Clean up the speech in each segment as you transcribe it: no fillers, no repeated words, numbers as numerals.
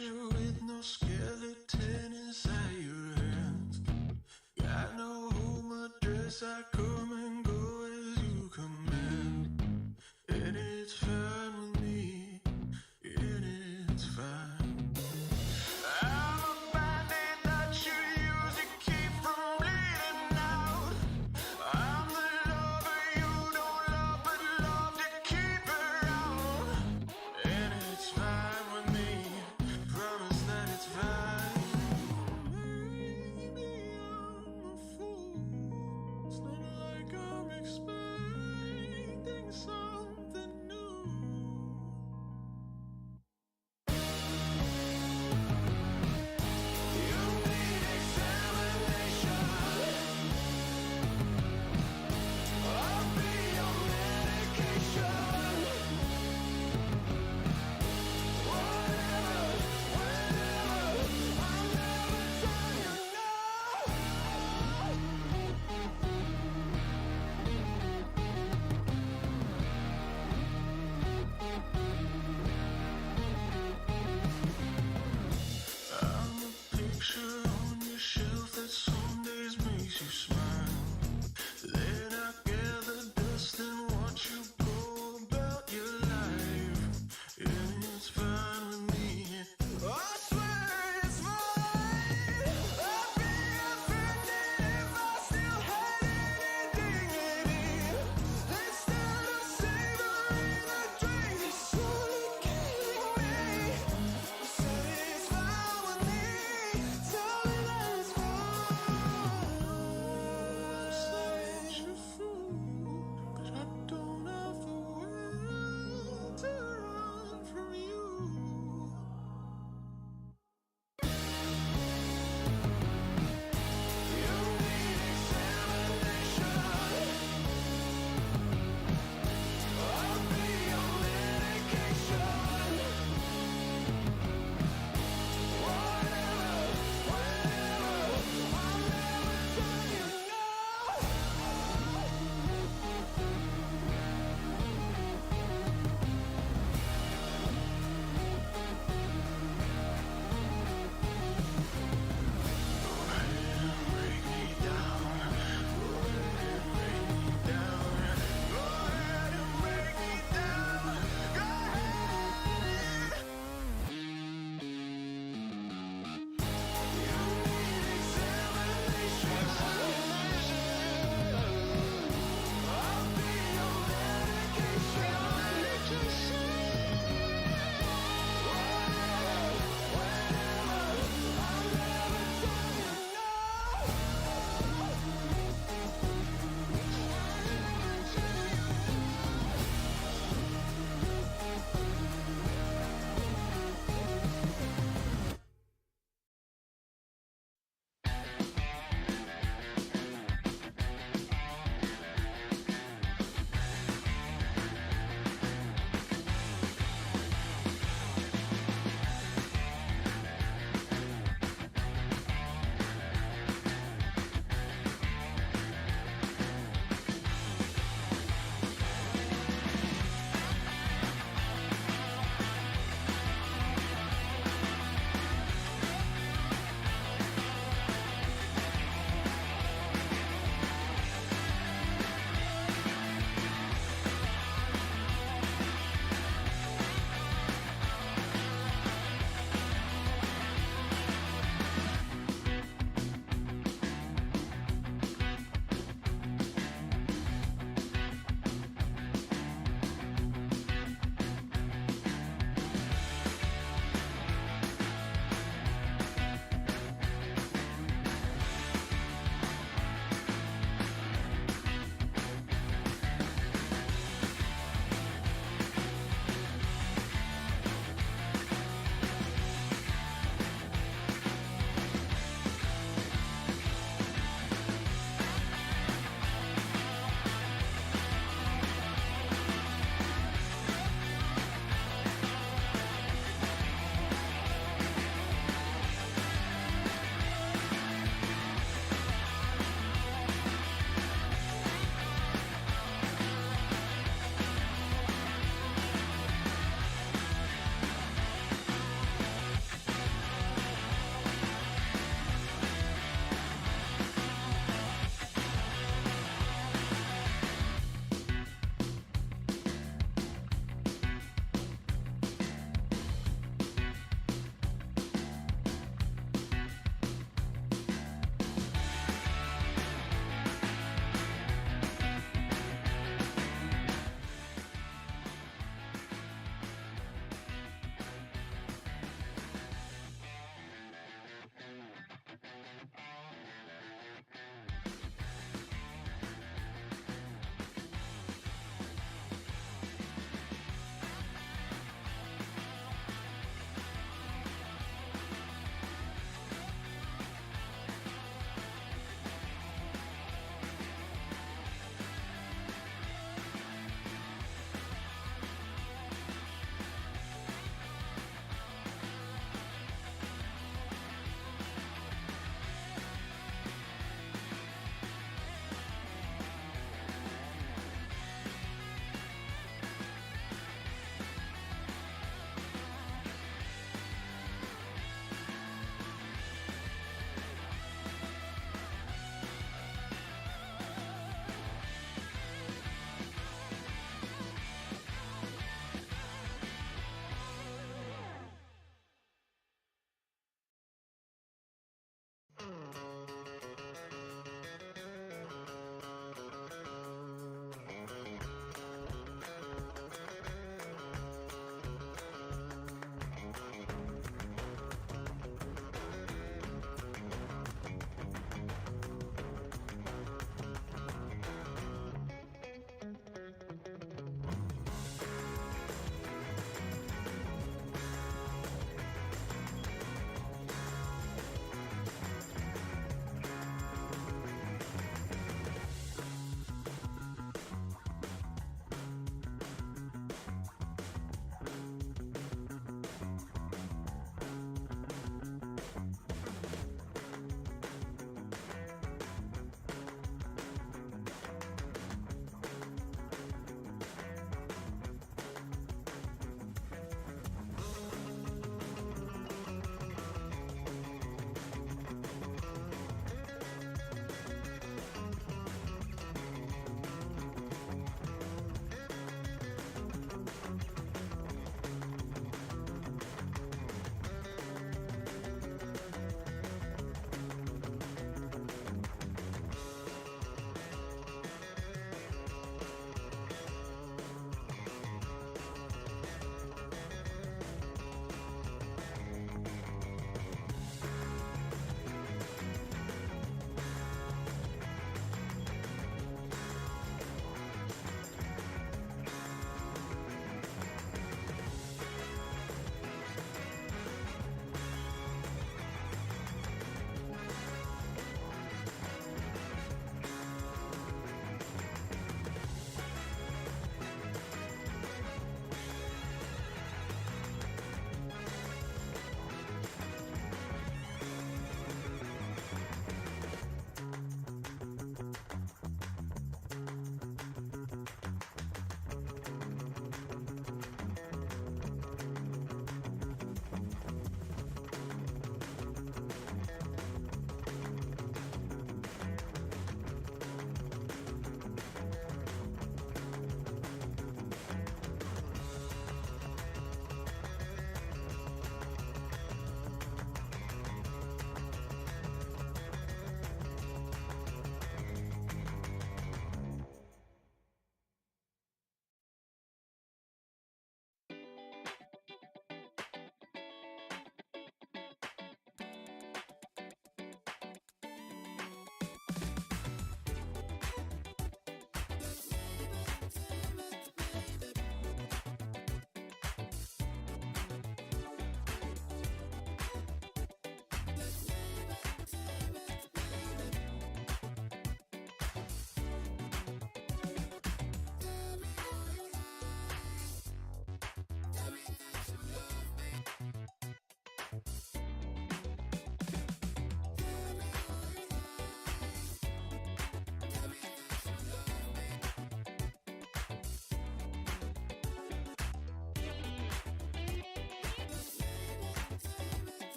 With no skeleton inside your hands. Got no home address, I come and go as you command. And it's fine with me, and it's fine. I'm a bandit that you use to keep from bleeding out. I'm the lover you don't love, but love to keep around. And it's fine with me. Promise that it's fine. Maybe I'm a fool. It's not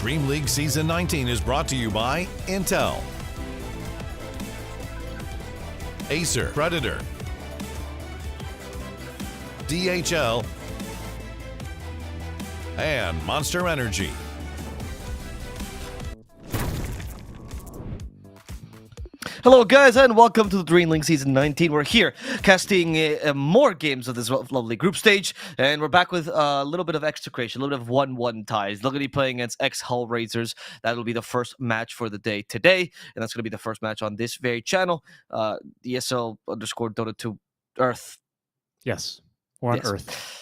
DreamLeague Season 19 is brought to you by Intel, Acer, Predator, DHL, and Monster Energy. Hello guys and welcome to the DreamLeague Season 19. We're here casting more games of this lovely group stage, and we're back with a little bit of execration, a little bit of 1-1 ties. They're going to be playing against ex-Hellraisers. That'll be the first match for the day today, and that's going to be the first match on this very channel, ESL_Dota2 Earth. Yes, we're on Earth.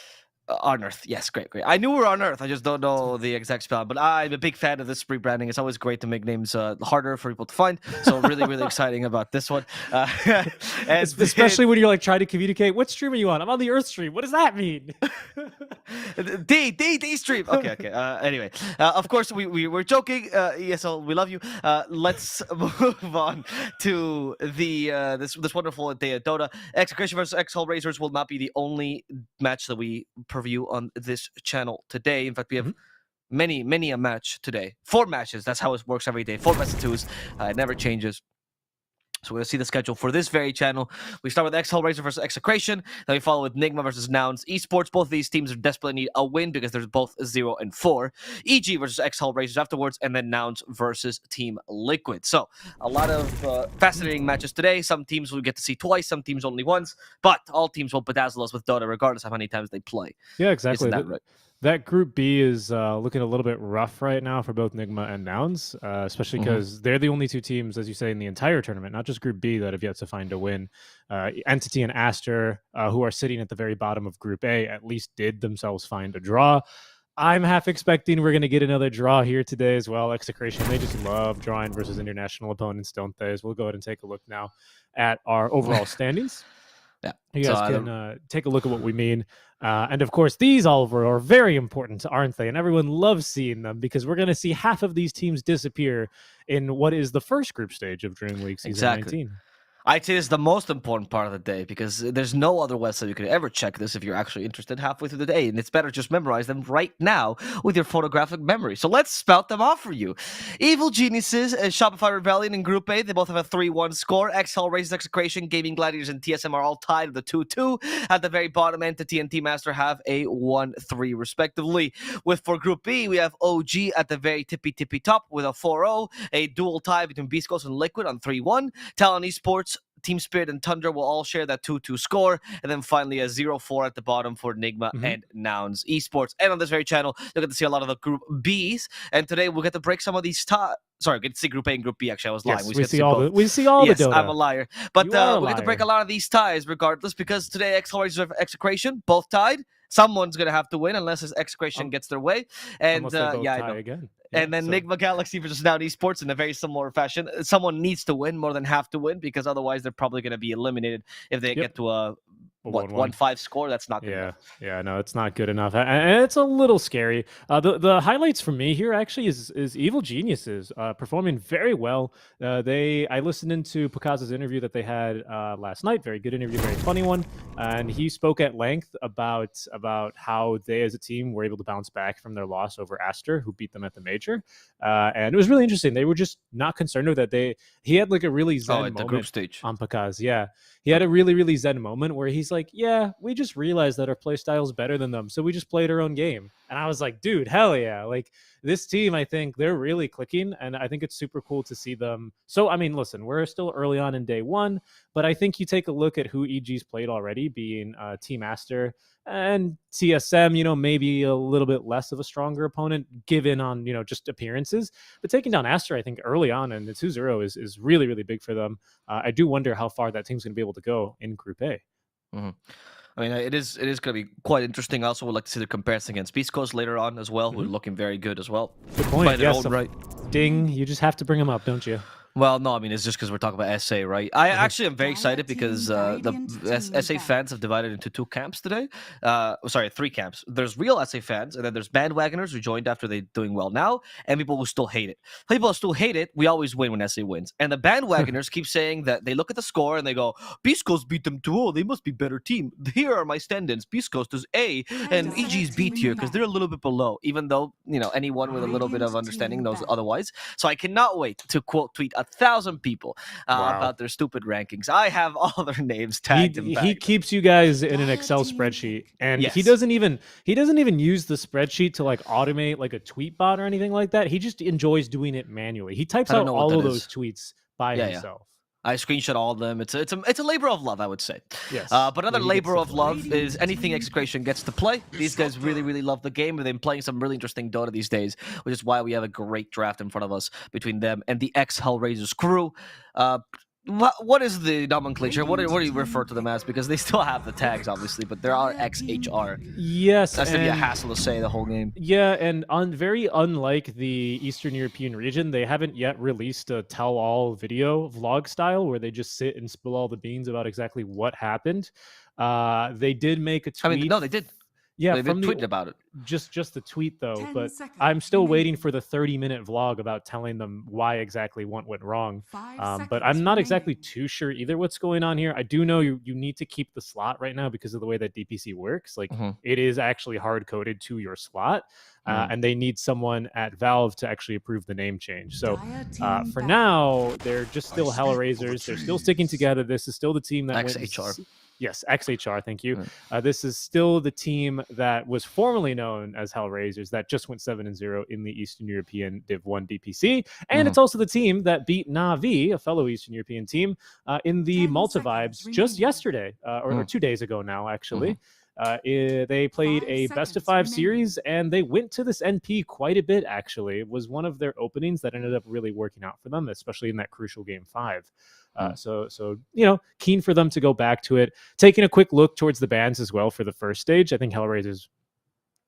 On Earth, yes, great. I knew we were on Earth, I just don't know the exact spell, but I'm a big fan of this rebranding. It's always great to make names harder for people to find, so really exciting about this one. And especially when you're like trying to communicate, what stream are you on? I'm on the Earth stream. What does that mean? D stream. Okay. Anyway, of course we're joking. ESL, we love you. Let's move on to the this wonderful day of Dota. Execration versus ex-Hellraisers will not be the only match that we preview on this channel today. In fact, we have many a match today. 4 matches. That's how it works every day. 4 best of 2s. It never changes. So we're going to see the schedule for this very channel. We start with ex-Hellraiser versus Execration. Then we follow with Nigma versus Nouns Esports. Both of these teams desperately need a win because they're both 0-4. EG versus ex-Hellraisers afterwards, and then Nouns versus Team Liquid. So a lot of fascinating matches today. Some teams we'll get to see twice, some teams only once, but all teams will bedazzle us with Dota regardless of how many times they play. Yeah, exactly. Isn't that right? That Group B is looking a little bit rough right now for both Nigma and Nouns, especially because they're the only 2 teams, as you say, in the entire tournament, not just Group B, that have yet to find a win. Entity and Aster, who are sitting at the very bottom of Group A, at least did themselves find a draw. I'm half expecting we're going to get another draw here today as well. Execration, they just love drawing versus international opponents, don't they? So we'll go ahead and take a look now at our overall standings. Yeah, you guys can take a look at what we mean. And of course, these, Oliver, are very important, aren't they? And everyone loves seeing them because we're going to see half of these teams disappear in what is the first group stage of DreamLeague Season 19. I'd say it's the most important part of the day because there's no other website you could ever check this if you're actually interested halfway through the day. And it's better just memorize them right now with your photographic memory. So let's spout them off for you. Evil Geniuses and Shopify Rebellion in Group A. They both have a 3-1 score. Hellraisers, Execration, Gaming Gladiators, and TSM are all tied at the 2-2. At the very bottom, Entity and Team Master have a 1-3 respectively. For Group B, we have OG at the very tippy top with a 4-0. A dual tie between Beast Coast and Liquid on 3-1. Talon Esports, Team Spirit, and Tundra will all share that 2-2 score. And then finally a 0-4 at the bottom for Nigma and Nouns Esports. And on this very channel, you'll get to see a lot of the Group Bs. And today we'll get to break some of these Sorry, get to see Group A and Group B. Actually, I was lying. Yes, we see all the Dota. Yes, I'm a liar. But we get to break a lot of these ties regardless because today ex-Hellraisers have Execration, both tied. Someone's going to have to win unless Execration gets their way. And I know. Again. And then Nigma Galaxy versus Nouns Esports in a very similar fashion. Someone needs to win more than have to win because otherwise they're probably going to be eliminated if they get to a 1-5 score. That's not good enough. Yeah, no, it's not good enough, and it's a little scary. The highlights for me here actually is Evil Geniuses performing very well. I listened into Pakaza's interview that they had last night. Very good interview, very funny one, and he spoke at length about how they as a team were able to bounce back from their loss over Aster, who beat them at the major, and it was really interesting. They were just not concerned with that. He had like a really zen moment the group stage on Pakaz. Yeah, he had a really zen moment where he's like, yeah, we just realized that our play style is better than them, so we just played our own game. And I was like, dude, hell yeah. Like, this team, I think they're really clicking, and I think it's super cool to see them. So, I mean, listen, we're still early on in day 1, but I think you take a look at who EG's played already, being Team Aster and TSM, maybe a little bit less of a stronger opponent given on, just appearances. But taking down Aster, I think, early on, and the 2-0 is really big for them. I do wonder how far that team's going to be able to go in Group A. I mean, it is going to be quite interesting. I also would like to see the comparison against Beast Coast later on as well, who are looking very good as well. Good point. Yes, right. Ding, you just have to bring them up, don't you? Well, no, I mean, it's just because we're talking about SA, right? I actually am very excited because the SA fans have divided into two camps today. Sorry, three camps. There's real SA fans, and then there's bandwagoners who joined after they're doing well now, and people who still hate it. People who still hate it, we always win when SA wins. And the bandwagoners keep saying that they look at the score and they go, Beast Coast beat them 2-0. They must be better team. Here are my stand-ins. Beast Coast is A, and EG's B tier because they're a little bit below, even though, anyone with a little bit of understanding knows otherwise. So I cannot wait to quote tweet 1,000 people about their stupid rankings. I have all their names tagged. He keeps you guys in an Excel spreadsheet, and Yes. he doesn't even use the spreadsheet to like automate like a tweet bot or anything like that. He just enjoys doing it manually. He types out all of those tweets by himself. I screenshot all of them. It's a labor of love, I would say. Yes. But another labor of love is anything Execration gets to play. These guys really, really love the game, and they've been playing some really interesting Dota these days, which is why we have a great draft in front of us between them and the ex-Hellraisers crew. What is the nomenclature? What do you refer to them as? Because they still have the tags, obviously, but there are XHR. Yes, That's gonna be a hassle to say the whole game. Yeah, and very unlike the Eastern European region, they haven't yet released a tell-all video vlog style where they just sit and spill all the beans about exactly what happened. They did make a tweet. I mean, no, they did. Yeah, they tweeted about it. Just the tweet though, but I'm still waiting for the 30-minute vlog about telling them why exactly what went wrong. But I'm not exactly too sure either what's going on here. I do know you need to keep the slot right now because of the way that DPC works. Like it is actually hard coded to your slot, and they need someone at Valve to actually approve the name change. So for now, they're just still Hellraisers. They're still sticking together. This is still the team that XHR. Yes, XHR, thank you. This is still the team that was formerly known as Hellraisers that just went 7-0 in the Eastern European Div 1 DPC. And it's also the team that beat Na'Vi, a fellow Eastern European team, in the Multivibes just yesterday, or 2 days ago now, actually. They played a best-of-5 series, and they went to this NP quite a bit, actually. It was one of their openings that ended up really working out for them, especially in that crucial Game 5. So keen for them to go back to it. Taking a quick look towards the bans as well for the first stage. I think Hellraisers,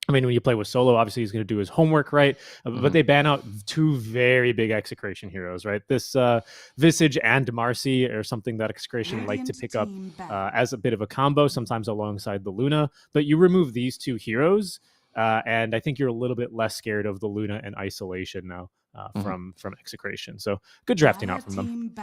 when you play with Solo, obviously he's going to do his homework, right? But they ban out two very big Execration heroes, right? This Visage and Marcy are something that Execration like to pick up as a bit of a combo, sometimes alongside the Luna. But you remove these two heroes, and I think you're a little bit less scared of the Luna and Isolation now. From Execration. So good drafting out from them.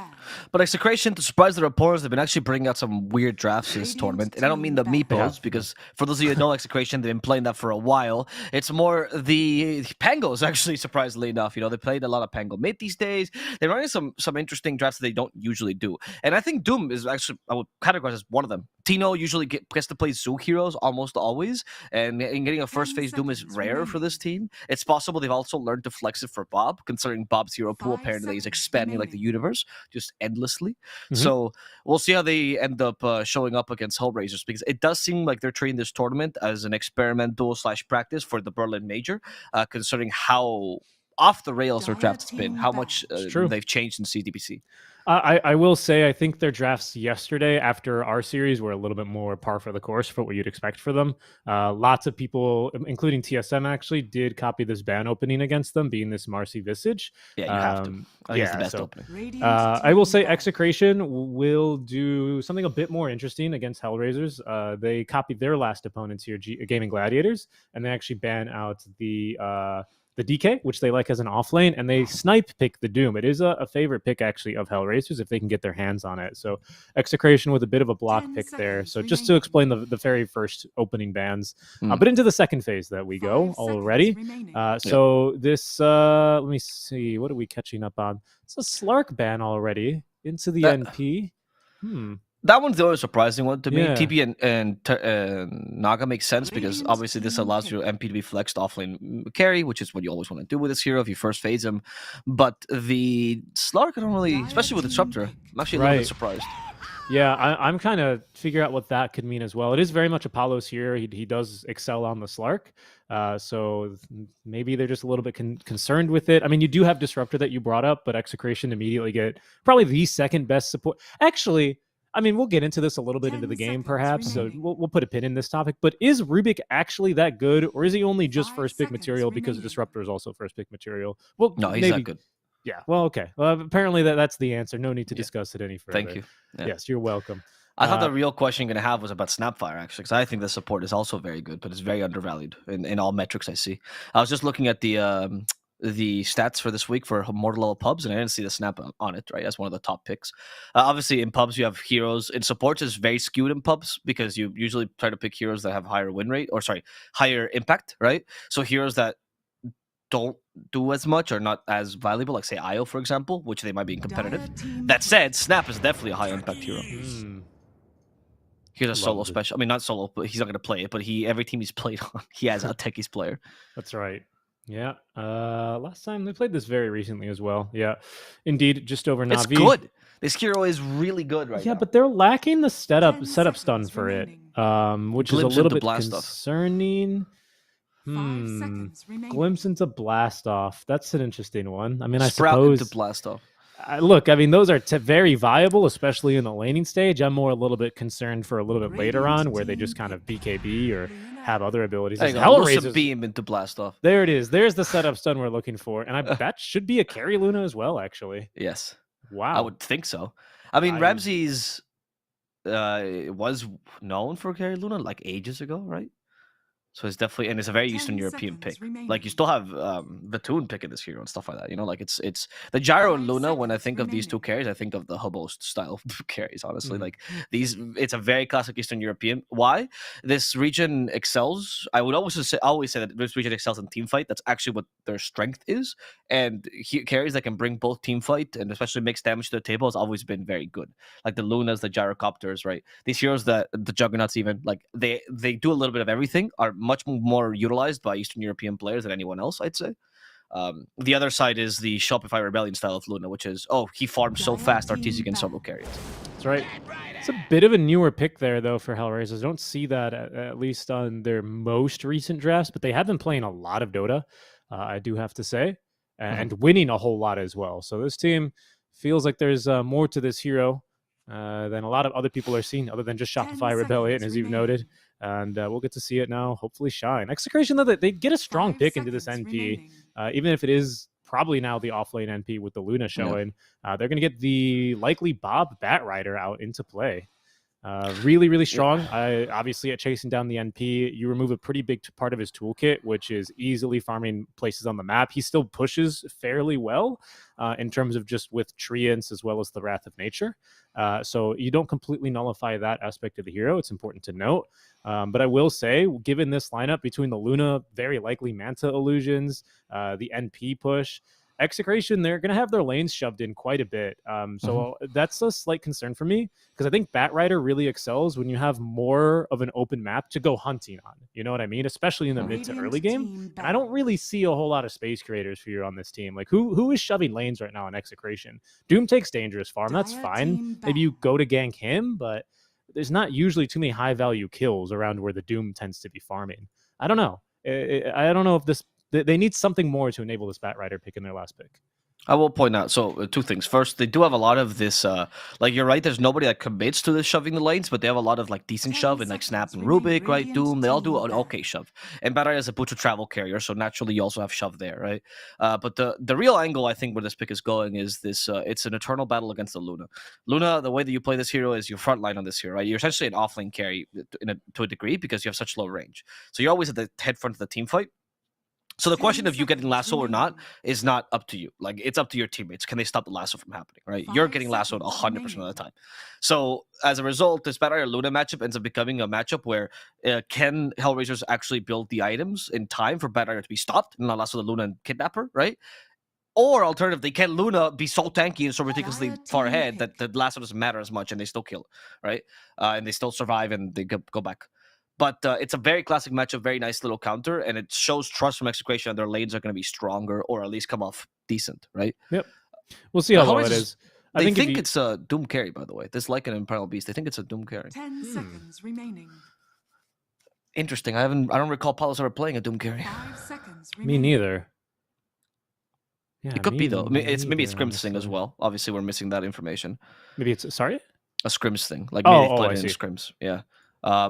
But Execration, to surprise their opponents, they've been actually bringing out some weird drafts this tournament. And I don't mean the meeples, because for those of you who know Execration, they've been playing that for a while. It's more the Pangos, actually, surprisingly enough. They played a lot of Pango mid these days. They're running some interesting drafts that they don't usually do. And I think Doom is actually, I would categorize as one of them. Tino usually gets to play Zoo heroes almost always, and getting a first phase Doom is rare for this team. It's possible they've also learned to flex it for Bob, considering Bob's hero pool apparently is expanding like the universe, just endlessly. So we'll see how they end up showing up against Hellraisers, because it does seem like they're treating this tournament as an experimental / practice for the Berlin Major, considering how off the rails their draft's been, how much they've changed in CDPC. I will say, I think their drafts yesterday after our series were a little bit more par for the course for what you'd expect for them. Lots of people, including TSM, actually did copy this ban opening against them, being this Marcy Visage. Yeah, you have to. I think it's the best opening. I will say Execration will do something a bit more interesting against Hellraisers. They copied their last opponents here, Gaming Gladiators, and they actually ban out the DK, which they like as an off lane, and they snipe pick the Doom. It is a favorite pick, actually, of Hellraisers if they can get their hands on it. So Execration with a bit of a block pick there. So just to explain the very first opening bans, but into the second phase that we go already. So this, let me see, what are we catching up on? It's a Slark ban already into the NP. That one's the only surprising one to me. TP and Naga makes sense because obviously this allows your MP to be flexed offlane carry, which is what you always want to do with this hero if you first phase him. But the Slark, I don't really, especially with Disruptor, I'm actually a little bit surprised. Yeah, I'm kind of figuring out what that could mean as well. It is very much Apollo's here. He does excel on the Slark. So maybe they're just a little bit concerned with it. I mean, you do have Disruptor that you brought up, but Execration immediately get probably the second best support. Actually, I mean, we'll get into this a little bit into the game, perhaps, so we'll put a pin in this topic. But is Rubik actually that good, or is he only just first pick material because Disruptor is also first pick material? Well, no, he's that good. Yeah. Well, okay. Well, apparently that's the answer. No need to Yeah. discuss it any further. Thank you. Yeah. Yes, you're welcome. I thought the real question you're going to have was about Snapfire, actually, because I think the support is also very good, but it's very undervalued in all metrics I see. I was just looking at the stats for this week for mortal level pubs, and I didn't see the snap on it, right, as one of the top picks. Obviously, in pubs, you have heroes. In supports, is very skewed in pubs because you usually try to pick heroes that have higher win rate, or sorry, higher impact, right? So heroes that don't do as much or not as valuable, like say Io, for example, which they might be competitive. That said, Snap is definitely a high impact hero. He's a solo special. I mean, not solo, but he's not going to play it. But every team he's played on, he has a techies player. That's right. Yeah. Last time they played this very recently as well. Yeah, indeed. Just over Na'Vi. It's good. This hero is really good right now. Yeah, but they're lacking the setup stun for it, which is a little bit concerning. Glimpse into blast off. That's an interesting one. I mean, Sprout I suppose into blast off. Look, I mean, those are very viable, especially in the laning stage. I'm more a little bit concerned for a little bit later on, where they just kind of BKB or have other abilities. Hellraiser's beam into blast off. There it is. There's the setup stun we're looking for, and that should be a carry Luna as well, actually. Yes. Wow. I would think so. I mean, Ramsey's was known for carry Luna like ages ago, right? So it's definitely, and it's a very Eastern European pick. Like you still have Vatoon picking this hero and stuff like that. You know, like it's the Gyro and Luna. When I think of these two carries, I think of the Hubbost style carries. Honestly, like it's a very classic Eastern European. Why this region excels? I would always say that this region excels in team fight. That's actually what their strength is. And carries that can bring both team fight and especially makes damage to the table has always been very good. Like the Lunas, the Gyrocopters, right? These heroes that the Juggernauts even like they do a little bit of everything. Are much more utilized by Eastern European players than anyone else, I'd say. The other side is the Shopify Rebellion style of Luna, which is, he farms so fast Artesian can solo carries. That's right. It's a bit of a newer pick there, though, for Hellraisers. I don't see that, at least on their most recent drafts, but they have been playing a lot of Dota, I do have to say, and winning a whole lot as well. So this team feels like there's more to this hero than a lot of other people are seeing, other than just Shopify Rebellion, as you've noted. And we'll get to see it now, hopefully shine. Execration, though, they get a strong pick into this NP, even if it is probably now the offlane NP with the Luna showing. They're going to get the likely Bob Batrider out into play. Really, really strong. Obviously, at chasing down the NP, you remove a pretty big part of his toolkit, which is easily farming places on the map. He still pushes fairly well in terms of just with Treants as well as the Wrath of Nature. So you don't completely nullify that aspect of the hero. It's important to note. But I will say, given this lineup between the Luna, very likely Manta illusions, the NP push, Execration, they're going to have their lanes shoved in quite a bit. So that's a slight concern for me, because I think Batrider really excels when you have more of an open map to go hunting on. You know what I mean? Especially in the mid to early game. And I don't really see a whole lot of space creators for you on this team. Like, who is shoving lanes right now in Execration? Doom takes dangerous farm. That's fine. Maybe you go to gank him, but there's not usually too many high-value kills around where the Doom tends to be farming. I don't know. I don't know if they need something more to enable this Batrider pick in their last pick. I will point out, two things. First, they do have a lot of this, like you're right, there's nobody that commits to this shoving the lanes, but they have a lot of like decent shove in like Snap and Rubik, right? Doom, they all do an okay shove. And Batrider is a butcher travel carrier, so naturally you also have shove there, right? But the real angle, I think, where this pick is going is this, it's an eternal battle against the Luna. Luna, the way that you play this hero is your front line on this hero, right? You're essentially an offlane carry to a degree because you have such low range. So you're always at the head front of the team fight. So the question of you getting lasso or not is not up to you. Like, it's up to your teammates. Can they stop the lasso from happening, right? You're getting lassoed 100% of the time. So as a result, this Batrider Luna matchup ends up becoming a matchup where can Hellraisers actually build the items in time for Batrider to be stopped and not lasso the Luna and kidnap her, right? Or alternatively, can Luna be so tanky and so ridiculously far ahead that the lasso doesn't matter as much and they still kill, right? And they still survive and they go back. But it's a very classic matchup, very nice little counter, and it shows trust from Execration that their lanes are going to be stronger or at least come off decent, right? Yep. We'll see how well it is. I think it's a Doom carry, by the way. This Lycan and Primal Beast, they think it's a Doom carry. 10 seconds remaining. Interesting. I don't recall Palos ever playing a Doom carry. 5 seconds Me neither. Yeah, it could be, though. Maybe it's Scrims thing as well. Obviously, we're missing that information. Maybe it's, sorry? A Scrims thing. Like, maybe they played it in see. Scrims. Yeah.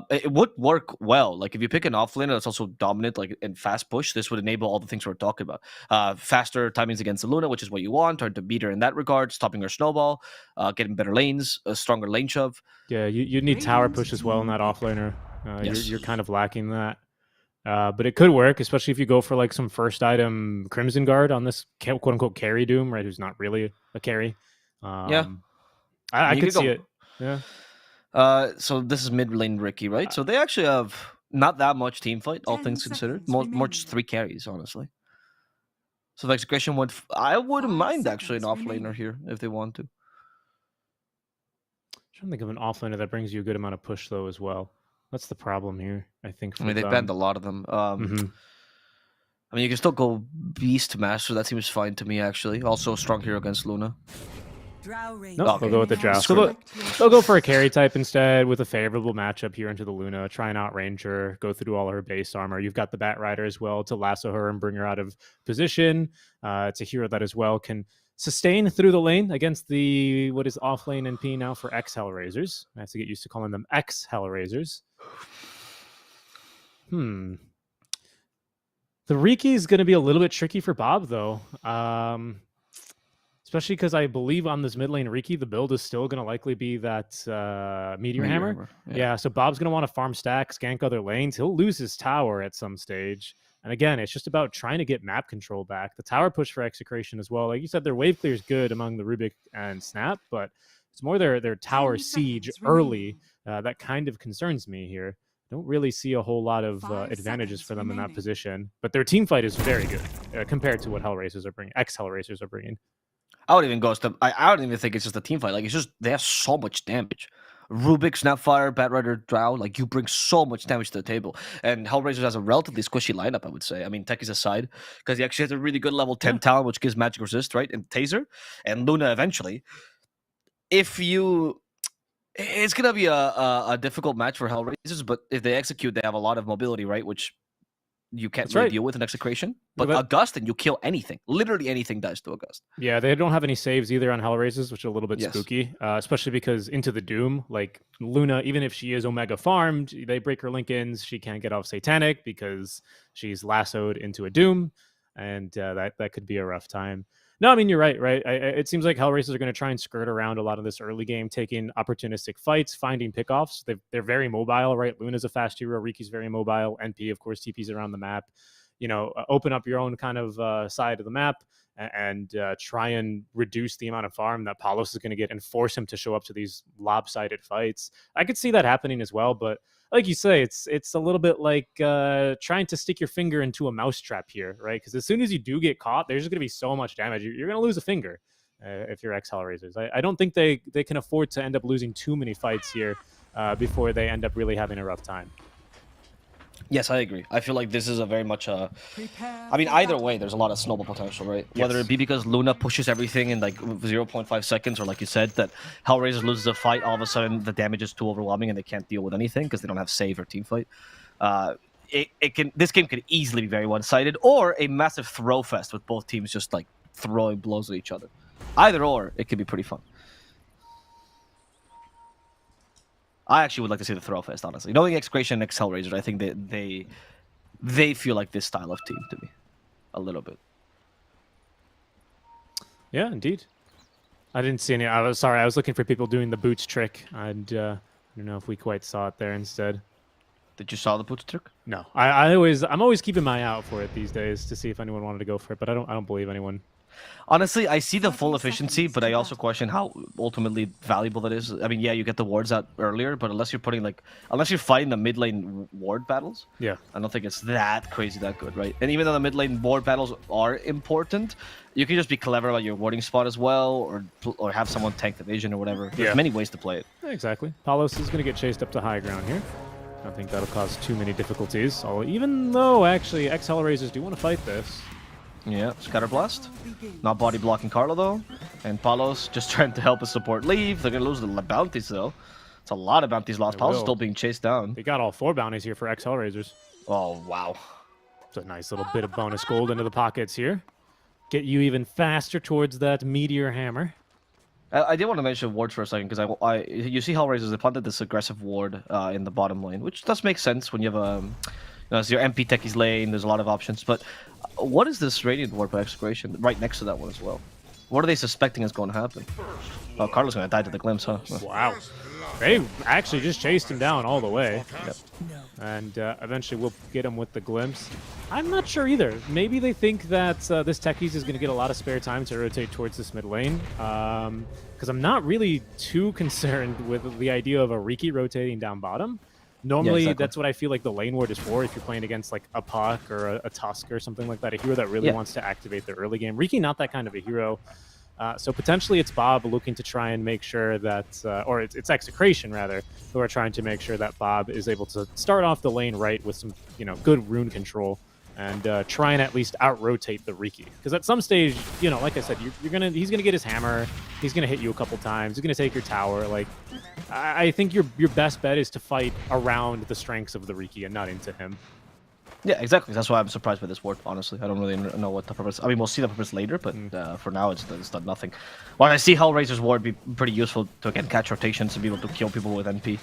It would work well. Like if you pick an offlaner that's also dominant, like in fast push, this would enable all the things we're talking about. Faster timings against the Luna, which is what you want, or to beat her in that regard, stopping her snowball, getting better lanes, a stronger lane shove. Yeah, you need tower push as well in that offlaner. Yes. You're kind of lacking that. But it could work, especially if you go for like some first item Crimson Guard on this quote unquote carry Doom, right? Who's not really a carry. Yeah. I You could could see go- it. Yeah. So this is mid lane Ricky, right? So they actually have not that much team fight, all 10 things considered. seconds More just remaining. 3 carries, honestly. So the execution would. I wouldn't 5 mind actually an seconds offlaner remaining. here if they want to. Trying to think of an offlaner that brings you a good amount of push though as well. That's the problem here, I think. I mean, they've banned a lot of them. Mhm. I mean, you can still go Beast Master. That seems fine to me, actually. Also, a strong hero against Luna. Nope, they'll go with the Drow. So Select they'll go your for a choice. carry type instead with a favorable matchup here into the Luna. Try and outrange her, go through all her base armor. You've got the Bat Rider as well to lasso her and bring her out of position. It's a hero that as well can sustain through the lane against the, what is off lane NP now for X Hellraisers. I have to get used to calling them X Hellraisers. The Riki is going to be a little bit tricky for Bob, though. Especially because I believe on this mid lane Riki, the build is still going to likely be that Meteor Hammer. Yeah, so Bob's going to want to farm stacks, gank other lanes. He'll lose his tower at some stage. And again, it's just about trying to get map control back. The tower push for Execration as well. Like you said, their wave clear is good among the Rubik and Snap, but it's more their tower 10 siege seconds early that kind of concerns me here. Don't really see a whole lot of 5 advantages seconds for them in that remaining. position, but their team fight is very good compared to what Hellraisers are bringing. X Hellraisers are bringing. I would even go step. I don't even think it's just a team fight. Like it's just they have so much damage. Rubik, Snapfire, Bat Rider, Drow, like you bring so much damage to the table. And Hellraiser has a relatively squishy lineup, I would say. I mean, Techies aside, because he actually has a really good level 10 talent, which gives magic resist, right? And Taser and Luna eventually. If you it's gonna be a difficult match for Hellraisers, but if they execute, they have a lot of mobility, right? Which you can't That's really right. deal with in execration. But But- Augustin, you kill anything. Literally anything dies to August. Yeah, they don't have any saves either on Hellraisers, which are a little bit Yes. spooky, especially because into the Doom, like Luna, even if she is Omega farmed, they break her Lincolns. She can't get off Satanic because she's lassoed into a Doom, and that could be a rough time. No, I mean, you're right, right? It seems like Hellraisers are going to try and skirt around a lot of this early game, taking opportunistic fights, finding pickoffs. They're very mobile, right? Luna's a fast hero. Riki's very mobile. NP, of course, TP's around the map. Open up your own kind of side of the map and try and reduce the amount of farm that Palos is going to get and force him to show up to these lopsided fights. I could see that happening as well, but like you say, it's a little bit like trying to stick your finger into a mousetrap here, right? Because as soon as you do get caught, there's going to be so much damage. You're going to lose a finger if you're X Hellraisers. I don't think they can afford to end up losing too many fights here before they end up really having a rough time. Yes, I agree. I feel like this is a very much Prepare I mean, for either battle. way, there's a lot of snowball potential, right? Whether Yes. it be because Luna pushes everything in like 0.5 seconds, or like you said, that Hellraiser loses a fight, all of a sudden the damage is too overwhelming and they can't deal with anything because they don't have save or team fight. This game could easily be very one-sided, or a massive throw fest with both teams just like throwing blows at each other. Either or, it could be pretty fun. I actually would like to see the throw fest, honestly. Knowing Execration and Hellraiser, I think they feel like this style of team to me, a little bit. Yeah, indeed. I didn't see any. I was sorry. I was looking for people doing the boots trick, and I don't know if we quite saw it there instead. Did you saw the boots trick? No, I'm always keeping my eye out for it these days to see if anyone wanted to go for it, but I don't believe anyone. Honestly, I see the 30 full efficiency, seconds but to I also battle. question how ultimately valuable that is. I mean, yeah, you get the wards out earlier, but unless you're fighting the mid lane ward battles, Yeah, I don't think it's that crazy that good, right? And even though the mid lane ward battles are important, you can just be clever about your warding spot as well, or have someone tank the vision or whatever. There's Yeah. many ways to play it. exactly. Palos is going to get chased up to high ground here. I don't think that'll cause too many difficulties. Even though actually X Hellraisers do want to fight this. Yeah, Scatter Blast. Not body blocking Carlo though. And Palos just trying to help his support leave. They're gonna lose the bounties though. It's a lot of bounties lost. They Palos is will. still being chased down. They got all 4 bounties here for X Hellraisers. Oh wow. It's a nice little bit of bonus gold into the pockets here. Get you even faster towards that Meteor Hammer. I did want to mention wards for a second because you see Hellraisers, they planted this aggressive ward in the bottom lane, which does make sense when you have a it's your MP Techie's lane. There's a lot of options, but what is this Radiant ward by Execration right next to that one as well? What are they suspecting is going to happen? Oh, Carlo's going to die to the glimpse, huh? Wow. They actually just chased him down all the way. Yep. And eventually we'll get him with the glimpse. I'm not sure either. Maybe they think that this Techies is going to get a lot of spare time to rotate towards this mid lane. Because I'm not really too concerned with the idea of a Riki rotating down bottom. Normally, yeah, exactly. That's what I feel like the lane ward is for if you're playing against like a Puck or a Tusk or something like that, a hero that really wants to activate the early game. Riki, not that kind of a hero. So potentially it's Bob looking to try and make sure that, or it's Execration rather, who are trying to make sure that Bob is able to start off the lane right with some, good rune control and try and at least out-rotate the Riki. Because at some stage, like I said, he's gonna get his hammer, he's gonna hit you a couple times, he's gonna take your tower. Like, I think your best bet is to fight around the strengths of the Riki and not into him. Yeah, exactly. That's why I'm surprised by this ward, honestly. I don't really know what the purpose... I mean, we'll see the purpose later, but for now, it's done nothing. While I see Hellraiser's ward be pretty useful to, again, catch rotations and be able to kill people with NP.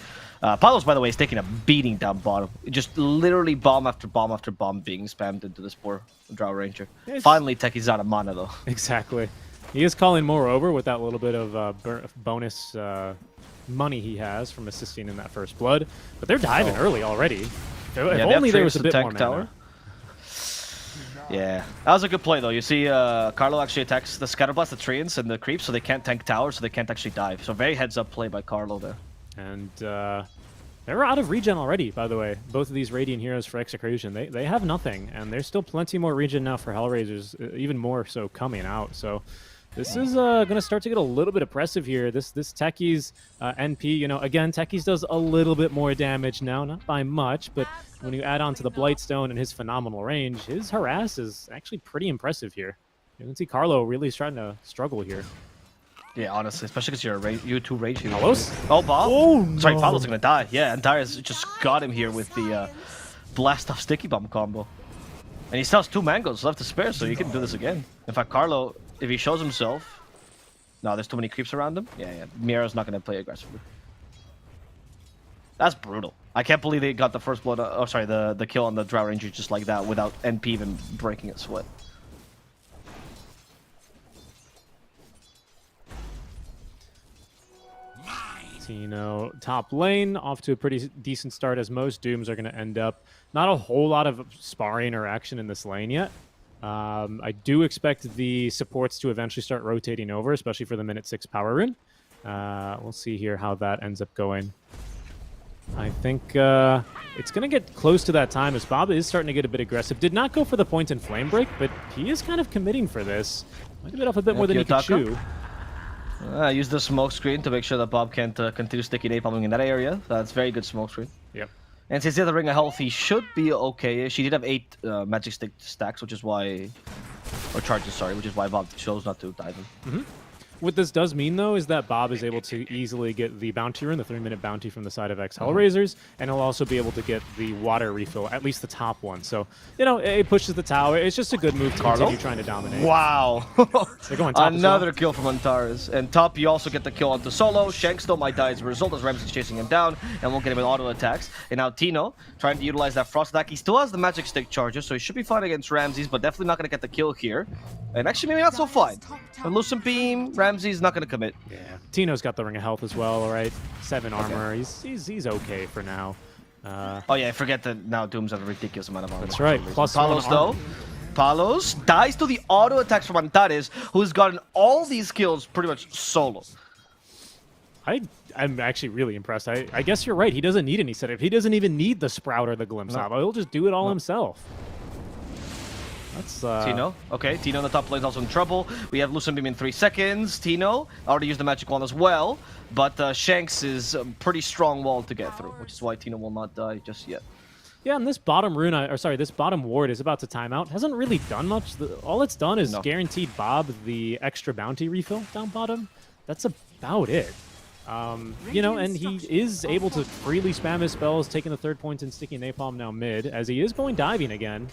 Palos, by the way, is taking a beating down bottom. Just literally bomb after bomb after bomb being spammed into this poor Drow Ranger. Finally, Techie's out of mana, though. Exactly. He is calling more over with that little bit of bonus money he has from assisting in that first blood. But they're diving early already. If only there was a bit more mana. Yeah, that was a good play though. You see, Carlo actually attacks the Scatterblast, the Treants, and the Creeps, so they can't tank towers, so they can't actually dive. So very heads-up play by Carlo there. And they're out of regen already, by the way. Both of these Radiant heroes for Execration, they have nothing, and there's still plenty more regen now for Hellraisers, even more so coming out. So this is going to start to get a little bit oppressive here. This Techie's NP, again, Techie's does a little bit more damage now, not by much, but when you add on to the Blightstone and his phenomenal range, his harass is actually pretty impressive here. You can see Carlo really starting to struggle here. Yeah, honestly, especially because you're a 2 rage hero. Palos? Oh, Bob? Oh, no. Sorry, Palos is going to die. Yeah, and Darius just got him here with the Blast Off Sticky Bomb combo. And he still has 2 mangoes left to spare, so he can do this again. In fact, Carlo, if he shows himself... No, there's too many creeps around him. Yeah. Mira's not going to play aggressively. That's brutal. I can't believe they got the first blood... the kill on the Drow Ranger just like that without NP even breaking a sweat. Top lane, off to a pretty decent start as most Dooms are going to end up. Not a whole lot of sparring or action in this lane yet. I do expect the supports to eventually start rotating over, especially for the minute 6 power rune. We'll see here how that ends up going. I think it's going to get close to that time as Bob is starting to get a bit aggressive. Did not go for the point in Flame Break, but he is kind of committing for this. Might have bit off a bit more than he could chew. Use the smoke screen to make sure that Bob can't continue sticky napalming in that area. That's very good smoke screen. Yep. And since the other ring of health, he should be okay. She did have 8 magic stick stacks, which is why... Or charges, sorry, which is why Bob chose not to dive in. What this does mean, though, is that Bob is able to easily get the bounty rune, the 3-minute bounty from the side of Hellraisers, and he'll also be able to get the water refill, at least the top one. So, it pushes the tower. It's just a good move to continue trying to dominate. Wow. They're going top Another kill from Antares. And top, you also get the kill onto Solo. Shanks still might die as a result as Ramsey's chasing him down and won't get him with auto attacks. And now Tino trying to utilize that frost attack. He still has the magic stick charges, so he should be fine against Ramses, but definitely not going to get the kill here. And actually, maybe not so fine. A Lucent Beam, Ramsey's not going to commit. Yeah. Tino's got the Ring of Health as well, all right? 7 armor. He's okay for now. Oh yeah, I forget that now Dooms have a ridiculous amount of armor. That's right. Plus Palos though. Palos dies to the auto attacks from Antares, who's gotten all these kills pretty much solo. I'm actually really impressed. I guess you're right. He doesn't need any setup. He doesn't even need the Sprout or the Glimpse. He'll just do it all himself. That's Tino. Okay, Tino in the top lane is also in trouble. We have Lucent Beam in 3 seconds. Tino already used the magic wand as well, but Shanks is a pretty strong wall to get through, which is why Tino will not die just yet. Yeah, and this bottom rune, this bottom ward is about to time out. Hasn't really done much. All it's done is guaranteed Bob the extra bounty refill down bottom. That's about it. And he is able to freely spam his spells, taking the 3rd point and sticking napalm now mid, as he is going diving again.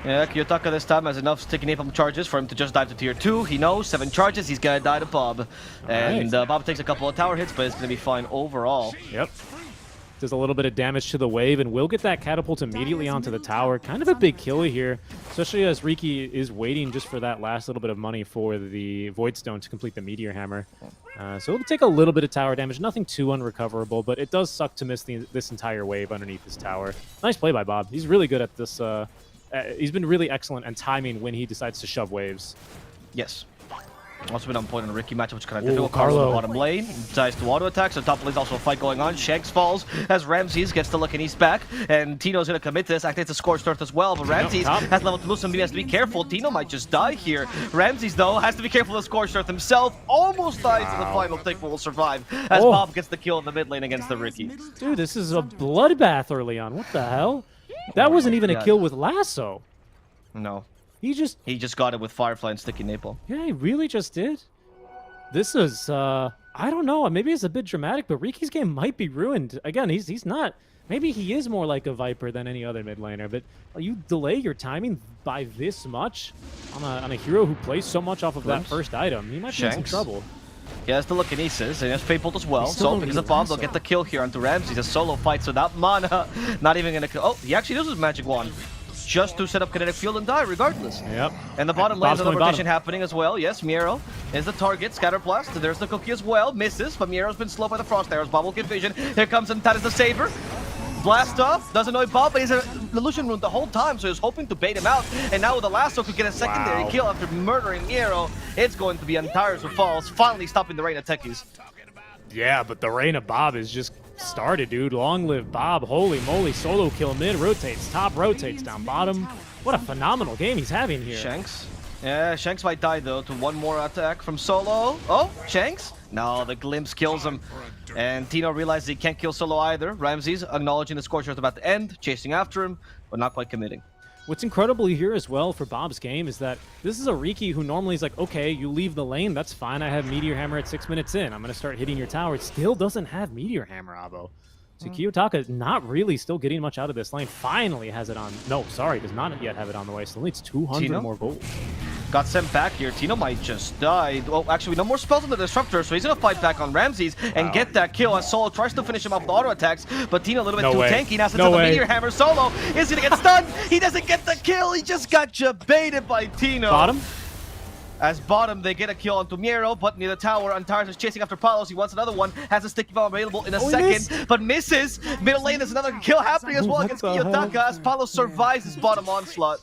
Yeah, Kiyotaka this time has enough sticky napalm charges for him to just dive to tier 2. He knows 7 charges, he's gonna die to Bob. And Bob takes a couple of tower hits, but it's gonna be fine overall. Yep. Does a little bit of damage to the wave and will get that catapult immediately onto the tower. Kind of a big kill here, especially as Riki is waiting just for that last little bit of money for the Void Stone to complete the Meteor Hammer. So it'll take a little bit of tower damage, nothing too unrecoverable, but it does suck to miss this entire wave underneath this tower. Nice play by Bob. He's really good at this. He's been really excellent at timing when he decides to shove waves. Yes. Also been on point in the Riki matchup, which kind of difficult. Carlo in the bottom lane decides to auto attack, so top lane's also a fight going on. Shanks falls as Ramses gets the look and he's back, and Tino's gonna commit to this. Activates a Scorched Earth as well, but Ramses has level 2 so he has to be careful. Tino might just die here. Ramses, though, has to be careful of the Scorched Earth himself. Almost dies in the final tick, but will survive as Bob gets the kill in the mid lane against the Riki. Dude, this is a bloodbath early on. What the hell? That wasn't even a kill with Lasso. No. He just got it with Firefly and Sticky Napalm. Yeah, he really just did. This is, I don't know, maybe it's a bit dramatic, but Riki's game might be ruined. Again, he's not, maybe he is more like a Viper than any other mid laner, but you delay your timing by this much on a hero who plays so much off of that first item, he might be in some trouble. He has the Telekinesis, and he has Fabled as well, so because of Bob, they'll get the kill here onto Ramses. A solo fight, so that mana, not even gonna kill. Oh, he actually uses Magic Wand just to set up kinetic field and die regardless. Yep. And the bottom lane is another rotation happening as well. Yes, Miero is the target. Scatter Blast. There's the cookie as well. Misses, but Miero's been slowed by the Frost Arrows. Bob will get vision. Here comes Antares the Saber. Blast off. Doesn't know Bob, but he's an illusion rune the whole time, so he's hoping to bait him out. And now with the lasso could get a secondary kill after murdering Miero. It's going to be Antares who falls, finally stopping the rain of techies. Yeah, but the reign of Bob is just started, dude. Long live Bob. Holy moly. Solo kill mid, rotates top, rotates down bottom. What a phenomenal game he's having here. Shanks. Yeah, Shanks might die though to one more attack from Solo. Oh, Shanks? No, the glimpse kills him. And Tino realizes he can't kill Solo either. Ramses acknowledging the Scorcher is about to end, chasing after him, but not quite committing. What's incredible here as well for Bob's game is that this is a Riki who normally is like, okay, you leave the lane, that's fine. I have Meteor Hammer at 6 minutes in. I'm going to start hitting your tower. It still doesn't have Meteor Hammer, Abo. So Kiyotaka is not really still getting much out of this lane. Finally has it on. No, sorry, does not yet have it on the way. Still needs 200 more gold. Got sent back here. Tino might just die. Oh, actually, no more spells on the Disruptor, so he's going to fight back on Ramses and get that kill as Solo tries to finish him off with auto attacks, but Tino a little bit too tanky. Now since the Meteor Hammer, Solo is going to get stunned. He doesn't get the kill. He just got baited by Tino. Bottom? As bottom, they get a kill onto Miero, but near the tower, Antares is chasing after Palos. He wants another one, has a sticky bomb available in a second, but misses. Middle lane, there's another kill happening as well against Kiyotaka as Palos survives his bottom onslaught.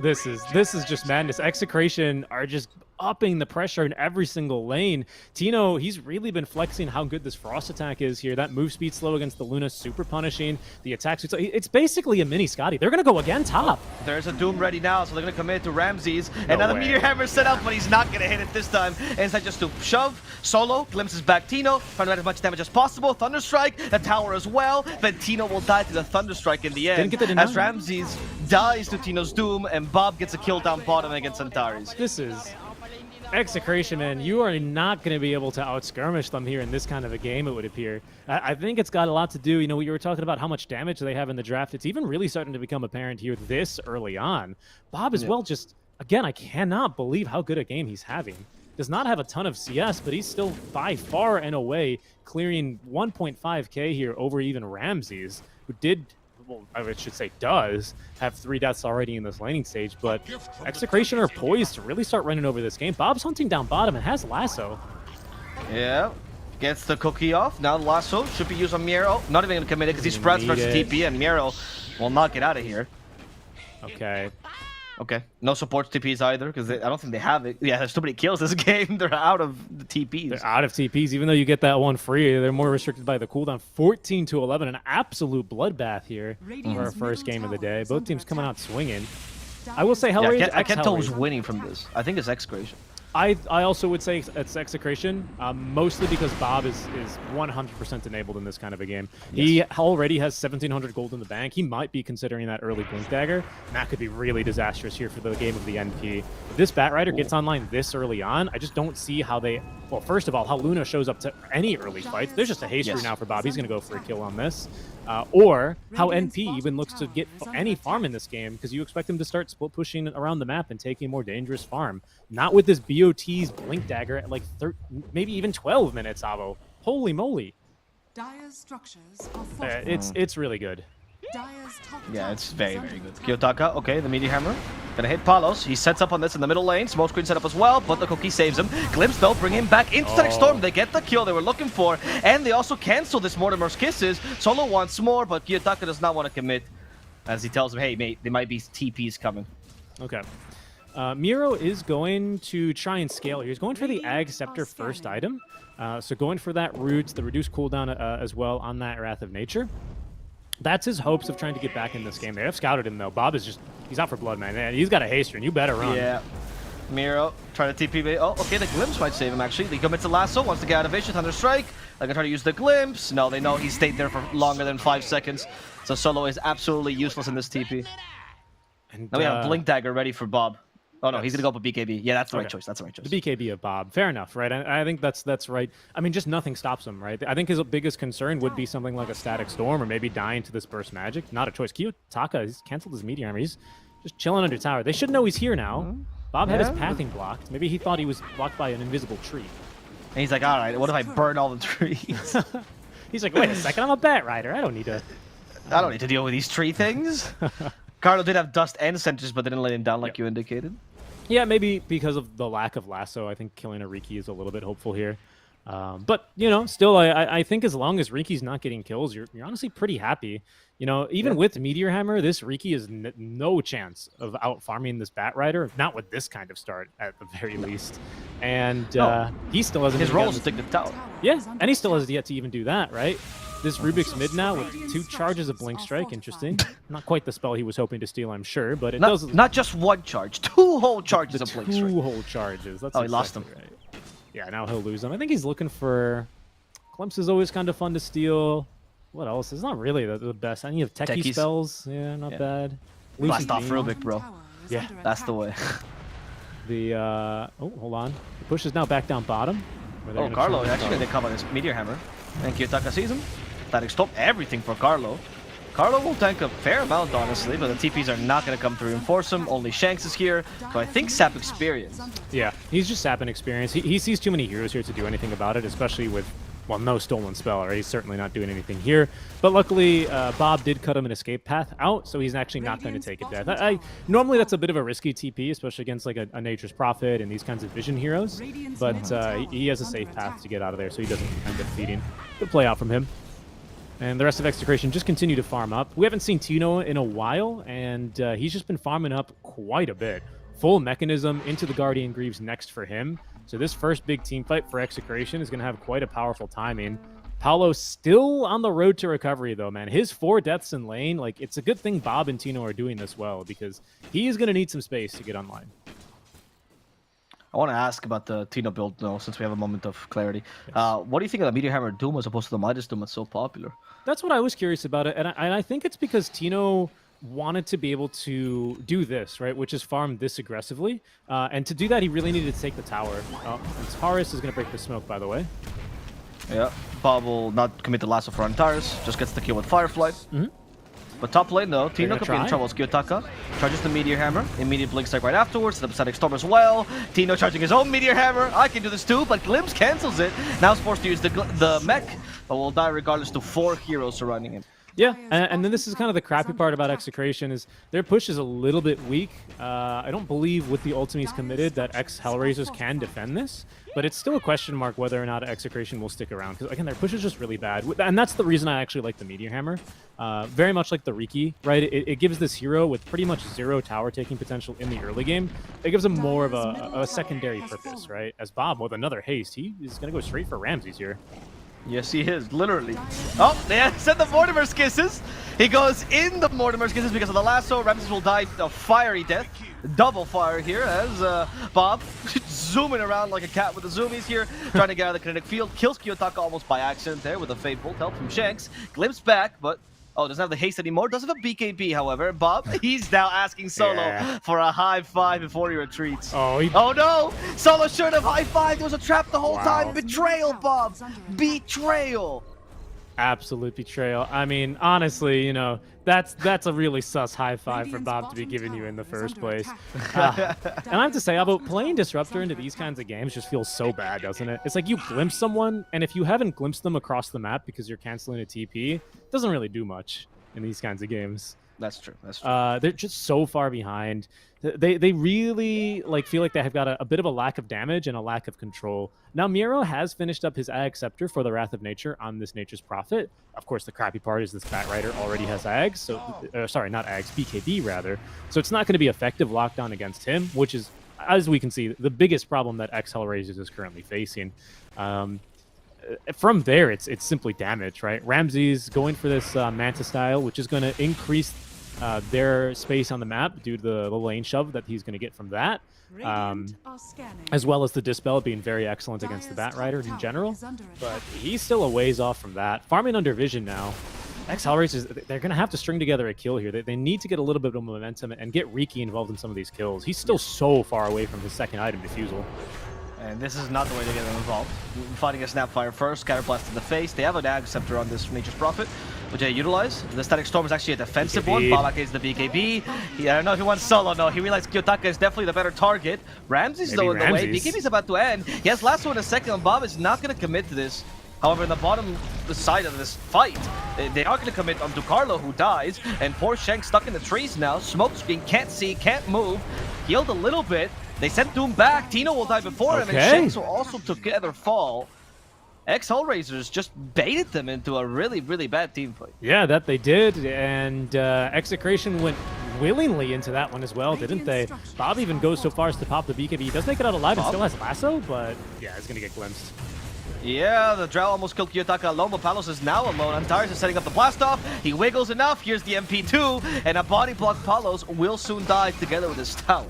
This is just madness. Execration are just upping the pressure in every single lane. Tino, he's really been flexing how good this Frost attack is here. That move speed slow against the Luna, super punishing. The attack, it's basically a mini Scotty. They're going to go again top. There's a Doom ready now, so they're going to commit to Ramses. Another Meteor Hammer set up, but he's not going to hit it this time. And instead just to shove, Solo glimpses back Tino, trying to get as much damage as possible. Thunderstrike, the tower as well, but Tino will die to the Thunderstrike in the end. As Ramses dies to Tino's Doom, and Bob gets a kill down bottom against Antares. This is Execration, man. You are not going to be able to out-skirmish them here in this kind of a game, it would appear. I think it's got a lot to do, you know, you were talking about how much damage they have in the draft. It's even really starting to become apparent here this early on. Bob as well just, again, I cannot believe how good a game he's having. Does not have a ton of CS, but he's still by far and away clearing 1.5k here over even Ramses, who did, well, I should say does, have 3 deaths already in this laning stage, but Execration are poised to really start running over this game. Bob's hunting down bottom and has Lasso. Yeah, gets the cookie off. Now Lasso should be used on Miero. Not even going to commit it because he spreads versus TP, and Miero will not get out of here. Okay. No support TPs either, because I don't think they have it. Yeah, there's too many kills this game. They're out of the TPs. They're out of TPs. Even though you get that one free, they're more restricted by the cooldown. 14 to 11, an absolute bloodbath here for our first game of the day. Both teams coming out swinging. I will say Hellraiser. I can't tell who's winning from this. I think it's Execration. I also would say it's Execration, mostly because Bob is 100% enabled in this kind of a game. Yes. He already has 1,700 gold in the bank. He might be considering that early Blink Dagger, and that could be really disastrous here for the game of the NP. If this Batrider gets online this early on, I just don't see how they... Well, first of all, how Luna shows up to any early fights. There's just a haste route now for Bob. He's going to go for a kill on this. or how NP even looks to get any farm in this game, because you expect him to start split pushing around the map and taking a more dangerous farm. Not with this BOT's Blink Dagger at like maybe even 12 minutes, Avo. Holy moly. Dire's structures are It's really good. Yeah, it's very, very good. Kiyotaka, okay, the meteor hammer. Gonna hit Palos. He sets up on this in the middle lane. Smoke screen set up as well, but the cookie saves him. Glimpse, though, bring him back into Static Storm. They get the kill they were looking for, and they also cancel this Mortimer's Kisses. Solo wants more, but Kiyotaka does not want to commit, as he tells him, hey, mate, there might be TPs coming. Okay. Miro is going to try and scale here. He's going for the Ag Scepter first item. So going for that root, the reduced cooldown as well on that Wrath of Nature. That's his hopes of trying to get back in this game. They have scouted him, though. Bob is he's out for blood, man. He's got a haster, and you better run. Yeah. Miro trying to TP. Oh, okay, the Glimpse might save him, actually. He commits a lasso, wants to get out of vision, Thunder Strike. They're going to try to use the Glimpse. No, they know he stayed there for longer than 5 seconds. So Solo is absolutely useless in this TP. And now we have a Blink Dagger ready for Bob. Oh, no, he's going to go for BKB. Yeah, that's the right Okay. choice. That's the right choice. The BKB of Bob. Fair enough, right? I think that's right. I mean, just nothing stops him, right? I think his biggest concern would be something like a Static Storm or maybe dying to this Burst Magic. Not a choice. Kiyotaka, he's canceled his Meteor Hammer. He's just chilling under tower. They should know he's here now. Bob had his pathing blocked. Maybe he thought he was blocked by an invisible tree. And he's like, all right, what if I burn all the trees? He's like, wait a second, I'm a Bat Rider. I don't need to... I don't need to deal with these tree things. Carlo did have Dust and Centers, but they didn't let him down like you indicated. Yeah, maybe because of the lack of lasso, I think killing a Riki is a little bit hopeful here. But, you know, still, I think as long as Riki's not getting kills, you're honestly pretty happy. You know, even with Meteor Hammer, this Riki is no chance of out-farming this Bat Rider, not with this kind of start, at the very least. And he still hasn't... His role is to take the tower. Yeah, and he still has yet to even do that, right? This Rubik's mid now with 2 charges of Blink Strike. Interesting. Not quite the spell he was hoping to steal, I'm sure, but it does... Not just 1 charge, 2 whole charges of Blink Strike. 2 whole charges. That's he lost them. Right. Yeah, now he'll lose them. I think he's looking for... Glimpse is always kind of fun to steal. What else? It's not really the best. I need have techie spells. Yeah, not bad. Blast off Rubik, bro. Yeah, that's the way. Oh, hold on. The push is now back down bottom. Oh, Carlo actually going to come on his Meteor Hammer. And Kiyotaka sees him. Static Storm, everything for Carlo. Carlo will tank a fair amount, honestly, but the TPs are not going to come to reinforce him. Only Shanks is here, so I think Sap experience. Yeah, he's just sapping experience. He sees too many heroes here to do anything about it, especially with, well, no stolen spell, right? He's certainly not doing anything here. But luckily, Bob did cut him an escape path out, so he's actually not going to take a death. Normally, that's a bit of a risky TP, especially against like a Nature's Prophet and these kinds of vision heroes. But he has a safe path to get out of there, so he doesn't end up feeding. Good play out from him. And the rest of Execration just continue to farm up. We haven't seen Tino in a while, and he's just been farming up quite a bit. Full Mechanism into the Guardian Greaves next for him. So this first big team fight for Execration is going to have quite a powerful timing. Paolo still on the road to recovery, though, man. His 4 deaths in lane, like, it's a good thing Bob and Tino are doing this well, because he is going to need some space to get online. I want to ask about the Tino build, though, since we have a moment of clarity. Yes. What do you think of the Meteor Hammer Doom as opposed to the Midas Doom that's so popular? That's what I was curious about it, and I think it's because Tino wanted to be able to do this, right, which is farm this aggressively. And to do that, he really needed to take the tower. And Taurus is going to break the smoke, by the way. Yeah, Bob will not commit the lasso for Antares, just gets the kill with Firefly. But top lane, though, Tino could be in trouble. Kiyotaka charges the Meteor Hammer, immediate Blink Strike right afterwards, the Static Storm as well. Tino charging his own Meteor Hammer. I can do this too, but Glimpse cancels it. Now he's forced to use the mech, but will die regardless to 4 heroes surrounding him. Yeah, and then this is kind of the crappy part about Execration is their push is a little bit weak. I don't believe with the ultimates committed that Hellraisers can defend this, but it's still a question mark whether or not Execration will stick around. Because again, their push is just really bad, and that's the reason I actually like the Meteor Hammer. Very much like the Riki, right? It gives this hero with pretty much 0 tower taking potential in the early game. It gives him more of a secondary purpose, right? As Bob with another haste, he is going to go straight for Ramses here. Yes, he is, literally. Oh, they sent the Mortimer's Kisses. He goes in the Mortimer's Kisses because of the lasso. Ramses will die a fiery death. Double fire here as Bob zooming around like a cat with the zoomies here, trying to get out of the kinetic field. Kills Kiyotaka almost by accident there with a Fate Bolt. Help from Shanks. Glimpse back, but... Oh, doesn't have the haste anymore. Doesn't have a BKB, however. Bob, he's now asking Solo for a high 5 before he retreats. Oh no! Solo should have high 5. There was a trap the whole time. Betrayal, Bob. Betrayal. Absolute betrayal. I mean, honestly, you know, that's a really sus high five for Bob to be giving you in the first place. And I have to say, about playing Disruptor into these kinds of games just feels so bad, doesn't it? It's like you glimpse someone, and if you haven't glimpsed them across the map because you're canceling a TP, it doesn't really do much in these kinds of games. That's true. That's true. They're just so far behind. They really like feel like they have got a bit of a lack of damage and a lack of control. Now Miro has finished up his Ag Scepter for the Wrath of Nature on this Nature's Prophet. Of course, the crappy part is this Bat Rider already has Ags, so sorry, not Ags, BKB rather. So it's not going to be effective lockdown against him, which is, as we can see, the biggest problem that X Hellraisers is currently facing. From there, it's simply damage, right? Ramsey's going for this Manta style, which is going to increase their space on the map due to the lane shove that he's going to get from that, as well as the Dispel being very excellent against the Bat Rider in general. But he's still a ways off from that. Farming under Vision now. X Hellraisers, they're going to have to string together a kill here. They need to get a little bit of momentum and get Riki involved in some of these kills. He's still so far away from his second item, Diffusal. And this is not the way to get them involved. Fighting a Snapfire first, Counterblast in the face. They have an Ag Scepter on this Nature's Prophet, which they utilize. The Static Storm is actually a defensive one. Babak is the BKB. I don't know if he wants solo. No, he realized Kiyotaka is definitely the better target. Ramsey's though in the way. BKB's about to end. He has last one in a second, and Bob is not going to commit to this. However, in the bottom side of this fight, they are going to commit onto Carlo, who dies, and poor Shank stuck in the trees now. Smoke screen, can't see, can't move. Healed a little bit. They sent Doom back. Tino will die before him, and Shanks will also together fall. X Hellraisers just baited them into a really, really bad team fight. Yeah, that they did, and Execration went willingly into that one as well, didn't they? Bob even goes so far as to pop the BKB. He does make it out alive and still has Lasso, but yeah, it's going to get glimpsed. Yeah, the Drow almost killed Kiyotaka alone, but Palos is now alone. Antares is setting up the blast off. He wiggles enough. Here's the MP2, and a body block Palos will soon die together with his tower.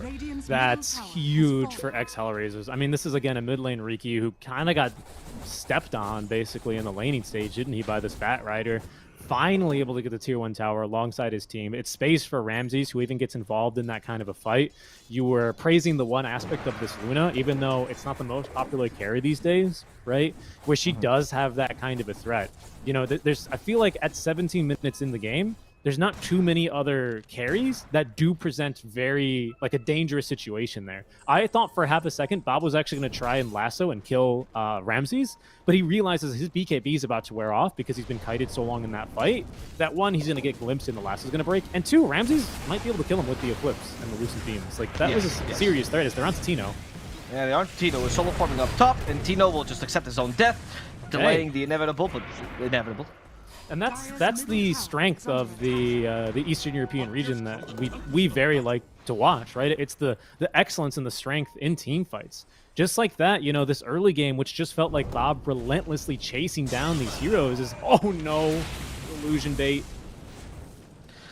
That's huge for X Hellraisers. I mean, this is again a mid lane Riki who kind of got stepped on basically in the laning stage, didn't he, by this Bat Rider? Finally able to get the tier 1 tower alongside his team. It's space for Ramses, who even gets involved in that kind of a fight. You were praising the one aspect of this Luna, even though it's not the most popular carry these days, right? Where she does have that kind of a threat. You know, I feel like at 17 minutes in the game, there's not too many other carries that do present very, like, a dangerous situation there. I thought for half a second Bob was actually going to try and lasso and kill Ramses, but he realizes his BKB is about to wear off because he's been kited so long in that fight. That one, he's going to get glimpsed and the lasso is going to break. And two, Ramses might be able to kill him with the Eclipse and the Lucent Beams. Like, that was a serious threat as they're on to Tino. Yeah, they aren't Tino. Is solo farming up top, and Tino will just accept his own death, delaying the inevitable, but inevitable. And that's the strength of the Eastern European region that we very like to watch, right? It's the excellence and the strength in team fights. Just like that, you know, this early game, which just felt like Bob relentlessly chasing down these heroes, is, oh no, illusion bait.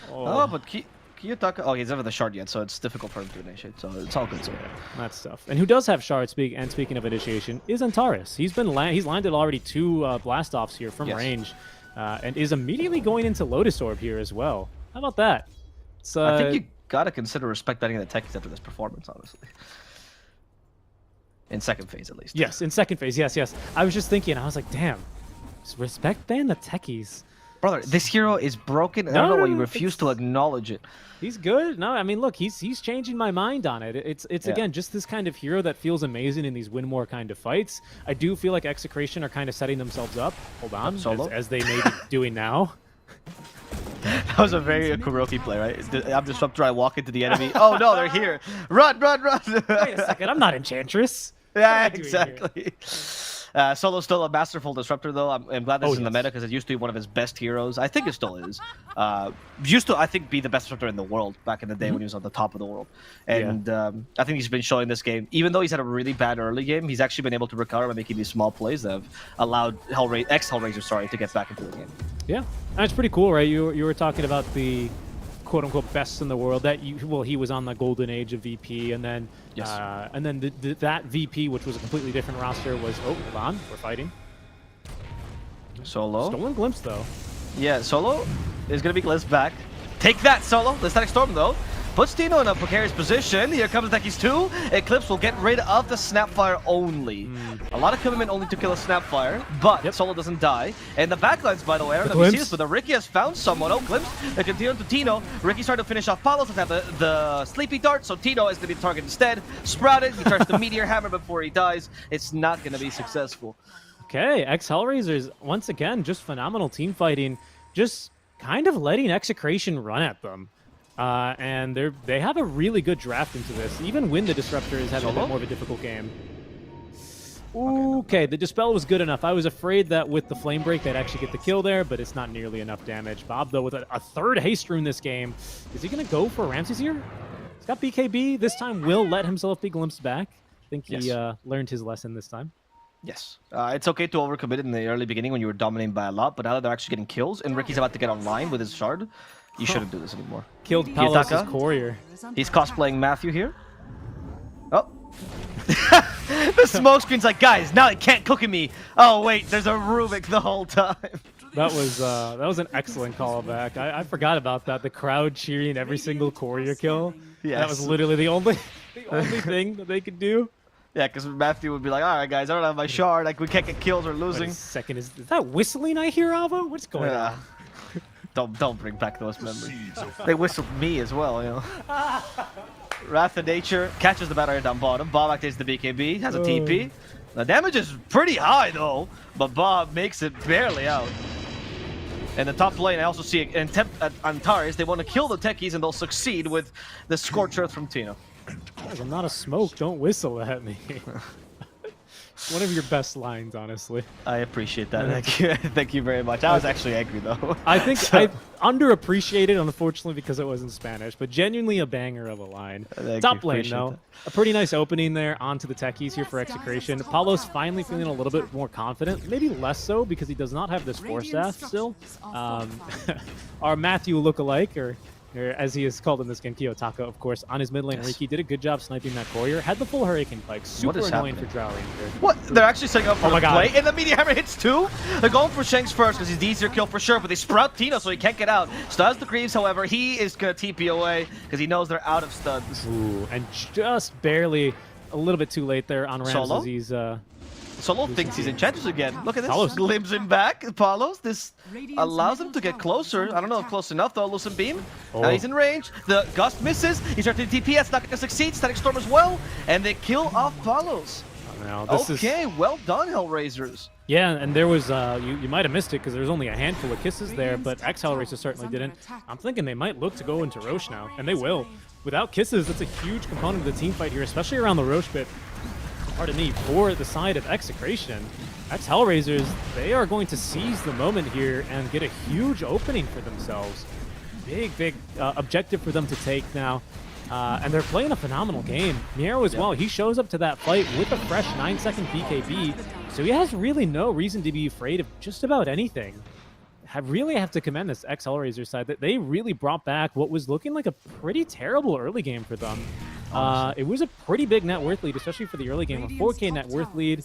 Oh, but Kiyotaka, oh, he's never the shard yet, so it's difficult for him to initiate, so it's all good. So yeah, that's tough. And who does have shard, speaking of initiation, is Antares. He's landed already 2 blast-offs here from range. And is immediately going into Lotus Orb here as well. How about that? I think you gotta consider respecting the techies after this performance, honestly. In second phase, at least. Yes, in second phase, yes. I was just thinking, I was like, damn, respect ban the techies. Brother, this hero is broken, and I don't know why you refuse to acknowledge it. He's good. No, I mean, look, he's changing my mind on it. It's again, just this kind of hero that feels amazing in these win more kind of fights. I do feel like Execration are kind of setting themselves up. Hold on, as they may be doing now. That was a very Kuroki play, right? I'm Disruptor, I walk into the enemy. Oh no, they're here. Run! Wait a second, I'm not Enchantress. Yeah, exactly. Solo's still a masterful disruptor, though. I'm glad this is in the meta because it used to be one of his best heroes. I think it still is. Used to, I think, be the best disruptor in the world back in the day when he was on the top of the world. And I think he's been showing this game. Even though he's had a really bad early game, he's actually been able to recover by making these small plays that have allowed X Hellraiser, to get back into the game. Yeah, that's pretty cool, right? You were talking about the quote-unquote best in the world. He was on the golden age of VP, and then that VP, which was a completely different roster, was hold on, we're fighting. Solo stolen glimpse though. Yeah, Solo is gonna be glimpsed back. Take that, Solo. The Static Storm though. puts Tino in a precarious position. Here comes Techies 2. Eclipse will get rid of the Snapfire only. A lot of commitment only to kill a Snapfire, but Solo doesn't die. And the backlines, by the way, I don't know if you see this, but the Ricky has found someone. Oh, Glimpse. They continue to Tino. Ricky's trying to finish off Palos. Let's have the Sleepy Dart, so Tino is going to be the target instead. Sprouted. He tries the Meteor Hammer before he dies. It's not going to be successful. Okay, Hellraisers, once again, just phenomenal team fighting. Just kind of letting Execration run at them. And they have a really good draft into this, even when the Disruptor is having a bit more of a difficult game. Okay, the Dispel was good enough. I was afraid that with the Flame Break, they'd actually get the kill there, but it's not nearly enough damage. Bob, though, with a third haste rune this game. Is he going to go for Ramses here? He's got BKB. This time will let himself be glimpsed back. I think he learned his lesson this time. Yes. It's okay to overcommit in the early beginning when you were dominating by a lot, but now that they're actually getting kills, and Ricky's about to get online with his shard, you shouldn't do this anymore. Killed Palos' courier. He's cosplaying Matthew here. Oh. The smoke screen's like, guys, now they can't cook at me. Oh, wait, there's a Rubik the whole time. That was an excellent callback. I forgot about that. The crowd cheering every single courier kill. Yes. That was literally the only thing that they could do. Yeah, because Matthew would be like, all right, guys, I don't have my shard. Like, we can't get kills or losing. Wait a second, is that whistling I hear, Avo? What's going on? Don't bring back those memories. They whistled me as well, you know. Wrath of Nature catches the battery down bottom. Bob activates the BKB, has a TP. The damage is pretty high, though, but Bob makes it barely out. And the top lane, I also see an attempt at Antares. They want to kill the techies, and they'll succeed with the Scorch Earth from Tino. Guys, I'm not a smoke. Don't whistle at me. One of your best lines, honestly. I appreciate that. Thank you. Thank you very much. I was actually angry, though. I think I underappreciated, unfortunately, because it was in Spanish, but genuinely a banger of a line. Top lane, though. A pretty nice opening there onto the techies here for Execration. Palos finally feeling a little bit more confident. Maybe less so because he does not have this Force Staff still. Our Matthew lookalike, or as he is called in this game, Kiyotaka, of course, on his mid lane. Riki did a good job sniping that courier. Had the full Hurricane Pike. Super annoying for Drow Ranger. What? They're actually setting up for the play, and the Meteor Hammer hits too? They're going for Shanks first because he's the easier kill for sure, but they sprout Tino so he can't get out. Stuns the Greaves, however. He is going to TP away because he knows they're out of stuns. Ooh, and just barely a little bit too late there on Ramses. Solo thinks he's Enchantress again. Look at this. Palos glimpses him back. Palos. This allows him to get closer. I don't know if close enough, though. Lucent Beam. Now he's in range. The Gust misses. He's trying to TP. That's not going to succeed. Static Storm as well. And they kill off Palos. Okay, well done, Hellraisers. Yeah, and there was, you might have missed it because there's only a handful of kisses there, but Hellraisers certainly didn't. I'm thinking they might look to go into Roche now, and they will. Without kisses, that's a huge component of the team fight here, especially around the Roche pit. Pardon me, for the side of Execration. Hellraisers, they are going to seize the moment here and get a huge opening for themselves. Big objective for them to take now. And they're playing a phenomenal game. Miero as well, he shows up to that fight with a fresh 9-second BKB, so he has really no reason to be afraid of just about anything. I really have to commend this Hellraiser side that they really brought back what was looking like a pretty terrible early game for them. It was a pretty big net worth lead, especially for the early game, a 4K net worth lead.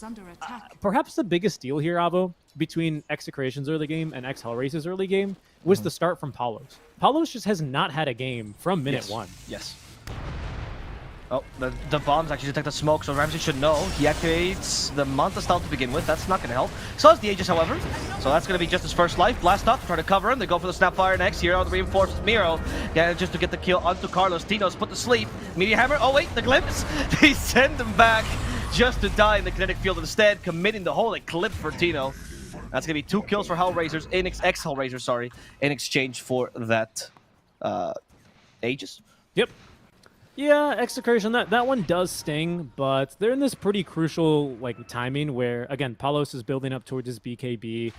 Perhaps the biggest deal here, Avo, between Execration's early game and Hellraiser's early game was the start from Palos. Palos just has not had a game from minute one. Yes. Oh, the bombs actually detect the smoke, so Ramsey should know. He activates the Manta Style to begin with. That's not going to help. So does the Aegis, however. So that's going to be just his first life. Blast off to try to cover him. They go for the Snapfire next. Here on the reinforced Miro. Yeah, just to get the kill onto Carlos. Tino's put to sleep. Meteor Hammer. Oh, wait, the glimpse. They send him back just to die in the kinetic field instead, committing the whole eclipse for Tino. That's going to be 2 kills for Hellraisers, Hellraisers, sorry, in exchange for that Aegis. Yep. Yeah, Execration, that one does sting, but they're in this pretty crucial timing where, again, Palos is building up towards his BKB.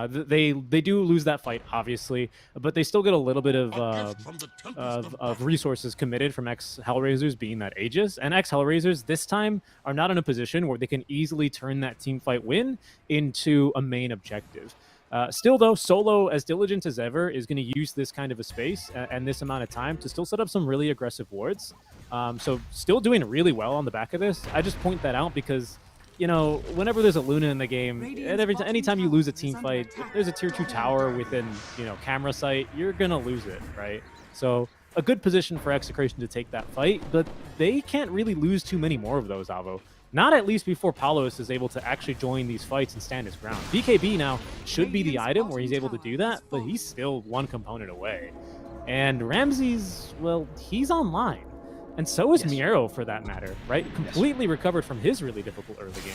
They do lose that fight, obviously, but they still get a little bit of resources committed from Hellraisers, being that Aegis. And Hellraisers this time are not in a position where they can easily turn that team fight win into a main objective. Still, though, Solo, as diligent as ever, is going to use this kind of a space and this amount of time to still set up some really aggressive wards. So still doing really well on the back of this. I just point that out because, you know, whenever there's a Luna in the game, anytime you lose a team fight, if there's a tier 2 tower within, camera sight, you're going to lose it, right? So a good position for Execration to take that fight, but they can't really lose too many more of those, Avo. Not at least before Palos is able to actually join these fights and stand his ground. BKB now should be the item where he's able to do that, but he's still one component away. And Ramses, well, he's online. And so is Miero, for that matter, right? Completely recovered from his really difficult early game.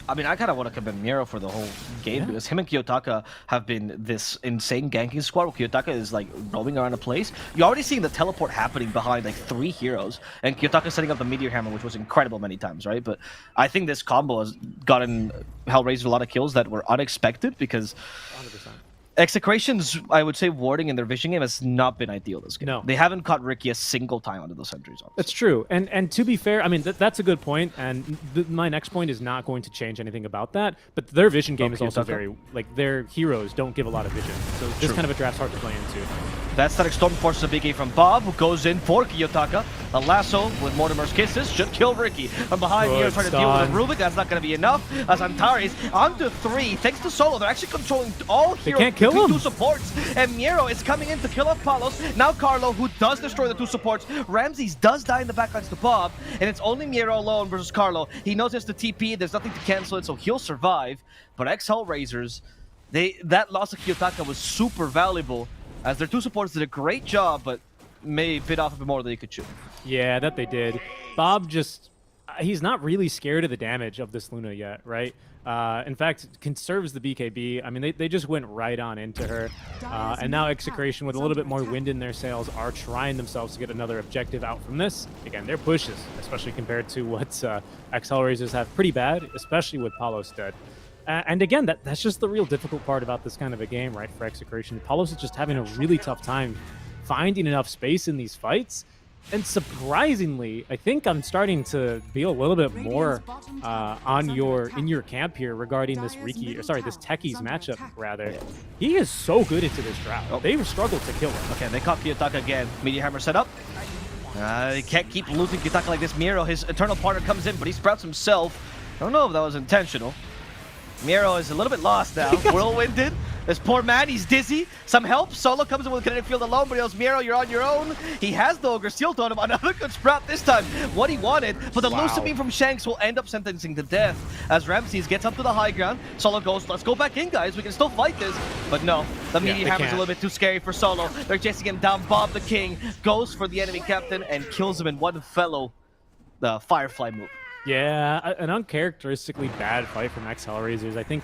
I mean, I kind of want to commend Miero for the whole game because him and Kiyotaka have been this insane ganking squad where Kiyotaka is like roaming around a place. You're already seeing the teleport happening behind like 3 heroes, and Kiyotaka setting up the Meteor Hammer, which was incredible many times, right? But I think this combo has gotten Hellraiser a lot of kills that were unexpected because 100%. Execration's, I would say, warding in their vision game has not been ideal this game. No. They haven't caught Ricky a single time under those sentries. Honestly. That's true. And to be fair, I mean, that's a good point. And my next point is not going to change anything about that. But their vision game is also very, like, their heroes don't give a lot of vision. So this kind of a draft's hard to play into. They can't kill him. 2 supports. And Miero is coming in to kill off Palos. Now Carlo, who does destroy the 2 supports. Ramses does die in the backlines to Bob. And it's only Miero alone versus Carlo. He knows it's the TP. There's nothing to cancel it, so he'll survive. But ex-Hellraisers, that loss of Kiyotaka was super valuable, as their 2 supports did a great job, but may bit off a bit more than they could chew. Yeah, that they did. Bob just, he's not really scared of the damage of this Luna yet, right? In fact, conserves the BKB. I mean, they just went right on into her. And now Execration, with a little bit more wind in their sails, are trying themselves to get another objective out from this. Again, they're pushes, especially compared to what ex-Hellraisers have pretty bad, especially with Palos dead. And again, that's just the real difficult part about this kind of a game, right, for Execration. Palos is just having a really tough time finding enough space in these fights. And surprisingly, I think I'm starting to be a little bit more in your camp here regarding this this Techies matchup, rather. He is so good into this drought. They've struggled to kill him. Okay, they caught Kiyotaka again. Meteor Hammer set up. They can't keep losing Kiyotaka like this. Miero, his eternal partner, comes in, but he sprouts himself. I don't know if that was intentional. Miero is a little bit lost now. Whirlwinded. This poor man, he's dizzy. Some help. Solo comes in with kinetic field alone, but he goes, Miero, you're on your own. He has the Ogre Steel on him. Another good sprout this time. What he wanted. But the Lucid Beam from Shanks will end up sentencing to death as Ramses gets up to the high ground. Solo goes, let's go back in, guys. We can still fight this. But no, the Meteor Hammer's a little bit too scary for Solo. They're chasing him down. Bob the King goes for the enemy captain and kills him in one fellow Firefly move. Yeah, an uncharacteristically bad fight from ex-Hellraisers. I think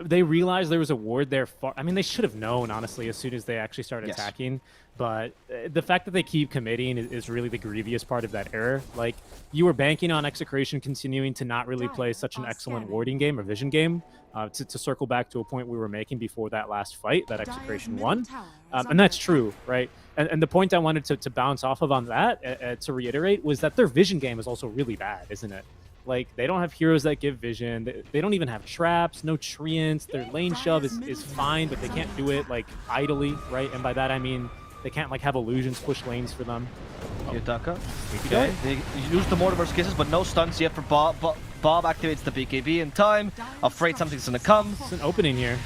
they realized there was a ward there. I mean, they should have known, honestly, as soon as they actually started attacking. But the fact that they keep committing is really the grievous part of that error. Like, you were banking on Execration continuing to not really play such an excellent warding game or vision game to circle back to a point we were making before that last fight that Execration won. And that's true, right? And the point I wanted to bounce off of on that, to reiterate, was that their vision game is also really bad, isn't it? Like, they don't have heroes that give vision. They don't even have traps, no treants. Their lane shove is fine, but they can't do it, like, idly, right? And by that, I mean, they can't, like, have illusions push lanes for them. Kiyotaka. Okay, they use the Mortimer's kisses, but no stuns yet for Bob. Bob activates the BKB in time. Afraid something's gonna come. It's an opening here.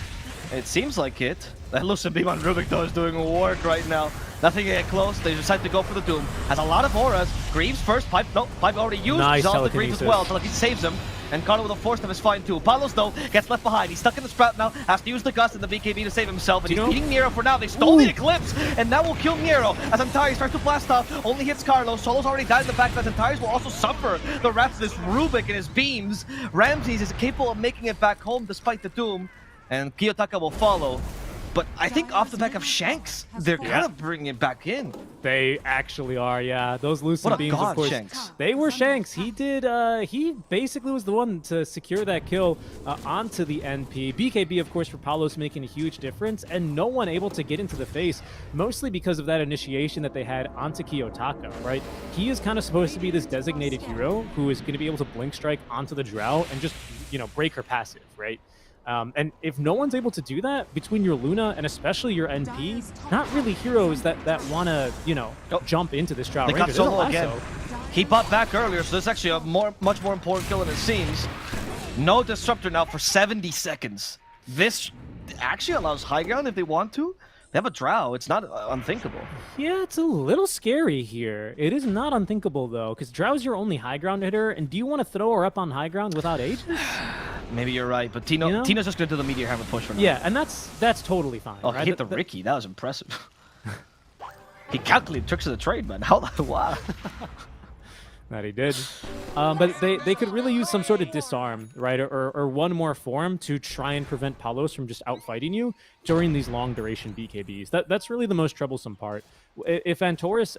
It seems like it. That Lucid Beam on Rubik, though, is doing work right now. Nothing to get close. They decide to go for the Doom. Has a lot of auras. Greaves first. Pipe already used. Nice all the Greaves as well. Telekinesis saves him. And Carlo with a force of is fine too. Palos, though, gets left behind. He's stuck in the Sprout now. Has to use the Gust and the BKB to save himself. And he's beating Miero for now. They stole the Eclipse. And that will kill Miero. As Antares starts to blast off. Only hits Carlo. Solo's already died in the back. As Antares will also suffer the wrath of this Rubik and his beams. Ramses is capable of making it back home despite the Doom. And Kiyotaka will follow. But I think off the back of Shanks, they're kind of bringing it back in. They actually are, yeah. Those Lucid Beams, of course. Shanks. They were Shanks. He did, he basically was the one to secure that kill onto the NP. BKB, of course, for Palos making a huge difference, and no one able to get into the face, mostly because of that initiation that they had onto Kiyotaka, right? He is kind of supposed to be this designated hero who is going to be able to blink strike onto the Drow and just, you know, break her passive, right? And if no one's able to do that between your Luna and especially your NP, not really heroes that want to, you know, jump into this Drow. They got Solo again. He bought back earlier, so this is actually a much more important kill than it seems. No Disruptor now for 70 seconds. This actually allows high ground if they want to, They have a drow. It's not unthinkable. Yeah, it's a little scary here. It is not unthinkable, though, because Drow's your only high ground hitter, and do you want to throw her up on high ground without Aegis? Maybe you're right, but Tino's just going to do the Meteor Hammer push for now. Yeah, and that's totally fine. Oh, right? he hit the Ricky. That was impressive. He calculated tricks of the trade, man. How? Wow. That he did. But they could really use some sort of disarm, right? Or one more form to try and prevent Palos from just outfighting you during these long duration BKBs. That's really the most troublesome part. If Antares,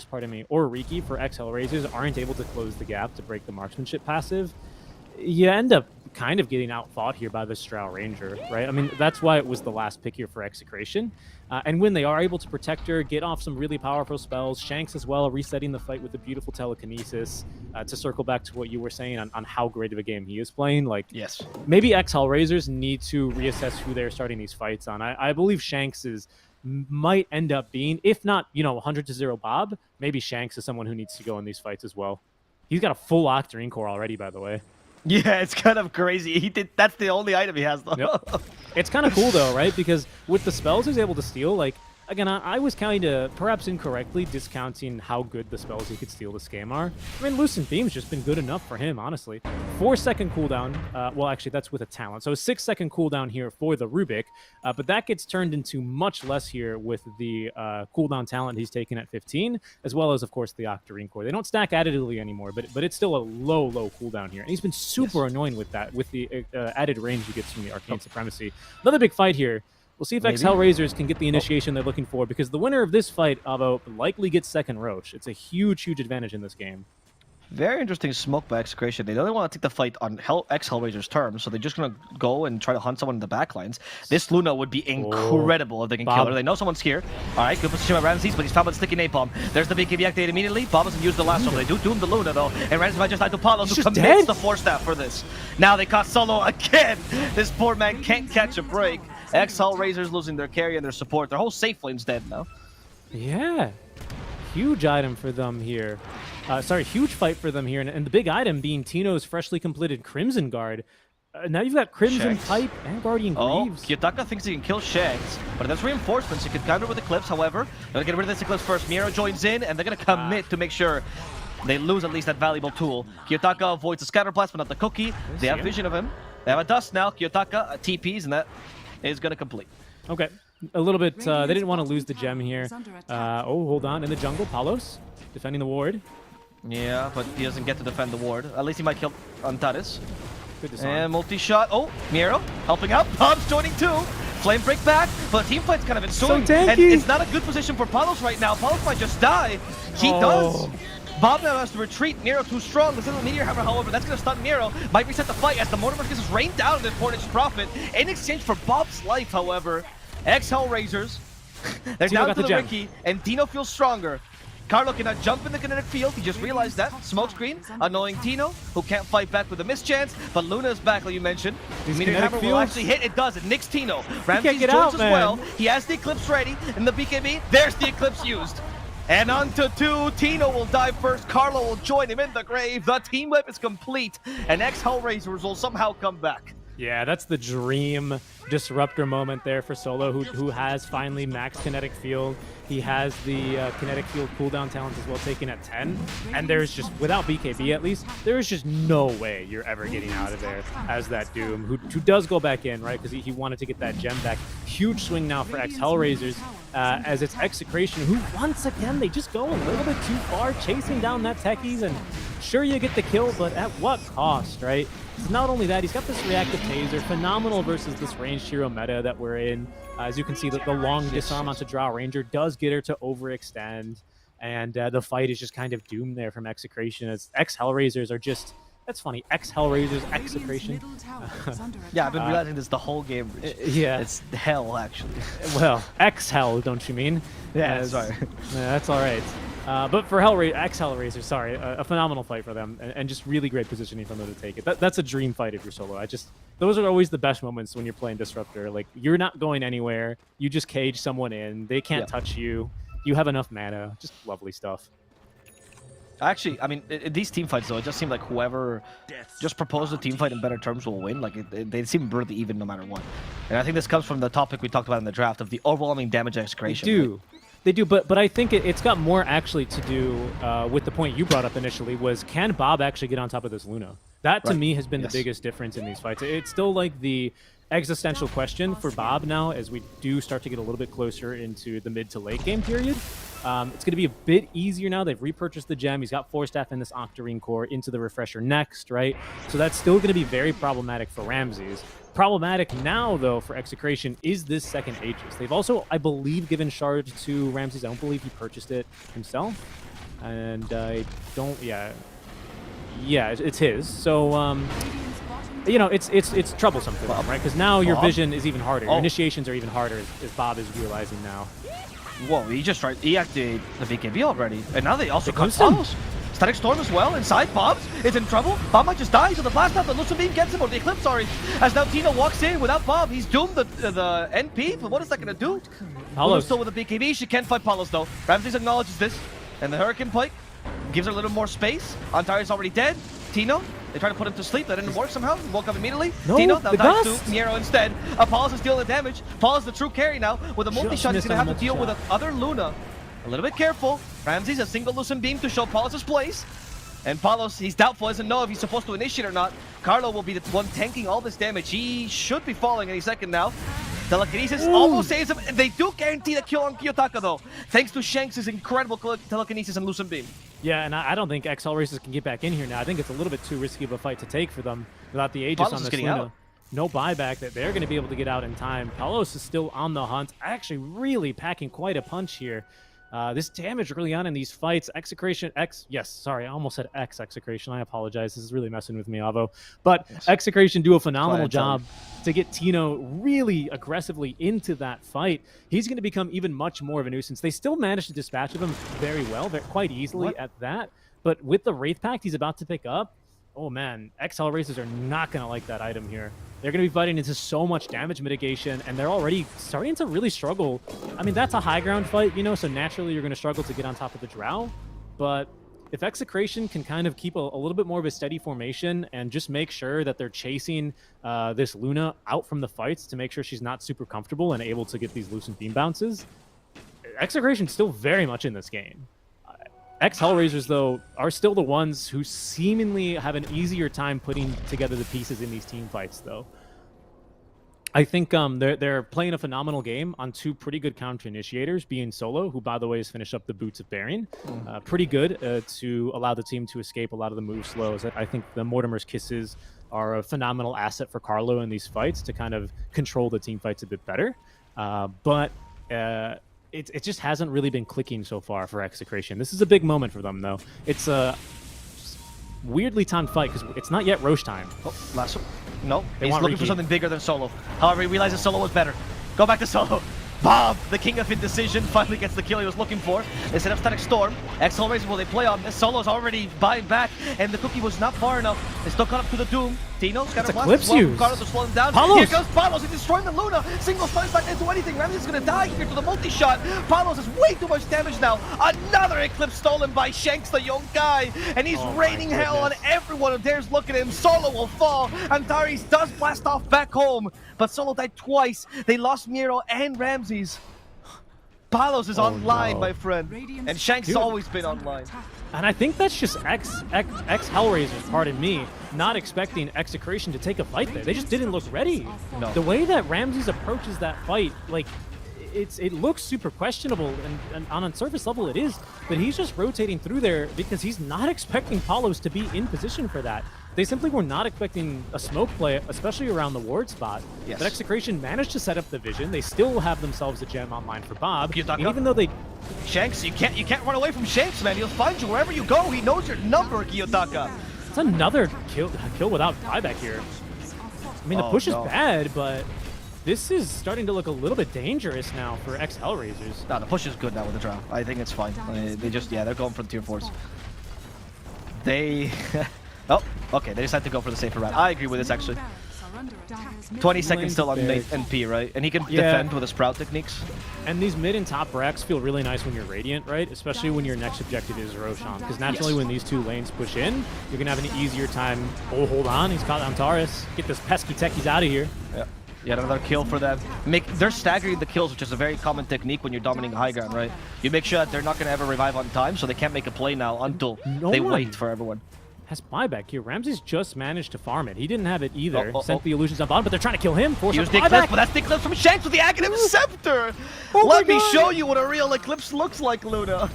pardon me, or Riki for X Hellraisers aren't able to close the gap to break the marksmanship passive, you end up kind of getting outfought here by the Drow Ranger, right? I mean, that's why it was the last pick here for Execration. And when they are able to protect her, get off some really powerful spells, Shanks as well, resetting the fight with a beautiful telekinesis, to circle back to what you were saying on how great of a game he is playing. Like, Yes. maybe X Hellraisers need to reassess who they're starting these fights on. I believe Shanks might end up being, if not, 100-0 Bob, maybe Shanks is someone who needs to go in these fights as well. He's got a full Octarine core already, by the way. Yeah, it's kind of crazy. That's the only item he has, though. Yep. It's kind of cool, though, right? Because with the spells he's able to steal, like, again, I was kind of, perhaps incorrectly, discounting how good the spells he could steal this game are. I mean, Lucent Beam's just been good enough for him, honestly. 4-second cooldown. Well, actually, that's with a talent. So a 6-second cooldown here for the Rubik. But that gets turned into much less here with the cooldown talent he's taken at 15, as well as, of course, the Octarine core. They don't stack additively anymore, but it's still a low cooldown here. And he's been super annoying with that, with the added range he gets from the Arcane Supremacy. Another big fight here. We'll see if X Hellraisers can get the initiation they're looking for, because the winner of this fight, Avo, likely gets second Roche. It's a huge advantage in this game. Very interesting smoke by Execration. They don't want to take the fight on X Hellraiser's terms, so they're just going to go and try to hunt someone in the backlines. This Luna would be incredible if they can kill her. They know someone's here. All right, good position by Ramses, but he's found with sticky napalm. There's the BKB activated immediately. Bob doesn't use the last one. They do doom the Luna, though, and Ramses might just die to Palos, who commits the Force Staff for this. Now they caught Solo again. This poor man can't catch a break. X Hellraisers losing their carry and their support. Their whole safe lane's dead now. Yeah. Huge item for them here. Huge fight for them here. And the big item being Tino's freshly completed Crimson Guard. Now you've got Crimson Pipe and Guardian Greaves. Kiyotaka thinks he can kill Shanks, but there's reinforcements. He can counter with Eclipse, however. They're going to get rid of this Eclipse first. Miro joins in, and they're going to commit to make sure they lose at least that valuable tool. Kiyotaka avoids the Scatter Blast, but not the Cookie. They have vision of him. They have a Dust now. Kiyotaka TPs, and that is going to complete. Okay. A little bit, they didn't want to lose the gem here. Hold on. In the jungle, Palos defending the ward. Yeah, but he doesn't get to defend the ward. At least he might kill Antares. Good disarm. And multi-shot. Oh, Miro helping out. Bob's joining too. Flame break back, but team fight's kind of ensuing. And it's not a good position for Palos right now. Palos might just die. He does. Bob now has to retreat. Miro too strong. This little Meteor Hammer, however, that's going to stun Miro. Might reset the fight as the Mortimer gets rained down in this Portage Prophet. In exchange for Bob's life, however, X Hellraisers, they're down to the Ricky, and Tino feels stronger. Carlo cannot jump in the kinetic field. He just realized that. Smokescreen, annoying Tino, who can't fight back with a mischance. But Luna is back, like you mentioned. Meteor Hammer will actually hit. It does. It nicks Tino. Ramses joins as well. He has the Eclipse ready. And the BKB, there's the Eclipse used. And on to 2, Tino will die first, Carlo will join him in the grave, the team whip is complete, and X Hellraisers will somehow come back. Yeah, that's the dream disruptor moment there for Solo, who has finally max kinetic field. He has the kinetic field cooldown talent as well, taken at 10. And there's just, without BKB at least, there is just no way you're ever getting out of there as that Doom, who does go back in, right? Because he wanted to get that gem back. Huge swing now for X Hellraisers as it's Execration, who once again, they just go a little bit too far, chasing down that techies, and sure you get the kill, but at what cost, right? Not only that, he's got this reactive taser, phenomenal versus this ranged hero meta that we're in. As you can see, the long disarm onto Drow Ranger does get her to overextend, and the fight is just kind of doomed there from Execration, as X Hellraisers are just, that's funny, X Hellraisers, Execration. Yeah, I've been realizing this the whole game. Yeah. It's hell, actually. Well, X Hell, don't you mean? Yeah, sorry. Yeah, that's all right. But for X Hellraiser, sorry, a phenomenal fight for them, and just really great positioning from them to take it. That's a dream fight if you're Solo. Those are always the best moments when you're playing Disruptor. Like, you're not going anywhere. You just cage someone in. They can't touch you. You have enough mana. Just lovely stuff. Actually, I mean, these team fights, though, it just seemed like whoever just proposed a team fight in better terms will win. Like, they seem really even no matter what. And I think this comes from the topic we talked about in the draft of the overwhelming damage execution. They do. Right? They do, but I think it's got more actually to do with the point you brought up initially, was can Bob actually get on top of this Luna? That, to me, has been the biggest difference in these fights. It's still like the existential question for Bob now as we do start to get a little bit closer into the mid to late game period. It's going to be a bit easier now. They've repurchased the gem. He's got 4-staff in this Octarine core into the refresher next, right? So that's still going to be very problematic for Ramses. Problematic now, though, for Execration is this second Aegis. They've also, I believe, given Shard to Ramses. I don't believe he purchased it himself. And I don't, yeah, it's his. So, you know, it's troublesome for them, right? Because now your vision is even harder. Your initiations are even harder, as Bob is realizing now. Whoa, he just tried. He activated the BKB already. And now they also cut Follows. Static Storm as well inside. Bob's is in trouble. Bob might just die, so the blast out the Lucid Beam gets him, or the Eclipse, sorry. As now Tino walks in without Bob. He's doomed the NP, but what is that going to do? Paulo's still with the BKB. She can't fight Paulo's, though. Ramses acknowledges this. And the Hurricane Pike gives her a little more space. Antari's already dead. Tino, they try to put him to sleep. That didn't work somehow. He woke up immediately. No, Tino now dives to Niero instead. Apollos is dealing the damage. Apollos the true carry now. With a multi-shot, he's going to have to deal with the other Luna. A little bit careful. Ramses, a single Lucid Beam to show Paulos' place. And Paulos, he's doubtful, doesn't know if he's supposed to initiate or not. Carlo will be the one tanking all this damage. He should be falling any second now. Telekinesis almost saves him. They do guarantee the kill on Kiyotaka, though, thanks to Shanks' incredible telekinesis and Lucid Beam. Yeah, and I don't think XL Races can get back in here now. I think it's a little bit too risky of a fight to take for them without the Aegis on this Luna. No buyback that they're going to be able to get out in time. Paulos is still on the hunt, actually really packing quite a punch here. This damage early on in these fights, Execration, I almost said Execration, I apologize, this is really messing with me, Avo. But Execration do a phenomenal job to get Tino really aggressively into that fight. He's going to become even much more of a nuisance. They still managed to dispatch of him very well, quite easily at that, but with the Wraith Pact he's about to pick up, oh man, XL Races are not going to like that item here. They're going to be fighting into so much damage mitigation, and they're already starting to really struggle. I mean, that's a high ground fight, you know, so naturally you're going to struggle to get on top of the Drow. But if Execration can kind of keep a little bit more of a steady formation and just make sure that they're chasing this Luna out from the fights to make sure she's not super comfortable and able to get these Lucent Beam bounces, Execration's still very much in this game. Ex-Hellraisers, though, are still the ones who seemingly have an easier time putting together the pieces in these team fights, though. I think they're playing a phenomenal game on two pretty good counter-initiators, being Solo, who, by the way, has finished up the Boots of Bearing. Pretty good to allow the team to escape a lot of the move slows. I think the Mortimer's Kisses are a phenomenal asset for Carlo in these fights to kind of control the team fights a bit better. It just hasn't really been clicking so far for Execration. This is a big moment for them, though. It's a weirdly timed fight because it's not yet Roche time. Oh, last one. No, he's looking for something bigger than Solo. However, he realizes Solo was better. Go back to Solo. Bob, the king of indecision, finally gets the kill he was looking for. They set up Static Storm. XL Racer, will they play on this? Solo's already buying back, and the cookie was not far enough. They still caught up to the Doom. Tino's got a blast as well. Carlos to slow him down. Paulos. Here comes Paulos. He's destroying the Luna. Single stun's not going to do anything. Ramses is going to die here to the multi-shot. Paulos has way too much damage now. Another Eclipse stolen by Shanks, the young guy. And he's raining hell on everyone who dares look at him. Solo will fall. Antares does blast off back home. But Solo died twice. They lost Miro and Ramses. Palos is online, my friend. And Shanks has always been online. And I think that's just ex-Hellraisers, pardon me, not expecting Execration to take a fight there. They just didn't look ready. No. The way that Ramses approaches that fight, like, it looks super questionable, and on a surface level it is, but he's just rotating through there because he's not expecting Palos to be in position for that. They simply were not expecting a smoke play, especially around the ward spot. But Execration managed to set up the vision. They still have themselves a gem online for Bob. And even though they... Shanks, you can't run away from Shanks, man. He'll find you wherever you go. He knows your number, Kiyotaka. It's another kill without buyback here. I mean, the push is bad, but this is starting to look a little bit dangerous now for ex-Hellraisers. No, the push is good now with the Drow. I think it's fine. They just, they're going for the tier 4s. They... Oh, okay, they decided to go for the safer route. I agree with this, actually. are under attack. 20 seconds Lane's still on very- NP, right? And he can Yeah. defend with the sprout techniques. And these mid and top racks feel really nice when you're Radiant, right? Especially when your next objective is Roshan. Because naturally when these two lanes push in, you're going to have an easier time. Oh, hold on. He's caught Antares. Get this pesky techies out of here. Yeah. Yet another kill for them. They're staggering the kills, which is a very common technique when you're dominating high ground, right? You make sure that they're not going to ever revive on time, so they can't make a play now until No they one wait for everyone. has buyback here. Ramses just managed to farm it. He didn't have it either. Oh. Sent the illusions on bottom, but they're trying to kill him. Force Use up the Eclipse, buyback. but that's the Eclipse from Shanks with the Aghanim Scepter! Oh my Let me God. show you what a real Eclipse looks like, Luna.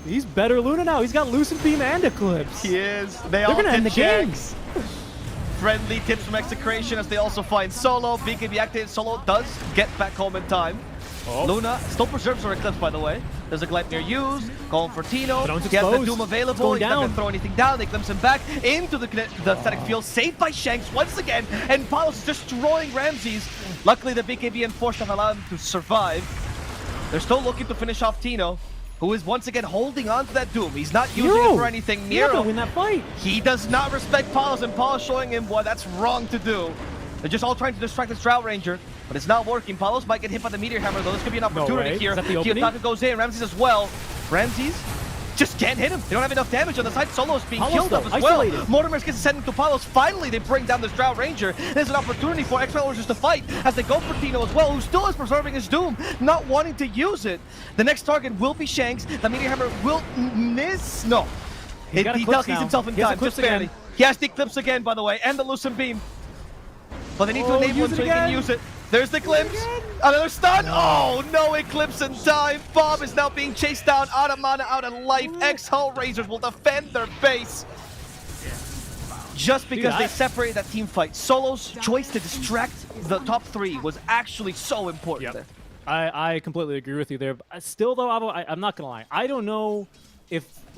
He's better Luna now. He's got Lucid Beam and Eclipse. He is. They're going to end the game. Friendly tips from Execration as they also find Solo. BKB activated. Solo does get back home in time. Oh. Luna still preserves her Eclipse, by the way. There's a Gleipnir used. Going for Tino. Drone's He has the exposed. Doom It's available. going He's not going down. to throw anything down. They glimpse him back into the static field. Saved by Shanks once again. And Palos is destroying Ramses. Luckily, the BKB and Force have allowed him to survive. They're still looking to finish off Tino, who is once again holding on to that Doom. He's not using it for anything. He's not Miro, gonna win that fight. he does not respect Palos, and Palos showing him what that's wrong to do. They're just all trying to distract the Drought Ranger, but it's not working. Palos might get hit by the Meteor Hammer, though. This could be an opportunity way. here. Is that the opening? Kiyotaka goes in, Ramses as well. Ramses just can't hit him. They don't have enough damage on the side. Solo is being Palos, killed though, off as isolated. well. Mortimer's gets sent to Palos. Finally, they bring down this Drought Ranger. There's an opportunity for X-Rangers to fight as they go for Tino as well, who still is preserving his Doom, not wanting to use it. The next target will be Shanks. The Meteor Hammer will miss. No. He's got He Eclipse does ease now. himself in He has time, Eclipse just barely. again. He has the Eclipse again, by the way, and the Lucent Beam. But they need to Oh, enable use him it so he can again. use it. There's the Glimpse. Another stun. Oh, no Eclipse in time. Bob is now being chased down, out of mana, out of life. X-Hull Razors will defend their base. Just because they separated that team fight. Solo's choice to distract the top three was actually so important there. I completely agree with you there. But still, though, Avo, I'm not going to lie. I don't know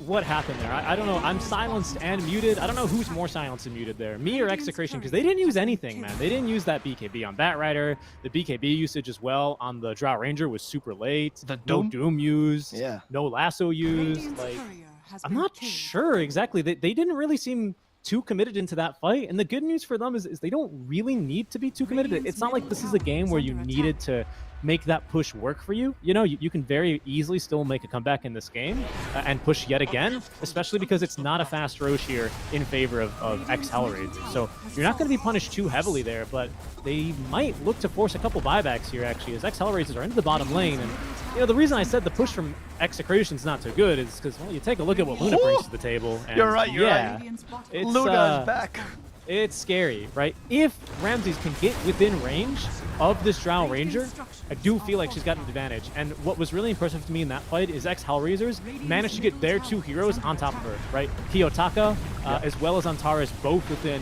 what happened there. I don't know. I'm silenced and muted. I don't know who's more silenced and muted there, me or Execration, because they didn't use anything, man. They didn't use that BKB on Bat Rider. The BKB usage as well on the Drought Ranger was super late. The No Doom? Doom used. Yeah. No Lasso used. Radiant's Like, courier has I'm been not killed. sure exactly. They didn't really seem too committed into that fight. And the good news for them is they don't really need to be too committed. It's not like this is a game where you needed to make that push work for you. You know, you can very easily still make a comeback in this game and push yet again, especially because it's not a fast Roche here in favor of X-Hellraisers. So you're not going to be punished too heavily there, but they might look to force a couple buybacks here, actually, as X-Hellraisers are into the bottom lane. And, you know, the reason I said the push from Execration's not so good is because, well, you take a look at what Luna brings to the table. And You're right, you're yeah, right. Radiant's bottom It's, Luna is back. It's scary, right? If Ramses can get within range of this Drow Ranger, I do feel like she's got an advantage. And what was really impressive to me in that fight is X-Hellraisers managed to get their two heroes on top of her, right? Kiyotaka, as well as Antares, both within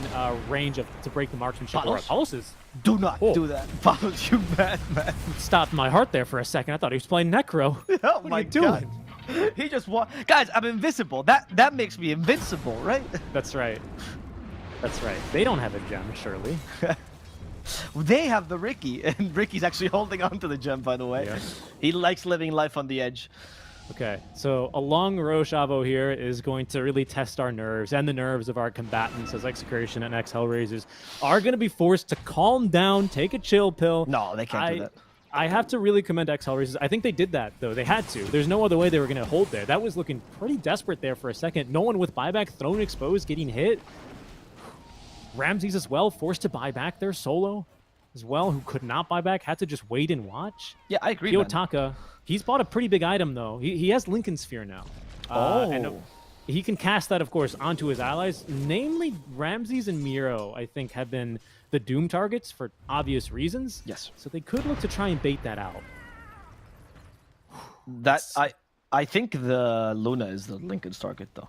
range to break the marksmanship. Palos? Palos is Do not do that. Palos, you mad man. stopped my heart there for a second. I thought he was playing Necro. Oh What are my you doing? God. He just guys, I'm invisible. That makes me invincible, right? That's right. That's right. They don't have a gem, surely. They have the Ricky, and Ricky's actually holding on to the gem, by the way. Yeah. He likes living life on the edge. Okay, so a long Roche Avo here is going to really test our nerves and the nerves of our combatants as Execration and X-Hellraisers are going to be forced to calm down, take a chill pill. No, they can't do that. I have to really commend X-Hellraisers. I think they did that, though. They had to. There's no other way they were going to hold there. That was looking pretty desperate there for a second. No one with buyback, thrown exposed, getting hit. Ramses as well, forced to buy back their Solo as well, who could not buy back, had to just wait and watch. Yeah, I agree, man. Kiyotaka, he's bought a pretty big item, though. He has Lincoln Sphere now. And he can cast that, of course, onto his allies. Namely, Ramses and Miro, I think, have been the Doom targets for obvious reasons. Yes. So they could look to try and bait that out. I think the Luna is the Lincoln's target, though.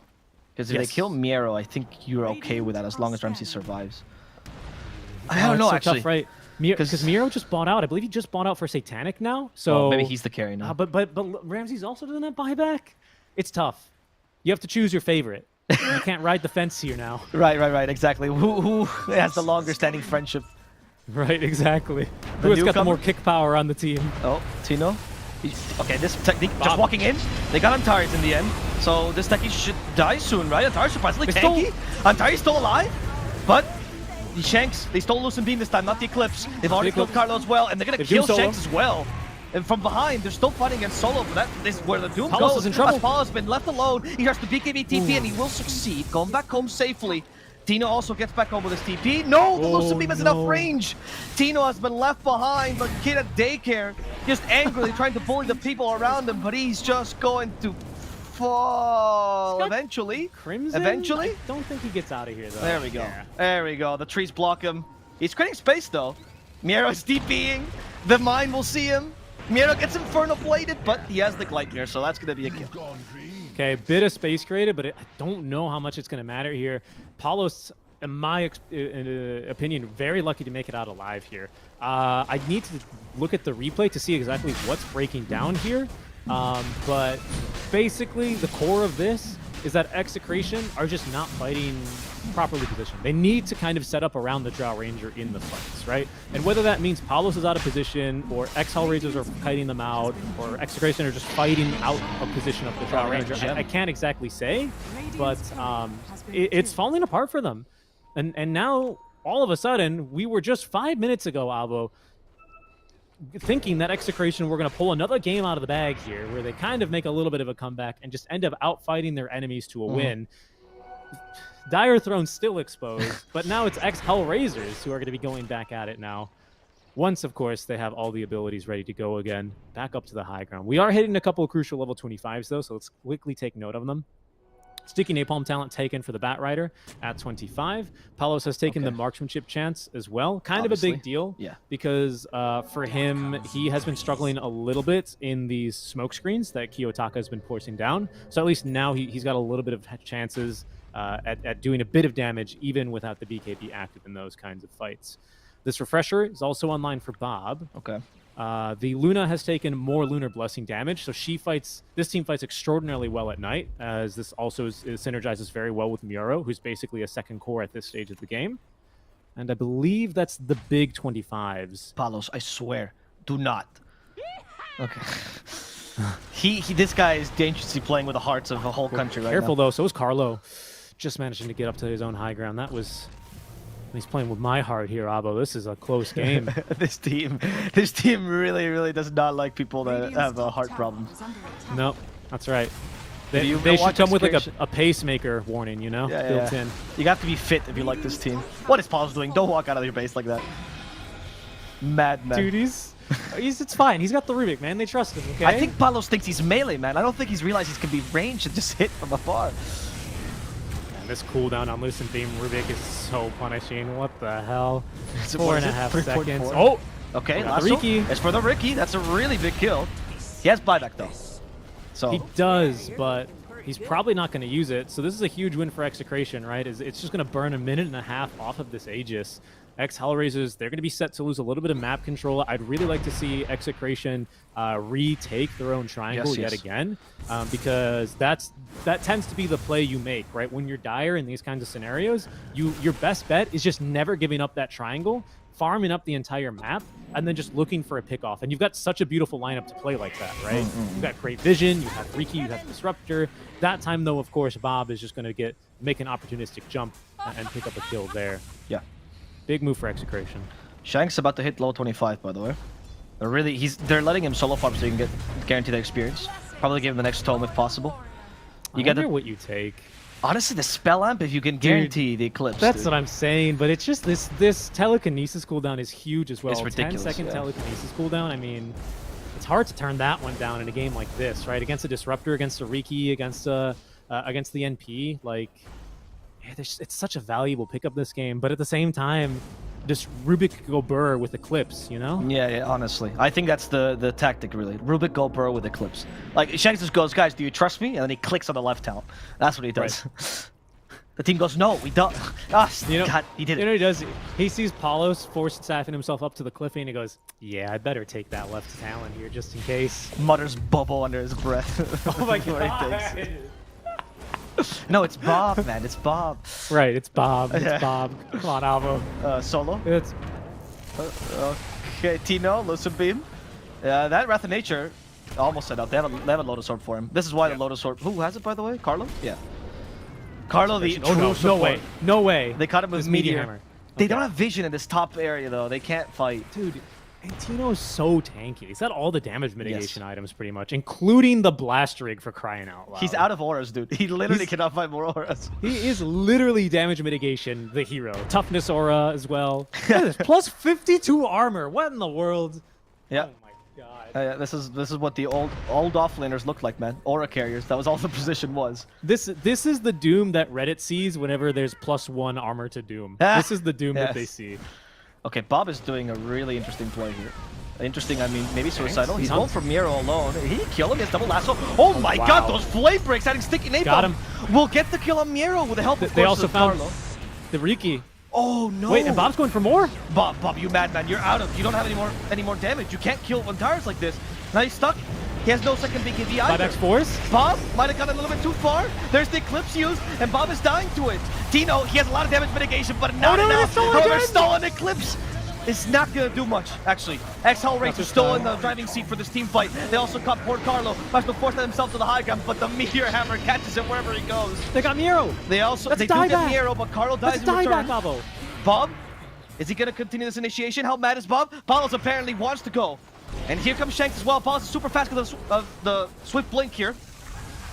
Because if Yes. they kill Miero, I think you're okay with that as long as Ramsey survives. I Oh, don't know, it's so actually. tough, right? Because Miro just bought out. I believe he just bought out for Satanic now. So Maybe he's the carry now. But Ramses also doesn't have buyback. It's tough. You have to choose your favorite. You can't ride the fence here now. Right, exactly. Who has the longer standing friendship? Right, exactly. The Who has got the newcomer? more kick power on the team? Oh, Tino? Okay, this technique, just walking in, they got Antares in the end, so this technique should die soon, right? Antares surprisingly They stole- tanky. Antares still alive, but Shanks, they stole Lucent Beam this time, not the Eclipse. They've already killed Carlo as well, and they're gonna kill Shanks as well. And from behind, they're still fighting against Solo, but that is where the Doom Palos goes. is in trouble. As Palos has been left alone, he has the BKB TP, and he will succeed, going back home safely. Tino also gets back home with his TP. No, the Lucent Beam has enough range. Tino has been left behind, but kid at daycare, just angrily trying to bully the people around him, but he's just going to fall eventually. Crimson? Eventually? I don't think he gets out of here, though. There we go. Yeah. There we go. The trees block him. He's creating space, though. Miero is DPing. The mine will see him. Miero gets Inferno bladed, but he has the Gleipnir, so that's going to be a kill. Okay, bit of space created, but I don't know how much it's going to matter here. Palos, in my opinion, very lucky to make it out alive here. I need to look at the replay to see exactly what's breaking down here. But basically, the core of this is that Execration are just not fighting properly positioned. They need to kind of set up around the Drow Ranger in the fights, right? And whether that means Palos is out of position, or Hellraisers are kiting them out, or Execration are just fighting out of position of the Drow Ranger, I can't exactly say, but it's falling apart for them. And now, all of a sudden, we were just 5 minutes ago, Avo, thinking that Execration were going to pull another game out of the bag here, where they kind of make a little bit of a comeback and just end up outfighting their enemies to a win. Dire Throne's still exposed, but now it's Hellraisers who are going to be going back at it now. Once, of course, they have all the abilities ready to go again, back up to the high ground. We are hitting a couple of crucial level 25s, though, so let's quickly take note of them. Sticky Napalm talent taken for the Bat Rider at 25. Palos has taken the marksmanship chance as well. Kind of a big deal, because for him, he has been struggling a little bit in these smoke screens that Kiyotaka has been forcing down. So at least now he's got a little bit of chances at doing a bit of damage, even without the BKB active in those kinds of fights. This refresher is also online for Bob. Okay. The Luna has taken more Lunar Blessing damage, so this team fights extraordinarily well at night, as this also synergizes very well with Muro, who's basically a second core at this stage of the game. And I believe that's the big 25s. Palos, I swear, do not. Okay. This guy is dangerously playing with the hearts of a whole country right now. Careful, though. So is Carlo. Just managing to get up to his own high ground. That was... He's playing with my heart here, Abo. This is a close game. This team really, really does not like people that have heart problems. No, that's right. They should come with like a pacemaker warning, you know, built in. You have to be fit if you like this team. What is Palos doing? Don't walk out of your base like that. Madman. Dude, it's fine. He's got the Rubik, man. They trust him, okay? I think Palos thinks he's melee, man. I don't think he's realized he can be ranged and just hit from afar. This cooldown on Lucent Beam Rubik is so punishing. What the hell? 4.5 seconds. Oh! Okay, Ricky. It's for the Ricky. That's a really big kill. He has buyback, though. So he does, but he's probably not going to use it. So this is a huge win for Execration, right? It's just going to burn 1.5 minutes off of this Aegis. Hellraisers, they're going to be set to lose a little bit of map control. I'd really like to see Execration retake their own triangle yet again, because that tends to be the play you make, right? When you're dire in these kinds of scenarios, your best bet is just never giving up that triangle, farming up the entire map, and then just looking for a pickoff. And you've got such a beautiful lineup to play like that, right? You've got great vision, you have Riki, you have Disruptor. That time, though, of course, Bob is just going to make an opportunistic jump and pick up a kill there. Yeah. Big move for Execration. Shank's about to hit low 25, by the way. They're letting him solo farm so you can get guaranteed experience. Probably give him the next tome if possible. I wonder what you take. Honestly, the spell amp, if you can guarantee the eclipse. That's what I'm saying, but it's just this telekinesis cooldown is huge as well. It's ridiculous. 10-second telekinesis cooldown. I mean, it's hard to turn that one down in a game like this, right? Against a Disruptor, against a Riki, against the NP, like. Yeah, it's such a valuable pickup this game, but at the same time, just Rubik go burr with Eclipse, you know? Yeah, honestly. I think that's the tactic, really. Rubik go burr with Eclipse. Like, Shanks just goes, guys, do you trust me? And then he clicks on the left talent. That's what he does. Right. The team goes, no, we don't. Oh, God, he did it. You know what he does? He sees Palos staffing himself up to the cliffy, and he goes, yeah, I better take that left talent here just in case. Mutters bubble under his breath. Oh my God. No, it's Bob, man. It's Bob. Right, it's Bob. It's Bob. Come on, Alvo. Solo? It's... Okay, Tino, Lucent Beam. That Wrath of Nature almost set up. They have a Lotus Orb for him. This is why the Lotus Orb... Who has it, by the way? Carlo? Yeah. Carlo, the no way. No way. They caught him with Meteor Hammer. They don't have vision in this top area, though. They can't fight. Dude, and Tino is so tanky. He's got all the damage mitigation items pretty much, including the blast rig for crying out loud. He's out of auras, dude. He literally cannot find more auras. He is literally damage mitigation, the hero. Toughness aura as well. Look at this, plus 52 armor. What in the world? Yeah. Oh my god. This is what the old offlaners look like, man. Aura carriers. That was all the position was. This is the Doom that Reddit sees whenever there's +1 armor to Doom. This is the Doom that they see. Okay, Bob is doing a really interesting play here. Interesting, I mean, maybe suicidal. He's going for Miro alone. He kill him. He has double lasso. Oh my god, those flame breaks adding sticky napalm. Got him. We'll get the kill on Miro with the help of They course, also found Carlo. the Riki. Oh no! Wait, and Bob's going for more? Bob, you madman! You're out of. You don't have any more damage. You can't kill Vantars like this. Now he's stuck. He has no second BKB either. 5x force. Bob might have gone a little bit too far. There's the Eclipse used, and Bob is dying to it. Tino, he has a lot of damage mitigation, but not enough. However, stolen Eclipse. It's not going to do much, actually. Hellraiser still in the driving seat for this team fight. They also caught poor Carlo. Must have forced himself to the high ground, but the Meteor Hammer catches him wherever he goes. They got Miro. They do get Miro, but Carlo dies in return. Bob, is he going to continue this initiation? How mad is Bob? Palos apparently wants to go. And here comes Shanks as well. Palos is super fast because of the Swift Blink here.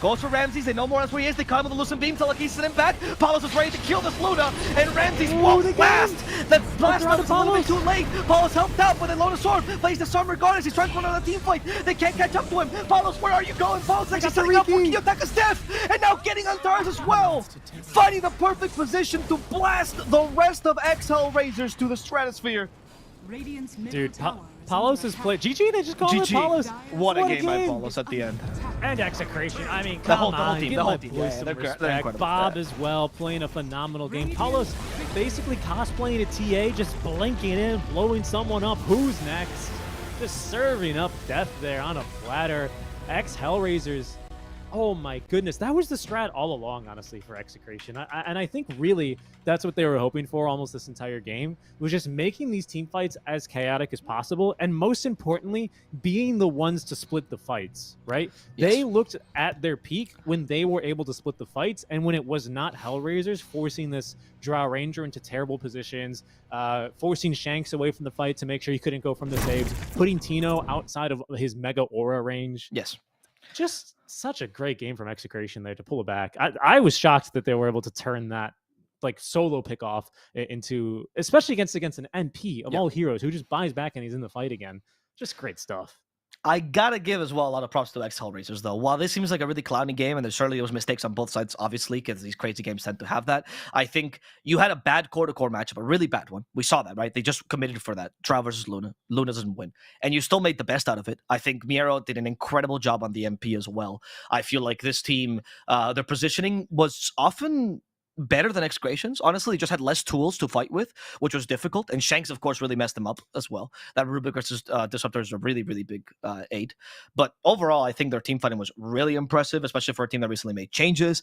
Goes for Ramses. They know more or less where he is. They caught him with the Lucent Beam. Telekinesis him back. Palos is ready to kill this Luna. And Ramses won't last. That blast round is a little bit too late. Palos helped out, but they load a sword. Plays the sun regardless. He's trying to run another team fight. They can't catch up to him. Palos, where are you going? Palos actually setting up for Kiyotaka's death. And now getting on Tars as well. Finding the perfect position to blast the rest of Hellraisers to the stratosphere. Radiant's middle Dude, tower Palos is played. GG, they just call it GG. Palos. What a game by Palos at the end. And Execration. I mean, The come whole on, team, give the whole my team. boys Yeah, some they're respect. incredible. Bob as well, playing a phenomenal game. Palos basically cosplaying a TA, just blinking in, blowing someone up. Who's next? Just serving up death there on a platter. Hellraisers. Oh my goodness, that was the strat all along, honestly, for Execration. And I think really that's what they were hoping for almost this entire game, was just making these team fights as chaotic as possible, and most importantly, being the ones to split the fights, right? Yes. They looked at their peak when they were able to split the fights, and when it was not Hellraisers forcing this Drow Ranger into terrible positions, forcing Shanks away from the fight to make sure he couldn't go from the saves, putting Tino outside of his Mega Aura range. Yes. Just such a great game from Execration there to pull it back. I was shocked that they were able to turn that like solo pick off into, especially against an NP of all heroes who just buys back and he's in the fight again. Just great stuff. I gotta give as well a lot of props to Hellraisers, though. While this seems like a really clowny game, and there's certainly those mistakes on both sides, obviously, because these crazy games tend to have that, I think you had a bad core-to-core matchup, a really bad one. We saw that, right? They just committed for that. Drow versus Luna. Luna doesn't win. And you still made the best out of it. I think Miro did an incredible job on the MP as well. I feel like this team, their positioning was often better than Execration's. Honestly, just had less tools to fight with, which was difficult. And Shanks, of course, really messed them up as well. That Rubik versus Disruptor is a really, really big aid. But overall, I think their team fighting was really impressive, especially for a team that recently made changes.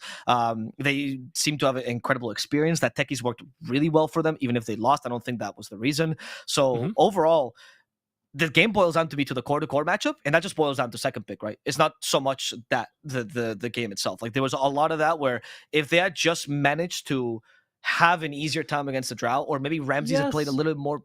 They seem to have an incredible experience. That techies worked really well for them, even if they lost. I don't think that was the reason. So overall, the game boils down to me to the core-to-core matchup, and that just boils down to second pick, right? It's not so much that the game itself. Like, there was a lot of that where if they had just managed to have an easier time against the Drow, or maybe Ramses had played a little bit more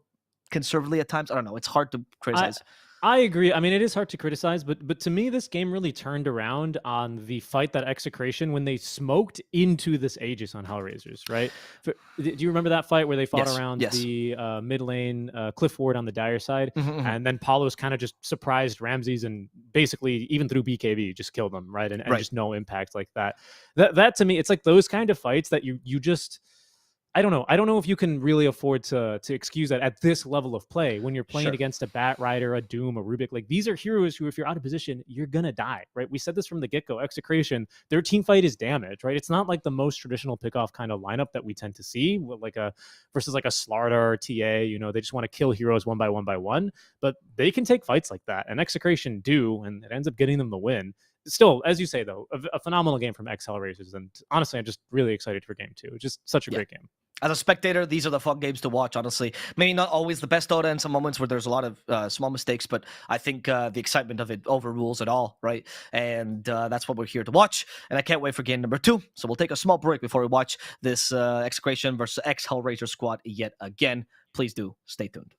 conservatively at times. I don't know. It's hard to criticize. I agree. I mean, it is hard to criticize, but to me, this game really turned around on the fight that Execration when they smoked into this Aegis on Hellraisers, right? Do you remember that fight where they fought around the mid lane, Cliff Ward on the Dire side, and then Palos kind of just surprised Ramses and basically, even through BKB, just killed them, right? And just no impact like that. That to me, it's like those kind of fights that you just... I don't know if you can really afford to excuse that at this level of play when you're playing against a Bat Rider, a Doom, a Rubik. Like, these are heroes who, if you're out of position, you're gonna die, right? We said this from the get-go. Execration, their team fight is damage, right? It's not like the most traditional pick-off kind of lineup that we tend to see, versus like a Slardar or TA. You know, they just want to kill heroes one by one, but they can take fights like that, and Execration do, and it ends up getting them the win. still, as you say though, a phenomenal game from X Hellraisers, and honestly, I'm just really excited for game 2. Just such a great game. As a spectator, these are the fun games to watch, honestly. Maybe not always the best Dota in some moments where there's a lot of small mistakes, but I think the excitement of it overrules it all, right? And that's what we're here to watch. And I can't wait for game number 2. So we'll take a small break before we watch this Execration versus X Hellraiser squad yet again. Please do stay tuned.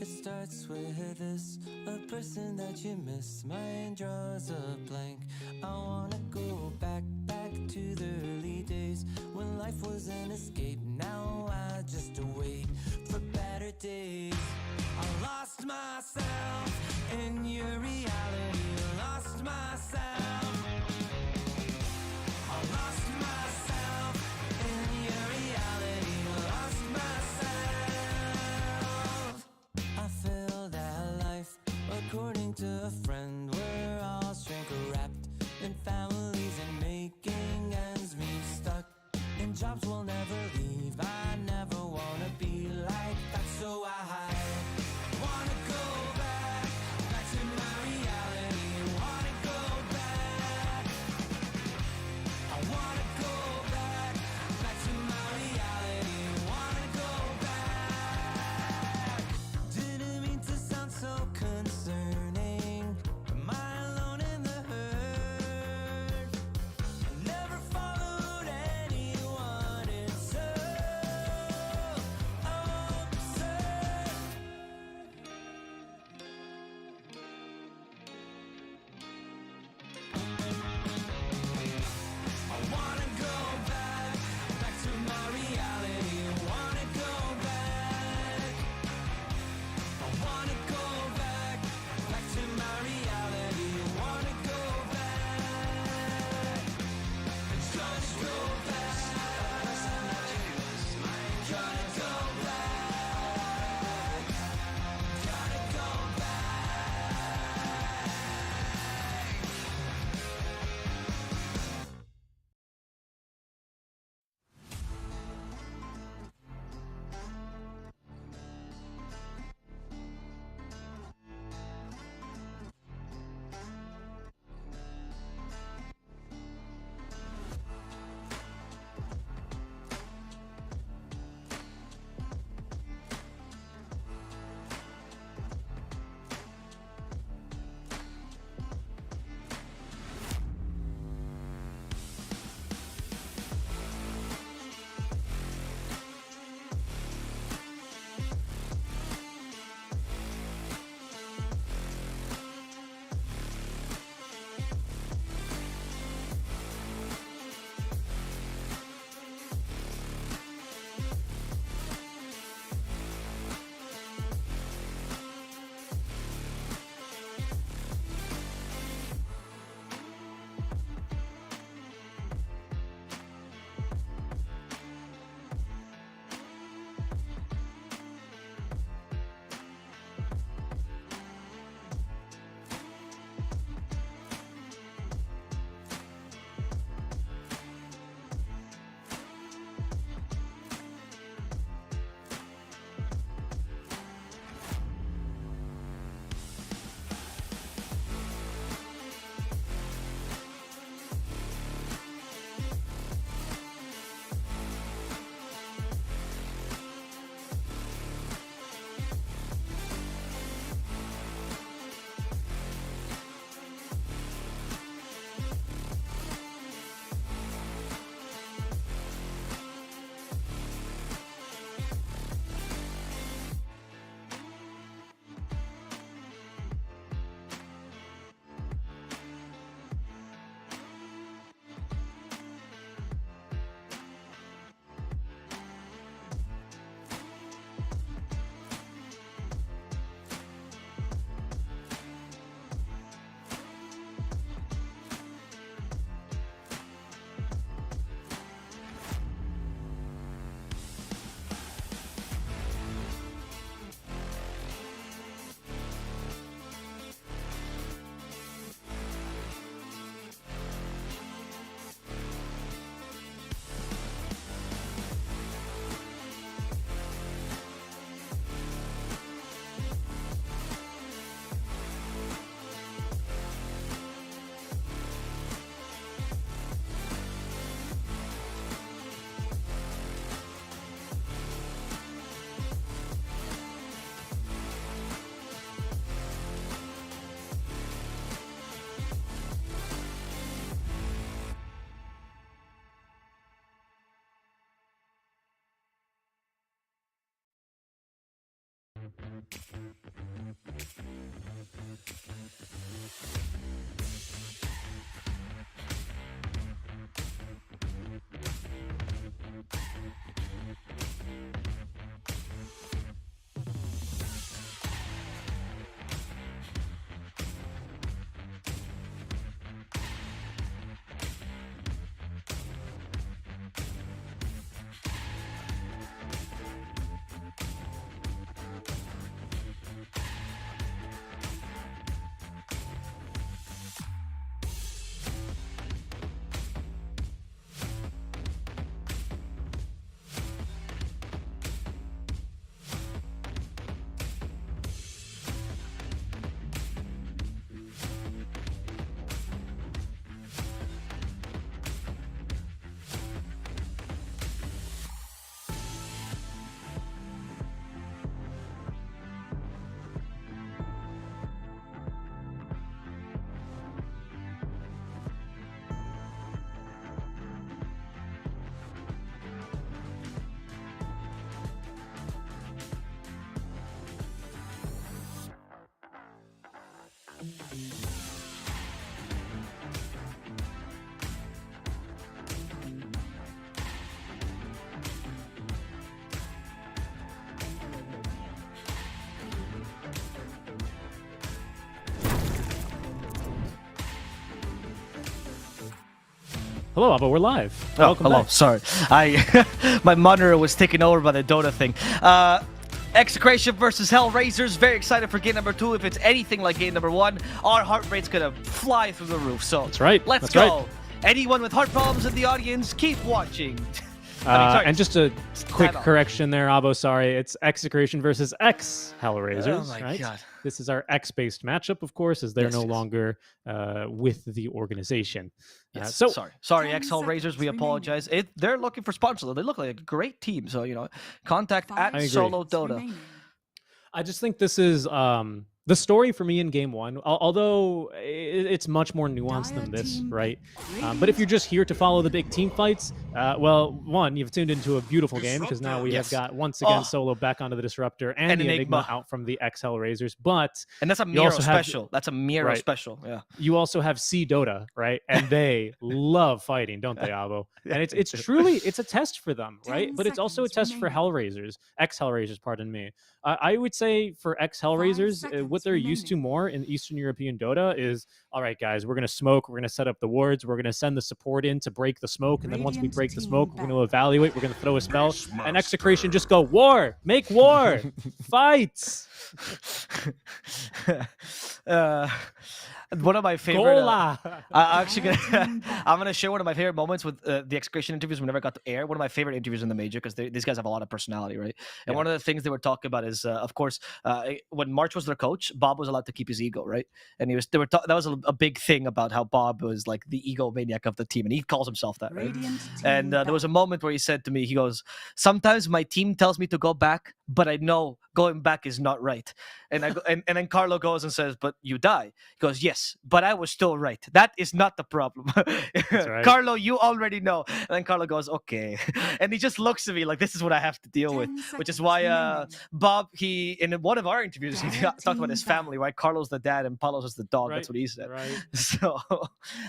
It starts with this, a person that you miss. My mind draws a blank. I wanna go back to the early days when life was an escape. Now I just wait for better days. I lost myself in your reality. Lost myself. I lost myself in your reality. Lost myself. I feel that life, according to a friend, we're all shrink wrapped in families and making ends meet, stuck in jobs we'll never leave. I never wanna be like that, so I wanna go back to my reality. Wanna go back. I wanna go back to my reality. Wanna go back. Didn't mean to sound so concerning. Hello, Abba. We're live. Oh, Welcome hello. back. Sorry, my monitor was taken over by the Dota thing. Execration versus Hellraisers. Very excited for game number 2. If it's anything like game number 1, our heart rate's gonna fly through the roof. So That's right. Let's That's go. right. Anyone with heart problems in the audience, keep watching. sorry. And just a quick Time out. correction there, Abo. Sorry, it's Execration versus X Hellraisers. Oh my right? God. This is our X-based matchup, of course, as they're Yes, no yes. longer with the organization. Yes. So sorry, 10 X Hellraisers. seconds We remaining. apologize. They're looking for sponsors. They look like a great team. So contact Five at agree. Solo seconds Dota. remaining. I just think this is the story for me in game 1, although it's much more nuanced than this, Dire right? team But if you're just here to follow the big team fights, well, one, you've tuned into a beautiful game because now we Yes. have got, once again, Oh. Solo back onto the Disruptor and, And the Enigma Enigma. out from the X Hellraisers. But And that's a You Miro also have- special. That's a Miro Right. special. Yeah. you also have C Dota, right? And they love fighting, don't they, Abo? And it's truly, it's a test for them, right? 10 But it's also a seconds test for remaining. Hellraisers, X Hellraisers, pardon me. I would say for X Hellraisers, what seconds they're used to remaining. more in Eastern European Dota is, all right, guys, we're going to smoke, we're going to set up the wards, we're going to send the support in to break the smoke, and then once we Radiant break the team smoke, we're going to back. evaluate, we're going to throw a spell, and Execration just go, war, make war, fight, One of my favorite. gola. I'm actually Dire gonna team back. I'm gonna share one of my favorite moments with the Execration interviews whenever I got to air. One of my favorite interviews in the major because these guys have a lot of personality, right? And Yeah. one of the things they were talking about is, of course, when March was their coach, Bob was allowed to keep his ego, right? And that was a big thing about how Bob was like the ego maniac of the team, and he calls himself that, right? Radiant And team there was a back. moment where he said to me, he goes, "Sometimes my team tells me to go back, but I know going back is not right." And I go, and then Carlo goes and says, "But you die." He goes, "Yes, but I was still right. That is not the problem." right. Carlo, you already know. And then Carlo goes, "Okay." And he just looks at me like this is what I have to deal with, 10 which is seconds why remaining. Bob, he in one of our interviews, he Dire talked about team his back. family, right? Carlo's the dad and Paulo's is the dog. That's Right, what he said. right. So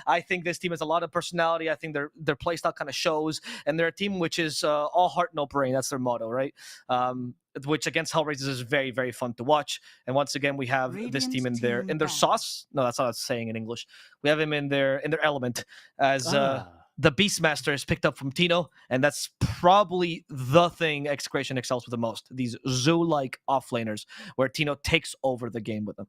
I think this team has a lot of personality. I think their playstyle kind of shows, and they're a team which is all heart, no brain. That's their motto, right? Which against Hellraisers is very, very fun to watch. And once again, we have this team in Radiant their team back. sauce. No, that's not what I'm saying in English. We have him in their element as Ah. the Beastmaster is picked up from Tino, and that's probably the thing Execration excels with the most. These zoo-like offlaners where Tino takes over the game with them.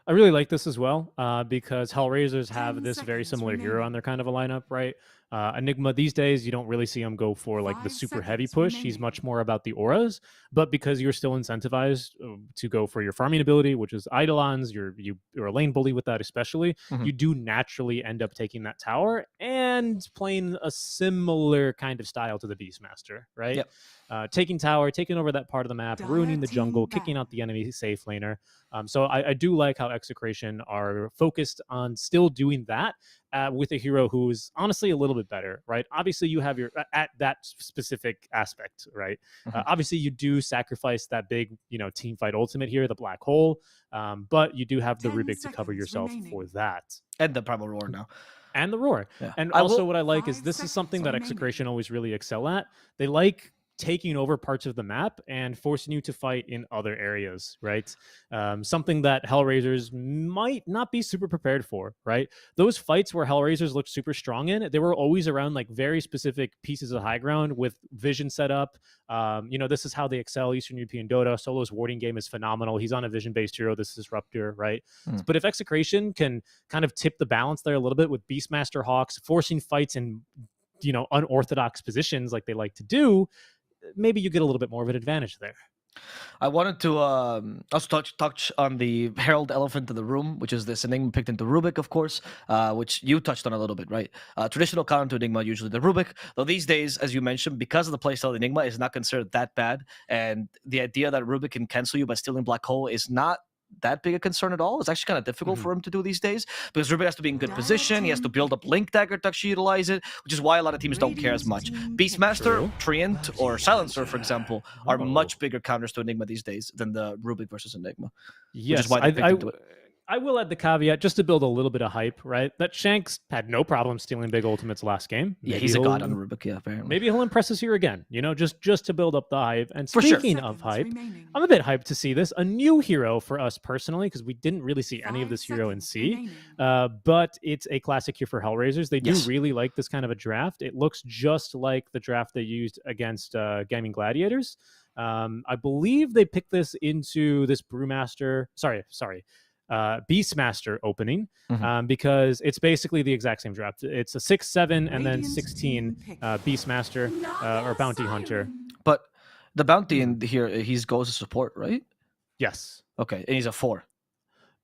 I really like this as well because Hellraisers have 10 this very seconds similar hero remaining. on their kind of a lineup, right? Enigma these days, you don't really see him go for like the 5 super heavy seconds push. He's remaining. much more about the auras, but because you're still incentivized to go for your farming ability, which is Eidolons, you're a lane bully with that especially, Mhm. you do naturally end up taking that tower and playing a similar kind of style to the Beastmaster, right? Yep. Taking tower, taking over that part of the map, Dire ruining the team jungle, kicking back. out the enemy safe laner. So I do like how Execration are focused on still doing that with a hero who is honestly a little bit better, right? Obviously, you have your at that specific aspect, right? Obviously, you do sacrifice that big, team fight ultimate here, the black hole, but you do have the 10 Rubik to cover seconds yourself remaining. for that. And the Primal Roar now. And the roar. Yeah. And I also will- what I like is 5 this is something that seconds remaining. Execration always really excel at. They like taking over parts of the map and forcing you to fight in other areas, right? Something that Hellraisers might not be super prepared for, right? Those fights where Hellraisers looked super strong in, they were always around like very specific pieces of high ground with vision set up. This is how they excel Eastern European Dota. Solo's warding game is phenomenal. He's on a vision-based hero. This is Disruptor, right? But if Execration can kind of tip the balance there a little bit with Beastmaster Hawks, forcing fights in unorthodox positions like they like to do, maybe you get a little bit more of an advantage there. I wanted to also touch on the Herald Elephant in the room, which is this Enigma picked into Rubik, of course, which you touched on a little bit, right? Traditional counter to Enigma, usually the Rubik. Though these days, as you mentioned, because of the playstyle, Enigma is not considered that bad. And the idea that Rubik can cancel you by stealing Black Hole is not that big a concern at all. It's actually kind of difficult for him to do these days because Rubik has to be in good position. He has to build up Link Dagger to actually utilize it, which is why a lot of teams don't care as much. Beastmaster, Treant, or Silencer, for example, are much bigger counters to Enigma these days than the Rubik versus Enigma. Yes, which is why they picked into it. I will add the caveat just to build a little bit of hype, right? That Shanks had no problem stealing big ultimates last game. Yeah, he's a god on Rubik, yeah, apparently. Maybe he'll impress us here again, just to build up the hype. And For sure. speaking of hype, I'm a bit hyped to see this. A new hero for us personally, because we didn't really see any of this hero in C. But it's a classic here for Hellraisers. They do really like this kind of a draft. It looks just like the draft they used against Gaming Gladiators. I believe they picked this into this Beastmaster opening because it's basically the exact same draft. It's a 6, 7, and then 16 Beastmaster or Bounty Hunter. But the Bounty in here, he goes to support, right? Yes. Okay, and he's a 4.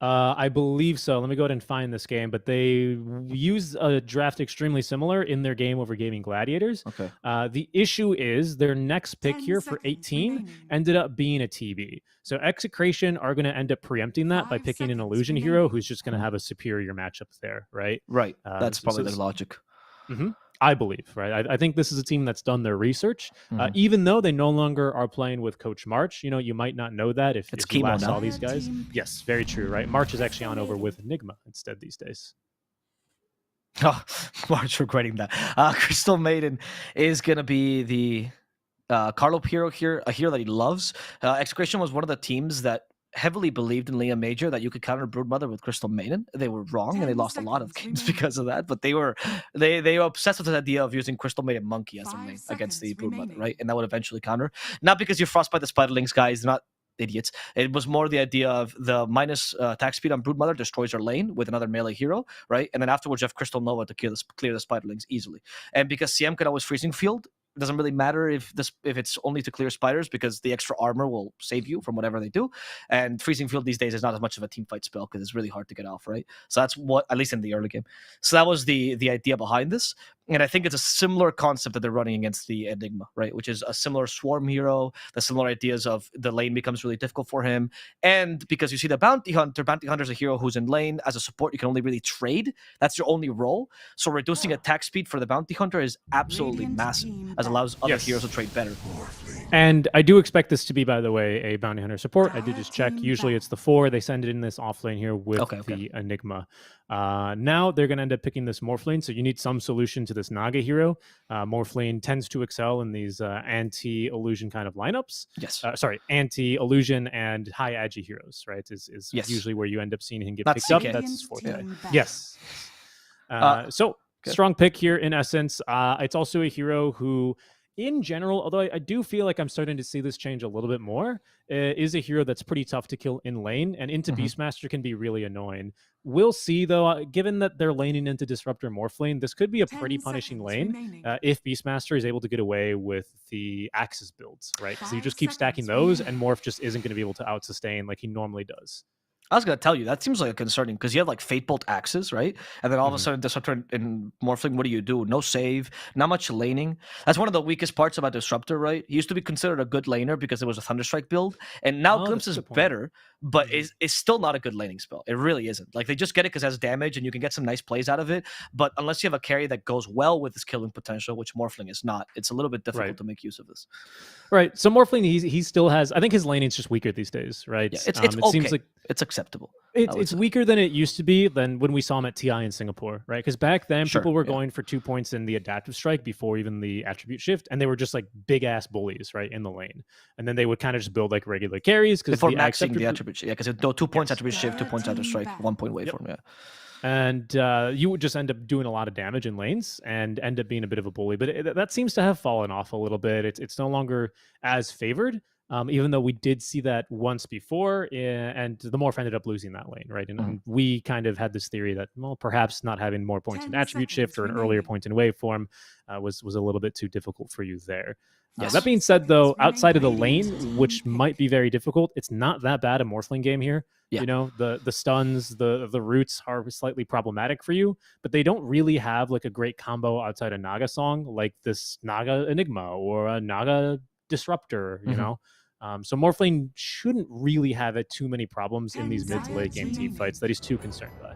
I believe so. Let me go ahead and find this game, but they use a draft extremely similar in their game over Gaming Gladiators. Okay. The issue is their next pick 10 here for seconds 18 remaining. ended up being a TB. So Execration are going to end up preempting that by 5 picking an seconds illusion hero remaining. who's just going to have a superior matchup there, right? Right. That's so- probably so- the logic. I believe, right? I think this is a team that's done their research, even though they no longer are playing with Coach March. You might not know that if It's you chemo last now. saw these guys. Yes, very true, right? March is actually on over with Nigma instead these days. Oh, March regretting that. Crystal Maiden is going to be the Carlo hero here, a hero that he loves. Execration was one of the teams that heavily believed in Liam Major that you could counter Broodmother with Crystal Maiden. They were wrong and they 10 lost a lot of seconds games remaining. because of that. But they were obsessed with the idea of using Crystal Maiden Monkey as their 5 main against the seconds Broodmother, remaining. right? And that would eventually counter. Not because you're Frostbite the Spiderlings guys, they're not idiots. It was more the idea of the minus attack speed on Broodmother destroys her lane with another melee hero, right? And then afterwards you have Crystal Nova to clear the Spiderlings easily. And because CM can always freezing field, it doesn't really matter if it's only to clear spiders because the extra armor will save you from whatever they do. And freezing field these days is not as much of a team fight spell because it's really hard to get off, right? So that's what, at least in the early game. So that was the idea behind this. And I think it's a similar concept that they're running against the Enigma, right? Which is a similar swarm hero, the similar ideas of the lane becomes really difficult for him. And because you see the Bounty Hunter is a hero who's in lane. As a support, you can only really trade. That's your only role. So reducing attack speed for the Bounty Hunter is absolutely Radiant massive, team as allows other Yes. heroes to trade better. And I do expect this to be, by the way, a Bounty Hunter support. I did just check. Team Usually it's the 4. They send it in this offlane here with Okay. the Enigma. Now they're going to end up picking this Morphlane, so you need some solution to this Naga hero. Morphlane tends to excel in these anti-illusion kind of lineups. Yes. Anti-illusion and high agi heroes, right? Is Yes. usually where you end up seeing him get Not picked up. CK. That's Radiant fourth. team back. Yes. So good. strong pick here in essence. It's also a hero who, in general, although I do feel like I'm starting to see this change a little bit more, is a hero that's pretty tough to kill in lane, and into Beastmaster can be really annoying. We'll see, though, given that they're laning into Disruptor Morphlane, this could be a 10 pretty punishing seconds lane remaining. if Beastmaster is able to get away with the Axis builds, right? So you 5 just keep stacking seconds those, remaining. and Morph just isn't going to be able to out-sustain like he normally does. I was gonna tell you that seems like a concerning because you have like Fate Bolt axes, right? And then all of a sudden Disruptor and Morphling, what do? No save, not much laning. That's one of the weakest parts about Disruptor, right? He used to be considered a good laner because it was a Thunderstrike build, and now Oh, Glimpse that's is a good point. better, but is still not a good laning spell. It really isn't. Like they just get it because it has damage and you can get some nice plays out of it. But unless you have a carry that goes well with his killing potential, which Morphling is not, it's a little bit difficult Right. to make use of this. Right. So Morphling, he still has. I think his laning's just weaker these days, right? Yeah, it's it okay. seems like It's acceptable. it's weaker than it used to be than when we saw him at TI in Singapore, right? Because back then Sure, people were yeah. going for 2 points in the adaptive strike before even the attribute shift, and they were just like big ass bullies, right, in the lane. And then they would kind of just build like regular carries because Before the maxing the attribute, yeah, because it 2 points Yes. attribute shift, 2 points after strike, 1 point Yep. waveform, yeah. And you would just end up doing a lot of damage in lanes and end up being a bit of a bully. But that seems to have fallen off a little bit. It's no longer as favored, even though we did see that once before, and the Morph ended up losing that lane, right? And we kind of had this theory that, well, perhaps not having more points in 10 attribute shift or an seconds earlier remaining. point in waveform was a little bit too difficult for you there. Yes. That being said, though, Seconds outside of the remaining. lane, which might be very difficult, it's not that bad a Morphling game here. Yeah. You know, the stuns, the roots are slightly problematic for you, but they don't really have like a great combo outside a Naga song like this Naga Enigma or a Naga Disruptor, you know? So Morphling shouldn't really have too many problems in these mid to late game team fights that he's too concerned by.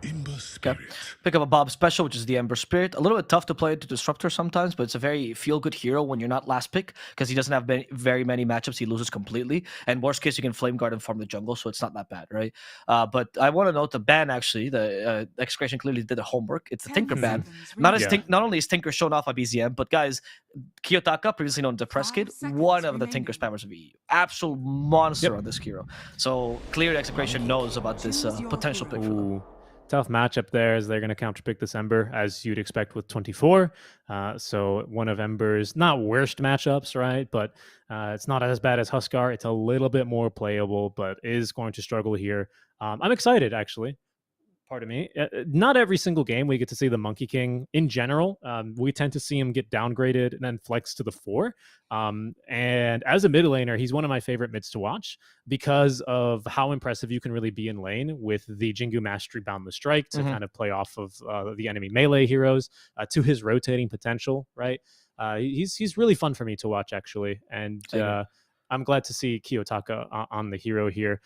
Okay. Pick up a Bob special, which is the Ember Spirit. A little bit tough to play into Disruptor sometimes, but it's a very feel-good hero when you're not last pick because he doesn't have very many matchups. He loses completely. And worst case, you can Flame Guard and farm the jungle, so it's not that bad, right? But I want to note the ban, actually. The Execration clearly did the homework. It's the 10 Tinker ban. seconds Not remaining. Yeah. not only is Tinker shown off by BZM, but guys, Kiyotaka, previously known as the Press 5 Kid, seconds one of the remaining. Tinker spammers of EU. Absolute monster Yep. on this hero. So clearly Execration knows about this Choose your potential pick for them. Ooh, tough matchup there as they're going to counterpick this Ember as you'd expect with 24. So one of Ember's not worst matchups, right? But it's not as bad as Huskar. It's a little bit more playable, but is going to struggle here. I'm excited, actually. Pardon me. Not every single game we get to see the Monkey King in general. We tend to see him get downgraded and then flex to the 4. And as a mid laner, he's one of my favorite mids to watch because of how impressive you can really be in lane with the Jingu Mastery Boundless Strike to kind of play off of the enemy melee heroes to his rotating potential, right? He's really fun for me to watch, actually. And I'm glad to see Kiyotaka on the hero here.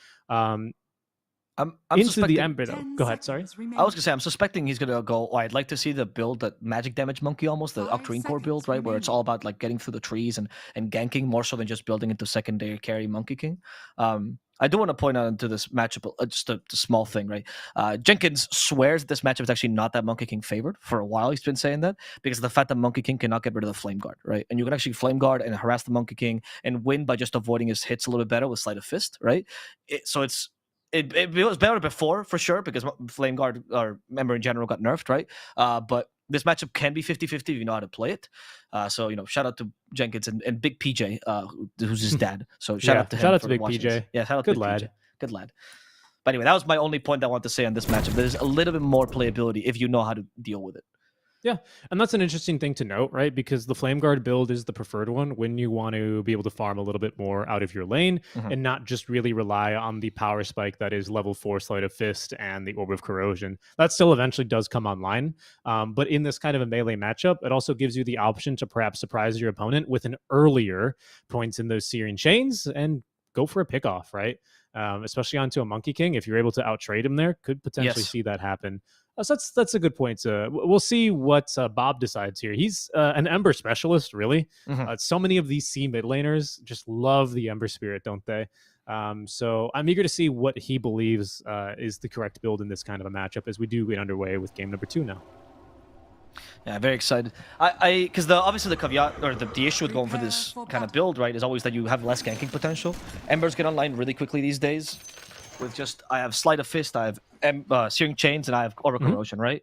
I'm Into suspecting- the Ember, though. 10 Go ahead, sorry. seconds remaining. I was gonna say I'm suspecting he's gonna go. Oh, I'd like to see the build that Magic Damage Monkey almost the 5 Octarine Core build, seconds right, where it's remaining. all about like getting through the trees and ganking more so than just building into secondary carry Monkey King. I do want to point out into this matchup just a small thing, right? Jenkins swears that this matchup is actually not that Monkey King favored. For a while, he's been saying that because of the fact that Monkey King cannot get rid of the Flame Guard, right? And you can actually Flame Guard and harass the Monkey King and win by just avoiding his hits a little bit better with Sleight of Fist, right? It was better before, for sure, because Flame Guard or Member in general got nerfed, right? But this matchup can be 50-50 if you know how to play it. So, shout out to Jenkins and Big PJ, who's his dad. So shout out to him. Shout out to for Big watching PJ. this. Yeah, shout out Good to Big lad. PJ. Good lad. But anyway, that was my only point I want to say on this matchup. There's a little bit more playability if you know how to deal with it. Yeah, and that's an interesting thing to note, right? Because the Flame Guard build is the preferred one when you want to be able to farm a little bit more out of your lane and not just really rely on the power spike that is level 4 Sleight of Fist and the Orb of Corrosion. That still eventually does come online. But in this kind of a melee matchup, it also gives you the option to perhaps surprise your opponent with an earlier points in those Searing Chains and go for a pickoff, right? Especially onto a Monkey King. If you're able to outtrade him there, could potentially Yes. see that happen. So that's a good point. We'll see what Bob decides here. He's an Ember specialist, really. So many of these C mid laners just love the Ember Spirit, don't they? So I'm eager to see what he believes is the correct build in this kind of a matchup as we do get underway with game number 2 now. Yeah, very excited. Because obviously the caveat or the issue with going for this kind of build, right, is always that you have less ganking potential. Embers get online really quickly these days. With just I have Sleight of Fist, I have Searing Chains, and I have Aura Corrosion, right?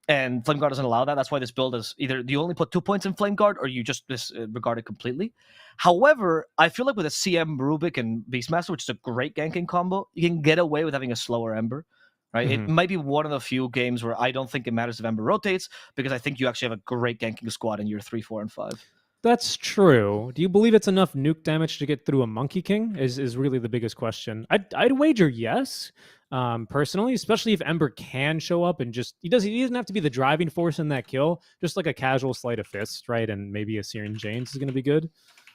And Flame Guard doesn't allow that. That's why this build is either you only put 2 points in Flame Guard or you just disregard it completely. However, I feel like with a CM Rubik and Beastmaster, which is a great ganking combo, you can get away with having a slower Ember. Right? It might be one of the few games where I don't think it matters if Ember rotates because I think you actually have a great ganking squad in year 3, 4, and 5. That's true. Do you believe it's enough nuke damage to get through a Monkey King? Is really the biggest question. I'd wager yes. Personally, especially if Ember can show up and just he doesn't have to be the driving force in that kill. Just like a casual sleight of fist, right? And maybe a Syrian James is going to be good.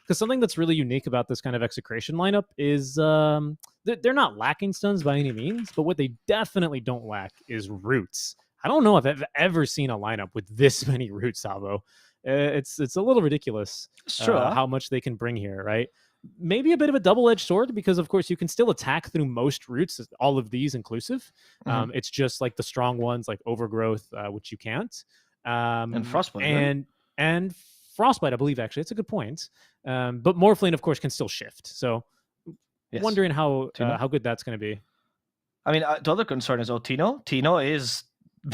Because something that's really unique about this kind of execration lineup is they're not lacking stuns by any means, but what they definitely don't lack is roots. I don't know if I've ever seen a lineup with this many roots, Savo. It's a little ridiculous how much they can bring here, right? Maybe a bit of a double-edged sword because, of course, you can still attack through most roots, all of these inclusive. It's just like the strong ones, like Overgrowth, which you can't. And Frostbite, and Frostbite, I believe, actually. It's a good point. But Morphling, of course, can still shift. So wondering how good that's going to be. I mean, the other concern is Tino. Tino is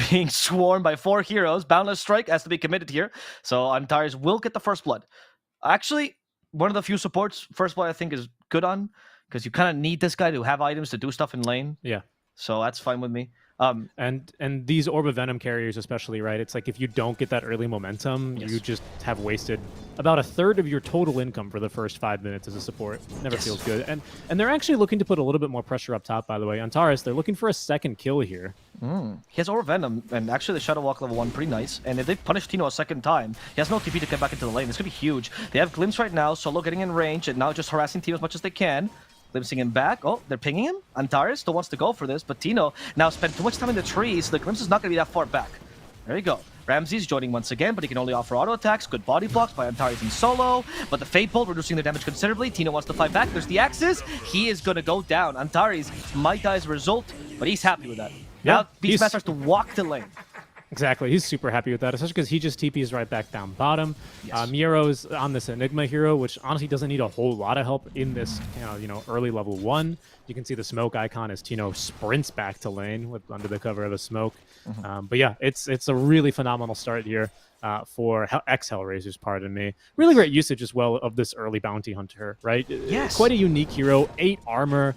being swarmed by 4 heroes. Boundless Strike has to be committed here. So Antares will get the first blood. Actually, one of the few supports first blood I think is good on, because you kind of need this guy to have items to do stuff in lane. Yeah. So that's fine with me. And these Orb of Venom carriers especially, right? It's like if you don't get that early momentum, you just have wasted about a third of your total income for the first 5 minutes as a support. Never feels good. And they're actually looking to put a little bit more pressure up top, by the way. Antares, they're looking for a second kill here. He has Orb of Venom, and actually the Shadow Walk level 1, pretty nice. And if they punish Tino a second time, he has no TP to get back into the lane. It's going to be huge. They have Glimpse right now, Solo getting in range, and now just harassing Tino as much as they can. Glimpsing him back. Oh, they're pinging him. Antares still wants to go for this, but Tino now spent too much time in the trees, so the Glimpse is not going to be that far back. There you go. Ramsey's joining once again, but he can only offer auto attacks. Good body blocks by Antares and Solo, but the Fate Bolt reducing their damage considerably. Tino wants to fight back. There's the Axes. He is going to go down. Antares might die as a result, but he's happy with that. Yeah, Now Beastmaster starts to walk the lane. Exactly. He's super happy with that, especially because he just TPs right back down bottom. Yes. Miero's on this Enigma hero, which honestly doesn't need a whole lot of help in this early level 1. You can see the smoke icon as Tino sprints back to lane under the cover of the smoke. But yeah, it's a really phenomenal start here for ex-Hellraisers, pardon me. Really great usage as well of this early bounty hunter, right? Yes. Quite a unique hero. 8 armor.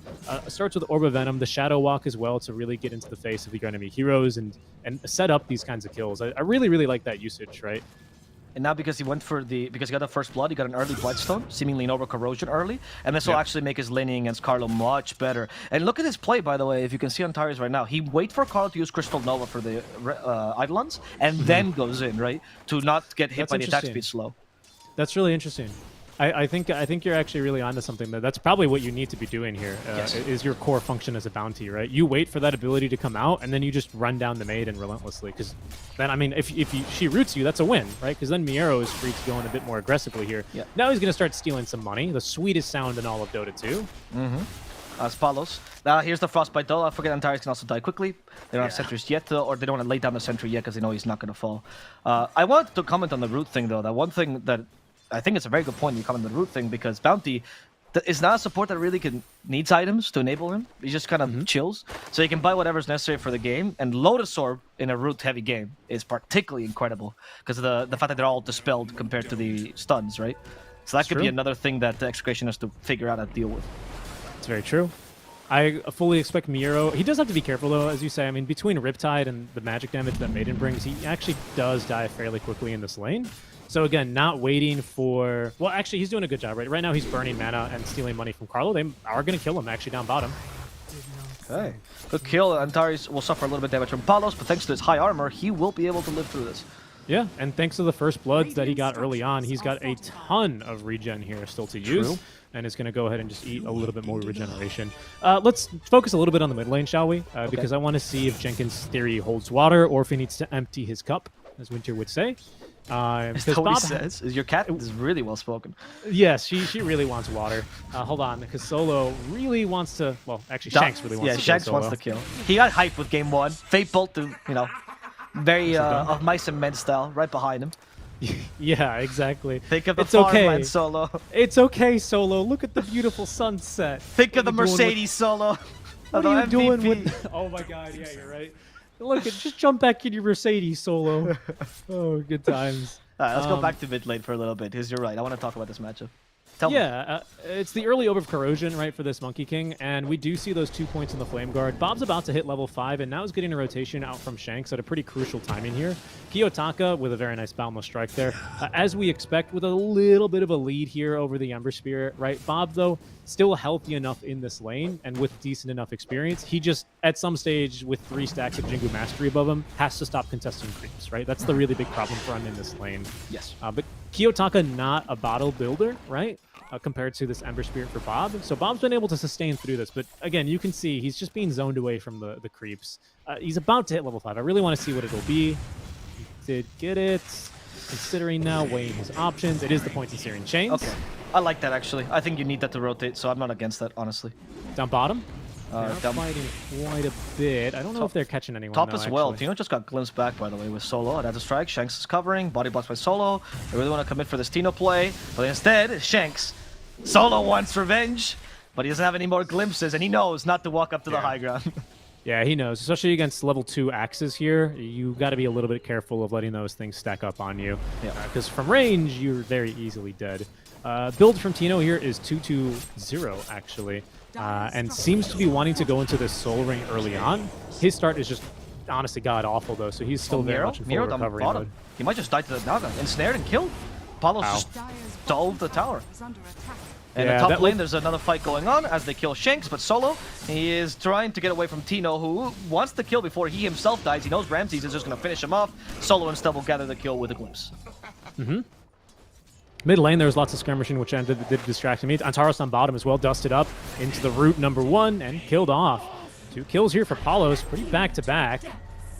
Starts with Orb of Venom, the Shadow Walk as well to really get into the face of your enemy heroes and set up these kinds of kills. I really, really like that usage, right? And now because he got the first blood, he got an early Bloodstone, seemingly over Corrosion early, and this will actually make his laning against Carlo much better. And look at his play, by the way, if you can see on Antares right now. He waits for Carlo to use Crystal Nova for the Eidolons, and then goes in, right? To not get hit by the attack speed slow. That's really interesting. I think you're actually really onto something. That's probably what you need to be doing here. Is your core function as a bounty, right? You wait for that ability to come out, and then you just run down the maiden relentlessly. Because then, I mean, if she roots you, that's a win, right? Because then Miero is free to go in a bit more aggressively here. Yeah. Now he's going to start stealing some money. The sweetest sound in all of Dota 2. As follows. Now here's the Frostbite though. I forget Antares can also die quickly. They don't have sentries yet, or they don't want to lay down the sentry yet because they know he's not going to fall. I wanted to comment on the root thing though. That one thing that I think it's a very good point you comment on the root thing, because Bounty is not a support that really needs items to enable him. He just kind of chills. So he can buy whatever's necessary for the game. And Lotus Orb in a root heavy game is particularly incredible because of the fact that they're all dispelled compared to the stuns, right? So that could be another thing that the Execration has to figure out how to deal with. It's very true. I fully expect Miero. He does have to be careful, though, as you say. I mean, between Riptide and the magic damage that Maiden brings, he actually does die fairly quickly in this lane. So again, not waiting for... Well, actually, he's doing a good job, right? Right now, he's burning mana and stealing money from Carlo. They are going to kill him, actually, down bottom. Okay. Good kill. Antares will suffer a little bit of damage from Palos, but thanks to his high armor, he will be able to live through this. Yeah, and thanks to the first bloods that he got early on, he's got a ton of regen here still to use. And is going to go ahead and just eat a little bit more regeneration. Let's focus a little bit on the mid lane, shall we? Because I want to see if Jenkins' theory holds water or if he needs to empty his cup, as Winter would say. Is that what he says? Your cat is really well spoken. Yes, she really wants water. Hold on, because Solo really wants to... Well, actually, Shanks really wants to kill Shanks wants to kill. He got hyped with game 1. Fate Bolt to, very of Mice and Men style, right behind him. Yeah, exactly. Think of the farmland, Solo. It's okay, Solo. Look at the beautiful sunset. Think of the Mercedes, Solo. What are you doing with... Oh my god, yeah, you're right. Look, just jump back in your Mercedes, Solo. Oh, good times. All right, let's go back to mid lane for a little bit, because you're right. I want to talk about this matchup. Tell me. Yeah, it's the early over of corrosion, right, for this Monkey King, and we do see those 2 points in the Flame Guard. Bob's about to hit level 5, and now is getting a rotation out from Shanks at a pretty crucial timing here. Kiyotaka with a very nice Boundless Strike there. As we expect, with a little bit of a lead here over the Ember Spirit, right? Bob, though, still healthy enough in this lane, and with decent enough experience, he just, at some stage, with 3 stacks of Jingu Mastery above him, has to stop contesting creeps, right? That's the really big problem for him in this lane. Yes. But Kiyotaka, not a bottle builder, right? Compared to this Ember Spirit for Bob. So Bob's been able to sustain through this, but again, you can see he's just being zoned away from the creeps. He's about to hit level 5. I really want to see what it'll be. He did get it. Considering now, weighing his options, it is the points in Searing Chains. Okay. I like that, actually. I think you need that to rotate, so I'm not against that, honestly. Down bottom. They're fighting quite a bit. I don't know if they're catching anyone. Top though, as well. actually. Tino just got glimpsed back, by the way, with Solo. That's a strike. Shanks is covering. Body blocks by Solo. They really want to commit for this Tino play. But instead, Shanks. Solo wants revenge, but he doesn't have any more glimpses, and he knows not to walk up to the high ground. Yeah, he knows. Especially against level 2 axes here, you got to be a little bit careful of letting those things stack up on you. Yeah. Because from range, you're very easily dead. Build from Tino here is 2-2-0, actually. And seems to be wanting to go into this Soul Ring early on. His start is just, honestly, god-awful, though, so he's still very much in full recovery mode. He might just die to the Naga. Ensnared and killed. Palos just dulled the tower. And Yeah, in the that top lane, there's another fight going on as they kill Shanks, but Solo, he is trying to get away from Tino, who wants the kill before he himself dies. He knows Ramses is just going to finish him off. Solo instead will gather the kill with a glimpse. Mid lane, there was lots of skirmishing, which ended up distracting me. Antaros on bottom as well, dusted up into the root #1 and killed off. 2 kills here for Palos, pretty back-to-back.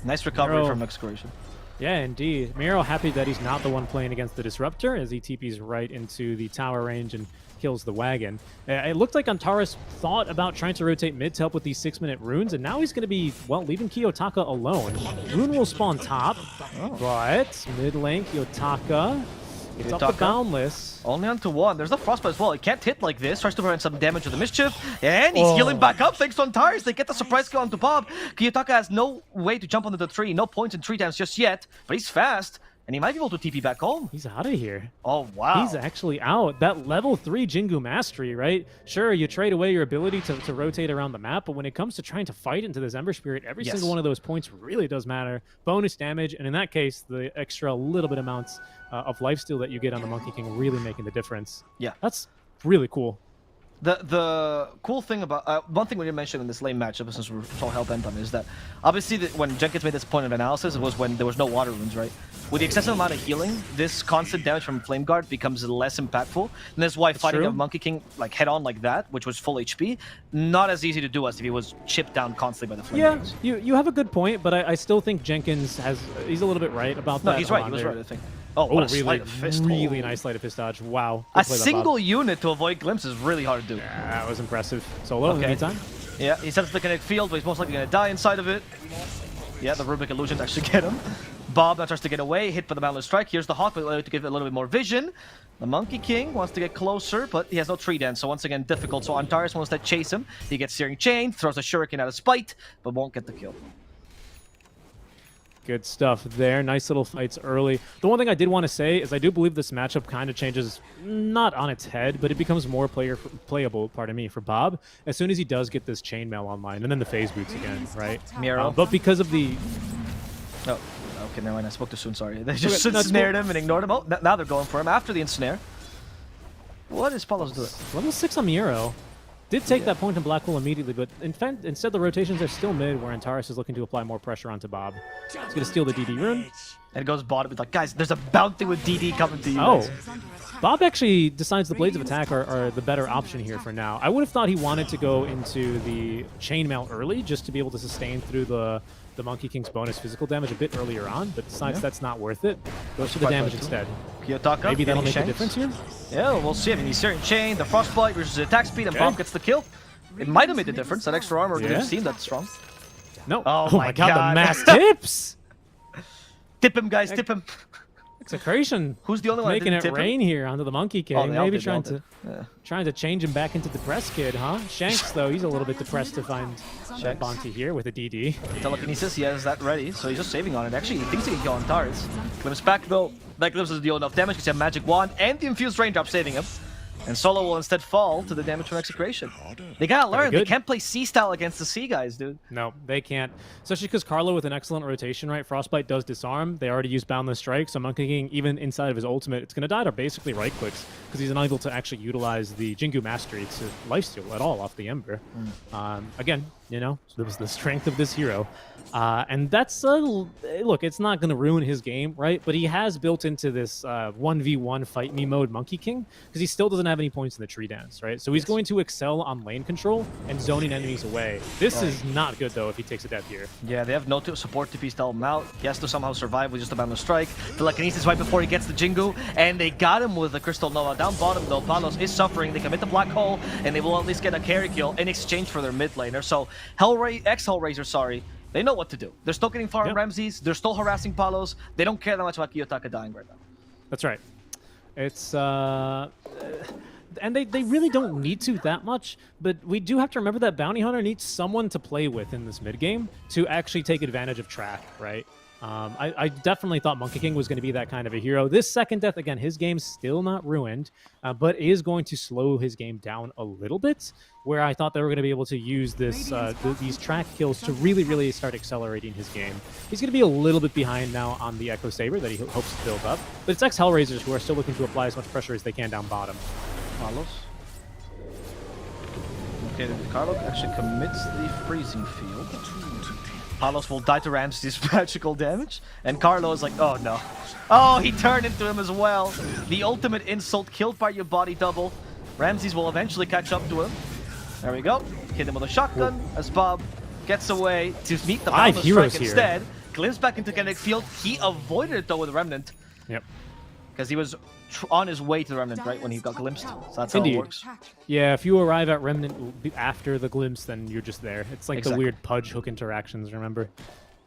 Nice recovery Miro. from Excoriation. Yeah, indeed. Miro happy that he's not the one playing against the Disruptor as he TPs right into the tower range and kills the wagon. It looked like Antares thought about trying to rotate mid to help with these 6-minute runes, and now he's going to be, well, leaving Kiyotaka alone. Rune will spawn top, but mid lane, Kiyotaka gets up the Boundless. Only onto 1. There's no Frostbite as well. He can't hit like this. Tries to prevent some damage with the Mischief. And he's healing back up thanks to Antares. They get the surprise kill onto Bob. Kiyotaka has no way to jump onto the tree. No points in 3 times just yet. But he's fast. And he might be able to TP back home. He's out of here. Oh, wow. He's actually out. That level 3 Jingu Mastery, right? Sure, you trade away your ability to rotate around the map, but when it comes to trying to fight into this Ember Spirit, every single one of those points really does matter. Bonus damage, and in that case, the extra little bit amounts of lifesteal that you get on the Monkey King really making the difference. Yeah. That's really cool. The cool thing about one thing we didn't mention in this lane matchup, since we're so hell-bent on it, is that obviously when Jenkins made this point of analysis, it was when there was no water runes, right? With the excessive amount of healing, this constant damage from Flame Guard becomes less impactful, and that's why fighting a Monkey King like head-on like that, which was full HP, not as easy to do as if he was chipped down constantly by the Flame Guards. You have a good point, but I still think Jenkins he's a little bit right about that. No, he's right. He was right, I think. Oh, what a sleight of fist. Really nice sleight of fist dodge. Wow. A single unit to avoid glimpse is really hard to do. Yeah, that was impressive. Solo in the meantime. Yeah, he sets the kinetic field, but he's most likely going to die inside of it. Yeah, the Rubik Illusions actually get him. Bob now tries to get away, hit by the Boundless Strike. Here's the Hawk, but to give it a little bit more vision. The Monkey King wants to get closer, but he has no tree dance, so once again, difficult. So Antares wants to chase him. He gets Searing Chain, throws a Shuriken out of spite, but won't get the kill. Good stuff there. Nice little fights early. The one thing I did want to say is I do believe this matchup kind of changes, not on its head, but it becomes more playable, pardon me, for Bob as soon as he does get this chainmail online, and then the phase boots again, right? Miro. But because of the... Oh, okay, never mind. I spoke too soon, sorry. They just ensnared him and ignored him. Oh, now they're going for him after the ensnare. What is Palos doing? Level 6 on Miro. Did take that point in Black Hole immediately, but in fact, instead the rotations are still mid, where Antares is looking to apply more pressure onto Bob. He's going to steal the DD rune. And it goes bottom. It's like, guys, there's a bounty with DD coming to you. Oh. Guys. Bob actually decides the Blades of Attack are the better option here for now. I would have thought he wanted to go into the Chainmail early just to be able to sustain through the Monkey King's bonus physical damage a bit earlier on, but decides that's not worth it. Goes for the damage instead. Kiyotaka, maybe that'll make a Shanks. difference here? Yeah, we'll see. I mean, he's Searing Chain, the Frostbite versus the attack speed, and Bob gets the kill. It might have made the difference. That extra armor didn't seem that strong. No. Oh my god, the mass tips! Tip him, guys, tip him. Execration. Who's the only one making that it didn't tip rain here onto the Monkey King? Oh, Maybe trying to change him back into depressed kid, huh? Shanks, though, he's a little bit depressed to find that bounty here with a DD. Telekinesis, he has that ready, so he's just saving on it. Actually, he thinks he can kill Antares. Glimpse back, though. That glimpse is deal enough damage because he has Magic Wand and the Infused Raindrop saving him. And Solo will instead fall to the damage from Execration. They gotta learn. They good. can't play C-style against the C guys, dude. No, they can't. Especially because Carlo with an excellent rotation, right? Frostbite does disarm. They already used Boundless Strike, so Monkey King, even inside of his ultimate, it's going to die to basically right clicks because he's unable to actually utilize the Jingu Mastery to lifesteal at all off the Ember. Again, you know, so that was the strength of this hero. And that's look, it's not going to ruin his game, right? But he has built into this 1v1 fight me mode Monkey King because he still doesn't have any points in the tree dance, right? So he's going to excel on lane control and zoning enemies away. This is not good though if he takes a death here. Yeah, they have no support TPs to help him out. He has to somehow survive with just a Boundless Strike. Telekinesis right before he gets the Jingu, and they got him with the Crystal Nova. Down bottom though, Palos is suffering. They commit the Black Hole, and they will at least get a carry kill in exchange for their mid laner. So ex-Hellraiser, sorry. They know what to do. They're still getting farm Ramses. They're still harassing Palos. They don't care that much about Kiyotaka dying right now. That's right. It's and they really don't need to that much, but we do have to remember that Bounty Hunter needs someone to play with in this mid game to actually take advantage of track, right? I definitely thought Monkey King was going to be that kind of a hero. This second death, again, his game's still not ruined, but is going to slow his game down a little bit, where I thought they were going to be able to use this these track kills to really start accelerating his game. He's going to be a little bit behind now on the Echo Saber that he hopes to build up, but it's ex-Hellraisers who are still looking to apply as much pressure as they can down bottom. Palos. Okay, Carlo actually commits the freezing field. Palos will die to Ramses' magical damage, and Carlo is like, oh no. Oh, he turned into him as well. The ultimate insult killed by your body double. Ramses will eventually catch up to him. There we go. Hit him with a shotgun as Bob gets away to meet the Boundless Strike instead. Glimpse back into kinetic field. He avoided it though with Remnant. Yep. Because he was on his way to the Remnant, right, when he got glimpsed. So that's how it works. Yeah, if you arrive at Remnant after the glimpse, then you're just there. It's like the weird Pudge hook interactions, remember?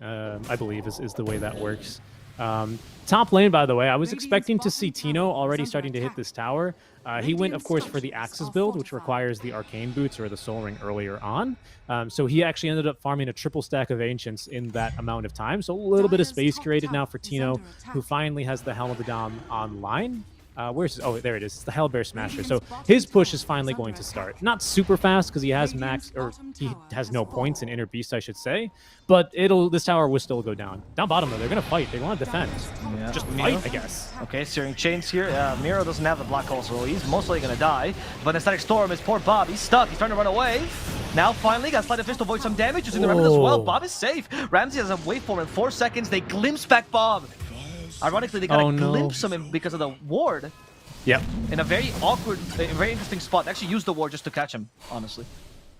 I believe is the way that works. Top lane, by the way, I was expecting to see Tino already starting to hit this tower. He went, of course, for the Axis build, which requires the Arcane Boots or the Soul Ring earlier on. So he actually ended up farming a triple stack of Ancients in that amount of time. So a little bit of space created now for Tino, who finally has the Helm of the Dom online. Where's his, oh, there it is. It's the Hellbear Smasher. So his push is finally going to start. Not super fast because he has max, or he has no points in Inner Beast, I should say. But this tower will still go down. Down bottom though, they're gonna fight. They want to defend. Yeah. Just fight, I guess. Okay, Searing Chains here. Miro doesn't have the Black Hole, so he's mostly gonna die. But in Static Storm is poor Bob. He's stuck. He's trying to run away. Now finally got Sleight of Fist to avoid some damage using the Remnant as well. Bob is safe. Ramsey has a waveform in 4 seconds. They glimpse back Bob. Ironically, they gotta glimpse him because of the ward. Yep. In a very awkward, very interesting spot. They actually used the ward just to catch him, honestly.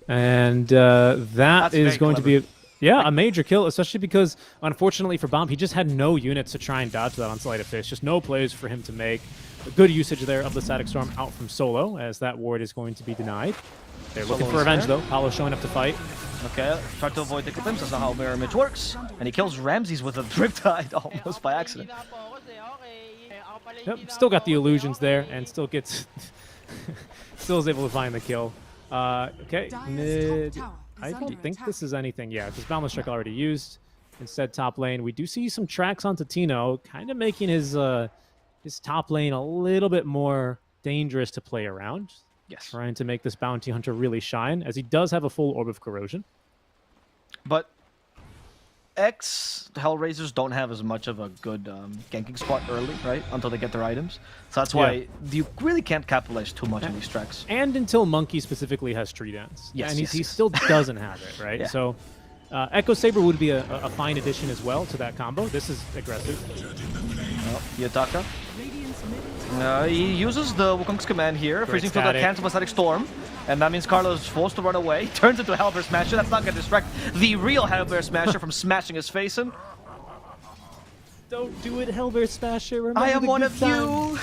And that is going to be a major kill, especially because, unfortunately for Bomb, he just had no units to try and dodge that on Sleight of Fist. Just no plays for him to make. A good usage there of the Static Storm out from Solo, as that ward is going to be denied. They're looking for revenge, though. Paolo showing up to fight. Okay, try to avoid the glimpse. That's not how Mirror Image works. And he kills Ramses with a Riptide almost by accident. Yep, still got the illusions there, and still gets, still is able to find the kill. Okay, I don't think this is anything. Yeah, because Boundless Strike already used. Instead, top lane, we do see some tracks onto Tino, kind of making his top lane a little bit more dangerous to play around. Yes, trying to make this Bounty Hunter really shine, as he does have a full Orb of Corrosion. But ex-Hellraisers don't have as much of a good ganking spot early, right? Until they get their items. So that's why you really can't capitalize too much on these tracks. And until Monkey specifically has Tree Dance. Yes, and he still doesn't have it, right? So Echo Saber would be a fine addition as well to that combo. This is aggressive. Yataka. He uses the Wukong's command here. Freezing Field that cancels a Static Storm. And that means Carlos is forced to run away. Turns into a Hellbear Smasher. That's not going to distract the real Hellbear Smasher from smashing his face in. Don't do it, Hellbear Smasher. Remember I am one of you.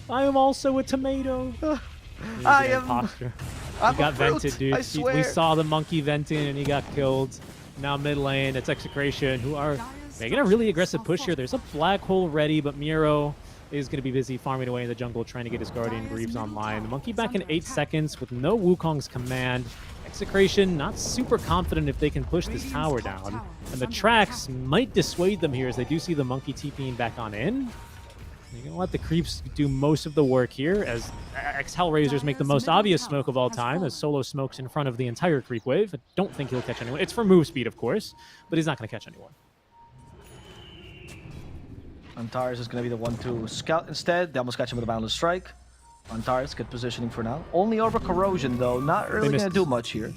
I am also a tomato. I am. He got vented, dude. I swear. We saw the monkey venting and he got killed. Now mid lane, it's Execration, who are making a really aggressive push here. There's a black hole ready, but Miro is going to be busy farming away in the jungle, trying to get his Guardian Greaves online. The monkey back in 8 seconds with no Wukong's command. Execration not super confident if they can push this tower down. And the tracks might dissuade them here, as they do see the monkey TPing back on in. You're going to let the creeps do most of the work here as Hellraisers make the most obvious smoke of all time as Solo smokes in front of the entire creep wave. I don't think he'll catch anyone. It's for move speed, of course, but he's not going to catch anyone. Antares is going to be the one to scout instead. They almost catch him with a Boundless Strike. Antares, good positioning for now. Only over Corrosion, though. Not really going to do much here.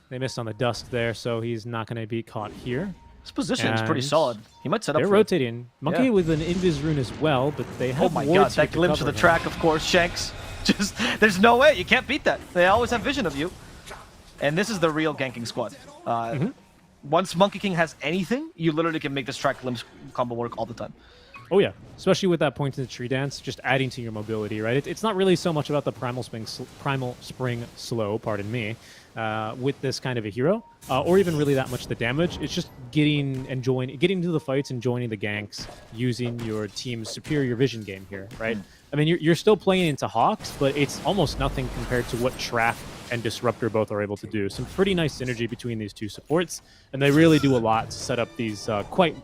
They missed on the Dusk there, so he's not going to be caught here. His position is pretty solid. He might set up They're for rotating. Monkey with an Invis rune as well, but they have Oh my wards god, here that to glimpse of cover the him. track, of course, Shanks. Just, there's no way. You can't beat that. They always have vision of you. And this is the real ganking squad. Once Monkey King has anything, you literally can make this track glimpse combo work all the time. Oh yeah, especially with that point in the tree dance, just adding to your mobility, right? It's not really so much about the primal spring slow, pardon me, with this kind of a hero, or even really that much the damage. It's just getting into the fights and joining the ganks using your team's superior vision game here, right? I mean, you're still playing into Hawks, but it's almost nothing compared to what Trap and Disruptor both are able to do. Some pretty nice synergy between these two supports, and they really do a lot to set up these quite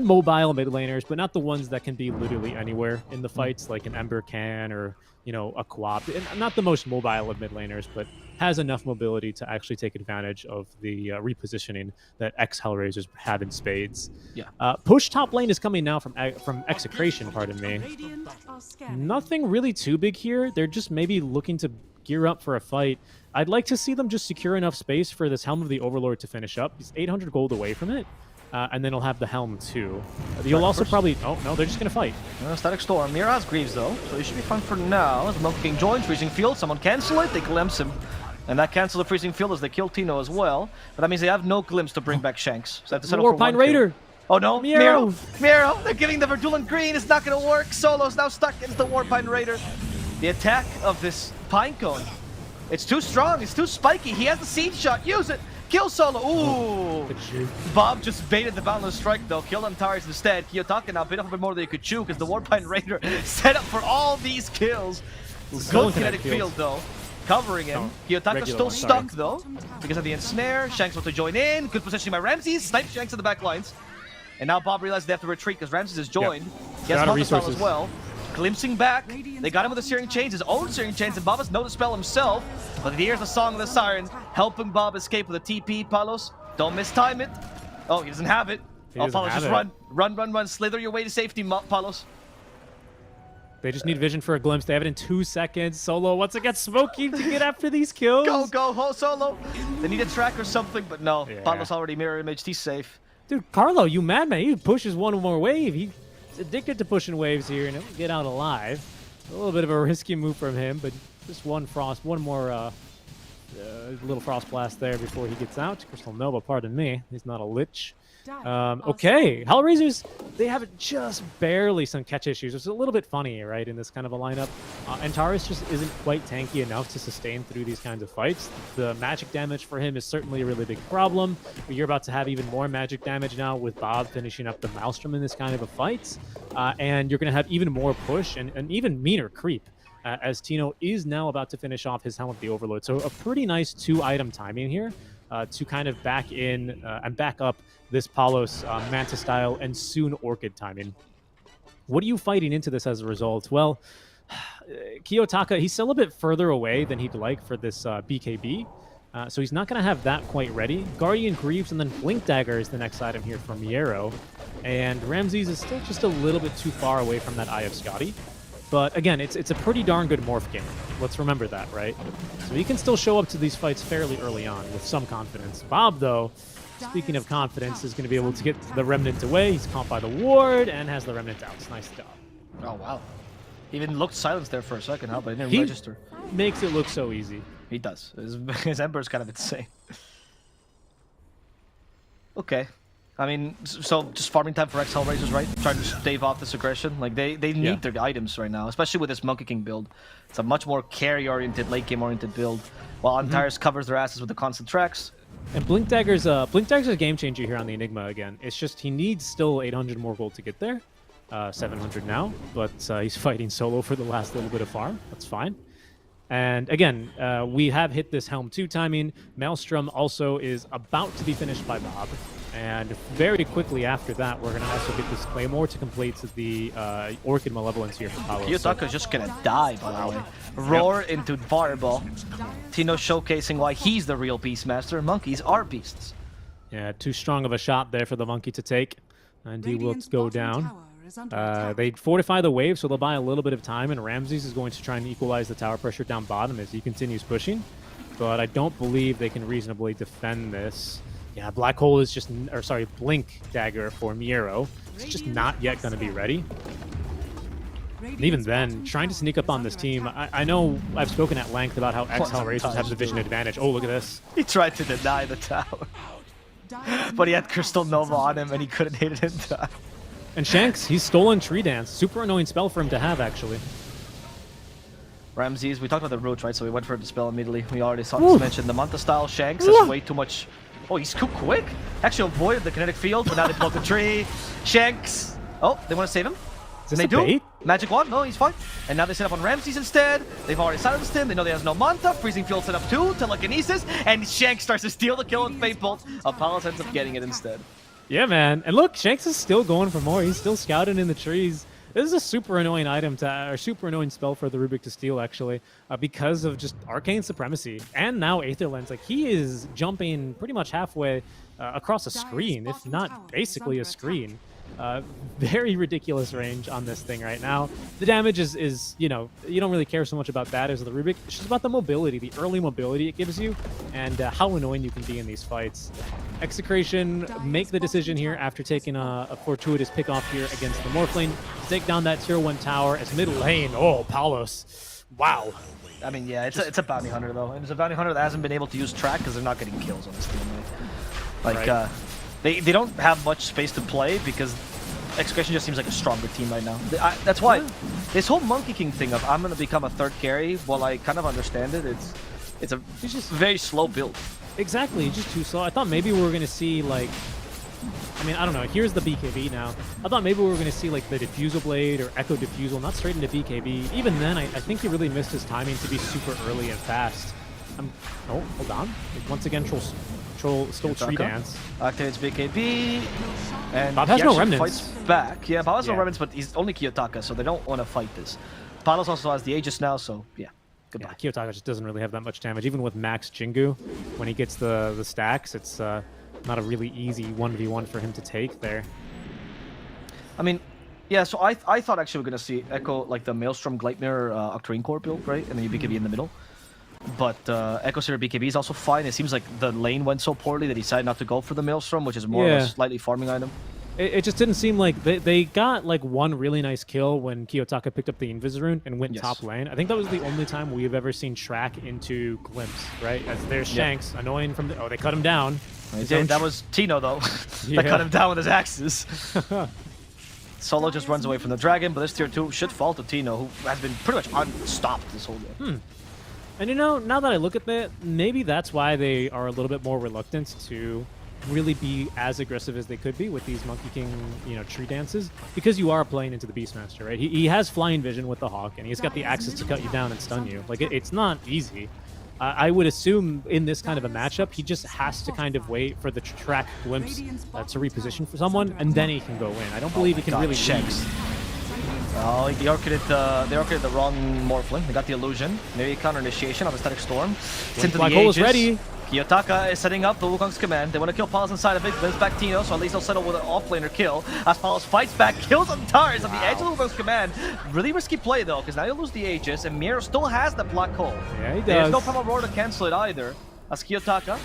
mobile mid laners, but not the ones that can be literally anywhere in the fights, like an Ember can or, you know, a Quap. And not the most mobile of mid laners, but has enough mobility to actually take advantage of the repositioning that Hellraisers have in spades. Yeah. Push top lane is coming now from Execration, pardon me. Radiant are scanning. Nothing really too big here. They're just maybe looking to gear up for a fight. I'd like to see them just secure enough space for this Helm of the Overlord to finish up. He's 800 gold away from it. And then he'll have the Helm too. You'll also probably... Oh, no, they're just going to fight. Static Storm. Mira has Greaves, though, so he should be fine for now. As Monkey King joins, Freezing Field. Someone cancel it. They glimpse him. And that cancels the Freezing Field as they kill Tino as well. But that means they have no glimpse to bring back Shanks. So they have to settle for Warpine one Raider. kill. Oh no, Miro. Miro! They're giving the Verdulent Green. It's not going to work. Solo's now stuck against the Warpine Raider. The attack of this Pinecone. It's too strong. It's too spiky. He has the Seed Shot. Use it. Kill Solo. Ooh. Bob just baited the Boundless Strike, though. Killed Antares instead. Kiyotaka now bit off a bit more than he could chew because the Warpine Raider set up for all these kills. Good kinetic field, though. Covering him. Kiyotaka's still stuck, though, because of the ensnare. Shanks wants to join in. Good positioning by Ramses. Snipe Shanks in the back lines. And now Bob realizes they have to retreat because Ramses has joined. He has Hunter Spell as well. Glimpsing back. They got him with the Searing Chains, his own Searing Chains, and Bob has no dispel himself. But here's the Song of the Siren, helping Bob escape with a TP, Palos. Don't mistime it. Oh, he doesn't have it. Oh, Palos, just run. Run. Slither your way to safety, Palos. They just need vision for a glimpse. They have it in 2 seconds. Solo once again smoking to get after these kills. Go, Solo. They need a track or something, but no. Yeah. Palos already mirror imaged. He's safe. Dude, Carlo, you madman. He pushes one more wave. He's addicted to pushing waves here, and he'll get out alive. A little bit of a risky move from him, but just one more little Frost Blast there before he gets out. Crystal Nova, pardon me. He's not a Lich. Okay, Hellraisers, they have just barely some catch issues. It's a little bit funny, right, in this kind of a lineup. Antares just isn't quite tanky enough to sustain through these kinds of fights. The magic damage for him is certainly a really big problem, but you're about to have even more magic damage now with Bob finishing up the Maelstrom in this kind of a fight. And you're going to have even more push and even meaner creep. As Tino is now about to finish off his Helm of the Overlord. So a pretty nice 2-item timing here to kind of back in and back up this Palos Manta style and soon Orchid timing. What are you fighting into this as a result? Well, Kiyotaka, he's still a bit further away than he'd like for this BKB. So he's not going to have that quite ready. Guardian Greaves and then Blink Dagger is the next item here from Miero. And Ramses is still just a little bit too far away from that Eye of Scotty. But again, it's a pretty darn good morph game. Let's remember that, right? So he can still show up to these fights fairly early on with some confidence. Bob, though, speaking of confidence, is going to be able to get the Remnant away. He's caught by the ward and has the Remnant out. Nice job. Oh, wow. He even looked silenced there for a second, huh? But he didn't register. Makes it look so easy. He does. His Ember's kind of insane. Okay. I mean, so just farming time for Hellraisers, right? Trying to stave off this aggression. Like, they need their items right now, especially with this Monkey King build. It's a much more carry-oriented, late-game-oriented build, while Antares covers their asses with the constant tracks. And Blink Dagger's a game changer here on the Enigma again. It's just he needs still 800 more gold to get there. 700 now, but he's fighting solo for the last little bit of farm. That's fine. And again, we have hit this Helm 2 timing. Maelstrom also is about to be finished by Bob. And very quickly after that, we're going to also get this Claymore to complete the Orchid Malevolence here for Palos. Kiyotaka's just gonna die, by the way. Roar into Fireball. Tino showcasing why he's the real Beastmaster, and monkeys are beasts. Yeah, too strong of a shot there for the monkey to take. And he will Radiant's go bottom down. tower is under attack. They fortify the wave, so they'll buy a little bit of time, and Ramses is going to try and equalize the tower pressure down bottom as he continues pushing. But I don't believe they can reasonably defend this. Yeah, Black Hole is just, or sorry, Blink Dagger for Miero. It's just not yet going to be ready. And even then, trying to sneak up on this team, I know I've spoken at length about how Exhal Racers have the vision advantage. Oh, look at this. He tried to deny the tower, but he had Crystal Nova on him and he couldn't hit it in time. And Shanks, he's stolen Tree Dance. Super annoying spell for him to have, actually. Ramses, we talked about the roach, right? So we went for the spell immediately. We already saw this mentioned. The Manta style Shanks has way too much. Oh, he's too quick. Actually avoided the kinetic field, but now they block the tree. Shanks. Oh, they want to save him. Is this And they a do. bait? Magic wand. No, he's fine. And now they set up on Ramses instead. They've already silenced him. They know he has no Manta. Freezing field set up too. Telekinesis. And Shanks starts to steal the kill with Fate Bolt. Apollos ends up getting it instead. Yeah, man. And look, Shanks is still going for more. He's still scouting in the trees. This is a super annoying item to, or super annoying spell for the Rubik to steal, actually, because of just Arcane Supremacy. And now Aether Lens. Like, he is jumping pretty much halfway across a screen, if not basically a screen. Very ridiculous range on this thing right now. The damage is, you know, you don't really care so much about that as the Rubik. It's just about the mobility, the early mobility it gives you, and how annoying you can be in these fights. Execration make the decision here after taking a fortuitous pick off here against the Morphling to take down that tier 1 tower as mid lane. Oh, Palos. Wow. I mean, yeah, it's a bounty hunter, though. And it's a bounty hunter that hasn't been able to use track because they're not getting kills on this team. Like, Right. they don't have much space to play because Execution just seems like a stronger team right now. That's why this whole Monkey King thing of I'm going to become a third carry, while I kind of understand it, it's just very slow build. Exactly, just too slow. I thought maybe we were going to see, like, I mean, I don't know. Here's the BKB now. I thought maybe we were going to see, like, the Diffusal Blade or Echo Diffusal, not straight into BKB. Even then, I think he really missed his timing to be super early and fast. Oh, hold on. Like, once again, stole Tree Dance. Activates BKB, and Bob has he no actually remnants. fights back. Yeah, Bob has no Yeah. remnants, but he's only Kiyotaka, so they don't want to fight this. Palos also has the Aegis now, so yeah, goodbye. Yeah, Kiyotaka just doesn't really have that much damage. Even with Max Jingu, when he gets the stacks, it's not a really easy 1v1 for him to take there. I mean, yeah, so I thought actually we're going to see Echo, like the Maelstrom Gleipnir Octarine Core build, right? And then you BKB in the middle. But Echo Seer BKB is also fine. It seems like the lane went so poorly that he decided not to go for the Maelstrom, which is more of Yeah. a slightly farming item. It just didn't seem like they got like one really nice kill when Kiyotaka picked up the Invis Rune and went Yes. top lane. I think that was the only time we have ever seen Track into Glimpse, right? As there's Yeah. Shanks, annoying from the... Oh, they cut him down. His Yeah, own that was Tino, though. Yeah. That cut him down with his axes. Solo just runs away from the dragon, but this tier 2 should fall to Tino, who has been pretty much unstopped this whole game. And you know, now that I look at that, maybe that's why they are a little bit more reluctant to really be as aggressive as they could be with these Monkey King, you know, tree dances, because you are playing into the Beastmaster, right? He has flying vision with the Hawk, and he's got the axes to cut you down and stun you. Like, it's not easy. I would assume in this kind of a matchup, he just has to kind of wait for the track glimpse to reposition for someone, and then he can go in. I don't believe he can really Shanks. lead. Oh, they orchided the wrong Morphling. They got the illusion. Maybe counter initiation on the Static Storm. It's into Black the Hole is Aegis. ready. Kiyotaka is setting up the Wukong's command. They want to kill Palos inside of it. Glimpse back Tino, so at least they'll settle with an offlaner kill. As Palos fights back, kills on Tars on the edge of the Wukong's command. Really risky play though, because now you lose the Aegis, and Miero still has the Black Hole. Yeah, he There's no does. Primal Roar to cancel it either. As Kiyotaka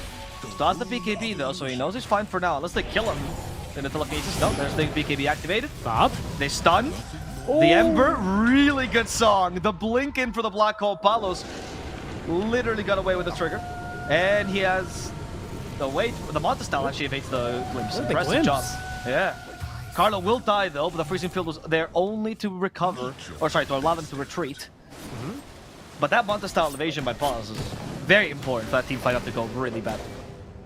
still has the BKB though, so he knows he's fine for now. Unless they kill him in the telekinesis. No, there's the BKB activated. Bob? They stun. The Ember, really good song. The blink in for the Black Hole. Palos literally got away with the trigger. And he has the weight. The Monta style actually evades the glimpse. Look at the Impressive job. glimpse. Yeah. Carlo will die though, but the freezing field was there only to recover, or sorry, to allow them to retreat. But that Monta style evasion by Palos is very important for that team fight up to go really bad.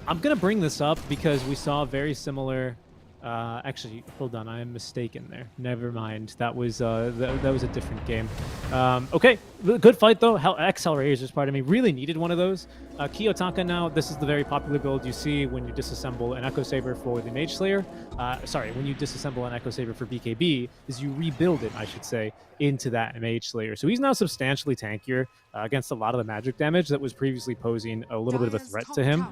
I'm going to bring this up because we saw a very similar Actually, hold on, I am mistaken there. Never mind. That was that was a different game. Okay, good fight though. Accelerators is part of me. Really needed one of those. Kiyotaka now. This is the very popular build you see when you disassemble an Echo Saber for the Mage Slayer. Sorry, when you disassemble an Echo Saber for BKB, is you rebuild it, I should say, into that Mage Slayer. So he's now substantially tankier against a lot of the magic damage that was previously posing a little bit of a threat to him.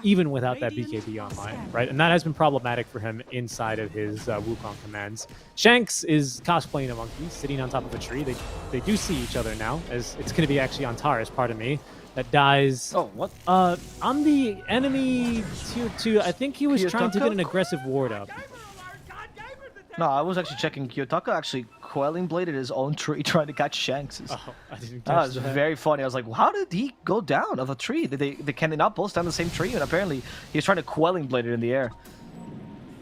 Even without that BKB online, right? And that has been problematic for him inside of his Wukong commands. Shanks is cosplaying a monkey, sitting on top of a tree. They do see each other now, as it's going to be actually Antares, pardon me, that dies. Oh, what? On the enemy tier 2, I think he was trying to get an aggressive ward up. No, I was actually checking. Kiyotaka actually quelling bladed his own tree trying to catch Shanks. Oh, I didn't That catch was that. very funny. I was like, how did he go down of a tree? Can they not both stand on the same tree? And apparently he was trying to quelling blade it in the air.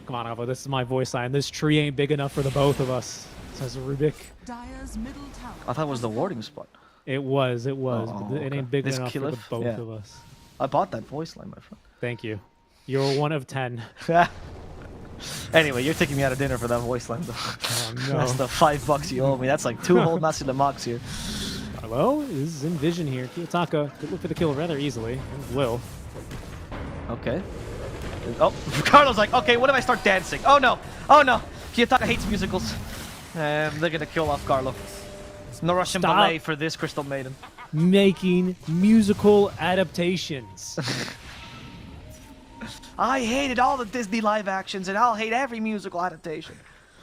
Come on, Alva, this is my voice line. This tree ain't big enough for the both of us, says Rubik. Dire's middle tower. I thought it was the warding spot. It was, Oh, but it okay. ain't big This enough for the killeth? both Yeah. of us. I bought that voice line, my Thank you. You're 1 of 10. friend. Anyway, you're taking me out of dinner for that voice line, though. Oh, no. That's the $5 you owe me. That's like 2 whole nasi lemaks here. Well, this is in vision here. Kiyotaka could look for the kill rather easily, and will. Okay. Oh, Carlo's like, okay, what if I start dancing? Oh no, oh no. Kiyotaka hates musicals. They're gonna kill off Carlo. No Russian Stop. ballet for this Crystal Maiden. Making musical adaptations. I hated all the Disney live actions, and I'll hate every musical adaptation.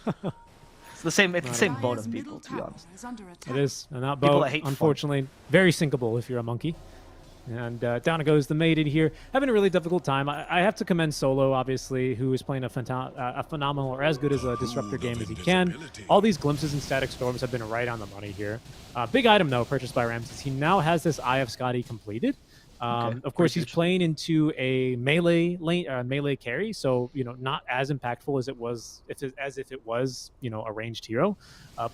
It's the same. It's the same boat Dire's of people, middle to be tower honest. is under attack. It is, and that People boat, that hate fun. unfortunately, very sinkable if you're a monkey. And down it goes the maiden here. Having a really difficult time. I have to commend Solo, obviously, who is playing a phenomenal or as good as a disruptor game as he can. All these glimpses and static storms have been right on the money here. Big item, though, purchased by Ramses. He now has this Eye of Scotty completed. Of course, he's playing into a melee lane, melee carry, so not as impactful as it was, as if it was a ranged hero.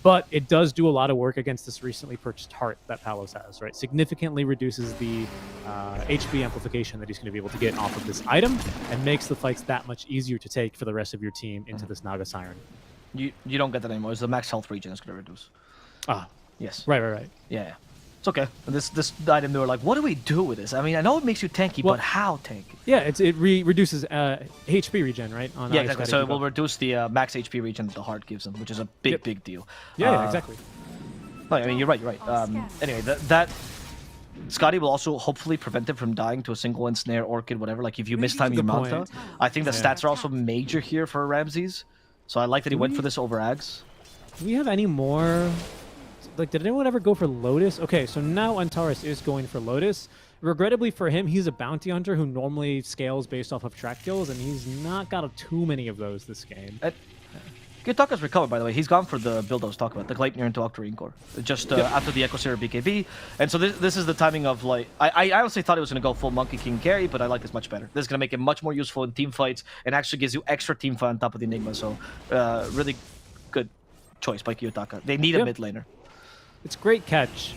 But it does do a lot of work against this recently purchased heart that Palos has. Right, significantly reduces the HP amplification that he's going to be able to get off of this item, and makes the fights that much easier to take for the rest of your team into this Naga Siren. You don't get that anymore. It's the max health regen is gonna reduce. Ah, Yes. right. Yeah. It's okay. This item, they were like, what do we do with this? I mean, I know it makes you tanky, Well, but how tanky? Yeah, it reduces HP regen, right? On Yeah, Eye of exactly. Scotty So it debuff. will reduce the max HP regen that the heart gives them, which is a big deal. Yeah, exactly. No, I mean, you're right. Anyway, that Scotty will also hopefully prevent him from dying to a single ensnare, orchid, whatever. Like if you mistime your Good Manta, point. I think the stats are also major here for Ramses. So I like that he went for this over Ags. Do we have any more? Like, did anyone ever go for Lotus? Okay, so now Antares is going for Lotus. Regrettably for him, he's a bounty hunter who normally scales based off of track kills, and he's not got too many of those this game. Kiyotaka's recovered, by the way. He's gone for the build I was talking about, the Gleipnir into Octarine Core, just after the Echo Seer BKB. And so this is the timing of, like, I honestly thought it was going to go full Monkey King carry, but I like this much better. This is going to make it much more useful in team fights, and actually gives you extra team fight on top of the Nigma. So really good choice by Kiyotaka. They need a mid laner. It's a great catch.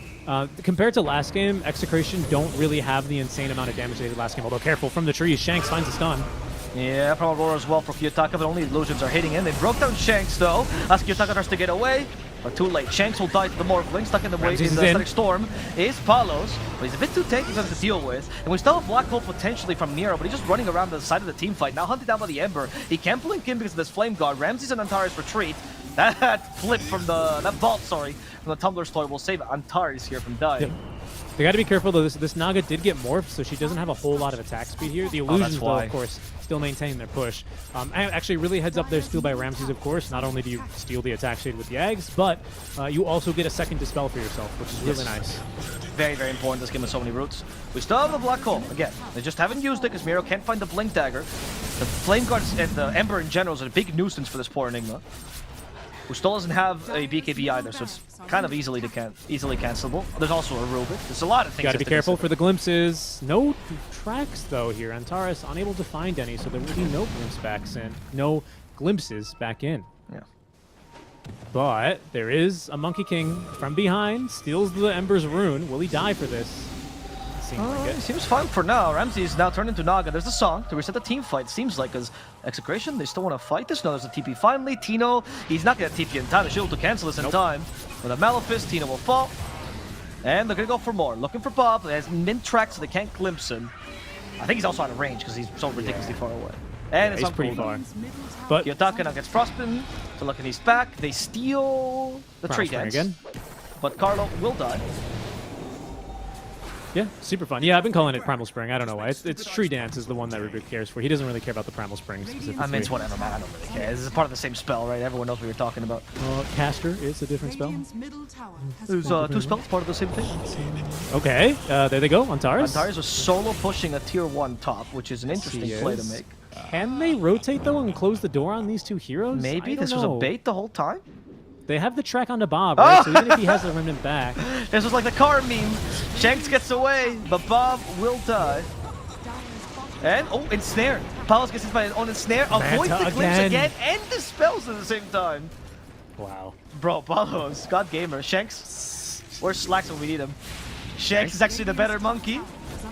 Compared to last game, Execration don't really have the insane amount of damage they did last game, although careful from the trees. Shanks finds a stun. Yeah, from Aurora as well for Kiyotaka, but only illusions are hitting in. They broke down Shanks, though, as Kiyotaka tries to get away. But too late. Shanks will die to the Morphling. Stuck in the way in the Static Storm is Palos, but he's a bit too tanky for them to deal with. And we still have Black Hole potentially from Nero, but he's just running around the side of the team fight. Now hunted down by the Ember. He can't blink in because of this Flame Guard. Ramses and Antares retreat. That flip from that vault, from the Tumbler's Toy will save Antares here from dying. Yep. They got to be careful, though. This Naga did get morphed, so she doesn't have a whole lot of attack speed here. The illusions, though, of course, still maintaining their push. Actually, really heads up their steal by Ramses, of course. Not only do you steal the attack speed with the Ags, but you also get a second Dispel for yourself, which is really nice. Very, very important. This game has so many routes. We still have the Black Hole. Again, they just haven't used it because Miro can't find the Blink Dagger. The Flame Guards and the Ember in general is a big nuisance for this poor Enigma, who still doesn't have a BKB either, so it's kind of easily cancelable. There's also a Rubik. There's a lot of things. Got to be careful for the glimpses. No tracks, though, here. Antares unable to find any, so there will be no glimpses back in. Yeah. But there is a Monkey King from behind, steals the Ember's rune. Will he die for this? seem like It it. seems fine for now. Ramsey is now turned into Naga. There's a song to reset the team fight. Seems like as Execration, they still want to fight this. No, there's a TP finally. Tino, he's not going to TP in time. They should be able to cancel this in time. With a Malefice, Tino will fall. And they're going to go for more. Looking for Bob. He has min track, so they can't glimpse him. I think he's also out of range because he's so ridiculously far away. And it's he's on pretty cooldown. far. But Kiyotaka now gets frostbitten. So looking, he's back. They steal the tree Primal dance. Spring again. But Carlo will die. Yeah, super fun. Yeah, I've been calling it Primal Spring. I don't know why. It's Tree Dance is the one that Rubik cares for. He doesn't really care about the Primal Spring specifically. I mean, it's whatever, man. I don't really care. This is part of the same spell, right? Everyone knows what you're talking about. Caster is a different spell. Radiant's middle tower has There's fallen. two spells, part of the same thing. Okay, there they go. Antares. Antares was solo pushing a tier 1 top, which is an interesting He play to is. make. Can they rotate though and close the door on these two heroes? Maybe I don't this was a know. bait the whole time? They have the track onto Bob, right? So even if he has the remnant back, This was like the car meme. Shanks gets away, but Bob will die. And, ensnared. Palos gets hit by his own ensnare, avoids Manta the glimpse again. again, and dispels at the same time. wow. Bro, Palos, God Gamer. Shanks, where's Slacks when we need him? Shanks is actually the better monkey.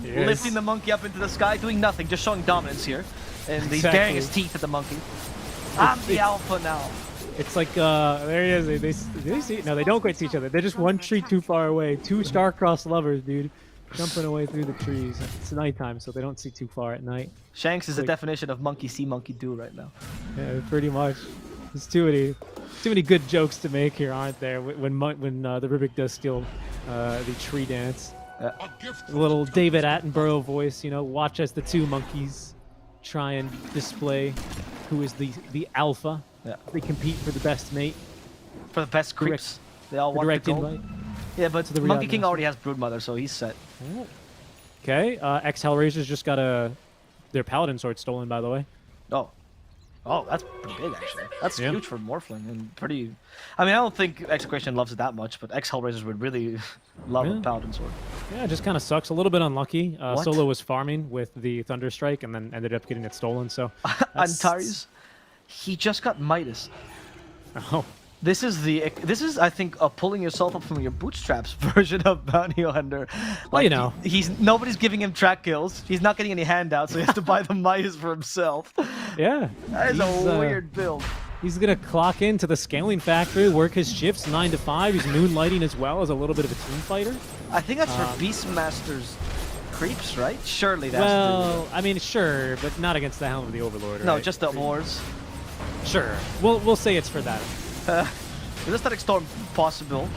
He is. Lifting the monkey up into the sky, doing nothing, just showing dominance here. And he's Exactly. baring his teeth at the monkey. I'm the alpha now. It's like, there he is. They see? No, they don't quite see each other. They're just one tree too far away. Two star-crossed lovers, dude. Jumping away through the trees. It's nighttime, so they don't see too far at night. Shanks is the Like- definition of monkey see, monkey do right now. Yeah, pretty much. There's too many good jokes to make here, aren't there? When the Rubik does steal the tree dance. A little David Attenborough voice, you know, watch as the two monkeys try and display who is the alpha. Yeah. They compete for the best mate. For the best creeps. They all want Direct the gold. invite. Yeah, but the Monkey Riyadh King Master. already has Broodmother, so he's set. Okay, ex Hellraisers just got their paladin sword stolen, by the way. Oh, that's pretty big, actually. That's Yeah. huge for Morphling, and pretty... I mean, I don't think Execration loves it that much, but ex-Hellraisers would really love a Yeah. Paladin Sword. Yeah, it just kind of sucks. A little bit unlucky. What? Solo was farming with the Thunderstrike and then ended up getting it stolen. So that's- Antares, he just got Midas. Oh, This is I think a pulling yourself up from your bootstraps version of Bounty Hunter. Well, you know. Nobody's giving him track kills. He's not getting any handouts, so he has to buy the Midas for himself. yeah. That is He's, a weird build. He's gonna clock into the scaling factory, work his shifts 9 to 5. He's moonlighting as well as a little bit of a team fighter. I think that's for Beastmaster's creeps, right? Surely that's Well, I mean, sure, but not against the Helm of the Overlord. no, right? just the wars. Sure. We'll say it's for that. Is the Static Storm possible?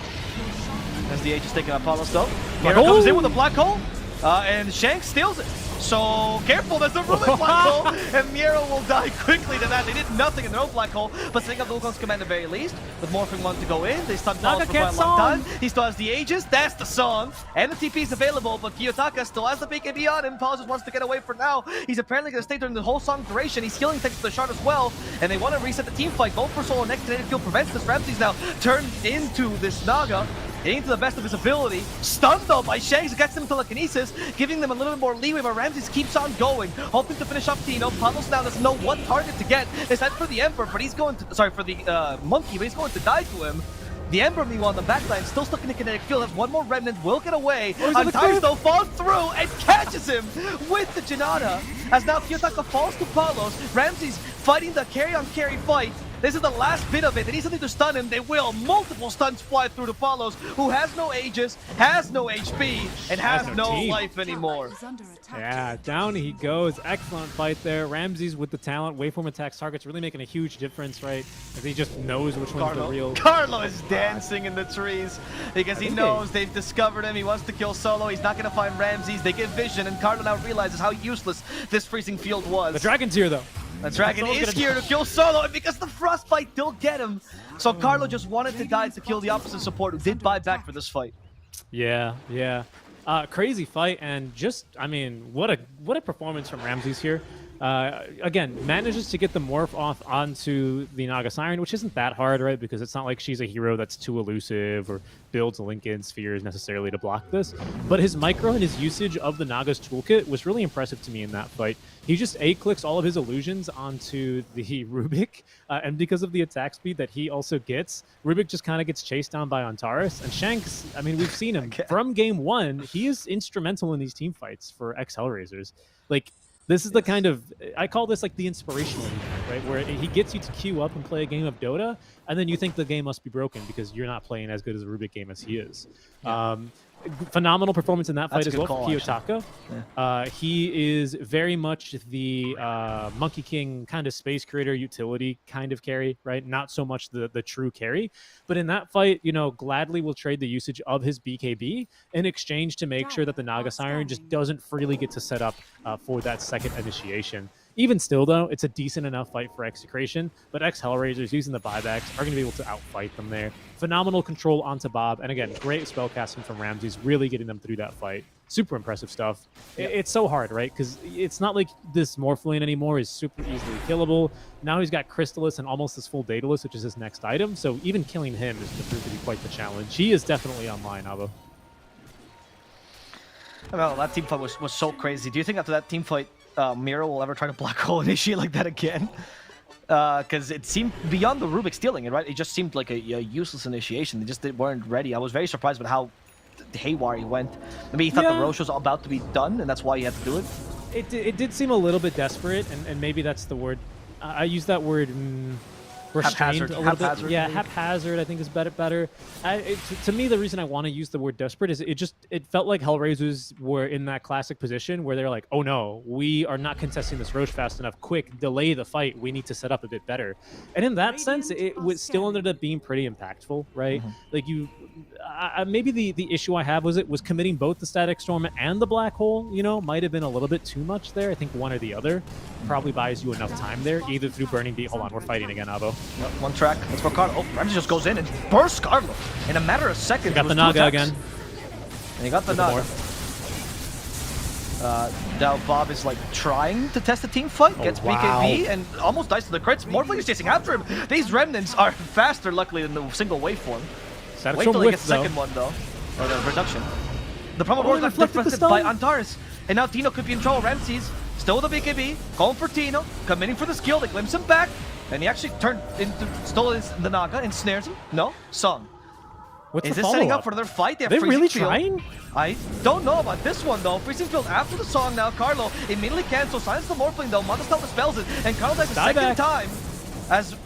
As the Age is taking Apollo though. Black Hero comes in hole! with a black hole, and Shanks steals it. So careful, there's a ruined black hole, and Miero will die quickly to that. They did nothing in their own black hole, but setting up the Wukong's command at the very least. With Morphing one to go in, they stun Palos Naga for quite a can't long song. time. He still has the Aegis, that's the song, and the TP is available, but Kiyotaka still has the BKB on him. Palos just wants to get away for now. He's apparently going to stay during the whole song duration. He's healing thanks to the shard as well, and they want to reset the team fight. Go for solo next kinetic field prevents this. Ramsey's now turned into this Naga. Getting to the best of his ability. Stunned though by Shanks, gets him telekinesis, giving them a little bit more leeway, but Ramses keeps on going, hoping to finish off Tino. Palos now doesn't know what target to get. They set for the Emperor, but he's going to, sorry, for the Monkey, but he's going to die to him. The Emperor, meanwhile, on the backline, still stuck in the kinetic field, has one more remnant, will get away. he's on the Antares, cliff. though, falls through and catches him with the Janata. As now Kiyotaka falls to Palos, Ramses fighting the carry-on-carry fight. This is the last bit of it. They need something to stun him. They will. Multiple stuns fly through to Palos, who has no Aegis, has no HP, and has no no team. life anymore. Is under attack. Yeah, down he goes. Excellent fight there. Ramses with the talent. Waveform attacks targets really making a huge difference, right? As he just knows which one's the real. Carlo is dancing in the trees because he think knows they've discovered him. He wants to kill Solo. He's not going to find Ramses. They get vision, and Carlo now realizes how useless this freezing field was. The Dragon's here, though. The dragon Solo's is gonna here to kill Solo, and because the frostbite will get him. So Carlo just wanted to die to kill the opposite support, who did buy back for this fight. Yeah, yeah. Crazy fight, and just, I mean, what a performance from Ramses here. Again, manages to get the morph off onto the Naga Siren, which isn't that hard, right? Because it's not like she's a hero that's too elusive or builds Lincoln spheres necessarily to block this. But his micro and his usage of the Naga's toolkit was really impressive to me in that fight. He just A-clicks all of his illusions onto the Rubik, and because of the attack speed that he also gets, Rubik just kind of gets chased down by Antares. And Shanks, I mean, we've seen him from game one. He is instrumental in these team fights for ex-Hellraisers. Like, this is the kind of, I call this like the inspirational element, right? Where he gets you to queue up and play a game of Dota, and then you think the game must be broken because you're not playing as good as a Rubik game as he is. Yeah. Phenomenal performance in that fight as well for Kiyotaka. Yeah. He is very much the Monkey King kind of space creator utility kind of carry, right? Not so much the true carry. But in that fight, you know, gladly will trade the usage of his BKB in exchange to make sure that the Naga Siren just doesn't freely get to set up for that second initiation. Even still, though, it's a decent enough fight for Execration, but ex-Hellraisers using the buybacks are going to be able to outfight them there. Phenomenal control onto Bob, and again, great spellcasting from Ramses, really getting them through that fight. Super impressive stuff. Yep. It's so hard, right? Because it's not like this Morphlane anymore is super easily killable. Now he's got Crystallis and almost his full Daedalus, which is his next item, so even killing him is going to prove to be quite the challenge. He is definitely online, Avo. Well, that team fight was so crazy. Do you think after that team fight, Mira will ever try to black hole initiate like that again? Because it seemed beyond the Rubik stealing it, right? It just seemed like a useless initiation. They just weren't ready. I was very surprised with how haywire he went. Maybe he thought the Roche was about to be done, and that's why he had to do it. It did seem a little bit desperate, and maybe that's the word. I use that word restrained a little bit. Yeah, haphazard I think is better. To me, the reason I want to use the word desperate is it felt like Hellraisers were in that classic position where they're like, oh no, we are not contesting this Roche fast enough. Quick, delay the fight. We need to set up a bit better. And in that sense, it still ended up being pretty impactful, right? Like maybe the issue I have was committing both the Static Storm and the Black Hole. You know, might have been a little bit too much there. I think one or the other probably buys you enough time there, either through Burning Beat. Hold on, we're fighting again, Avo. Yep, one track. That's for Carlo. Oh, Ramsey just goes in and bursts Carlo in a matter of seconds. He got the Naga again. And he got the Naga. Now Bob is like trying to test the team fight, gets BKB and almost dies to the crits. Morphling is chasing after him. These remnants are faster, luckily, than the single waveform. Wait till he gets the second one, though. Or the reduction. The problem was deflected by Antares. And now Tino could be in trouble. Ramses still with the BKB, going for Tino, committing for the skill. They glimpse him back. And he actually stole the Naga and snares him. No? Song. Is this setting up for another fight? They're really trying? I don't know about this one, though. Freezing Field after the song now. Carlo immediately cancels. Silence the Morphling, though. Monostel dispels it. And Carlo dies the second time. As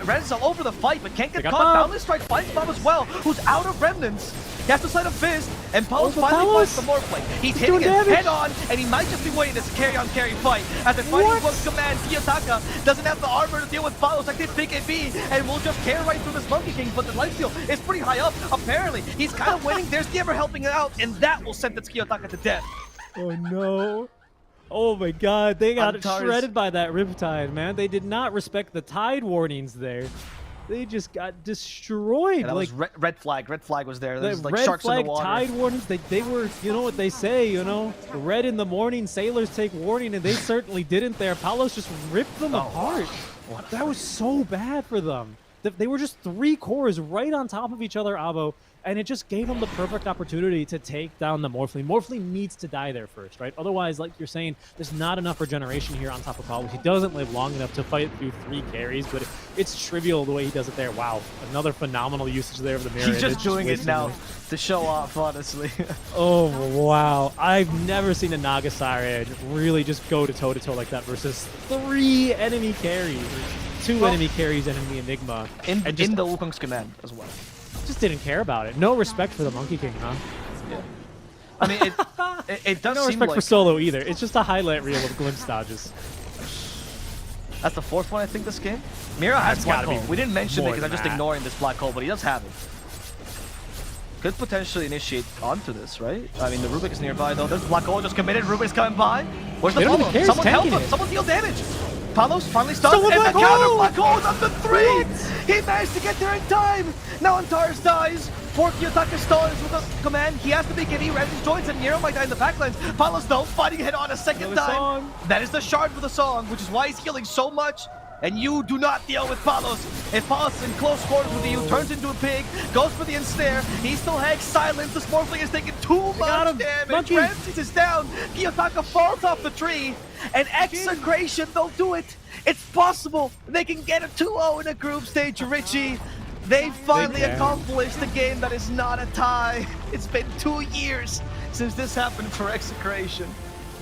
Ramses all over the fight, but can't get caught. Boundless Strike finds Bob as well, who's out of remnants. He has to side a fist, and Palos finally finds the Morphling. He's hitting it head on, and he might just be waiting this carry-on-carry fight. As the fighting book's command, Kiyotaka doesn't have the armor to deal with Palos like this BKB, and will just carry right through this Monkey King, but the lifesteal is pretty high up. Apparently, he's kind of winning. There's the ever helping it out, and that will sentence Kiyotaka to death. Oh no. Oh my god, they got shredded by that Riptide, man. They did not respect the tide warnings there. They just got destroyed. Yeah, that was red flag. Red flag was there. There's like red sharks flag in the water. Tide warnings. They were, you know what they say, you know, red in the morning, sailors take warning, and they certainly didn't there. Palos just ripped them apart. That was so bad for them. They were just 3 cores right on top of each other, Avo, and it just gave them the perfect opportunity to take down the Morphling. Morphling needs to die there first, right? Otherwise, like you're saying, there's not enough regeneration here on top of Palos. He doesn't live long enough to fight through 3 carries, but it's trivial the way he does it there. Wow, another phenomenal usage there of the mirror. He's just doing it now to show off, honestly. Oh, wow. I've never seen a Naga Siren really just go to toe-to-toe like that versus 3 enemy carries. 2 enemy carries and an Enigma. In the Wukong's command as well. Just didn't care about it. No respect for the Monkey King, huh? Yeah. I mean, it does no seem respect like... for solo either. It's just a highlight reel of glimpse dodges. That's the 4th one, I think, this game. Mira has Black Hole. We didn't mention it because I'm just ignoring this Black Hole, but he does have it. Could potentially initiate onto this, right? I mean, the Rubik is nearby, though. There's Black Hole just committed. Rubik's coming by. Where's the follow? Someone help him! Someone deal damage! Palos finally stunned, and the counter Black Hole up to 3! He managed to get there in time! Now Antares dies! before Kiyotaka stalls with a command, he has to be giving Randy's joints, and Nero might die in the backlines. Palos, though, fighting head on a second time. Song. That is the shard for the song, which is why he's healing so much. And you do not deal with Palos. If Palos is in close quarters with you, turns into a pig, goes for the ensnare, he still has silence. The Smurfling is taking too much damage. Monkey. Ramses is down. Kiyotaka falls off the tree. And Execration, they'll do it. It's possible. They can get a 2-0 in a group stage, Richie. They finally accomplished a game that is not a tie. It's been 2 years since this happened for Execration.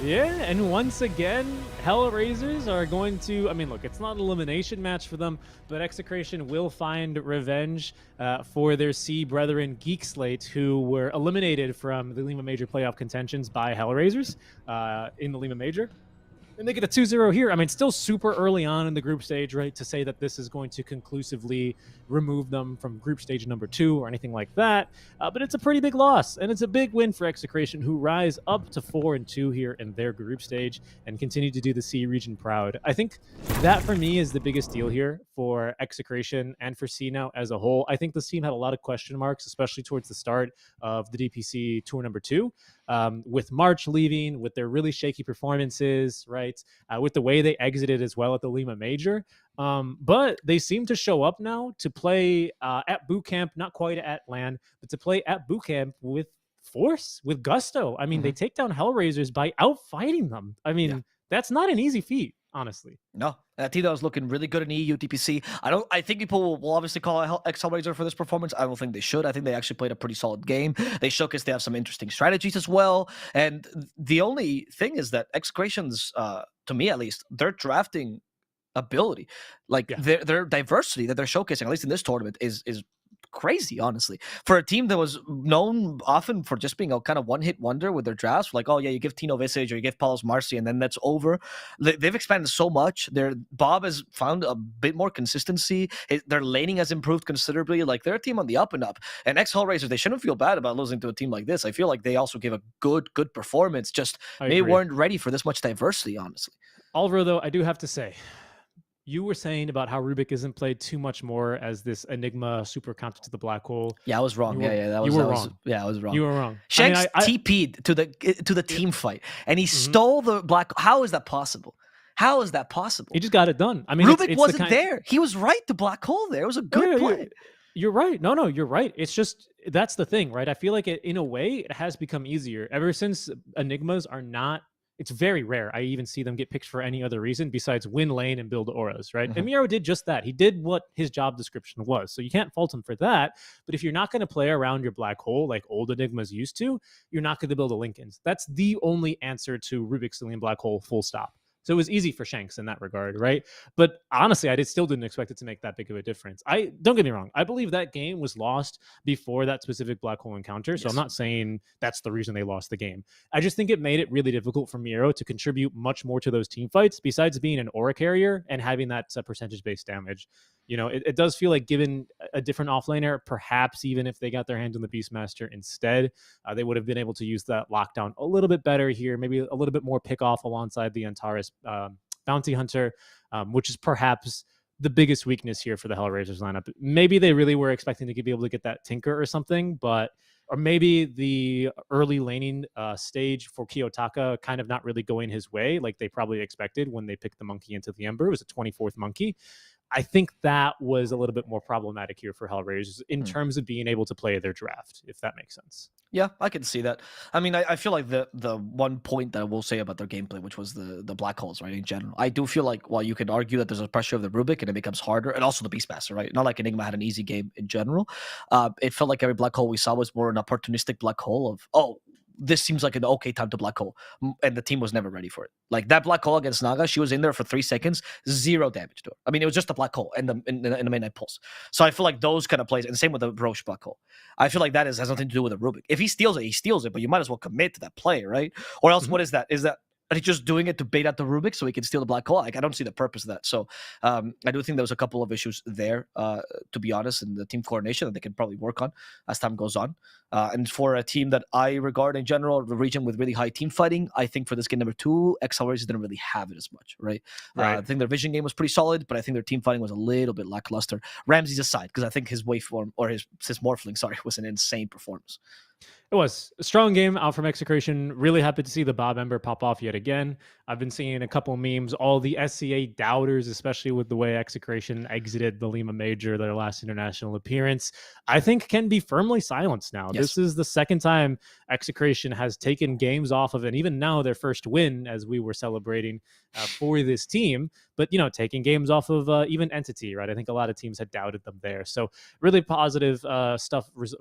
Yeah, and once again, Hellraisers are going to, I mean, look, it's not an elimination match for them, but Execration will find revenge for their C brethren Geek Slate, who were eliminated from the Lima Major playoff contentions by Hellraisers in the Lima Major. And they get a 2-0 here. I mean, it's still super early on in the group stage, right, to say that this is going to conclusively remove them from group stage number 2 or anything like that. But it's a pretty big loss, and it's a big win for Execration, who rise up to 4-2 here in their group stage and continue to do the C region proud. I think that, for me, is the biggest deal here for Execration and for C now as a whole. I think this team had a lot of question marks, especially towards the start of the DPC Tour number 2. With March leaving, with their really shaky performances, right? With the way they exited as well at the Lima Major. But they seem to show up now to play at boot camp, not quite at LAN, but to play at boot camp with force, with gusto. I mean, they take down Hellraisers by outfighting them. I mean, that's not an easy feat, honestly. No, Tito is looking really good in EU TPC. I think people will obviously call out Hellraiser for this performance. I don't think they should. I think they actually played a pretty solid game. They showcased they have some interesting strategies as well. And the only thing is that Execration's, to me at least, their drafting ability, like their diversity that they're showcasing, at least in this tournament, is crazy, honestly, for a team that was known often for just being a kind of one-hit wonder with their drafts. Like, oh yeah, you give Tino Visage or you give Palos Marcy and then that's over. They've expanded so much. Bob has found a bit more consistency. Their laning has improved considerably. Like, they're a team on the up and up. And Hellraisers, they shouldn't feel bad about losing to a team like this. I feel like they also gave a good performance. Just they weren't ready for this much diversity, honestly. Oliver, though, I do have to say, you were saying about how Rubik isn't played too much more as this Enigma super counter to the black hole. Yeah, I was wrong. I was wrong. Yeah, I was wrong. You were wrong. Shanks TP'd to the team fight, and he stole the black. How is that possible? How is that possible? He just got it done. I mean, Rubik wasn't there. He was right. The black hole there. It was a good play. You're right. No, you're right. It's just, that's the thing, right? I feel like in a way, it has become easier ever since Enigmas are not. It's very rare I even see them get picked for any other reason besides win lane and build auras, right? And Miro did just that. He did what his job description was. So you can't fault him for that. But if you're not going to play around your black hole like old Enigmas used to, you're not going to build a Linken's. That's the only answer to Rubik's Alien Black Hole, full stop. So it was easy for Shanks in that regard, right? But honestly, I still didn't expect it to make that big of a difference. Don't get me wrong. I believe that game was lost before that specific black hole encounter. So I'm not saying that's the reason they lost the game. I just think it made it really difficult for Miro to contribute much more to those team fights besides being an aura carrier and having that percentage-based damage. You know, it does feel like given a different offlaner, perhaps even if they got their hands on the Beastmaster instead, they would have been able to use that lockdown a little bit better here, maybe a little bit more pick off alongside the Antares Bounty Hunter, which is perhaps the biggest weakness here for the Hellraisers lineup. Maybe they really were expecting to be able to get that Tinker or something, or maybe the early laning stage for Kiyotaka kind of not really going his way like they probably expected when they picked the monkey into the Ember. It was a 24th monkey. I think that was a little bit more problematic here for Hellraisers in terms of being able to play their draft, if that makes sense. Yeah, I can see that. I mean, I feel like the one point that I will say about their gameplay, which was the black holes, right, in general. I do feel like, while you can argue that there's a pressure of the Rubik and it becomes harder, and also the Beastmaster, right? Not like Enigma had an easy game in general. It felt like every black hole we saw was more an opportunistic black hole of, this seems like an okay time to black hole. And the team was never ready for it. Like that black hole against Naga, she was in there for 3 seconds, 0 damage to her. I mean, it was just a black hole in the midnight pulse. So I feel like those kind of plays, and same with the Roche black hole. I feel like has nothing to do with a Rubik. If he steals it, he steals it, but you might as well commit to that play, right? Or else what is that? Is that he's just doing it to bait out the Rubik so he can steal the black hole. Like, I don't see the purpose of that. So I do think there was a couple of issues there, to be honest, in the team coordination that they can probably work on as time goes on. And for a team that I regard in general, the region with really high team fighting, I think for this game number 2, XL Races didn't really have it as much, right? I think their vision game was pretty solid, but I think their team fighting was a little bit lackluster. Ramsey's aside, because I think his waveform or his Morphling, was an insane performance. It was a strong game out from Execration. Really happy to see the Bob Ember pop off yet again. I've been seeing a couple memes, all the SCA doubters, especially with the way Execration exited the Lima Major, their last international appearance, I think can be firmly silenced now. Yes. This is the second time Execration has taken games off of, and even now their first win, as we were celebrating for this team. But, taking games off of even Entity, right? I think a lot of teams had doubted them there. So really positive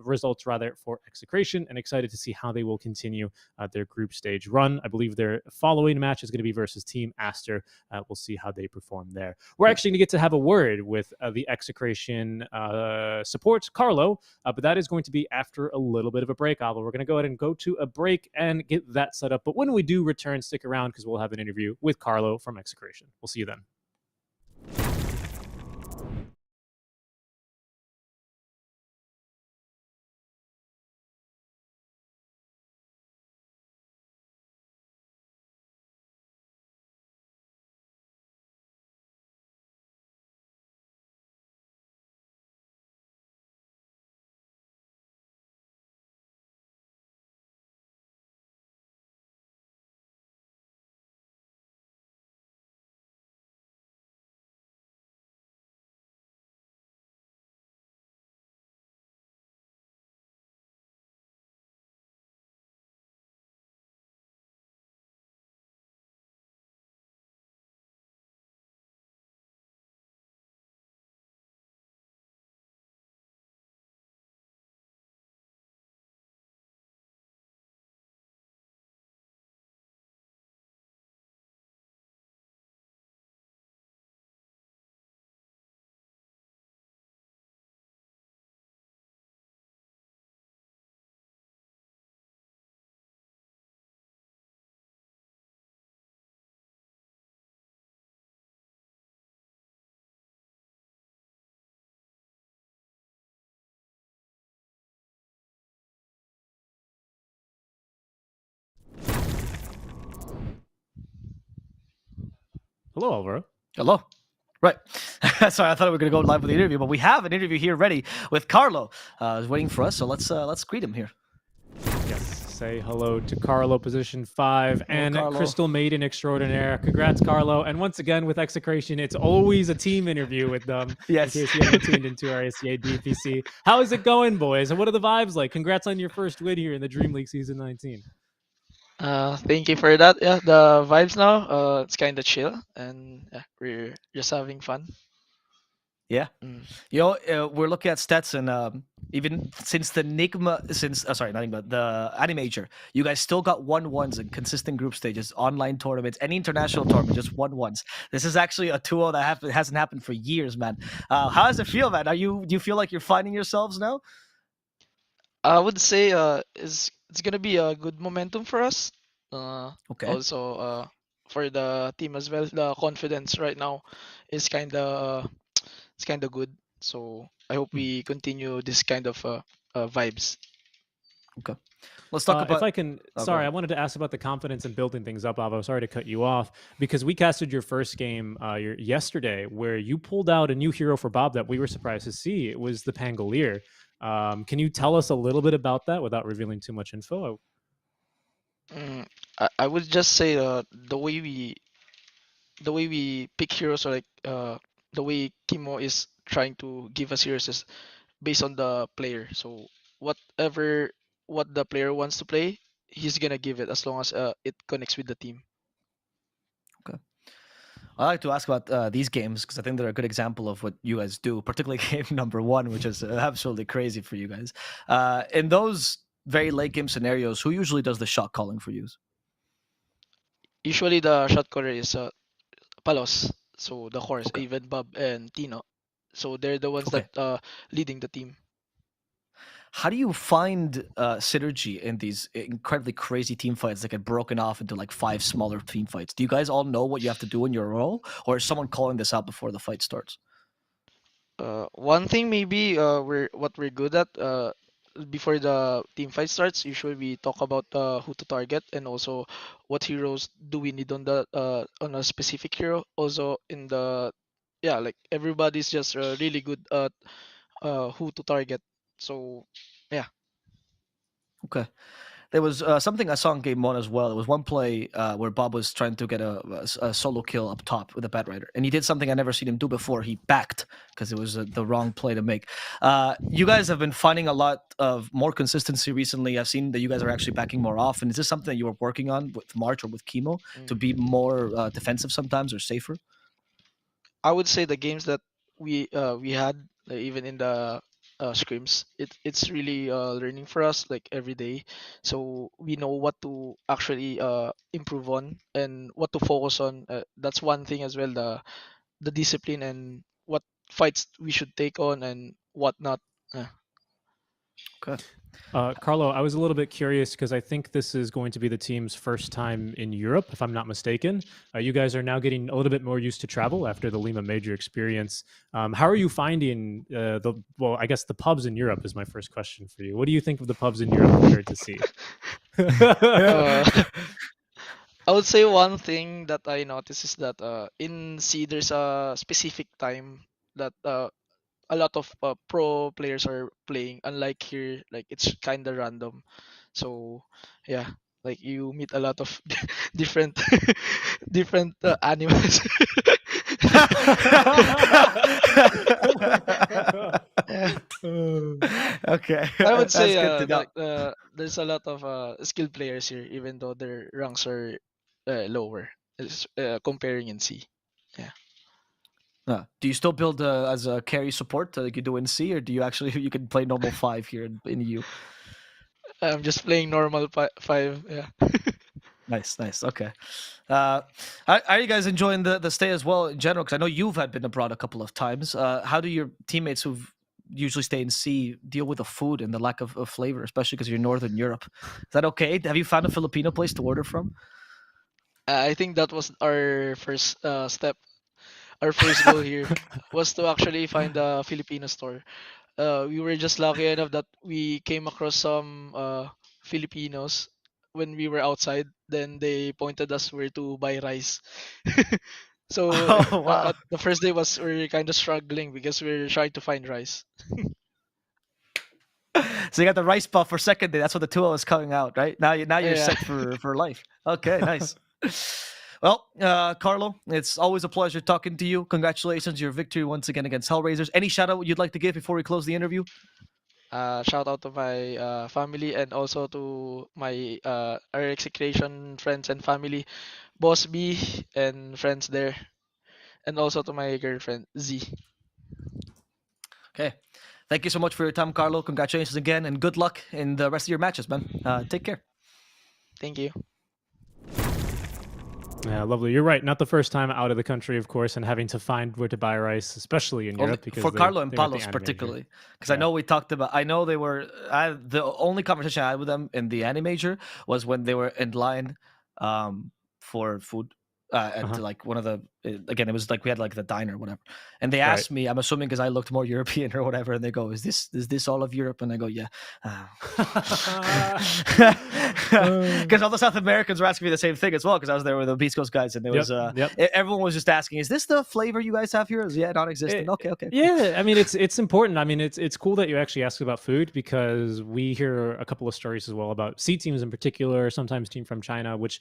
results rather for Execration, and excited to see how they will continue their group stage run. I believe their following match is going to be versus Team Aster. We'll see how they perform there. We're actually going to get to have a word with the Execration support, Carlo, but that is going to be after a little bit of a break, Alva. We're going to go ahead and go to a break and get that set up. But when we do return, stick around because we'll have an interview with Carlo from Execration. We'll see you then. Hello, Alvaro. Hello. Right. Sorry, I thought we were going to go live with the interview, but we have an interview here ready with Carlo. He's waiting for us, so let's greet him here. Yes, say hello to Carlo, position 5, and Carlo. Crystal Maiden Extraordinaire. Congrats, Carlo. And once again, with Execration, it's always a team interview with them. Yes. In case you haven't tuned into our SCA DPC. How is it going, boys? And what are the vibes like? Congrats on your first win here in the DreamLeague Season 19. Thank you for that. Yeah, the vibes now, it's kind of chill, and yeah, we're just having fun. Yeah. Mm. We're looking at stats, and even since the Nigma, sorry, not Nigma, the Animator, you guys still got 1-1s in consistent group stages, online tournaments, any international tournament, just 1-1s. This is actually a 2-0 that hasn't happened for years, man. How does it feel, man? Do you feel like you're finding yourselves now? I would say it's gonna be a good momentum for us. Okay. Also, for the team as well, the confidence right now is kind of good. So I hope we continue this kind of vibes. Okay. Let's talk about. If I can, sorry, I wanted to ask about the confidence in building things up, Avo. Sorry to cut you off, because we casted your first game yesterday where you pulled out a new hero for Bob that we were surprised to see. It was the Pangolier. Can you tell us a little bit about that without revealing too much info? I would just say the way we pick heroes, or like the way Kimo is trying to give us heroes, is based on the player. So what the player wants to play, he's gonna give it, as long as it connects with the team. Okay. I like to ask about these games because I think they're a good example of what you guys do, particularly game number 1, which is absolutely crazy for you guys. In those very late game scenarios, who usually does the shot calling for you? Usually the shot caller is Palos, so the horse, even Bob and Tino. So they're the ones Okay. that leading the team. How do you find synergy in these incredibly crazy team fights that get broken off into like 5 smaller team fights? Do you guys all know what you have to do in your role, or is someone calling this out before the fight starts? One thing maybe we're good at before the team fight starts. Usually we talk about who to target and also what heroes do we need on the on a specific hero. Also in the yeah, like everybody's just really good at who to target. So yeah. Okay. There was something I saw in game one as well. There was one play where Bob was trying to get a solo kill up top with a Bat Rider, and he did something I never seen him do before. He backed because it was the wrong play to make. You guys have been finding a lot of more consistency recently. I've seen that you guys are actually backing more often. Is this something that you were working on with March or with Chemo to be more defensive sometimes or safer? I would say the games that we had even in the scrims, it's really learning for us like every day. So we know what to actually improve on and what to focus on. That's one thing as well. The discipline and what fights we should take on and what not. Okay. Carlo, I was a little bit curious because I think this is going to be the team's first time in Europe, if I'm not mistaken. You guys are now getting a little bit more used to travel after the Lima Major experience. How are you finding I guess the pubs in Europe is my first question for you. What do you think of the pubs in Europe compared to C? Uh, I would say one thing that I noticed is that in C there's a specific time that a lot of pro players are playing. Unlike here, like it's kind of random. So yeah, like you meet a lot of different different animals. Yeah, Okay. I would That's say good to know. like there's a lot of skilled players here, even though their ranks are lower, comparing in C. Yeah. Do you still build as a carry support like you do in C, or do you actually you can play normal 5 here in EU? I'm just playing normal five. Yeah. Nice, nice. Okay. Are you guys enjoying the stay as well in general? Because I know you've been abroad a couple of times. How do your teammates who've usually stay in C deal with the food and the lack of flavor, especially because you're Northern Europe? Is that okay? Have you found a Filipino place to order from? I think that was our first step. Our first goal here was to actually find a Filipino store. We were just lucky enough that we came across some Filipinos when we were outside. Then they pointed us where to buy rice. So Oh wow! at the first day was we're kind of struggling because we're trying to find rice. So you got the rice puff for second day. That's what the 2-0 is coming out, right? Now you're Yeah. set for life. Okay, nice. Well, Carlo, it's always a pleasure talking to you. Congratulations, your victory once again against Hellraisers. Any shout out you'd like to give before we close the interview? Shout out to my family and also to my RX Creation friends and family, Boss B and friends there, and also to my girlfriend Z. Okay. Thank you so much for your time, Carlo. Congratulations again, and good luck in the rest of your matches, man. Take care. Thank you. Yeah, lovely. You're right. Not the first time out of the country, of course, and having to find where to buy rice, especially in Europe, because For Carlo and they're at the Palos anime major. particularly, because I know we talked about. I know they were. The only conversation I had with them in the anime major was when they were in line for food at like one of the. Again, it was like we had like the diner or whatever, and they asked me. I'm assuming because I looked more European or whatever, and they go, "Is this all of Europe?" And I go, "Yeah." Because all the South Americans were asking me the same thing as well. Because I was there with the Beast Coast guys, and there was everyone was just asking, "Is this the flavor you guys have here?" I was, yeah, non-existent. Okay. Yeah, I mean it's important. I mean it's cool that you actually ask about food because we hear a couple of stories as well about C teams in particular, sometimes team from China, which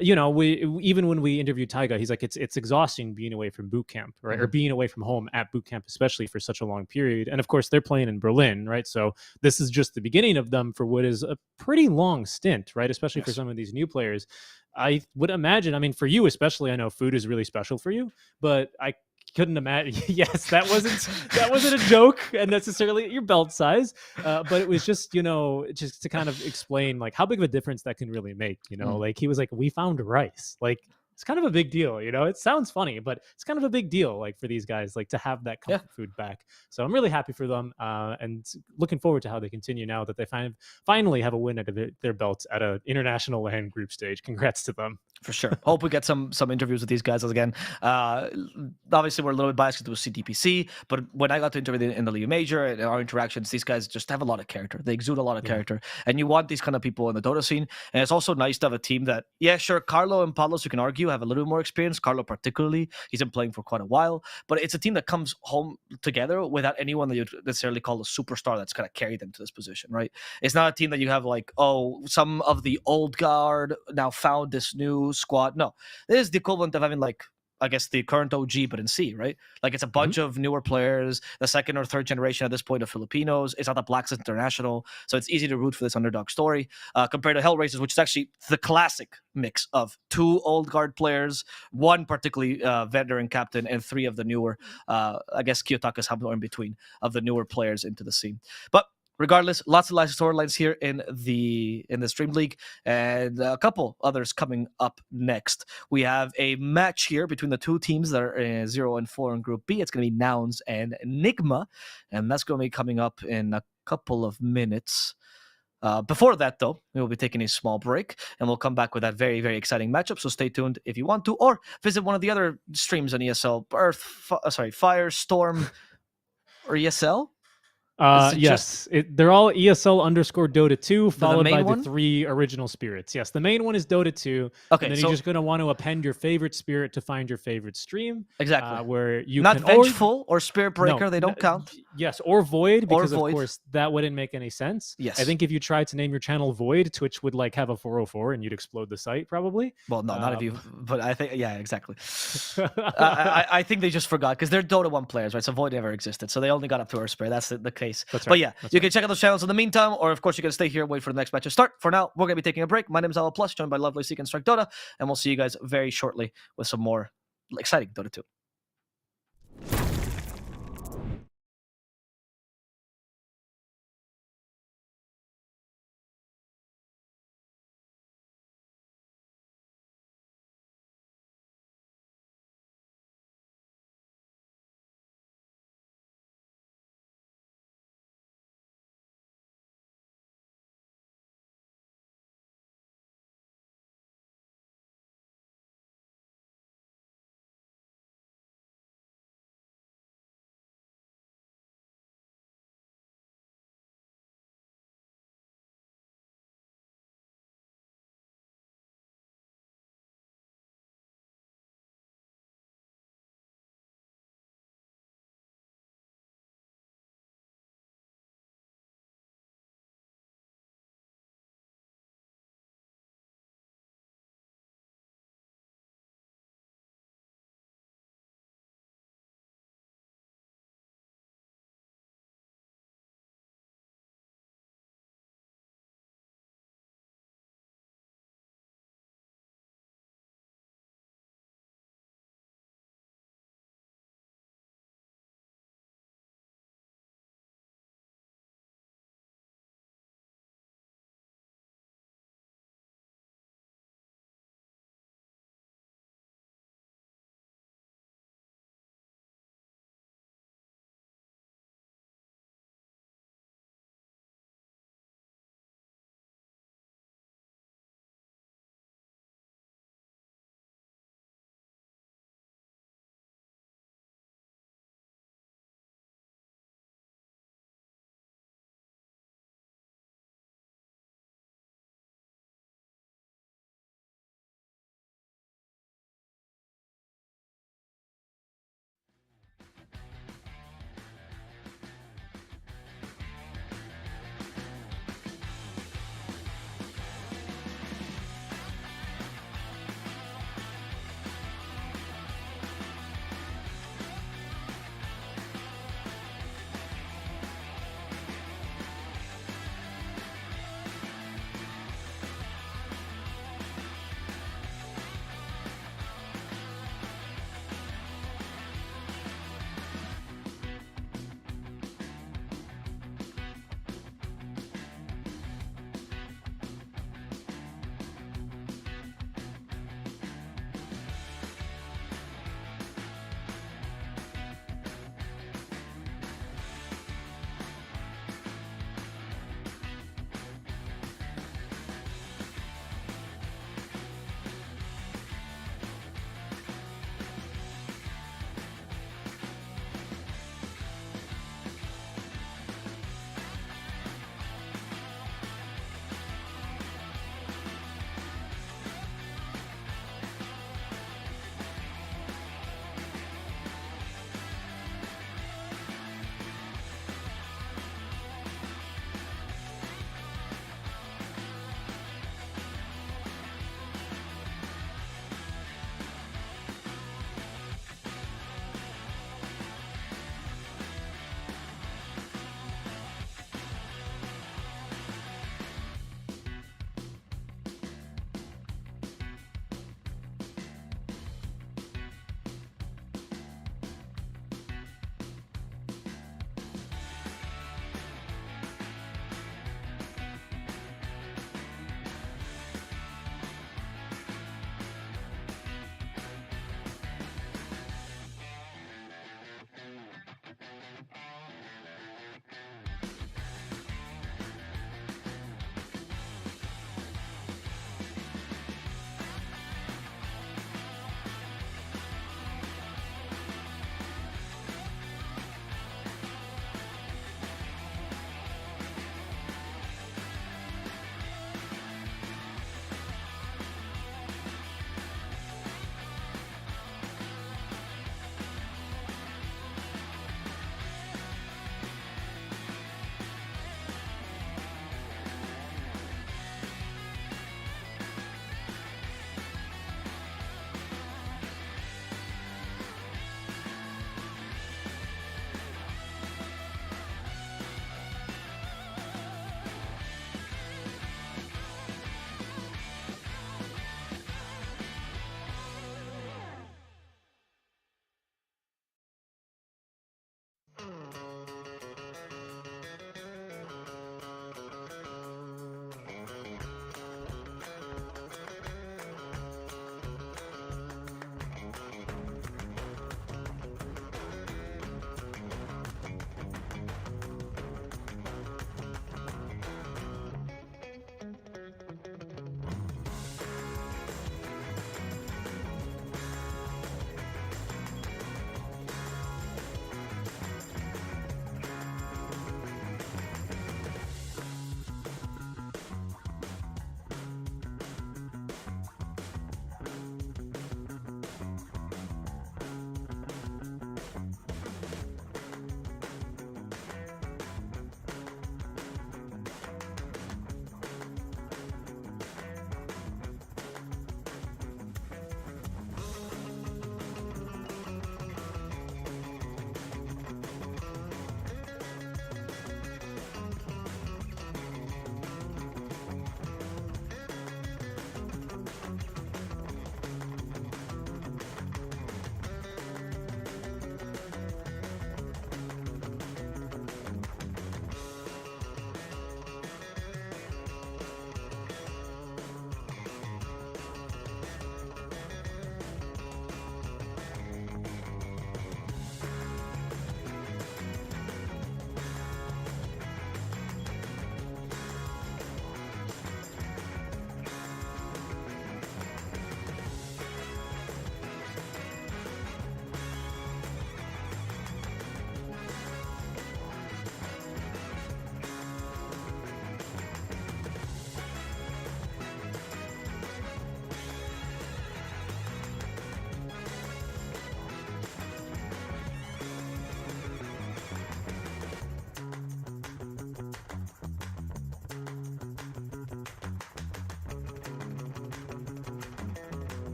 we even when we interviewed Taiga, he's like it's exhausting being away from boot camp, right? Or being away from home at boot camp, especially for such a long period. And of course they're playing in Berlin, right? So this is just the beginning of them for what is a pretty long stint, right? Especially for some of these new players. I would imagine, I mean, for you especially, I know food is really special for you, but I couldn't imagine. Yes, that wasn't a joke and necessarily at your belt size, but it was just just to kind of explain like how big of a difference that can really make. Like he was like, we found rice, like it's kind of a big deal. It sounds funny, but it's kind of a big deal, like for these guys, like to have that Yeah. comfort food back. So I'm really happy for them, and looking forward to how they continue now that they finally have a win at their belts at an international LAN group stage. Congrats to them. For sure. Hope we get some interviews with these guys again. Obviously, we're a little bit biased because it was CTPC, but when I got to interview in the League Major and our interactions, these guys just have a lot of character. They exude a lot of character, and you want these kind of people in the Dota scene. And it's also nice to have a team that, yeah, sure, Carlo and Pablos, you can argue, have a little more experience. Carlo particularly, he's been playing for quite a while, but it's a team that comes home together without anyone that you'd necessarily call a superstar that's going to carry them to this position, right? It's not a team that you have like, oh, some of the old guard now found this new squad. No, this is the equivalent of having like, I guess, the current OG, but in C, right? Like it's a bunch of newer players, the second or third generation at this point of Filipinos. It's not the Blacks International, so it's easy to root for this underdog story compared to Hellraisers, which is actually the classic mix of 2 old guard players, 1 particularly veteran captain, and 3 of the newer, I guess Kiyotaka's somewhere in between, of the newer players into the scene. But regardless, lots of live storylines here in this DreamLeague, and a couple others coming up next. We have a match here between the 2 teams that are 0 and 4 in Group B. It's going to be Nouns and Nigma, and that's going to be coming up in a couple of minutes. Before that, though, we will be taking a small break, and we'll come back with that very, very exciting matchup. So stay tuned if you want to, or visit one of the other streams on ESL, Fire, Storm, or ESL. Yes, they're all ESL_Dota 2, followed by one? the 3 original spirits. Yes, the main one is Dota 2. Okay, and then so you're just going to want to append your favorite spirit to find your favorite stream. exactly. Where you not can Vengeful or Spirit Breaker, No, they don't count. Yes, or Void, because Void. of course that wouldn't make any sense. Yes. I think if you tried to name your channel Void, Twitch would like have a 404 and you'd explode the site probably. Well, no, not if you, but I think, yeah, exactly. I think they just forgot because they're Dota 1 players, right? So Void never existed. So they only got up to our Spirit. That's the case. That's right. But yeah, you can check out those channels in the meantime, or of course you can stay here and wait for the next match to start. For now, we're going to be taking a break. My name is Ala Plus, joined by Lovely Seek and Strike Dota, and we'll see you guys very shortly with some more exciting Dota 2.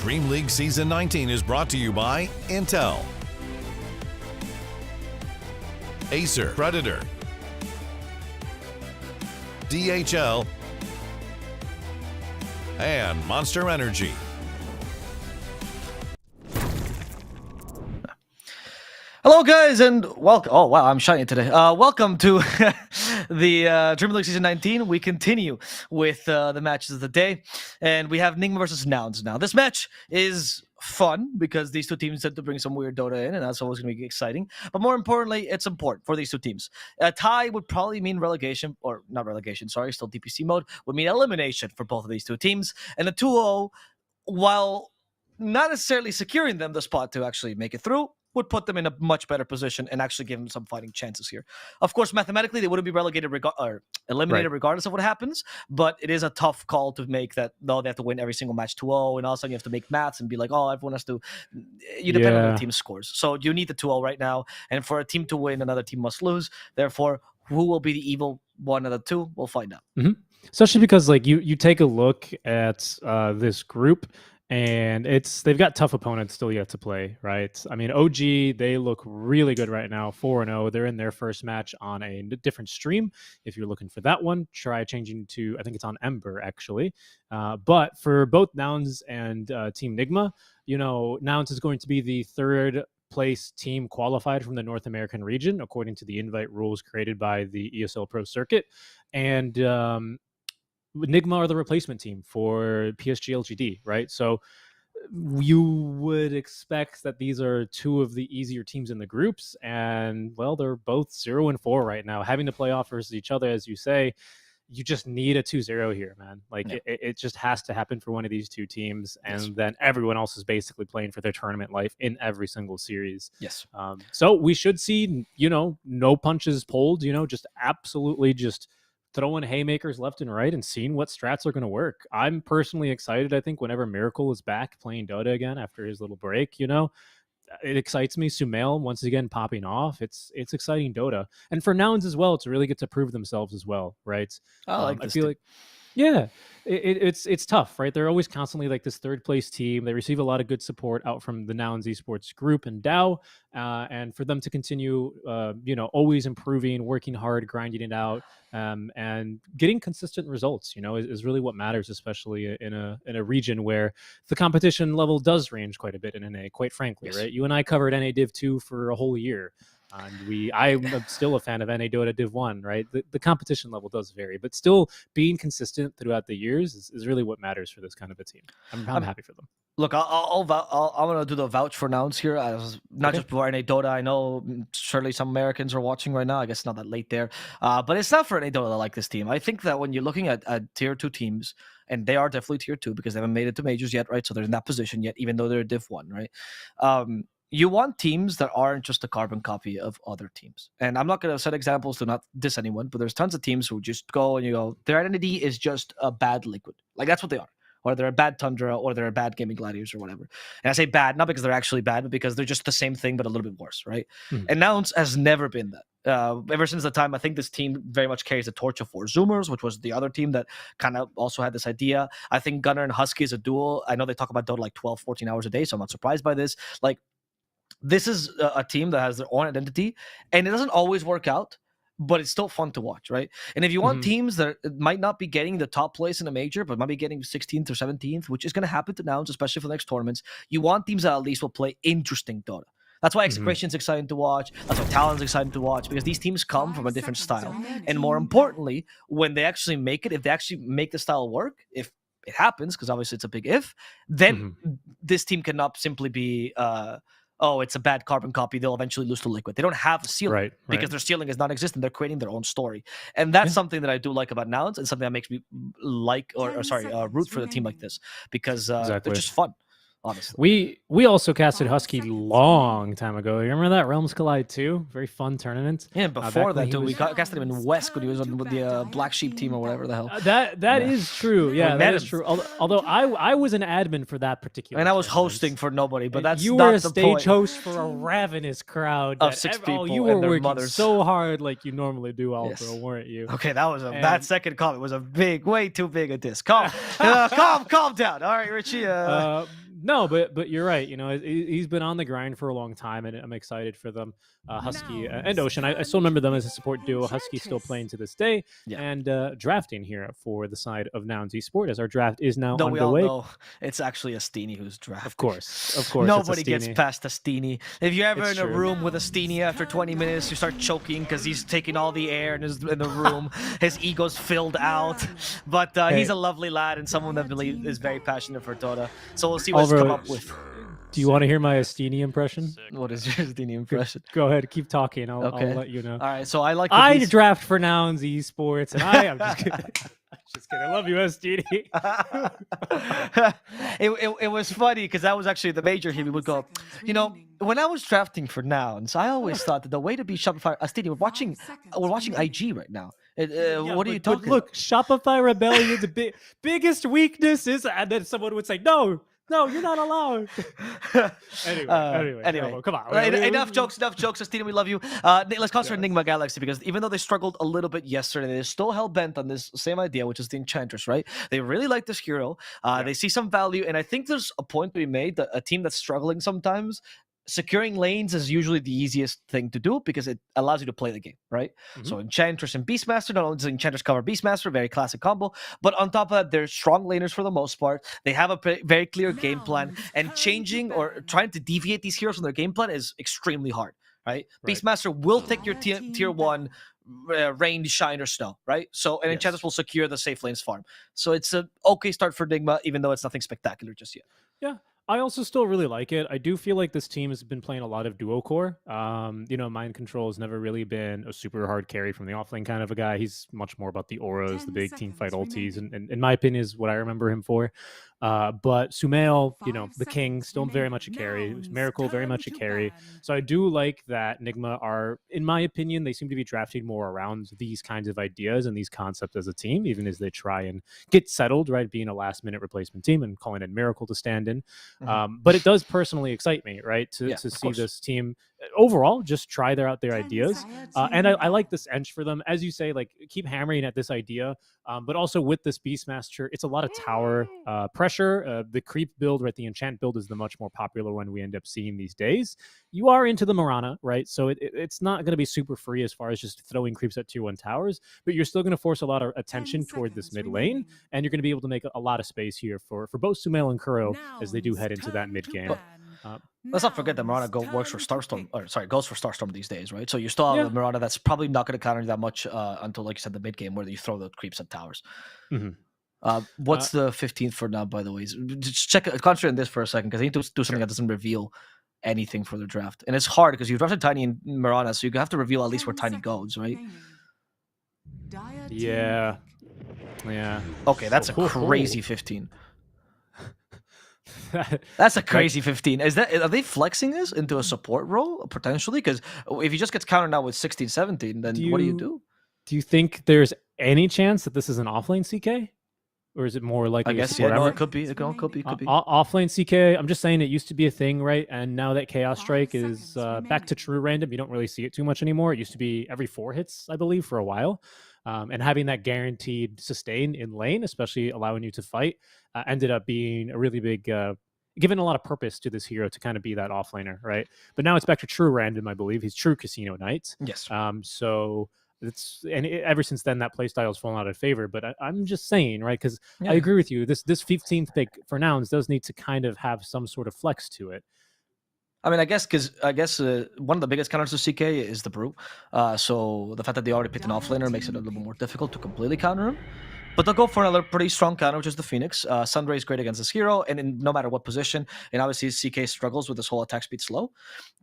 DreamLeague Season 19 is brought to you by Intel, Acer, Predator, DHL, and Monster Energy. Hello, guys, and welcome. Oh, wow, I'm shiny today. Welcome to the DreamLeague Season 19. We continue with the matches of the day, and we have Nigma versus Nouns now. This match is fun because these two teams tend to bring some weird Dota in, and that's always going to be exciting. But more importantly, it's important for these two teams. A tie would probably mean relegation, or not relegation, sorry, still DPC mode, would mean elimination for both of these two teams. And the 2-0, while not necessarily securing them the spot to actually make it through, would put them in a much better position and actually give them some fighting chances here. Of course, mathematically, they wouldn't be relegated or eliminated regardless of what happens, but it is a tough call to make that, though they have to win every single match 2-0, and all of a sudden you have to make maths and be like, oh, everyone has to... You depend on the team's scores. So you need the 2-0 right now, and for a team to win, another team must lose. Therefore, who will be the evil one of the two? We'll find out. Mm-hmm. Especially because like you take a look at this group, and they've got tough opponents still yet to play, right? I mean, OG, they look really good right now, 4-0. They're in their first match on a different stream. If you're looking for that one, try changing to, I think it's on Ember, actually. But for both Nouns and Team Nigma, you know, Nouns is going to be the third place team qualified from the North American region, according to the invite rules created by the ESL Pro Circuit. And Nigma are the replacement team for PSG LGD, right? So you would expect that these are two of the easier teams in the groups, and well, they're both 0-4 right now, having to play off versus each other, as you say. You just need a 2-0 here, man. Like it just has to happen for one of these two teams, and then everyone else is basically playing for their tournament life in every single series. Yes. So we should see, you know, no punches pulled, you know, just absolutely just throwing haymakers left and right and seeing what strats are going to work. I'm personally excited. I think whenever Miracle is back playing Dota again after his little break, you know, it excites me. Sumail once again popping off. It's exciting Dota, and for Nouns as well to really get to prove themselves as well, right? I feel like, yeah, it's tough, right? They're always constantly like this third place team. They receive a lot of good support out from the Nouns Esports group and DAO, and for them to continue, you know, always improving, working hard, grinding it out, and getting consistent results, you know, is really what matters, especially in a region where the competition level does range quite a bit in NA. Quite frankly, right? You and I covered NA Div 2 for a whole year. And I'm still a fan of NA Dota Div 1, right? The competition level does vary, but still being consistent throughout the years is really what matters for this kind of a team. I'm happy for them. Look, I'm going to do the vouch for Nouns here. Not just for NA Dota. I know surely some Americans are watching right now. I guess it's not that late there. But it's not for NA Dota that like this team. I think that when you're looking at tier 2 teams, and they are definitely tier 2 because they haven't made it to majors yet, right? So they're in that position yet, even though they're Div 1, right? You want teams that aren't just a carbon copy of other teams. And I'm not going to set examples to not diss anyone, but there's tons of teams who just go and you go, their identity is just a bad Liquid. Like, that's what they are. Or they're a bad Tundra, or they're a bad Gaming Gladiators, or whatever. And I say bad, not because they're actually bad, but because they're just the same thing, but a little bit worse, right? And Nouns has never been that. Ever since the time, I think this team very much carries the torch of 4 Zoomers, which was the other team that kind of also had this idea. I think Gunner and Husky is a duo. I know they talk about Dota like 12, 14 hours a day, so I'm not surprised by this. Like, this is a team that has their own identity, and it doesn't always work out, but it's still fun to watch, right? And if you want teams that might not be getting the top place in a major, but might be getting 16th or 17th, which is going to happen to Nouns, especially for the next tournaments, you want teams that at least will play interesting Dota. That's why Execration's exciting to watch. That's why Talon's exciting to watch, because these teams come from a different style. And more importantly, when they actually make it, if they actually make the style work, if it happens, because obviously it's a big if, then this team cannot simply be... oh, it's a bad carbon copy, they'll eventually lose to Liquid. They don't have a ceiling because their ceiling is non-existent. They're creating their own story. And that's something that I do like about Nouns, and something that makes me like, root for a team like this, because they're just fun. Honestly, we also casted Husky long time ago. You remember that Realms Collide 2? Very fun tournament. Yeah, before that too, we casted him in West when he was on the Black Sheep team or whatever the hell. That is true. Yeah, that is true. Although I was an admin for that particular. And I was hosting for nobody, but that's you not were a the stage point. Host for a ravenous crowd of 6 people. You were and their working mothers. so hard, like you normally do, Alpha, weren't you? Okay, that was that second comment was a way too big a diss. Calm down. All right, Richie. No, but you're right. He's been on the grind for a long time, and I'm excited for them. Husky and Ocean. I still remember them as a support duo. Husky still playing to this day, Yeah. and drafting here for the side of Nouns Esport as our draft is now No, we all underway. know it's actually Astini who's drafted. Of course, it's Nobody gets Astini. past Astini. If you're ever It's in a true. room with Astini after 20 minutes, you start choking because he's taking all the air in the room. His ego's filled out. But he's Hey. a lovely lad and someone that really is very passionate for Dota. So we'll see what he's come Oliver, up with. Do you want to hear my Astini impression? What is your Astini impression? Go ahead, keep talking. I'll Okay. let you know. All right, so I like what I he's- draft for Nouns Esports, and I'm just kidding. I'm just kidding. I love you, STD. it was funny because that was actually the major here. We would go, when I was drafting for Nouns, I always thought that the way to beat Shopify Astini, we're watching IG right now. What are you talking But look, Shopify Rebellion's biggest weakness is, and then someone would say, no, you're not allowed. Anyway, come on. Enough jokes. Astini, we love you. Let's concentrate on Nigma Galaxy because even though they struggled a little bit yesterday, they're still hell bent on this same idea, which is the Enchantress, right? They really like this hero. They see some value, and I think there's a point to be made that a team that's struggling sometimes, securing lanes is usually the easiest thing to do because it allows you to play the game, right? So Enchantress and Beastmaster, not only does Enchantress cover Beastmaster, very classic combo, but on top of that, they're strong laners for the most part. They have a very clear game plan, and changing or trying to deviate these heroes from their game plan is extremely hard, right? Beastmaster will take your tier 1 rain, shine, or snow, right? So an Enchantress will secure the safe lanes farm. So it's an okay start for Nigma, even though it's nothing spectacular just yet. Yeah. I also still really like it. I do feel like this team has been playing a lot of duo core. Mind Control has never really been a super hard carry from the offlane kind of a guy. He's much more about the auras, the big team fight ultis, and in my opinion is what I remember him for. But Sumail, the king, still very much a carry. Miracle, very much a carry. So I do like that Nigma are, in my opinion, they seem to be drafting more around these kinds of ideas and these concepts as a team, even as they try and get settled, right? Being a last minute replacement team and calling in Miracle to stand in. But it does personally excite me, right? To see this team overall just try out their ideas. And I like this Ench for them. As you say, like keep hammering at this idea. But also with this Beastmaster, it's a lot of tower pressure. The creep build, right? The enchant build is the much more popular one we end up seeing these days. You are into the Mirana, right? So it's not going to be super free as far as just throwing creeps at tier 1 towers, but you're still going to force a lot of attention toward this mid lane, and you're going to be able to make a lot of space here for both Sumail and Kuro as they do head into that mid game. Let's not forget that Mirana goes for Starstorm these days, right? So you still have a Mirana that's probably not going to counter that much until, like you said, the mid game where you throw the creeps at towers. What's the 15th for now, by the way? Just concentrate on this for a second because I need to do something that doesn't reveal anything for the draft. And it's hard because you've drafted Tiny and Mirana, so you have to reveal at least where Tiny goes, right? Yeah. Okay, that's a crazy 15. That's a crazy 15. Are they flexing this into a support role potentially? Because if he just gets countered now with 16, 17, then what do you do? Do you think there's any chance that this is an offlane CK? Or is it more like I guess it could be. It could be. Offlane CK, I'm just saying it used to be a thing, right? And now that Chaos Strike is back to true random, you don't really see it too much anymore. It used to be every 4 hits, I believe, for a while. And having that guaranteed sustain in lane, especially allowing you to fight, ended up being a really big, giving a lot of purpose to this hero to kind of be that offlaner, right? But now it's back to true random, I believe. He's true Casino Knight. Yes. So ever since then, that playstyle has fallen out of favor. But I'm just saying, right? Because I agree with you. This 15th pick for Nouns does need to kind of have some sort of flex to it. I mean, I guess one of the biggest counters to CK is the Brew. So the fact that they already picked an offlaner makes it a little bit more difficult to completely counter him. But they'll go for another pretty strong counter, which is the Phoenix. Sunray is great against this hero, and in no matter what position. And obviously, CK struggles with this whole attack speed slow.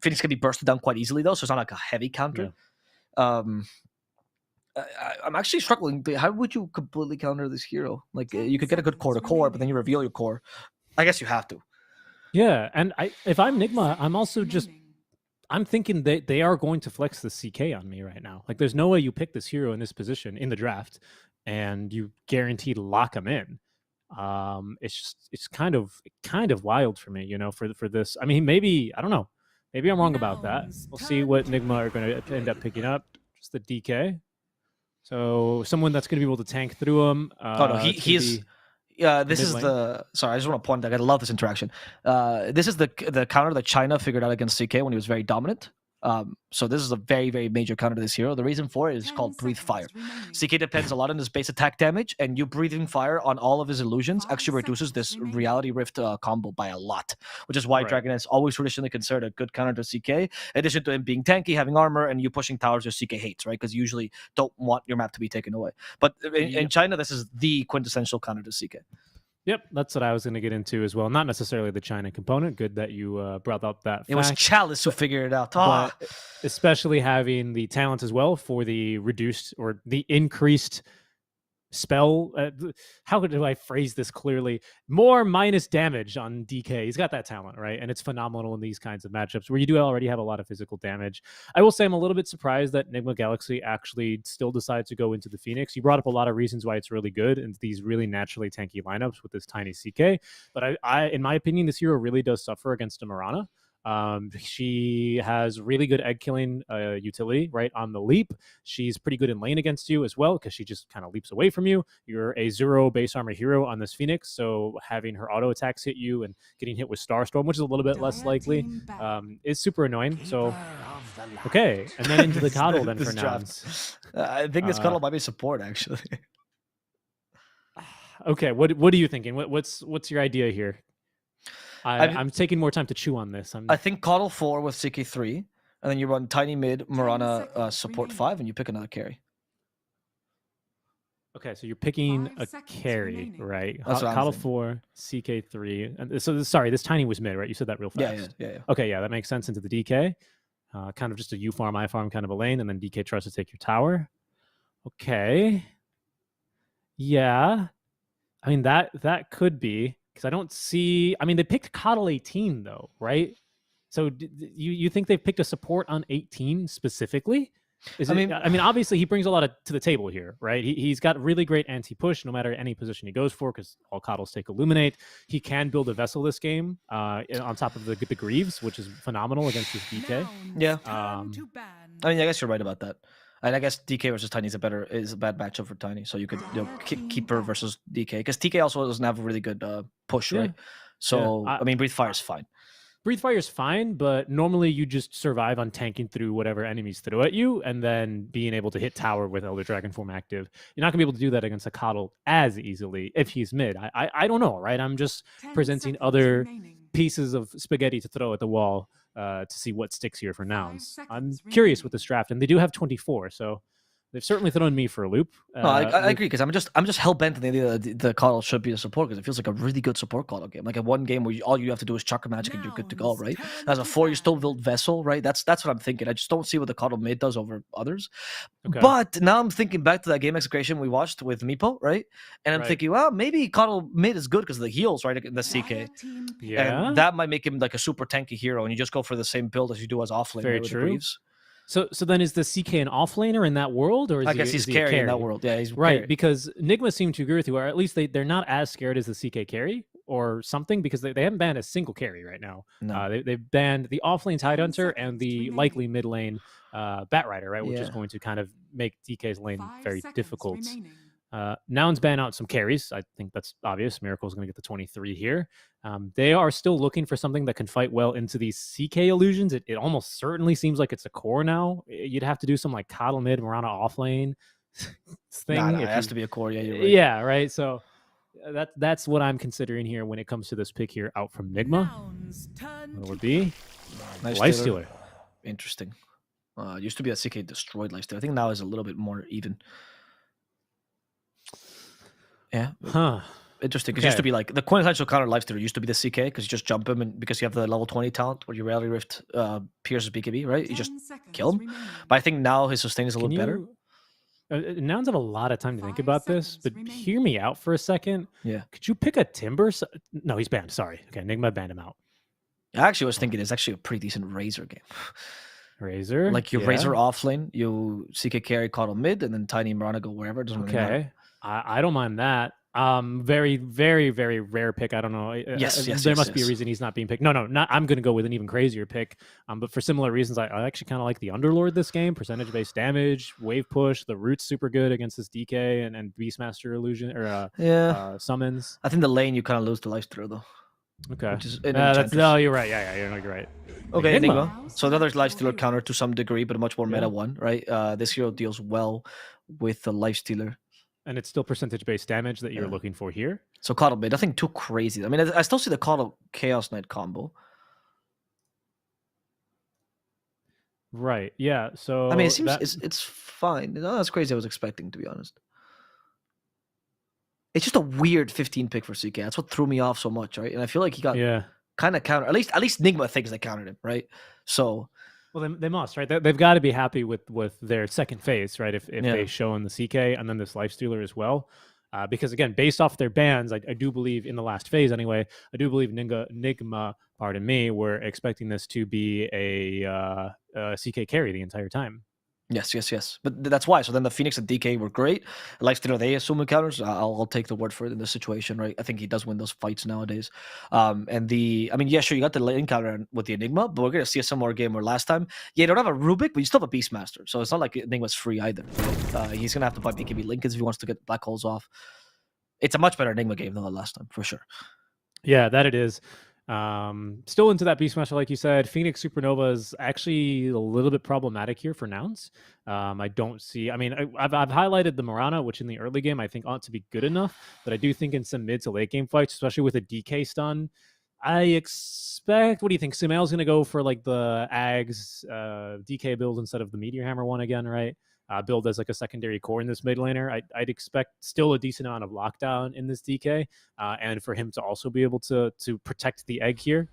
Phoenix can be bursted down quite easily, though, so it's not like a heavy counter. Yeah. I'm actually struggling. How would you completely counter this hero? Like, you could get a good core to core, but then you reveal your core. I guess you have to. Yeah, and if I'm Nigma, I'm also I'm thinking that they are going to flex the CK on me right now. Like, there's no way you pick this hero in this position in the draft and you guaranteed lock him in. It's kind of wild for me, for this. I mean, maybe, I don't know. Maybe I'm wrong about that. We'll see what Nigma are going to end up picking up. Just the DK. So someone that's going to be able to tank through him. This Mid is lane. sorry. I just want to point out. I love this interaction. This is the counter that China figured out against CK when he was very dominant. So this is a very, very major counter to this hero. The reason for it is 10 called Breathe Fire. seconds remaining. CK depends a lot on his base attack damage, and you breathing fire on all of his illusions 5 actually reduces seconds this remaining. reality rift combo by a lot, which is why Right. Dragon is always traditionally considered a good counter to CK. In addition to him being tanky, having armor, and you pushing towers, your CK hates, right? Because you usually don't want your map to be taken away. But in Yep. China, this is the quintessential counter to CK. Yep, that's what I was going to get into as well. Not necessarily the China component. Good that you brought up that It was fact. Chalice who figured it out. Ah. But especially having the talent as well for the reduced or the increased spell. How do I phrase this clearly? More minus damage on DK. He's got that talent, right? And it's phenomenal in these kinds of matchups where you do already have a lot of physical damage. I will say I'm a little bit surprised that Nigma Galaxy actually still decided to go into the Phoenix. You brought up a lot of reasons why it's really good and these really naturally tanky lineups with this tiny CK. But I in my opinion, this hero really does suffer against a Mirana. She has really good egg killing utility right on the leap. She's pretty good in lane against you as well because she just kind of leaps away from you. You're a 0 base armor hero on this Phoenix, so having her auto attacks hit you and getting hit with Starstorm, which is a little bit less Dire likely, team back. is super annoying. So okay, and then into the coddle then This for draft. Nouns. I think this Uh, cuddle might be support actually. Okay, what are you thinking? What's your idea here? I'm taking more time to chew on this. I think Coddle 4 with CK3, and then you run Tiny Mid, Mirana seconds support remaining. 5, and you pick another carry. Okay, so you're picking 5 a seconds carry, remaining. right? That's what I'm Coddle thinking. 4, CK3. And so sorry, this tiny was mid, right? You said that real fast. Yeah. Okay, yeah, that makes sense into the DK. Kind of just a you farm, I farm kind of a lane, and then DK tries to take your tower. Okay. Yeah. I mean, that could be, because I don't see... I mean, they picked Coddle 18, though, right? So you think they've picked a support on 18 specifically? I mean, obviously he brings a lot to the table here, right? He's got really great anti-push no matter any position he goes for, because all Coddles take Illuminate. He can build a vessel this game on top of the Greaves, which is phenomenal against this DK. Nouns, Yeah. turn to ban. I mean, I guess you're right about that. And I guess DK versus Tiny is a bad matchup for Tiny, so you could keep her versus DK, because TK also doesn't have a really good push, Yeah. right? So Yeah. I mean, Breathe Fire is fine. Breathe Fire is fine, but normally you just survive on tanking through whatever enemies throw at you and then being able to hit tower with Elder Dragon form active. You're not going to be able to do that against a Coddle as easily if he's mid. I don't know, right? I'm just 10 presenting seconds other remaining. pieces of spaghetti to throw at the wall to see what sticks here for 5 Nouns. I'm seconds curious remaining. with this draft, and they do have 24, so they've certainly thrown me for a loop. No, I with- agree, because I'm just hell bent on the idea that the Coddle should be a support, because it feels like a really good support Coddle game. Like a one game where all you have to do is Chakra Magic and you're good to go, Nouns, right? turn As a to 4, you still ban. build Vessel, right? That's what I'm thinking. I just don't see what the Coddle mid does over others. Okay. But now I'm thinking back to that game execution we watched with Meepo, right? And I'm Right. thinking, well, maybe Coddle mid is good because of the heals, right? The CK. Dire team pick. Yeah. And that might make him like a super tanky hero, and you just go for the same build as you do as offlane, Very right, with the true. Greaves. So then is the CK an offlaner in that world, or is I guess he's is he a carry in that world. Yeah, he's Right, carry. because Nigma seemed to agree with you, or at least they're not as scared as the CK carry or something, because they haven't banned a single carry right now. No. They've banned the offlane 10 Tidehunter and seconds the remaining. likely mid lane Batrider, right, which is Yeah. going to kind of make DK's lane 5 very seconds difficult. remaining. Nouns ban out some carries. I think that's obvious. Miracle's going to get the 23 here. They are still looking for something that can fight well into these CK illusions. It almost certainly seems like it's a core now. You'd have to do some like Coddle mid, Mirana offlane thing. Nah, if it has you- to be a core. Yeah, you're right. Yeah, right. So that's what I'm considering here when it comes to this pick here out from Nigma. Nouns, turn What to would be Nice Lifestealer. Interesting. Used to be a CK destroyed Lifestealer. I think now is a little bit more even. Yeah, Huh. interesting. Because it used to Okay. be like the quintessential counter Lifestealer used to be the CK, because you just jump him, and because you have the level 20 talent where you Reality Rift pierces BKB, right? You just 10 seconds kill him. remaining. But I think now his sustain is a Can little better. you? Nouns have a lot of time to think 5 about this, seconds but remaining. hear me out for a second. Yeah. Could you pick a Timber? No, he's banned. Sorry. Okay, Nigma banned him out. I actually was thinking it's actually a pretty decent Razor game. Razor. Like you yeah. Razor offlane, you CK carry Coddle mid, and then Tiny Mirana go wherever. It doesn't really matter. Okay. I don't mind that. Very, very, very rare pick. I don't know. Yes, yes, There yes, must be a yes. reason he's not being picked. No, not. I'm going to go with an even crazier pick. But for similar reasons, I actually kind of like the Underlord this game. Percentage-based damage, wave push. The root's super good against this DK and Beastmaster illusion or Yeah. summons. I think the lane you kind of lose the lifestealer though. Okay, Which is an that's Enchantress. no. You're right. Yeah, you're right. Okay, Nigma. Enigma. So another lifestealer counter to some degree, but a much more meta Yeah. one, right? This hero deals well with the lifestealer. And it's still percentage-based damage that you're Yeah. looking for here. So Coddle mid, nothing too crazy. I mean, I still see the Coddle Chaos Knight combo. Right. Yeah. So I mean, it seems that- it's fine. Not as crazy as I was expecting, to be honest. It's just a weird 15 pick for CK. That's what threw me off so much, right? And I feel like he got yeah. kind of countered. At least Nigma thinks they countered him, right? So Well, they must, right? They've got to be happy with their second phase, right? If Yeah. they show in the CK and then this lifestealer as well. Because again, based off their bans, I do believe in the last phase anyway, I do believe Nigma, pardon me, were expecting this to be a CK carry the entire time. yes. But that's why. So then the Phoenix and DK were great. Lifestealer, they assume encounters. I'll take the word for it in this situation, right? I think he does win those fights nowadays. Yeah, sure, you got the lane counter with the Enigma, but we're gonna see a similar game where last time, you don't have a Rubik, but you still have a Beastmaster. So it's not like Enigma's free either. Right? He's gonna have to buy BKB Lincolns if he wants to get black holes off. It's a much better Enigma game than the last time, for sure. Yeah, that it is. Still into that Beastmaster, like you said. Phoenix Supernova is actually a little bit problematic here for Nouns. I don't see. I mean, I've highlighted the Morana, which in the early game I think ought to be good enough, but I do think in some mid to late game fights, especially with a DK stun, I expect. What do you think? Sumail's going to go for like the Ags DK build instead of the Meteor Hammer one again, right? Build as like a secondary core in this mid laner. I'd expect still a decent amount of lockdown in this DK, and for him to also be able to protect the egg here.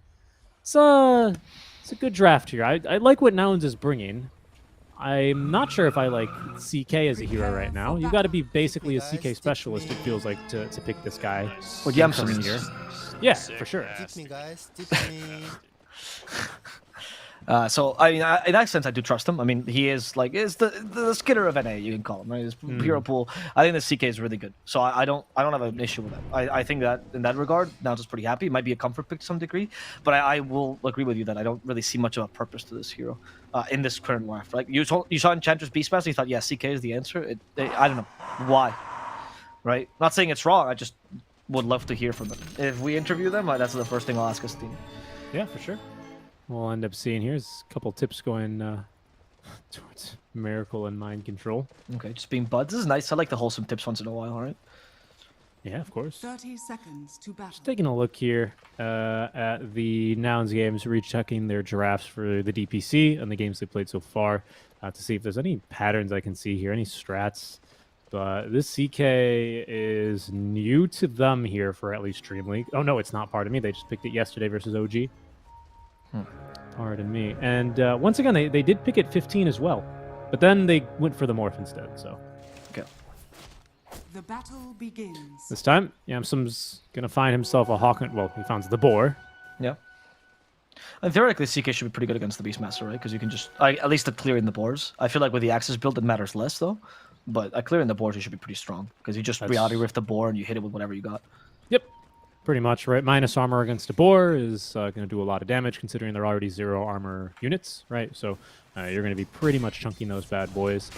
It's a good draft here. I like what Nouns is bringing. I'm not sure if I like CK as a hero right now. You got to be basically a CK specialist, it feels like, to pick this guy. Well, in Yamsa coming means. here. Yeah, for sure. Teach me, guys. Teach me. So I mean, in that sense, I do trust him. I mean, he is the Skinner of NA, you can call him, right? His hero pool. I think the CK is really good, so I don't have an issue with that. I think that in that regard, Nouns is pretty happy. It might be a comfort pick to some degree, but I will agree with you that I don't really see much of a purpose to this hero in this current draft. Right? You saw Enchantress Beastmaster, you thought, yeah, CK is the answer. I don't know why, right? Not saying it's wrong. I just would love to hear from them. If we interview them, that's the first thing I'll ask us, team. Yeah, for sure. We'll end up seeing here's a couple tips going towards Miracle and Mind Control. Okay, just being buds. This is nice. I like the wholesome tips once in a while, all right? Yeah, of course. 30 seconds to battle. Just taking a look here at the Nouns games, rechecking their drafts for the DPC and the games they played so far to see if there's any patterns I can see here, any strats. But this CK is new to them here for at least DreamLeague. Oh, no, it's not. Pardon me. They just picked it yesterday versus OG. Pardon me. And once again, they did pick it 15 as well. But then they went for the Morph instead, so. Okay. The battle begins. This time, Yamsum's going to find himself a Hawk. Well, he finds the boar. Yeah. And theoretically, CK should be pretty good against the Beastmaster, right? Because you can just, at least at clearing the boars. I feel like with the Axis build, it matters less, though. But at clearing the boars, you should be pretty strong. Because you just reality rift the boar and you hit it with whatever you got. Yep. Pretty much, right? Minus armor against a boar is going to do a lot of damage, considering they're already 0 armor units, right? So you're going to be pretty much chunking those bad boys.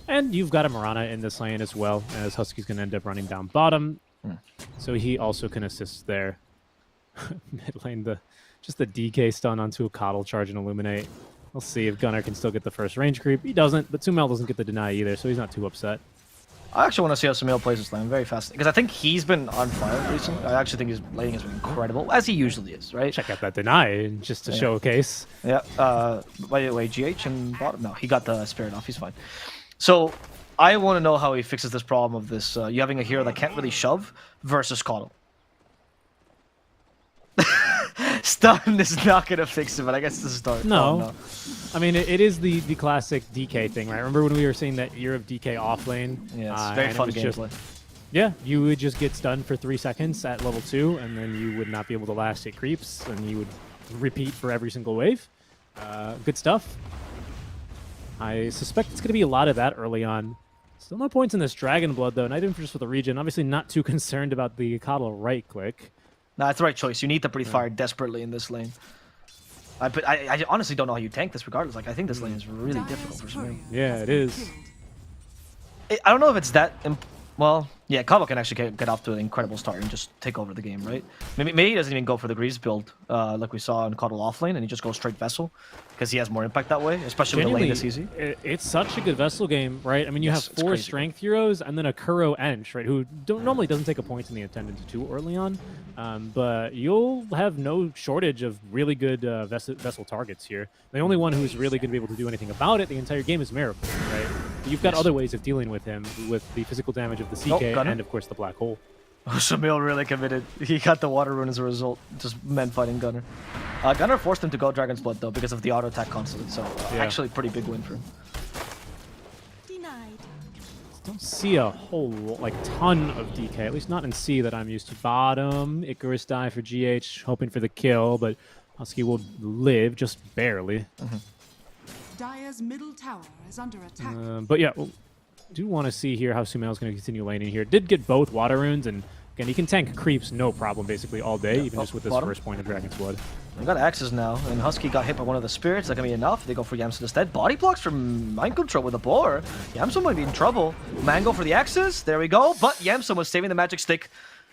And you've got a Morana in this lane as well, as Husky's going to end up running down bottom. So he also can assist there. Mid lane, just the DK stun onto a Coddle charge and Illuminate. We'll see if Gunnar can still get the first range creep. He doesn't, but Sumail doesn't get the deny either, so he's not too upset. I actually want to see how Sumail plays this lane. I'm very fascinated. Because I think he's been on fire recently. I actually think his laning has been incredible, as he usually is, right? Check out that deny just to showcase. Yeah. By the way, GH and bottom. No, he got the spirit off. He's fine. So I want to know how he fixes this problem of this. You having a hero that can't really shove versus Coddle. Stun is not going to fix it, but I guess this is start. No. I mean, it is the classic DK thing, right? Remember when we were saying that year of DK off lane? Yeah, it's very fun gameplay. Yeah, you would just get stunned for 3 seconds at level 2, and then you would not be able to last it creeps, and you would repeat for every single wave. Good stuff. I suspect it's going to be a lot of that early on. Still no points in this Dragon Blood, though. Not even just for the region. Obviously not too concerned about the Coddle right click. No, that's the right choice. You need to breathe fire desperately in this lane. I honestly don't know how you tank this regardless. Like, I think this lane is really difficult for some reason. Yeah, it is. I don't know if it's that... Well, yeah, Kava can actually get off to an incredible start and just take over the game, right? Maybe he doesn't even go for the Greaves build like we saw in Coddle offlane, and he just goes straight Vessel because he has more impact that way, especially with the lane this easy. It's such a good Vessel game, right? I mean, you have 4 strength heroes and then a Kuro Ench, right, who normally doesn't take a point in the attendance too early on, but you'll have no shortage of really good Vessel targets here. The only one who's really going to be able to do anything about it the entire game is Miracle, right? You've got other ways of dealing with him, with the physical damage of the CK and, of course, the Black Hole. Oh, Shamil really committed. He got the Water Rune as a result. Just men fighting Gunnar. Gunnar forced him to go Dragon's Blood, though, because of the auto attack constantly. So, actually, pretty big win for him. Denied. Don't see a whole, ton of DK, at least not in C that I'm used to. Bottom, Icarus die for GH, hoping for the kill, but Husky will live just barely. Dire's middle tower is under attack. But yeah, do want to see here how Sumail's going to continue laning here. Did get both Water Runes, and again, he can tank creeps no problem basically all day, even just with this first point of Dragon's Blood. They got axes now, and Husky got hit by one of the spirits. That can be enough. They go for Yamsun instead. Body blocks from Mind Control with a boar. Yamsun might be in trouble. Mango for the axes. There we go. But Yamsun was saving the magic stick,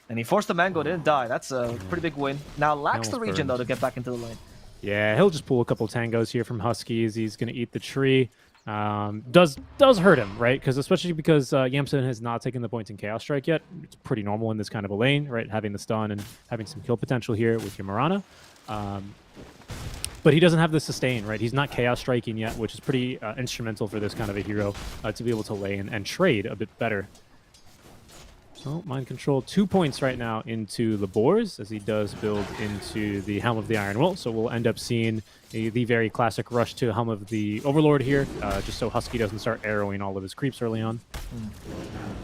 and he forced the Mango. Didn't die. That's a pretty big win. Now lacks the region though to get back into the lane. Yeah, he'll just pull a couple tangos here from Huskies. He's going to eat the tree. Does hurt him, right? Especially because Yamsun has not taken the points in Chaos Strike yet. It's pretty normal in this kind of a lane, right? Having the stun and having some kill potential here with your Mirana. But he doesn't have the sustain, right? He's not Chaos Striking yet, which is pretty instrumental for this kind of a hero to be able to lay and trade a bit better. So, Mind Control, 2 points right now into the Boars, as he does build into the Helm of the Iron Will. So we'll end up seeing the very classic rush to Helm of the Overlord here, just so Husky doesn't start arrowing all of his creeps early on.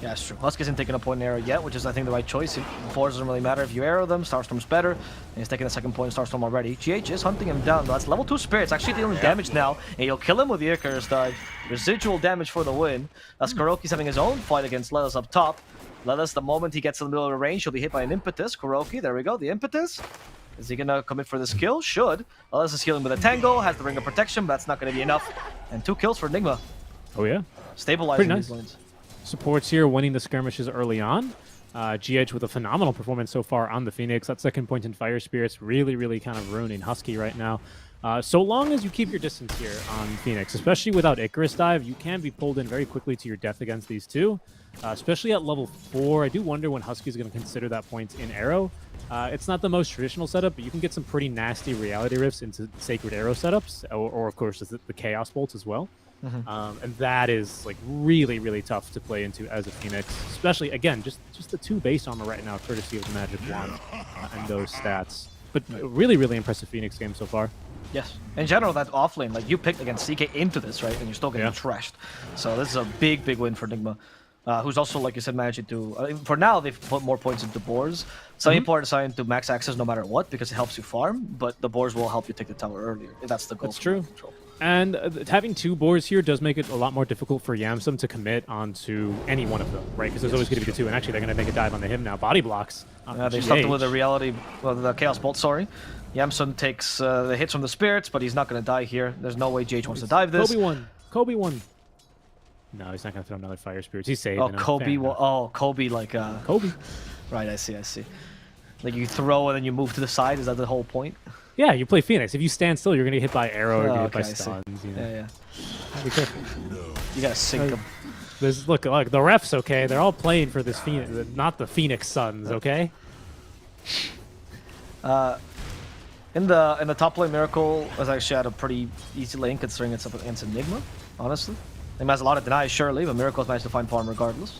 Yeah, that's true. Husky isn't taking a point in arrow yet, which is, I think, the right choice. Boars doesn't really matter if you arrow them. Starstorm's better, and he's taking the second point in Starstorm already. GH is hunting him down, though. That's level 2 Spirits, actually dealing damage now, and you'll kill him with the Icarus dive. Residual damage for the win. As Kuroki's having his own fight against Lelis up top. Lelis, the moment he gets in the middle of the range, he'll be hit by an Impetus. Kuroki, there we go, the Impetus. Is he gonna commit for this kill? Should. Lelis is healing with a Tango, has the Ring of Protection, but that's not gonna be enough. And 2 kills for Nigma. Oh yeah? Stabilizing nice. these lanes. Supports here, winning the skirmishes early on. GH with a phenomenal performance so far on the Phoenix. That second point in Fire Spirits really kind of ruining Husky right now. So long as you keep your distance here on Phoenix, especially without Icarus Dive, you can be pulled in very quickly to your death against these two. Especially at level 4, I do wonder when Husky's going to consider that point in Arrow. It's not the most traditional setup, but you can get some pretty nasty reality rifts into Sacred Arrow setups, or of course the Chaos Bolt as well. And that is like really tough to play into as a Phoenix, especially again just the 2 base armor right now, courtesy of the Magic Wand and those stats. But really impressive Phoenix game so far. Yes. In general, that offlane, like you picked against CK into this, right? And you're still getting trashed. So this is a big win for Nigma. Who's also, like you said, managing to... for now, they've put more points into Boars. Some people are deciding to max access no matter what because it helps you farm, but the Boars will help you take the tower earlier. That's the goal. That's true. And having 2 Boars here does make it a lot more difficult for Yamsun to commit onto any one of them, right? Because there's always going to be the 2, and actually they're going to make a dive onto him now. Body blocks. They stopped with the reality... Well, the Chaos Bolt, sorry. Yamsun takes the hits from the Spirits, but he's not going to die here. There's no way GH wants to dive this. Kobe won. No, he's not going to throw another Fire Spirits. He's saved. Oh, Kobe. Kobe, like... Kobe. Right, I see. Like you throw and then you move to the side. Is that the whole point? Yeah, you play Phoenix. If you stand still, you're going to get hit by arrow or get hit by stuns. You know? Yeah. Be careful. You got to sink them. Look, the refs, okay? They're all playing for this Phoenix, not the Phoenix Suns, okay? In the top lane, Miracle has actually had a pretty easy lane considering it's up against Enigma, honestly. He has a lot of deny, surely, but Miracle's managed to find farm regardless.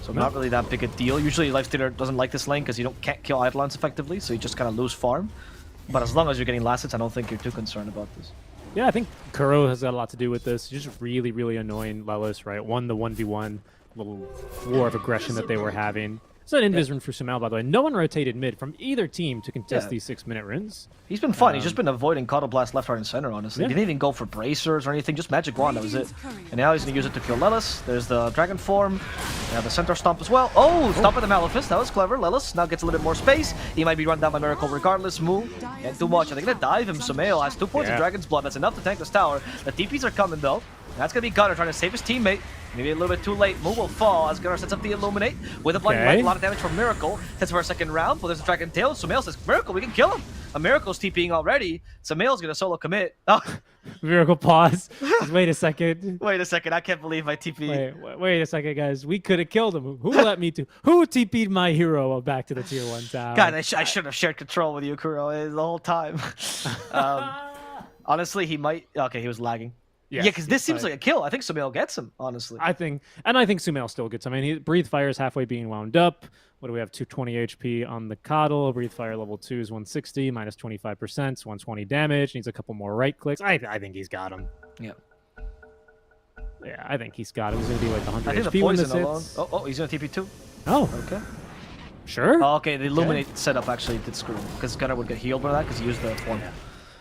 So not really that big a deal. Usually Lifestealer doesn't like this lane because you can't kill Eidolons effectively, so you just kind of lose farm. But as long as you're getting last hits, I don't think you're too concerned about this. Yeah, I think Kuro has got a lot to do with this. Just really annoying Lelis, right? Won the 1v1 little war of aggression that they were having. It's an invis rune for Sumail, by the way. No one rotated mid from either team to contest these 6-minute runes. He's been fun. He's just been avoiding Cuddle Blast left, right, and center, honestly. Yeah. He didn't even go for bracers or anything, just Magic Wand, that was it. And now he's going to use it to kill Lelis. There's the Dragon Form. Now the Centaur Stomp as well. Oh, Stomp with the Malefice. That was clever. Lelis now gets a little bit more space. He might be run down by Miracle regardless. Moo. Can't do much. They're going to dive him. Sumail has 2 points of Dragon's Blood. That's enough to tank this tower. The TPs are coming, though. That's going to be Gunner trying to save his teammate. Maybe a little bit too late. Moo will fall as Gunner sets up the Illuminate with a Blinding Light. A lot of damage from Miracle. Sets for a second round. Well, there's a Dragon Tail. Sumail says, Miracle, we can kill him. A Miracle's TPing already. Sumail's going to solo commit. Oh. Miracle pause. Just wait a second. Wait a second. I can't believe my TP. Wait a second, guys. We could have killed him. Who let me to? Who TP'd my hero back to the tier 1 tower? God, I should have shared control with you, Kuro, the whole time. Honestly, he might... Okay, he was lagging. Yeah, because this seems like a kill. I think Sumail gets him, honestly. I think Sumail still gets him. I mean, Breathe Fire is halfway being wound up. What do we have? 220 HP on the Coddle. Breathe Fire level 2 is 160, minus 25%, 120 damage. Needs a couple more right clicks. I think he's got him. Yeah. Yeah, I think he's got him. He's going to be like 100 I think HP the when poison this alone... hits. Oh, he's going to TP too? Oh. Okay. Sure. Oh, okay, the Illuminate setup actually did screw him, because Gunner would get healed by that, because he used the form.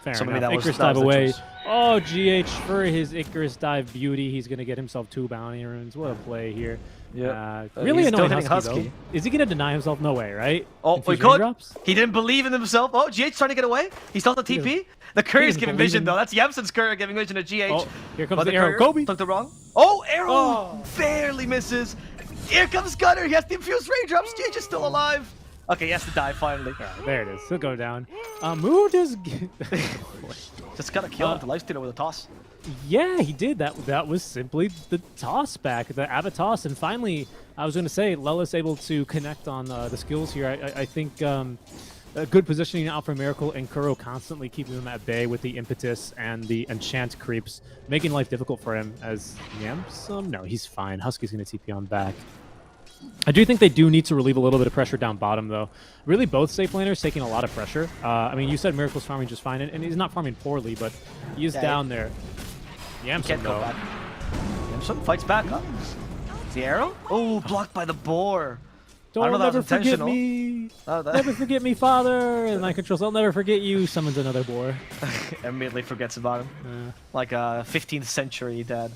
Fair So maybe enough. that was- Icarus that was dive the away. choice. Oh, GH for his Icarus dive beauty. He's going to get himself 2 bounty runes. What a play here. Yeah. Really He's still annoying hitting Husky, Husky. though. Is he going to deny himself? No way, right? Oh, he Infusion could. Drops? He didn't believe in himself. Oh, GH trying to get away. He still has the TP. The Courier's doesn't giving believe vision, in- though. That's Yamsen's Courier giving vision to GH. Oh, here comes But the arrow. Courier Kobe. took the wrong. Oh, arrow Oh. barely misses. Here comes Gunner. He has the infused raindrops. GH is still alive. Okay, he has to die finally. There it is. He'll go down. Moo just... Just gotta kill him to lifestealer with a toss. Yeah, he did. That was simply the toss back, the Abbott toss. And finally, I was going to say, Lelis able to connect on the skills here. I think a good positioning out for Miracle and Kuro constantly keeping them at bay with the impetus and the enchant creeps, making life difficult for him as Yamsum. No, he's fine. Husky's going to TP on back. I do think they do need to relieve a little bit of pressure down bottom, though. Really, both safe laners taking a lot of pressure. I mean, you said Miracle's farming just fine, and he's not farming poorly, but he is down there. Yamsum, Can't go though. back. Yamsum fights back up. The arrow? Oh, blocked by the boar. I Don't don't know that never was forget intentional. me. Oh, that- Never forget me, father. And my controls, I'll never forget you. Summons another boar. Immediately forgets about him. Like a 15th century dad.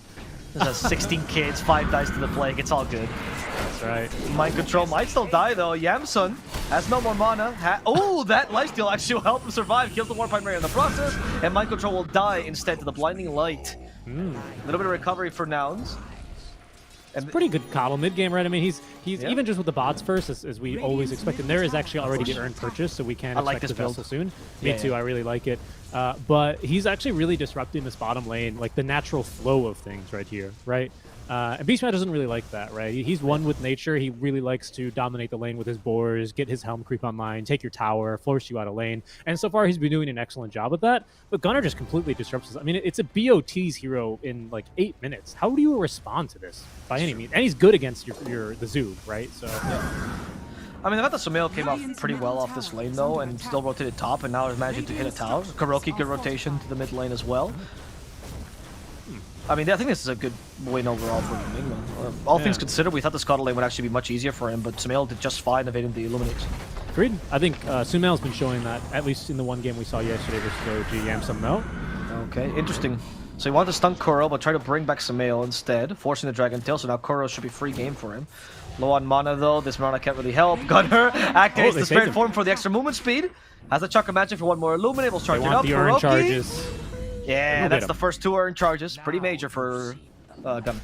There's 16 kids, 5 dice to the plague. It's all good. That's right. Mind control might still die though. Yamsun has no more mana. Oh, that lifesteal actually will help him survive. Kills the Warpine Raider in the process. And mind control will die instead to the Blinding Light. A little bit of recovery for Nouns. And Pretty good Coddle mid-game, right? I mean, he's even just with the bots first, as we always expect. And there is actually already the earned purchase, so we can I like expect this the build. vessel soon. Yeah, Me too, yeah. I really like it. But he's actually really disrupting this bottom lane, like the natural flow of things right here, right? And Beastman doesn't really like that, right? He's one with nature. He really likes to dominate the lane with his boars, get his helm creep online, take your tower, force you out of lane. And so far, he's been doing an excellent job with that. But Gunnar just completely disrupts this. I mean, it's a BOT's hero in like 8 minutes. How do you respond to this by any means? And he's good against the Zoo, right? So I mean, I thought the Sumail came off pretty well off this lane though, and still rotated top, and now is managing to hit a tower. Kuroki, good rotation to the mid lane as well. I mean, I think this is a good win overall for Nigma. All things considered, we thought the Scuttle lane would actually be much easier for him, but Sumail did just fine evading the Illuminates. agreed. I think Sumail's been showing that, at least in the one game we saw yesterday versus OG Yamsum, no? Okay, interesting. So he wanted to stun Kuro, but try to bring back Sumail instead, forcing the Dragon Tail, so now Kuro should be free game for him. Low on mana though, this mana can't really help. Gunner activates the Spirit Form for the extra movement speed. Has the Chakra Magic for one more Illuminate, will They charge it want up. the earned Kuroki. charges. Yeah, We'll that's get the him. first 2 earned charges. Pretty major for Gunner.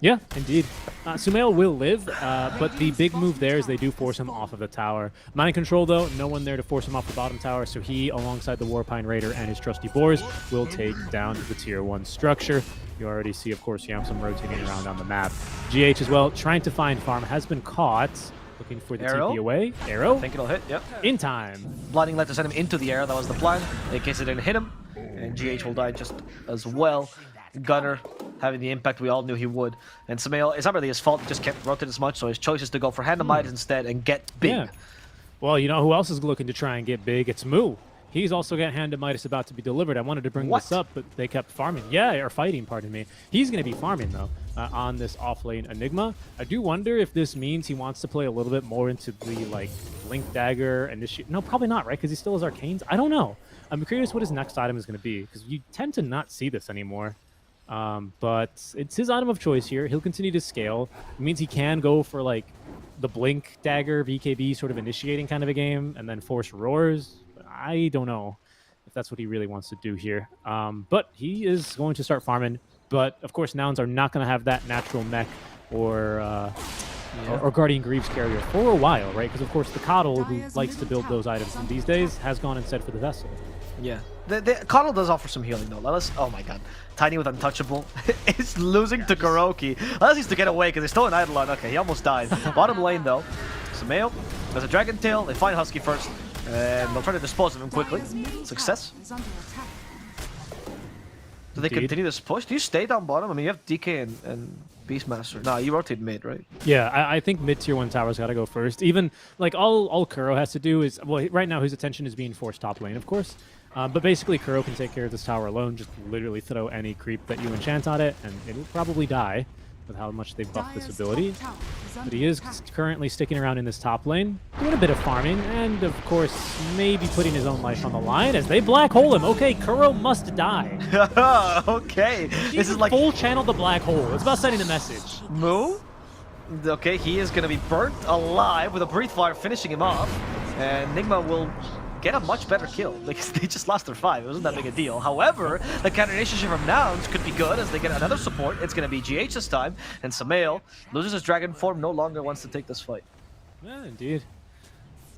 Yeah, indeed. Sumail will live, but the big move there is they do force him off of the tower. Mind control, though, no one there to force him off the bottom tower, so he, alongside the Warpine Raider and his trusty boars, will take down the tier 1 structure. You already see, of course, Yamsum rotating around on the map. GH as well, trying to find farm, has been caught. Looking for the Arrow? TP away. Arrow. I think it'll hit, yep. In time. Blinding Light to send him into the air, that was the plan, in case it didn't hit him. And GH will die just as well. Gunner having the impact we all knew he would. And Sumail, it's not really his fault, he just can't rotate as much, so his choice is to go for Hand of Might instead and get big. Yeah. Well, you know who else is looking to try and get big? It's Moo. He's also got Hand of Midas about to be delivered. I wanted to bring What? this up, but they kept farming. Yeah, or fighting, pardon me. He's going to be farming, though, on this off-lane Enigma. I do wonder if this means he wants to play a little bit more into the, like, Blink Dagger, Initiate. No, probably not, right? Because he still has Arcanes. I don't know. I'm curious what his next item is going to be, because you tend to not see this anymore. But it's his item of choice here. He'll continue to scale. It means he can go for, like, the Blink Dagger, BKB sort of initiating kind of a game, and then force Roars. I don't know if that's what he really wants to do here. But he is going to start farming. But, of course, Nouns are not going to have that natural mech or Guardian Greaves carrier for a while, right? Because, of course, the Coddle, who likes to build those items in these days, has gone instead for the Vessel. Yeah. The Coddle does offer some healing, though. Let us... Oh, my God. Tiny with Untouchable. It's losing to Kuroki. Let us needs to get away, because they stole an Eidolon. Okay, he almost died. Bottom lane, though. Sameo. There's a Dragon Tail. They find Husky first. And they'll try to dispose of him quickly. Success. Do they continue this push? Do you stay down bottom? I mean, you have DK and Beastmaster. Nah, you rotate mid, right? Yeah, I think mid tier 1 tower's got to go first. Even, like, all Kuro has to do is... Well, right now his attention is being forced top lane, of course. But basically, Kuro can take care of this tower alone. Just literally throw any creep that you enchant on it, and it'll probably die with how much they buff this ability. But he is currently sticking around in this top lane, doing a bit of farming, and of course, maybe putting his own life on the line as they black hole him. Okay, Kuro must die. Okay. This is like full channel the black hole. It's about sending a message. Moo. Okay, he is going to be burnt alive with a Breathe Fire finishing him off. And Nigma will get a much better kill because they just lost their 5. It wasn't that big a deal. However, the counter initiative from Nouns could be good as they get another support. It's going to be GH this time. And Samael loses his dragon form, no longer wants to take this fight. Yeah, indeed.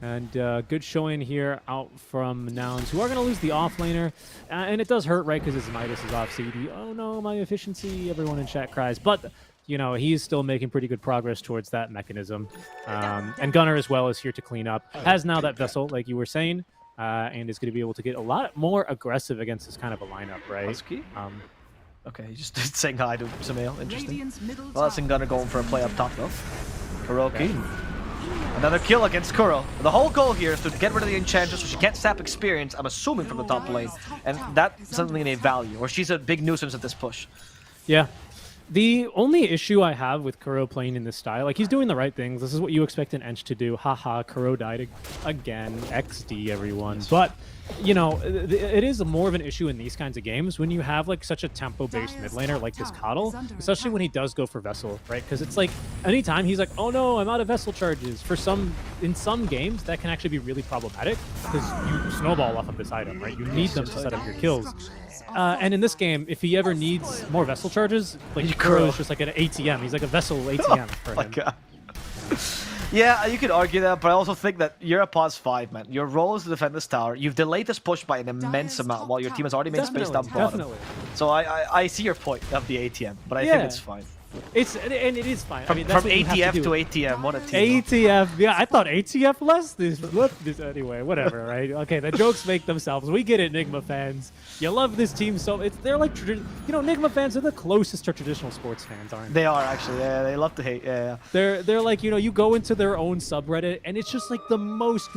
And good showing here out from Nouns, who are going to lose the offlaner. And it does hurt, right, because his Midas is off CD. Oh no, my efficiency, everyone in chat cries. But, you know, he's still making pretty good progress towards that mechanism. And Gunnar as well is here to clean up. Has now that Vessel, like you were saying, and is going to be able to get a lot more aggressive against this kind of a lineup, right? Husky? Okay, he's just saying hi to Samael. Interesting. Well, that's Gunnar going for a play up top, though. Kuroki. Another kill against Kuro. The whole goal here is to get rid of the Enchantress so she can't sap experience, I'm assuming, from the top lane. And that's something they value, or she's a big nuisance at this push. Yeah. The only issue I have with Kuro playing in this style, like, he's doing the right things. This is what you expect an Ench to do. Haha, Kuro died again. XD, everyone. But, you know, it is more of an issue in these kinds of games when you have, like, such a tempo-based mid laner like this Coddle, especially when he does go for Vessel, right? Because it's like, anytime he's like, oh no, I'm out of Vessel charges. In some games, that can actually be really problematic because you snowball off of this item, right? You need them to set up your kills. And in this game, if he ever needs more Vessel charges, like, Kuro is just like an ATM. He's like a Vessel ATM for him. God. Yeah, you could argue that, but I also think that you're a pause 5, man. Your role is to defend this tower. You've delayed this push by an immense amount while your team has already made space down bottom. Definitely. So I see your point of the ATM, but I think it's fine. And it is fine. From, I mean, that's from what you have ATF to to ATM, what a team. ATF, yeah, I thought ATF less. This anyway, whatever, right? Okay, the jokes make themselves. We get it, Nigma fans. You love this team so they're like, you know, Nigma fans are the closest to traditional sports fans, aren't they? They are actually. Yeah, they love to hate. Yeah. They're like, you know, you go into their own subreddit and it's just like the most.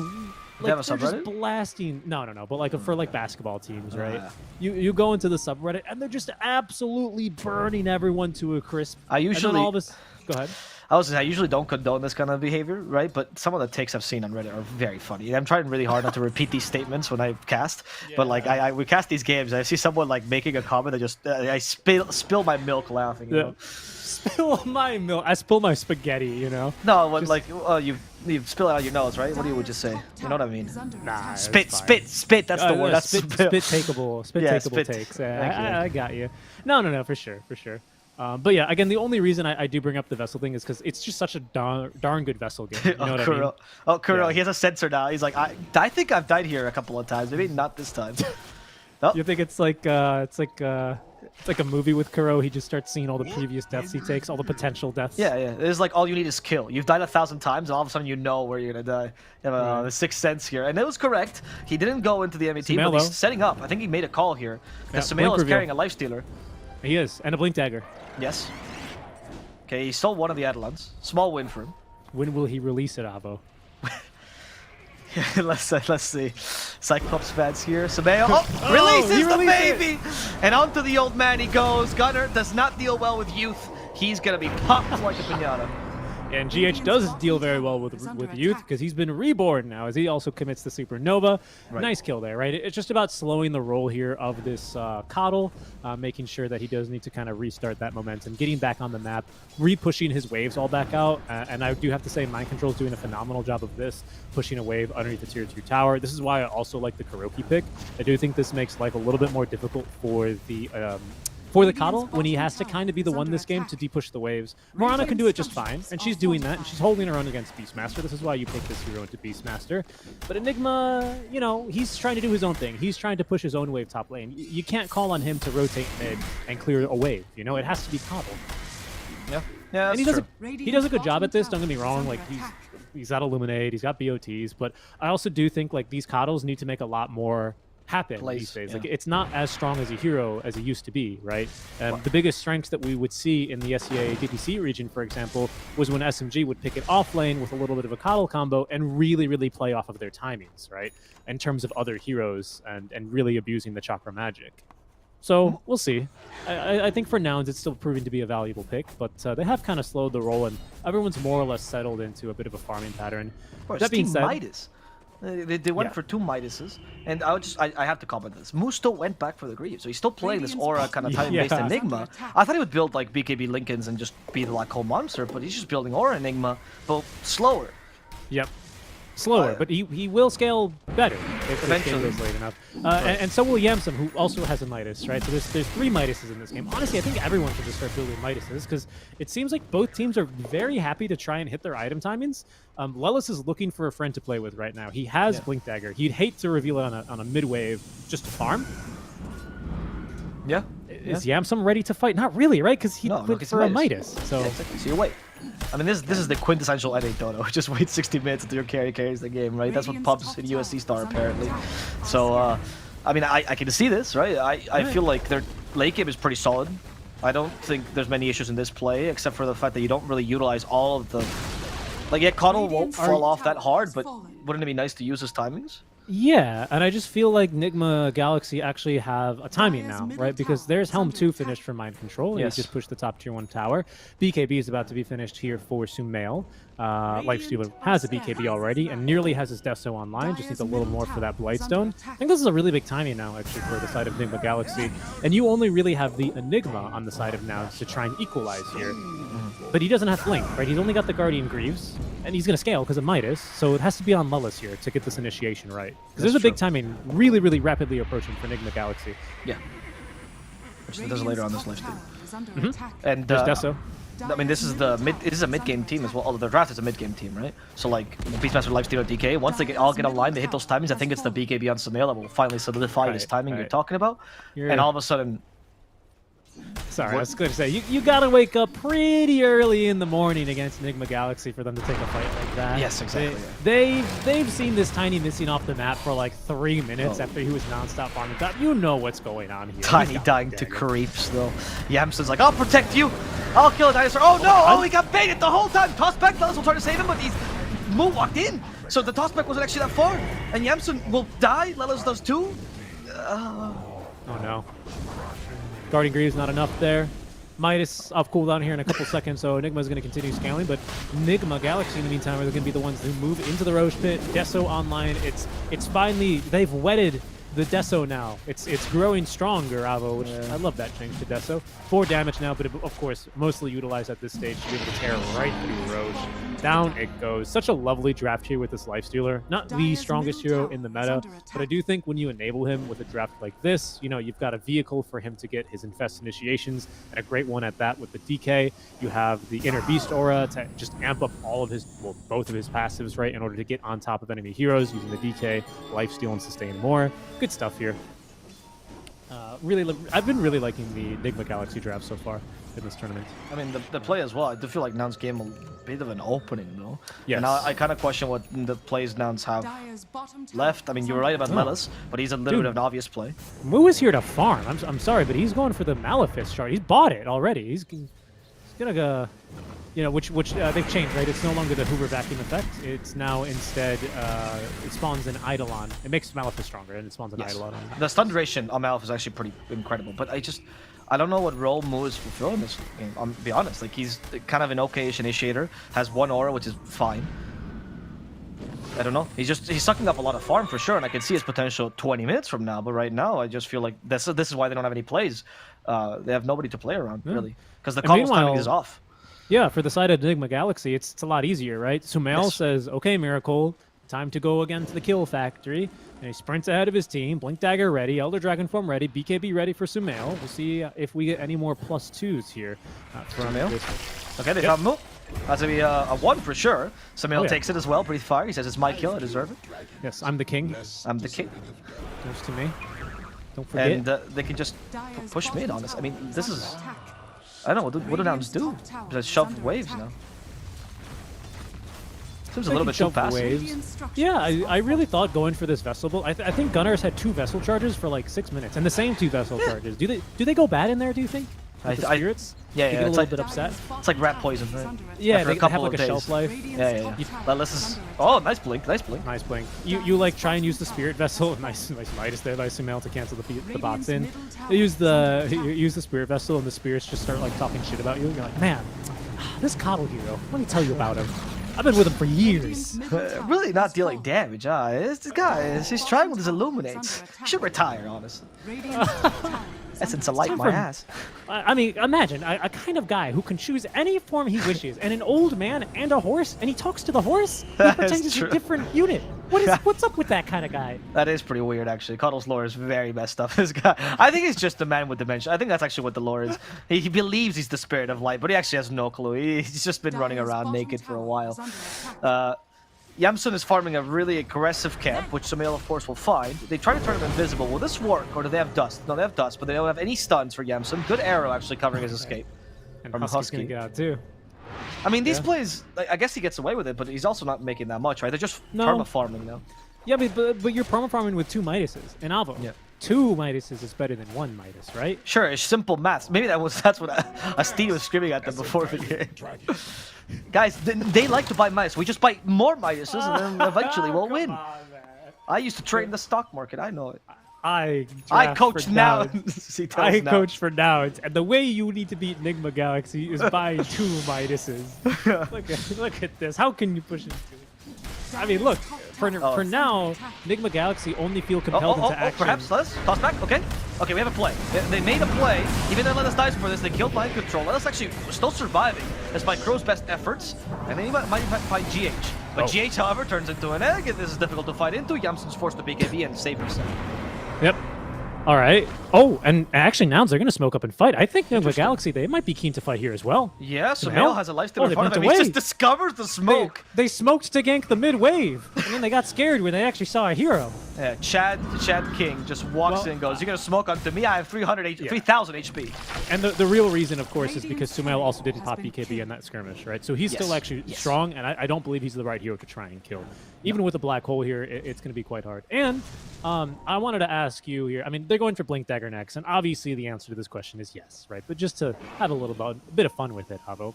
Like, have a they're subreddit? just blasting. No, but like for like basketball teams, right? You go into the subreddit and they're just absolutely burning everyone to a crisp. I usually and then all this. Go ahead. I usually don't condone this kind of behavior, right? But some of the takes I've seen on Reddit are very funny. I'm trying really hard not to repeat these statements when I cast, but like we cast these games. I see someone like making a comment that just I spill my milk laughing. You know? Spill my milk. I spill my spaghetti. You know. No, when like you spill it out your nose, right? What do you would you say? You know what I mean? Nah, spit. That's the word. That's spit takeable takes. Yeah, I got you. No, for sure. But yeah, again, the only reason I do bring up the Vessel thing is because it's just such a darn good Vessel game. You know what I mean? Oh, Kuro, he has a sensor now. He's like, I think I've died here a couple of times. Maybe not this time. Oh. You think it's like a movie with Kuro? He just starts seeing all the previous deaths he takes, all the potential deaths. Yeah. It's like all you need is kill. You've died 1,000 times, and all of a sudden you know where you're gonna die. You have the sixth sense here, and it was correct. He didn't go into the enemy team, but he's setting up. I think he made a call here because Samael is carrying a lifestealer. He is, and a Blink Dagger. Yes. Okay, he stole one of the Eidolons. Small win for him. When will he release it, Avo? Let's see. Cyclops fans here. Sameo releases he the released it. baby! And onto the old man he goes. Gunner does not deal well with youth. He's gonna be popped like a piñata. And GH does deal very well with youth because he's been reborn now as he also commits the supernova. Right. Nice kill there, right? It's just about slowing the roll here of this Coddle, making sure that he does need to kind of restart that momentum, getting back on the map, re-pushing his waves all back out. And I do have to say Mind Control is doing a phenomenal job of this, pushing a wave underneath the tier 2 tower. This is why I also like the Kuroki pick. I do think this makes life a little bit more difficult for the Coddle when he has to kind of be the one this game to de-push the waves. Morana can do it just fine, and she's doing that, and she's holding her own against Beastmaster. This is why you pick this hero into Beastmaster. But Enigma, you know, he's trying to do his own thing. He's trying to push his own wave top lane. You can't call on him to rotate mid and clear a wave, you know? It has to be Coddle. Yeah, And that's he does a good job at this, don't get me wrong. Like, he's got Illuminate, he's got BOTs, but I also do think, like, these Coddles need to make a lot more happen these days. Like, it's not as strong as a hero as it used to be, right? The biggest strengths that we would see in the SEA DPC region, for example, was when SMG would pick it off lane with a little bit of a Coddle combo and really play off of their timings, right? In terms of other heroes and really abusing the chakra magic. So we'll see. I think for Nouns it's still proving to be a valuable pick, but they have kind of slowed the roll and everyone's more or less settled into a bit of a farming pattern. That being said, Midas. They went for 2 Midases, and I have to comment this. Moose still went back for the Greaves, so he's still playing this aura kind of time-based Enigma. I thought he would build like BKB Lincolns and just be the Black Hole Monster, but he's just building aura Enigma, but slower. Yep. Slower, but he will scale better if the game goes late enough. And so will Yamsum, who also has a Midas, right? So there's 3 Midases in this game. Honestly, I think everyone should just start building Midases because it seems like both teams are very happy to try and hit their item timings. Lelis is looking for a friend to play with right now. He has Blink Dagger. He'd hate to reveal it on a mid-wave just to farm. Yeah. Is Yamsum ready to fight? Not really, right? Because he clicked for a Midas. So, exactly. So you wait. I mean, this is the quintessential NA Dota. Just wait 60 minutes until your carry carries the game, right? That's what pubs in USC Star apparently. So, I mean, I can see this, right? I feel like their late game is pretty solid. I don't think there's many issues in this play, except for the fact that you don't really utilize all of the... Like, yeah, Coddle won't fall off that hard, but wouldn't it be nice to use his timings? Yeah, and I just feel like Nigma Galaxy actually have a timing now, right? Because there's Helm 2 finished for Mind Control. He just pushed the top tier 1 tower. BKB is about to be finished here for Sumail. Lifestealer has a BKB already and nearly has his Deso online. Just needs a little more for that Blightstone. I think this is a really big timing now, actually, for the side of Nigma Galaxy. And you only really have the Enigma on the side of Nouns to try and equalize here. But he doesn't have Blink, right? He's only got the Guardian Greaves, and he's going to scale because of Midas, so it has to be on Lelis here to get this initiation right. Because there's a big timing really rapidly approaching for Nigma Galaxy. Yeah. Which does later on this list, too. And there's Deso. I mean, this is a mid-game team as well. Although the draft is a mid-game team, right? So like Beastmaster, Lifestealer, DK. Once they all get online, they hit those timings. I think it's the BKB on Sumail that will finally solidify this timing you're talking about. And all of a sudden, sorry, I was going to say you got to wake up pretty early in the morning against Nigma Galaxy for them to take a fight like that. Yes, exactly. They've seen this Tiny missing off the map for like 3 minutes after he was non-stop farming top. You know what's going on here. Tiny dying to creeps though. Yamson's like, I'll protect you. I'll kill a dinosaur. Oh no! Oh, he got baited the whole time. Tossback. Lelis will try to save him, but he's walked in. So the tossback wasn't actually that far. And Yamson will die. Lelis does too. Oh no. Guardian Greaves not enough there. Midas off cooldown here in a couple seconds, so Enigma's going to continue scaling, but Nigma Galaxy in the meantime are going to be the ones who move into the Roche Pit. Deso online. It's finally, they've wedded the Deso now. It's growing stronger, Avo, which I love that change to Deso. 4 damage now, but of course, mostly utilized at this stage to be able to tear right through Roche. Down it goes. Such a lovely draft here with this Lifestealer. Not the strongest hero in the meta, but I do think when you enable him with a draft like this, you know, you've got a vehicle for him to get his Infest initiations, and a great one at that with the DK. You have the Inner Beast Aura to just amp up all of his, well, both of his passives, right, in order to get on top of enemy heroes using the DK, Lifesteal, and Sustain more. Good stuff here. I've been really liking the Nigma Galaxy draft so far in this tournament. I mean, the play as well. I do feel like Nouns gave him a bit of an opening, though. Yes. And I kind of question what the plays Nouns have left. I mean, you were right about Lelis, but he's a little bit of an obvious play. Moo is here to farm. I'm sorry, but he's going for the Malefice chart. He's bought it already. He's gonna go. you know, which they've changed, right? It's no longer the Hoover vacuum effect. It's now instead it spawns an Eidolon. It makes Malphite stronger, and it spawns an Eidolon. The stun duration on Malphite is actually pretty incredible, but I don't know what role Mu is fulfilling in this game. I'll be honest, like he's kind of an okay-ish initiator, has one aura, which is fine. I don't know. He's sucking up a lot of farm for sure, and I can see his potential 20 minutes from now. But right now, I just feel like this is why they don't have any plays. They have nobody to play around really, because the combo timing is off. Yeah, for the side of Nigma Galaxy, it's a lot easier, right? Sumail says, "Okay, Miracle, time to go again to the kill factory." And he sprints ahead of his team. Blink Dagger ready, Elder Dragon Form ready, BKB ready for Sumail. We'll see if we get any more +2s here from Sumail. this. Okay, they found Mu. That's gonna be a 1 for sure. Sumail takes it as well. Breathe Fire. He says it's my kill. I deserve it. Yes, I'm the king. I'm the king. Goes to me. Don't forget. And they can just push mid on us. I mean, this is. I don't know. What do Nouns do? Just shove waves now. Seems a little bit too fast. Yeah, I really thought going for this Vessel. I think Gunners had 2 Vessel charges for like 6 minutes, and the same 2 Vessel charges. Do they go bad in there? Do you think? The spirits? Yeah, they get a little bit upset. It's like rat poison, right? Yeah, After they have like a shelf life. Yeah. This is. Oh, nice blink, nice blink. Nice blink. You like try and use the Spirit Vessel. Nice Midas there, nice Sumail to cancel the bots in. You use the Spirit Vessel, and the spirits just start like talking shit about you. You're like, man, this Coddle hero. Let me tell you about him. I've been with him for years. Really not dealing damage. This guy, he's trying with his Illuminates. He should retire, honestly. Essence of light my ass. I mean, imagine a kind of guy who can choose any form he wishes, and an old man and a horse, and he talks to the horse. He pretends it's a different unit. What's up with that kind of guy? That is pretty weird, actually. Cuddle's lore is very messed up. This guy, I think he's just a man with dementia. I think that's actually what the lore is. He believes he's the spirit of light, but he actually has no clue. He's just been running around naked for a while. Yamsun is farming a really aggressive camp, which Sumail, of course, will find. They try to turn him invisible. Will this work, or do they have dust? No, they have dust, but they don't have any stuns for Yamsun. Good arrow, actually, covering his escape. And Husky's gonna get out, too. I mean, these plays, I guess he gets away with it, but he's also not making that much, right? They're just perma farming now. Yeah, but you're perma farming with 2 Midases in Avo. Yeah. 2 Midases is better than 1 Midas, right? Sure, it's simple maths. Maybe that's what Asti was screaming at them before the game. Guys, they like to buy Midas. We just buy more Midases, and then eventually we'll win. On, I used to trade in the stock market. I know it. I coach Nouns. I coach for Nouns, and the way you need to beat Nigma Galaxy is buying 2 Midases. look at this. How can you push it? I mean, look. For now, Nigma Galaxy only feel compelled into action. Perhaps let's toss back. Okay, we have a play. They made a play. Even though let us die for this, they killed Mind Control. Let us actually still surviving, despite Crow's best efforts. And then he might fight GH. But GH, however, turns into an egg, and this is difficult to fight into. Yamsun's forced to BKB and save himself. Yep. All right. Oh, and actually, Nouns are going to smoke up and fight. I think Nigma Galaxy, they might be keen to fight here as well. Yeah, Sumail has a lifesteal in front of him. Away. He just discovers the smoke. They smoked to gank the mid wave, and then they got scared when they actually saw a hero. Yeah, Chad King just walks in and goes, "You're going to smoke onto me? I have 3,000 HP. And the real reason, of course, is because Sumail also didn't pop BKB in that skirmish, right? So he's still actually strong, and I don't believe he's the right hero to try and kill. Even with a black hole here, it's going to be quite hard. And I wanted to ask you here, I mean, they're going for Blink Dagger next, and obviously the answer to this question is yes, right? But just to have a bit of fun with it, Avo,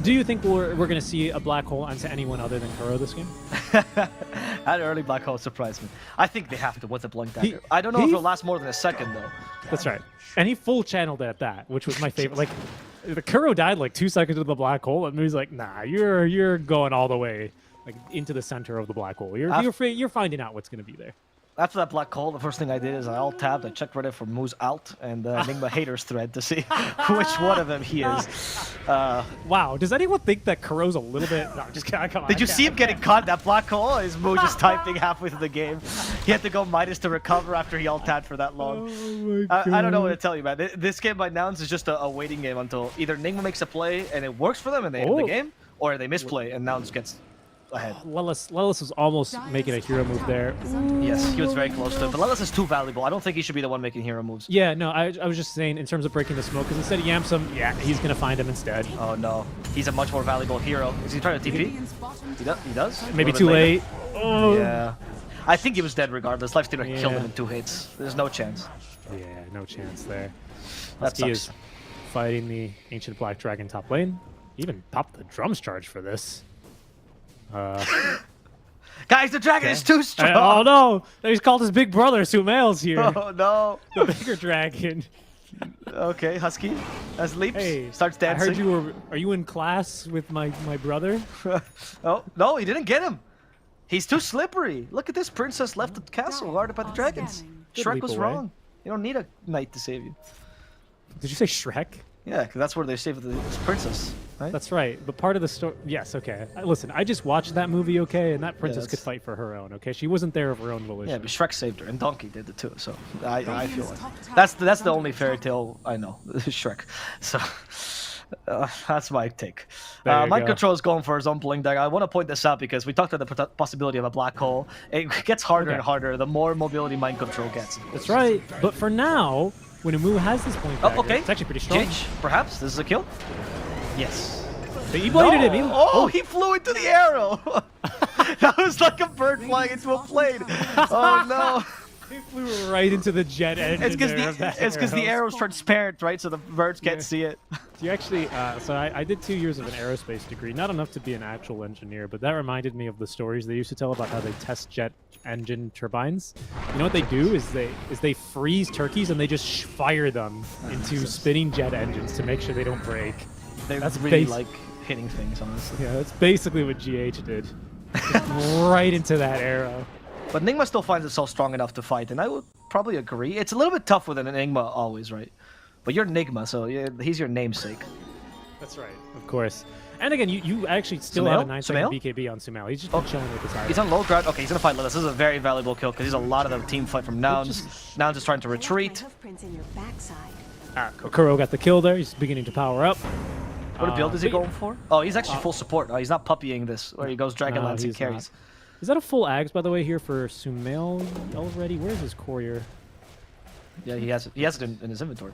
do you think we're going to see a black hole onto anyone other than Kuro this game? That early black hole surprised me. I think they have to with the Blink Dagger. I don't know if it'll last more than a second, though. That's right. And he full channeled it at that, which was my favorite. Like, the Kuro died like 2 seconds into the black hole, and he's like, nah, you're going all the way like into the center of the black hole. You're finding out what's going to be there. After that black hole, the first thing I did is I alt-tabbed, I checked Reddit for Mu's alt and Nigma haters thread to see which one of them he is. Wow, does anyone think that Kuro's a little bit... No, just come on. Did you see him getting caught in that black hole? Is Mu just typing halfway through the game? He had to go Midas to recover after he alt-tabbed for that long. Oh my God. I don't know what to tell you, man. This game by Nouns is just a waiting game until either Nigma makes a play and it works for them and they end the game, or they misplay and Nouns gets ahead. Lelis was almost making a hero move there. Yes, he was very close to it, but Lelis is too valuable. I don't think he should be the one making hero moves. Yeah, no, I was just saying in terms of breaking the smoke, because instead of Yamsum, yeah, he's going to find him instead. Oh no, he's a much more valuable hero. Is he trying to TP? He does? Maybe too late. Oh. Yeah. I think he was dead regardless. Lifestealer killed him in 2 hits. There's no chance. Yeah, no chance there. That Husky is fighting the Ancient Black Dragon top lane. Even popped the drums charge for this. Guys, the dragon is too strong. Oh no! He's called his big brother. Sumail's here. Oh no. The bigger dragon. Okay, Husky as leaps, Hey, starts dancing. I heard you were. Are you in class with my brother? Oh, no, he didn't get him. He's too slippery. Look at this princess left the castle guarded by the dragons. Good Shrek leap was away. wrong. You don't need a knight to save you. Did you say Shrek? Yeah, because that's where they save the princess, right? That's right. But part of the story. Yes. Okay. Listen, I just watched that movie. Okay, and that princess could that's- fight for her own. Okay, she wasn't there of her own volition. Yeah, but Shrek saved her, and Donkey did it too. So I feel like that's the only fairy tale I know, Shrek. So that's my take. There you Mind go. Control is going for his own pulling deck. I want to point this out because we talked about the possibility of a black hole. It gets harder and harder the more mobility Mind Control gets. That's right. But for now, when Amu has this point, Oh, dagger, okay. it's actually pretty strong. Jitch, perhaps this is a kill. Yes. But he bladed him. He, Oh, he flew into the arrow. That was like a bird flying into a plane. Oh no. he flew right into the jet engine. It's because there of that the arrow. arrow's transparent, right? So the birds can't see it. You actually, so I did 2 years of an aerospace degree, not enough to be an actual engineer, but that reminded me of the stories they used to tell about how they test jet engine turbines. You know what they do is they freeze turkeys and they just fire them into spinning jet engines to make sure they don't break. They That's really base- like hitting things, honestly. Yeah, that's basically what GH did. Just right into that arrow. But Nigma still finds itself strong enough to fight, and I would probably agree. It's a little bit tough with an Enigma always, right? But you're Nigma, so he's your namesake. That's right, of course. And again, you actually still Sumail? have a 9-second Sumail? BKB on Sumail. He's just been chilling with his iron. He's on low ground. Okay, he's gonna fight Lilith. This is a very valuable kill because he's a lot of the team fight from Nouns. Nouns is trying to retreat. Kuro got the kill there. He's beginning to power up. What build is he but- going for? Oh, he's actually full support. Oh, he's not puppying this, where he goes Dragonlance and he's carries. not. Is that a full Ags, by the way, here for Sumail already? Where's his courier? Yeah, he has it in his inventory.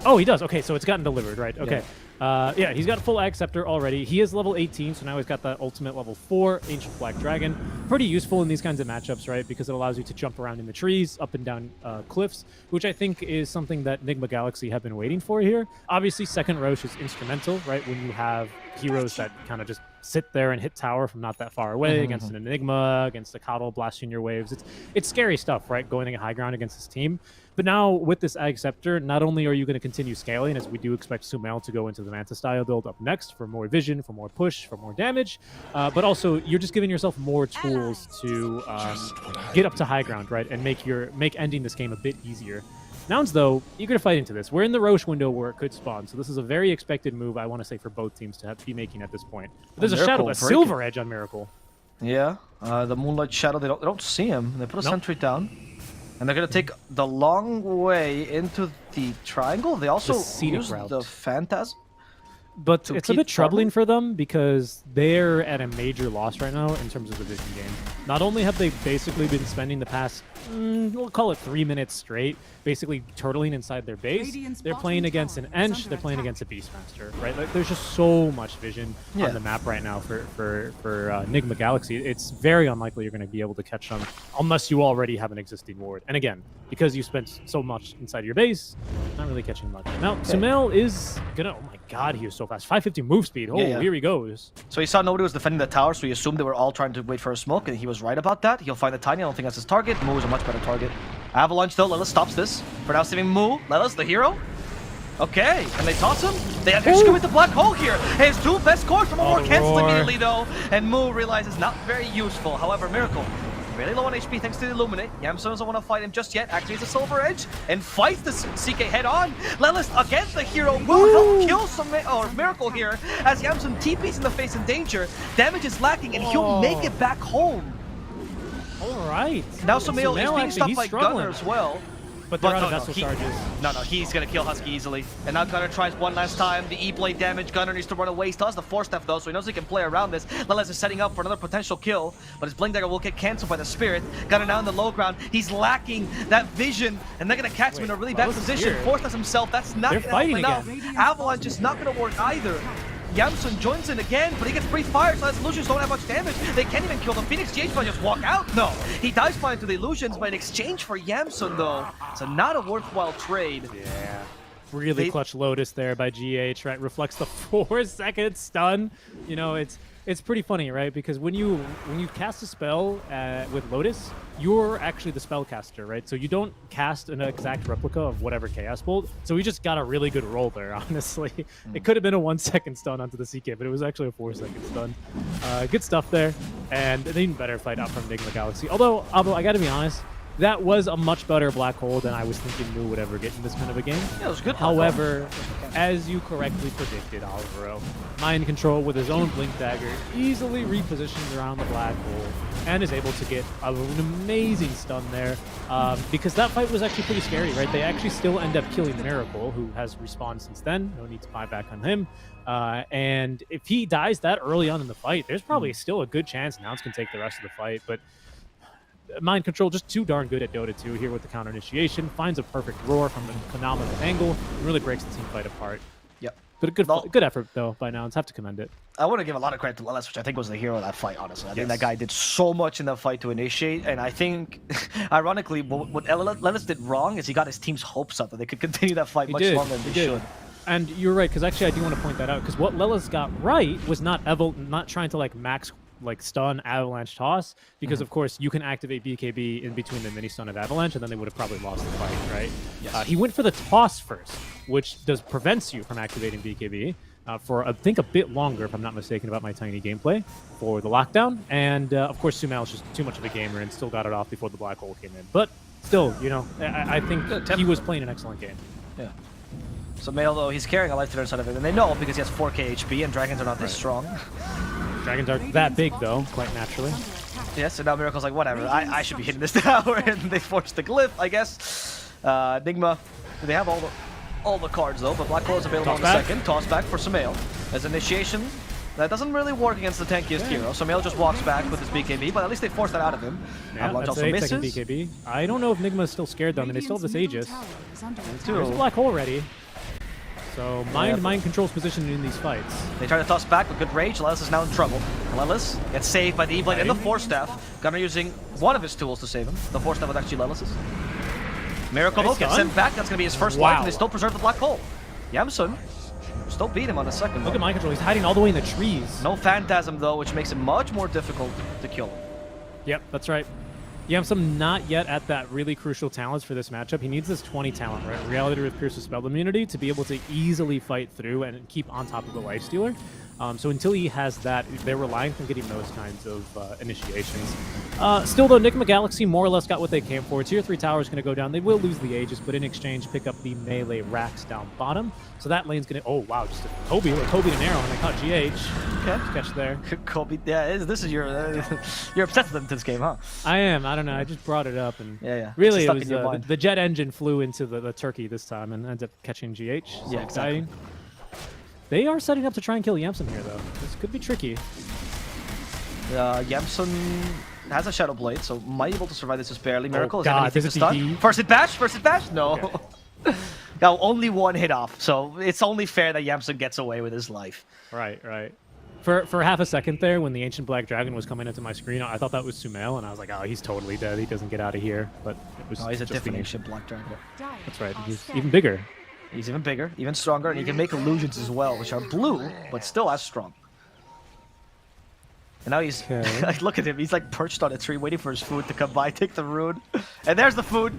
Oh, he does. Okay, so it's gotten delivered, right? Okay. Yeah, he's got a full Ag Scepter already. He is level 18, so now he's got that ultimate level 4 Ancient Black Dragon. Pretty useful in these kinds of matchups, right? Because it allows you to jump around in the trees, up and down cliffs, which I think is something that Nigma Galaxy have been waiting for here. Obviously, Second Roche is instrumental, right? When you have heroes that kind of just sit there and hit tower from not that far away against an Enigma, against a Coddle blasting your waves. It's scary stuff, right? Going high ground against this team. But now with this Ag Scepter, not only are you going to continue scaling, as we do expect Sumail to go into the Manta style build up next for more vision, for more push, for more damage, but also you're just giving yourself more tools to get up to high ground, right? And make ending this game a bit easier. Nouns, though, eager to fight into this. We're in the Roche window where it could spawn, so this is a very expected move, I want to say, for both teams to be making at this point. But there's a Miracle Shadow, a break Silver Edge on Miracle. Yeah, the Moonlight Shadow, they don't see him. They put a Nope. sentry down. And they're going to take the long way into the triangle. They also scenic use route. the Phantasm. But To it's a keep bit troubling farming? for them because they're at a major loss right now in terms of the vision game. Not only have they basically been spending the past, we'll call it 3 minutes straight, basically turtling inside their base, Radiant's they're bottom playing against an tower is Ench, under they're playing attack. against a Beastmaster, right? Like, there's just so much vision Yeah. on the map right now for Nigma Galaxy. It's very unlikely you're going to be able to catch them unless you already have an existing ward. And again, because you spent so much inside your base, not really catching much. Now, Sumail is gonna, oh my god, he was so fast. 550 move speed. Oh, Yeah. here he goes. So he saw nobody was defending the tower, so he assumed they were all trying to wait for a smoke, and he was right about that. He'll find the Tiny. I don't think that's his target. Mu is a much better target. Avalanche, though. Lelis stops this. For now, saving Mu. Lelis, the hero. Okay, can they toss him? They execute with the black hole here. His two best cores from more the cancel roar. immediately, though. And Mu realizes not very useful. However, Miracle, really low on HP thanks to the Illuminate. Yamsun doesn't want to fight him just yet. Activates the Silver Edge and fights the CK head on. Lelis against the hero will help kill some Miracle here as Yamsun TP's in the face in danger. Damage is lacking and he'll make it back home. All right. Now Sumail is being actually, stopped he's by struggling. Gunner as well. But they're out of no, vessel he- charges. No, he's gonna kill Husky easily. And now Gunner tries one last time. The E-blade damage. Gunner needs to run away. He still has the Force Staff though, so he knows he can play around this. Lelis is setting up for another potential kill, but his Blink Dagger will get cancelled by the Spirit. Gunner now in the low ground. He's lacking that vision, and they're gonna catch him in a really bad Lelis is position. here. Force Staff himself. That's not They're gonna fighting help again. enough. Avalanche is not gonna work either. Yamsun joins in again, but he gets free fire, so his illusions don't have much damage. They can't even kill the Phoenix GH might just walk out. No, he dies flying to the illusions, but in exchange for Yamsun though, it's not a worthwhile trade. Yeah. Really They- clutch Lotus there by GH, right? Reflects the 4-second stun. You know, it's pretty funny, right? Because when you cast a spell with Lotus, you're actually the spellcaster, right? So you don't cast an exact replica of whatever Chaos Bolt. So we just got a really good roll there, honestly. It could have been a 1-second stun onto the CK, but it was actually a 4-second stun. Good stuff there, and an even better fight out from Nigma Galaxy. Although, Abo, I got to be honest, that was a much better black hole than I was thinking New would ever get in this kind of a game. Yeah, it was good. However, as you correctly predicted, Alvaro, Mind Control with his own Blink Dagger easily repositions around the black hole and is able to get an amazing stun there because that fight was actually pretty scary, right? They actually still end up killing Miracle, who has respawned since then. No need to buy back on him. And if he dies that early on in the fight, there's probably still a good chance Nouns can take the rest of the fight, but Mind Control just too darn good at Dota 2 here with the counter initiation. Finds a perfect roar from a phenomenal angle and really breaks the team fight apart. Yep. But a good effort, though, by Nouns. Have to commend it. I want to give a lot of credit to Lelis, which I think was the hero of that fight, honestly. I think Yes. that guy did so much in that fight to initiate, and I think, ironically, what Lelis did wrong is he got his team's hopes up that they could continue that fight much longer than they should. And you're right, because actually I do want to point that out, because what Lelis got right was not trying to like max stun Avalanche toss, because of course you can activate BKB in between the mini stun of Avalanche, and then they would have probably lost the fight, right? Yes. He went for the toss first, which prevents you from activating BKB for I think a bit longer, if I'm not mistaken about my tiny gameplay, for the lockdown. And of course Sumail is just too much of a gamer and still got it off before the black hole came in. But still, you know, I think he was playing an excellent game. Yeah. So Mail, though, he's carrying a life to the other side of it, and they know because he has 4k HP and dragons are not this strong. Dragons aren't that big, though, quite naturally. Yes, and now Miracle's like, whatever, I should be hitting this tower, and they forced the glyph, I guess. Nigma, they have all the cards, though, but Black Hole is available in a second. Toss back for Sumail. As initiation, that doesn't really work against the tankiest hero. Sumail just walks back with his BKB, but at least they forced that out of him. Yeah, Avalanche that's also an 8 misses. second BKB. I don't know if Nigma is still scared, though. I mean, they still have this Aegis. There's There's a black hole ready. So mind controls position in these fights. They try to toss back with good rage. Lelis is now in trouble. Lelis gets saved by the E-Blade and the Force Staff. Gunner using one of his tools to save him. The Force Staff was actually Lelis's. Miracle Nice gets stun. sent back. That's going to be his first life, and they still preserve the black hole. Yamsun still beat him on the second Look one. at mind control. He's hiding all the way in the trees. No Phantasm, though, which makes it much more difficult to kill. Yep, that's right. Yamsum not yet at that really crucial talents for this matchup. He needs this 20 talent, right? Reality with Pierce's spell immunity to be able to easily fight through and keep on top of the Lifestealer. So until he has that, they're relying on getting those kinds of initiations. Still, though, Nigma Galaxy more or less got what they came for. Tier 3 tower is going to go down. They will lose the Aegis, but in exchange, pick up the melee racks down bottom. So that lane's going to... Oh, wow, just a Kobe and an arrow, and I caught GH. Okay. Catch there. Kobe, yeah, this is your... you're obsessed with this game, huh? I am. I don't know. I just brought it up. And Yeah. really, It's it stuck was in your mind. the jet engine flew into the turkey this time and ended up catching GH. So Yeah, exciting. They are setting up to try and kill Yamsun here, though. This could be tricky. Yamsun has a Shadow Blade, so might be able to survive this just barely. Miracle is God, anything to there's a stun. DD. First hit bash? No. Okay. Got only one hit off, so it's only fair that Yamsun gets away with his life. Right. For half a second there, when the Ancient Black Dragon was coming into my screen, I thought that was Sumail, and I was like, oh, he's totally dead. He doesn't get out of here. But it was No, he's a just different the- ancient Black Dragon. That's right. He's even bigger. He's even bigger, even stronger, and he can make illusions as well, which are blue, but still as strong. And now he's... Okay. Look at him, he's like perched on a tree waiting for his food to come by, take the rune. And there's the food!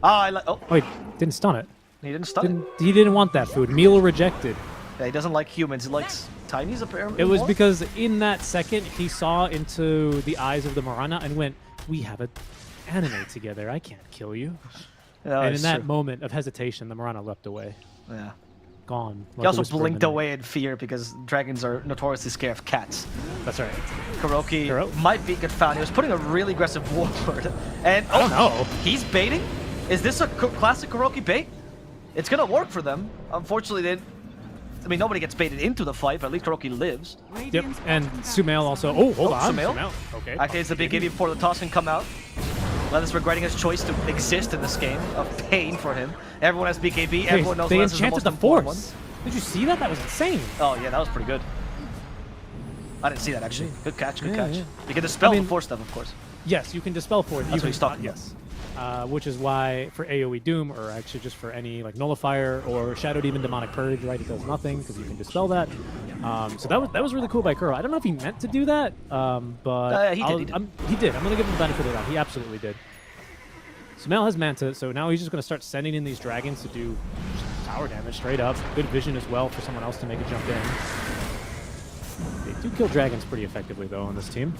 Oh, Oh, he didn't stun it. he didn't stun it. He didn't want that food. Meal rejected. Yeah, he doesn't like humans, he likes tinies apparently. It was more? because in that second, he saw into the eyes of the Marana and went, we have an anime together. I can't kill you. No, And in it's that true. moment of hesitation, the Marana leapt away. Yeah. Gone. He also blinked away in fear because dragons are notoriously scared of cats. That's right. Kuroki Kuro? might be a good found. He was putting a really aggressive ward. And I don't know. He's baiting? Is this a classic Kuroki bait? It's gonna work for them. Unfortunately, nobody gets baited into the fight, but at least Kuroki lives. Yep. And Sumail also. Oh, hold on. Sumail? Okay. Activates the big AB before the toss can come out. Lelis regretting his choice to exist in this game of pain for him. Everyone has BKB. Everyone knows they Lelis is the enchanted most the important force. Did you see that? That was insane. one. Oh yeah, that was pretty good. I didn't see that actually. Good catch, good Yeah, catch. yeah. You can dispel I mean- the force stuff, of course. Yes, you can dispel force. That's what he's talking about. Yes. which is why for AoE Doom, or actually just for any like Nullifier or Shadow Demon Demonic Purge, right, it does nothing because you can dispel that. So that was really cool by Kuro. I don't know if he meant to do that, but he did. He did. I'm going to give him the benefit of that. He absolutely did. Sumail has Manta, so now he's just going to start sending in these dragons to do tower damage straight up. Good vision as well for someone else to make a jump in. They do kill dragons pretty effectively, though, on this team.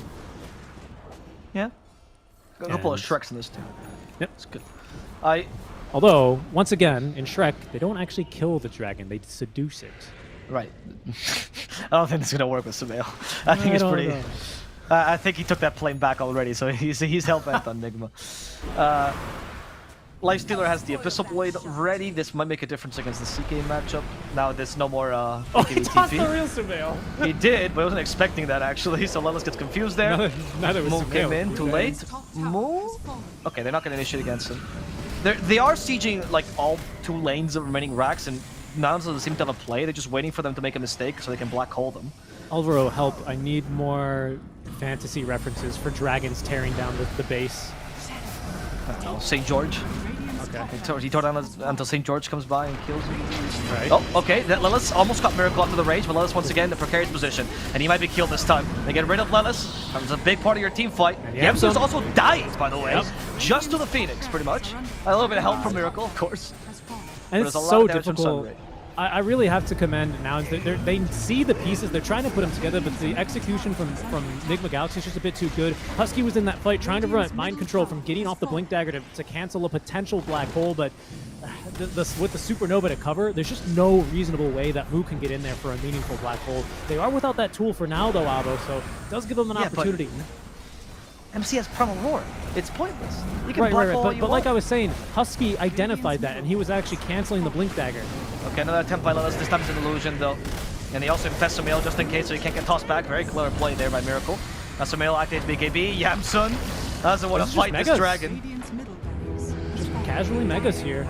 Yeah. Got a couple of And- Shreks in this team. Yep. It's good. Although, once again, in Shrek, they don't actually kill the dragon, they seduce it. Right. I don't think it's gonna work with Sumail. I think it's don't pretty. know. I think he took that plane back already, so he's hell bent on Nigma. Lifestealer has the Abyssal Blade ready. This might make a difference against the CK matchup. Now there's no more Oh, he tossed the TP. real Sumail. He did, but I wasn't expecting that actually. So Lelis gets confused there. Neither was Moo Sumail. came in too late. Top tower Moo? has fallen. Okay, they're not gonna initiate against him. They are sieging like all 2 lanes of remaining racks, and Nouns doesn't seem to have a play. They're just waiting for them to make a mistake so they can black hole them. Alvaro, help. I need more fantasy references for dragons tearing down the base. St. George. Radiant's He tore down until St. George comes by and kills him. Right. Oh, okay. Lelis almost got Miracle up to the range, but Lelis once again in a precarious position. And he might be killed this time. They get rid of Lelis. That was a big part of your team fight. And Yamsun's Yamsun also dies, by the way. Yep. Just to the Phoenix, pretty much. A little bit of help from Miracle, of course. has fallen. And But it's there's a lot so of damage from difficult. Sunray. I really have to commend Nouns. They see the pieces. They're trying to put them together, but the execution from Nigma Galaxy is just a bit too good. Husky was in that fight trying to prevent mind control from getting off the Blink Dagger to cancel a potential black hole, but with the Supernova to cover, there's just no reasonable way that Moo can get in there for a meaningful black hole. They are without that tool for now, though, Avo, so it does give them an Yeah, but opportunity. MC has Primal Roar. It's pointless. You can black hole all you But like I want. was saying, Husky identified that, and he was actually canceling the Blink Dagger. Okay, another attempt by Lelis. This time it's an illusion, though. And he also infests Sumail just in case so he can't get tossed back. Very clever play there by Miracle. Now Sumail activates BKB. Yamsun doesn't want This to is just fight this Megas. dragon. Radiant's middle barracks Just casually Megas here.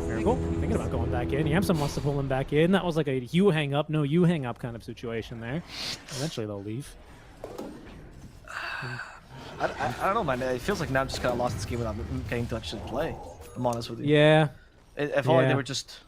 Miracle, thinking about going back in. Yamsun wants to pull him back in. That was like a you hang up, no you hang up kind of situation there. Eventually they'll leave. I don't know, man. It feels like now just kind of lost this game without getting to actually play. I'm honest with you. Yeah. I felt like they Yeah. were just...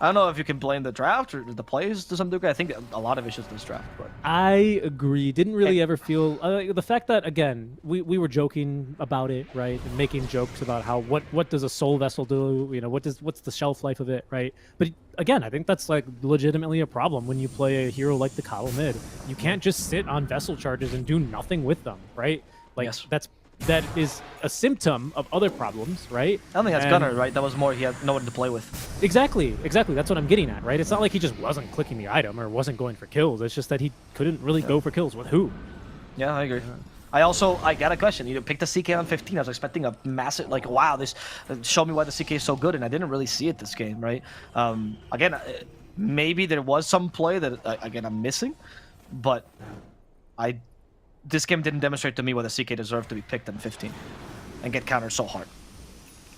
I don't know if you can blame the draft or the players to some degree. I think a lot of it's just this draft, but... I agree. Didn't really ever feel the fact that again we were joking about it, right, and making jokes about how what does a soul vessel do? You know, what's the shelf life of it, right? But again, I think that's like legitimately a problem when you play a hero like the Kyle mid. You can't just sit on vessel charges and do nothing with them, right? Like Yes. that is a symptom of other problems, right? I don't think that's And- Gunner, right? That was more he had no one to play with. Exactly. That's what I'm getting at, right? It's not like he just wasn't clicking the item or wasn't going for kills. It's just that he couldn't really go for kills with who. Yeah, I agree. I got a question. You picked a CK on 15. I was expecting a massive, like, wow, this show me why the CK is so good, and I didn't really see it this game, right? Again, maybe there was some play that, again, I'm missing, but this game didn't demonstrate to me why the CK deserved to be picked on 15 and get countered so hard.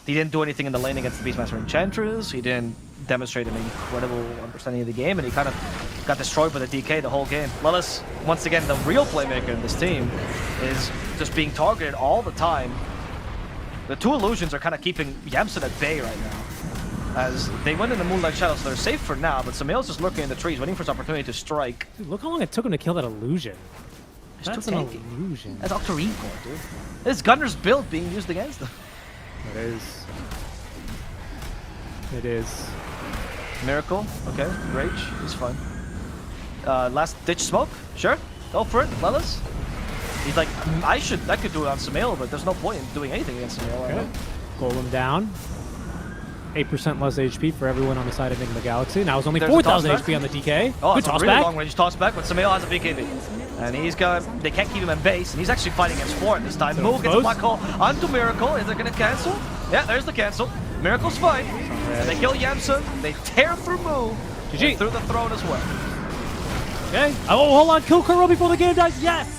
He didn't do anything in the lane against the Beastmaster Enchantress. He didn't demonstrate an incredible understanding of the game, and he kind of got destroyed by the DK the whole game. Lelis, once again, the real playmaker in this team, is just being targeted all the time. The 2 illusions are kind of keeping Yamsun at bay right now, as they went in the Moonlight Shadows, so they're safe for now, but Sumail's just lurking in the trees, waiting for his opportunity to strike. Dude, look how long it took him to kill that illusion. It's That's too an tanky. illusion. That's Octo Recall, dude. This Gunner's build being used against them. It is. It is. Miracle, okay. Rage, he's fine. Last ditch smoke, sure. Go for it, Lelis. He's like, I could do it on Sumail, but there's no point in doing anything against Sumail right Okay. now. Golem down. 8% less HP for everyone on the side of Nigma Galaxy. Now it's only There's a 4,000 tossback. HP on the DK. Oh, Good it's a toss really back. long range toss back, but Sumail has a BKB. And he's got, they can't keep him in base, and he's actually fighting against 4 this time. So Moo gets a close. black hole onto Miracle. Is it going to cancel? Yeah, there's the cancel. Miracle's fine. And they kill Yamsun. They tear through Moo. GG. And through the throne as well. Okay. Oh, hold on. Kill Kuro before the game dies. Yes!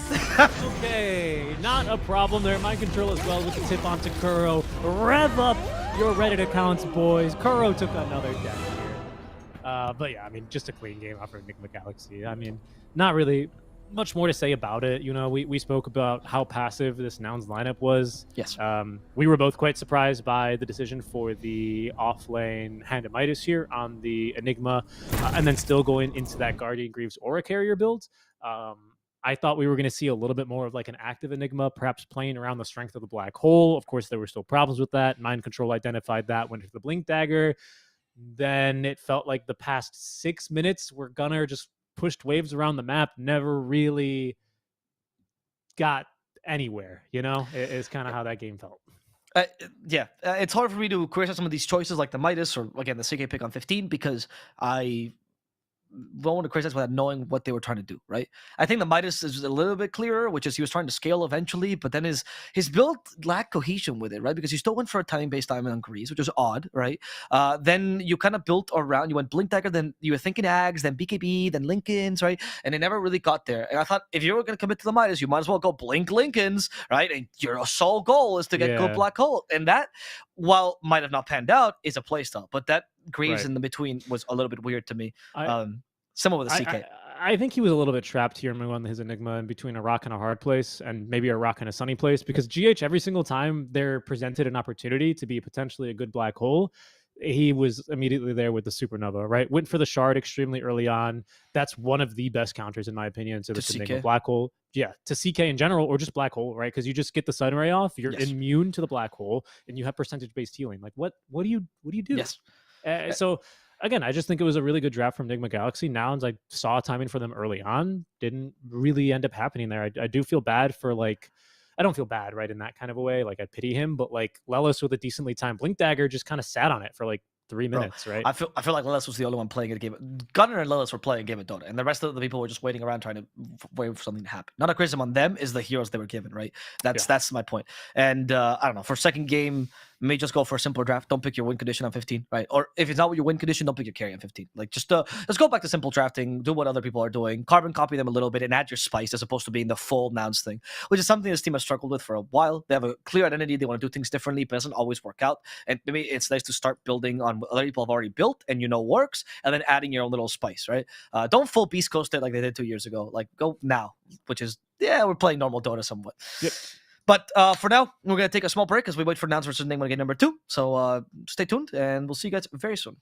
Okay. Not a problem there. Mind control as well with the tip onto Kuro. Rev up your Reddit accounts, boys. Kuro took another death here. But yeah, I mean, just a clean game off of Nigma Galaxy. I mean, not really much more to say about it. You know, we spoke about how passive this Nouns lineup was. Yes. We were both quite surprised by the decision for the off lane Hand of Midas here on the Enigma, and then still going into that Guardian Greaves Aura carrier build. I thought we were going to see a little bit more of like an active Enigma, perhaps playing around the strength of the black hole. Of course, there were still problems with that. Mind Control identified that, went for the Blink Dagger. Then it felt like the past 6 minutes where Gunnar just pushed waves around the map, never really got anywhere. You know, it's kind of how that game felt. Yeah, it's hard for me to criticize some of these choices like the Midas or again the CK pick on 15 because I don't want to criticize without knowing what they were trying to do, right? I think the Midas is a little bit clearer, which is he was trying to scale eventually, but then his build lacked cohesion with it, right? Because you still went for a timing-based diamond on Grease, which is odd, right? Then you kind of built around, you went Blink Dagger, then you were thinking Ags, then BKB, then Lincolns, right? And it never really got there. And I thought if you were going to commit to the Midas, you might as well go Blink Lincolns, right? And your sole goal is to get good Yeah. Black Hole. And that, while might have not panned out, is a playstyle. But that Greaves Right. in the between was a little bit weird to me. I, Similar with the CK. I think he was a little bit trapped here on his Enigma in between a rock and a hard place and maybe a rock and a sunny place because GH, every single time they're presented an opportunity to be potentially a good black hole, he was immediately there with the supernova, right? Went for the shard extremely early on. That's one of the best counters, in my opinion, to this Enigma CK? black hole. Yeah, to CK in general or just black hole, right? Because you just get the sun ray off, you're Yes. immune to the black hole, and you have percentage based healing. Like, what do you do? Yes. So again, I just think it was a really good draft from Nigma Galaxy. Nouns, I saw timing for them early on, didn't really end up happening there. I do feel bad for like, I don't feel bad, right, in that kind of a way. Like I pity him, but like Lelis with a decently timed Blink Dagger just kind of sat on it for like 3 minutes, right? I feel like Lelis was the only one playing a game. Gunnar and Lelis were playing a game of Dota, and the rest of the people were just waiting around trying to wait for something to happen. Not a criticism on them, is the heroes they were given, right? That's my point. And I don't know, for second game, may just go for a simpler draft. Don't pick your win condition on 15, right? Or if it's not your win condition, don't pick your carry on 15. Like just let's go back to simple drafting, do what other people are doing, carbon copy them a little bit, and add your spice as opposed to being the full Nouns thing, which is something this team has struggled with for a while. They have a clear identity, they want to do things differently, but it doesn't always work out. And maybe it's nice to start building on what other people have already built and works, and then adding your own little spice, right? Don't full Beast Coast it like they did 2 years ago. Like go now, which is we're playing normal Dota somewhat. Yep. But for now, we're going to take a small break as we wait for Nouns versus Nigma game number 2. So stay tuned, and we'll see you guys very soon.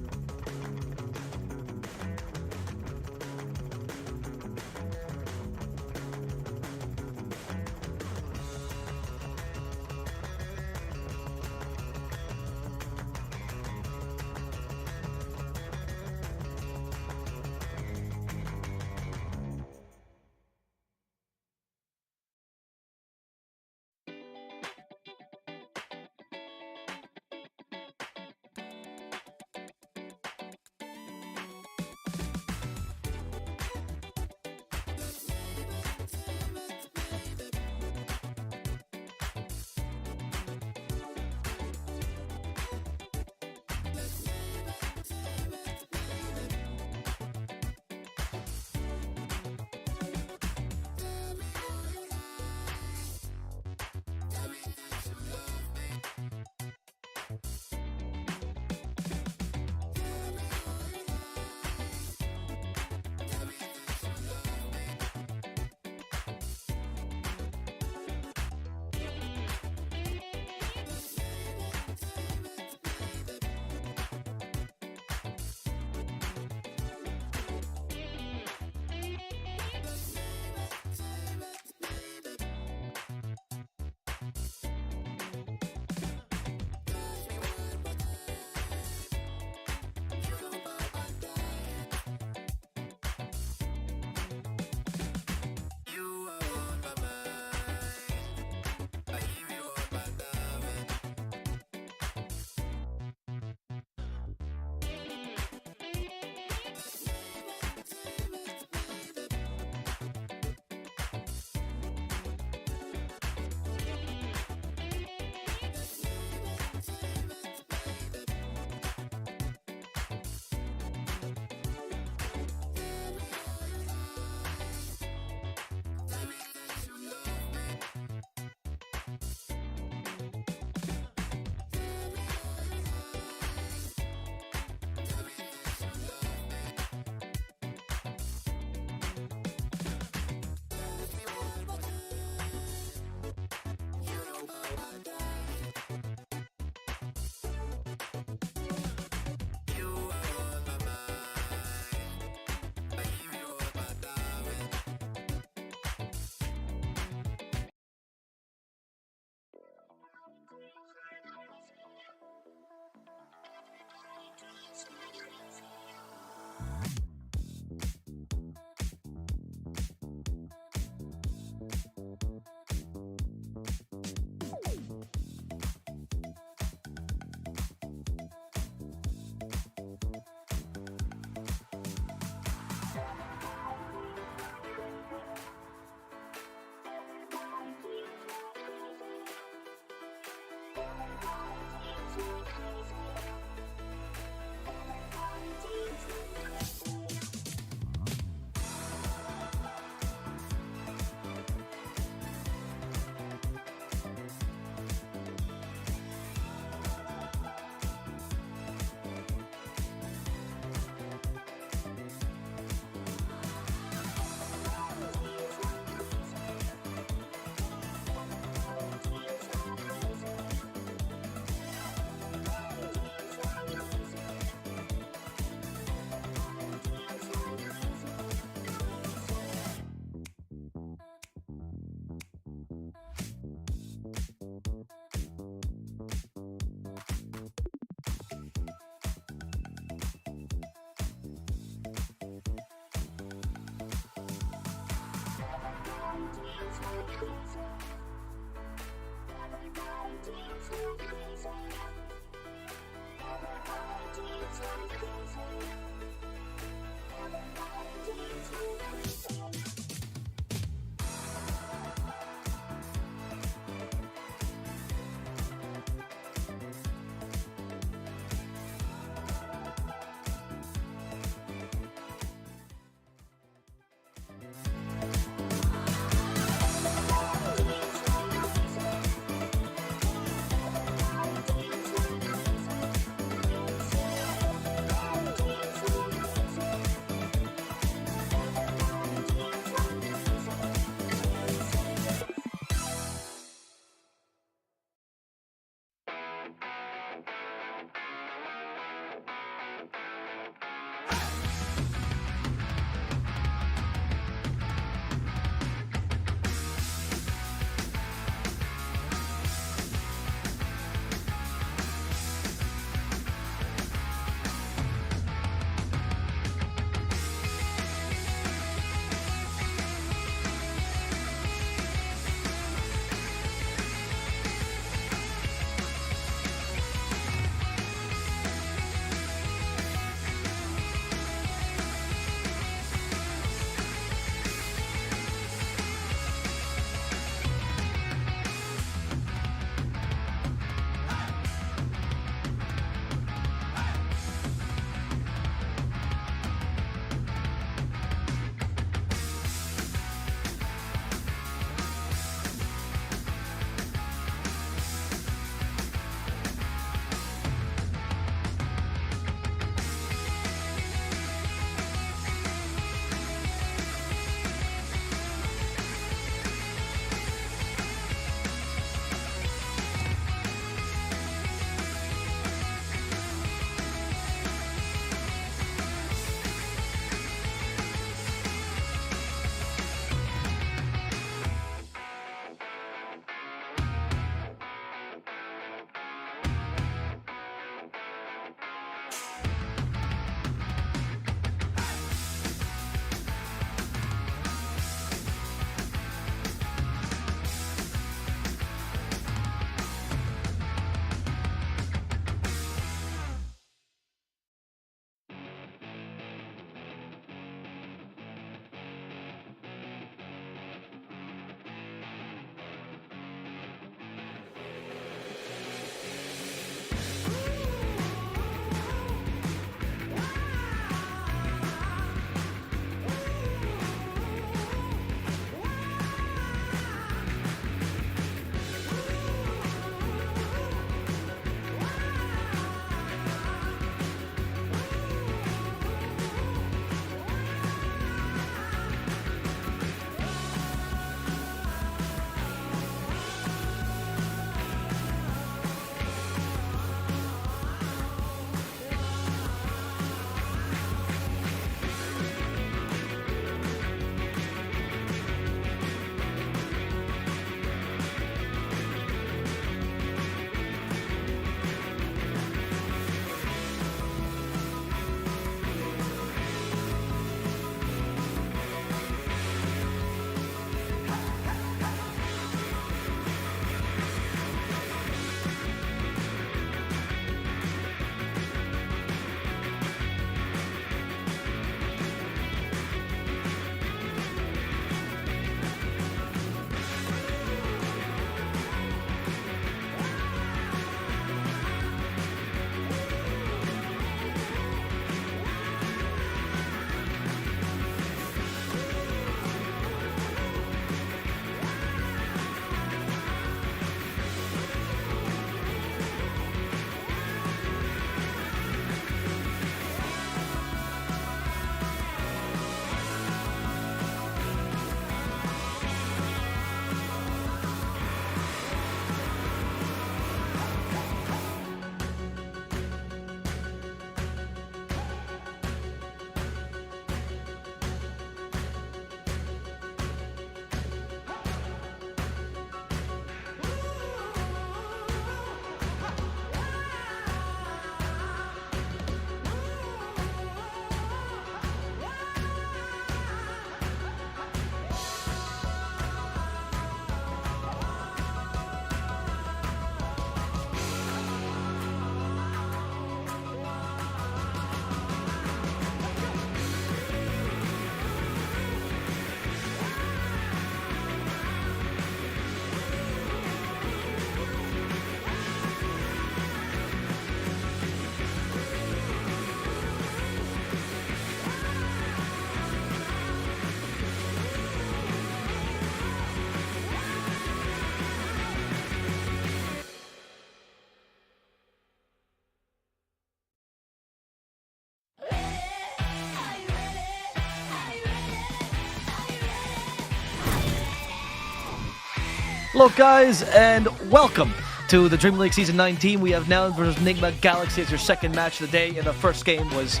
Hello, guys, and welcome to the DreamLeague Season 19. We have Nouns versus Nigma Galaxy as your second match of the day, and the first game was,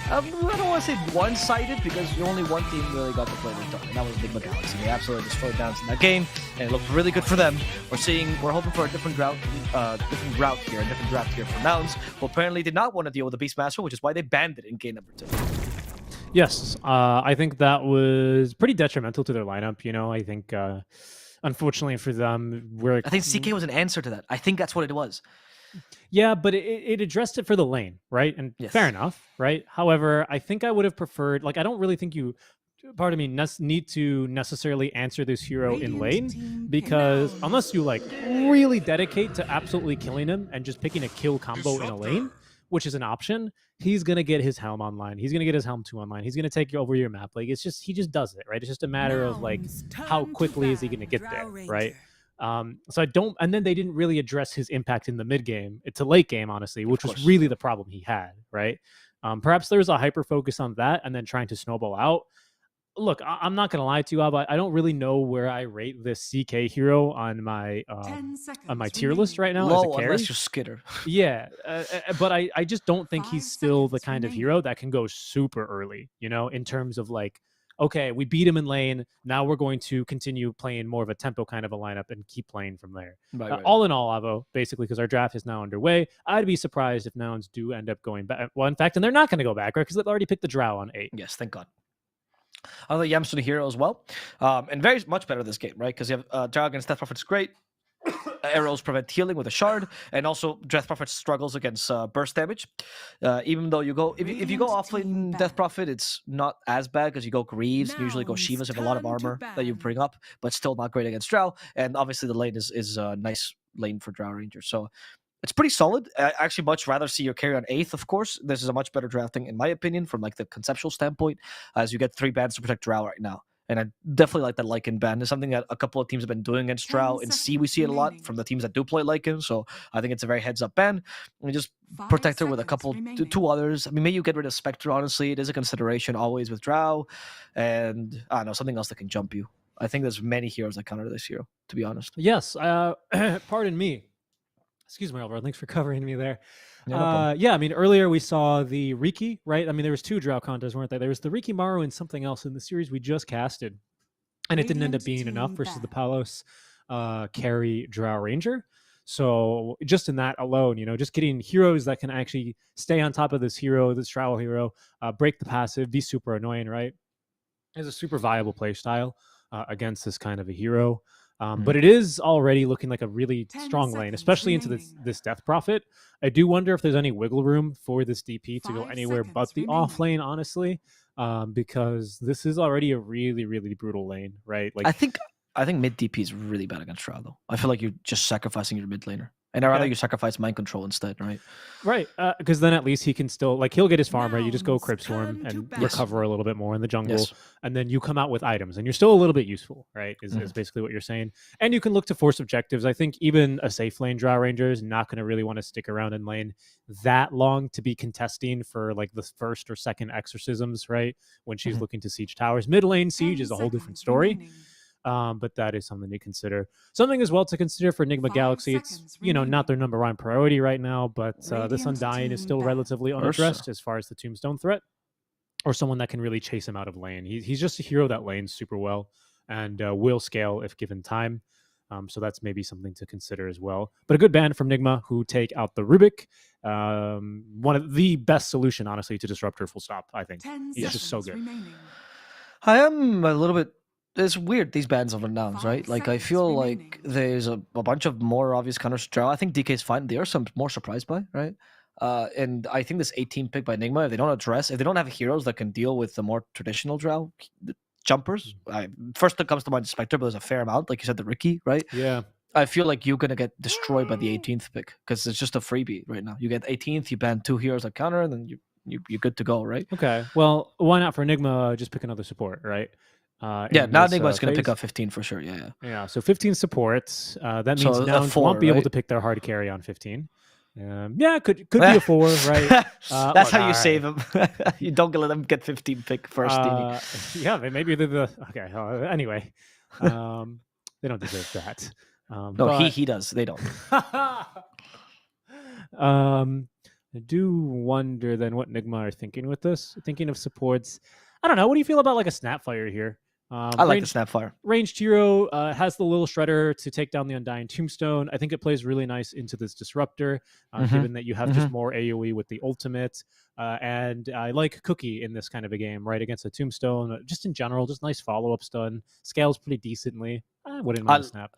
I don't want to say one-sided, because only one team really got to play their turn, and that was Nigma Galaxy. They absolutely destroyed Nouns in that game, and it looked really good for them. We're hoping for a different route here, a different draft here for Nouns, who apparently did not want to deal with the Beastmaster, which is why they banned it in game number 2. Yes, I think that was pretty detrimental to their lineup. I think, unfortunately for them, I think CK was an answer to that. I think that's what it was. Yeah, but it addressed it for the lane, right? And Yes. fair enough, right? However, I think I would have preferred, I don't really think you, pardon me, need to necessarily answer this hero in lane, because unless you really dedicate to absolutely killing him and just picking a kill combo in a lane, which is an option, he's going to get his helm online. He's going to get his helm 2 online. He's going to take over your map. He just does it, right? It's just a matter of how quickly is he going to get there, right? So I don't, and then they didn't really address his impact in the mid game. It's a late game, honestly, which was really the problem he had, right? Perhaps there was a hyper focus on that and then trying to snowball out. Look, I'm not gonna lie to you, Alba. I don't really know where I rate this CK hero on my tier list right now. Low, as a carry. unless you're Skitter. Yeah, but I just don't think he's still the kind of hero that can go super early, in terms of okay, we beat him in lane, now we're going to continue playing more of a tempo kind of a lineup and keep playing from there. Right. All in all, Avo, basically, because our draft is now underway, I'd be surprised if Nouns do end up going back. Well, in fact, and they're not going to go back, right? Because they've already picked the Drow on 8. Yes, thank God. Other Yamsuni hero as well. And very much better this game, right? Because you have Drow against Death Prophet is great. Arrows prevent healing with a shard, and also Death Prophet struggles against burst damage. Even though if you go offlane Death Prophet, it's not as bad because you go Greaves, you usually go Shivas, have a lot of armor that you bring up, but still not great against Drow. And obviously the lane is a nice lane for Drow Ranger. So it's pretty solid. I actually much rather see your carry on 8th, of course. This is a much better drafting, in my opinion, from the conceptual standpoint, as you get 3 bans to protect Drow right now. And I definitely like that Lycan ban. It's something that a couple of teams have been doing against Drow. In C, we see it a lot from the teams that do play Lycan. So I think it's a very heads-up ban. And just protect her with a couple, 2 others. I mean, maybe you get rid of Spectre, honestly. It is a consideration always with Drow. And, I don't know, something else that can jump you. I think there's many heroes that counter this hero, to be honest. Yes, pardon me. Excuse me, Alvaro. Thanks for covering me there. Yeah, I mean, earlier we saw the Riki, right? I mean, there was 2 Drow contests, weren't there? There was the Riki Maru and something else in the series we just casted. And it didn't end up being enough versus the Palos carry Drow Ranger. So just in that alone, just getting heroes that can actually stay on top of this hero, this Drow hero, break the passive, be super annoying, right? Is a super viable play style against this kind of a hero. But it is already looking like a really strong lane, especially into this Death Prophet. I do wonder if there's any wiggle room for this DP to go anywhere but the off lane, honestly, because this is already a really, really brutal lane, right? I think mid DP is really bad against Drow, though. I feel like you're just sacrificing your mid laner. And I'd rather you sacrifice mind control instead, right? Right, because then at least he can still, he'll get his farm, right? You just go Crypt Swarm and recover a little bit more in the jungle, and then you come out with items, and you're still a little bit useful, right? Is basically what you're saying. And you can look to force objectives. I think even a safe lane Drow Ranger is not going to really want to stick around in lane that long to be contesting for the first or second exorcisms, right? When she's looking to siege towers. Mid lane siege is a whole different story. But that is something to consider. Something as well to consider for Nigma Galaxy. It's, not their number 1 priority right now, but this Undying is still relatively unaddressed as far as the Tombstone threat, or someone that can really chase him out of lane. He's just a hero that lanes super well and will scale if given time. So that's maybe something to consider as well. But a good ban from Nigma who take out the Rubik. One of the best solution, honestly, to disrupt her full stop, I think. He's just so good. I am a little bit... It's weird, these bans of Nouns, right? I feel like there's a bunch of more obvious counters to Drow. I think DK is fine. There are some more surprised by, right? And I think this 18 pick by Nigma, if they don't have heroes that can deal with the more traditional Drow jumpers, first that comes to mind is Spectre, but there's a fair amount, like you said, the Riki, right? Yeah. I feel like you're going to get destroyed by the 18th pick, because it's just a freebie right now. You get 18th, you ban 2 heroes that counter, and then you're good to go, right? Okay. Well, why not for Nigma just pick another support, right? Now Nigma's going to pick up 15 for sure. Yeah. So 15 supports. That means Nouns won't be able to pick their hard carry on 15. Could be a 4, right? That's how you save them. You don't let them get 15 pick first. Yeah, maybe they're the... Okay, anyway. They don't deserve that. No, but he does. They don't. I do wonder then what Nigma are thinking with this. Thinking of supports. I don't know. What do you feel about like a Snapfire here? I like the Snapfire. Ranged hero has the little shredder to take down the Undying Tombstone. I think it plays really nice into this disruptor, given that you have just more AoE with the ultimate. And I like Cookie in this kind of a game, right? Against a Tombstone. Just in general, just nice follow-ups done. Scales pretty decently. I wouldn't mind a snap.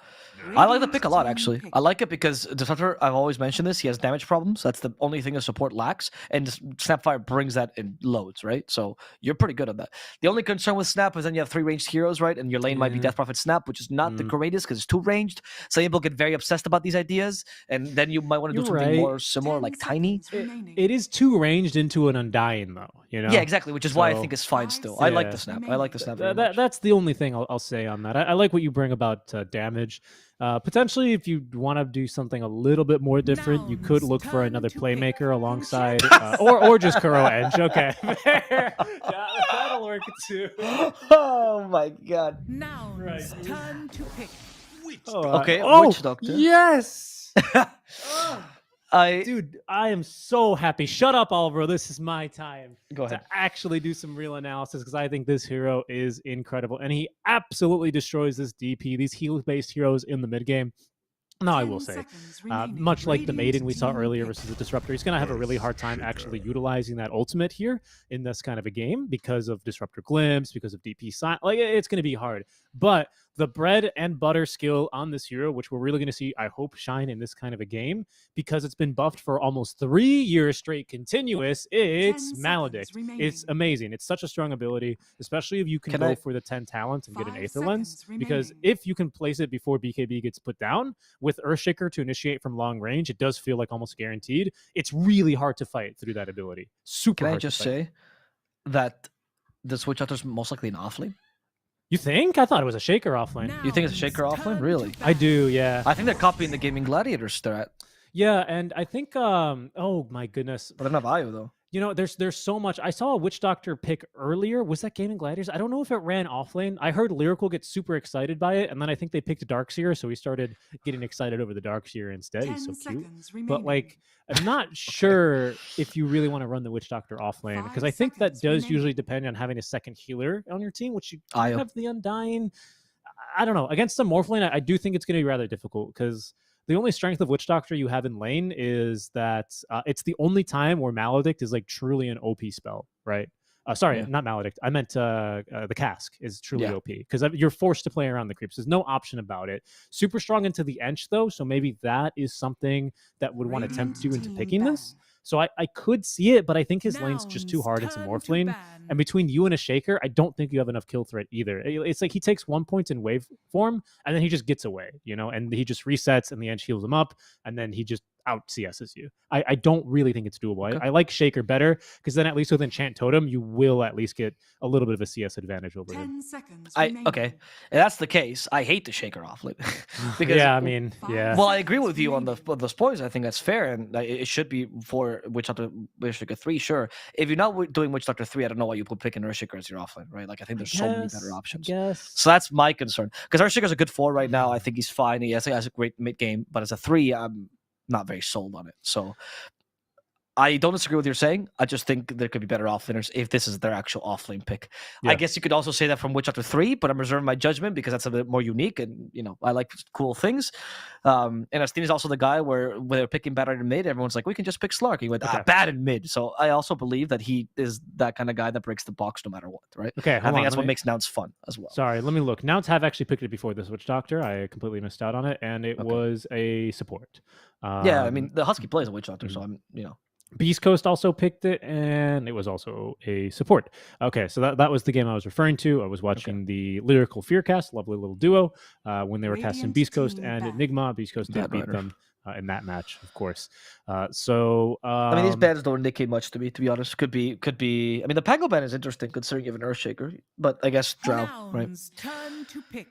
I like the pick a lot, actually. I like it because Disruptor, I've always mentioned this, he has damage problems. That's the only thing a support lacks. And Snapfire brings that in loads, right? So you're pretty good on that. The only concern with Snap is then you have 3 ranged heroes, right? And your lane might be Death Prophet Snap, which is not the greatest because it's too ranged. Some people get very obsessed about these ideas. And then you might want to do something more similar, like Tiny. It is too ranged into an Undying, though. You know? Yeah, exactly, which is why I think it's fine still. I like the Snap. I like the Snap very much. That's the only thing I'll say on that. I like what you bring about damage. Potentially, if you want to do something a little bit more different, you could look for another playmaker alongside, or just Kuro Edge. Okay, that'll work too. Oh my god! Nouns, turn to pick. Okay, Witch Doctor. Yes. I Dude, I am so happy. Shut up, Alvaro. This is my time go ahead. to actually do some real analysis because I think this hero is incredible. And he absolutely destroys this DP, these heal-based heroes in the mid game. No, I will say, much like the Maiden we saw earlier versus the Disruptor, he's going to have a really hard time actually utilizing that ultimate here in this kind of a game because of Disruptor Glimpse, because of DP Sign. Like, it's going to be hard. But the bread and butter skill on this hero, which we're really going to see, I hope, shine in this kind of a game, because it's been buffed for almost 3 years straight continuous, it's Maledict. It's amazing. It's such a strong ability, especially if you can go for the 10 talents and get an Aether Lens, because if you can place it before BKB gets put down, with Earthshaker to initiate from long range, it does feel like almost guaranteed. It's really hard to fight through that ability. Super Can hard I just to fight. say that the Switch Doctor is most likely an offlane? You think? I thought it was a Shaker offlane. You think it's a Shaker offlane? Really? I do, yeah. I think they're copying the Gaming Gladiator strat. Yeah, and I think, oh my goodness. But I don't have Io, though. You know, there's so much. I saw a Witch Doctor pick earlier. Was that Gaming Gladiators? I don't know if it ran offlane. I heard Lyrical get super excited by it, and then I think they picked Darkseer, so he started getting excited over the Darkseer instead. He's so cute. But like, I'm not sure if you really want to run the Witch Doctor offlane, because I think that does usually depend on having a second healer on your team, which you don't have the Undying. I don't know. Against the Morphlane, I do think it's going to be rather difficult, because the only strength of Witch Doctor you have in lane is that it's the only time where Maledict is like truly an OP spell, right? Sorry, not Maledict. I meant the Cask is truly OP, because you're forced to play around the creeps. There's no option about it. Super strong into the Ench, though, so maybe that is something that would want to tempt you into picking this. So I could see it, but I think his lane's just too hard into Morphlane. And between you and a Shaker, I don't think you have enough kill threat either. It's like he takes 1 point in wave form, and then he just gets away, you know, and he just resets, and the Ench heals him up, and then he just out CSs you. I don't really think it's doable. I like Shaker better, because then at least with Enchant Totem, you will at least get a little bit of a CS advantage over him. Okay, if that's the case, I hate the Shaker offlane. Because I mean, Well, I agree with you on those points. I think that's fair, and it should be for Witch Doctor 3, sure. If you're not doing Witch Doctor 3, I don't know why you would pick an Earthshaker as your offlane, right? Like, I think there's so many better options. So that's my concern, because Earthshaker's a good 4 right now. I think he's fine. He has a great mid game, but as a 3, I'm not very sold on it. So I don't disagree with what you're saying. I just think there could be better offlaners if this is their actual offlane pick. I guess you could also say that from Witch Doctor 3, but I'm reserving my judgment because that's a bit more unique, and you know, I like cool things. And Astine is also the guy where they're picking bad in mid, everyone's like, we can just pick Slark. He went bad in mid. So I also believe that he is that kind of guy that breaks the box no matter what, right? Okay, I think that's what makes Nouns fun as well. Sorry, let me look. Nouns have actually picked it before this Witch Doctor. I completely missed out on it, and it was a support. I mean, the Husky plays a Witch Doctor, so I'm, you know. Beast Coast also picked it, and it was also a support. Okay, so that was the game I was referring to. I was watching the Lyrical Fearcast, lovely little duo, when they were casting Beast Coast and Nigma. Beast Coast did beat them in that match, of course. I mean, these bans don't indicate much to me, to be honest. Could be. I mean, the Pango ban is interesting considering you have an Earthshaker, but I guess Drow, right? Turn to pick.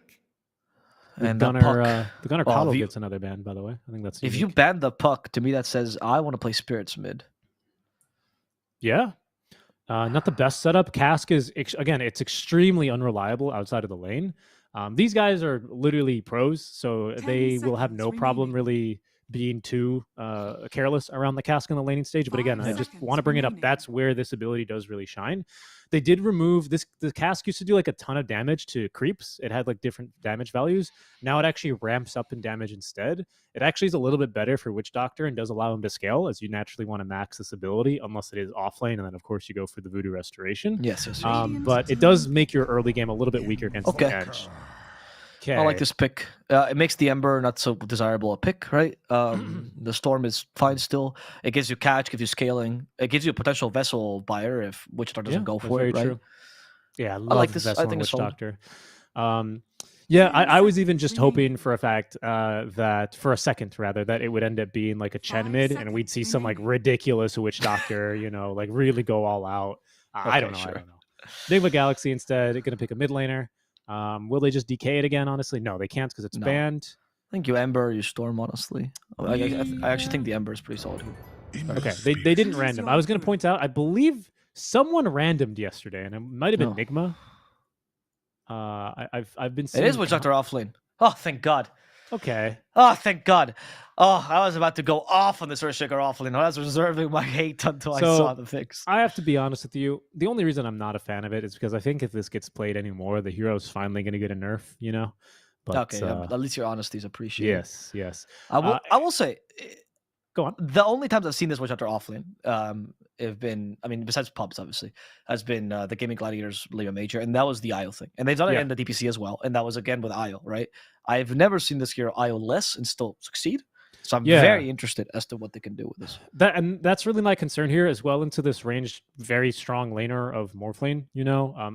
And the Gunner Coddle you, gets another ban, by the way. I think that's if unique. you ban the Puck, to me that says I want to play Spirits mid. Yeah. Not the best setup. Cask is, again, it's extremely unreliable outside of the lane. These guys are literally pros, so 10 they will have no seconds problem remaining. really being too careless around the cask in the laning stage. But again, I 5 just seconds want to bring it up. remaining. That's where this ability does really shine. They did remove this. The cask used to do like a ton of damage to creeps. It had like different damage values. Now it actually ramps up in damage instead. It actually is a little bit better for Witch Doctor and does allow him to scale, as you naturally want to max this ability unless it is offlane, and then of course you go for the Voodoo Restoration. Yes, yes. But it does make your early game a little bit weaker against Okay. the edge. Okay. I like this pick. It makes the Ember not so desirable a pick, right? The Storm is fine still. It gives you catch, gives you scaling. It gives you a potential vessel buyer if Witch Doctor doesn't go that's for very it, right? true. Yeah, I like love this. Vessel I and think it's Witch solid. Doctor. I was even just hoping for a fact that for a second rather that it would end up being like a Chen 5 mid, and we'd see some like remaining. ridiculous Witch Doctor, like really go all out. I don't know. Okay, I sure. don't know. Nigma Galaxy instead, going to pick a mid laner. Will they just DK it again? Honestly, no, they can't because it's No. banned. I think you Ember, you Storm, honestly. I actually think the Ember is pretty solid. Okay, they didn't random. I was going to point out, I believe someone randomed yesterday, and it might have been No. Nigma. I've been It seeing is Witch Doctor offlane. Oh, thank God. Okay. Oh, thank God. Oh, I was about to go off on this Earthshaker offlane. I was reserving my hate until I So, saw the fix. I have to be honest with you. The only reason I'm not a fan of it is because I think if this gets played anymore, the hero's finally going to get a nerf, But, Okay, at least your honesty is appreciated. Yes. I will say, Go on. the only times I've seen this Witch Doctor offlane have been, besides pubs, obviously, has been the Gaming Gladiators Leo Major, and that was the IO thing. And they've done it Yeah. in the DPC as well, and that was again with IO, right? I've never seen this hero IO less and still succeed. So I'm Yeah. very interested as to what they can do with this. That's really my concern here as well into this ranged, very strong laner of Morphlane.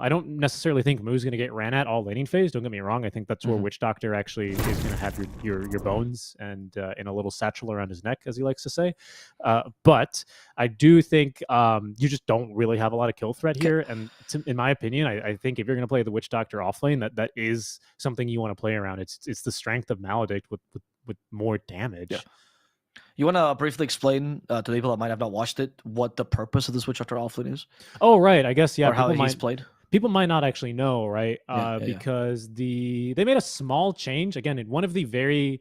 I don't necessarily think Moo's going to get ran at all laning phase. Don't get me wrong. I think that's where Witch Doctor actually is going to have your bones and in a little satchel around his neck, as he likes to say. But I do think you just don't really have a lot of kill threat here. And in my opinion, I think if you're going to play the Witch Doctor offlane, that is something you want to play around. It's the strength of Maledict with more damage. Yeah. You want to briefly explain to the people that might have not watched it what the purpose of the Witch Doctor offlane is? Oh, right. I guess, yeah. Or how he's played? People might not actually know, right? Yeah. Because they made a small change. Again, in one of the very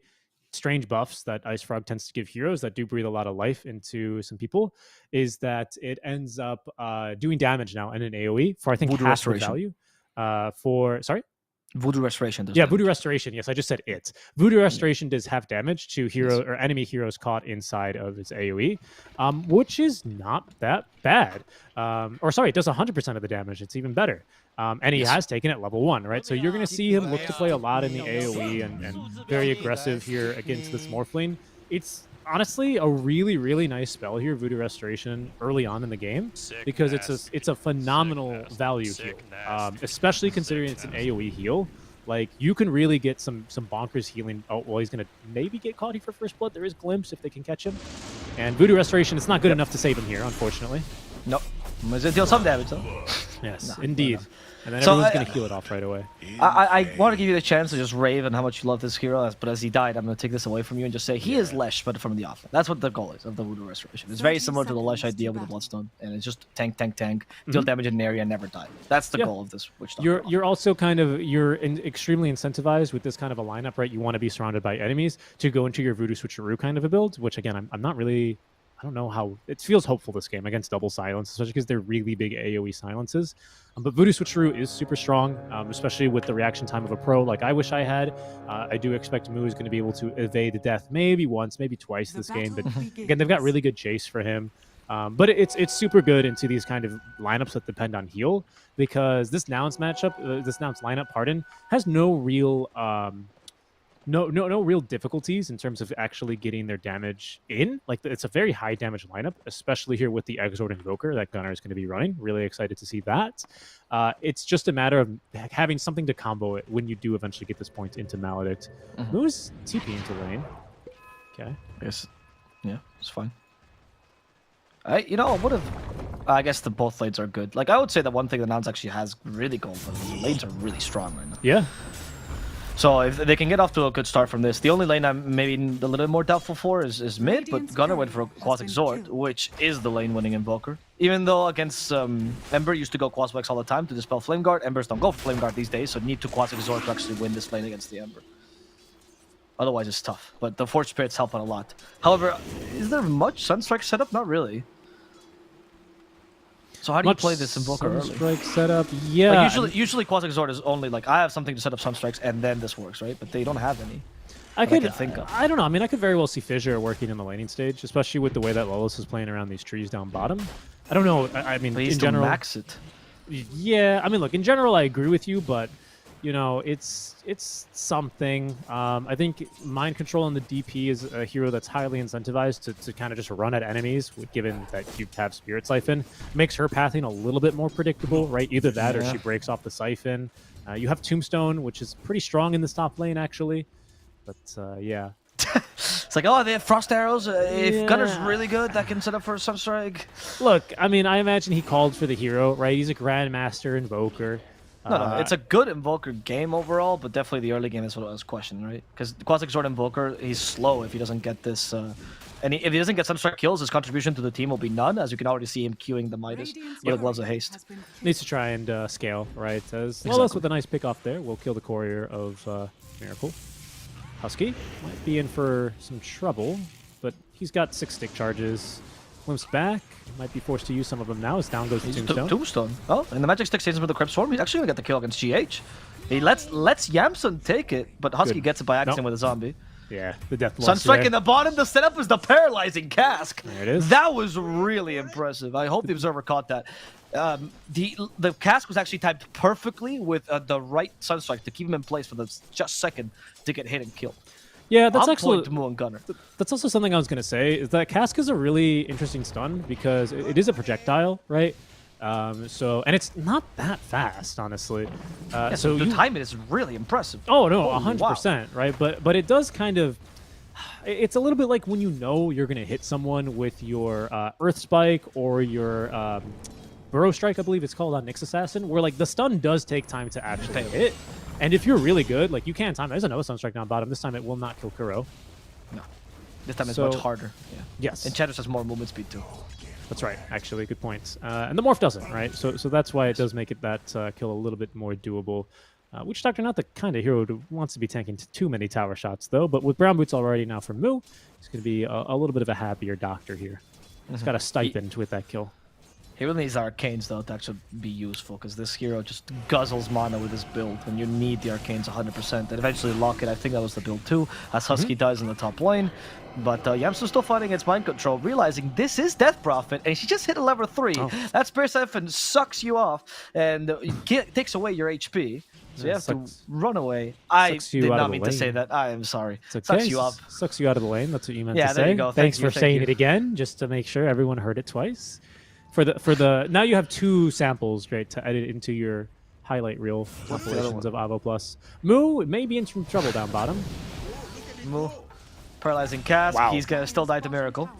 strange buffs that Ice Frog tends to give heroes that do breathe a lot of life into some people is that it ends up doing damage now in an AoE for, I think, Voodoo half the Restoration. value. Sorry? Voodoo Restoration does Yeah, damage. Voodoo Restoration. Yes, I just said it. Voodoo Restoration does have damage to hero or enemy heroes caught inside of its AoE, which is not that bad. It does 100% of the damage. It's even better. And he has taken it level 1, right? So you're going to see him look to play a lot in the AoE and very aggressive here against this Morphlane. It's honestly a really, really nice spell here, Voodoo Restoration, early on in the game, because it's a phenomenal value heal, especially considering it's an AoE heal. Like, you can really get some bonkers healing. Oh, well, he's going to maybe get caught here for First Blood. There is Glimpse if they can catch him. And Voodoo Restoration, it's not good enough to save him here, unfortunately. Nope. It's going to deal some damage, though. Yes, indeed. And then So everyone's going to heal it off right away. I want to give you the chance to just rave on how much you love this hero, but as he died, I'm going to take this away from you and just say he is Lesh, but from the offline. That's what the goal is of the Voodoo Restoration. It's very 30 similar to the Lesh seconds to idea with the battle. Bloodstone, and it's just tank, deal damage in an area, and never die. That's the Yeah. goal of this Witch Doctor. You're also extremely incentivized with this kind of a lineup, right? You want to be surrounded by enemies to go into your Voodoo Switcheroo kind of a build, which again, I'm not really. I don't know how it feels hopeful this game against double silence, especially because they're really big AoE silences. But Voodoo Switcheroo is super strong, especially with the reaction time of a pro like I wish I had. I do expect Moo is going to be able to evade death maybe once, maybe twice this game. But again, they've got really good chase for him. But it's super good into these kind of lineups that depend on heal, because this Nouns matchup, this Nouns lineup, has no real no real difficulties in terms of actually getting their damage in. Like, it's a very high damage lineup, especially here with the Exort Invoker that Gunnar is going to be running. Really excited to see that. It's just a matter of having something to combo it when you do eventually get this point into Maledict. Moo's TP into lane. Okay. Yeah, it's fine. I guess the both lanes are good. Like, I would say that one thing that Nouns actually has really going for them, the lanes are really strong right now. Yeah. So if they can get off to a good start from this, the only lane I'm maybe a little bit more doubtful for is mid, but Gunnar went for a Quas Exhort, which is the lane winning Invoker. Even though against Ember used to go Quas Vex all the time to dispel Flame Guard, Embers don't go for Flame Guard these days, so you need to Quas Exhort to actually win this lane against the Ember. Otherwise it's tough, but the Forge Spirits help out a lot. However, is there much Sunstrike setup? Not really. So how do you play this Invoker early? Sunstrike setup, yeah. Like usually Quas Exhort is only like, I have something to set up Sunstrikes and then this works, right? But they don't have any. I could think of. I don't know. I mean, I could very well see Fissure working in the laning stage, especially with the way that Lolis is playing around these trees down bottom. I don't know. I mean, But in general, max it. yeah. I mean, look, in general, I agree with you, but you know, it's something. I think Mind Control on the DP is a hero that's highly incentivized to kind of just run at enemies, given that you have Spirit Siphon. Makes her pathing a little bit more predictable, right? Either that or she breaks off the Siphon. You have Tombstone, which is pretty strong in this top lane, actually. But, yeah. It's like, oh, they have Frost Arrows. If Gunner's really good, that can set up for a Sunstrike. Look, I mean, I imagine he called for the hero, right? He's a Grandmaster Invoker. No, it's a good Invoker game overall, but definitely the early game is what I was questioning, right? Because Quas Exhort Invoker, he's slow if he doesn't get this. And if he doesn't get Sunstrike kills, his contribution to the team will be none, as you can already see him queuing the Midas with the Gloves of Haste. Needs to try and scale, right? As well as with a nice pick off there, we'll kill the Courier of Miracle. Husky might be in for some trouble, but he's got 6 stick charges. Limps back, might be forced to use some of them now as down goes the Tombstone. Tombstone. Oh, and the Magic Stick saves him with the Crypt Swarm. He's actually going to get the kill against GH. He lets Yamson take it, but Husky gets it by accident with a zombie. Yeah, the death Sunstrike in the bottom. The setup is the Paralyzing Cask. There it is. That was really impressive. I hope the Observer caught that. The Cask was actually timed perfectly with the right Sunstrike to keep him in place for the just second to get hit and killed. Yeah, that's actually Gunner. That's also something I was gonna say. Is that Cask is a really interesting stun because it is a projectile, right? And it's not that fast, honestly. So the timing is really impressive. Oh no, 100%, right? But it does kind of. It's a little bit like when you know you're gonna hit someone with your Earth Spike or your Burrow Strike, I believe it's called on Nyx Assassin, where like the stun does take time to actually hit. And if you're really good, like you can time. There's another Sunstrike down bottom. This time it will not kill Kuro. No, this time it's much harder. Yeah. Yes. Enchantress has more movement speed too. That's right. Actually, good point. And the Morph doesn't, right? So that's why it does make it that kill a little bit more doable. Witch Doctor, not the kind of hero who wants to be tanking too many tower shots, though. But with Brown Boots already now from Moo, he's going to be a little bit of a happier Doctor here. He's got a stipend with that kill. He really needs Arcanes, though, to actually be useful, because this hero just guzzles mana with his build, and you need the Arcanes 100%. And eventually lock it, I think that was the build too, as Husky dies in the top lane. But Yamsu's still fighting against Mind Control, realizing this is Death Prophet, and she just hit a level 3. That Spirit Siphon sucks you off, and takes away your HP. So you have to run away. I did not mean to say that. I am sorry. It's okay. Sucks you up. Sucks you out of the lane. That's what you meant to say. Yeah, there you go. Thanks for saying it again, just to make sure everyone heard it twice. For the now you have 2 samples, great, to edit into your highlight reel compilations of Avo Plus. Moo may be in some trouble down bottom. Moo, Paralyzing Cask. Wow. He's gonna still die to Miracle.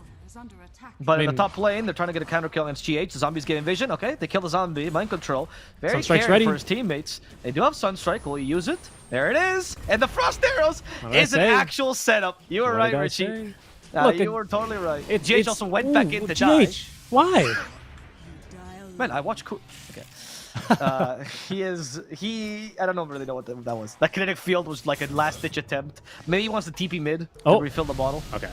But in the top lane, they're trying to get a counter kill against GH. The zombies getting vision. Okay, they kill the zombie. Mind Control. Very caring for his teammates. They do have Sunstrike. Will he use it? There it is. And the Frost Arrows is an actual setup. You were right, Richie. Look, you were totally right. GH also went back in to die. Why? Man, I watch Okay. I don't really know what that was. That kinetic field was like a last-ditch attempt. Maybe he wants to TP mid to refill the bottle. Okay.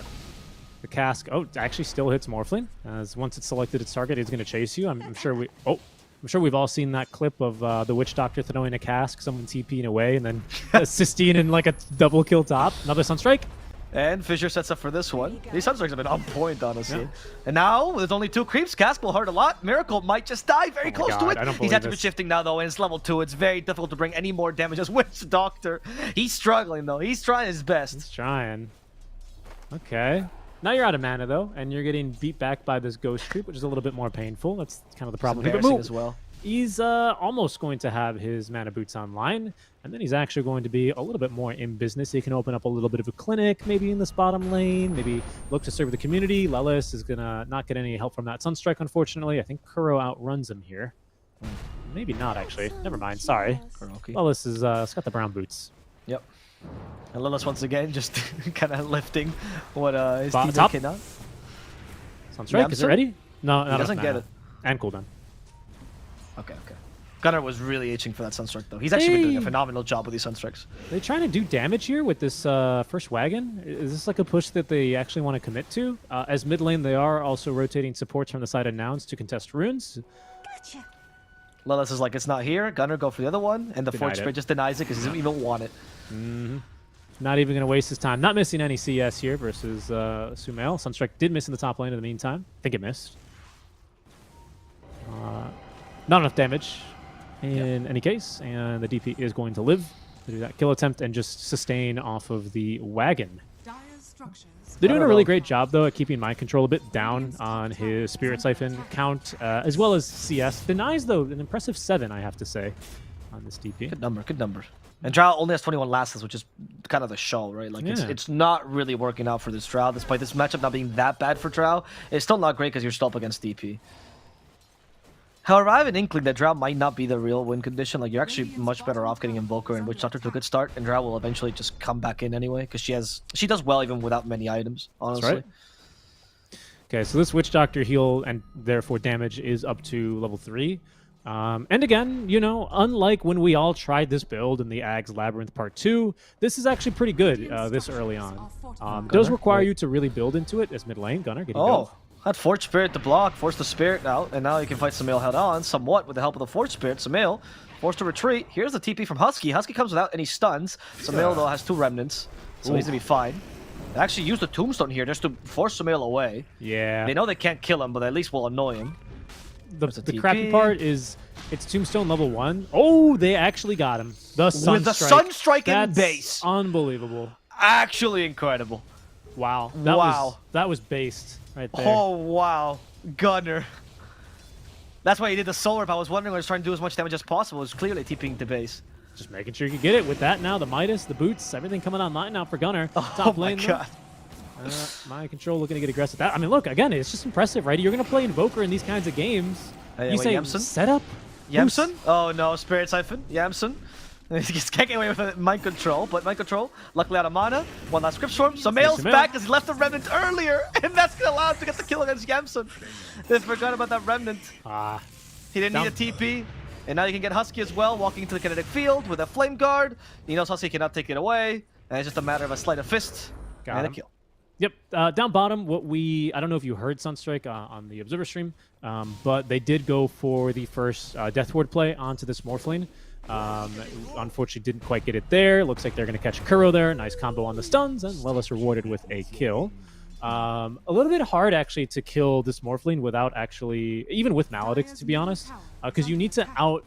The Cask, it actually still hits Morphling. As once it's selected its target, it's going to chase you. I'm sure we've all seen that clip of the Witch Doctor throwing a Cask, someone TPing away, and then Sistine in like a double kill top. Another Sunstrike. And Fissure sets up for this one. These Sunstrikes have been on point, honestly. Yeah. And now, with only 2 creeps, Cask will hurt a lot. Miracle might just die very close to it. He's had to be shifting now, though, and it's level 2. It's very difficult to bring any more damage as Witch Doctor. He's struggling, though. He's trying his best. He's trying. Okay. Now you're out of mana, though, and you're getting beat back by this Ghost Creep, which is a little bit more painful. That's kind of the problem. Embarrassing as well. He's almost going to have his Mana Boots online, and then he's actually going to be a little bit more in business. He can open up a little bit of a clinic, maybe in this bottom lane, maybe look to serve the community. Lelis is going to not get any help from that Sunstrike, unfortunately. I think Kuro outruns him here. Maybe not, actually. Never mind. Sorry. Lelis is got the Brown Boots. Yep. And Lilith once again just kind of lifting what his Top. teammate cannot. Sunstrike, is it Yamsun? ready? No, He doesn't get it. And cooldown. Okay. Gunnar was really itching for that Sunstrike though. He's actually been doing a Hey. phenomenal job with these Sunstrikes. Are they trying to do damage here with this first wagon? Is this like a push that they actually want to commit to? As mid lane, they are also rotating supports from the side of Nouns to contest runes. Lilith is like, it's not here. Gunnar go for the other one, and the Denied Forge it. Spirit just denies it because he doesn't even want it. Not even going to waste his time. Not missing any CS here versus Sumail. Sunstrike did miss in the top lane in the meantime. I think it missed. Not enough damage in any case, and the DP is going to live to do that kill attempt and just sustain off of the wagon. Dire's structures. They're doing don't a really know. great job, though, at keeping mind control a bit down on his Spirit Siphon count, as well as CS. Denies, though, an impressive 7, I have to say, on this DP. Good number. And Drow only has 21 lasses, which is kind of the show, right? Like, Yeah. it's not really working out for this Drow, despite this matchup not being that bad for Drow. It's still not great because you're still up against DP. However, I have an inkling that Drow might not be the real win condition. Like, you're actually much better off getting Invoker and Witch Doctor to a good start, and Drow will eventually just come back in anyway, because she does well even without many items, honestly. right. Okay, so this Witch Doctor heal and therefore damage is up to level 3. And again, you know, unlike when we all tried this build in the Ags Labyrinth Part 2, this is actually pretty good this early on. It does require you to really build into it as mid lane. Gunnar, getting Oh, had Forge Spirit to block, forced the Spirit out, and now you can fight Sumail head on, somewhat with the help of the Forge Spirit. Sumail forced to retreat. Here's the TP from Husky. Husky comes without any stuns. Sumail, though, has 2 remnants, so he's going to be fine. They actually used the Tombstone here just to force Sumail away. Yeah. They know they can't kill him, but at least will annoy him. The TP. crappy part is it's Tombstone level 1. Oh, they actually got him. The Sunstrike. With the Sunstrike in That's base. Unbelievable. Actually incredible. Wow. Wow. That was based right there. Oh, wow. Gunner. That's why he did the Soul Rip. I was wondering when he was trying to do as much damage as possible. It was clearly TPing to base. Just making sure you can get it with that now. The Midas, the boots, everything coming online now for Gunnar. Oh Top my lane, though. god. Mind control looking to get aggressive. I mean, look, again, it's just impressive, right? You're going to play Invoker in these kinds of games. Hey, You wait, say Yamsun? setup? Yamsun? Oh no, Spirit Siphon. Yamsun. He just can't get away with mind control, but mind control, luckily out of mana. One last Script Storm. Sumail's Sumail. back because he left the Remnant earlier, and that's going to allow him to get the kill against Yamsun. They forgot about that Remnant. Ah, He didn't need a TP. And now you can get Husky as well, walking into the kinetic field with a Flame Guard. He knows Husky cannot take it away, and it's just a matter of a sleight of fist Got and him. a kill. Yep. Down bottom, I don't know if you heard Sunstrike on the Observer stream, but they did go for the first Death Ward play onto this Morphling. Unfortunately, didn't quite get it there. Looks like they're going to catch Kuro there. Nice combo on the stuns, and Lelis rewarded with a kill. A little bit hard, actually, to kill this Morphling without actually, even with Maledicts, to be honest, because you need to out...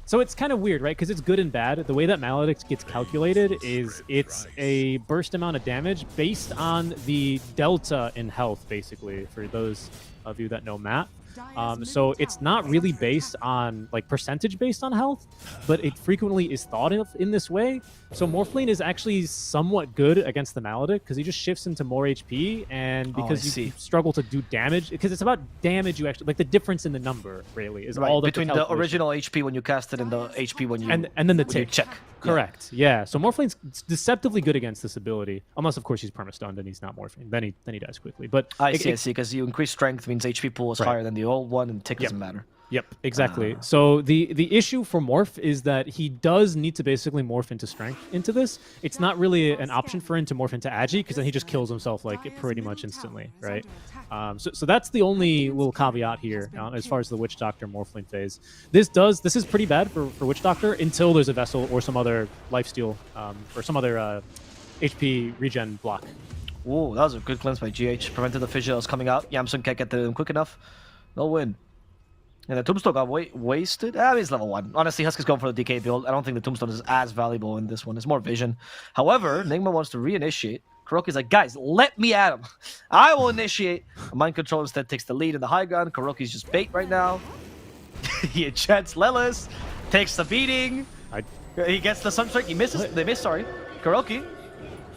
So it's kind of weird, right? Because it's good and bad. The way that Maledicts gets calculated is it's a burst amount of damage based on the delta in health, basically, for those of you that know math. So it's not really based on, like, percentage based on health, but it frequently is thought of in this way. So Morphling is actually somewhat good against the Maledict because he just shifts into more HP, and because you struggle to do damage, because it's about damage you actually, like the difference in the number, really, is all that between the original HP when you cast it and the HP when you and then the when you tick. check. Correct. Yeah. So Morphling's deceptively good against this ability, unless of course he's perma-stunned and he's not Morphling. Then he dies quickly. But I see, because you increase strength means HP pool is Right. higher than the old one, and tick doesn't matter. Yep, exactly. So the issue for Morph is that he does need to basically morph into strength into this. It's not really an option for him to morph into Agi, because then he just kills himself like pretty much instantly, right? So that's the only little caveat here as far as the Witch Doctor Morphling phase. This is pretty bad for Witch Doctor until there's a Vessel or some other lifesteal or some other HP regen block. Ooh, that was a good cleanse by GH. Prevented the Fissures coming out. Yamsun can't get to him quick enough. No win. And the Tombstone got wasted. I mean, it's level 1. Honestly, Husky's going for the DK build. I don't think the Tombstone is as valuable in this one. It's more vision. However, Nigma wants to reinitiate. Kuroki's like, guys, let me at him. I will initiate. Mind Control instead takes the lead in the high ground. Kuroki's just bait right now. He enchants Lelis. Takes the beating. He gets the Sunstrike. He misses. They miss, sorry. Kuroki.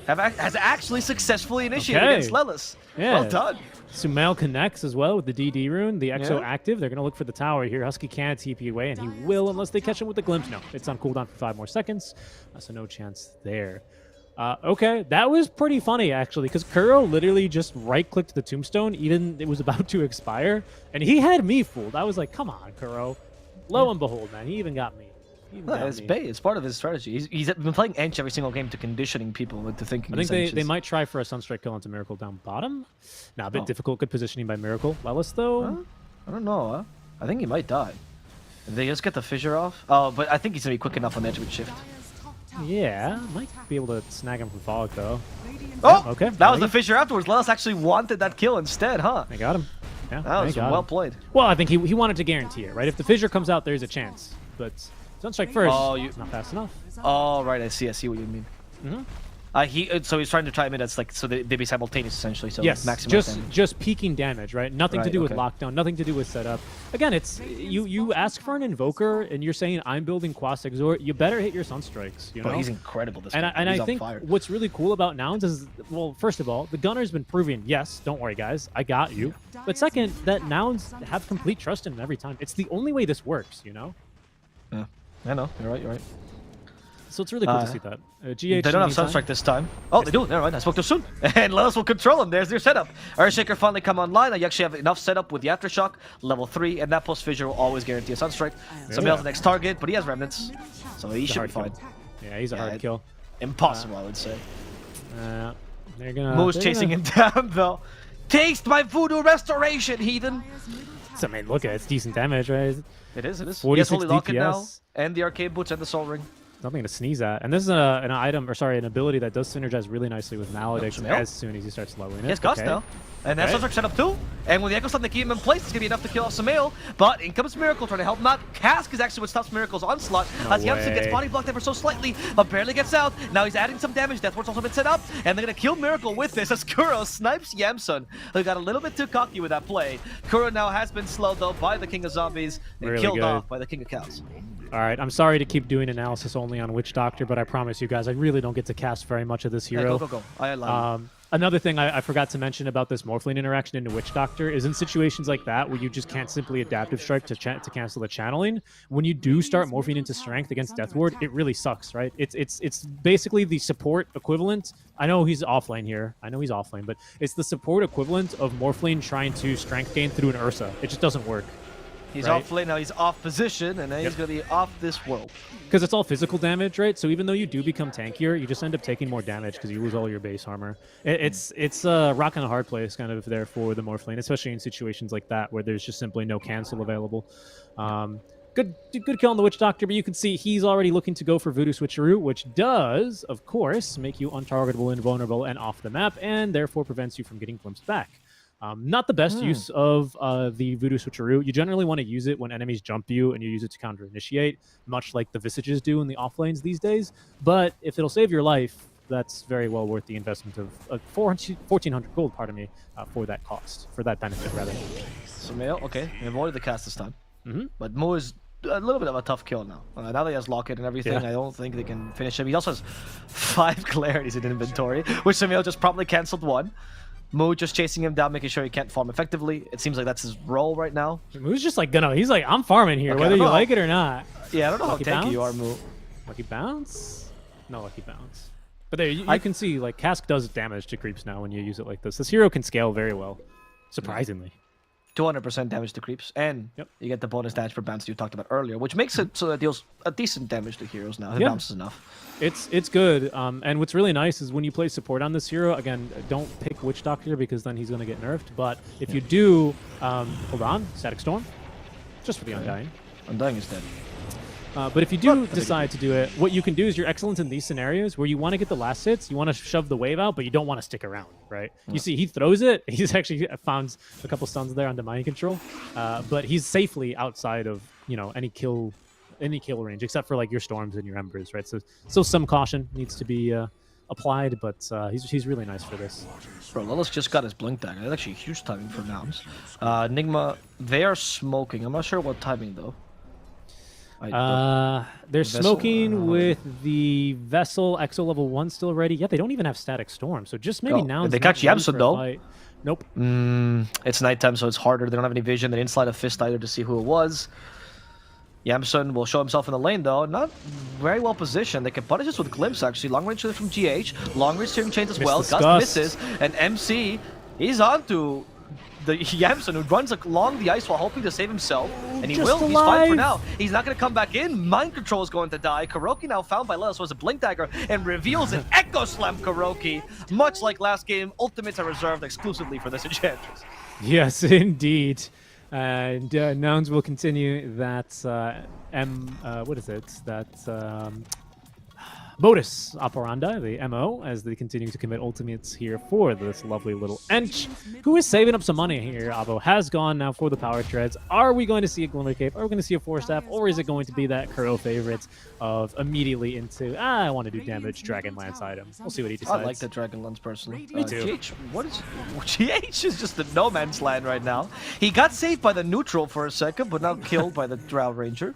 has actually successfully initiated Okay. against Lelis. Yeah. Well done. Sumail connects as well with the DD rune, the Exo Yeah. active. They're going to look for the tower here. Husky can't TP away, and he will unless they catch him with the glimpse. No, it's on cooldown for 5 more seconds, so no chance there. Okay, that was pretty funny, actually, because Kuro literally just right-clicked the tombstone, even it was about to expire, and he had me fooled. I was like, come on, Kuro. Lo and behold, man, he even got me. He even got It's me. bait. It's part of his strategy. He's been playing Ench every single game to conditioning people into thinking. I think he's they Enches. might try for a Sunstrike kill onto Miracle down bottom. Now, a bit Oh. difficult. Good positioning by Miracle. Lelis, though. Huh? I don't know. Huh? I think he might die. If they just get the fissure off. Oh, but I think he's gonna be quick enough on the edge with shift. Dire's top tower Yeah, might be able to snag him from Fog, though. Radiant Oh, okay. That was There the fissure afterwards. Lelis actually wanted that kill instead, huh? They got him. Yeah, That they was got well him. played. Well, I think he wanted to guarantee it, right? If the fissure comes out, there's a chance. But Sunstrike first, Oh, not fast enough. Oh, right. I see what you mean. Mhm. So he's trying to try mid. That's like so they be simultaneous essentially. So Yes, maximize damage. just peaking damage, right? Nothing to Right, do with okay. lockdown, nothing to do with setup. Again, it's you ask for an invoker and you're saying I'm building Quas Exort, you better hit your Sunstrikes, you know? But he's incredible this And game. I He's on think fire. what's really cool about Nouns is, well, first of all, the Gunner's been proving, yes, don't worry, guys, I got you. But second, that Nouns have complete trust in him every time. It's the only way this works, you know? Yeah, I know. You're right. So it's really cool to see that. GH, They don't have meantime- Sunstrike this time. Oh, they do. Never mind. I spoke too soon. And Lelis will control him. There's their setup. Earthshaker finally come online. You actually have enough setup with the Aftershock, level 3, and that post fissure will always guarantee a Sunstrike. Somebody else the next target, but he has Remnants, so he should be fine. hard Yeah, he's a hard Yeah, kill. Impossible, I would say. They're gonna. Mo's they're chasing gonna- him down, though. Taste my voodoo restoration, heathen! Dire's middle tower So, I mean, look at it. It's decent damage, right? It is. He has 46 Holy Locket now, DPS. and the Arcade Boots and the Soul Ring. Nothing to sneeze at. And this is an item, or sorry, an ability that does synergize really nicely with Maledicts Sumail? as soon as he starts leveling it. He has Gust Okay. now. And that's Okay. Sunstrike set up too. And with the Echo Stun they keep him in place, it's going to be enough to kill off Sumail. But in comes Miracle trying to help him out. Cask is actually what stops Miracle's onslaught. No as Yamsun gets way. body blocked ever so slightly, but barely gets out. Now he's adding some damage. Deathward's also been set up. And they're going to kill Miracle with this as Kuro snipes Yamsun, who got a little bit too cocky with that play. Kuro now has been slowed though by the King of Zombies and Really killed good. off by the King of Cows. All right, I'm sorry to keep doing analysis only on Witch Doctor, but I promise you guys, I really don't get to cast very much of this Yeah, hero. go. I allow you. Another thing I forgot to mention about this Morphling interaction into Witch Doctor is in situations like that where you just can't simply Adaptive Strike to cancel the channeling. When you do start morphing into Strength against Deathward, it really sucks, right? It's basically the support equivalent. I know he's offlane here. But it's the support equivalent of Morphling trying to Strength gain through an Ursa. It just doesn't work. He's right. off lane now. He's off position, and then he's going to be off this world. Because it's all physical damage, right? So even though you do become tankier, you just end up taking more damage because you lose all your base armor. It's a rock and a hard place kind of there for the Morphling, especially in situations like that where there's just simply no cancel available. Good kill on the Witch Doctor, but you can see he's already looking to go for Voodoo Switcheroo, which does, of course, make you untargetable, invulnerable, and off the map, and therefore prevents you from getting glimpsed back. Not the best use of the Voodoo Switcheroo. You generally want to use it when enemies jump you and you use it to counter-initiate, much like the Visages do in the off lanes these days. But if it'll save your life, that's very well worth the investment of 1,400 gold, for that cost, for that benefit, rather. Sumail, okay. He avoided the cast this time. Mhm. But Mo is a little bit of a tough kill now. Now that he has Locket and everything, Yeah. I don't think they can finish him. He also has 5 Clarities in inventory, which Sumail just probably cancelled one. Mo just chasing him down, making sure he can't farm effectively. It seems like that's his role right now. Moo's just like he's like, I'm farming here, Okay, whether I you don't know. like it or not. Yeah, I don't know Lucky how tanky you are, bounce? Mo. Lucky bounce? No lucky bounce. But there, you can see, like, Cask does damage to creeps now when you use it like this. This hero can scale very well, surprisingly. 200% damage to creeps, and Yep. you get the bonus damage per bounce you talked about earlier, which makes it so that deals a decent damage to heroes now. His Yeah. bounce is enough. It's good. And what's really nice is when you play support on this hero, again, don't pick Witch Doctor because then he's going to get nerfed. But if you do, hold on, Static Storm, just for the Undying. Undying is dead. But if you do decide to do it, what you can do is you're excellent in these scenarios where you want to get the last hits, you want to shove the wave out, but you don't want to stick around, right? You see, he throws it. He's actually found a couple stuns there under mind control, but he's safely outside of any kill range, except for like your storms and your embers, right? So some caution needs to be applied, but he's really nice for this. Bro, Lilith just got his blink dagger. That's actually huge timing for Nouns. Nigma, they are smoking. I'm not sure what timing though. They're Vessel? smoking with the Vessel Exo level 1 still ready. Yeah, they don't even have Static Storm, so just maybe now. They catch Yamsun though. Nope. It's nighttime, so it's harder. They don't have any vision. They didn't slide a fist either to see who it was. Yamsun will show himself in the lane though. Not very well positioned. They can punish this with Glimpse actually. Long range from GH. Long range steering chains as well. Gust misses. And MC, he's on to the Yamsun, who runs along the ice while hoping to save himself. And he will. He's fine for now. He's not going to come back in. Mind Control is going to die. Kuroki now found by Lelis was a Blink Dagger and reveals an Echo Slam Kuroki. Much like last game, ultimates are reserved exclusively for this Enchantress. Yes, indeed. And Nouns will continue that what is it? That modus operandi, the MO, as they continue to commit ultimates here for this lovely little Ench, who is saving up some money here. Avo has gone now for the power treads. Are we going to see a Glimmer Cape? Are we going to see a 4-staff? Or is it going to be that Kuro favorite of immediately into, I want to do damage Dragonlance item? We'll see what he decides. I like the Dragonlance personally. Me too. GH is just the no man's land right now. He got saved by the neutral for a second, but now killed by the Drow Ranger.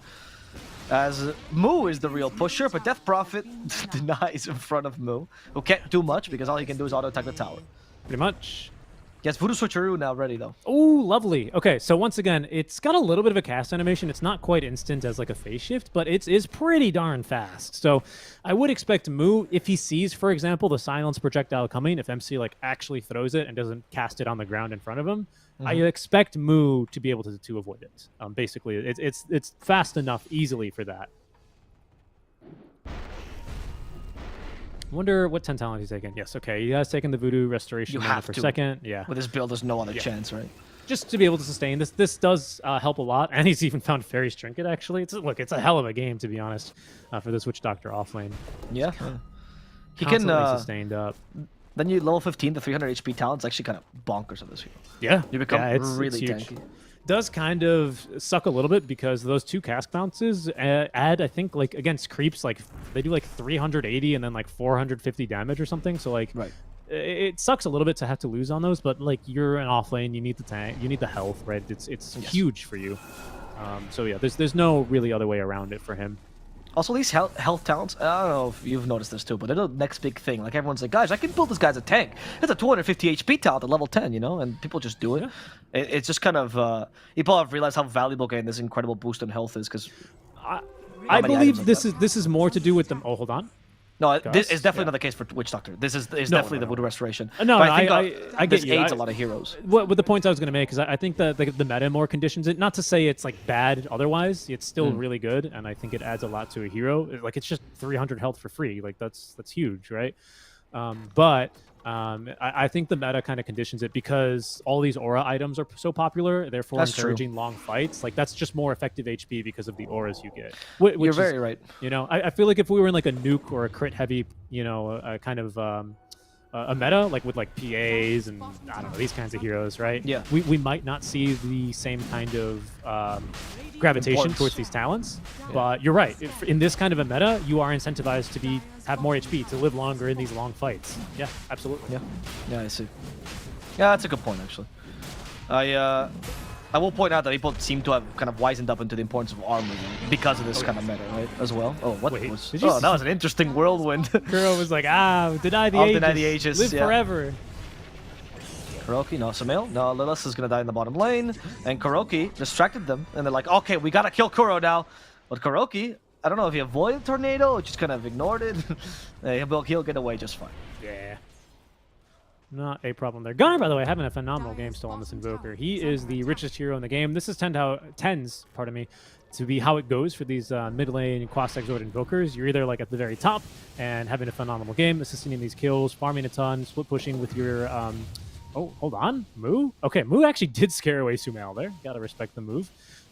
As Moo is the real pusher, but Death Prophet denies in front of Moo, who can't do much because all he can do is auto-attack the tower. Pretty much. Yes, Voodoo Switcheroo now ready though. Oh, lovely. Okay, so once again, it's got a little bit of a cast animation. It's not quite instant as like a phase shift, but it is pretty darn fast. So I would expect Moo, if he sees, for example, the silence projectile coming, if MC like actually throws it and doesn't cast it on the ground in front of him, I expect Moo to be able to avoid it. Basically, it's fast enough easily for that. Wonder what 10 talent he's taken. Yes, okay, he has taken the Voodoo Restoration for a second. Yeah. With his build, there's no other chance, right? Just to be able to sustain this. This does help a lot, and he's even found Fairy's Trinket, actually. It's a hell of a game, to be honest, for this Witch Doctor offlane. Yeah. He can can... sustained up. Then you level 15, the 300 HP talent's actually kind of bonkers of this hero. Yeah. You become really huge. tanky. Does kind of suck a little bit because those 2 cask bounces add, I think, like against creeps, like they do like 380 and then like 450 damage or something. So like, it sucks a little bit to have to lose on those, but like you're an off lane, you need the tank, you need the health, right? It's huge for you. So yeah, there's no really other way around it for him. Also, these health talents, I don't know if you've noticed this too, but they're the next big thing. Like, everyone's like, guys, I can build this guy as a tank. It's a 250 HP talent at level 10, you know? And people just do it. Yeah. It's just kind of... people have realized how valuable getting this incredible boost in health is, because... I believe this is more to do with them... Oh, hold on. No, this is definitely not the case for Witch Doctor. This is definitely the Voodoo Restoration. No, I get this you. aids a lot of heroes. What the points I was going to make is I think that the meta more conditions it. Not to say it's like bad otherwise. It's still really good, and I think it adds a lot to a hero. Like, it's just 300 health for free. Like, that's huge, right? But I think the meta kind of conditions it because all these aura items are so popular, therefore encouraging long fights. Like, that's just more effective HP because of the auras you get. You're very right. You know, I feel like if we were in like a nuke or a crit heavy, you know, kind of a meta, like with like PAs and I don't know, these kinds of heroes, right? Yeah. We might not see the same kind of gravitation towards these talents, but you're right. In this kind of a meta, you are incentivized to have more HP, to live longer in these long fights. Yeah, absolutely. Yeah, I see. Yeah, that's a good point, actually. I will point out that people seem to have kind of wisened up into the importance of armor because of this kind of meta, right? As well. Oh, what was? Oh, that was an interesting whirlwind. Kuro was like, deny the Aegis. Deny the Aegis. Live forever. Kuroki, no, Sumail. No, Lilith is going to die in the bottom lane. And Kuroki distracted them. And they're like, okay, we got to kill Kuro now. But Kuroki, I don't know if he avoided Tornado or just kind of ignored it. He'll get away just fine. Yeah. Not a problem there. Gunnar, by the way, having a phenomenal game still on this Invoker. He is the richest hero in the game. This is tends, pardon me, to be how it goes for these mid lane Quas Exort Invokers. You're either like at the very top and having a phenomenal game, assisting in these kills, farming a ton, split pushing with your... oh, hold on. Moo? Okay, Moo actually did scare away Sumail there. Gotta respect the move.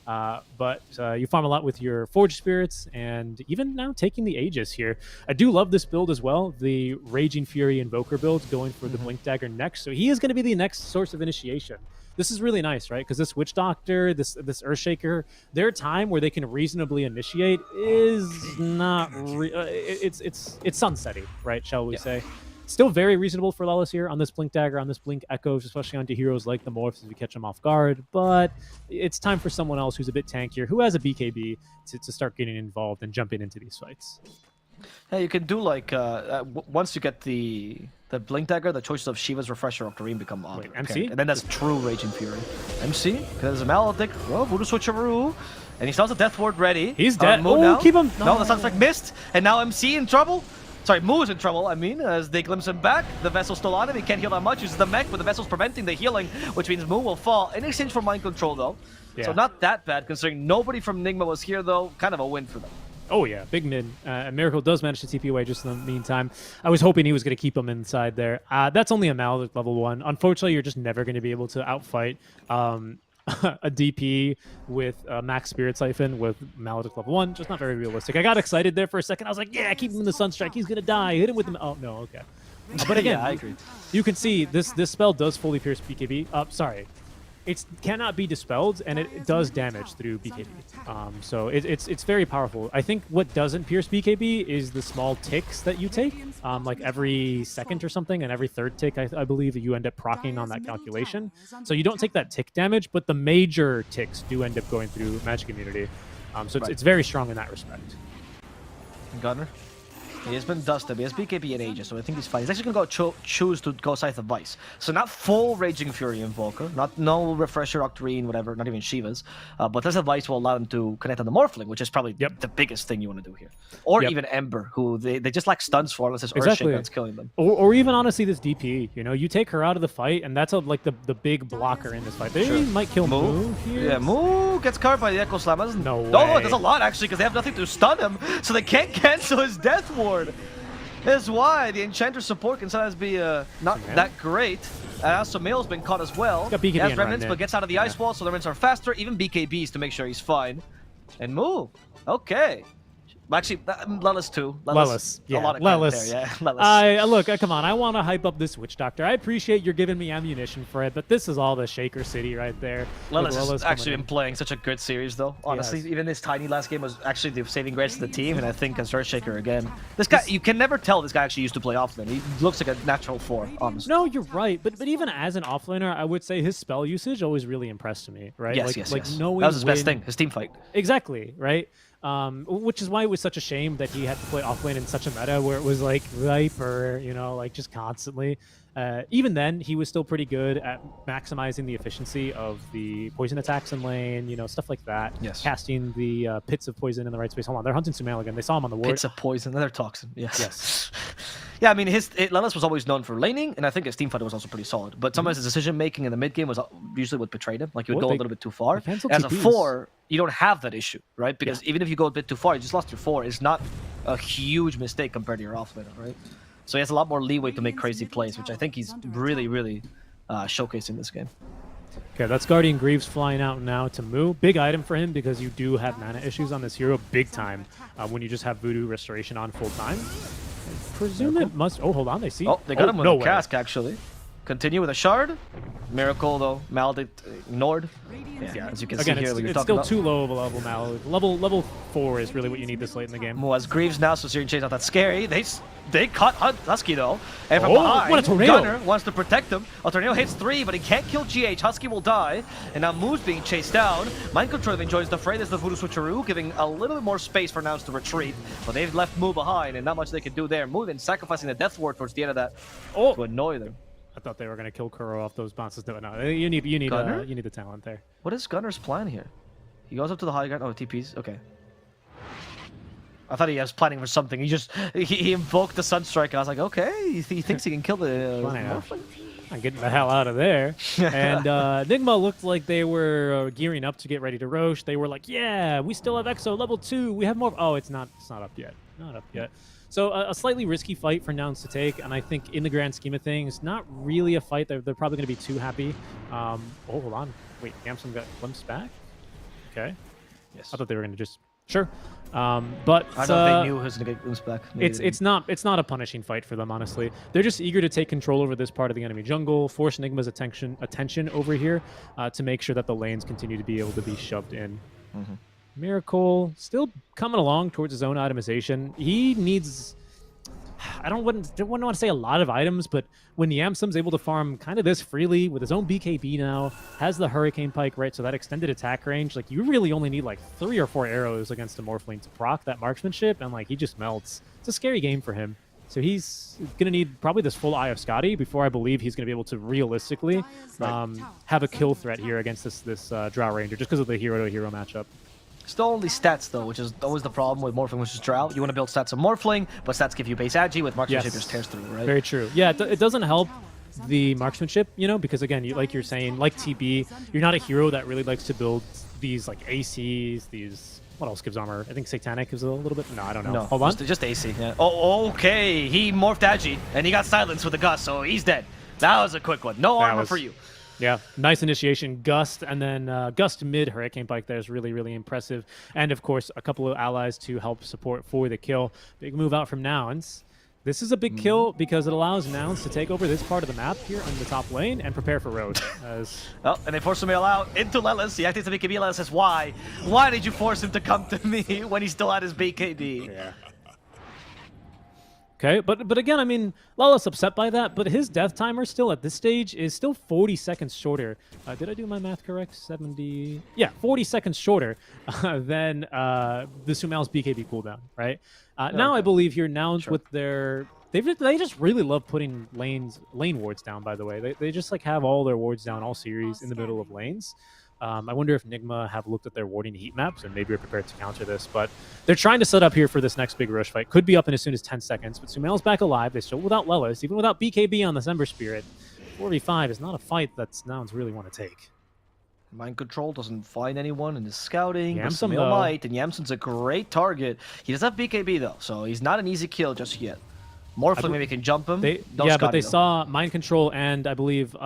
But you farm a lot with your Forge Spirits, and even now taking the Aegis here. I do love this build as well, the Raging Fury Invoker build, going for the Blink Dagger next. So he is going to be the next source of initiation. This is really nice, right? Because this Witch Doctor, this Earthshaker, their time where they can reasonably initiate is not... it's sunsetty, right? Shall we say? Still very reasonable for Lelis here on this Blink Dagger, on this Blink Echoes, especially onto heroes like the Morphs as we catch them off guard. But it's time for someone else who's a bit tankier, who has a BKB to start getting involved and jumping into these fights. Yeah, you can do like once you get the Blink Dagger, the choices of Shiva's Refresher or Octarine become Wait, apparent. MC? And then that's true Raging Fury. MC, because Maledict, well, Voodoo Switcheroo, and he still has a Death Ward ready. He's dead. Moo Oh, now. keep him. No, the Sunstrike missed, and now MC in trouble. Sorry, Moo is in trouble, I mean, as they glimpse him back. The Vessel's still on him, he can't heal that much, uses the mech, but the Vessel's preventing the healing, which means Moo will fall in exchange for Mind Control, though. Yeah. So not that bad, considering nobody from Nigma was here, though. Kind of a win for them. Oh yeah, big mid. Miracle does manage to TP away just in the meantime. I was hoping he was going to keep him inside there. That's only a Maledict level 1. Unfortunately, you're just never going to be able to outfight a DP with max Spirit Siphon with Maledict level 1. Just not very realistic. I got excited there for a second. I was like, yeah, keep him in the Sunstrike. He's going to die. Hit him with the... Oh, no, okay. But again, yeah, I agree. you can see this spell does fully pierce BKB. Sorry. It cannot be dispelled, and it does damage through BKB. So it's very powerful. I think what doesn't pierce BKB is the small ticks that you take, like every second or something, and every third tick, I believe, you end up proccing on that calculation. So you don't take that tick damage, but the major ticks do end up going through Magic Immunity. So it's very strong in that respect. Gunner. He has been dusted. He has BKB in ages, so I think he's fine. He's actually going to go choose to go Scythe of Vice. So not full Raging Fury Invoker, no Refresher, Octarine, whatever, not even Shiva's. But Scythe of Vice will allow him to connect on the Morphling, which is probably the biggest thing you want to do here. Or even Ember, who they just lack stuns for unless it's Earthshake that's killing them. Or even, honestly, this DP. You know, you take her out of the fight, and that's like the big blocker in this fight. They might kill Moo here. Yeah, Moo gets covered by the Echo Slam. No way. No, there's a lot, actually, because they have nothing to stun him, so they can't cancel his Death Ward. That's why the Enchanter support can sometimes be not that great. Also, Mail's been caught as well. Got BKB he has in remnants, right but gets out of the Ice Wall, so the remnants are faster. Even BKBs to make sure he's fine. And Moo. Okay. Actually, Lelis too. Lelis. Yeah, A lot of Lelis. there, yeah. Lelis. Look, come on. I want to hype up this Witch Doctor. I appreciate you're giving me ammunition for it, but this is all the Shaker City right there. Lelis has Lelis actually coming been playing such a good series, though. Honestly, even this tiny last game was actually the saving grace of the team, and I think as Earthshaker again. This guy, you can never tell this guy actually used to play offlane. He looks like a natural 4, honestly. No, you're right. But even as an offlaner, I would say his spell usage always really impressed me, right? Yes, yes. Knowing that was his best thing, his team fight. Exactly, right? Which is why it was such a shame that he had to play offlane in such a meta where it was like Viper, you know, like just constantly. Even then, he was still pretty good at maximizing the efficiency of the poison attacks in lane, you know, stuff like that. Yes. Casting the pits of poison in the right space. Hold on, they're hunting Sumail again. They saw him on the ward. Pits of poison, another toxin. Yes. Yeah, I mean, Lelis was always known for laning, and I think his team fighter was also pretty solid. But sometimes his decision-making in the mid-game was usually what betrayed him. Like, he would go a little bit too far. As a 4, you don't have that issue, right? Because even if you go a bit too far, you just lost your 4. It's not a huge mistake compared to your offlaner, right? So he has a lot more leeway to make crazy plays, which I think he's really, really showcasing this game. Okay, that's Guardian Greaves flying out now to Moo. Big item for him because you do have mana issues on this hero big time when you just have Voodoo Restoration on full time. I presume it must... Oh, hold on, they see... Oh, they got him with no a way. cask, actually. Continue with a shard. Miracle, though. Maledict ignored. Yeah, as you can Again, see here, what you're it's talking still about. too low of a level now. Level 4 is really what you need this late in the game. Moo has Greaves now, so Syrian Chain's not that scary. They caught Husky, though. And from Oh, behind, what a tornado. Gunner wants to protect him. A tornado hits 3, but he can't kill GH. Husky will die. And now Moo's being chased down. Mind Control even joins the fray. There's the Voodoo Switcheroo, giving a little bit more space for Nouns to retreat. But they've left Moo behind, and not much they can do there. Moo then sacrificing the Death Ward towards the end of that to annoy them. I thought they were going to kill Kuro off those bounces. No, you need the talent there. What is Gunner's plan here? He goes up to the high ground. Oh, TPs. Okay. I thought he was planning for something. He invoked the Sunstrike. I was like, okay, he thinks he can kill the Morphling? I'm getting the hell out of there. And Nigma looked like they were gearing up to get ready to Roche. They were like, yeah, we still have Exo level 2. We have more. Oh, it's not up yet. Not up yet. So a slightly risky fight for Nouns to take, and I think in the grand scheme of things, not really a fight they're probably going to be too happy. Oh, hold on. Wait, Gamson got glimpsed back? Okay. Yes. I thought they were going to just... Sure. But I don't know if they knew who was going to get glimpsed back. It's not a punishing fight for them, honestly. They're just eager to take control over this part of the enemy jungle, force Nigma's attention over here to make sure that the lanes continue to be able to be shoved in. Mm-hmm. Miracle still coming along towards his own itemization. He needs... I don't wouldn't want to say a lot of items, but when Yamsum's able to farm kind of this freely with his own BKB now, has the Hurricane Pike, right? So that extended attack range, like you really only need like 3 or 4 arrows against a Morphling to proc that marksmanship, and like he just melts. It's a scary game for him. So he's gonna need probably this full Eye of Scotty before I believe he's gonna be able to realistically have a kill threat here against this Drow Ranger, just because of the hero-to-hero matchup. Still only stats, though, which is always the problem with Morphling versus Drow. You want to build stats of Morphling, but stats give you base agi with marksmanship just tears through, right? Very true. Yeah, it doesn't help the marksmanship, you know, because again, like you're saying, like TB, you're not a hero that really likes to build these like ACs, these... What else gives armor? I think Satanic gives a little bit... No, I don't know. No, hold on. Just AC, yeah. Oh, okay. He morphed agi, and he got silenced with a gust, so he's dead. That was a quick one. No armor for you. Yeah, nice initiation. Gust, and then Gust mid Hurricane Pike there is really, really impressive. And, of course, a couple of allies to help support for the kill. Big move out from Nouns. This is a big kill because it allows Nouns to take over this part of the map here in the top lane and prepare for Road. Oh, and they force Sumail out into Lelis. He activates the BKB. Lelis says, why? Why did you force him to come to me when he still had his BKB? Yeah. Okay, but again, I mean, Lala's upset by that, but his death timer still at this stage is still 40 seconds shorter. Did I do my math correct? 70... Yeah, 40 seconds shorter than the Sumail's BKB cooldown, right? Now I believe here Nouns with their... They just really love putting lane wards down, by the way. They just like have all their wards down all series in the middle of lanes. I wonder if Nigma have looked at their warding heat maps and maybe are prepared to counter this, but they're trying to set up here for this next big rush fight. Could be up in as soon as 10 seconds, but Sumail's back alive. They're still without Lelis, even without BKB on the Ember Spirit. 4v5 is not a fight that Nouns really want to take. Mind Control doesn't find anyone in his scouting, but Yamsum, Sumail might, and Yamsum's a great target. He does have BKB, though, so he's not an easy kill just yet. Morphling maybe can jump him. But they saw Mind Control and I believe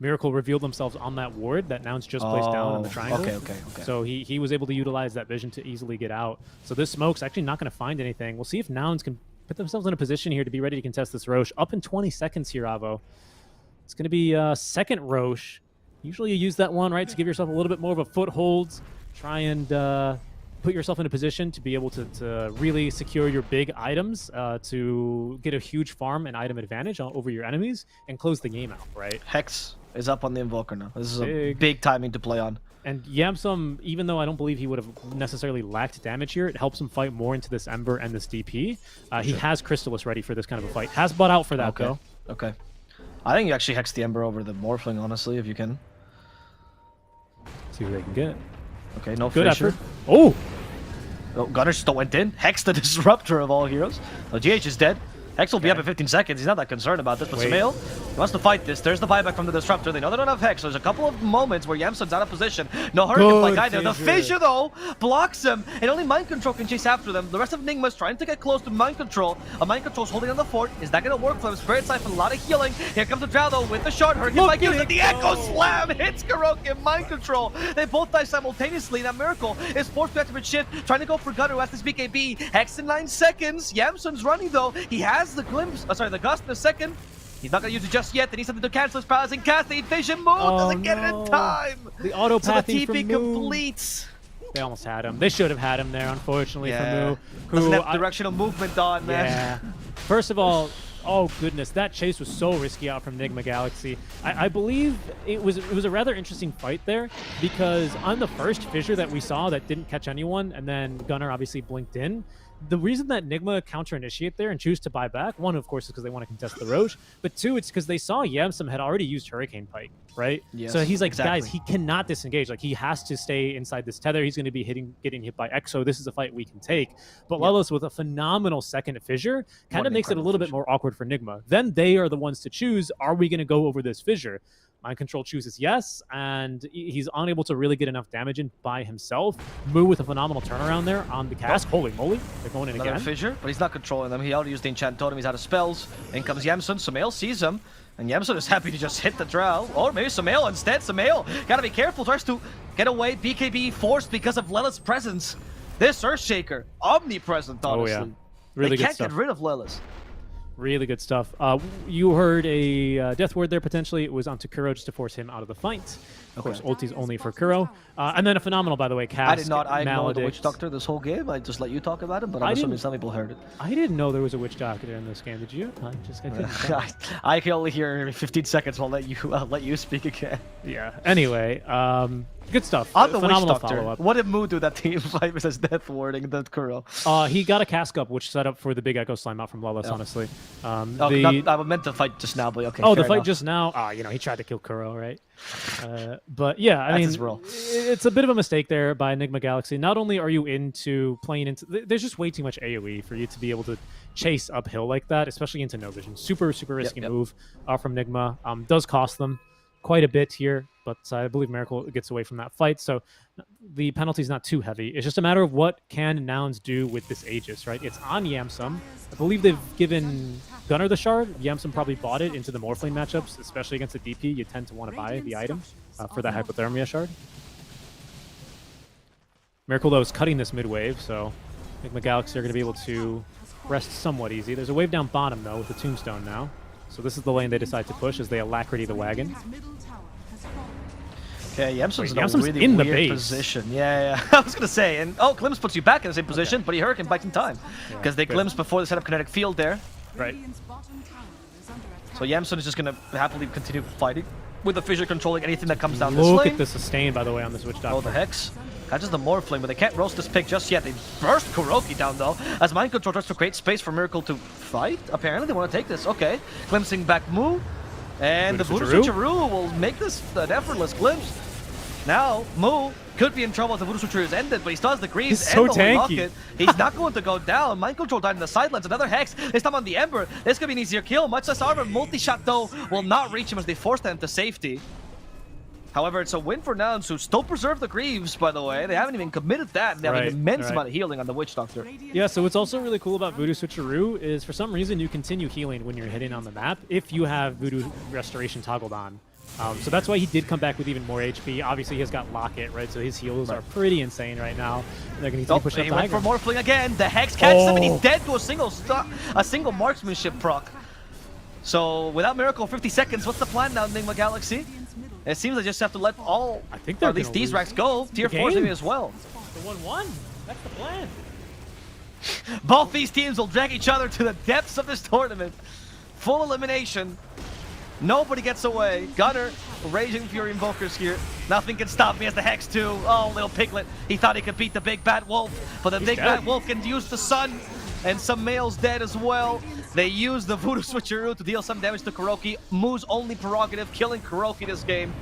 Miracle revealed themselves on that ward that Nouns just placed down on the triangle. Okay. So he was able to utilize that vision to easily get out. So this smoke's actually not going to find anything. We'll see if Nouns can put themselves in a position here to be ready to contest this Roche. Up in 20 seconds here, Avo. It's going to be second Roche. Usually you use that one, right, to give yourself a little bit more of a foothold. Try and put yourself in a position to be able to really secure your big items to get a huge farm and item advantage over your enemies and close the game out, right? Hex is up on the Invoker now. This is a big timing to play on. And Yamsum, even though I don't believe he would have necessarily lacked damage here, it helps him fight more into this Ember and this DP. He has Crystallis ready for this kind of a fight. Has bought out for that, though. Okay. I think you actually hex the Ember over the Morphling, honestly, if you can. See what they can get. Okay, no good Fisher. effort. Oh, Gunner still went in. Hex the Disruptor of all heroes. Oh, GH is dead. Hex will be up in 15 seconds. He's not that concerned about this, but Sumail wants to fight this. There's the buyback from the Disruptor. They know they don't have Hex. So there's a couple of moments where Yamsum's out of position. No Hurricane like either. The Fissure, though, blocks him, and only Mind Control can chase after them. The rest of Nigma's trying to get close to Mind Control. A Mind Control's holding on the fort. Is that going to work for him? Spirit Siphon, a lot of healing. Here comes the Drow, though, with the short Hurricane like using the Echo Slam. Hits Karoki and Mind Control. They both die simultaneously. Now Miracle is forced to activate Shift, trying to go for Gunner, who has this BKB. Hex in 9 seconds. Yamsum's running, though. He has the glimpse. The Gust in a second. He's not going to use it just yet. Then he's something to cancel his paralyzing cast. The Vision move doesn't get it in time. The auto pathing so the TP from completes. They almost had him. They should have had him there, unfortunately, for Moo. Doesn't have directional movement on, man. Yeah. First of all, oh goodness, that chase was so risky out from Nigma Galaxy. I believe it was a rather interesting fight there because on the first fissure that we saw that didn't catch anyone, and then Gunner obviously blinked in. The reason that Nigma counter-initiate there and choose to buy back, one, of course, is because they want to contest the Roche, but two, it's because they saw Yamsum had already used Hurricane Pike, right? Yes, so he's like, guys, he cannot disengage. Like, he has to stay inside this tether. He's going to be getting hit by Exo. This is a fight we can take. But Lelos with a phenomenal second fissure kind of makes it a little bit more awkward for Nigma. Then they are the ones to choose, are we going to go over this fissure? Mind Control chooses yes, and he's unable to really get enough damage in by himself. Moo with a phenomenal turnaround there on the cast. Holy moly, they're going in again. Fissure, but he's not controlling them. He already used the Enchant Totem. He's out of spells. In comes Yamsum. Sumail sees him, and Yamsum is happy to just hit the Drow. Or maybe Sumail instead. Sumail gotta be careful. Tries to get away. BKB forced because of Lelis' presence. This Earthshaker, omnipresent, honestly. Oh, yeah. Really they good can't stuff. get rid of Lelis. Really good stuff. You heard a death ward there potentially. It was on Takuro just to force him out of the fight. Of course, ulti's only for Kuro. And then a phenomenal, by the way, cast. I did not. I ignored the Witch Maledict. Doctor this whole game. I just let you talk about it, but I'm I assuming didn't- some people heard it. I didn't know there was a Witch Doctor in this game. Did you? I couldn't tell. I can only hear 15 seconds. I'll let you speak again. Yeah. Anyway, good stuff. On the Witch Phenomenal Doctor, follow-up. what did Mu do that team 5 versus Death Warding the Kuro? He got a cask up, which set up for the big Echo Slime out from Lawless, honestly. Oh, I meant to fight just now, but okay. Oh, the fair fight enough. just now. He tried to kill Kuro, right? But yeah, I mean, his role. it's a bit of a mistake there by Nigma Galaxy. Not only are you into playing into, there's just way too much AOE for you to be able to chase uphill like that, especially into no vision. Super risky move from Nigma. Does cost them quite a bit here, but I believe Miracle gets away from that fight. So the penalty's not too heavy. It's just a matter of what can Nouns do with this Aegis, right? It's on Yamsum. I believe they've given Gunnar the shard. Yamsum probably bought it into the Morphling matchups, especially against the DP. You tend to want to buy the item for that Hypothermia shard. Miracle, though, is cutting this mid wave, so I think the Galaxy are going to be able to rest somewhat easy. There's a wave down bottom, though, with the Tombstone now. So this is the lane they decide to push as they alacrity the wagon. Dire's middle tower has fallen. Okay, Yamsum's in a Yamsum's really in the weird base. position. Yeah. I was gonna say, and Glimpse puts you back in the same position, but he Hurricane back in time because they good. Glimpse before they set up kinetic field there. Right. Radiant's bottom tower is under attack. So Yamsun is just gonna happily continue fighting with the Fissure controlling anything that comes down this Look lane. at the sustain, by the way, on this Witch Doctor. Oh, the Hex. Catches the Morphling, but they can't roast this pick just yet. They burst Kuroki down, though, as Mind Control tries to create space for Miracle to fight. Apparently, they want to take this. Okay. Glimpsing back Mu. And the Voodoo Voodoo Switcheroo? Switcheroo will make this an effortless glimpse. Now, Mu could be in trouble if the Voodoo Switcheroo is ended, but he still has the Greaves He's and so the Holy tanky. Rocket. He's not going to go down. Mind Control died in the sidelines. Another Hex. This time on the Ember. This could be an easier kill. Much less armor. Multi-shot, though, will not reach him as they force them to safety. However, it's a win for Nouns, who still preserve the Greaves, by the way. They haven't even committed that. They have Right, an immense right. amount of healing on the Witch Doctor. Yeah, so what's also really cool about Voodoo Switcheroo is for some reason you continue healing when you're hitting on the map if you have Voodoo Restoration toggled on. So that's why he did come back with even more HP. Obviously, he has got Locket, right? So his heals are pretty insane right now. They're going to Oh, push he up the went high for ground. Morphling again. The Hex catches him, and Oh. he's dead to a single marksmanship proc. So without Miracle, 50 seconds. What's the plan now, Nigma Galaxy? Radiant's middle It seems they just have to let all, I think or they're at least gonna these lose racks go. Tier the 4s game. maybe as well. The 1-1. That's the plan. Both these teams will drag each other to the depths of this tournament. Full elimination. Nobody gets away. Gunnar, Raging Fury Invokers here. Nothing can stop me as the Hex too. Oh, little Piglet. He thought he could beat the Big Bad Wolf, but the Big dead. Bad Wolf can use the sun, and some males dead as well. They use the Voodoo Switcheroo to deal some damage to Kuroki. Mu's only prerogative, killing Kuroki this game.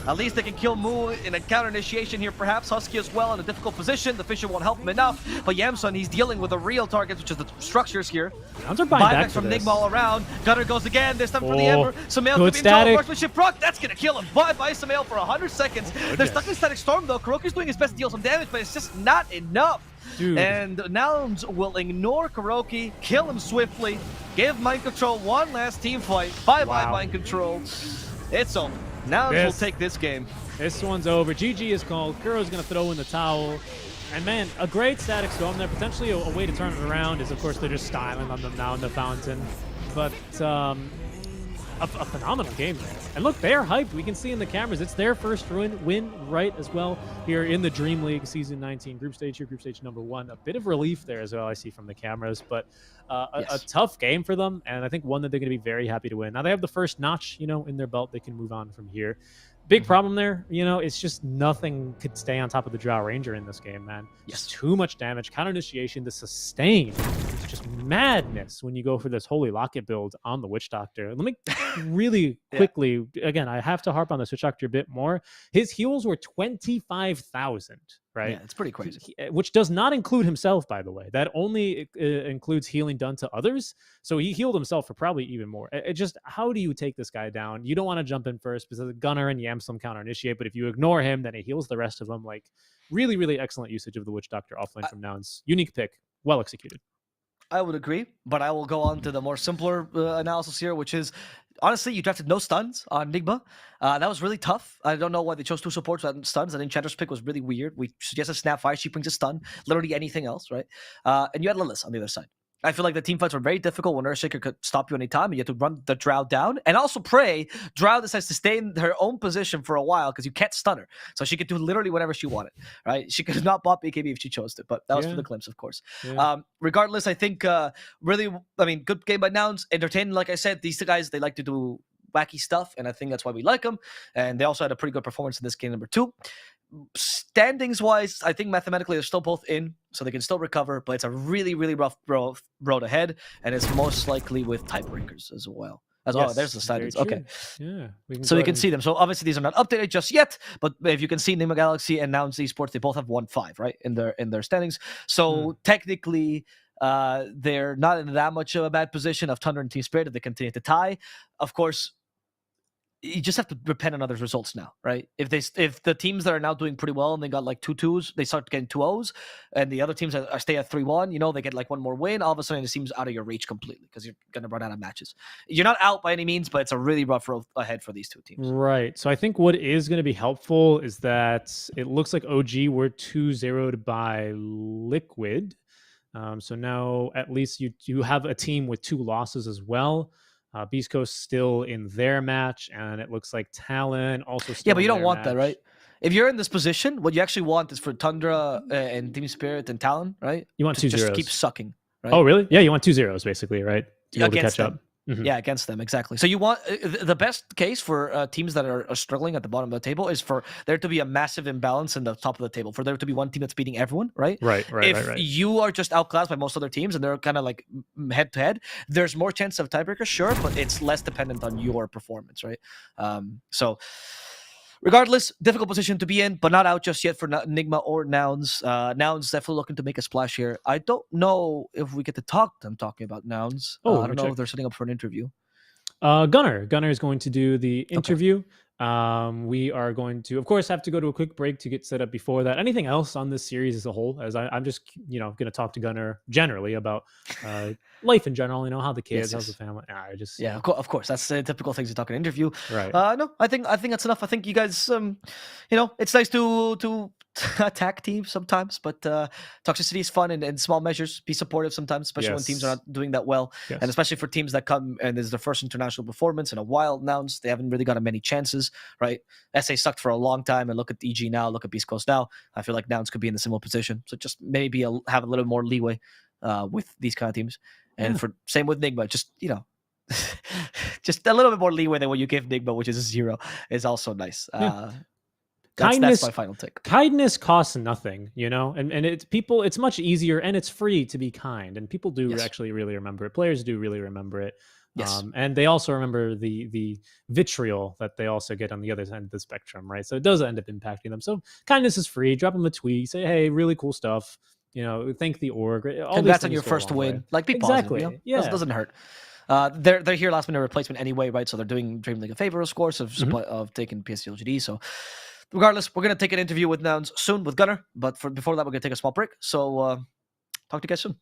At least they can kill Mu in a counter initiation here, perhaps. Husky as well in a difficult position. The Fissure won't help him enough. But Yamsun, he's dealing with the real targets, which is the structures here. Nouns are buying back Buybacks for from this. Nigma all around. Gunner goes again. This time for the Oh, Ember. Samael good could be in trouble. static. Marksmanship proc. That's going to kill him. Bye-bye Samael for 100 seconds. They're stuck in Static Storm, though. Kuroki's doing his best to deal some damage, but it's just not enough. Dude. And Nouns will ignore Kuroki, kill him swiftly, give Mind Control one last team fight. Bye-bye Wow. Mind Control. It's over. Nouns will take this game. This one's over. GG is called. Kuro's going to throw in the towel. And man, a great Static Storm there. Potentially a way to turn it around is, of course, they're just styling on them now in the fountain. But a phenomenal game there. And look, they're hyped. We can see in the cameras. It's their first win right as well here in the Dream League Season 19 group stage here, group stage number 1. A bit of relief there as well, I see from the cameras. But a tough game for them, and I think one that they're going to be very happy to win. Now they have the first notch, in their belt. They can move on from here. Big problem there, it's just nothing could stay on top of the Drow Ranger in this game, man. Just too much damage, counter initiation, the sustain. It's just madness when you go for this Holy Locket build on the Witch Doctor. Let me really quickly, again, I have to harp on this Witch Doctor a bit more. His heals were 25,000, right? Yeah, it's pretty crazy. Which does not include himself, by the way. That only includes healing done to others. So he healed himself for probably even more. It just, how do you take this guy down? You don't want to jump in first because the Gunner and Yamsum counter initiate, but if you ignore him, then he heals the rest of them. Like, really, really excellent usage of the Witch Doctor offlane from Nouns. Unique pick, well executed. I would agree, but I will go on to the more simpler analysis here, which is, honestly, you drafted no stuns on Nigma. That was really tough. I don't know why they chose 2 supports without stuns. I think Chandra's pick was really weird. We suggested Snapfire. She brings a stun. Literally anything else, right? And you had Lilith on the other side. I feel like the team fights were very difficult when Earthshaker could stop you anytime, and you had to run the Drow down. And also pray, Drow decides to stay in her own position for a while because you can't stun her. So she could do literally whatever she wanted, right? She could not bot BKB if she chose to, but that was for the glimpse, of course. Yeah. Regardless, I think really, I mean, good game by Nouns. Entertaining, like I said, these two guys, they like to do wacky stuff, and I think that's why we like them. And they also had a pretty good performance in this game number 2. Standings wise, I think mathematically they're still both in, so they can still recover, but it's a really, really rough road ahead, and it's most likely with tiebreakers as well. Yes, there's the standings. very Okay. true. Yeah. So you can see them. So obviously these are not updated just yet, but if you can see Nigma Galaxy and Nouns Esports, they both have 1-5, right? In their standings. So technically they're not in that much of a bad position of Thunder and Team Spirit if they continue to tie. Of course, you just have to depend on others' results now, right? If the teams that are now doing pretty well and they got like 2-2s, they start getting 2-0s, and the other teams are stay at 3-1, they get like one more win, all of a sudden it seems out of your reach completely because you're going to run out of matches. You're not out by any means, but it's a really rough road ahead for these two teams. Right. So I think what is going to be helpful is that it looks like OG were 2-0'd by Liquid. So now at least you have a team with 2 losses as well. Beast Coast still in their match, and it looks like Talon also still. Yeah, but you don't their want that, match. right? If you're in this position, what you actually want is for Tundra and Team Spirit and Talon, right? You want to 2 just zeros. keep sucking, right? Oh, really? Yeah, you want 2 zeros basically, right? To be able to Against catch them. up. Mhm. Yeah, against them, exactly. So you want the best case for teams that are struggling at the bottom of the table is for there to be a massive imbalance in the top of the table, for there to be one team that's beating everyone, right? Right. If you are just outclassed by most other teams and they're kind of like head to head, there's more chance of tiebreaker, sure, but it's less dependent on your performance, right? So regardless, difficult position to be in, but not out just yet for Nigma or Nouns. Nouns definitely looking to make a splash here. I don't know if we get to talk to them talking about Nouns. I don't know if they're setting up for an interview. Gunnar is going to do the interview. We are going to, of course, have to go to a quick break to get set up before that. Anything else on this series as a whole? As I'm just, going to talk to Gunnar generally about life in general. How the kids, how's the family. Of course, that's the typical things you talk in an interview. Right. No, I think that's enough. I think you guys, it's nice to attack teams sometimes, but toxicity is fun in small measures. Be supportive sometimes, especially when teams are not doing that well, and especially for teams that come and is their first international performance in a while. Nouns, they haven't really gotten many chances, right? SA sucked for a long time, and look at EG now, look at Beast Coast now. I feel like Nouns could be in a similar position, so just maybe have a little more leeway with these kind of teams. And for same with Nigma, just just a little bit more leeway than what you give Nigma, which is a 0, is also nice. That's my final take. Kindness costs nothing, and it's much easier and it's free to be kind, and people do actually really remember it. Players do really remember it. Yes. And they also remember the vitriol that they also get on the other end of the spectrum, right? So it does end up impacting them. So kindness is free. Drop them a tweet, say, hey, really cool stuff. Thank the org. Congrats on your first win. Like, be positive. Yeah, doesn't hurt. They're here last minute replacement anyway, right? So they're doing DreamLeague a favor, of course, of taking PSG LGD. So regardless, we're gonna take an interview with Nouns soon with Gunnar. But before that, we're gonna take a small break. So talk to you guys soon.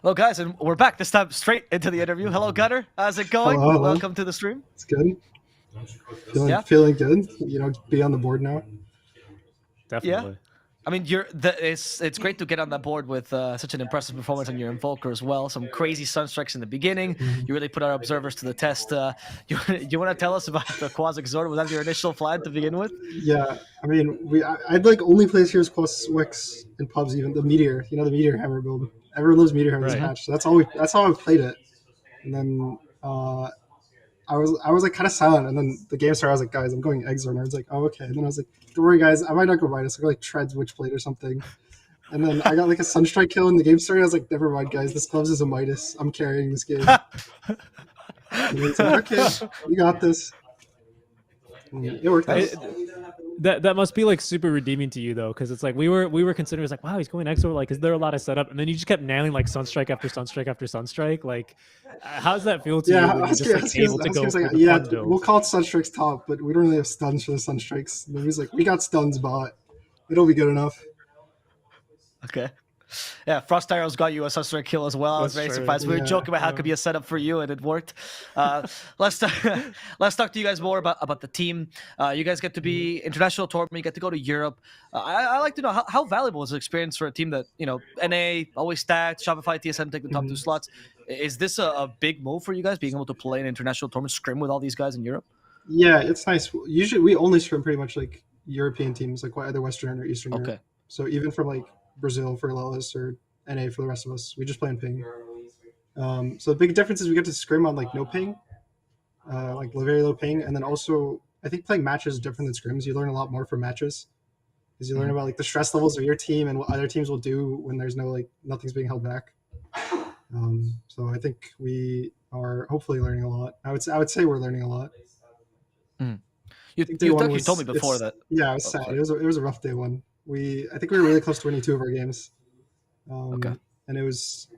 Well, guys, and we're back this time straight into the interview. Hello, Gunnar. How's it going? Hello, hello. Welcome to the stream. It's good. Yeah. Feeling good. Be on the board now. Definitely. I mean, it's great to get on that board with such an impressive performance on your Invoker as well. Some crazy sunstrikes in the beginning. You really put our observers to the test. You want to tell us about the Quasic Zord? Was that your initial plan to begin with? Yeah, I mean, I'd like only play Heroes plus Wix in pubs. Even the Meteor, the Meteor Hammer build. Everyone loves Meteor Hammer this patch. So that's how I played it. And then I was like kind of silent, and then the game started. I was like, guys, I'm going Exor, and I was like, oh okay. And then I was like, don't worry, guys, I might not go Midas. I'll go like Treads Witchblade or something. And then I got like a Sunstrike kill, and the game started. I was like, never mind, guys, this Gloves is a Midas. I'm carrying this game. And it's like, okay, we got this. And it worked out. That must be like super redeeming to you though, because it's like we were considering, it's like, wow, he's going Exor, like is there a lot of setup, and then you just kept nailing like Sunstrike after Sunstrike after Sunstrike. Like how does that feel to you when you're just like able to go like, for yeah, the fun build? we'll call it Sunstrike's top, but we don't really have stuns for the Sunstrikes. And he's like, we got stuns bot, it'll be good enough. Okay. Yeah, Frost Arrows got you a Sunstrike kill as well. I was very surprised. We were joking about how it could be a setup for you, and it worked. Let's talk to you guys more about the team. You guys get to be international tournament. You get to go to Europe. I like to know how valuable is the experience for a team that, NA, always stacked, Shopify, TSM take the top 2 slots. Is this a big move for you guys, being able to play an international tournament, scrim with all these guys in Europe? Yeah, it's nice. Usually we only scrim pretty much like European teams, like either Western or Eastern Europe. So even from like Brazil for Lelis or NA for the rest of us, we just play in ping. So the big difference is we get to scrim on like no ping, like very low ping, and then also I think playing matches is different than scrims. You learn a lot more from matches because you learn about like the stress levels of your team and what other teams will do when there's nothing's being held back. So I think we are hopefully learning a lot. I would say we're learning a lot. You told me before that. Yeah, it was sad. It was a rough day one. I think we were really close to winning 2 of our games. And it was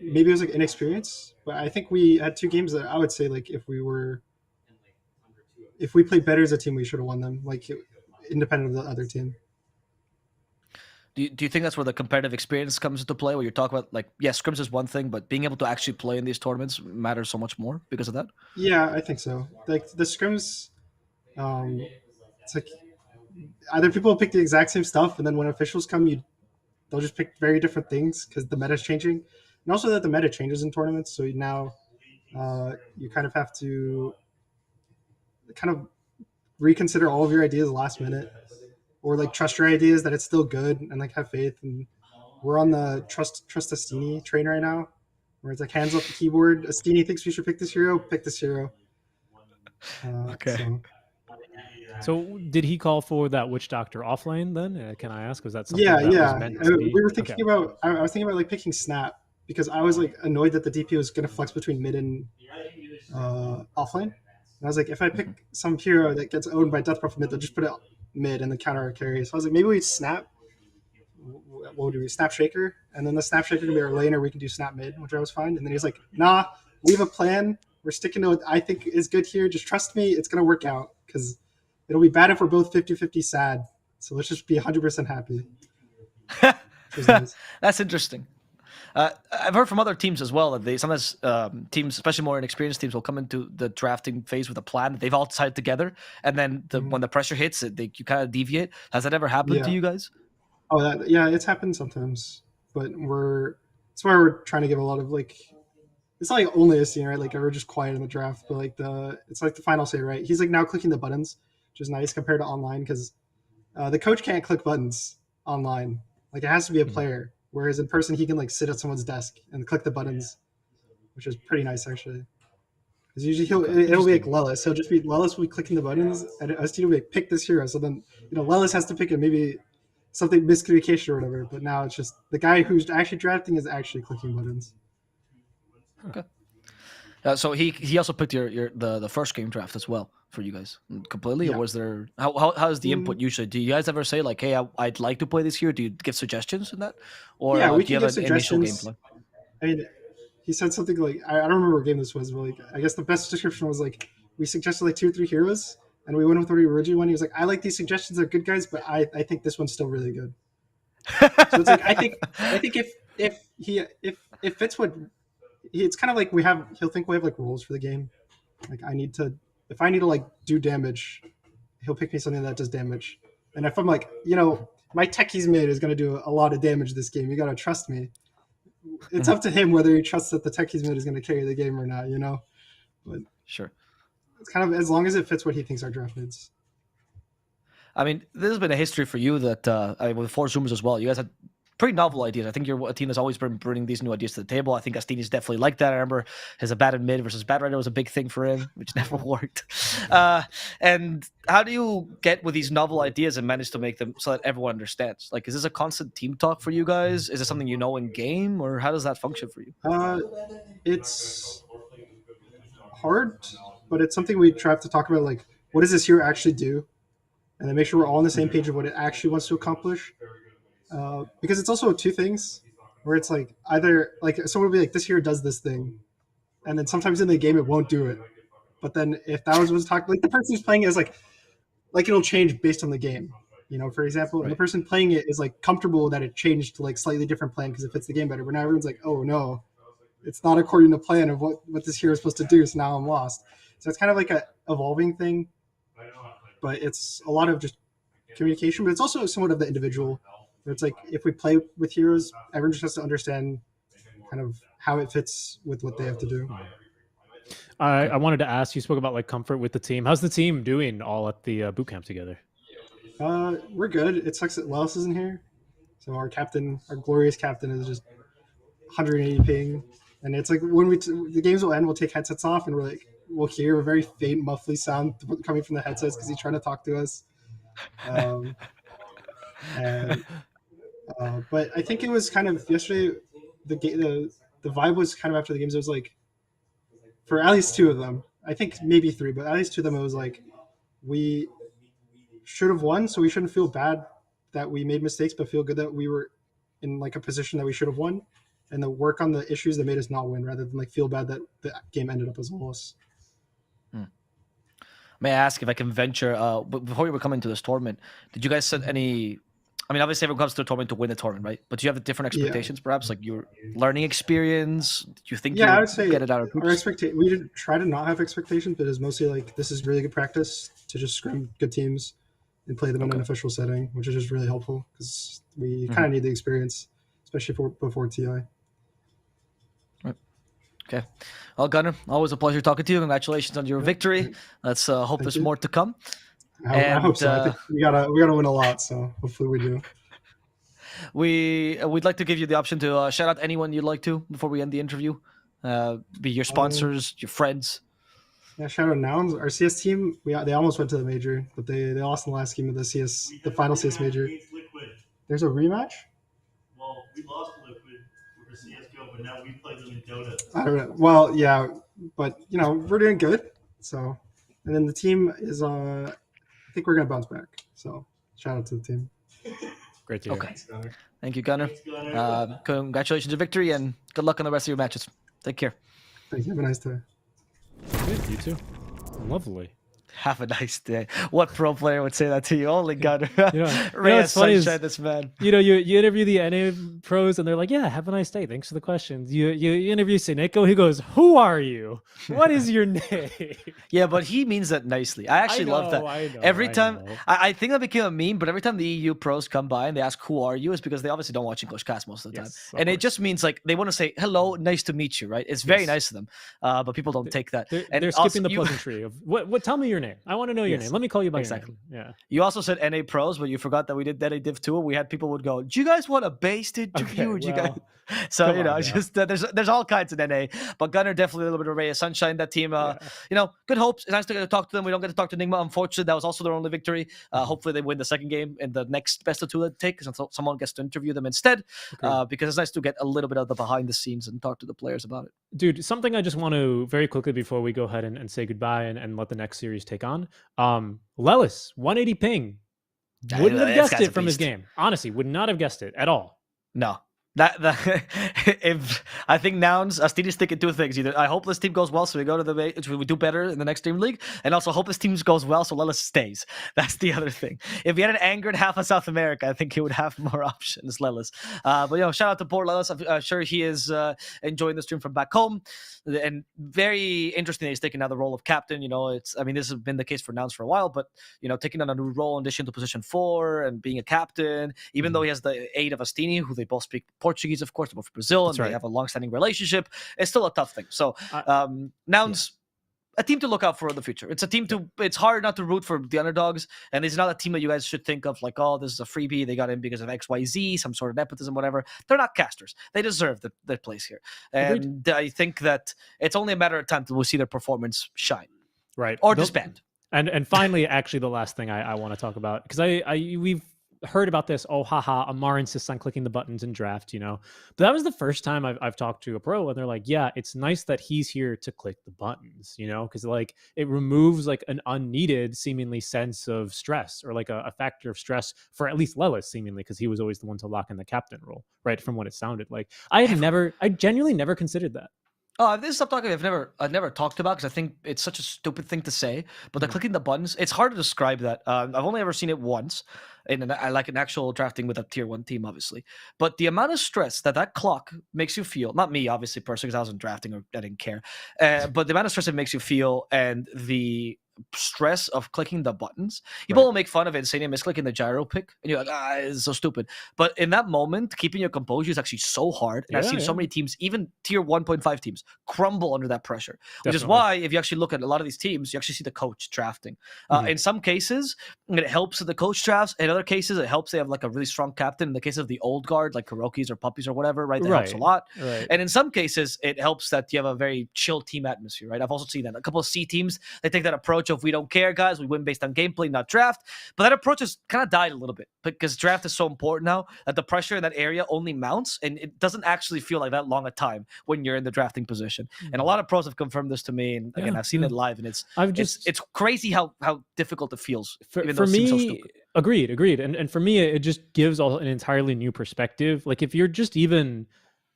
maybe it was like inexperience, but I think we had 2 games that I would say like if we played better as a team, we should have won them, like independent of the other team. Do you think that's where the competitive experience comes into play, where you're talking about like, yeah, scrims is one thing, but being able to actually play in these tournaments matters so much more because of that? Yeah, I think so. Like the scrims, it's like either people pick the exact same stuff, and then when officials come, they'll just pick very different things because the meta is changing, and also that the meta changes in tournaments. So now you kind of have to kind of reconsider all of your ideas last minute, or like trust your ideas that it's still good and like have faith. And we're on the trust Astini train right now, where it's like hands off the keyboard. Astini thinks we should pick this hero. Pick this hero. So did he call for that Witch Doctor offlane then? Can I ask? Was that something Yeah. was meant to be? We were thinking about. I was thinking about like picking Snap because I was like annoyed that the DP was going to flex between mid and offlane. And I was like, if I pick some hero that gets owned by Death Prophet mid, they'll just put it mid and the counter our carry. So I was like, maybe we Snap. What would we Snap Shaker? And then the Snap Shaker can be our laner. We can do Snap mid, which I was fine. And then he was like, nah, we have a plan. We're sticking to what I think is good here. Just trust me. It's going to work out because it'll be bad if we're both 50-50 sad. So let's just be 100% happy. That's interesting. I've heard from other teams as well that they sometimes teams, especially more inexperienced teams, will come into the drafting phase with a plan that they've all decided together, and then when the pressure hits, you kind of deviate. Has that ever happened to you guys? Oh, it's happened sometimes, but that's why we're trying to give a lot of like. It's not like only a scene, right? Like we're just quiet in the draft, but like it's like the final say, right? He's like now clicking the buttons, which is nice compared to online because the coach can't click buttons online. Like it has to be a player, whereas in person he can like sit at someone's desk and click the buttons, which is pretty nice actually. Because usually it'll be like Lelis. He'll just be Lelis will be clicking the buttons, and ST will be like pick this hero. So then Lelis has to pick it, maybe something miscommunication or whatever. But now it's just the guy who's actually drafting is actually clicking buttons. Okay. So he also picked the first game draft as well for you guys completely, or was there how is the input usually? Do you guys ever say like, hey, I'd like to play this here? Do you give suggestions in that, or we do you have an initial gameplay? I mean, he said something like I don't remember what game this was, but like I guess the best description was like we suggested like 2 or 3 heroes, and we went with the original one. He was like, I like these suggestions, they're good guys, but I think this one's still really good. So it's like I think if Fitz would, it's kind of like he'll think we have like rules for the game. Like if I need to like do damage, he'll pick me something that does damage. And if I'm like, my techies mid is going to do a lot of damage this game, you got to trust me. It's up to him whether he trusts that the techies mid is going to carry the game or not, But Sure. it's kind of as long as it fits what he thinks our draft needs. I mean, this has been a history for you that with Four Zoomers as well. You guys had pretty novel ideas. I think you're a team that's always been bringing these new ideas to the table. I think Astini's definitely like that. I remember his Abaddon mid versus Bad Rider was a big thing for him, which never worked. And how do you get with these novel ideas and manage to make them so that everyone understands? Like, is this a constant team talk for you guys? Is it something you know in game, or how does that function for you? It's hard, but it's something we try to talk about. Like, what does this hero actually do? And then make sure we're all on the same page of what it actually wants to accomplish. Because it's also two things where it's like either like someone will be like, this hero does this thing, and then sometimes in the game it won't do it. But then if that was talking, like the person who's playing it is like it'll change based on the game. For example, and the person playing it is like comfortable that it changed to like slightly different plan because it fits the game better. But now everyone's like, oh no, it's not according to plan of what this hero is supposed to do. So now I'm lost. So it's kind of like a evolving thing. But it's a lot of just communication, but it's also somewhat of the individual. Where it's like if we play with heroes, everyone just has to understand kind of how it fits with what they have to do. I wanted to ask, you spoke about like comfort with the team. How's the team doing all at the boot camp together? We're good. It sucks that Wells isn't here. So our glorious captain is just 180 ping. And it's like when the games will end, we'll take headsets off and we'll hear a very faint, muffly sound coming from the headsets because he's trying to talk to us. But I think it was kind of yesterday. The vibe was kind of after the games. It was like for at least two of them. I think maybe three, but at least two of them. It was like we should have won, so we shouldn't feel bad that we made mistakes, but feel good that we were in like a position that we should have won, and the work on the issues that made us not win, rather than like feel bad that the game ended up as a loss. May I ask if I can venture, before you were coming to this tournament, did you guys set any, I mean, obviously everyone comes to a tournament to win the tournament, right? But do you have different expectations, perhaps? Like your learning experience? Do you think I would say get it out of groups? we did try to not have expectations, but it's mostly like this is really good practice to just scrim good teams and play them in an official setting, which is just really helpful because we kind of need the experience, especially before TI. Okay. Well, Gunnar, always a pleasure talking to you. Congratulations on your victory. Let's hope there's more to come. I hope so. I think we gotta win a lot, so hopefully we do. We'd like to give you the option to shout out anyone you'd like to before we end the interview. Be your sponsors, your friends. Yeah, shout out Nouns. Our CS team, they almost went to the major, but they lost in the last game of the final CS major. There's a rematch? Well, we lost to Liquid for CSGO, but now we play them in Dota. I don't know. Well, yeah, but we're doing good. So, and then the team is I think we're gonna bounce back. So, shout out to the team. Great to hear. Okay. Thank you, Gunnar. Congratulations on victory and good luck on the rest of your matches. Take care. Thank you. Have a nice day. Good, you too. Lovely. Have a nice day. What pro player would say that to you? Only Gunnar. It's funny is, this man. You interview the NA pros and they're like, yeah, have a nice day. Thanks for the questions. You interview Seneko, he goes, who are you? What is your name? Yeah, but he means that nicely. I actually love that. Every time, I think that became a meme, but every time the EU pros come by and they ask, who are you? It's because they obviously don't watch English cast most of the time. And it just means like they want to say, hello, nice to meet you, right? It's very nice of them. But people don't take that. They're skipping the pleasantry of, what? Tell me your name. I want to know your name. Let me call you by your name. Yeah. You also said NA pros, but you forgot that we did NA Div 2. We had people would go, do you guys want a based interview? You guys? So, just there's all kinds of NA. But Gunnar definitely a little bit of a ray of sunshine. That team, good hopes. It's nice to get to talk to them. We don't get to talk to Nigma. Unfortunately, that was also their only victory. Hopefully they win the second game in the next best of two that take, because someone gets to interview them instead. Because it's nice to get a little bit of the behind the scenes and talk to the players about it. Dude, something I just want to very quickly before we go ahead and say goodbye and let the next series take on. Lelis, 180 ping. Wouldn't have guessed it from his game. Honestly, would not have guessed it at all. No, If I think Nouns, Astini's thinking two things. Either I hope this team goes well, so we go to we do better in the next Dream League, and also hope this team goes well, so Lelis stays. That's the other thing. If he had an angered half of South America, I think he would have more options, Lelis. But shout out to poor Lelis. I'm sure he is enjoying the stream from back home, and very interesting that he's taking now the role of captain. This has been the case for Nouns for a while, but taking on a new role in addition to position 4 and being a captain, even though he has the aid of Astini, who they both speak Portuguese, of course, they're both from Brazil, and they have a long-standing relationship. It's still a tough thing. So Nouns, a team to look out for in the future. It's a team it's hard not to root for the underdogs, and it's not a team that you guys should think of like, oh, this is a freebie, they got in because of XYZ, some sort of nepotism, whatever. They're not casters. They deserve their place here. And I think that it's only a matter of time till we see their performance shine. Right. Or disband. And finally, actually, the last thing I want to talk about, because we've heard about this. Oh, haha, Amar insists on clicking the buttons in draft, but that was the first time I've talked to a pro and they're like, yeah, it's nice that he's here to click the buttons, because like it removes like an unneeded seemingly sense of stress, or like a factor of stress for at least Lelis seemingly, because he was always the one to lock in the captain role, right? From what it sounded like. I genuinely never considered that. Oh, this is something I've never talked about, because I think it's such a stupid thing to say. But the clicking the buttons, it's hard to describe that. I've only ever seen it once, I like an actual drafting with a tier 1 team, obviously. But the amount of stress that clock makes you feel, not me, obviously, personally, because I wasn't drafting or I didn't care, but the amount of stress it makes you feel, and the stress of clicking the buttons. People will make fun of it and say they misclicking the gyro pick, and you're like, it's so stupid. But in that moment, keeping your composure is actually so hard. And I've seen so many teams, even tier 1.5 teams, crumble under that pressure. Which is why, if you actually look at a lot of these teams, you actually see the coach drafting. In some cases, it helps that the coach drafts. In other cases, it helps they have like a really strong captain. In the case of the old guard, like Kuroki's or Puppies or whatever, right? That helps a lot. And in some cases, it helps that you have a very chill team atmosphere, right? I've also seen that a couple of C teams, they take that approach of, we don't care, guys, we win based on gameplay, not draft. But that approach has kind of died a little bit, because draft is so important now that the pressure in that area only mounts, and it doesn't actually feel like that long a time when you're in the drafting position. And a lot of pros have confirmed this to me, and again, I've seen it live, and it's crazy how difficult it feels, even though it seems so stupid. Agreed. And for me, it just gives an entirely new perspective. Like, if you're just even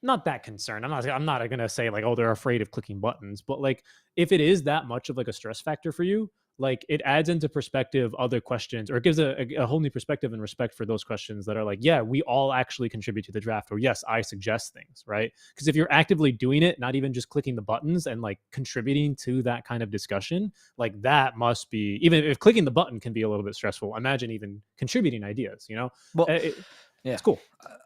not that concerned, I'm not gonna say like, oh, they're afraid of clicking buttons, but like, if it is that much of like a stress factor for you, like, it adds into perspective other questions, or it gives a whole new perspective and respect for those questions that are like, yeah, we all actually contribute to the draft, or yes, I suggest things, right? Because if you're actively doing it, not even just clicking the buttons and like contributing to that kind of discussion, like, that must be, even if clicking the button can be a little bit stressful, imagine even contributing ideas, Well, yeah, it's cool.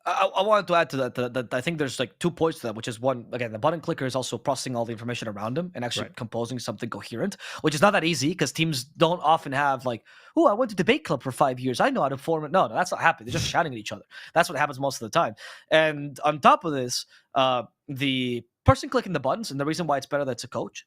I wanted to add to that I think there's like 2 points to that, which is, one, again, the button clicker is also processing all the information around him and actually composing something coherent, which is not that easy, because teams don't often have like, oh, I went to debate club for 5 years, I know how to form it. No, that's not happening. They're just shouting at each other. That's what happens most of the time. And on top of this, the person clicking the buttons, and the reason why it's better that it's a coach,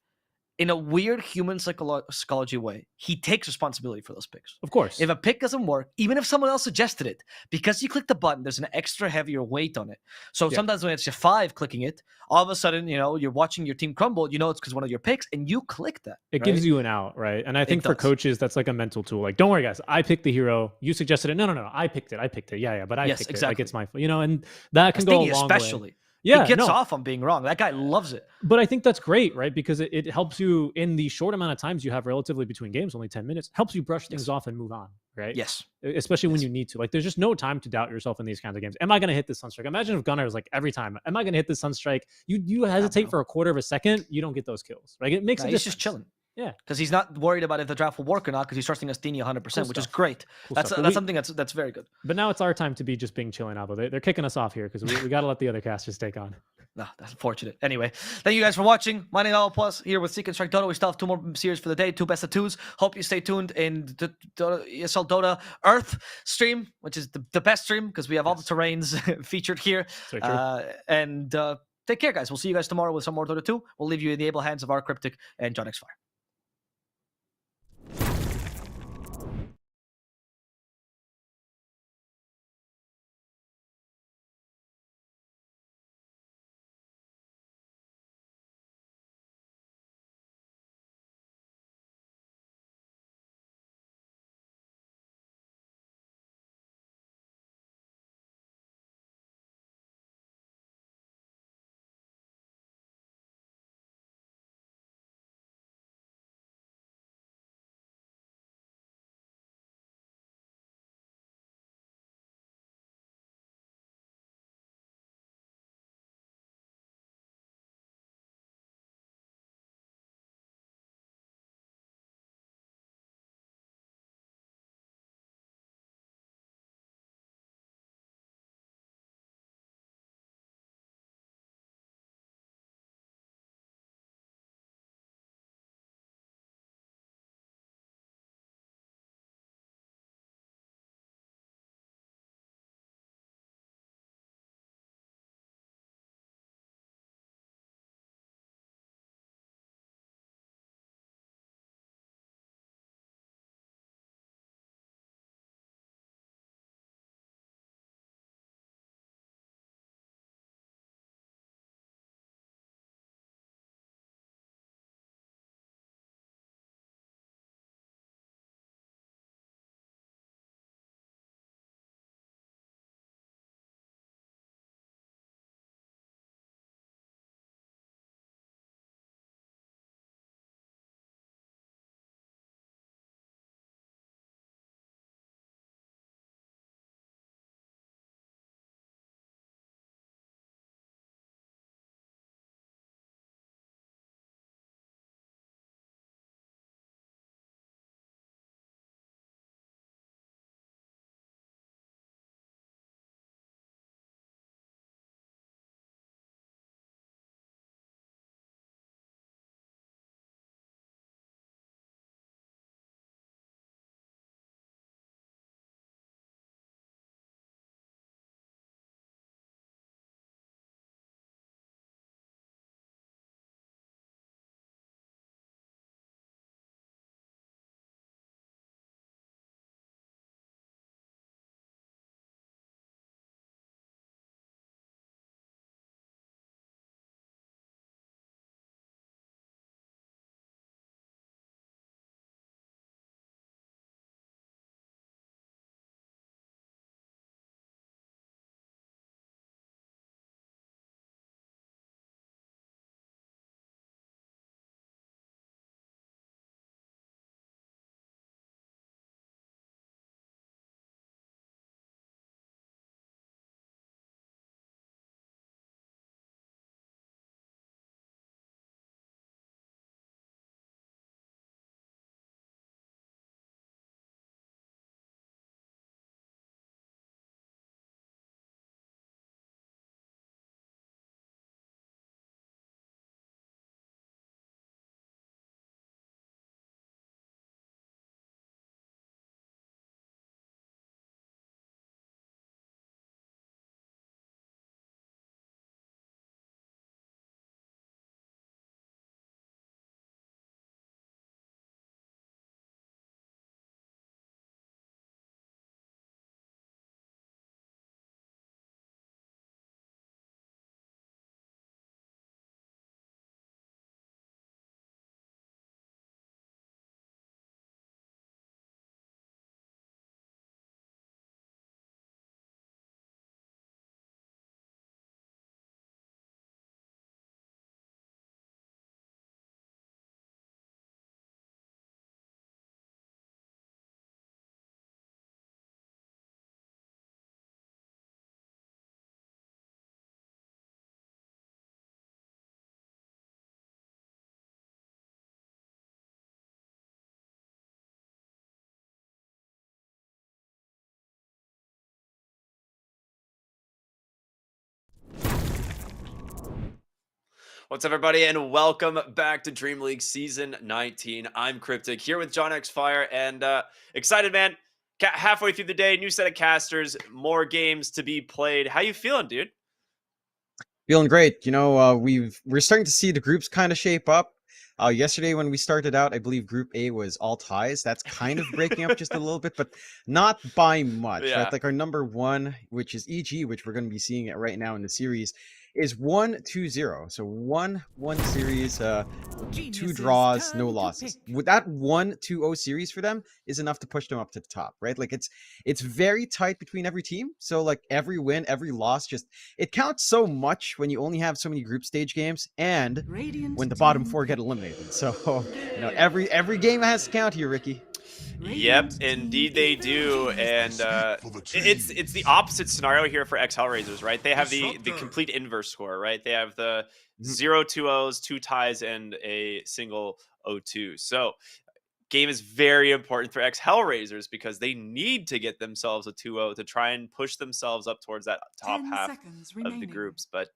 in a weird human psychology way, he takes responsibility for those picks. Of course. If a pick doesn't work, even if someone else suggested it, because you click the button, there's an extra heavier weight on it. So sometimes when it's your 5 clicking it, all of a sudden, you're watching your team crumble, it's because one of your picks, and you click that. It gives you an out, right? And I think for coaches, that's like a mental tool. Like, don't worry, guys, I picked the hero. You suggested it. No, I picked it. Yeah, but I picked it. Like, it's my fault. And that can go a long way. Yeah, he gets off on being wrong. That guy loves it. But I think that's great, right? Because it helps you, in the short amount of times you have relatively between games, only 10 minutes, helps you brush things off and move on, right? Yes. Especially when you need to. Like, there's just no time to doubt yourself in these kinds of games. Am I going to hit this sunstrike? Imagine if Gunnar was like, every time, am I going to hit this sunstrike? You hesitate for a quarter of a second, you don't get those kills, right? It makes a difference. He's just chilling. Yeah, because he's not worried about if the draft will work or not, because he's trusting Astini 100%, which is great. That's something that's very good. But now it's our time to be just being chilling out. They're kicking us off here, because we got to let the other casters take on. No, that's unfortunate. Anyway, thank you guys for watching. My name is Al Plus, here with Seek and Strike Dota. We still have 2 more series for the day, 2 best of 2s. Hope you stay tuned in the ESL Dota Earth stream, which is the best stream, because we have all the terrains featured here. And take care, guys. We'll see you guys tomorrow with some more Dota 2. We'll leave you in the able hands of our Cryptic and John X Fire. What's up, everybody, and welcome back to Dream League Season 19. I'm Cryptic here with John X Fire, and excited, man. Halfway through the day, new set of casters, more games to be played. How you feeling, dude? Feeling great. We're starting to see the groups kind of shape up. Yesterday when we started out, I believe Group A was all ties. That's kind of breaking up just a little bit, but not by much. Yeah. Right? Like our number one, which is EG, which we're going to be seeing it right now in the series, is 1-2-0. So 1-1 series, 2 draws, no losses. With that 1-2-0 series for them is enough to push them up to the top, right? Like it's very tight between every team. So like every win, every loss, just it counts so much when you only have so many group stage games and when the bottom 4 get eliminated. So every game has to count here, Ricky. Yep, indeed they do, and it's the opposite scenario here for X Hellraisers, right? They have the complete inverse score, right? They have the 0 2-0s, 2 ties, and a single 0-2. So game is very important for X Hellraisers because they need to get themselves a 2-0 to try and push themselves up towards that top half of the groups. But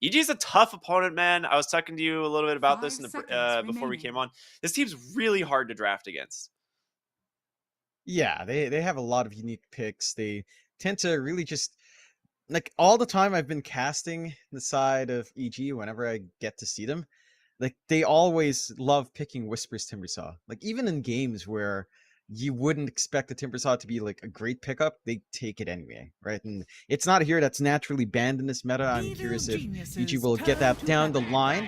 EG is a tough opponent, man. I was talking to you a little bit about this before we came on. This team's really hard to draft against. Yeah, they have a lot of unique picks. They tend to really just like all the time I've been casting the side of EG whenever I get to see them. Like they always love picking Whisper's Timbersaw. Like even in games where you wouldn't expect the Timbersaw to be like a great pickup, they take it anyway, right? And it's not a hero that's naturally banned in this meta. I'm curious if EG will get that down the line,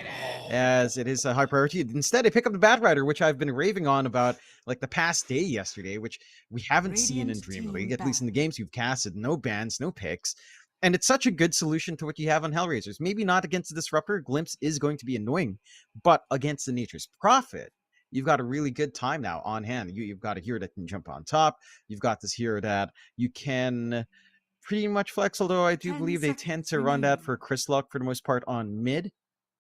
as it is a high priority. Instead, they pick up the Bat Rider, which I've been raving on about like the past day yesterday, which we haven't seen in Dream League, at least in the games you've casted. No bans, no picks. And it's such a good solution to what you have on Hellraisers. Maybe not against the Disruptor. Glimpse is going to be annoying, but against the Nature's Prophet, you've got a really good time now on hand. You've got a hero that can jump on top. You've got this hero that you can pretty much flex, although I do believe they tend to run that for Chris Luck for the most part on mid.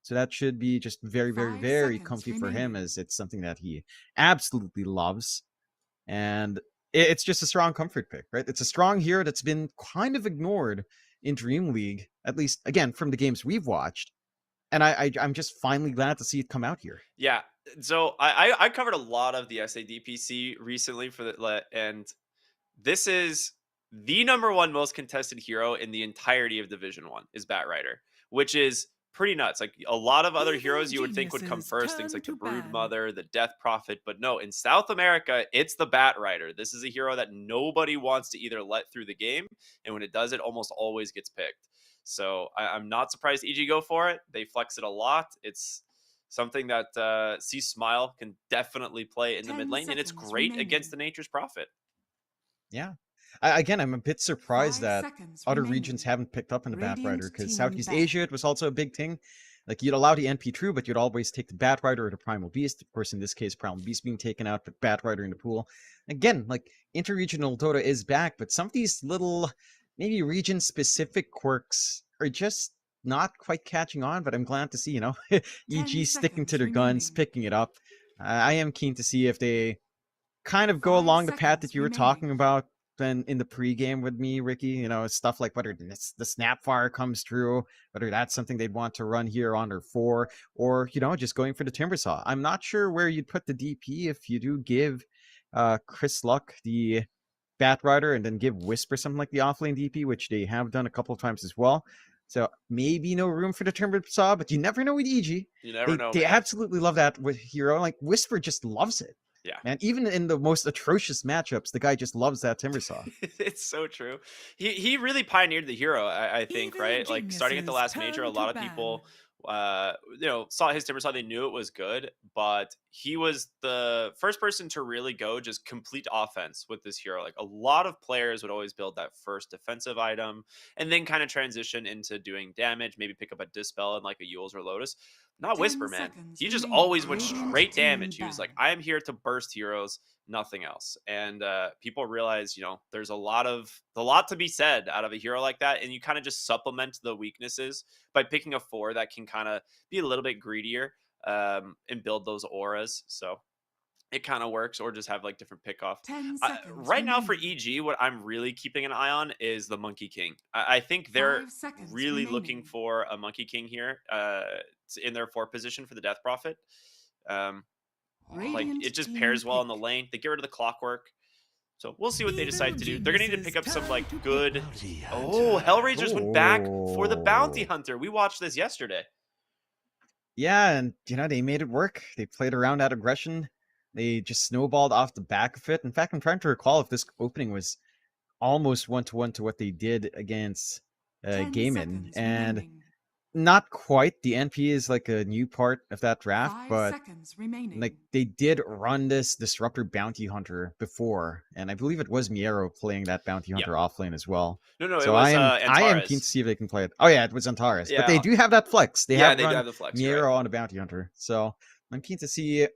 So that should be just very, very, very comfy for him, as it's something that he absolutely loves. And it's just a strong comfort pick, right? It's a strong hero that's been kind of ignored in Dream League, at least, again, from the games we've watched. And I'm just finally glad to see it come out here. Yeah. So I covered a lot of the SADPC recently and this is the number one most contested hero in the entirety of Division 1 is Bat Rider, which is pretty nuts. Like a lot of other heroes you would think would come first, things like the Brood Mother, the Death Prophet, but no, in South America, it's the Bat Rider. This is a hero that nobody wants to either let through the game, and when it does, it almost always gets picked. So I'm not surprised EG go for it. They flex it a lot. It's something that C Smile can definitely play in the mid lane, and it's great against the Nature's Prophet. Yeah. I'm a bit surprised that other regions haven't picked up on the Bat Rider, because Southeast Asia, it was also a big thing. Like you'd allow the NP true, but you'd always take the Bat Rider or the Primal Beast. Of course, in this case, Primal Beast being taken out, but Bat Rider in the pool. Again, like interregional Dota is back, but some of these little, maybe region-specific quirks are just not quite catching on. But I'm glad to see, EG sticking to their guns, picking it up. I am keen to see if they kind of go along the path that you were talking about then in the pregame with me, Ricky. Stuff like whether the Snapfire comes through, whether that's something they'd want to run here on their 4, or just going for the Timbersaw. I'm not sure where you'd put the DP if you do give Chris Luck the Bat Rider and then give Whisper something like the offlane DP, which they have done a couple of times as well. So maybe no room for the Timbersaw, but you never know with EG. You never know. They absolutely love that with hero. Like Whisper just loves it. Yeah, man. Even in the most atrocious matchups, the guy just loves that Timbersaw. It's so true. He really pioneered the hero, I think, right? Like starting at the last major, a lot of people, saw his Timbersaw. They knew it was good, but he was the first person to really go just complete offense with this hero. Like a lot of players would always build that first defensive item and then kind of transition into doing damage, maybe pick up a Dispel and like a Eul's or Lotus. Not Whisper, man. He just always went straight damage. He was like, I am here to burst heroes, nothing else. And people realize, there's a lot to be said out of a hero like that. And you kind of just supplement the weaknesses by picking a 4 that can kind of be a little bit greedier and build those auras. So it kind of works, or just have like different pickoff. Right now for EG, what I'm really keeping an eye on is the Monkey King. I think they're really looking for a Monkey King here in their 4th position for the Death Prophet. Like Radiant it just team pairs well in the pick. lane. They get rid of the clockwork. So we'll see what they decide to do. They're gonna need to pick up some like good. Oh, Hellraisers went back for the Bounty Hunter. We watched this yesterday. Yeah, and they made it work. They played around that aggression. They just snowballed off the back of it. In fact, I'm trying to recall if this opening was almost 1-to-1 to what they did against 10 Gaimin, seconds and remaining. not quite. The NP is like a new part of that draft, 5 but seconds remaining. like they did run this Disruptor Bounty Hunter before, and I believe it was Miero playing that Bounty Hunter offlane as well. No, So it was I am keen Antares. to see if they can play it. Oh yeah, it was Antares, but they Yeah. do have that flex. They Yeah, have they do run have the flex, you're Miero right. on a Bounty Hunter, so I'm keen to see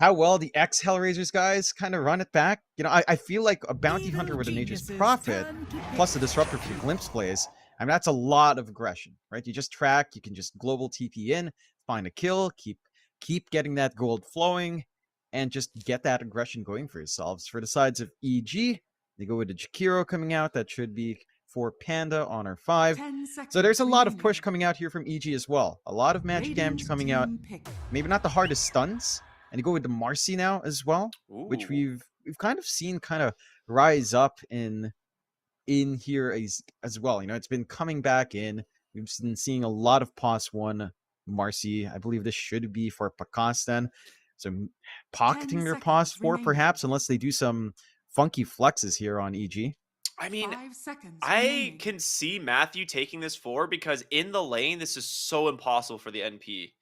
how well the ex Hellraisers guys kind of run it back. I feel like a Bounty Hunter with a Nature's Prophet plus a Disruptor for Glimpse plays. I mean, that's a lot of aggression, right? You just track, you can just global TP in, find a kill, keep getting that gold flowing, and just get that aggression going for yourselves. For the sides of EG, they go with the Jakiro coming out. That should be for Panda on our 5. 10 So there's a seconds lot of remaining. push coming out here from EG as well. A lot of magic damage Radiant coming out. team pick. Maybe not the hardest stuns. And you go with the Marcy now as well, which Ooh. we've kind of seen kind of rise up in here as well. It's been coming back in. We've been seeing a lot of POS 1 Marcy. I believe this should be for Pakistan. So pocketing their POS 4 remaining. perhaps, unless they do some funky flexes here on EG. I mean, 5 seconds I remaining. can see Matthew taking this 4 because in the lane, this is so impossible for the NP.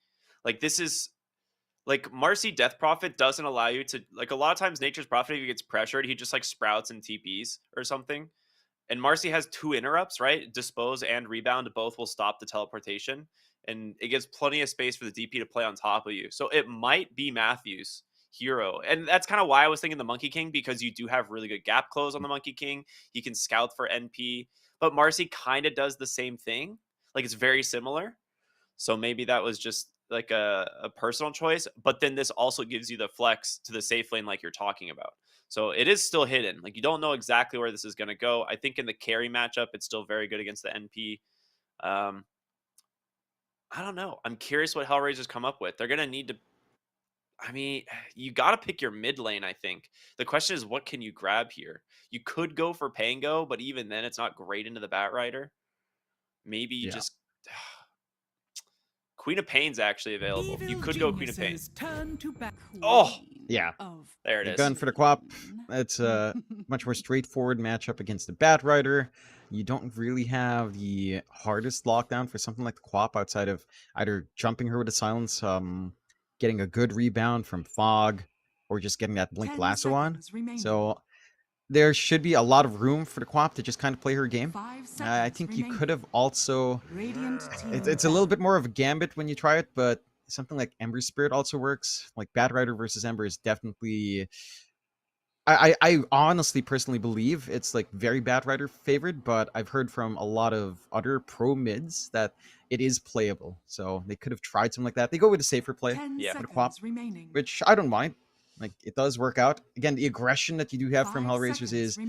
Like this is like Marcy Death Prophet doesn't allow you to like a lot of times Nature's Prophet, if he gets pressured, he just like sprouts and TPs or something. And Marcy has 2 interrupts, right? Dispose and Rebound both will stop the teleportation. And it gives plenty of space for the DP to play on top of you. So it might be Matthew's hero. And that's kind of why I was thinking the Monkey King, because you do have really good gap close on the Monkey King. He can scout for NP. But Marcy kind of does the same thing. Like it's very similar. So maybe that was just like a personal choice. But then this also gives you the flex to the safe lane like you're talking about. So it is still hidden. Like you don't know exactly where this is going to go. I think in the carry matchup, it's still very good against the NP. I don't know. I'm curious what Hellraisers come up with. They're going to need to. I mean, you got to pick your mid lane, I think. The question is, what can you grab here? You could go for Pango, but even then, it's not great into the Batrider. Maybe you just. Queen of Pain's actually available. You could go Queen of Pain. Oh, yeah. There it is. Gun for the Quap. It's a much more straightforward matchup against the Batrider. You don't really have the hardest lockdown for something like the Quap outside of either jumping her with a silence, getting a good rebound from Fog, or just getting that Blink Lasso on. So there should be a lot of room for the Quap to just kind of play her game. I think you could have also... It's a little bit more of a gambit when you try it, but something like Ember Spirit also works. Like Batrider versus Ember is definitely... I honestly personally believe it's like very Batrider favored, but I've heard from a lot of other pro mids that it is playable. So they could have tried something like that. They go with a safer play for the Quap, which I don't mind. Like, it does work out. Again, the aggression that you do have from Hellraisers is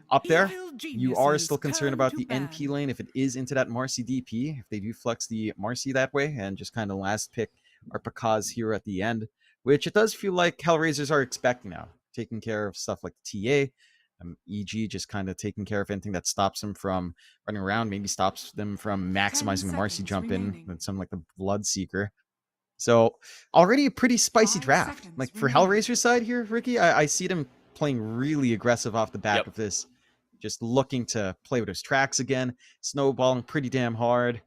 up there. You are still concerned about the NP lane if it is into that Marcy DP. If they do flex the Marcy that way and just kind of last pick our Pakaz here at the end, which it does feel like Hellraisers are expecting now. Taking care of stuff like the TA. EG just kind of taking care of anything that stops them from running around, maybe stops them from maximizing the Marcy jump in with something like the Bloodseeker. So already a pretty spicy draft. Like for Hellraiser's side here, Ricky, I see them playing really aggressive off the back of this. Just looking to play with those tracks again, snowballing pretty damn hard,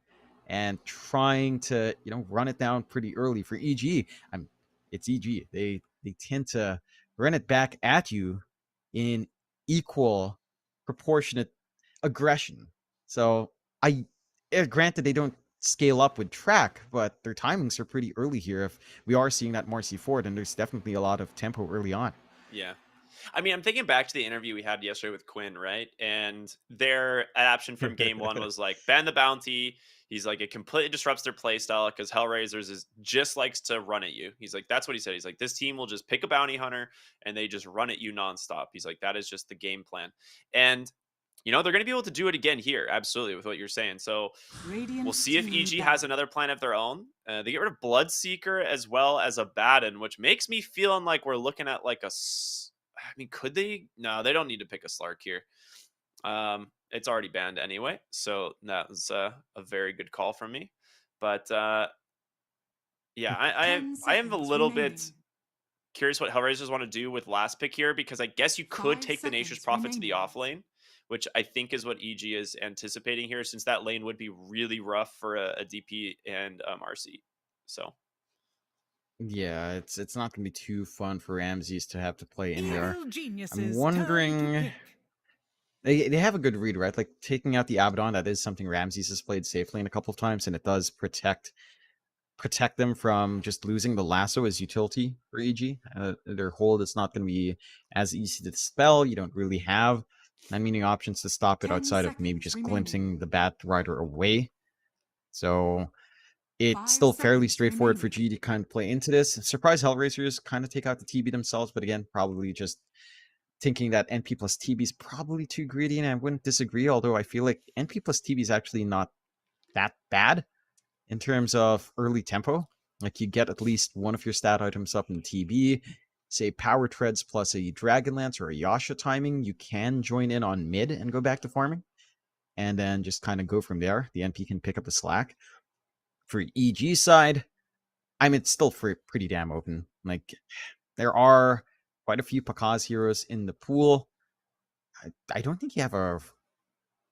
and trying to, run it down pretty early. For EG, it's EG. They tend to run it back at you in equal proportionate aggression. So granted they don't scale up with track, but their timings are pretty early here. If we are seeing that Marcy forward, and there's definitely a lot of tempo early on. Yeah. I mean, I'm thinking back to the interview we had yesterday with Quinn, right? And their adaptation from game 1 was like, ban the bounty. He's like, it completely disrupts their playstyle because Hellraisers just likes to run at you. He's like, that's what he said. He's like, this team will just pick a bounty hunter and they just run at you nonstop. He's like, that is just the game plan. And you know, they're going to be able to do it again here. Absolutely, with what you're saying. So we'll see if EG has another plan of their own. They get rid of Bloodseeker as well as a Batten, which makes me feeling like we're looking at like I mean, could they? No, they don't need to pick a Slark here. It's already banned anyway, so that was a very good call from me. But yeah, I am a little bit curious what Hellraisers want to do with last pick here, because I guess you could take the Nature's Prophet to the off lane, which I think is what EG is anticipating here, since that lane would be really rough for a DP and RC. So Yeah, it's not gonna be too fun for Ramses to have to play in there. I'm wondering. They have a good read, right? Like taking out the Abaddon, that is something Ramses has played safely in a couple of times, and it does protect them from just losing the lasso as utility for EG. Their hold is not going to be as easy to dispel. You don't really have many options to stop it outside of maybe just glimpsing the Bat Rider away. So it's still fairly straightforward for G to kind of play into this. Surprise Hellraisers kind of take out the TB themselves, but again, probably just thinking that NP plus TB is probably too greedy, and I wouldn't disagree, although I feel like NP plus TB is actually not that bad in terms of early tempo. Like you get at least one of your stat items up in TB, say Power Treads plus a Dragonlance or a Yasha timing, you can join in on mid and go back to farming, and then just kind of go from there. The NP can pick up the slack. For EG side, I mean, it's still pretty damn open. Like, there are quite a few Pakaz heroes in the pool. I don't think you have a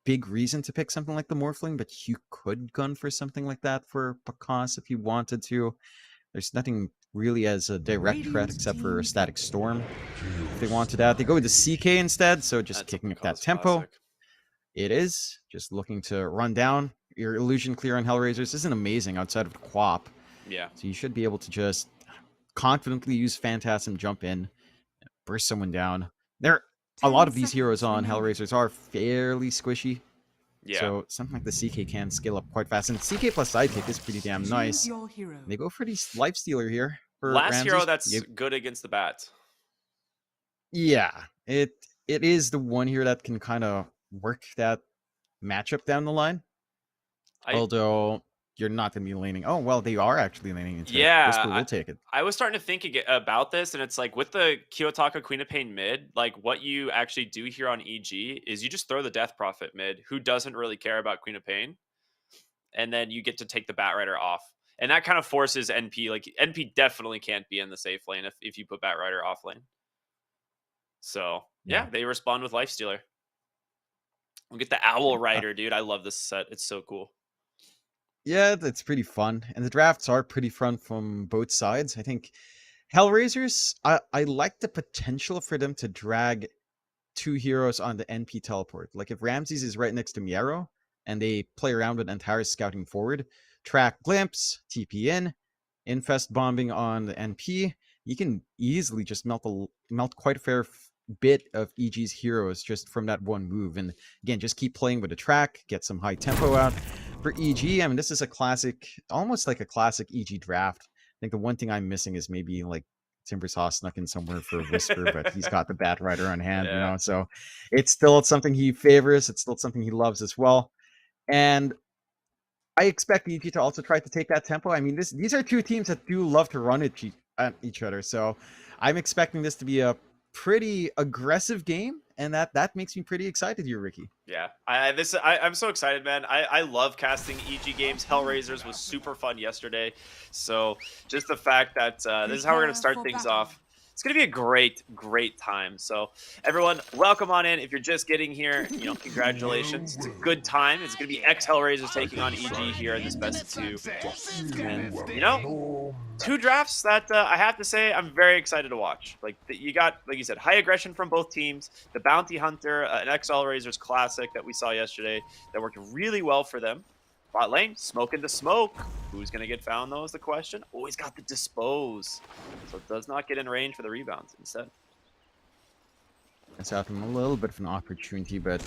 big reason to pick something like the Morphling, but you could gun for something like that for Pakaz if you wanted to. There's nothing really as a direct threat except for a Static Storm. If they wanted that, they go with the CK instead, so just kicking up that tempo. Classic. It is. Just looking to run down. Your illusion clear on Hellraisers isn't amazing outside of the Quap. Yeah. So you should be able to just confidently use Phantasm, jump in, burst someone down. A lot of these heroes on Hellraisers are fairly squishy. Yeah. So something like the CK can scale up quite fast. And CK plus Sidekick is pretty damn nice. They go for these Lifestealer here. For Last Ramses. hero that's good against the bats. Yeah. It is the one here that can kind of work that matchup down the line. Although you're not going to be laning. Oh, well, they are actually laning into it. Whisper will take it. I was starting to think about this, and it's like with the Kiyotaka Queen of Pain mid, like what you actually do here on EG is you just throw the Death Prophet mid, who doesn't really care about Queen of Pain, and then you get to take the Bat Rider off. And that kind of forces NP, like NP definitely can't be in the safe lane if you put Bat Rider off lane. So, yeah, they respond with Lifestealer. We'll get the Owl Rider, dude. I love this set. It's so cool. Yeah, it's pretty fun. And the drafts are pretty fun from both sides. I think Hellraisers, I like the potential for them to drag two heroes on the NP teleport. Like if Ramses is right next to Miero and they play around with Antares scouting forward, track Glimpse, TP in, infest bombing on the NP, you can easily just melt quite a fair bit of EG's heroes just from that one move. And again, just keep playing with the track, get some high tempo out. For EG, I mean, this is a classic, almost like a classic EG draft. I think the one thing I'm missing is maybe like Timbersaw snuck in somewhere for Whisper, but he's got the Bat Rider on hand, you know, so it's still something he favors. It's still something he loves as well. And I expect EG to also try to take that tempo. I mean, these are two teams that do love to run at each other, so I'm expecting this to be a pretty aggressive game, and that makes me pretty excited here, Ricky. Yeah, I'm so excited, man. I love casting EG games. Hellraisers was super fun yesterday, so just the fact that this is how we're gonna start things off. It's gonna be a great time. So everyone, welcome on in. If you're just getting here, you know, congratulations. It's a good time. It's gonna be ex Hellraisers taking on EG here in this best of two, and you know, two drafts that I have to say I'm very excited to watch. Like you got, like you said, high aggression from both teams. The Bounty Hunter, an ex Hellraisers classic that we saw yesterday that worked really well for them. Bot lane, smoke into smoke. Who's going to get found, though, is the question. Oh, he's got the dispose. So it does not get in range for the rebounds instead. It's having a little bit of an opportunity, but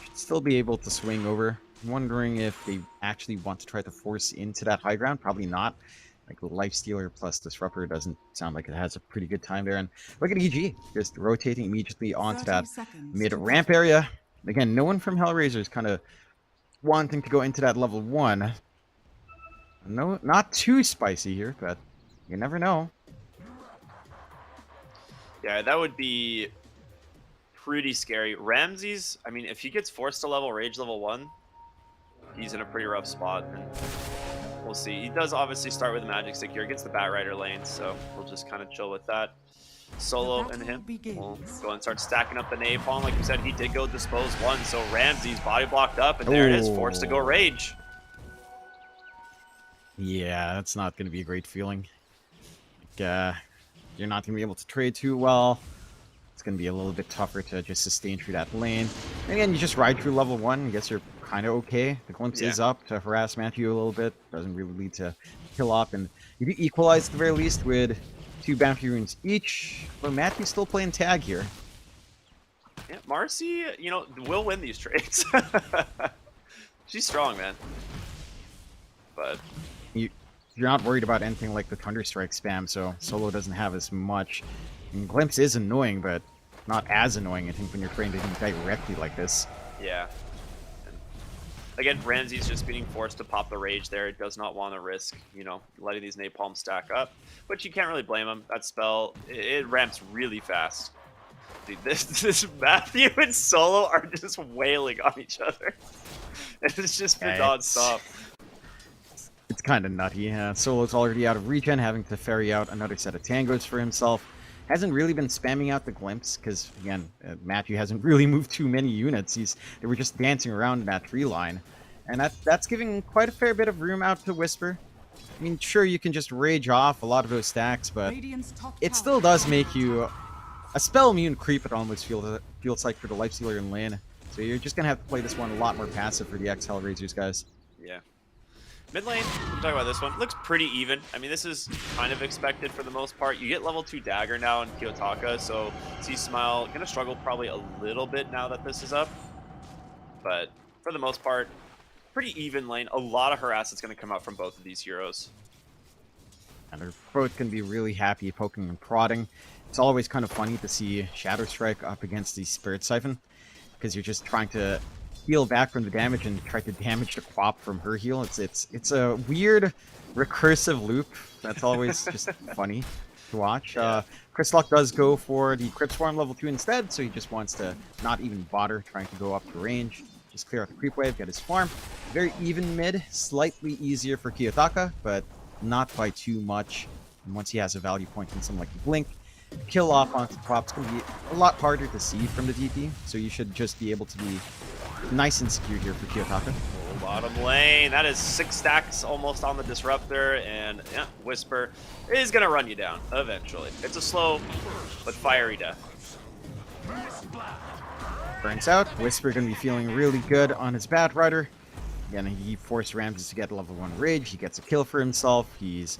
should still be able to swing over. I'm wondering if they actually want to try to force into that high ground. Probably not. Like Lifestealer plus Disruptor doesn't sound like it has a pretty good time there. And look at EG, just rotating immediately onto that mid-ramp area. Again, no one from Hellraiser is kind of wanting to go into that level 1. No, not too spicy here, but you never know. Yeah, that would be pretty scary. Ramses, I mean, if he gets forced to level Rage level 1, he's in a pretty rough spot. And we'll see. He does obviously start with a magic stick here against the Batrider lane, so we'll just kind of chill with that. Solo and him will go and start stacking up the napalm. Like you said, he did go dispose 1, so Ramses body blocked up, and there it is, forced to go Rage. Yeah, that's not going to be a great feeling. Like, you're not going to be able to trade too well. It's going to be a little bit tougher to just sustain through that lane. And again, you just ride through level 1. I guess you're kind of okay. The glimpse is up to harass Matthew a little bit. Doesn't really lead to kill up. And you do equalize at the very least with 2 bounty runes each. But Matthew's still playing tag here. Yeah, Marcy, you know, will win these trades. She's strong, man. But you're not worried about anything like the Thunderstrike spam, so Solo doesn't have as much. And Glimpse is annoying, but not as annoying, I think, when you're trying to him directly like this. yeah. And again, Ramsey's just being forced to pop the Rage there. It does not want to risk, you know, letting these napalms stack up. But you can't really blame him. That spell, it ramps really fast. Dude, this Matthew and Solo are just wailing on each other. It's just for non-stop. It's kind of nutty. Solo's already out of regen, having to ferry out another set of tangos for himself. Hasn't really been spamming out the glimpse, because, again, Matthew hasn't really moved too many units. They were just dancing around in that tree line. And that's giving quite a fair bit of room out to Whisper. I mean, sure, you can just rage off a lot of those stacks, but it still does make you a spell immune creep, it almost feels like, for the Lifestealer in lane. So you're just going to have to play this one a lot more passive for the ex-Hellraisers, guys. Yeah. Mid lane, we'll talk about this one. Looks pretty even. I mean, this is kind of expected for the most part. You get level 2 Dagger now in Kiyotaka, so C-Smile gonna struggle probably a little bit now that this is up. But for the most part, pretty even lane. A lot of harass that's gonna come out from both of these heroes. And they're both gonna be really happy poking and prodding. It's always kind of funny to see Shadow Strike up against the Spirit Siphon, because you're just trying to heal back from the damage and try to damage the Quap from her heal. It's a weird recursive loop that's always just funny to watch. Chris Luck does go for the Crypt Swarm level 2 instead, so he just wants to not even bother trying to go up to range. Just clear out the creep wave, get his farm. Very even mid, slightly easier for Kiyotaka, but not by too much. And once he has a value point in something like the Blink, kill off onto the Quap's going to be a lot harder to see from the DP, so you should just be able to be nice and secure here for Kiyotaka. Bottom lane, that is 6 stacks almost on the Disruptor, and yeah, Whisper is going to run you down eventually. It's a slow but fiery death. Burns out. Whisper going to be feeling really good on his Batrider. Again, he forced Ramses to get level 1 Rage. He gets a kill for himself. He's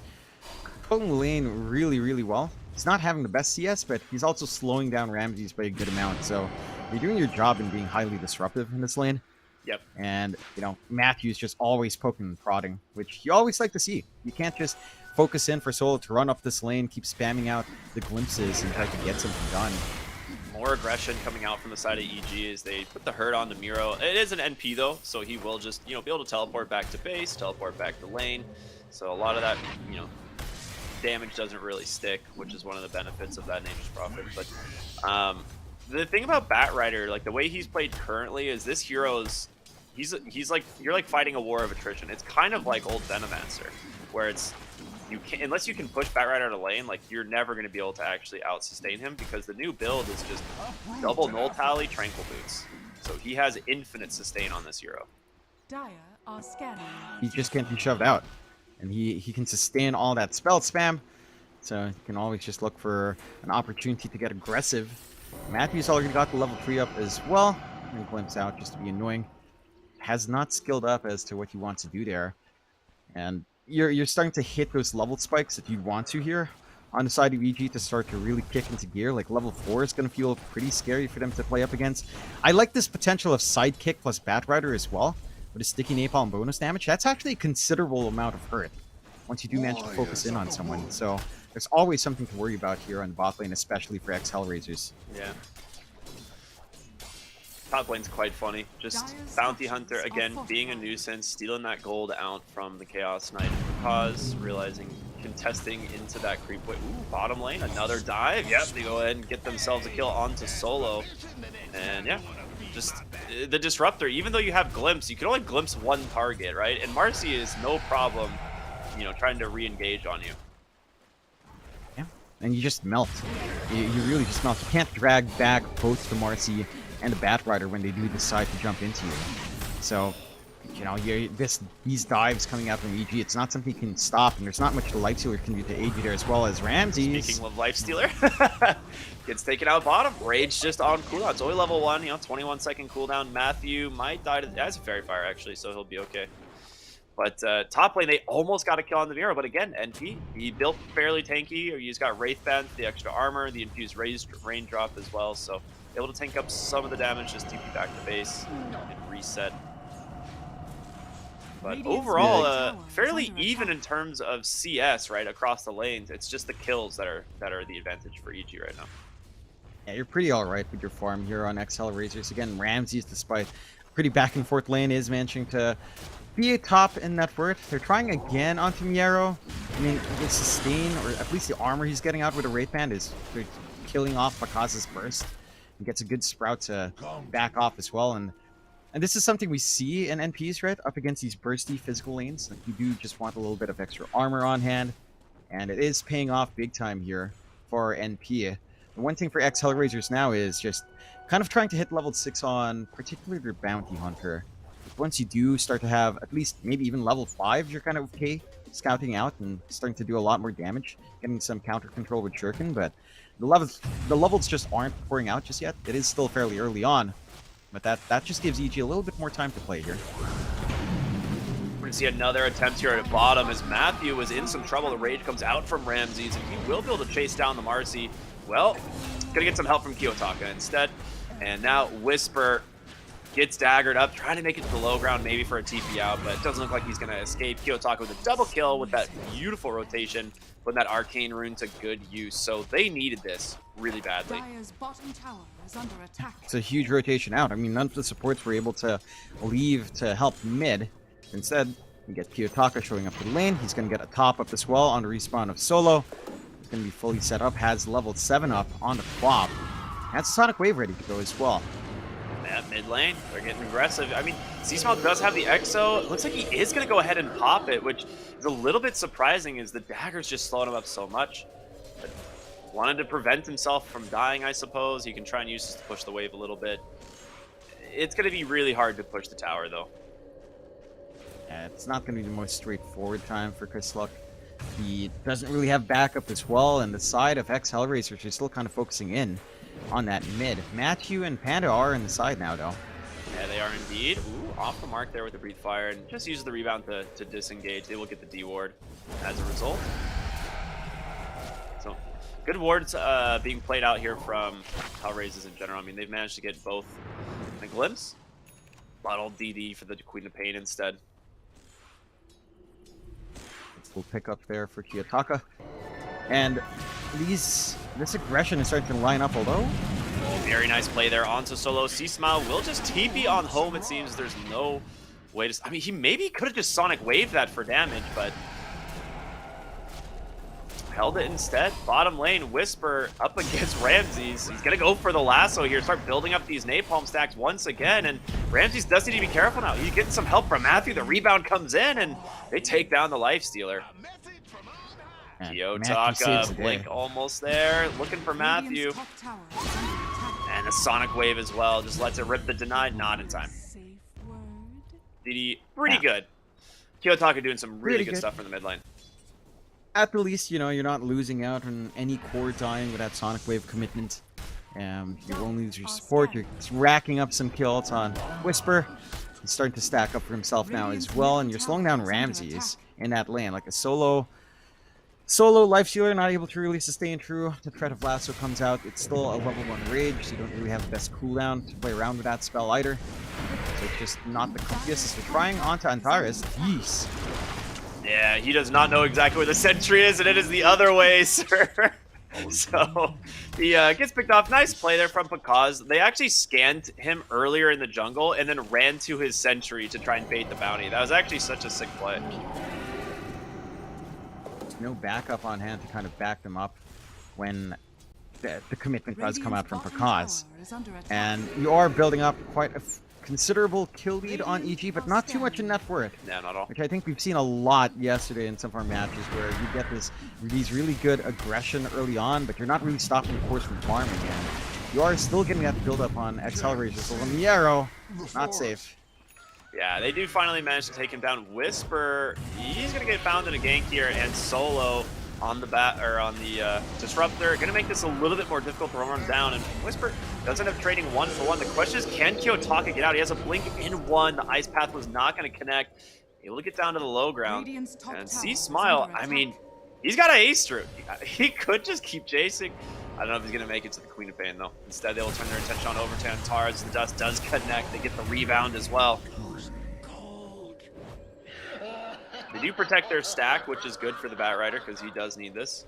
controlling the lane really, really well. He's not having the best CS, but he's also slowing down Ramses by a good amount, so you're doing your job in being highly disruptive in this lane. Yep. And, you know, Matthew's just always poking and prodding, which you always like to see. You can't just focus in for Solo to run up this lane, keep spamming out the glimpses and try to get something done. More aggression coming out from the side of EG as they put the hurt on the Miro. It is an NP though, so he will just, you know, be able to teleport back to base, teleport back to lane. So a lot of that, you know, damage doesn't really stick, which is one of the benefits of that Nature's Prophet. But the thing about Batrider, like the way he's played currently, is this hero's he's like, you're like fighting a war of attrition. It's kind of like old Venomancer, where it's you can, unless you can push Batrider to lane, like you're never going to be able to actually out sustain him, because the new build is just double null tally tranquil boots. So he has infinite sustain on this hero. Dire are scanning. He just can't be shoved out, and he can sustain all that spell spam. So you can always just look for an opportunity to get aggressive. Matthew's already got the level 3 up as well. And glimpse out just to be annoying. Has not skilled up as to what he wants to do there. And you're starting to hit those level spikes that you want to here on the side of EG to start to really kick into gear. Like level 4 is going to feel pretty scary for them to play up against. I like this potential of sidekick plus Batrider as well, with a sticky napalm bonus damage. That's actually a considerable amount of hurt once you do manage to focus in on someone. So there's always something to worry about here on the bot lane, especially for ex-Hellraisers. Yeah. Top lane's quite funny. Just Bounty Hunter, again, being a nuisance, stealing that gold out from the Chaos Knight cause, realizing contesting into that creep wave. Ooh, bottom lane, another dive. Yep, they go ahead and get themselves a kill onto Solo. And yeah, just the Disruptor, even though you have Glimpse, you can only glimpse one target, right? And Marcy is no problem, you know, trying to re-engage on you. Yeah, and you just melt. You really just melt. You can't drag back both the Marcy and the Batrider when they do decide to jump into you. So, you know, these dives coming out from EG, it's not something you can stop, and there's not much the Lifestealer can do to aid you there, as well as Ramses. Speaking of Lifestealer, gets taken out bottom. Rage just on cooldown. It's only level 1, you know, 21-second cooldown. Matthew might die to... That's a Fairy Fire, actually, so he'll be okay. But top lane, they almost got a kill on the Miro, but again, NP, he built fairly tanky, or he's got Wraith Band, the extra armor, the infused raindrop as well, so able to tank up some of the damage, just TP back to base and reset. But overall, fairly even in terms of CS, right, across the lanes. It's just the kills that are the advantage for EG right now. Yeah, you're pretty alright with your farm here on XL Razors. Again, Ramses, despite pretty back and forth lane, is managing to be a top in net worth. They're trying again onto Miero. I mean, the sustain, or at least the armor he's getting out with a Wraith Band, is they're killing off Bakaz's burst. He gets a good Sprout to back off as well, and this is something we see in NPs, right? Up against these bursty physical lanes. Like, you do just want a little bit of extra armor on hand, and it is paying off big time here for NP. The one thing for X Hellraisers now is just kind of trying to hit level 6 on particularly their Bounty Hunter. Once you do start to have at least maybe even level 5, you're kind of okay scouting out and starting to do a lot more damage, getting some counter control with Shuriken, but the levels just aren't pouring out just yet. It is still fairly early on, but that just gives EG a little bit more time to play here. We're going to see another attempt here at bottom as Matthew was in some trouble. The Rage comes out from Ramses, and he will be able to chase down the Marcy. Well, going to get some help from Kiyotaka instead. And now Whisper gets daggered up, trying to make it to the low ground maybe for a TP out, but it doesn't look like he's going to escape. Kiyotaka with a double kill with that beautiful rotation, putting that Arcane Rune to good use. So they needed this really badly. Dire's bottom tower is under attack. It's a huge rotation out. I mean, none of the supports were able to leave to help mid. Instead, you get Kiyotaka showing up to the lane. He's going to get a top up as well on the respawn of Solo. He's going to be fully set up, has level 7 up on the flop. Has Sonic Wave ready to go as well. Yeah, mid lane, they're getting aggressive. I mean, Seasmile does have the Exo. It looks like he is going to go ahead and pop it, which is a little bit surprising as the dagger's just slowing him up so much. But wanted to prevent himself from dying, I suppose. He can try and use this to push the wave a little bit. It's going to be really hard to push the tower, though. Yeah, it's not going to be the most straightforward time for Chris Luck. He doesn't really have backup as well, and the side of X Hellraisers is still kind of focusing in on that mid. Matthew and Panda are in the side now, though. Yeah, they are indeed. Ooh, off the mark there with the Breathe Fire, and just uses the rebound to disengage. They will get the D ward as a result. So, good wards being played out here from Hellraisers in general. I mean, they've managed to get both a glimpse. Bottle DD for the Queen of Pain instead. We'll pick up there for Kiyotaka. And this aggression is starting to line up, although... Very nice play there onto Solo. Seasmile will just TP on home, it seems. There's no way to... I mean, he maybe could have just Sonic Waved that for damage, but... held it instead. Bottom lane, Whisper up against Ramses. He's going to go for the lasso here, start building up these napalm stacks once again, and Ramses does need to be careful now. He's getting some help from Matthew. The rebound comes in, and they take down the Lifestealer. Kiyotaka, Blink almost there, looking for Matthew. And a Sonic Wave as well, just lets it rip the denied, not in time. DD, pretty good. Kiyotaka doing some really good stuff from the mid lane. At the least, you know, you're not losing out on any core dying with that Sonic Wave commitment. You won't lose your support. You're racking up some kills on Whisper. He's starting to stack up for himself now as well, and you're slowing down Ramses in that lane. Like a solo Lifestealer, not able to really sustain through. The threat of Lasso comes out. It's still a level 1 Rage, so you don't really have the best cooldown to play around with that spell either. So it's just not the comfiest. As we're trying onto Antares. Jeez. Yeah, he does not know exactly where the sentry is, and it is the other way, sir. So he gets picked off. Nice play there from Pakaz. They actually scanned him earlier in the jungle and then ran to his sentry to try and bait the bounty. That was actually such a sick play. No backup on hand to kind of back them up when the commitment does come out from Pakaz. And you are building up quite a considerable kill lead on EG, but not too much in net worth. No, not at all. Which I think we've seen a lot yesterday in some of our matches where you get these really good aggression early on, but you're not really stopping the course from farming. And you are still getting that build up on accelerators. So Lamiero, not safe. Yeah, they do finally manage to take him down. Whisper, he's gonna get found in a gank here, and Solo on the disruptor, gonna make this a little bit more difficult to run him down. And Whisper does end up trading 1-for-1. The question is, can Kiyotaka get out? He has a blink in 1. The ice path was not gonna connect. Able to get down to the low ground. And see Smile, I mean, he's got an ace through. He could just keep chasing. I don't know if he's gonna make it to the Queen of Pain though. Instead, they will turn their attention on over to Antares. The dust does connect. They get the rebound as well. They do protect their stack, which is good for the Bat Rider because he does need this.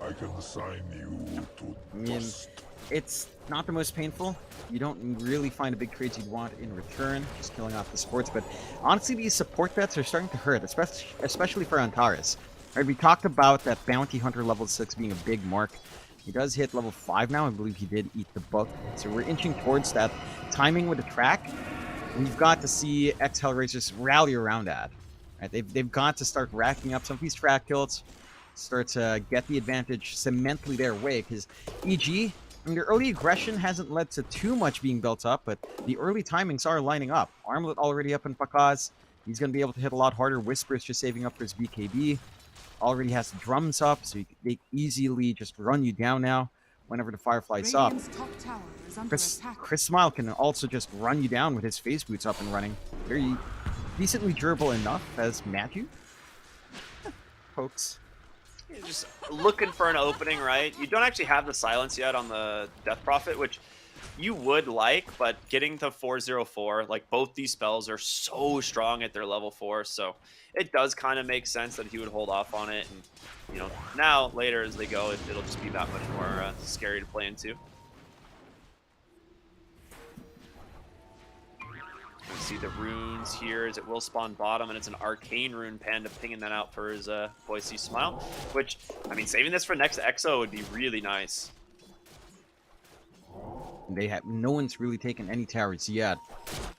I can assign you to dust. It's not the most painful. You don't really find a big trades you'd want in return, just killing off the supports. But honestly, these support bets are starting to hurt, especially for Antares. Right, we talked about that Bounty Hunter level 6 being a big mark. He does hit level 5 now. I believe he did eat the book. So we're inching towards that timing with the track. And you've got to see Hellraisers rally around that. Right, they've got to start racking up some of these track kills, start to get the advantage cementally their way, because EG, I mean, their early aggression hasn't led to too much being built up, but the early timings are lining up. Armlet already up in Pakaz. He's going to be able to hit a lot harder. Whisper's just saving up for his BKB. Already has the drums up, so they easily just run you down now whenever the Firefly's up. Chris Smile can also just run you down with his phase boots up and running. Very decently durable enough as Matthew. Pokes. You're just looking for an opening, right? You don't actually have the silence yet on the Death Prophet, which you would like, but getting to 404, like both these spells are so strong at their level 4, so it does kind of make sense that he would hold off on it. And, you know, now, later as they go, it'll just be that much more scary to play into. You see the runes here as it will spawn bottom, and it's an arcane rune. Panda pinging that out for his boy C Smile, which, I mean, saving this for next EXO would be really nice. No one's really taken any towers yet.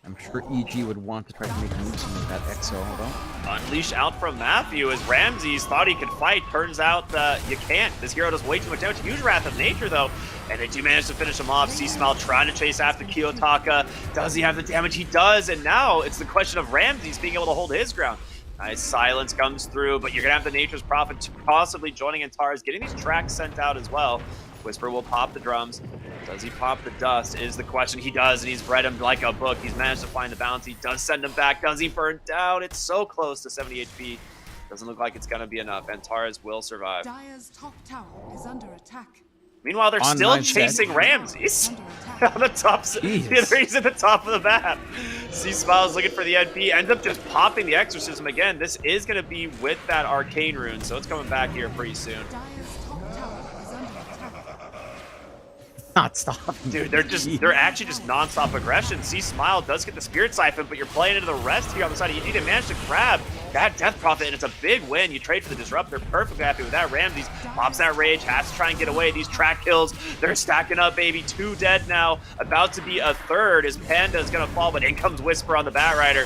I'm sure EG would want to try to make moves in that EXO. Hold on. Unleash out from Matthew as Ramses thought he could fight. Turns out you can't. This hero does way too much damage. Huge Wrath of Nature though, and they do manage to finish him off. C-Smile trying to chase after Kiyotaka. Does he have the damage? He does, and now it's the question of Ramses being able to hold his ground. Nice silence comes through, but you're gonna have the Nature's Prophet possibly joining Antares, getting these tracks sent out as well. Whisper will pop the drums. Does he pop the dust is the question. He does, and he's read him like a book. He's managed to find the bounty. Does send him back. Does he burn down? It's so close to 70 HP. Doesn't look like it's going to be enough. Antares will survive. Dire's top tower is under attack. Meanwhile, they're still chasing Ramses on the top. He's at the top of the map. C-Smile is looking for the NP. Ends up just popping the Exorcism again. This is going to be with that Arcane Rune, so it's coming back here pretty soon. Not stopping. Dude, they're actually just non-stop aggression. C-Smile does get the Spirit Siphon, but you're playing into the rest here on the side. You need to manage to grab that Death Prophet, and it's a big win. You trade for the Disrupt. They're perfectly happy with that. Ramses pops that Rage, has to try and get away. These track kills, they're stacking up, baby. 2 dead now. About to be a third as Panda is going to fall, but in comes Whisper on the Bat Rider.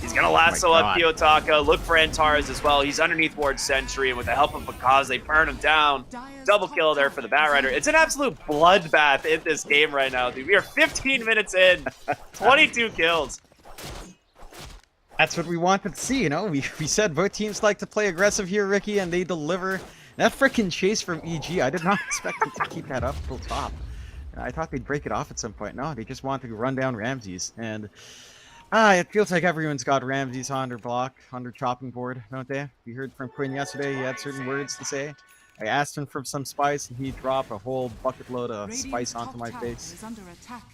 He's going to lasso up Kiyotaka, look for Antares as well. He's underneath Ward Sentry, and with the help of Pakaz, they burn him down. Double kill there for the Bat Rider. It's an absolute bloodbath in this game right now, dude. We are 15 minutes in, 22 kills. That's what we wanted to see, you know? We said both teams like to play aggressive here, Ricky, and they deliver. That freaking chase from EG, I did not expect them to keep that up till top. I thought they'd break it off at some point. No, they just want to run down Ramses, and it feels like everyone's got Ramses on their block, on their chopping board, don't they? We heard from Quinn yesterday, he had certain words to say. I asked him for some spice, and he dropped a whole bucket load of spice onto my face.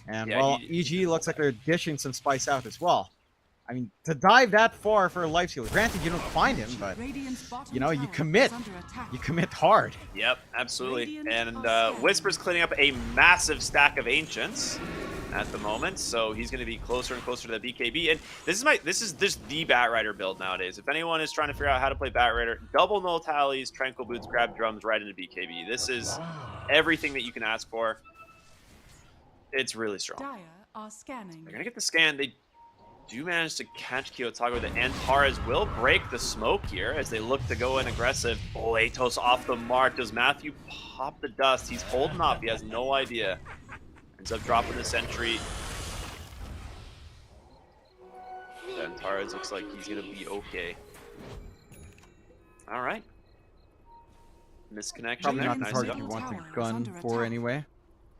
And, well, EG looks like they're dishing some spice out as well. I mean, to dive that far for a life stealer, granted you don't find him, but Radiant's bottom you know, you tower commit. is under attack. You commit hard. Yep, absolutely. Radiant And are scanning. Whisper's cleaning up a massive stack of ancients at the moment, so he's going to be closer and closer to the BKB. And this is just the Batrider build nowadays. If anyone is trying to figure out how to play Batrider, double null tallies, tranquil boots, grab drums right into BKB. This is everything that you can ask for. It's really strong. Dire are scanning. They're gonna get the scan. They do manage to catch Kiyotaka with it, and Torres will break the smoke here as they look to go in aggressive. Oh, Atos off the mark. Does Matthew pop the dust? He's holding up. He has no idea. Ends up dropping the sentry. Then Torres looks like he's gonna be okay. All right. Misconnection Probably there. not the Nice target job. you want the Tower is gun under for attack. anyway.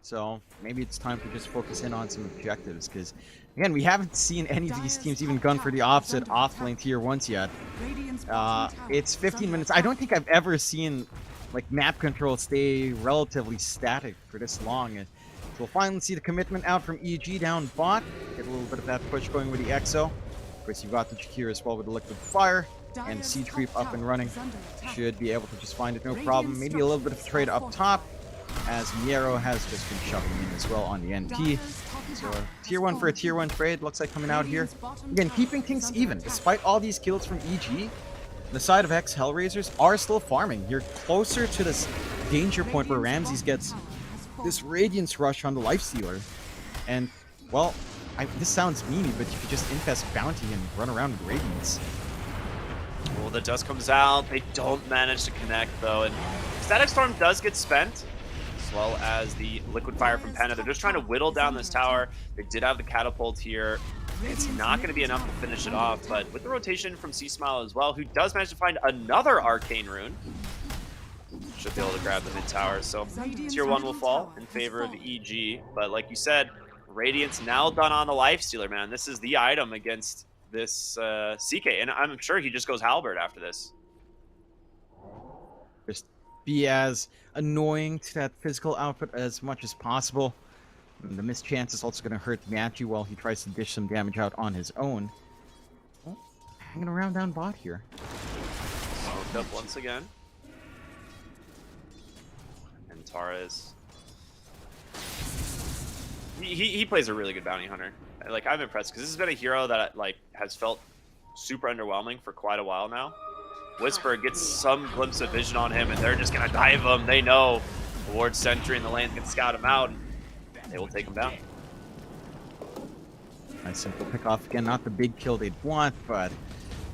So maybe it's time to just focus in on some objectives, because again, we haven't seen any of these teams even gun for the opposite off-lane tier 1s yet. Radiant's bottom tower It's is 15 under minutes. attack. I don't think I've ever seen like map control stay relatively static for this long. So we'll finally see the commitment out from EG down bot. Get a little bit of that push going with the EXO. Of course, you've got the Jakir as well with the liquid fire. And Dire's Siege top Creep up and tower running. is under attack. Should be able to just find it no problem. Maybe a little bit of a trade up top, as Miero has just been shoving in as well on the NT. Dire's top So tower a tier has 1 for a fallen. tier 1 trade looks like coming out here. Radiant's bottom Again, tower keeping is things under even. attack. Despite all these kills from EG, the side of X Hellraisers are still farming. You're closer to this danger point where Radiant's Ramses bottom gets tower has fallen. this Radiance Rush on the Lifestealer. And, well, this sounds meany, but you could just infest Bounty and run around with Radiance. Well, the dust comes out. They don't manage to connect, though. And Static Storm does get spent, as well as the Liquid Fire from Penna. They're just trying to whittle down this tower. They did have the Catapult here. It's not going to be enough to finish it off, but with the rotation from C-Smile as well, who does manage to find another Arcane Rune, should be able to grab the mid-tower. So tier 1 will fall in favor of EG. But like you said, Radiance now done on the Lifestealer, man. This is the item against this CK, and I'm sure he just goes Halberd after this. Just be as annoying to that physical output as much as possible. And the missed chance is also going to hurt Matthew while he tries to dish some damage out on his own. Well, hanging around down bot here. Smoked up once again. And Torres. He plays a really good bounty hunter. Like, I'm impressed because this has been a hero that like has felt super underwhelming for quite a while now. Whisper gets some glimpse of vision on him, and they're just gonna dive him. They know the ward sentry and the lane's gonna scout him out, and they will take him down. Nice simple pick off again. Not the big kill they'd want, but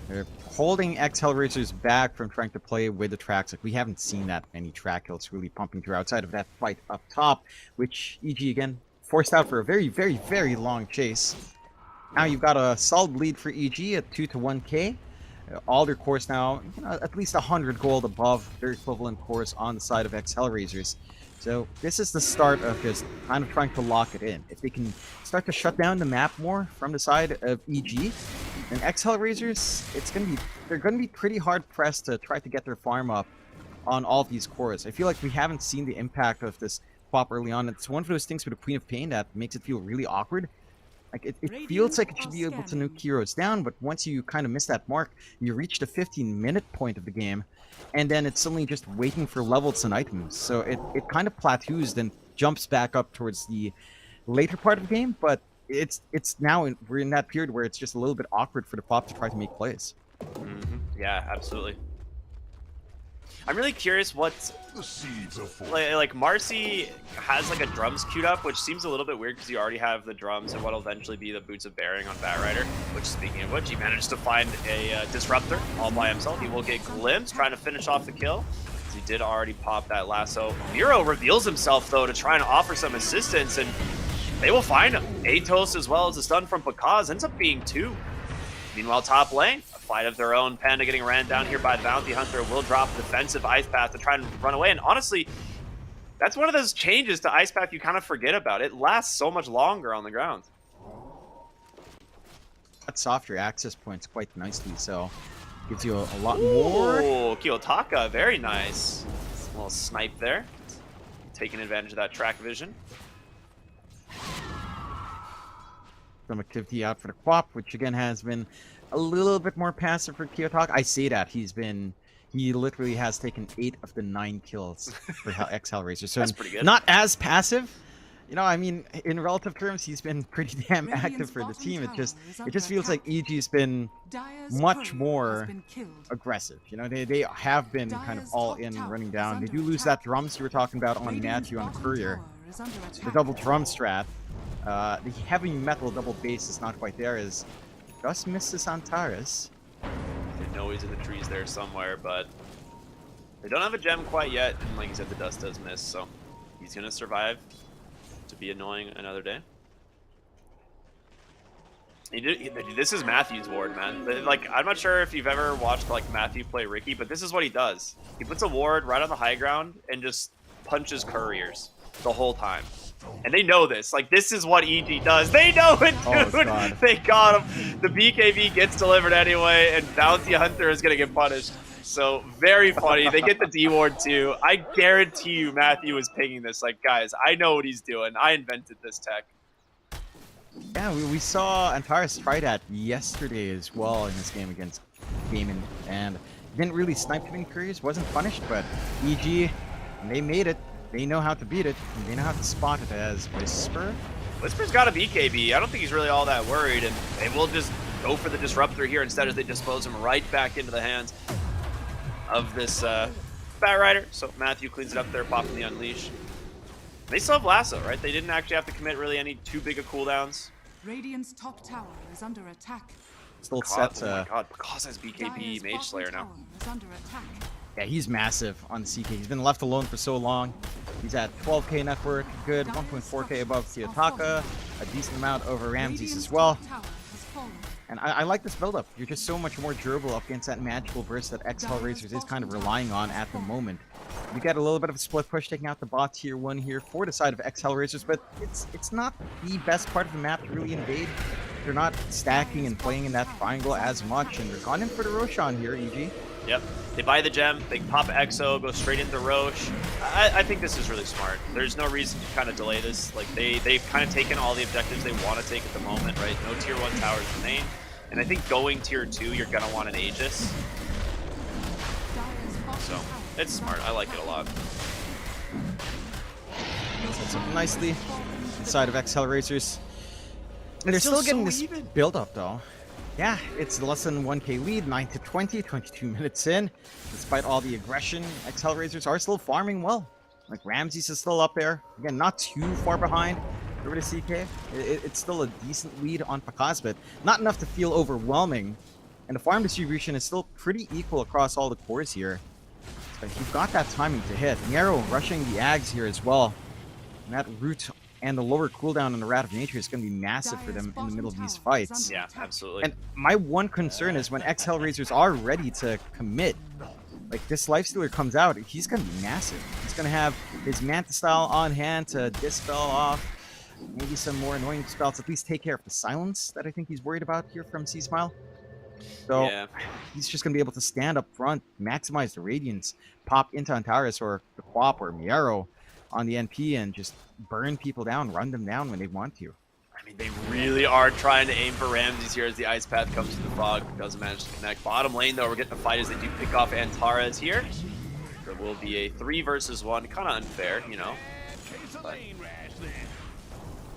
they're holding X Hellraisers back from trying to play with the tracks. Like, we haven't seen that many track kills really pumping through outside of that fight up top, which EG again forced out for a very, very, very long chase. Now you've got a solid lead for EG at 2 to 1k. All their cores now, at least 100 gold above their equivalent cores on the side of X Hellraisers. So this is the start of just kind of trying to lock it in. If they can start to shut down the map more from the side of EG, then X Hellraisers, they're gonna be pretty hard pressed to try to get their farm up on all of these cores. I feel like we haven't seen the impact of this pop early on. It's one of those things with the Queen of Pain that makes it feel really awkward. Like, it feels like it should be able to nuke heroes down, but once you kind of miss that mark, you reach the 15-minute point of the game, and then it's suddenly just waiting for levels and items. So it kind of plateaus, then jumps back up towards the later part of the game, but it's now we're in that period where it's just a little bit awkward for the pop to try to make plays. Yeah, absolutely. I'm really curious what The seeds are for. like Marcy has like a drums queued up, which seems a little bit weird because you already have the drums and what'll eventually be the Boots of Bearing on Batrider. Which, speaking of which, he managed to find a disruptor all by himself. He will get glimpsed trying to finish off the kill, because he did already pop that lasso. Miro reveals himself though to try and offer some assistance, and they will find him. Atos, as well as the stun from Pakaz, ends up being 2. Meanwhile, top lane, a fight of their own. Panda getting ran down here by the Bounty Hunter will drop defensive Ice Path to try and run away. And honestly, that's one of those changes to Ice Path you kind of forget about. It lasts so much longer on the ground. That softer access points quite nicely, so gives you a lot more. Oh, Kiyotaka, very nice. A little snipe there. Taking advantage of that track vision. some activity out for the Quap, which again has been a little bit more passive for Kiyotaka. I say that he literally has taken 8 of the 9 kills for ex-Hellraiser. So That's pretty good. not as passive. You know, I mean, in relative terms, he's been pretty damn active for the team. It just feels like EG's been much more aggressive. You know, they have been kind of all in running down. They do lose that drums you were talking about on Matthew on the Courier. The double drum strat. The heavy metal double bass is not quite there, as just misses Antares. They know he's in the trees there somewhere, but they don't have a gem quite yet. And like you said, the dust does miss, so he's going to survive to be annoying another day. This is Matthew's ward, man. Like, I'm not sure if you've ever watched like Matthew play Ricky, but this is what he does. He puts a ward right on the high ground and just punches couriers the whole time. And they know this. Like, this is what EG does. They know it, dude. Oh, they got him. The BKB gets delivered anyway, and Bounty Hunter is going to get punished. So, very funny. They get the D ward too. I guarantee you Matthew is pinging this. Like, guys, I know what he's doing. I invented this tech. Yeah, we saw Antares try that yesterday as well in this game against Gaming, and didn't really snipe any couriers, wasn't punished, but EG, they made it. They know how to beat it, and they know how to spot it as Whisper. Whisper's got a BKB. I don't think he's really all that worried, and they will just go for the Disruptor here instead as they dispose him right back into the hands of this Bat Rider. So Matthew cleans it up there, popping the Unleash. They still have Lasso, right? They didn't actually have to commit really any too big of cooldowns. Radiant's top tower is under attack. Still set. Oh my god, because has BKB Mage Slayer now. Is under attack. Yeah, he's massive on CK. He's been left alone for so long. He's at 12k network, good 1.4k above Kiyotaka, a decent amount over Ramses as well. And I like this build-up. You're just so much more durable up against that magical burst that ex-Hellraisers is kind of relying on at the moment. You get a little bit of a split push taking out the bot tier 1 here for the side of ex-Hellraisers, but it's not the best part of the map to really invade. They're not stacking and playing in that triangle as much, and they're gone in for the Roshan here, EG. Yep. They buy the gem, they pop Exo, go straight into Roche. I think this is really smart. There's no reason to kind of delay this. Like, they've kind of taken all the objectives they want to take at the moment, right? No tier 1 towers remain. And I think going tier 2, you're going to want an Aegis. So, it's smart. I like it a lot. Sets up nicely inside of ex-Hellraisers. And they're still getting this build-up, though. Yeah, it's less than 1k lead, 9-20, 22 minutes in. Despite all the aggression, ex-Hellraisers are still farming well. Like, Ramses is still up there. Again, not too far behind over to CK. It's still a decent lead on Pakaz, but not enough to feel overwhelming. And the farm distribution is still pretty equal across all the cores here. But you've got that timing to hit. Nero rushing the Ags here as well. And that root and the lower cooldown on the Rat of Nature is going to be massive for them in the middle of these fights. Yeah, absolutely. And my one concern is when ex-Hellraisers are ready to commit, like this Lifestealer comes out, he's going to be massive. He's going to have his Manta style on hand to dispel off, maybe some more annoying spells, at least take care of the silence that I think he's worried about here from C-Smile. So yeah, he's just going to be able to stand up front, maximize the Radiance, pop into Antares or the Quap or Miero on the NP and just burn people down, run them down when they want to. I mean, they really are trying to aim for Ramses here as the Ice Path comes to the fog. Doesn't manage to connect. Bottom lane, though, we're getting a fight as they do pick off Antares here. There will be a 3 versus 1. Kind of unfair, you know. But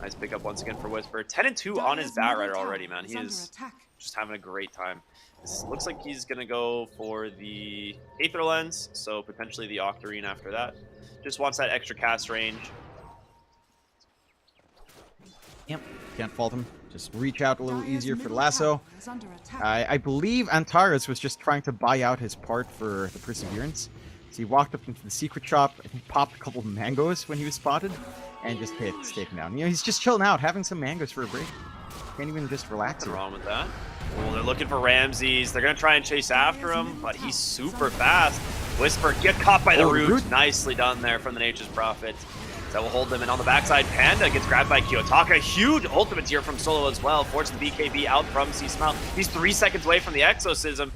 nice pickup once again for Whisper. 10-2 on his Bat Rider already, man. He is just having a great time. This looks like he's going to go for the Aether Lens, so potentially the Octarine after that. Just wants that extra cast range. Yep, can't fault him. Just reach out a little easier for the lasso. I believe Antares was just trying to buy out his part for the Perseverance. So he walked up into the secret shop, I think popped a couple of mangoes when he was spotted, and just hit, taken down. You know, he's just chilling out, having some mangoes for a break. Can't even just relax. Nothing wrong with that. Well, they're looking for Ramses. They're going to try and chase after him, but he's super fast. Whisper, get caught by the root. Nicely done there from the Nature's Prophet. That will hold them in on the backside. Panda gets grabbed by Kiyotaka. Huge ultimate here from Solo as well. Forces the BKB out from C-Smile. He's 3 seconds away from the Exorcism.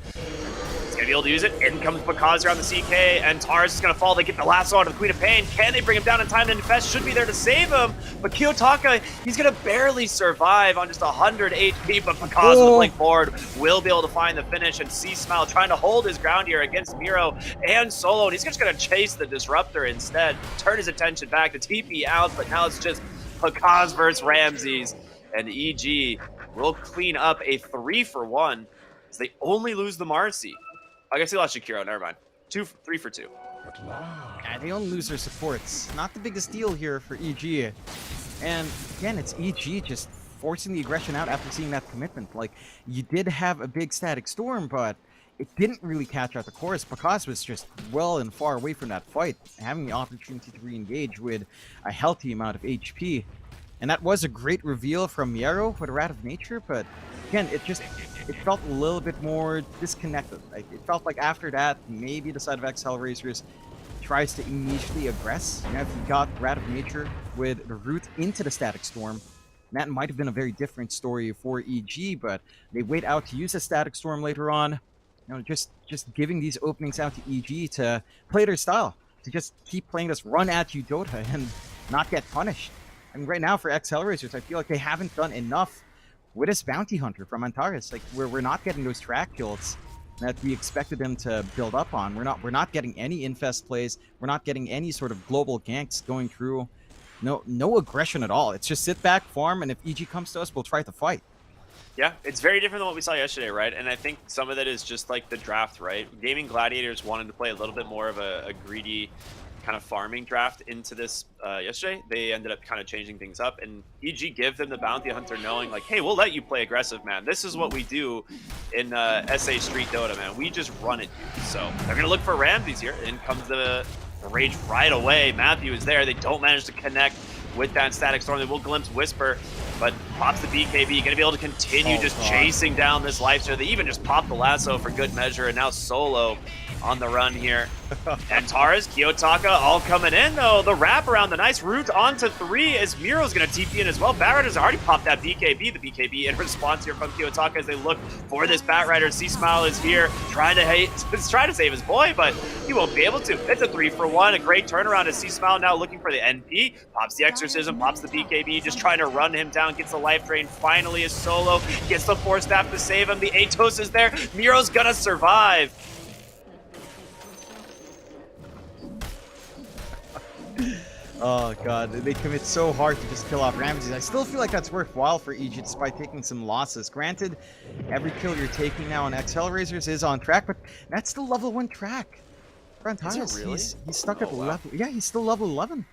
It's gonna be able to use it. In comes Bakazi on the CK, and Tars is gonna fall. They get the lasso onto the Queen of Pain. Can they bring him down in time? And Infest should be there to save him. But Kiyotaka, he's gonna barely survive on just 100 HP, but Bakazi with the blink forward will be able to find the finish, and C-Smile trying to hold his ground here against Miro and Solo, and he's just gonna chase the Disruptor instead, turn his attention back to TP out, but now it's just Bakazi versus Ramses, and EG will clean up a 3-for-1. So they only lose the Marcy. I guess they lost Shakiro, never mind. 3-for-2. Yeah, they only lose their supports. Not the biggest deal here for EG. And again, it's EG just forcing the aggression out after seeing that commitment. Like, you did have a big static storm, but it didn't really catch out the chorus. Bakazi was just well and far away from that fight, having the opportunity to re-engage with a healthy amount of HP. And that was a great reveal from Miero with a Rat of Nature, but again, it felt a little bit more disconnected. Like, it felt like after that, maybe the side of Accelerators tries to immediately aggress. You know, if you got Rat of Nature with the root into the Static Storm, that might have been a very different story for EG, but they wait out to use the Static Storm later on. You know, just giving these openings out to EG to play their style, to just keep playing this run at you Dota and not get punished. And right now for Accelerators, I feel like they haven't done enough with this Bounty Hunter from Antares. Like, we're not getting those track kills that we expected them to build up on. We're not getting any infest plays. We're not getting any sort of global ganks going through. No aggression at all. It's just sit back, farm, and if EG comes to us, we'll try to fight. Yeah, it's very different than what we saw yesterday, right? And I think some of that is just like the draft, right? Gaming Gladiators wanted to play a little bit more of a greedy kind of farming draft into this yesterday. They ended up kind of changing things up, and EG give them the Bounty Hunter knowing like, hey, we'll let you play aggressive, man. This is what we do in SA Street Dota, man. We just run it. So they're going to look for Ramses here. In comes the Rage right away. Matthew is there. They don't manage to connect with that Static Storm. They will glimpse Whisper, but pops the BKB. Going to be able to continue chasing down this Lifesteal. They even just popped the lasso for good measure, and now Solo on the run here. And Taras, Kiyotaka all coming in though. The wrap around, the nice route onto 3 as Miro's going to TP in as well. Batrider's already popped that BKB. The BKB in response here from Kiyotaka as they look for this Batrider. C-Smile is here trying to save his boy, but he won't be able to. It's a 3-for-1. A great turnaround as C-Smile now looking for the NP. Pops the Exorcism, pops the BKB, just trying to run him down, gets the life drain. Finally is Solo, gets the Force Staff to save him. The Atos is there. Miro's gonna survive. Oh god, they commit so hard to just kill off Ramses. I still feel like that's worthwhile for EG despite taking some losses. Granted, every kill you're taking now on Accelerators is on track, but that's the level 1 track. Frontalis, really? he's stuck at level... Yeah, he's still level 11.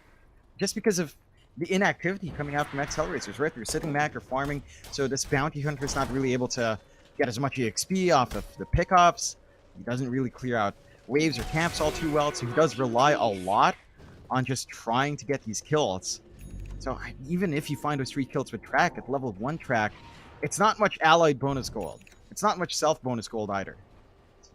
Just because of the inactivity coming out from Accelerators, right? They're sitting back, they're farming, so this Bounty Hunter is not really able to get as much EXP off of the pickups. He doesn't really clear out waves or camps all too well, so he does rely a lot on just trying to get these kills. So even if you find those 3 kills with track at level 1 track, it's not much allied bonus gold. It's not much self bonus gold either.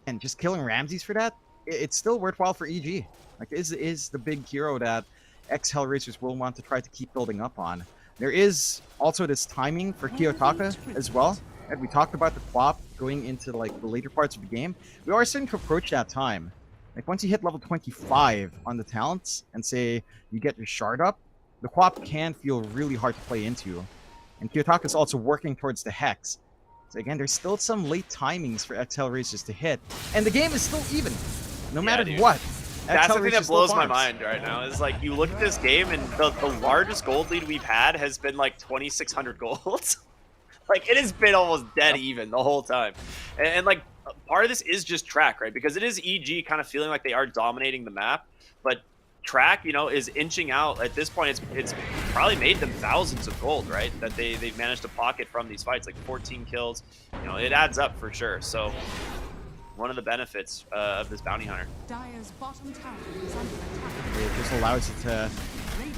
And just killing Ramses for that, it's still worthwhile for EG. Like, is the big hero that Accelerators will want to try to keep building up on. There is also this timing for Kiyotaka as well. And we talked about the QoP going into like the later parts of the game. We are starting to approach that time. Like, once you hit level 25 on the talents and say you get your shard up, the QoP can feel really hard to play into. And Kiyotaka is also working towards the Hex. So again, there's still some late timings for Accelerators to hit. And the game is still even, no matter what. That's the thing that blows my mind right now, is like, you look at this game and the largest gold lead we've had has been like 2,600 gold. Like, it has been almost dead even the whole time. And like, part of this is just track, right? Because it is EG kind of feeling like they are dominating the map, but track, you know, is inching out. At this point, it's probably made them thousands of gold, right? That they've managed to pocket from these fights, like 14 kills. You know, it adds up for sure. So one of the benefits of this Bounty Hunter. Dire's bottom tower is under attack. It just allows you to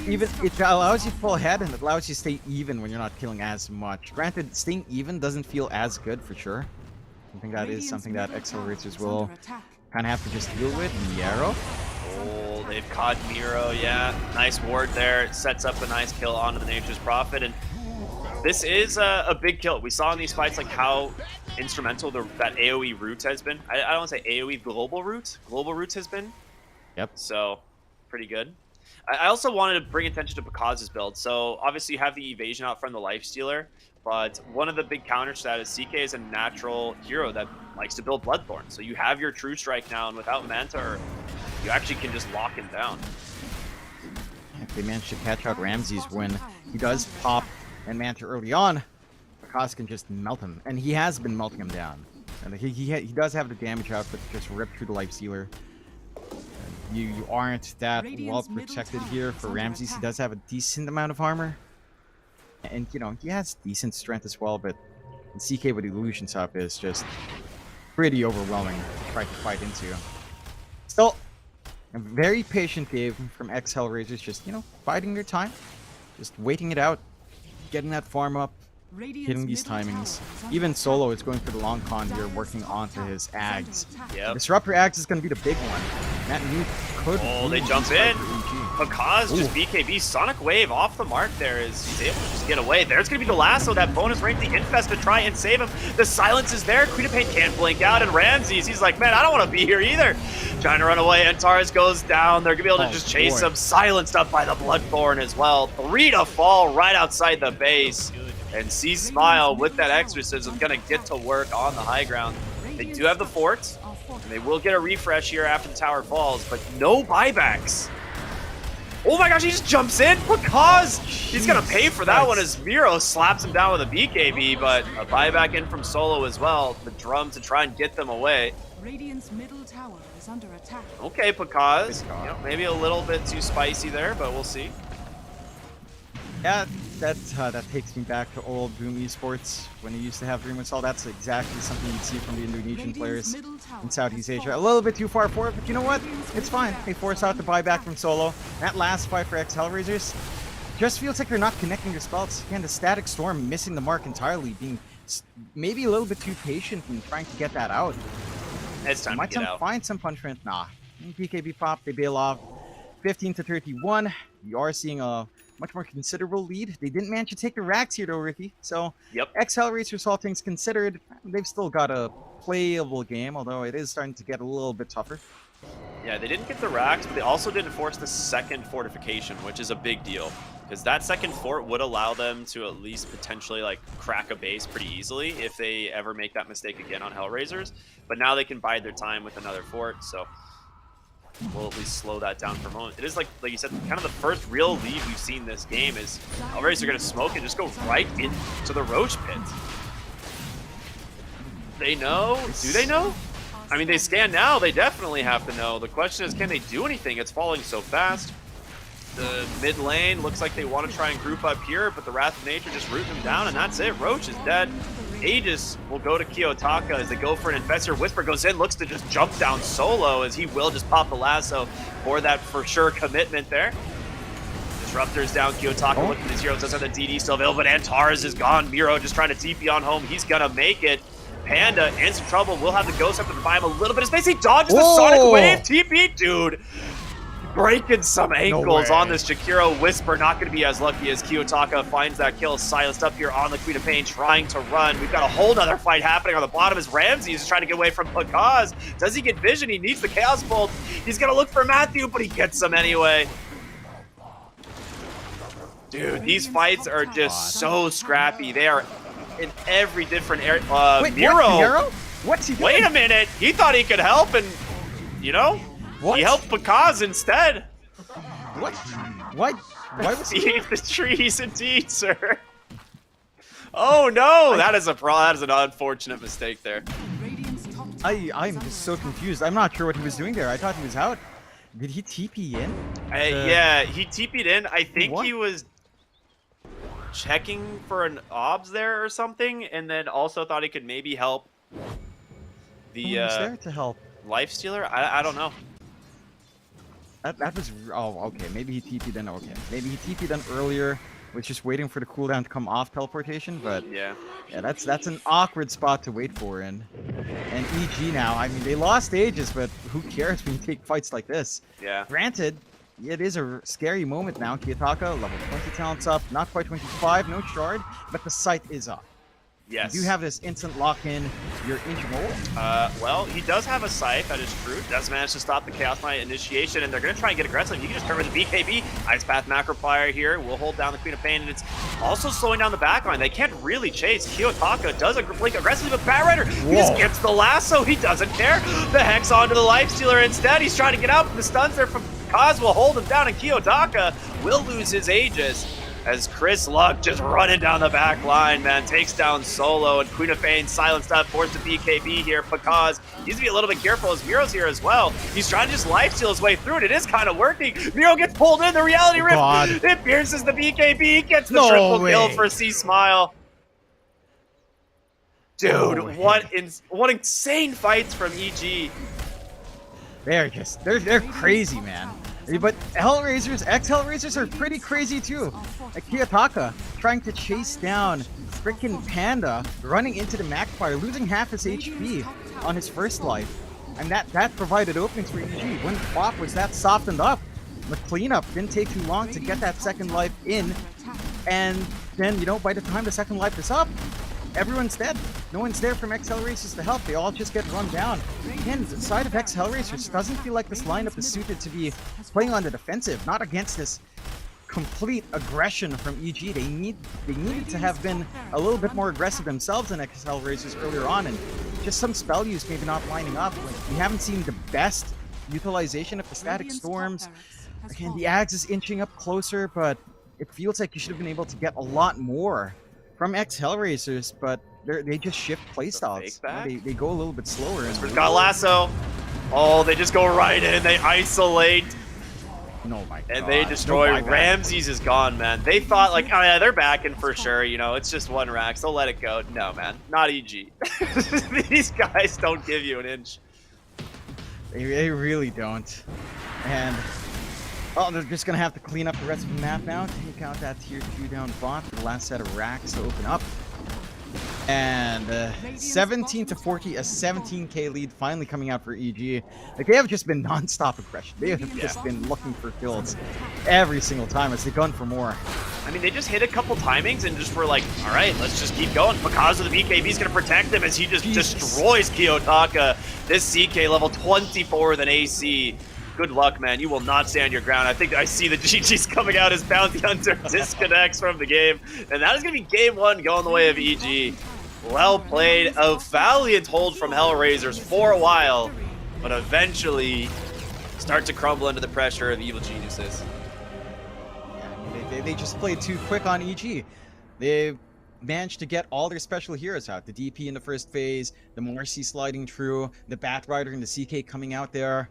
it allows you to pull ahead, and it allows you to stay even when you're not killing as much. Granted, staying even doesn't feel as good for sure. I think that is something that Accelerators will kind of have to just deal with. Miero. Oh, they've caught Miro, yeah. Nice ward there. It sets up a nice kill onto the Nature's Prophet, and this is a big kill. We saw in these fights like how instrumental that AoE root has been. I don't want to say AoE global root. Global root has been. Yep. So, pretty good. I also wanted to bring attention to Pakaz's build. So, obviously, you have the evasion out from the Lifestealer, but one of the big counters to that is CK is a natural hero that likes to build Bloodthorn. So, you have your True Strike now, and without Manta, you actually can just lock him down. If they manage to catch out Ramses when he does pop and Manta early on, Pakaz can just melt him, and he has been melting him down. And he does have the damage output to just rip through the Lifestealer. You aren't that well protected here for Ramses. He does have a decent amount of armor, and you know he has decent strength as well. But CK with Illusions up is just pretty overwhelming to try to fight into. Still, a very patient game from X Hellraisers, just biding their time, just waiting it out, getting that farm up, hitting these timings. Even Solo is going for the long con here, working onto his Ags. Yep. Disruptor Ags is going to be the big one. That new could. Oh, they jump in. Pakaz just BKB. Sonic Wave off the mark there is he's able to just get away. There's going to be the lasso, that bonus rank, the Infest to try and save him. The silence is there. Queen of Pain can't blink out, and Ramses, he's like, man, I don't want to be here either. Trying to run away. Antares goes down. They're going to be able to just chase him. Silenced up by the Bloodthorn as well. 3 to fall right outside the base. And C Smile with that Exorcism going to get to work on the high ground. They do have the fort, and they will get a refresh here after the tower falls, but no buybacks. Oh my gosh, he just jumps in because he's going to pay for that one as Miro slaps him down with a BKB, but a buyback in from Solo as well. The drum to try and get them away. Radiant's middle tower is under attack. Okay, Pakaz, maybe a little bit too spicy there, but we'll see. Yeah, that takes me back to old Boom Esports when they used to have Dream Install. That's exactly something you'd see from the Indonesian players in Southeast Asia. A little bit too far forward, but you know what? It's fine. They force out the buyback from Solo. That last fight for X Hellraisers just feels like they're not connecting their spells. Again, the Static Storm missing the mark entirely, being maybe a little bit too patient in trying to get that out. It's time to get out. Find some punishment. Nah. BKB pop, they bail off. 15 to 31. You are seeing a much more considerable lead. They didn't manage to take the racks here though, Ricky. So X Hellraisers, all things considered, they've still got a playable game, although it is starting to get a little bit tougher. Yeah, they didn't get the racks, but they also didn't force the second fortification, which is a big deal. Because that second fort would allow them to at least potentially like crack a base pretty easily if they ever make that mistake again on Hellraisers. But now they can bide their time with another fort, so we'll at least slow that down for a moment. It is like you said, kind of the first real lead we've seen this game is Hellraisers are going to smoke and just go right into the Roach Pit. They know? Do they know? I mean, they scan now. They definitely have to know. The question is, can they do anything? It's falling so fast. The mid lane looks like they want to try and group up here, but the Wrath of Nature just root them down, and that's it. Roach is dead. Aegis will go to Kiyotaka as they go for an Infestor. Whisper goes in, looks to just jump down Solo as he will just pop the lasso for that for sure commitment there. Disruptor's down, Kiyotaka looking at his heroes, doesn't have the DD still available, but Antares is gone. Miro just trying to TP on home. He's gonna make it. Panda in some trouble. Will have the Ghost up to buy him a little bit of space. He dodges the Sonic Wave TP, dude. Breaking some ankles on this Jakiro. Whisper not going to be as lucky as Kiyotaka finds that kill. Silenced up here on the Queen of Pain, trying to run. We've got a whole nother fight happening on the bottom as Ramses is trying to get away from Pakaz. Does he get vision? He needs the Chaos Bolt. He's going to look for Matthew, but he gets him anyway. Dude, these fights are just so scrappy. They are in every different area. Miro? What's he doing? Wait a minute. He thought he could help, and, you know, he helped Pakaz instead. What? Why was he eating the trees, indeed, sir? Oh no, that is an unfortunate mistake there. I'm just so confused. I'm not sure what he was doing there. I thought he was out. Did he TP in? Yeah, he TP'd in. I think he was checking for an obs there or something, and then also thought he could maybe help the Who was there to help? Lifestealer. I don't know. That was okay. Maybe he TP'd in. Okay, maybe he TP'd in earlier, was just waiting for the cooldown to come off teleportation. But yeah, that's an awkward spot to wait for. And EG now. I mean, they lost Aegis, but who cares when you take fights like this? Yeah. Granted, it is a scary moment now. Kiyotaka, level 20 talents up, not quite 25, no shard, but the sight is up. Yes. You do have this instant lock-in. You're injured. Well, he does have a scythe, that is true. Does manage to stop the Chaos Knight initiation, and they're going to try and get aggressive. You can just cover the BKB. Ice Path Macroplier here will hold down the Queen of Pain, and it's also slowing down the backline. They can't really chase. Kiyotaka does blink aggressively, but Batrider, he just gets the lasso. He doesn't care. The Hex onto the Lifestealer instead. He's trying to get out, but the stuns there from Kaz will hold him down, and Kiyotaka will lose his Aegis. As Chris Luck just running down the back line, man, takes down Solo, and Queen of Pain silenced up, forced the BKB here. Pakaz needs to be a little bit careful as Miro's here as well. He's trying to just lifesteal his way through it. It is kind of working. Miro gets pulled in, the Reality Rift. It pierces the BKB, gets the triple kill for C Smile. Dude, what insane fights from EG. They're crazy, man. But Hellraisers, ex-Hellraisers are pretty crazy too. Like Kiyotaka trying to chase down freaking Panda, running into the Magpie, losing half his HP on his first life. And that provided openings for EG. When the bot was that softened up, the cleanup didn't take too long to get that second life in. And then, you know, by the time the second life is up, everyone's dead. No one's there from ex-Hellraisers to help. They all just get run down. Again, the side of ex-Hellraisers doesn't feel like this lineup is suited to be playing on the defensive, not against this complete aggression from EG. They needed to have been a little bit more aggressive themselves than ex-Hellraisers earlier on, and just some spell use maybe not lining up. Like, we haven't seen the best utilization of the Static Storms. Again, the Ags is inching up closer, but it feels like you should have been able to get a lot more from ex-Hellraisers, but they just shift playstyles. They go a little bit slower. Whisper's got lasso. Oh, they just go right in. They isolate. No, my God. And they destroy. Ramses is gone, man. They thought, like, oh yeah, they're backing for sure. You know, it's just one rack, so let it go. No, man. Not EG. These guys don't give you an inch. They really don't. And they're just going to have to clean up the rest of the map now. Take out that tier 2 down bot for the last set of racks to open up. And 17 to 40, a 17k lead finally coming out for EG. Like, they have just been non-stop aggression. They have just been looking for kills every single time as they gun for more. I mean, they just hit a couple timings and just were like, all right, let's just keep going. Because of the BKB is going to protect them as he just destroys Kiyotaka. This CK level 24 with an AC. Good luck, man. You will not stand your ground. I think I see the GG's coming out as Bounty Hunter disconnects from the game. And that is going to be game 1 going the way of EG. Well played. A valiant hold from Hellraisers for a while, but eventually start to crumble under the pressure of Evil Geniuses. Yeah, they just played too quick on EG. They managed to get all their special heroes out. The DP in the first phase, the Morrissey sliding through, the Batrider and the CK coming out there.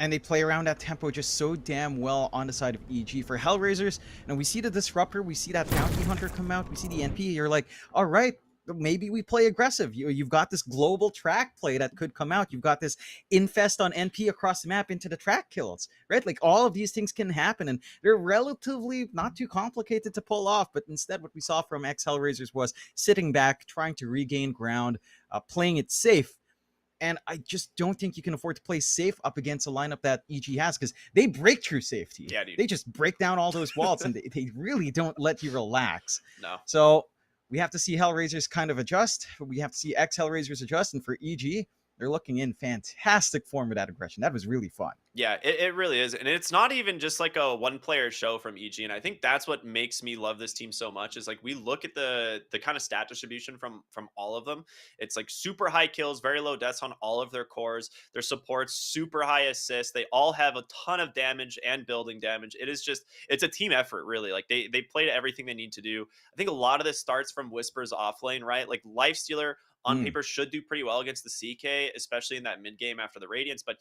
And they play around that tempo just so damn well on the side of EG. For Hellraisers, and we see the Disruptor, we see that Bounty Hunter come out, we see the NP, you're like, all right, maybe we play aggressive. You've got this global track play that could come out. You've got this infest on NP across the map into the track kills, right? Like, all of these things can happen, and they're relatively not too complicated to pull off. But instead, what we saw from ex-Hellraisers was sitting back, trying to regain ground, playing it safe. And I just don't think you can afford to play safe up against a lineup that EG has, because they break through safety. Yeah, dude. They just break down all those walls, and they really don't let you relax. No. So we have to see Hellraisers kind of adjust. We have to see ex-Hellraisers adjust. And for EG, they're looking in fantastic form with that aggression. That was really fun. Yeah, it really is. And it's not even just like a one-player show from EG. And I think that's what makes me love this team so much, is like, we look at the kind of stat distribution from all of them. It's like super high kills, very low deaths on all of their cores. Their supports, super high assists. They all have a ton of damage and building damage. It's a team effort, really. Like, they played everything they need to do. I think a lot of this starts from Whisper's offlane, right? Like, Lifestealer on paper should do pretty well against the CK, especially in that mid game after the Radiance. But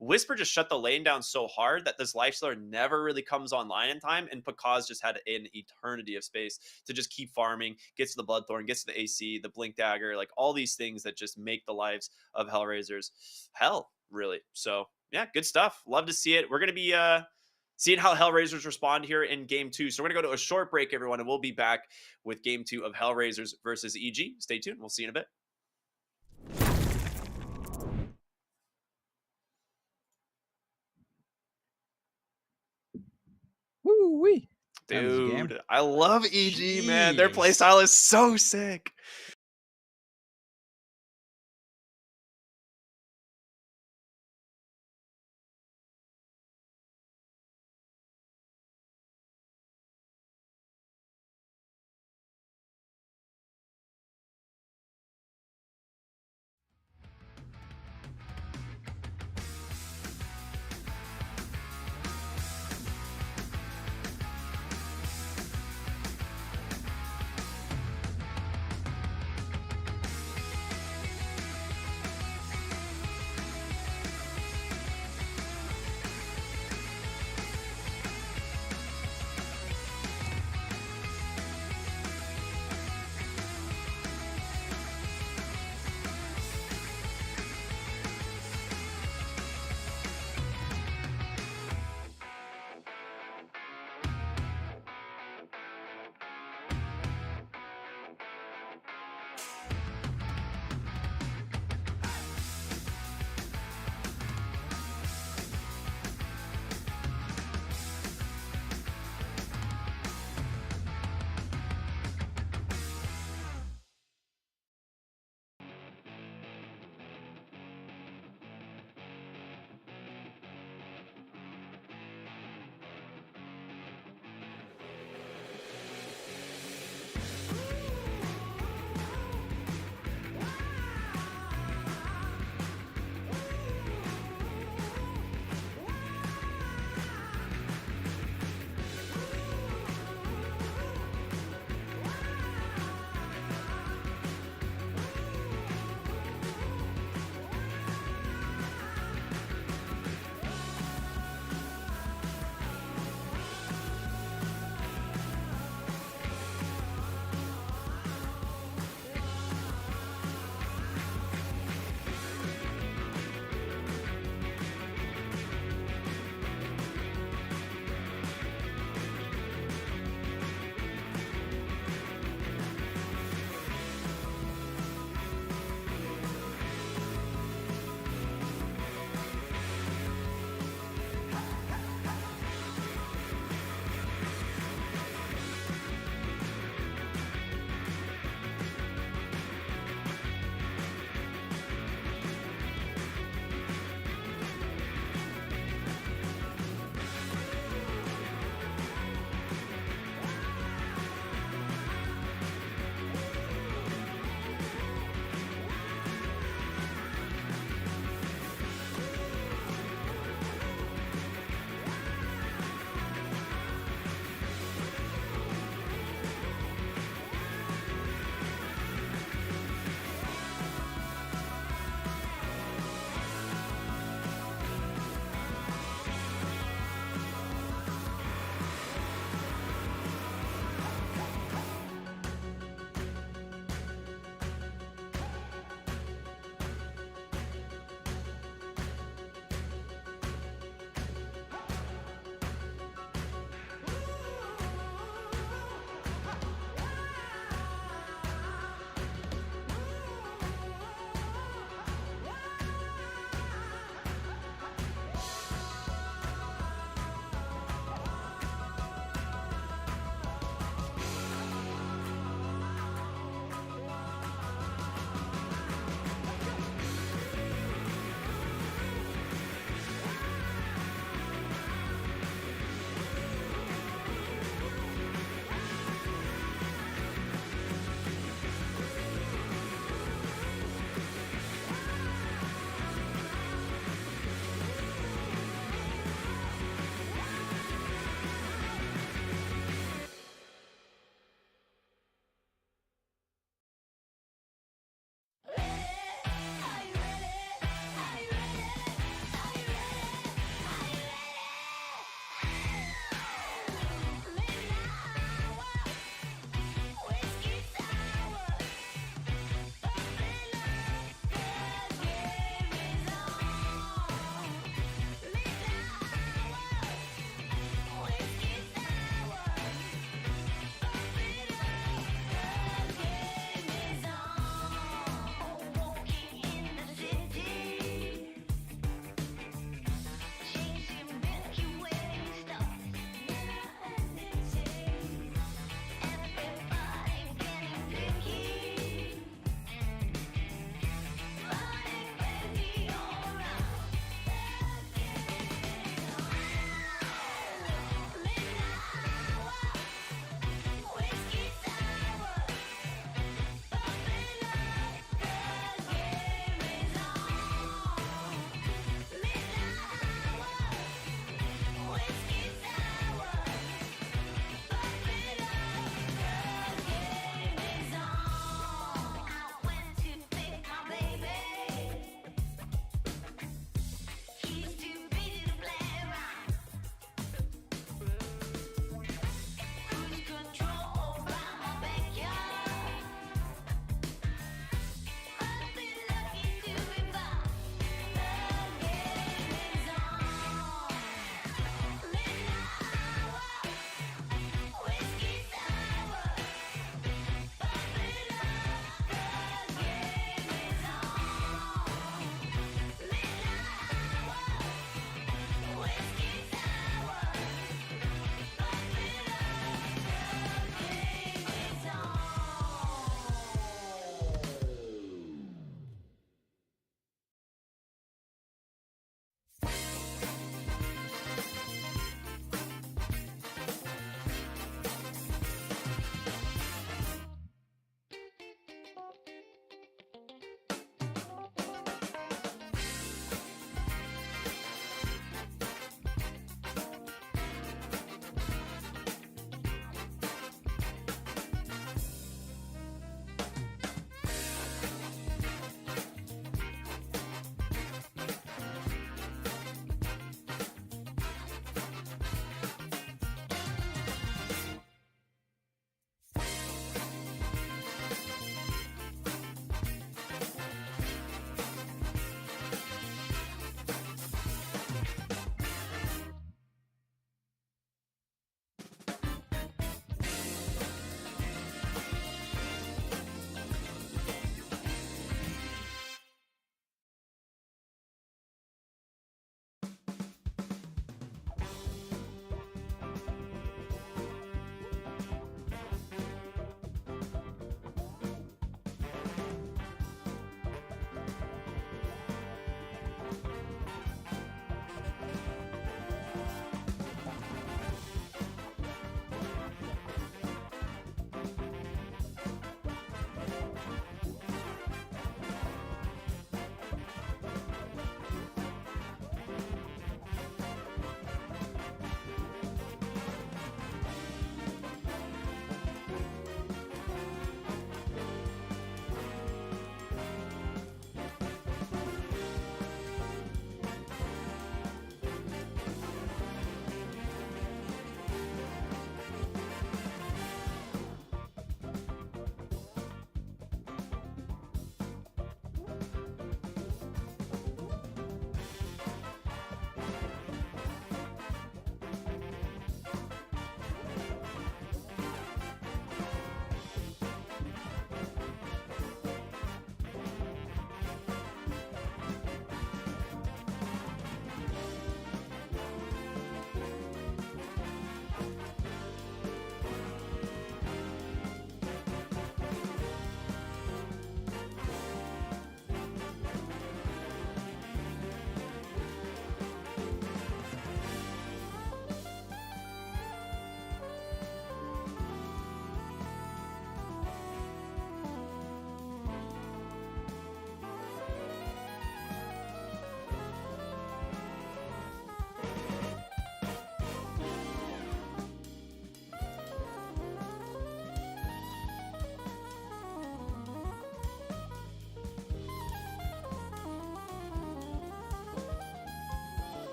Whisper just shut the lane down so hard that this Lifestealer never really comes online in time, and Pakaz just had an eternity of space to just keep farming, gets to the Bloodthorn, gets to the AC, the Blink Dagger, like all these things that just make the lives of Hellraisers hell, really. So yeah, good stuff. Love to see it. We're going to be seeing how Hellraisers respond here in game 2. So we're going to go to a short break, everyone, and we'll be back with game 2 of Hellraisers versus EG. Stay tuned. We'll see you in a bit. Woo-wee. Dude, I love EG, man. Their playstyle is so sick.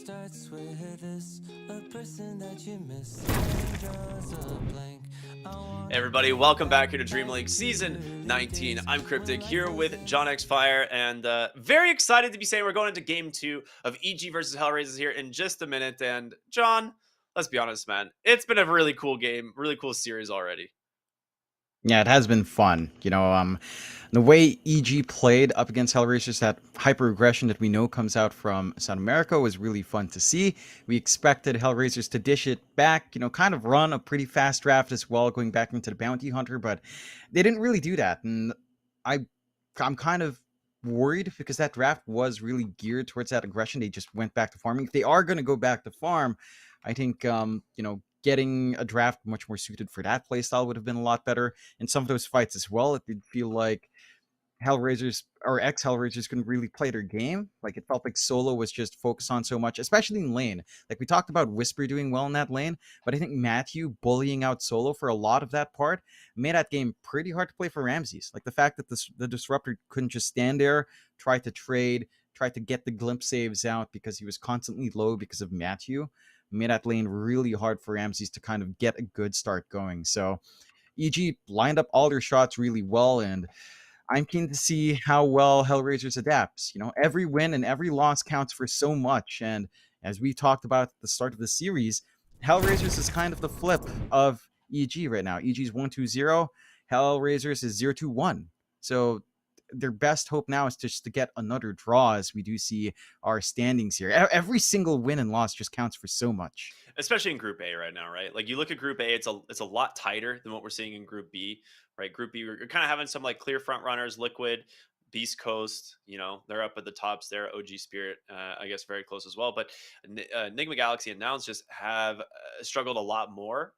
starts with this, a person that you miss and draws a blank. Hey everybody, welcome back here to DreamLeague Season 19. I'm Cryptic here with John X Fire, and very excited to be saying we're going into Game 2 of EG versus Hellraisers here in just a minute. And John, let's be honest, man, it's been a really cool game, really cool series already. Yeah, it has been fun. The way EG played up against Hellraisers, that hyper aggression that we know comes out from South America, was really fun to see. We expected Hellraisers to dish it back, kind of run a pretty fast draft as well, going back into the Bounty Hunter, but they didn't really do that. And I'm kind of worried because that draft was really geared towards that aggression. They just went back to farming. If they are going to go back to farm, I think, getting a draft much more suited for that playstyle would have been a lot better. In some of those fights as well, it did feel like Hellraisers or ex-Hellraisers couldn't really play their game. Like, it felt like solo was just focused on so much, especially in lane. Like, we talked about Whisper doing well in that lane, but I think Matthew bullying out solo for a lot of that part made that game pretty hard to play for Ramses. Like, the fact that the Disruptor couldn't just stand there, try to trade, try to get the glimpse saves out because he was constantly low because of Matthew, made that lane really hard for Ramses to kind of get a good start going. So EG lined up all their shots really well, and I'm keen to see how well Hellraisers adapts. Every win and every loss counts for so much, and as we talked about at the start of the series, Hellraisers is kind of the flip of EG right now. EG's 1-2-0, Hellraisers is 0-2-1. So their best hope now is just to get another draw, as we do see our standings here. Every single win and loss just counts for so much, Especially in Group A right now, right? Like, you look at Group A, it's a lot tighter than what we're seeing in Group B, right? Group B, you're kind of having some like clear front runners, Liquid, Beast Coast, they're up at the tops there. OG Spirit, I guess, very close as well. But Nigma Galaxy and Nouns just have struggled a lot more.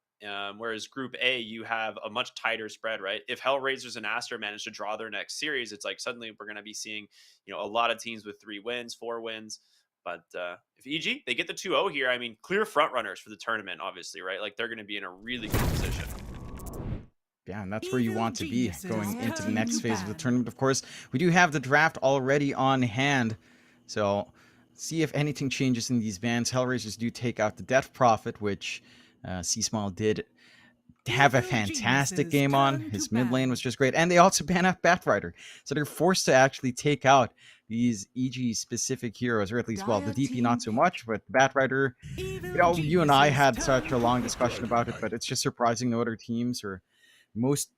Whereas Group A, you have a much tighter spread, right? If Hellraisers and Aster manage to draw their next series, it's like suddenly we're going to be seeing, a lot of teams with 3 wins, 4 wins. But if EG, they get the 2-0 here, I mean, clear front runners for the tournament, obviously, right? Like, they're going to be in a really good position. Yeah, and that's where you want to be going into the next phase of the tournament. Of course, we do have the draft already on hand, so see if anything changes in these bans. Hellraisers do take out the Death Prophet, which C-Small did have a fantastic game on. His mid lane was just great, and they also ban out Batrider, so they're forced to actually take out these EG specific heroes, or at least, well, the DP not so much, but Batrider, you and I had such a long discussion about it, but it's just surprising no other teams, or most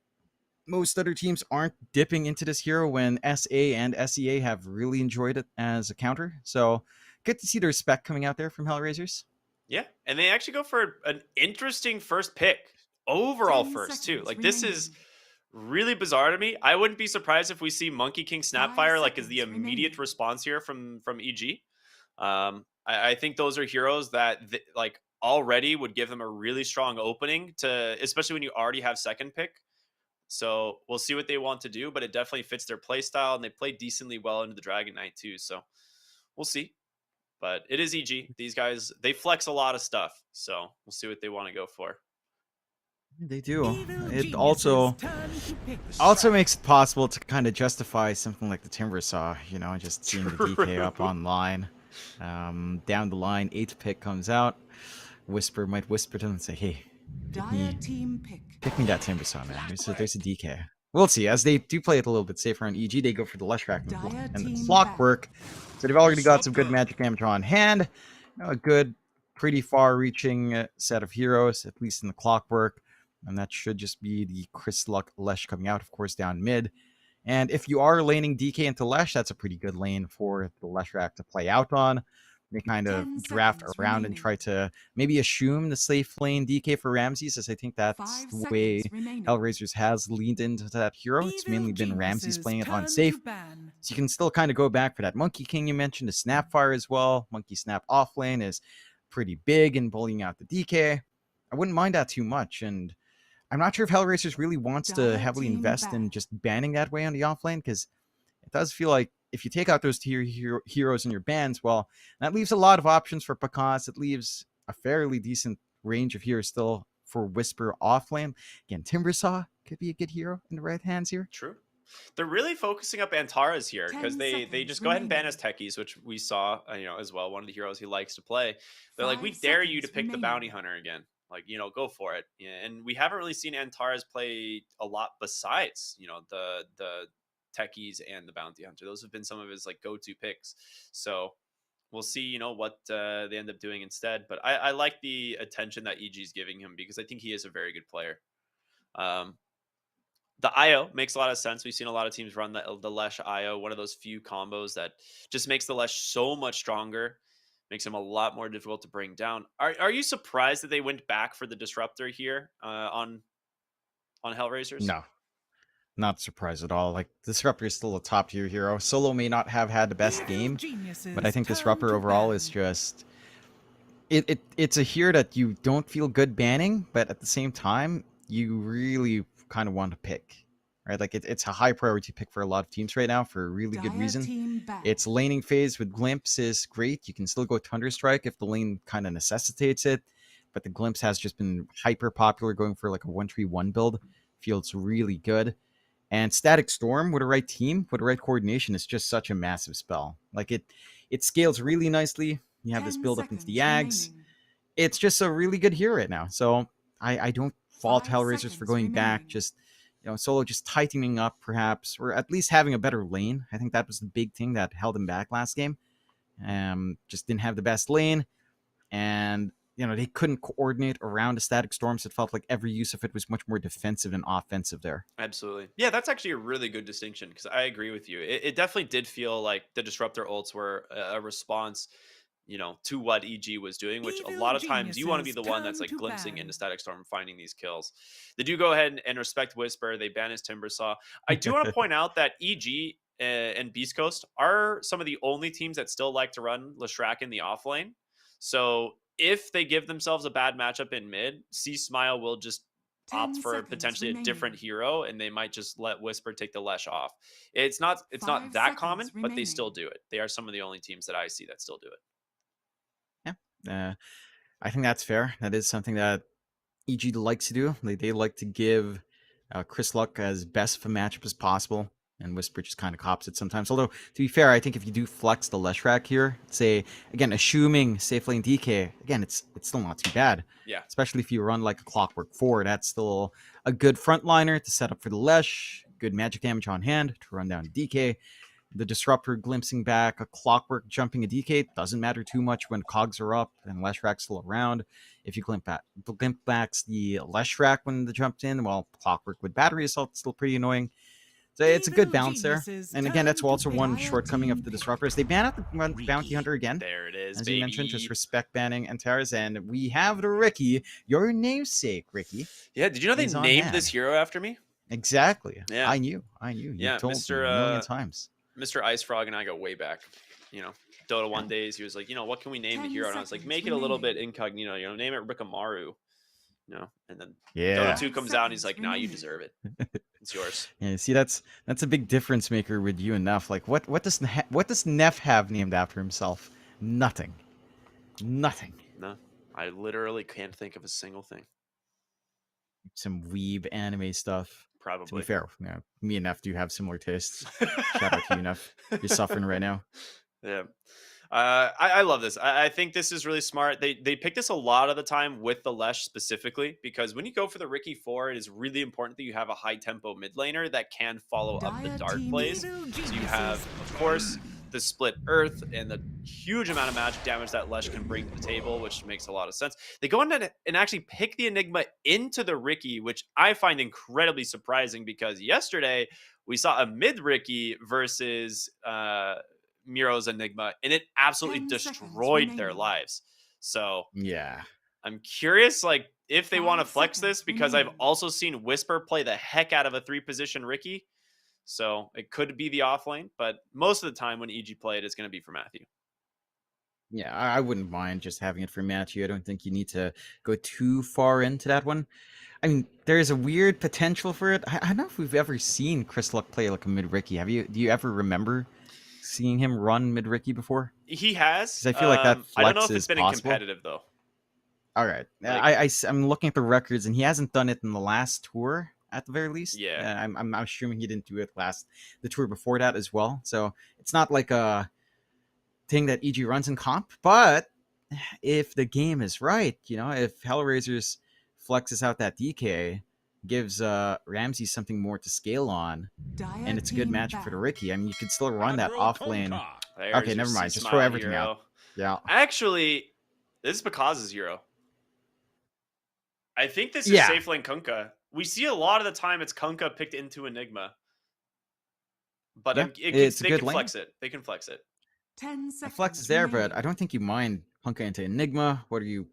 other teams, aren't dipping into this hero when SA and SEA have really enjoyed it as a counter. So good to see the respect coming out there from Hellraisers. Yeah, and they actually go for an interesting first pick, overall first too. Like, this is really bizarre to me. I wouldn't be surprised if we see Monkey King Snapfire like as the immediate response here from EG. I think those are heroes that like already would give them a really strong opening to, especially when you already have second pick. So we'll see what they want to do, but it definitely fits their play style, and they play decently well into the Dragon Knight too. So we'll see. But it is EG. These guys, they flex a lot of stuff. So we'll see what they want to go for. They do. It also makes it possible to kind of justify something like the Timber Saw, just seeing the DK up online. Down the line, 8th pick comes out. Whisper might whisper to them and say, hey, pick me that Timber Saw, man. There's a DK. We'll see. As they do play it a little bit safer on EG, they go for the Leshrac and the Clockwork. So they've already got some good magic damage on hand. A good, pretty far-reaching set of heroes, at least in the Clockwork. And that should just be the Chris Luck Lesh coming out, of course, down mid. And if you are laning DK into Lesh, that's a pretty good lane for the Leshrac to play out on. They kind of draft around and try to maybe assume the safe lane DK for Ramses, as I think that's the way Hellraisers has leaned into that hero. It's mainly been Ramses playing it on safe. So you can still kind of go back for that Monkey King you mentioned, the Snapfire as well. Monkey Snap off lane is pretty big in bullying out the DK. I wouldn't mind that too much, and I'm not sure if Hellraisers really wants to heavily invest in just banning that way on the offlane, because it does feel like if you take out those tier heroes in your bans, well, that leaves a lot of options for Pakas. It leaves a fairly decent range of heroes still for Whisper offlane. Again, Timbersaw could be a good hero in the right hands here. True. They're really focusing up Antares here because 10 they seconds just go ahead and ban remaining. his techies, which we saw, as well. One of the heroes he likes to play. They're like, we 5 dare you to seconds pick the bounty remaining. hunter again. Like, go for it. Yeah, and we haven't really seen Antares play a lot besides, the techies and the bounty hunter. Those have been some of his like go-to picks. So we'll see, what they end up doing instead. But I like the attention that EG is giving him because I think he is a very good player. The IO makes a lot of sense. We've seen a lot of teams run the Lesh IO, one of those few combos that just makes the Lesh so much stronger, makes him a lot more difficult to bring down. Are you surprised that they went back for the Disruptor here on Hellraisers? No, not surprised at all. Like, Disruptor is still a top tier hero. Solo may not have had the best game, but I think Disruptor overall is just it's a hero that you don't feel good banning, but at the same time you really kind of want to pick, right? Like, it's a high priority pick for a lot of teams right now for a really good Dire reason. team back. Its laning phase with Glimpse is great. You can still go Thunder Strike if the lane kind of necessitates it, but the Glimpse has just been hyper popular, going for like a 1-3-1 build. Feels really good. And Static Storm with the right team, with the right coordination, is just such a massive spell. Like, it scales really nicely. You have this 10 build up into the seconds Yags. remaining. It's just a really good hero right now. So I don't fault 5 Hellraisers for seconds going back. remaining. Just, Solo just tightening up perhaps, or at least having a better lane. I think that was the big thing that held him back last game. Just didn't have the best lane. And, they couldn't coordinate around the Static Storms. It felt like every use of it was much more defensive than offensive there. Absolutely. Yeah, that's actually a really good distinction because I agree with you. It definitely did feel like the Disruptor ults were a response, to what EG was doing, which a lot of times you want to be the one that's like glimpsing into Static Storm, finding these kills. They do go ahead and respect Whisper. They ban his Timbersaw. I do want to point out that EG and Beast Coast are some of the only teams that still like to run Leshrac in the offlane. So if they give themselves a bad matchup in mid, C Smile will just 10 opt for seconds potentially a remaining. different hero, and they might just let Whisper take the Lesh off. It's not 5 that common, seconds but they still remaining. do it. They are some of the only teams that I see that still do it. Yeah. I think that's fair. That is something that EG likes to do. They like to give Chris Luck as best of a matchup as possible, and Whisper just kind of cops it sometimes. Although, to be fair, I think if you do flex the Leshrac here, say, again, assuming safe lane DK, again, it's still not too bad. Yeah. Especially if you run like a Clockwork 4, that's still a good frontliner to set up for the Lesh, good magic damage on hand to run down DK. The Disruptor glimpsing back, a Clockwork jumping a DK doesn't matter too much when cogs are up and Leshrac's still around. If you glimpse backs the Leshrac when the jumped in, well, Clockwork with battery assault still pretty annoying. So it's a good balance there. And again, that's also one shortcoming of the Disruptors. They ban out the Bounty Hunter again. There it is, As baby. you mentioned, just respect banning Antares. And we have the Ricky, your namesake, Ricky. Yeah, did you know they He's on named hand. this hero after me? Exactly. Yeah. I knew. You Yeah, told Mr. me a million times. Mr. Ice Frog and I go way back. Dota 1 days, he was like, what can we name the 10 hero? And I was like, seconds make it a little bit remaining. incognito, name it Rikamaru. And then Yeah. Dota 2 comes out and he's like, nah, you remaining. deserve it. It's yours. Yeah, see, that's a big difference maker with you and Neff. Like, what does Neff have named after himself? Nothing. No, I literally can't think of a single thing. Some weeb anime stuff. To Probably. be fair, me and Neff do have similar tastes. Shout out to you, Neff. You're suffering right now. Yeah. I love this. I think this is really smart. They pick this a lot of the time with the Lesh specifically, because when you go for the Ricky 4, it is really important that you have a high tempo mid laner that can follow up the Dire dark team plays. So you have, of course, the split earth and the huge amount of magic damage that Lesh can bring to the table, which makes a lot of sense. They go in and actually pick the Enigma into the Ricky, which I find incredibly surprising because yesterday we saw a mid Ricky versus Miro's Enigma, and it absolutely 10 seconds destroyed their remaining. lives. So Yeah. I'm curious, like, if they want to 5 flex this, seconds because I've remaining. also seen Whisper play the heck out of a 3-position Ricky. So it could be the offlane, but most of the time when EG play it, it's going to be for Matthew. Yeah, I wouldn't mind just having it for Matthew. I don't think you need to go too far into that one. I mean, there's a weird potential for it. I don't know if we've ever seen Chris Luck play like a mid Ricky. Do you ever remember seeing him run mid Ricky before? He has. 'Cause I feel like that I don't know flex if it's is been in possible. competitive though. All right. Like- I'm looking at the records, and he hasn't done it in the last tour at the very least. Yeah. I'm assuming he didn't do it the tour before that as well. So it's not like a thing that EG runs in comp. But if the game is right, if Hellraisers flexes out that DK, gives Ramsey something more to scale on, and it's a good matchup for the Ricky. I mean, you could still run that off lane. There's Okay, your never mind. C Just throw Smile everything hero. out. Yeah. Actually, this is Pikaz's hero. I think this is Yeah. safe lane Kunkka. We see a lot of the time it's Kunkka picked into Enigma. But Yeah, they it's a good can lane. flex it. They can flex it. 10 The seconds flex is there, remaining. but I don't think you mind Hunka into Enigma. What are you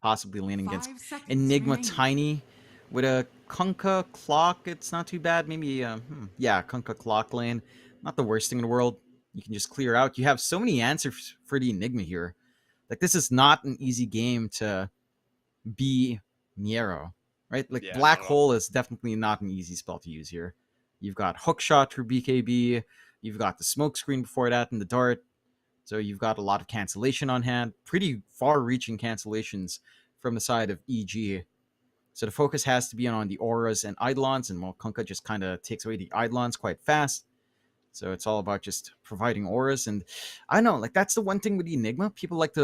possibly leaning 5 against? seconds Enigma remaining. tiny with a Kunkka clock. It's not too bad. Maybe, yeah, Kunkka clock lane. Not the worst thing in the world. You can just clear out. You have so many answers for the Enigma here. Like, this is not an easy game to be Niero, right? Like, Yeah, Black not at all. Hole is definitely not an easy spell to use here. You've got Hookshot through BKB. You've got the smoke screen before that and the dart. So you've got a lot of cancellation on hand. Pretty far-reaching cancellations from the side of EG. So the focus has to be on the auras and Eidolons, and well, Kunkka just kind of takes away the Eidolons quite fast. So it's all about just providing auras. And I don't know, like, that's the one thing with the Enigma. People keep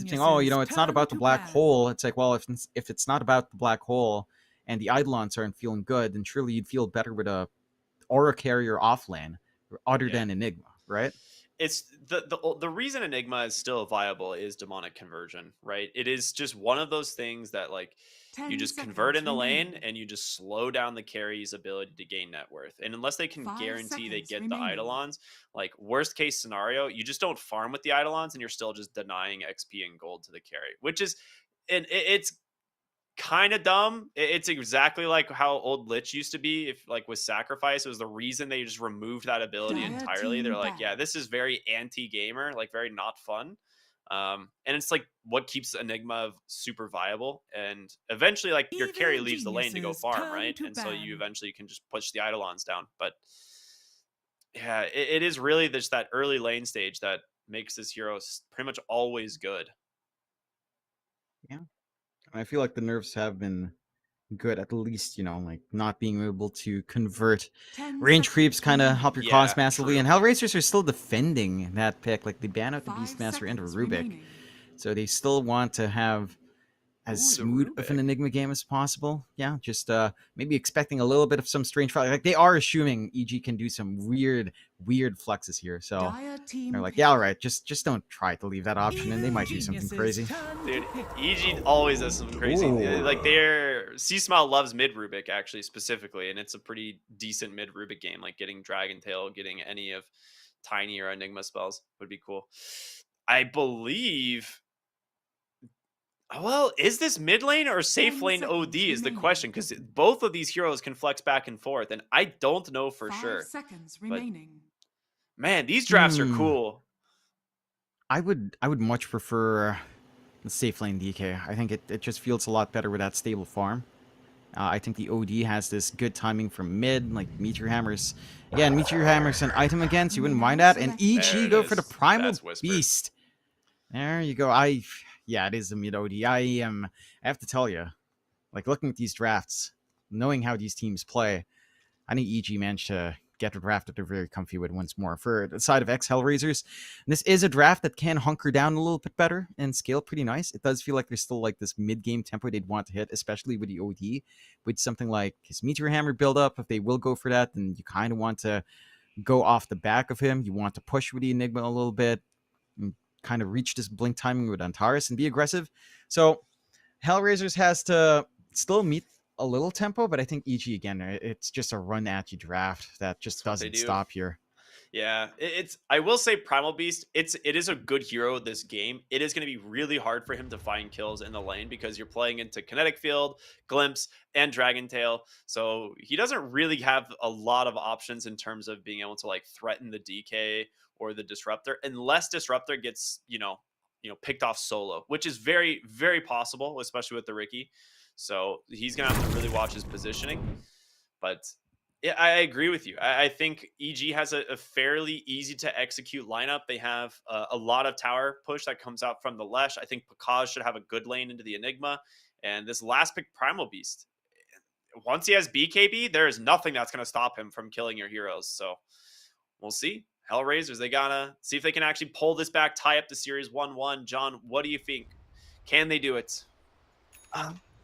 saying, oh, it's not about the black hole. It's like, well, if it's not about the black hole and the Eidolons aren't feeling good, then surely you'd feel better with a aura carrier off lane other than Enigma, right? It's the reason Enigma is still viable is demonic conversion, right? It is just one of those things that, like, you 10 just convert in the seconds lane remaining. and you just slow down the carry's ability to gain net worth. And unless they can 5 guarantee they seconds get remaining. the Eidolons, like, worst case scenario, you just don't farm with the Eidolons and you're still just denying XP and gold to the carry, which is, and it's kind of dumb. It's exactly like how old Lich used to be. If, like, with Sacrifice, it was the reason they just removed that ability Dire entirely. They're team like, yeah, banned. this is very anti-gamer, like very not fun. And it's like what keeps Enigma super viable. And eventually, like, your carry Evil leaves the lane to go geniuses, farm, time right? to And so you ban. eventually can just push the Eidolons down. But yeah, it is really just that early lane stage that makes this hero pretty much always good. Yeah. I feel like the nerfs have been good, at least, like not being able to convert 10 range seconds creeps kind of remaining. help your Yeah, cause massively. true. And Hellraisers are still defending that pick. Like, they ban out the 5 Beastmaster and the seconds Rubik. remaining. So they still want to have as Ooh, the smooth of an Rubik. Enigma game as possible. Yeah, just maybe expecting a little bit of some strange fight. Like, they are assuming EG can do some weird flexes here. So Dire team they're like, pick. yeah, all right, just don't try to leave that option, and they Evil might do something geniuses, crazy. time Dude, to pick. EG always does something crazy. Ooh. Like, their C Smile loves mid Rubik, actually, specifically, and it's a pretty decent mid Rubik game. Like, getting Dragon Tail, getting any of Tiny or Enigma spells would be cool. I believe. Well, is this mid lane or safe 10 lane OD seconds is the remaining. question, because both of these heroes can flex back and forth, and I don't know for 5 sure. seconds But remaining. man, these drafts are Hmm. cool. I would much prefer the safe lane DK. I think it just feels a lot better with that stable farm. I think the OD has this good timing from mid, like Meteor Hammers. Again, Meteor Hammers an item again, so you wouldn't mind that. And There EG it go for the is. Primal That's Whisper. Beast. There you go. Yeah, it is a mid OD. I have to tell you, like, looking at these drafts, knowing how these teams play, I think EG managed to get a draft that they're very comfy with once more. For the side of X Hellraisers, this is a draft that can hunker down a little bit better and scale pretty nice. It does feel like there's still, like, this mid-game tempo they'd want to hit, especially with the OD. With something like his Meteor Hammer build-up, if they will go for that, then you kind of want to go off the back of him. You want to push with the Enigma a little bit and kind of reach this blink timing with Antares and be aggressive. So Hellraisers has to still meet a little tempo, but I think EG, again, it's just a run at you draft that just That's what they doesn't do. stop here. Yeah, it's. I will say Primal Beast. It is a good hero this game. It is going to be really hard for him to find kills in the lane because you're playing into Kinetic Field, Glimpse, and Dragon Tail. So he doesn't really have a lot of options in terms of being able to, like, threaten the DK or the Disruptor, unless Disruptor gets picked off solo, which is very, very possible, especially with the Ricky. So he's gonna have to really watch his positioning, but. Yeah, I agree with you. I think EG has a fairly easy to execute lineup. They have a lot of tower push that comes out from the Lesh. I think Pakaz should have a good lane into the Enigma. And this last pick, Primal Beast, once he has BKB, there is nothing that's going to stop him from killing your heroes. So we'll see. Hellraisers, they gotta see if they can actually pull this back, tie up the series 1-1. John, what do you think? Can they do it?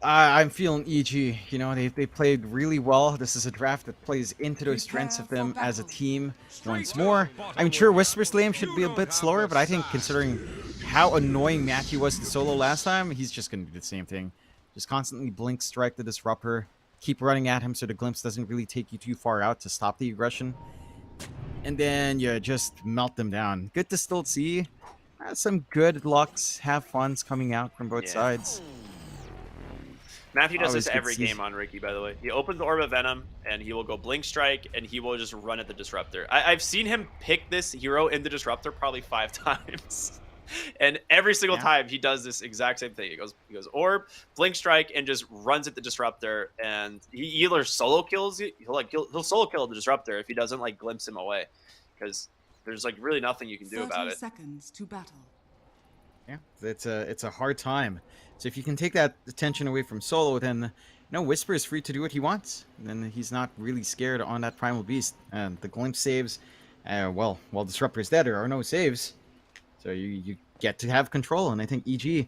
I'm feeling EG. You know, they played really well. This is a draft that plays into those strengths of them as a team once more. I'm sure Whisper's lane should be a bit slower, but I think considering how annoying Matthew was to solo last time, he's just going to do the same thing. Just constantly blink strike the Disruptor, keep running at him so the glimpse doesn't really take you too far out to stop the aggression. And then you just melt them down. Good to still see some good lucks, have funs coming out from both sides. Matthew does Always this good every to see. game on Ricky, by the way. He opens the Orb of Venom, and he will go Blink Strike, and he will just run at the Disruptor. I've seen him pick this hero in the Disruptor probably 5 times. And every single time he does this exact same thing. He goes Orb, Blink Strike, and just runs at the Disruptor. And he either solo kills you, he'll solo kill the Disruptor if he doesn't like glimpse him away. Because there's like really nothing you can do about 30 it. seconds to battle. Yeah, it's a hard time. So if you can take that attention away from solo, then Whisper is free to do what he wants. And then he's not really scared on that Primal Beast. And the glimpse saves, well, while Disruptor's dead, there are no saves. So you get to have control, and I think EG,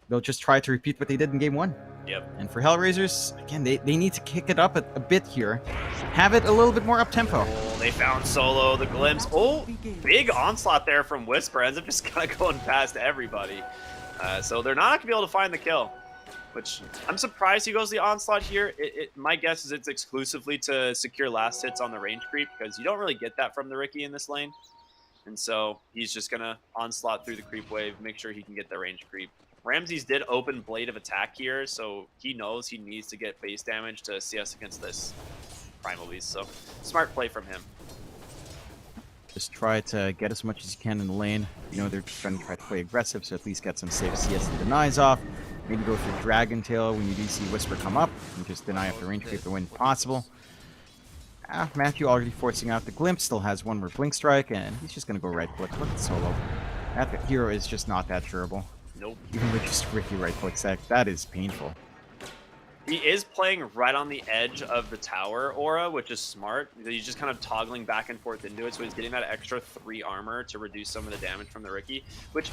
they'll just try to repeat what they did in game 1. Yep. And for Hellraisers, again, they need to kick it up a bit here. Have it a little bit more up-tempo. Oh, they found solo, the glimpse. Oh, big onslaught there from Whisper. Ends up just kind of going past everybody. So they're not going to be able to find the kill, which I'm surprised he goes the onslaught here. My guess is it's exclusively to secure last hits on the range creep, because you don't really get that from the Ricky in this lane. And so he's just going to onslaught through the creep wave, make sure he can get the range creep. Ramses did open Blade of Attack here, so he knows he needs to get base damage to CS against this Primal Beast. So smart play from him. Just try to get as much as you can in the lane. They're going to try to play aggressive, so at least get some safe CS and denies off. Maybe go for Dragon Tail when you do see Whisper come up, and just deny after range creep when possible. Matthew already forcing out the glimpse, still has one more blink strike, and he's just going to go right click. Look at solo. That hero is just not that durable. Nope. Even with just Ricky right click sec, that is painful. He is playing right on the edge of the tower aura, which is smart. He's just kind of toggling back and forth into it, so he's getting that extra 3 armor to reduce some of the damage from the Ricky, which,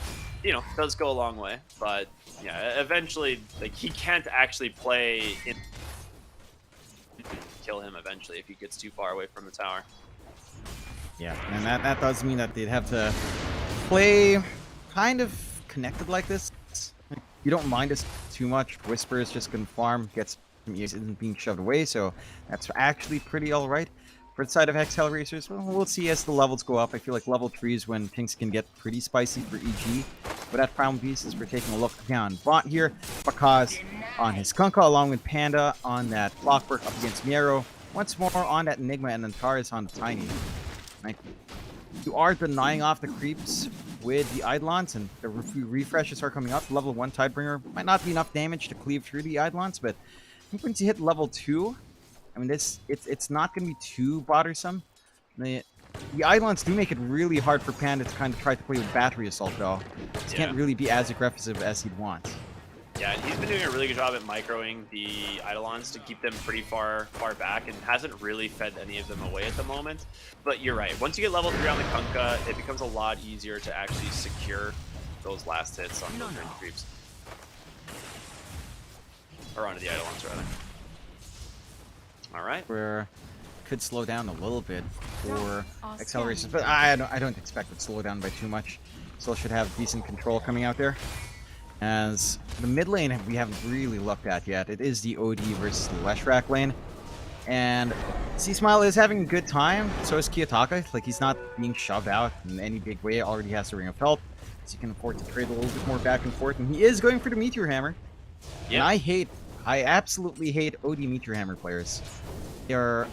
does go a long way. But, yeah, eventually, like, he can't actually play in... kill him eventually if he gets too far away from the tower. Yeah, and that does mean that they'd have to play kind of connected like this. You don't mind us too much. Whisper is just going to farm, isn't being shoved away, so that's actually pretty alright. For the side of Hex Hellraisers, well, we'll see as the levels go up. I feel like level 3 is when things can get pretty spicy for EG. But at Primal Beast, as we're taking a look down bot here, Bakaz on his Kunkka along with Panda on that Clockwork up against Miero. Once more on that Nigma, and then Taris on the Tiny. Right. You are denying off the creeps with the Eidolons, and the refreshes are coming up. Level 1 Tidebringer might not be enough damage to cleave through the Eidolons, but I think once you hit level 2, I mean, it's not going to be too bothersome. The Eidolons do make it really hard for Panda to kind of try to play with Battery Assault, though. He can't really be as aggressive as he'd want. Yeah, and he's been doing a really good job at microing the Eidolons to keep them pretty far back, and hasn't really fed any of them away at the moment. But you're right. Once you get level 3 on the Kunkka, it becomes a lot easier to actually secure those last hits on those range creeps. Or onto the Eidolons, rather. Alright. Where could slow down a little bit for Accelerations, but I don't expect it to slow down by too much. Still should have decent control coming out there. As the mid lane we haven't really looked at yet. It is the OD versus the Leshrac lane. And C-Smile is having a good time, so is Kiyotaka. Like, he's not being shoved out in any big way, already has the Ring of Health, so he can afford to trade a little bit more back and forth, and he is going for the Meteor Hammer. Yeah. And I absolutely hate OD Meteor Hammer players. They're...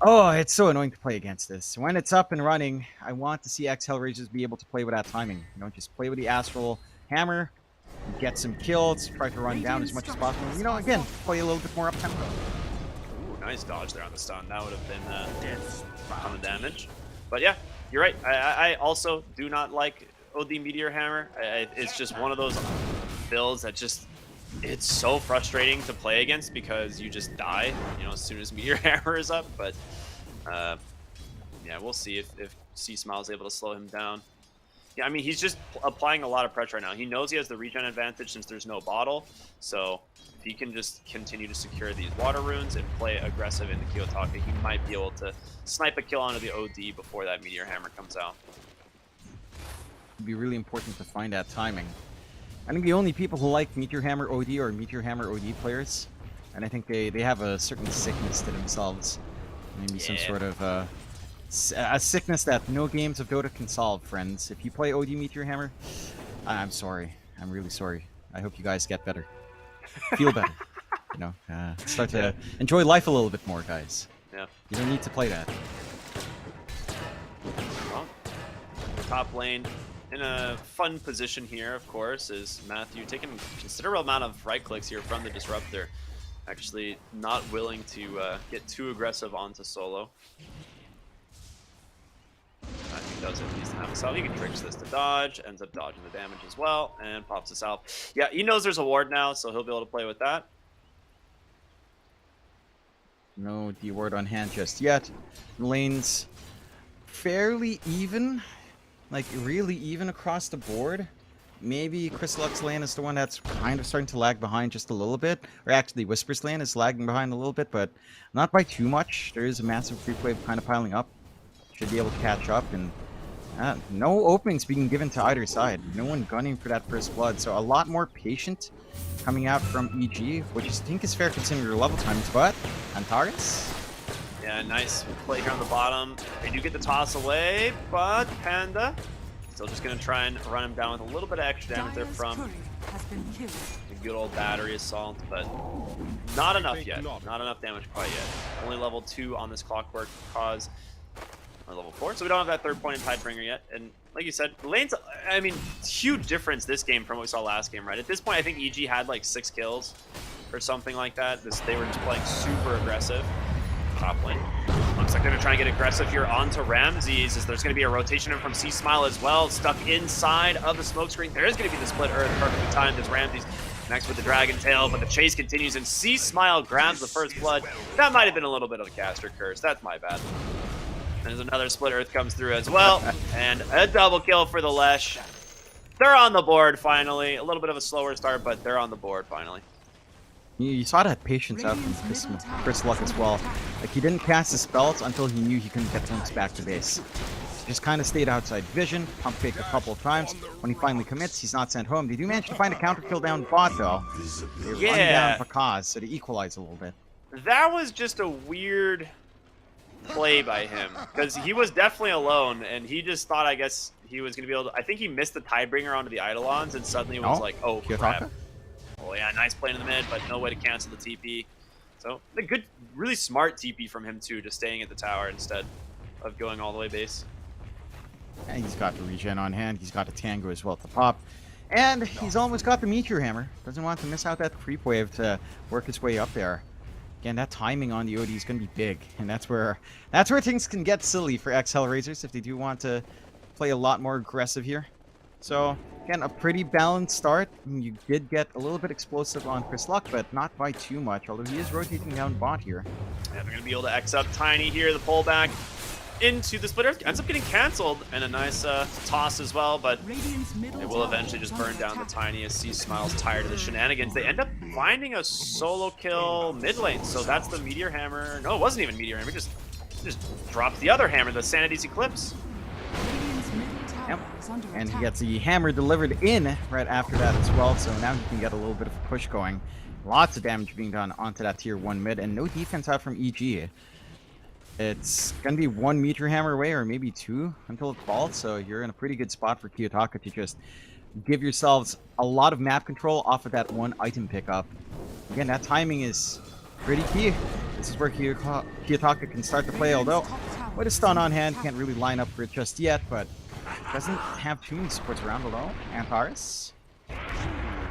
Oh, it's so annoying to play against this. When it's up and running, I want to see X Hellraisers be able to play without timing. Just play with the Astral Hammer, get some kills, try to run down as much as possible. Again, play a little bit more up-tempo. Ooh, nice dodge there on the stun. That would have been on the damage. But yeah, you're right. I also do not like OD Meteor Hammer. It's just one of those builds that just it's so frustrating to play against because you just die, you know, as soon as Meteor Hammer is up. But yeah, we'll see if C Smile is able to slow him down. Yeah, I mean, he's just applying a lot of pressure right now. He knows he has the regen advantage since there's no bottle. So if he can just continue to secure these water runes and play aggressive into Kiyotaka, he might be able to snipe a kill onto the OD before that Meteor Hammer comes out. It'd be really important to find that timing. I think the only people who like Meteor Hammer OD are Meteor Hammer OD players. And I think they have a certain sickness to themselves. Maybe some sort of a sickness that no games of Dota can solve, friends. If you play OD Meteor Hammer, I'm sorry. I'm really sorry. I hope you guys get better. Feel better. You know, start to enjoy life a little bit more, guys. Yeah. You don't need to play that. Well, top lane in a fun position here, of course, is Matthew taking a considerable amount of right clicks here from the Disruptor. Actually not willing to get too aggressive onto solo. Matthew does at least have a cell. He can tricks this to dodge, ends up dodging the damage as well, and pops this out. Yeah, he knows there's a ward now, so he'll be able to play with that. No D ward on hand just yet. Lane's fairly even, like really even across the board. Maybe Chris Luck's lane is the one that's kind of starting to lag behind just a little bit. Or actually, Whisper's lane is lagging behind a little bit, but not by too much. There is a massive creep wave kind of piling up. Should be able to catch up, and no openings being given to either side. No one gunning for that first blood, so a lot more patient coming out from EG, which I think is fair considering their level times, but Antares? Yeah, nice play here on the bottom. They do get the toss away, but Panda still just going to try and run him down with a little bit of extra damage there from the good old battery assault, but not enough yet. Not enough damage quite yet. Only level 2 on this Clockwork cause. Or level 4, so we don't have that third point in Tidebringer yet. And like you said, lanes, I mean, huge difference this game from what we saw last game, right? At this point, I think EG had like 6 kills or something like that. They were just playing super aggressive. Top lane. Looks like they're going to try and get aggressive here onto Ramses, as there's going to be a rotation in from C Smile as well, stuck inside of the smoke screen. There is going to be the split earth perfectly timed as Ramses next with the Dragon Tail, but the chase continues, and C Smile grabs the first blood. That might have been a little bit of a caster curse. That's my bad. There's another split earth comes through as well, and a double kill for the Lesh. They're on the board finally. A little bit of a slower start, but they're on the board finally. You saw that patience out from Chris Luck as well. Like, he didn't cast his spells until he knew he couldn't get links back to base. Just kind of stayed outside vision, pump fake a couple of times. When he finally commits, he's not sent home. They do manage to find a counter kill down bot though. They run down Pakaz, so they equalize a little bit. That was just a weird play by him, because he was definitely alone, and he just thought, I guess, he was going to be able to... I think he missed the Tidebringer onto the Eidolons, and suddenly was like, oh, crap. Oh, yeah, nice play in the mid, but no way to cancel the TP. So, a good, really smart TP from him, too, just staying at the tower instead of going all the way base. And he's got the regen on hand. He's got a Tango as well to pop. And he's almost got the Meteor Hammer. Doesn't want to miss out that creep wave to work his way up there. Again, that timing on the OD is going to be big, and that's where things can get silly for Hellraisers if they do want to play a lot more aggressive here. So, again, a pretty balanced start. You did get a little bit explosive on Chris Luck, but not by too much, although he is rotating down bot here. Yeah, they're going to be able to X up Tiny here, the pullback into the split earth. Ends up getting canceled, and a nice toss as well, but it will eventually just burn down the Tiny as C Smile's tired of the shenanigans. They end up finding a solo kill mid lane, so that's the Meteor Hammer. No, it wasn't even Meteor Hammer, just dropped the other hammer, the Sanity's Eclipse. Yep. And he gets the hammer delivered in right after that as well, so now he can get a little bit of a push going. Lots of damage being done onto that tier 1 mid, and no defense out from EG. It's going to be 1 Meteor Hammer away, or maybe 2 until it falls, so you're in a pretty good spot for Kiyotaka to just give yourselves a lot of map control off of that 1 item pickup. Again, that timing is pretty key. This is where Kiyotaka can start to play, although with a stun on hand, can't really line up for it just yet, but doesn't have too many supports around, although. Antares.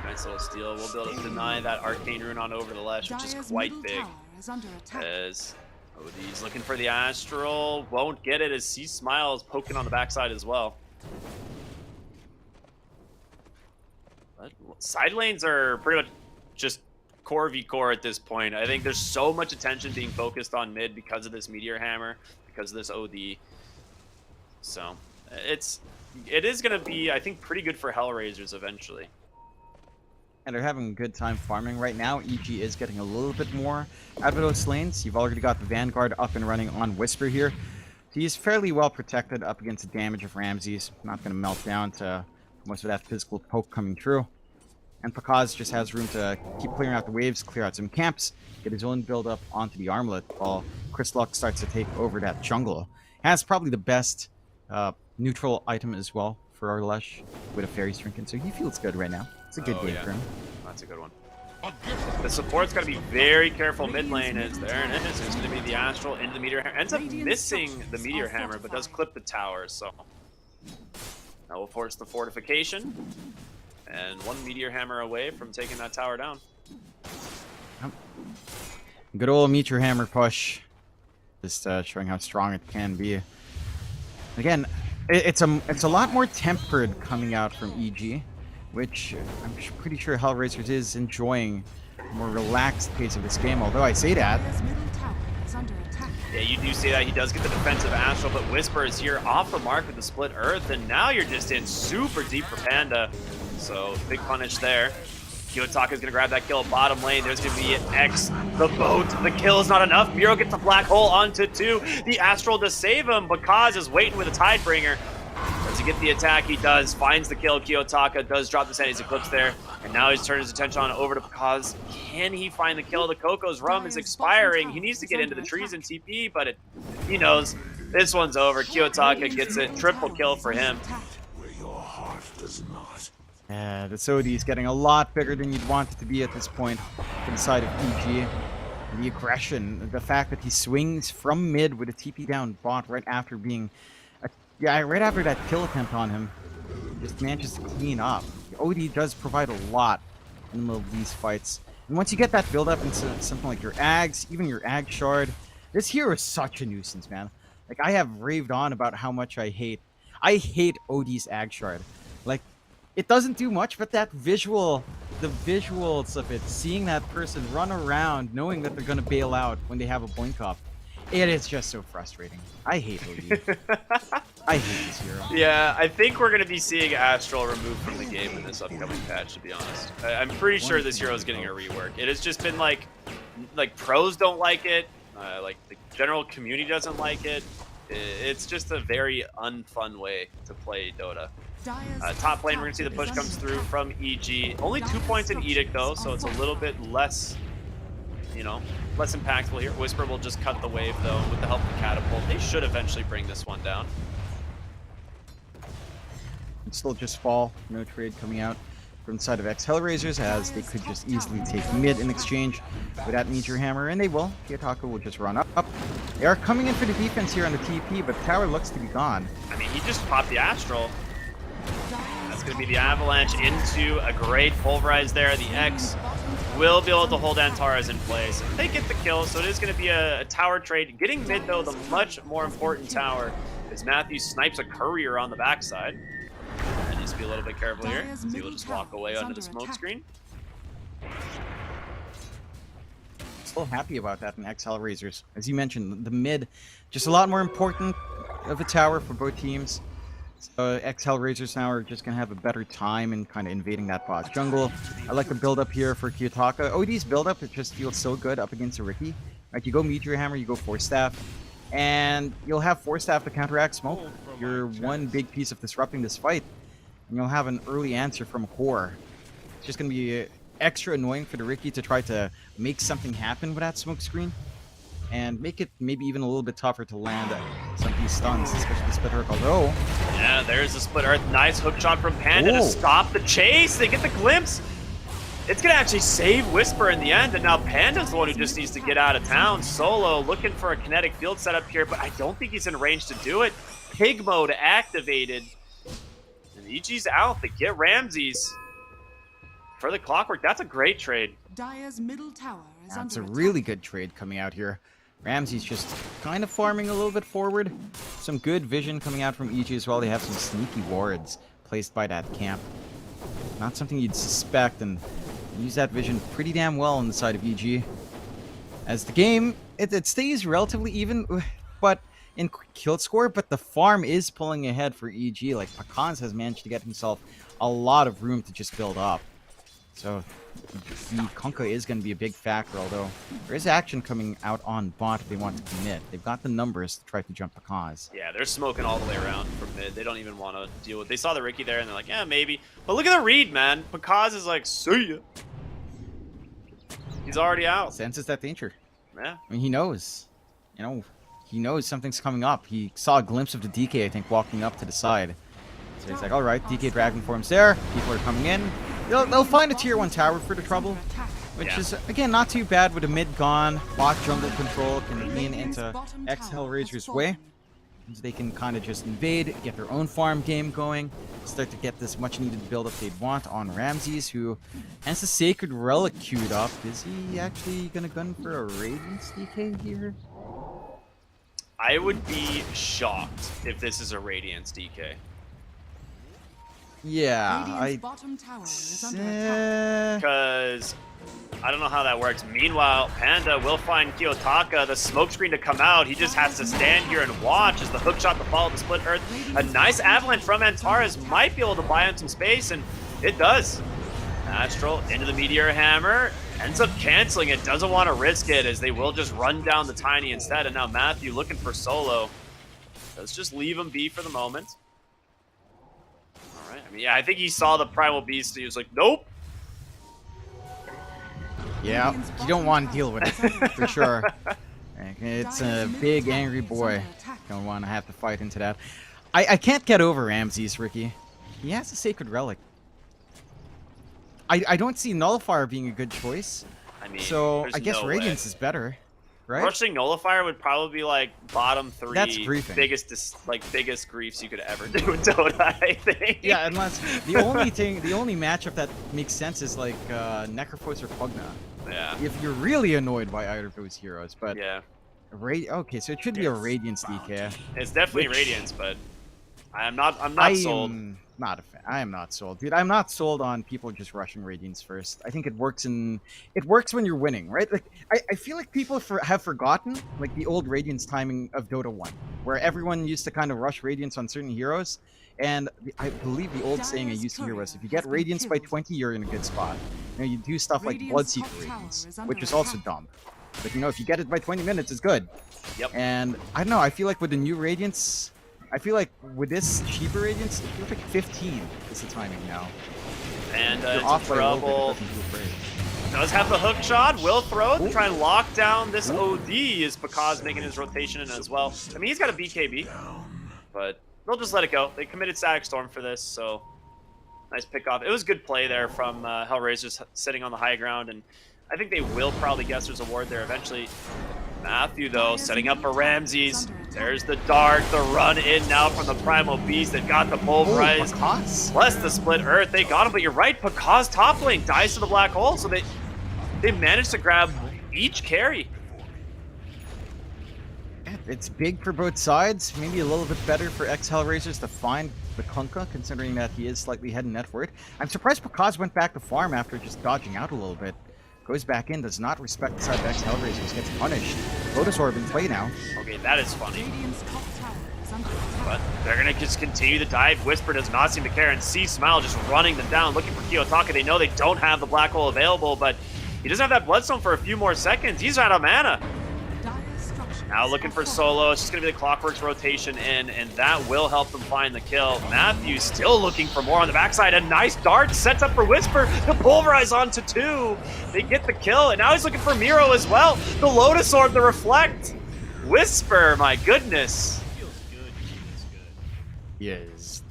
Nice little steal. We'll be able to deny that Arcane Rune on over the Lesh, which is quite big. As OD's looking for the Astral, won't get it as C Smile is poking on the backside as well. But side lanes are pretty much just core v core at this point. I think there's so much attention being focused on mid because of this Meteor Hammer, because of this OD. So it is going to be, I think, pretty good for Hellraisers eventually. And they're having a good time farming right now. EG is getting a little bit more out of those lanes. You've already got the Vanguard up and running on Whisper here. So he's fairly well protected up against the damage of Ramses. Not going to melt down to most of that physical poke coming through. And Pakaz just has room to keep clearing out the waves, clear out some camps, get his own build up onto the armlet while Chris Luck starts to take over that jungle. Has probably the best neutral item as well for Arlesh with a Fairy's Trinket, so he feels good right now. It's a good game for him. That's a good one. The support's got to be very careful mid lane. There it is. It's going to be the Astral into the Meteor Hammer. Ends up missing the Meteor Hammer, but does clip the tower, so that will force the fortification. And one Meteor Hammer away from taking that tower down. Good old Meteor Hammer push. Just showing how strong it can be. Again, it's a lot more tempered coming out from EG, which I'm pretty sure Hellraisers is enjoying a more relaxed pace of this game. Although I say that, yeah, you do say that. He does get the defensive Astral, but Whisper is here off the mark with the split Earth, and now you're just in super deep for Panda. So big punish there. Kiyotaka is going to grab that kill bottom lane. There's going to be an X, the boat. The kill is not enough. Miro gets the black hole onto 2. The Astral to save him, but Kaz is waiting with a Tidebringer. Does he get the attack? He does. Finds the kill. Kiyotaka does drop the Sandy's Eclipse there. And now he's turned his attention on over to Kaz. Can he find the kill? The Coco's Rum is expiring. He needs to get into the trees and TP, but he knows this one's over. Kiyotaka gets it. Triple kill for him. Yeah, the Sodi is getting a lot bigger than you'd want it to be at this point for the side of EG. The aggression, the fact that he swings from mid with a TP down bot right after being, right after that kill attempt on him, just manages to clean up. The OD does provide a lot in the middle of these fights. And once you get that build up into something like your Ags, even your Ag Shard, this hero is such a nuisance, man. Like, I have raved on about how much I hate OD's Ag Shard. Like, it doesn't do much, but that visual, the visuals of it, seeing that person run around knowing that they're going to bail out when they have a blink up, it is just so frustrating. I hate OD. I hate this hero. Yeah, I think we're going to be seeing Astral removed from the game in this upcoming patch, to be honest. I'm pretty sure this hero is getting a rework. It has just been like pros don't like it, like the general community doesn't like it. It's just a very unfun way to play Dota. Top lane, we're going to see the push comes through from EG. Only 2 points in Edict, though, so it's a little bit less, less impactful here. Whisper will just cut the wave, though, with the help of the Catapult. They should eventually bring this one down. It's still just fall. No trade coming out from the side of Hellraisers, as they could just easily take mid in exchange with that Meteor Hammer, and they will. Kiyotaka will just run up. They are coming in for the defense here on the TP, but the tower looks to be gone. I mean, he just popped the Astral. That's going to be the Avalanche into a great Pulverize there. The X will be able to hold Antares in place. They get the kill, so it is going to be a tower trade. Getting mid, though, the much more important tower is Matthew snipes a courier on the backside. And needs to be a little bit careful here. So he will just walk away under the smoke screen. Still happy about that in Hellraisers. As you mentioned, the mid, just a lot more important of a tower for both teams. So Hellraisers now are just going to have a better time in kind of invading that bot jungle. I like the build-up here for Kiyotaka. OD's build-up, it just feels so good up against a Riki. Right, you go Meteor Hammer, you go Force Staff, and you'll have Force Staff to counteract smoke. You're one big piece of disrupting this fight, and you'll have an early answer from Core. It's just going to be extra annoying for the Riki to try to make something happen with that smoke screen, and make it maybe even a little bit tougher to land some of these stuns, especially the Split Earth. Although, yeah, there's the Split Earth. Nice hook shot from Panda to stop the chase. They get the glimpse. It's going to actually save Whisper in the end, and now Panda's the one who just needs to get out of town. Solo looking for a kinetic field setup here, but I don't think he's in range to do it. Pig mode activated. And EG's out. They get Ramses for the Clockwork. That's a great trade. Dire's middle tower is that's a under really good trade coming out here. Ramsey's just kind of farming a little bit forward. Some good vision coming out from EG as well. They have some sneaky wards placed by that camp. Not something you'd suspect, and Use that vision pretty damn well on the side of EG. As the game, it stays relatively even, but in kill score, but the farm is pulling ahead for EG. Like, Pakans has managed to get himself a lot of room to just build up. So, the Kunkka is going to be a big factor, although there is action coming out on bot if they want to commit. They've got the numbers to try to jump Pakaz. Yeah, they're smoking all the way around from mid. They don't even want to deal with. They saw the Ricky there, and they're like, yeah, maybe. But look at the read, man. Pakaz is like, see ya. He's already out. Senses that danger. Yeah. I mean, he knows. You know, he knows something's coming up. He saw a glimpse of the DK, I think, walking up to the side. So he's like, all right, DK Dragon Form's there. People are coming in. They'll find a tier 1 tower for the trouble, which is, again, not too bad with a mid gone. Bot jungle control can lean into X Hellraiser's way. So they can kind of just invade, get their own farm game going, start to get this much needed build up they'd want on Ramses, who has the Sacred Relic queued up. Is he actually going to gun for a Radiance DK here? I would be shocked if this is a Radiance DK. Yeah, because I don't know how that works. Meanwhile, Panda will find Kiyotaka, the smokescreen to come out. He just has to stand here and watch as the hook shot to follow the split earth. A nice avalanche from Antares might be able to buy him some space, and it does. Astral into the Meteor Hammer. Ends up canceling it. Doesn't want to risk it as they will just run down the Tiny instead. And now Matthew looking for solo. Let's just leave him be for the moment. All right. I mean, yeah, I think he saw the Primal Beast. And he was like, nope. Yeah, you don't want to deal with it, for sure. It's a big, angry boy. Don't want to have to fight into that. I can't get over Ramses, Ricky. He has a Sacred Relic. I don't see Nullifier being a good choice. I mean, so I guess no Radiance way. is better, right? Rushing Nullifier would probably be like bottom 3 That's griefing. biggest griefs you could ever do in Dota, I think. Yeah, unless the only matchup that makes sense is like Necrophos or Pugna. Yeah. If you're really annoyed by either of those heroes, but yeah. Okay, so it should be a Radiance DK. It's definitely Radiance, but I'm not sold. Not a fan. I am not sold, dude. I'm not sold on people just rushing Radiance first. I think it works when you're winning, right? Like I feel like people have forgotten like the old Radiance timing of Dota 1, where everyone used to kind of rush Radiance on certain heroes. And I believe the old saying I used to hear was, if you get Radiance by 20, you're in a good spot. You know, you do stuff like Bloodseeker Radiance, which is also dumb. But you know, if you get it by 20 minutes, it's good. Yep. And I don't know, I feel like with the new Radiance, I feel like with this cheaper Radiance, it feels like 15 is the timing now. And You're it's off by a little bit, it trouble. doesn't feel great. Does have the hook shot, will throw it to try and lock down this OD as Pakaz making his rotation in as well. I mean, he's got a BKB, but they'll just let it go. They committed Static Storm for this, so nice pick off. It was good play there from Hellraisers sitting on the high ground, and I think they will probably guess there's a ward there eventually. Matthew, though, setting up for Ramses. There's the dart, the run in now from the Primal Beast. They've got the Pulverize. Plus the Split Earth. They got him, but you're right. Pakaz top lane dies to the Black Hole, so they managed to grab each carry. It's big for both sides. Maybe a little bit better for ex-Hellraisers to find the Kunkka, considering that he is slightly ahead in net worth. I'm surprised Pakaz went back to farm after just dodging out a little bit. Goes back in, does not respect the side of ex-Hellraisers, gets punished. Lotus Orb in play now. Okay, that is funny. But they're going to just continue to dive. Whisper does not seem to care, and C Smile just running them down, looking for Kiyotaka. They know they don't have the Black Hole available, but he doesn't have that Bloodstone for a few more seconds. He's out of mana. Now looking for solo. It's just going to be the Clockworks rotation in, and that will help them find the kill. Matthew still looking for more on the backside. A nice dart sets up for Whisper. The Pulverize onto 2. They get the kill, and now he's looking for Miro as well. The Lotus Orb, the Reflect. Whisper, my goodness. He is.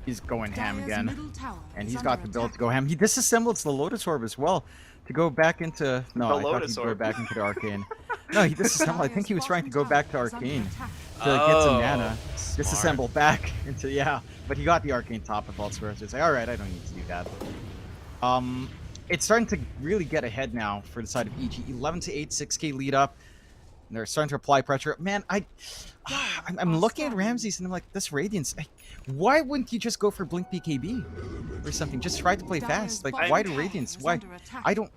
He's going ham again. And he's got the build to go ham. He disassembles the Lotus Orb as well to go back into... No, I thought he'd go back into the Arcane. No, he disassembled. I think he was trying to go back to Arcane to get some mana. Smart. Disassemble back into... Yeah, but he got the Arcane top with Vault Squares. It's like, alright, I don't need to do that. It's starting to really get ahead now for the side of EG. 11 to 8, 6k lead up. And they're starting to apply pressure. Man, I'm looking at Ramses and I'm like, this Radiance, why wouldn't you just go for Blink BKB or something? Just try to play fast. Like, why do Radiance? Why?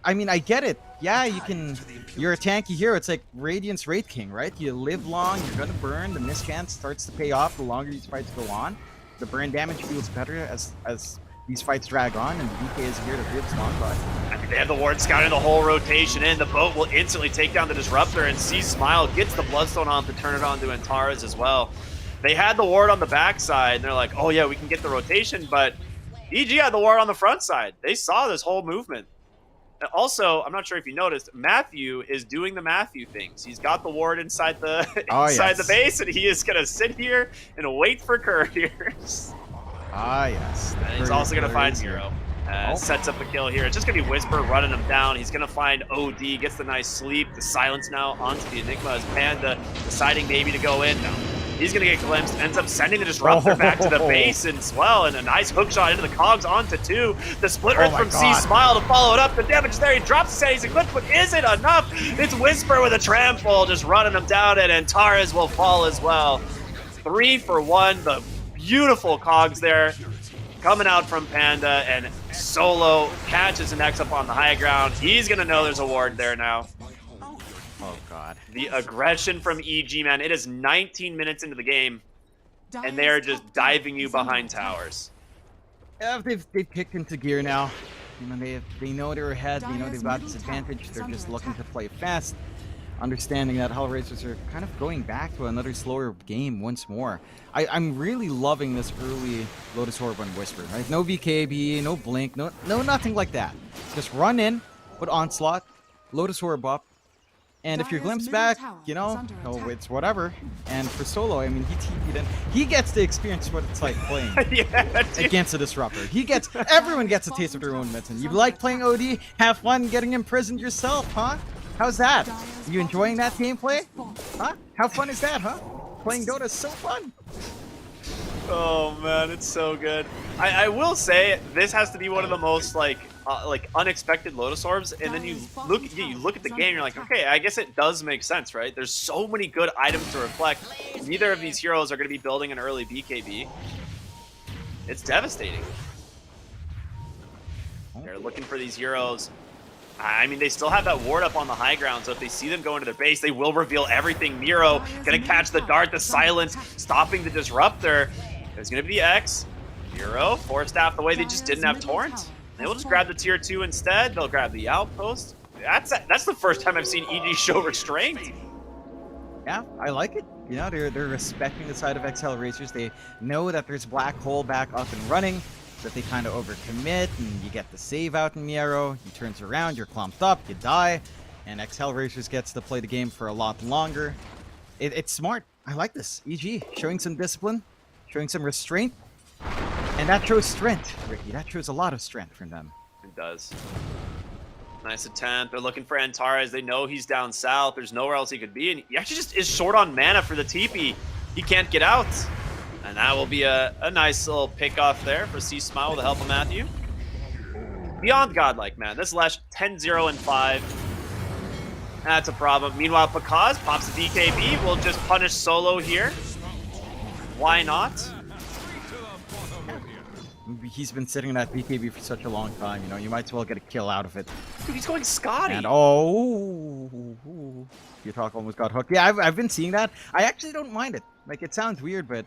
I mean, I get it. Yeah, you're a tanky hero. It's like Radiance Wraith King, right? You live long, you're gonna burn. The mischance starts to pay off the longer these fights go on. The burn damage feels better as these fights drag on, and DK is here to rip Spawn by. I think they have the ward scouting the whole rotation in. The boat will instantly take down the Disruptor, and C Smile gets the Bloodstone on to turn it on to Antares as well. They had the ward on the backside, and they're like, oh yeah, we can get the rotation, but EG had the ward on the front side. They saw this whole movement. And also, I'm not sure if you noticed, Matthew is doing the Matthew things. He's got the ward inside the the base, and he is going to sit here and wait for couriers. Ah, yes. And he's also going to find Miro. Sets up the kill here. It's just going to be Whisper running him down. He's going to find OD, gets the nice sleep. The silence now onto the Enigma as Panda deciding maybe to go in. Now, he's going to get glimpsed, ends up sending the Disruptor back to the base as well, and a nice hook shot into the cogs onto 2. The split rip from C Smile to follow it up. The damage is there. He drops the set. He's eclipsed, but is it enough? It's Whisper with a trample just running him down, and Antares will fall as well. 3 for 1. The beautiful cogs there coming out from Panda, and Solo catches an X up on the high ground. He's going to know there's a ward there now. Oh, God. The aggression from EG, man. It is 19 minutes into the game, and they're just diving you behind towers. Yeah, they've kicked into gear now. You know, they know they're ahead. They know they've got this advantage. They're just looking to play fast, understanding that Hellraisers are kind of going back to another slower game once more. I'm really loving this early Lotus Orb on Whisper, right? No VKB, no Blink, no nothing like that. Just run in, put Onslaught, Lotus Orb up, and if you're glimpsed back, you know, it's whatever. And for Solo, I mean, he TP'd in. He gets to experience what it's like playing against a Disruptor. Everyone gets a taste of their own medicine. You like playing OD? Have fun getting imprisoned yourself, huh? How's that? Are you enjoying that gameplay? Huh? How fun is that, huh? Playing Dota is so fun. Oh man, it's so good. I will say this has to be one of the most like unexpected Lotus Orbs, and then you look at the game, you're like, okay, I guess it does make sense, right? There's so many good items to reflect. Neither of these heroes are going to be building an early BKB. It's devastating. They're looking for these heroes. I mean, they still have that ward up on the high ground, so if they see them go into their base, they will reveal everything. Miro gonna catch the dart, the silence, stopping the Disruptor. There's gonna be the X. Miro forced out the way. They just didn't have Torrent. They will just grab the tier 2 instead. They'll grab the Outpost. That's the first time I've seen EG show restraint. Yeah, I like it. You know, they're respecting the side of XL Racers. They know that there's Black Hole back up and running, that they kind of overcommit, and you get the save out in Miero. He turns around, you're clumped up, you die, and XL Racers gets to play the game for a lot longer. It's smart. I like this. EG showing some discipline, showing some restraint, and that shows strength, Ricky. That shows a lot of strength from them. It does. Nice attempt. They're looking for Antares. They know he's down south. There's nowhere else he could be, and he actually just is short on mana for the TP. He can't get out. And that will be a nice little pick off there for C Smile with the help of Matthew. Beyond godlike, man. This Lesh 10-0 and 5. That's a problem. Meanwhile, Pakaz pops the DKB. Will just punish Solo here. Why not? He's been sitting in that BKB for such a long time, you know, you might as well get a kill out of it. Dude, he's going Scotty. And you talk almost got hooked. Yeah, I've been seeing that. I actually don't mind it. Like, it sounds weird, but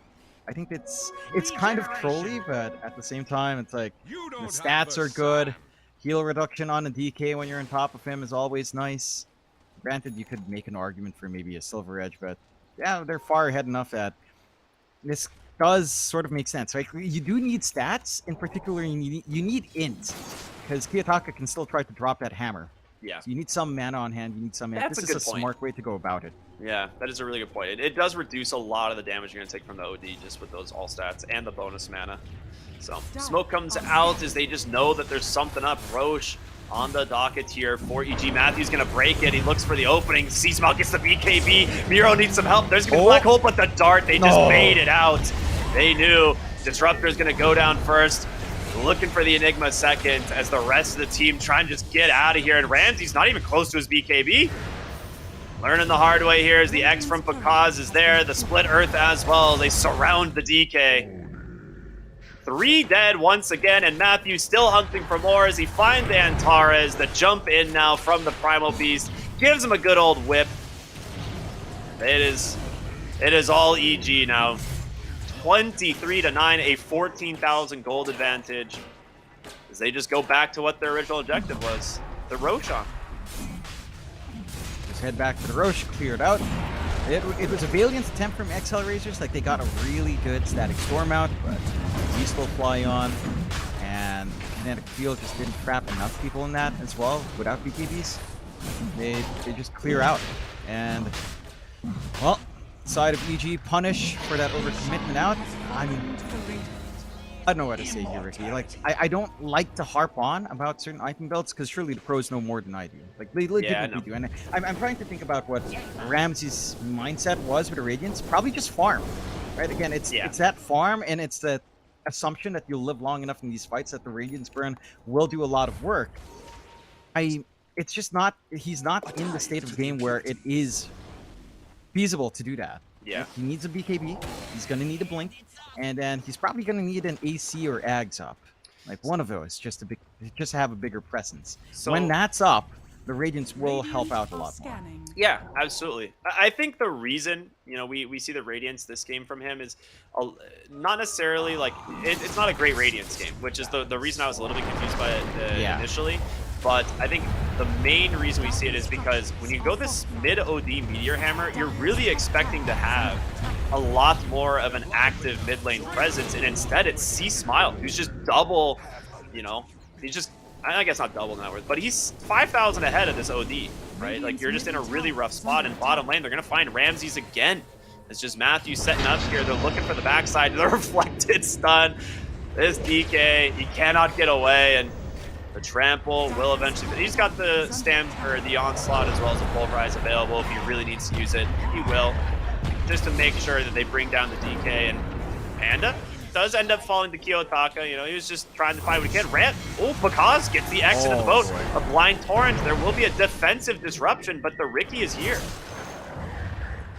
I think it's kind of trolly, but at the same time, it's like the stats are good. Heal reduction on a DK when you're on top of him is always nice. Granted, you could make an argument for maybe a Silver Edge, but yeah, they're far ahead enough that this does sort of make sense. Like, you do need stats. In particular, you need int, because Kiyotaka can still try to drop that hammer. Yeah. So you need some mana on hand. You need some. This is a smart way to go about it. Yeah, that is a really good point. It does reduce a lot of the damage you're going to take from the OD just with those all stats and the bonus mana. So smoke comes out as they just know that there's something up. Roche on the docket here for EG. Matthew's going to break it. He looks for the opening. C-Smile gets the BKB. Miro needs some help. There's going to be Black Hole, but the dart, they just made it out. They knew Disruptor's going to go down first. Looking for the Enigma second as the rest of the team trying to just get out of here. And Ramsey's not even close to his BKB. Learning the hard way here as the X from Pakaz is there. The split earth as well. They surround the DK. 3 dead once again, and Matthew still hunting for more as he finds Antares. The jump in now from the Primal Beast gives him a good old whip. It is all EG now. 23-9, a 14,000 gold advantage as they just go back to what their original objective was, the Roshan. Just head back to the Roche, clear it out. It was a valiant attempt from Accelerators. Like, they got a really good static storm out, but Beast will fly on, and Kinetic Field just didn't trap enough people in that as well without BKBs. They just clear out, and well, side of EG punish for that overcommitment out. I mean, I don't know what to say here, Ricky. Like, I don't like to harp on about certain item builds because surely the pros know more than I do. Like, they legitimately do. And I'm trying to think about what Ramsey's mindset was with the Radiance. Probably just farm, right? Again, it's that farm, and it's the assumption that you'll live long enough in these fights that the Radiance burn will do a lot of work. It's just not. He's not in the state of the game where it is feasible to do that. Yeah. He needs a BKB. He's gonna need a blink, and then he's probably gonna need an AC or Ags up, like one of those, just to have a bigger presence. So, when that's up, the Radiance will help out a lot more. Yeah, absolutely. I think the reason, you know, we see the Radiance this game from him is not necessarily like it's not a great Radiance game, which is the reason I was a little bit confused by it initially. But I think the main reason we see it is because when you go this mid-OD Meteor Hammer, you're really expecting to have a lot more of an active mid lane presence, and instead it's C-Smile, who's just double, you know, he's just, I guess not double net worth, but he's 5,000 ahead of this OD, right? Like, you're just in a really rough spot in bottom lane. They're going to find Ramses again. It's just Matthew setting up here. They're looking for the backside, the reflected stun. This DK, he cannot get away, and the trample will eventually. He's got the stand or the onslaught as well as the pulverize available if he really needs to use it. He will, just to make sure that they bring down the DK. And Panda does end up falling to Kiyotaka. You know, he was just trying to find what he can. Pakaz gets the exit of the boat. A blind torrent. There will be a defensive disruption, but the Ricky is here.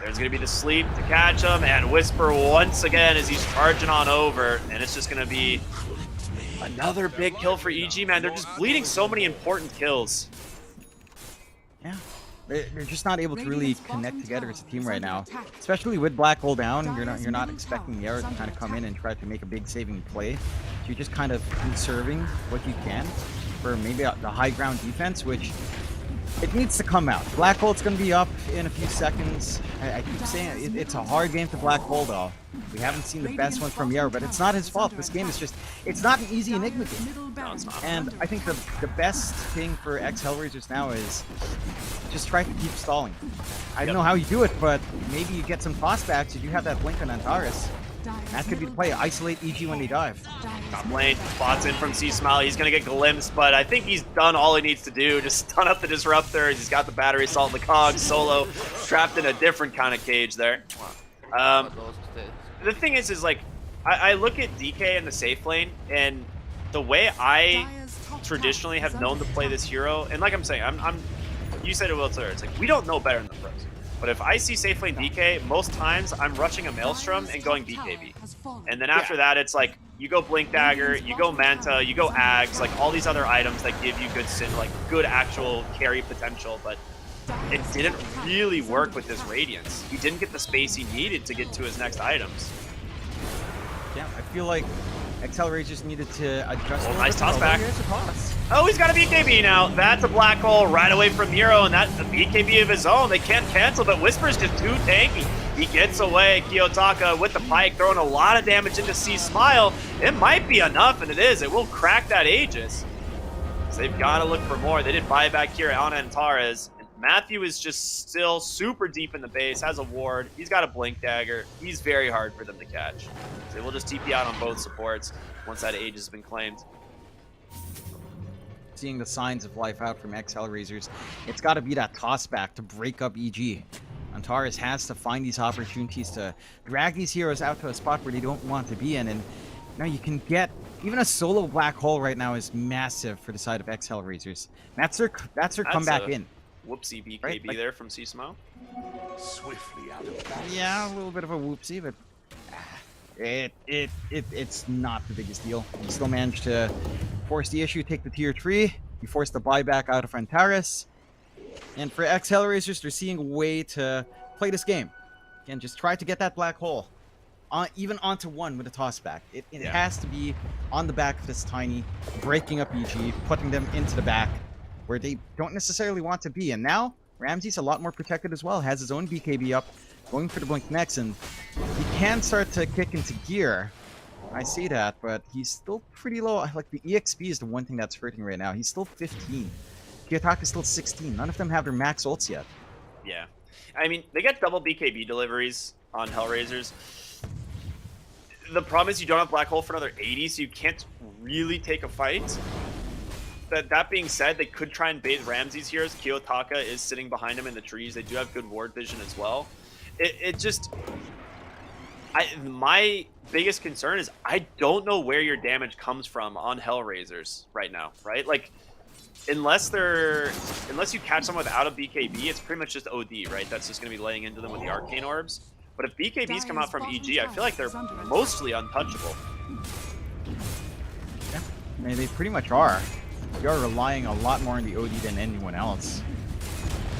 There's going to be the sleep to catch him, and Whisper once again as he's charging on over, and it's just going to be another big kill for EG, man. They're just bleeding so many important kills. Yeah, they're just not able to really connect together as a team right now, especially with Black Hole down. You're not expecting the Era to kind of come in and try to make a big saving play. So you're just kind of conserving what you can for maybe the high ground defense, which it needs to come out. Black Hole's going to be up in a few seconds. I keep saying it's a hard game to Black Hole, though. We haven't seen the best one from Yara, but it's not his fault. This game is just, it's not an easy Enigma game. No, it's not. And I think the best thing for ex-Hellraisers now is just try to keep stalling. I don't know how you do it, but maybe you get some tossbacks. You do have that blink on Antares. That could be the play. Isolate EG when they dive. Top lane, spots in from C-Smile. He's going to get glimpsed, but I think he's done all he needs to do. Just stun up the Disruptor. He's got the battery assault and the cogs. Solo trapped in a different kind of cage there. The thing is like, I look at DK in the safe lane, and the way I traditionally have known to play this hero, and like I'm saying, you said it well earlier, it's like, we don't know better than the pros. But if I see safe lane DK, most times I'm rushing a Maelstrom and going BKB. And then after that, it's like, you go Blink Dagger, you go Manta, you go Ags, like all these other items that give you good actual carry potential, but it didn't really work with this Radiance. He didn't get the space he needed to get to his next items. Yeah, I feel like Accelerators needed to adjust. Oh, nice toss back. Oh, he's got a BKB now. That's a black hole right away from Nero, and that's a BKB of his own. They can't cancel, but Whisper's just too tanky. He gets away. Kiyotaka with the pike, throwing a lot of damage into C-Smile. It might be enough, and it is. It will crack that Aegis. So they've got to look for more. They did buyback here on Antares. Matthew is just still super deep in the base, has a ward. He's got a Blink Dagger. He's very hard for them to catch. So they will just TP out on both supports once that Aegis has been claimed. Seeing the signs of life out from Hellraisers, it's got to be that toss back to break up EG. Antares has to find these opportunities to drag these heroes out to a spot where they don't want to be in, and now you can get even a solo black hole right now is massive for the side of Hellraisers. That's their comeback in. Whoopsie BKB Right, like- there from C Smo. Swiftly out of balance. Yeah, a little bit of a whoopsie, but it's not the biggest deal. You still managed to force the issue, take the tier 3. You forced the buyback out of Antares. And for Hellraisers, they're seeing a way to play this game. Again, just try to get that black hole. Even onto 1 with a tossback. It has to be on the back of this Tiny, breaking up EG, putting them into the back where they don't necessarily want to be. And now, Ramsey's a lot more protected as well, has his own BKB up, going for the blink next, and he can start to kick into gear. I see that, but he's still pretty low. Like, the EXP is the one thing that's hurting right now. He's still 15. Kiyotaka is still 16. None of them have their max ults yet. Yeah. I mean, they get double BKB deliveries on Hellraisers. The problem is you don't have Black Hole for another 80, so you can't really take a fight. That being said, they could try and bait Ramsey's here as Kiyotaka is sitting behind him in the trees. They do have good ward vision as well. My biggest concern is I don't know where your damage comes from on Hellraisers right now, right? Like, unless you catch someone without a BKB, it's pretty much just OD, right? That's just going to be laying into them with the Arcane Orbs. But if BKBs come out from EG, I feel like they're mostly untouchable. Yeah, I mean, they pretty much are. You are relying a lot more on the OD than anyone else.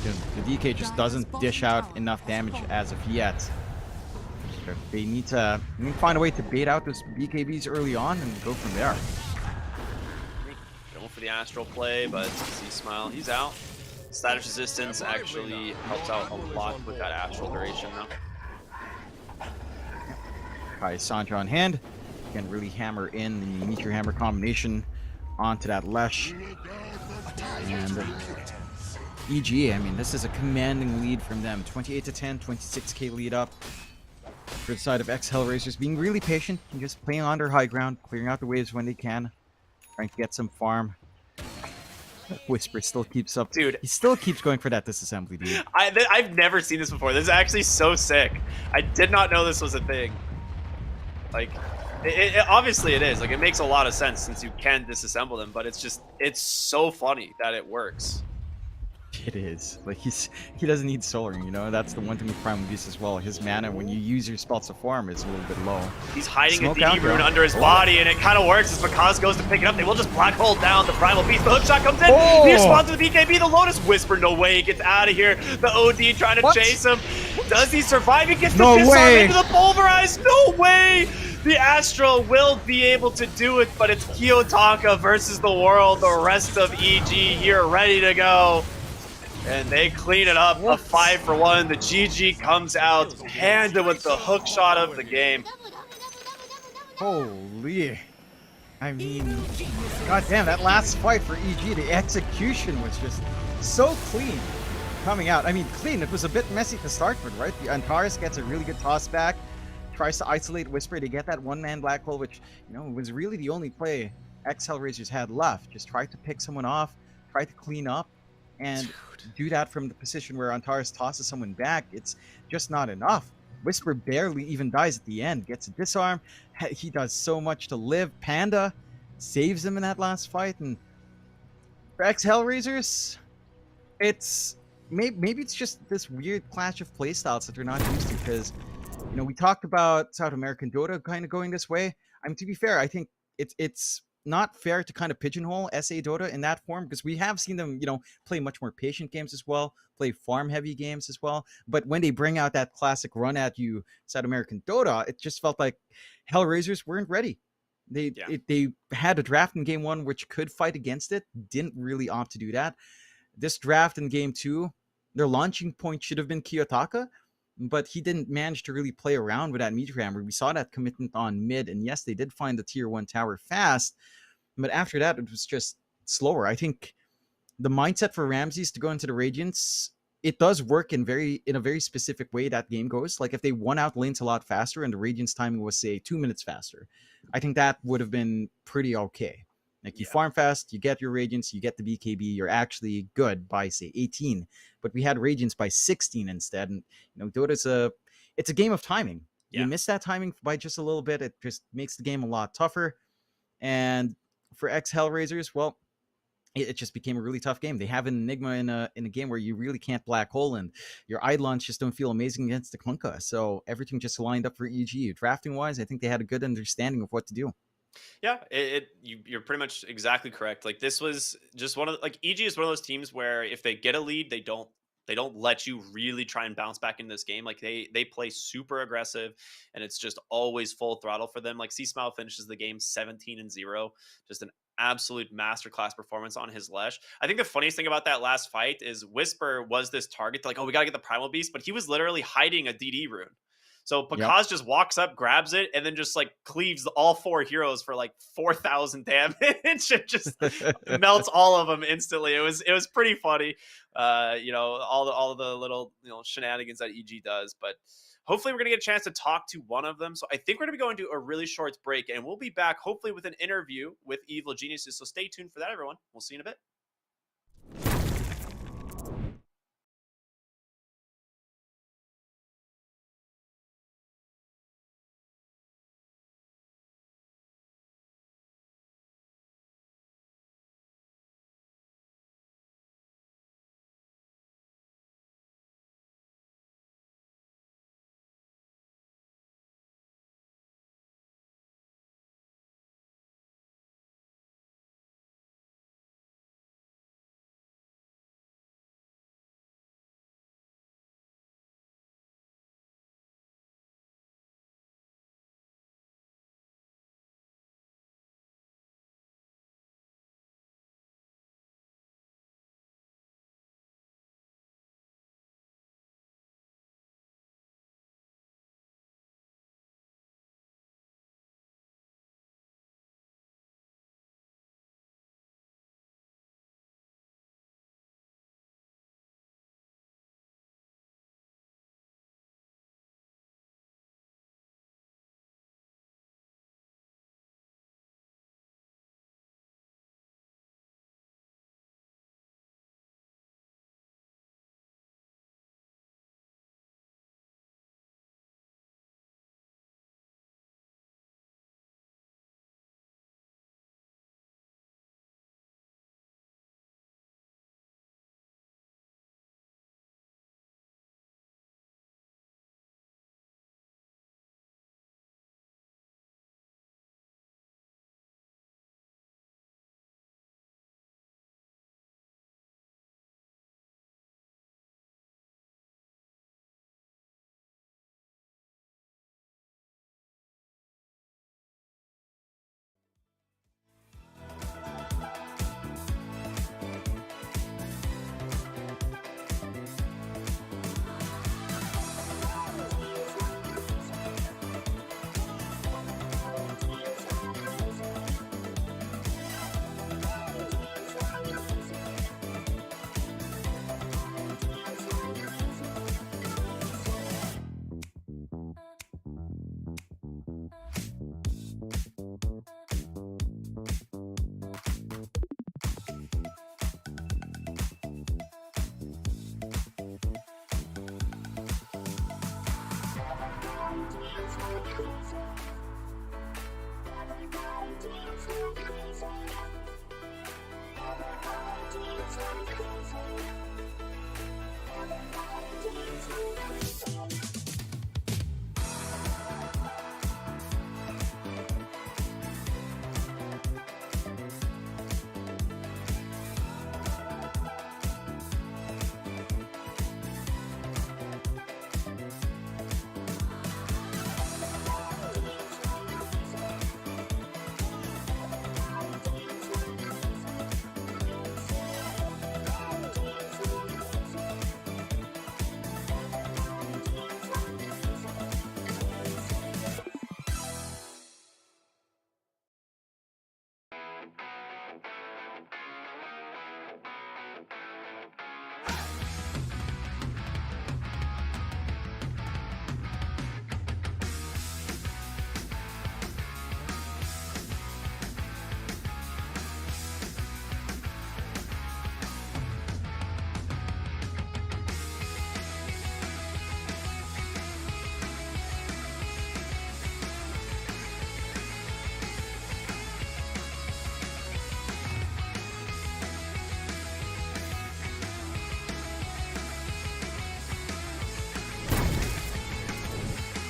The DK just doesn't dish out enough damage as of yet. So they need to find a way to bait out those BKBs early on and go from there. Going for the Astral play, but see Smile, he's out. Status resistance actually helps out a lot with that Astral duration though. Kai Sancho on hand. Can really hammer in the Meteor Hammer combination onto that Lesh. And EG, I mean, this is a commanding lead from them. 28-10, 26k lead up. For the side of Hellraisers, being really patient and just playing on their high ground, clearing out the waves when they can, trying to get some farm. Whisper still keeps up. Dude. He still keeps going for that disassembly, dude. I've never seen this before. This is actually so sick. I did not know this was a thing. Like, obviously it is. Like, it makes a lot of sense since you can disassemble them, but it's so funny that it works. It is. Like, he doesn't need soloring, you know? That's the one thing with Primal Beast as well. His mana, when you use your spells to farm, is a little bit low. He's hiding Smoke a DD out, rune yeah. under his body, and it kind of works as Mikaz goes to pick it up. They will just black hole down the Primal Beast. The hook shot comes in. Oh! He responds with the BKB. The Lotus Whisper, no way. He gets out of here. The OD trying to What? chase him. Does he survive? He gets the No disarm way. into the pulverize. No way. The Astral will be able to do it, but it's Kiyotaka versus the world. The rest of EG here ready to go. And they clean it up. A 5-for-1. The GG comes out. Panda with the hook shot of the game. Holy. I mean, goddamn, that last fight for EG, the execution was just so clean coming out. I mean, clean. It was a bit messy to start with, right? The Antares gets a really good toss back, tries to isolate Whisper to get that one-man black hole, which, you know, was really the only play Hellraisers had left. Just try to pick someone off, try to clean up, and do that from the position where Antares tosses someone back. It's just not enough. Whisper barely even dies at the end, gets a disarm. He does so much to live. Panda saves him in that last fight. And for Hellraisers, it's maybe it's just this weird clash of playstyles that they're not used to, because, you know, we talked about South American Dota kind of going this way. I mean, to be fair, I think it's not fair to kind of pigeonhole SA Dota in that form, because we have seen them, you know, play much more patient games as well, play farm heavy games as well. But when they bring out that classic run at you South American Dota, it just felt like Hellraisers weren't ready. They had a draft in game 1 which could fight against it, didn't really opt to do that. This draft in game 2, their launching point should have been Kiyotaka, but he didn't manage to really play around with that Meteor Hammer. We saw that commitment on mid, and yes, they did find the tier 1 tower fast, but after that, it was just slower. I think the mindset for Ramses to go into the Radiance, it does work in a very specific way that game goes. Like, if they won out lanes a lot faster and the Radiance timing was, say, 2 minutes faster, I think that would have been pretty okay. Like, you farm fast, you get your Radiance, you get the BKB, you're actually good by, say, 18. But we had Radiance by 16 instead. And, you know, Dota's it's a game of timing. You miss that timing by just a little bit, it just makes the game a lot tougher. And for Hellraisers, well, it just became a really tough game. They have an Enigma in a game where you really can't black hole, and your Eidolons just don't feel amazing against the Kunkka. So everything just lined up for EG. Drafting wise, I think they had a good understanding of what to do. Yeah, you're pretty much exactly correct. Like this was just one of like EG is one of those teams where if they get a lead, they don't let you really try and bounce back in this game. Like they play super aggressive, and it's just always full throttle for them. Like C Smile finishes the game 17-0, just an absolute masterclass performance on his Lesh. I think the funniest thing about that last fight is Whisper was this target to like, oh, we gotta get the Primal Beast, but he was literally hiding a DD rune. So Pakaz just walks up, grabs it, and then just like cleaves all 4 heroes for like 4,000 damage. It just melts all of them instantly. It was pretty funny. All the little shenanigans that EG does. But hopefully we're gonna get a chance to talk to one of them. So I think we're gonna be going to a really short break, and we'll be back hopefully with an interview with Evil Geniuses. So stay tuned for that, everyone. We'll see you in a bit.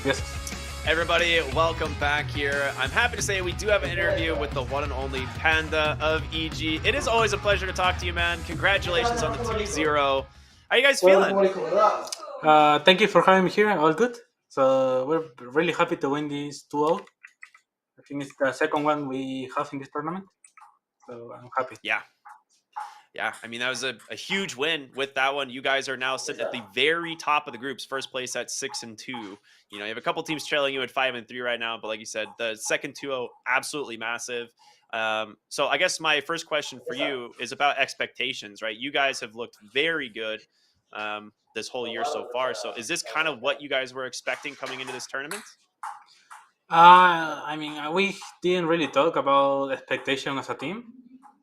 Yes. Everybody, welcome back here. I'm happy to say we do have an interview with the one and only Panda of EG. It is always a pleasure to talk to you, man. Congratulations on the 2-0. How you guys feeling? Thank you for having me here. All good. So we're really happy to win this 2-0. I think it's the second one we have in this tournament. So I'm happy. Yeah, I mean, that was a huge win with that one. You guys are now sitting at the very top of the groups, first place at 6-2. You know, you have a couple teams trailing you at 5-3 right now, but like you said, the second 2-0, absolutely massive. So I guess my first question for you is about expectations, right? You guys have looked very good this whole year so far. So is this kind of what you guys were expecting coming into this tournament? I mean, we didn't really talk about expectation as a team,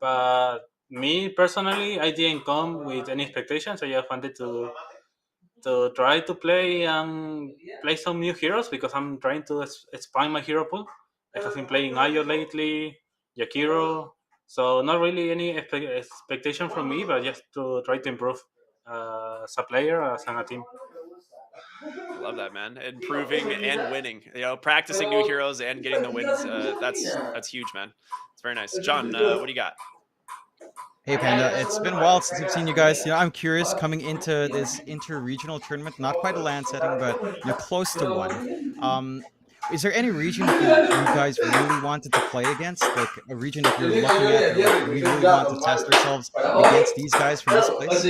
but me personally, I didn't come with any expectations. I just wanted to try to play and play some new heroes because I'm trying to expand my hero pool. I have been playing Ayo lately, Yakiro, so not really any expectation from me, but just to try to improve as a player, as a team. I love that, man. Improving and winning. You know, practicing new heroes and getting the wins. That's huge, man. It's very nice. John, what do you got? Hey Panda, it's been a while since I've seen you guys. I'm curious coming into this inter-regional tournament, not quite a LAN setting, but close to one. Is there any region that you guys really wanted to play against? Like a region that you're looking at, you're like, we really want to test ourselves against these guys from this place?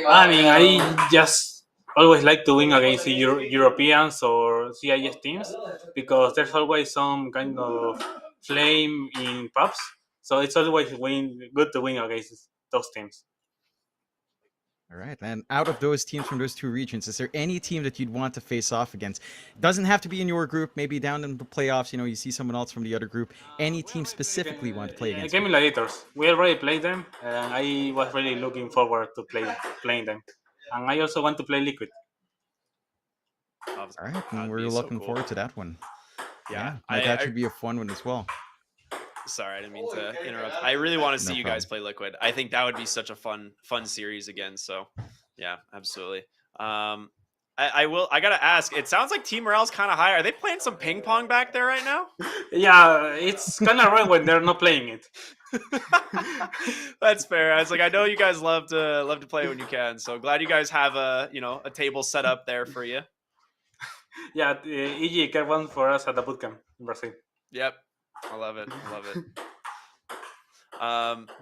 I mean, I just always like to win against the Europeans or CIS teams because there's always some kind of flame in pubs. So it's always good to win against those teams. All right, and out of those teams from those two regions, is there any team that you'd want to face off against? Doesn't have to be in your group, maybe down in the playoffs, you see someone else from the other group. Any team specifically you want to play against? Gaming Gladiators. We already played them, and I was really looking forward to playing them. And I also want to play Liquid. All right, and we're looking forward to that one. Yeah, that should be a fun one as well. Sorry, I didn't mean to interrupt. I really want to see you guys play Liquid. I think that would be such a fun series again. So, yeah, absolutely. I gotta ask. It sounds like team morale's kind of high. Are they playing some ping pong back there right now? Yeah, it's kind of rare when they're not playing it. That's fair. I was like, I know you guys love to play when you can. So glad you guys have a table set up there for you. Yeah, EG kept one for us at the bootcamp in Brazil. Yep. I love it.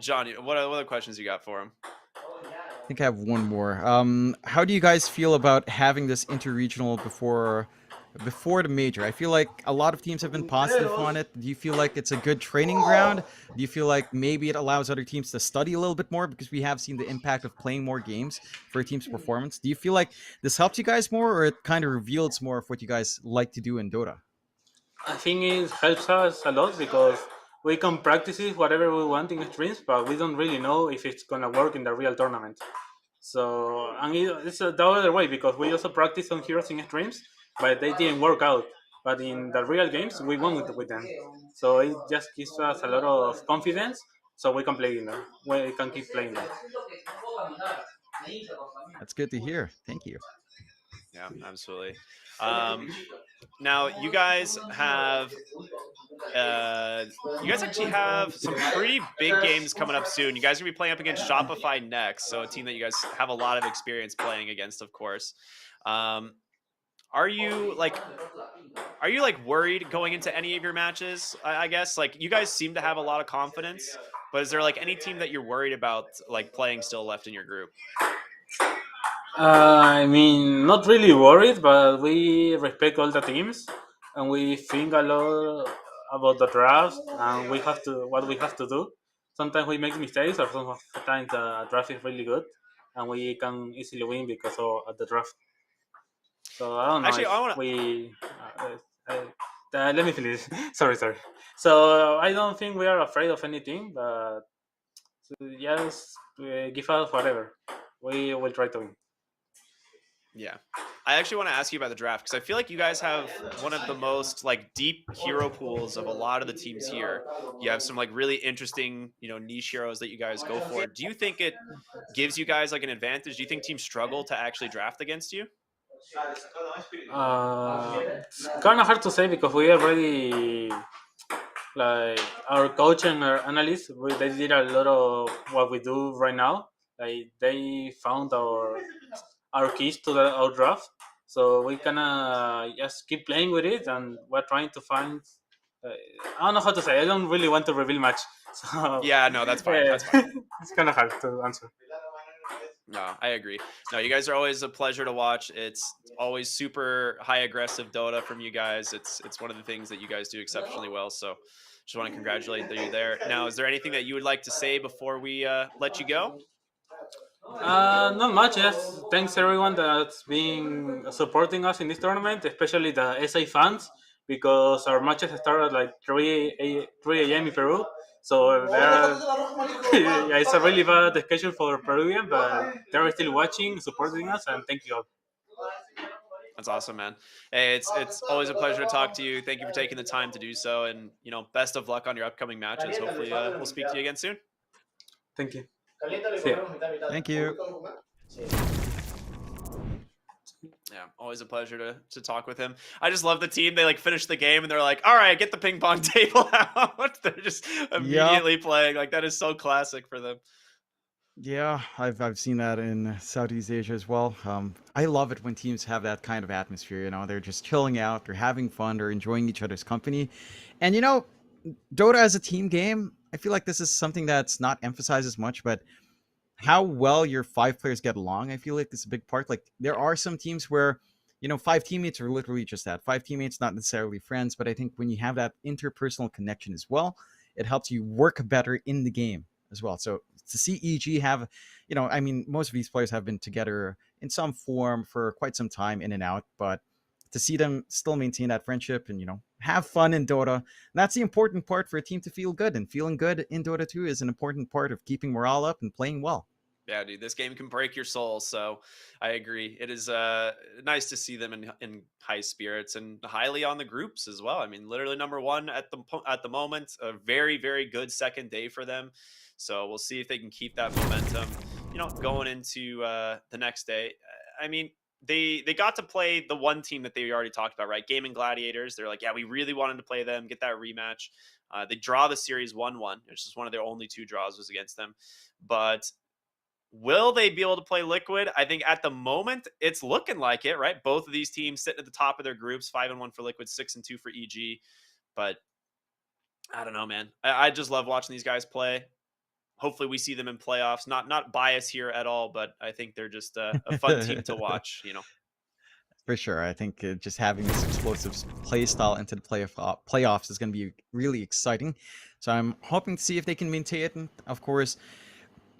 John, what other questions you got for him? I think I have one more. How do you guys feel about having this interregional before the major? I feel like a lot of teams have been positive on it. Do you feel like it's a good training ground? Do you feel like maybe it allows other teams to study a little bit more because we have seen the impact of playing more games for a team's performance? Do you feel like this helps you guys more, or it kind of reveals more of what you guys like to do in Dota? I think it helps us a lot because we can practice it whatever we want in streams, but we don't really know if it's gonna work in the real tournament. So, and it's the other way because we also practice on heroes in streams, but they didn't work out. But in the real games, we won with them. So it just gives us a lot of confidence, so we can play in them. We can keep playing them. That's good to hear. Thank you. Yeah, absolutely. Now you guys have actually have some pretty big games coming up soon. You guys are gonna be playing up against Shopify next, so a team that you guys have a lot of experience playing against, of course. Are you worried going into any of your matches? I guess like you guys seem to have a lot of confidence, but is there like any team that you're worried about like playing still left in your group? I mean, not really worried, but we respect all the teams, and we think a lot about the draft, and what we have to do. Sometimes we make mistakes, or sometimes the draft is really good, and we can easily win because of the draft. So I don't know. Actually, let me finish. sorry. So I don't think we are afraid of anything, but just give us whatever. We will try to win. Yeah. I actually want to ask you about the draft because I feel like you guys have one of the most like deep hero pools of a lot of the teams here. You have some like really interesting, niche heroes that you guys go for. Do you think it gives you guys like an advantage? Do you think teams struggle to actually draft against you? It's kind of hard to say because we already like our coach and our analysts. They did a lot of what we do right now. Like they found our keys to our draft, so we can just keep playing with it, and we're trying to find. I don't know how to say. I don't really want to reveal much, so Yeah, no, that's fine. That's fine. it's kind of hard to answer. No, I agree. No, you guys are always a pleasure to watch. It's always super high aggressive Dota from you guys. It's one of the things that you guys do exceptionally well. So just want to congratulate you there. Now, is there anything that you would like to say before we let you go? Not much. Yes, thanks everyone that's been supporting us in this tournament, especially the SA fans, because our matches start at like 3 a.m. in Peru. So yeah, it's a really bad schedule for Peruvian, but they're still watching, supporting us, and thank you all. That's awesome, man. Hey, it's always a pleasure to talk to you. Thank you for taking the time to do so, and best of luck on your upcoming matches. Hopefully, we'll speak to you again soon. Thank you. See ya. Thank you. Yeah, always a pleasure to talk with him. I just love the team. They like finish the game and they're like, "All right, get the ping pong table out." They're just immediately playing. Like that is so classic for them. Yeah, I've seen that in Southeast Asia as well. I love it when teams have that kind of atmosphere. They're just chilling out, they're having fun, they're enjoying each other's company, and Dota as a team game. I feel like this is something that's not emphasized as much, but how well your five players get along, I feel like is a big part. Like there are some teams where, five teammates are literally just that. Five teammates, not necessarily friends, but I think when you have that interpersonal connection as well, it helps you work better in the game as well. So to see EG have, I mean, most of these players have been together in some form for quite some time in and out, but to see them still maintain that friendship and, have fun in Dota, that's the important part for a team to feel good. And feeling good in Dota 2 is an important part of keeping morale up and playing well. Yeah, dude, this game can break your soul. So I agree. It is nice to see them in high spirits and highly on the groups as well. I mean, literally number one at the moment. A very very good second day for them. So we'll see if they can keep that momentum. Going into the next day. I mean, they got to play the one team that they already talked about, right? Gaming Gladiators. They're like, yeah, we really wanted to play them, get that rematch. They draw the series 1-1. It's just one of their only two draws was against them, but will they be able to play Liquid? I think at the moment it's looking like it, right? Both of these teams sitting at the top of their groups, 5-1 for Liquid, 6-2 for EG. But I don't know, man. I just love watching these guys play. Hopefully we see them in playoffs. Not bias here at all, but I think they're just a fun team to watch. For sure. I think just having this explosive play style into the playoffs is going to be really exciting. So I'm hoping to see if they can maintain it. And of course,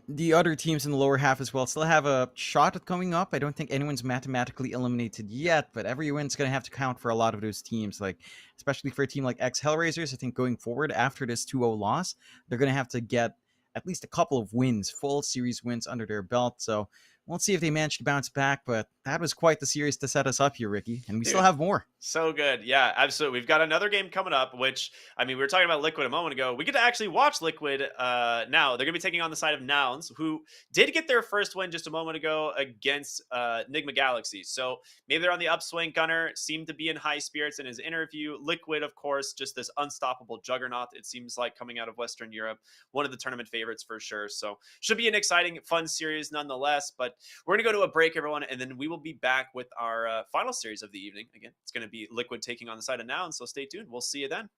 the other teams in the lower half as well still have a shot at coming up. I don't think anyone's mathematically eliminated yet, but every win's going to have to count for a lot of those teams. Like, especially for a team like X Hellraisers, I think going forward after this 2-0 loss, they're going to have to get at least a couple of wins, full series wins under their belt. So we'll see if they manage to bounce back, but that was quite the series to set us up here, Ricky, and we still have more. So good. Yeah, absolutely. We've got another game coming up, which, I mean, we were talking about Liquid a moment ago. We get to actually watch Liquid now. They're going to be taking on the side of Nouns, who did get their first win just a moment ago against Nigma Galaxy. So maybe they're on the upswing. Gunner seemed to be in high spirits in his interview. Liquid, of course, just this unstoppable juggernaut, it seems like, coming out of Western Europe. One of the tournament favorites for sure. So should be an exciting, fun series nonetheless. But we're going to go to a break, everyone, and then we will be back with our final series of the evening. Again, it's going to be Liquid taking on the side of Nouns, so stay tuned. We'll see you then.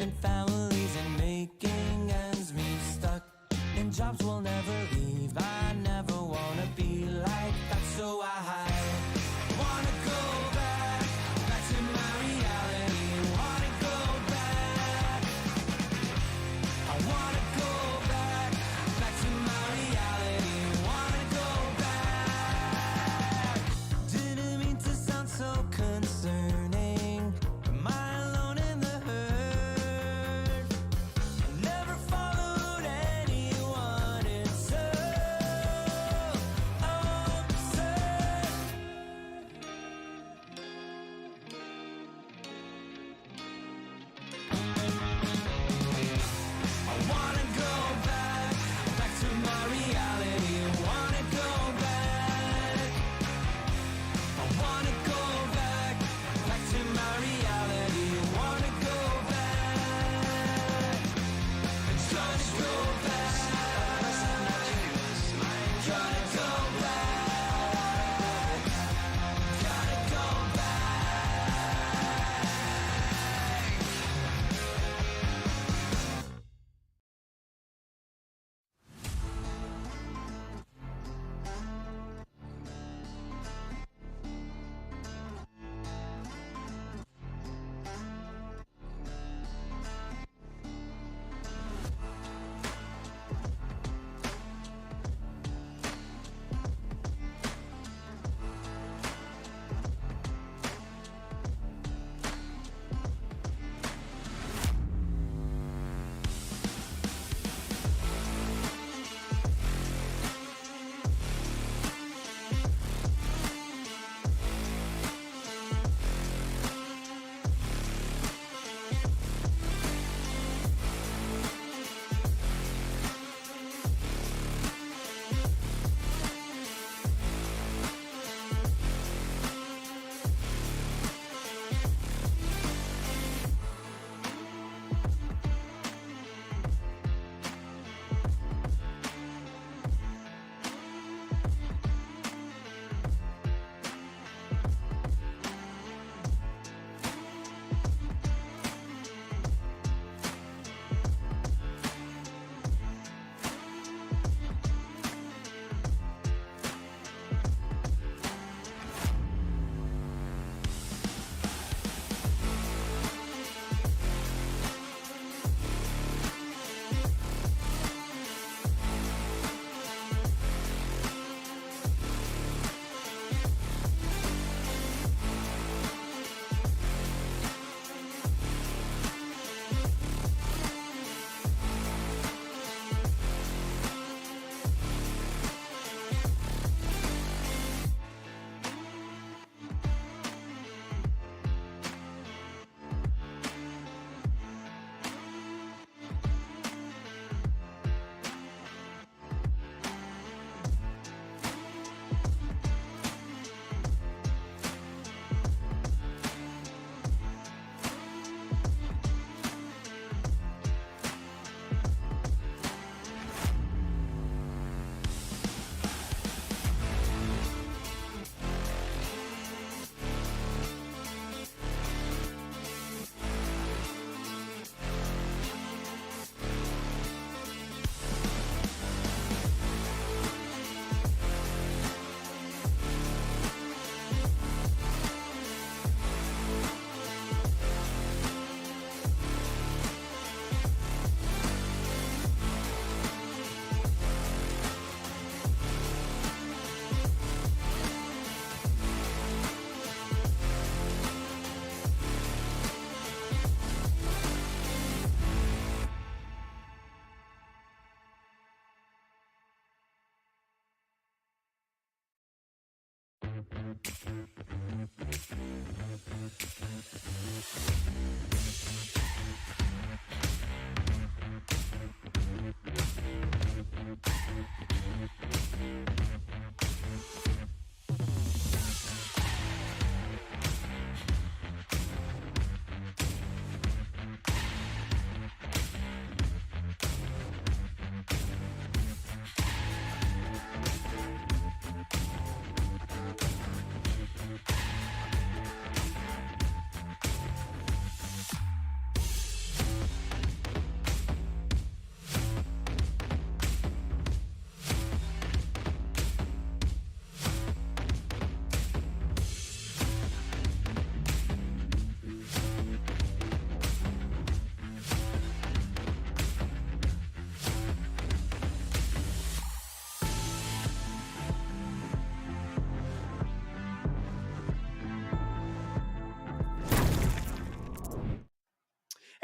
in families and making ends meet stuck in jobs we'll never leave. I never wanna be like that, so I wanna go back to my reality. Wanna go back. I wanna go back to my reality. Wanna go back. Didn't mean to sound so concerning. Am I alone in the hurt? I never followed anyone. It's so absurd. I wanna go back to my reality. Wanna go back. I wanna go back to my reality. Wanna go back. Just go back. Gotta go back. Gotta go back.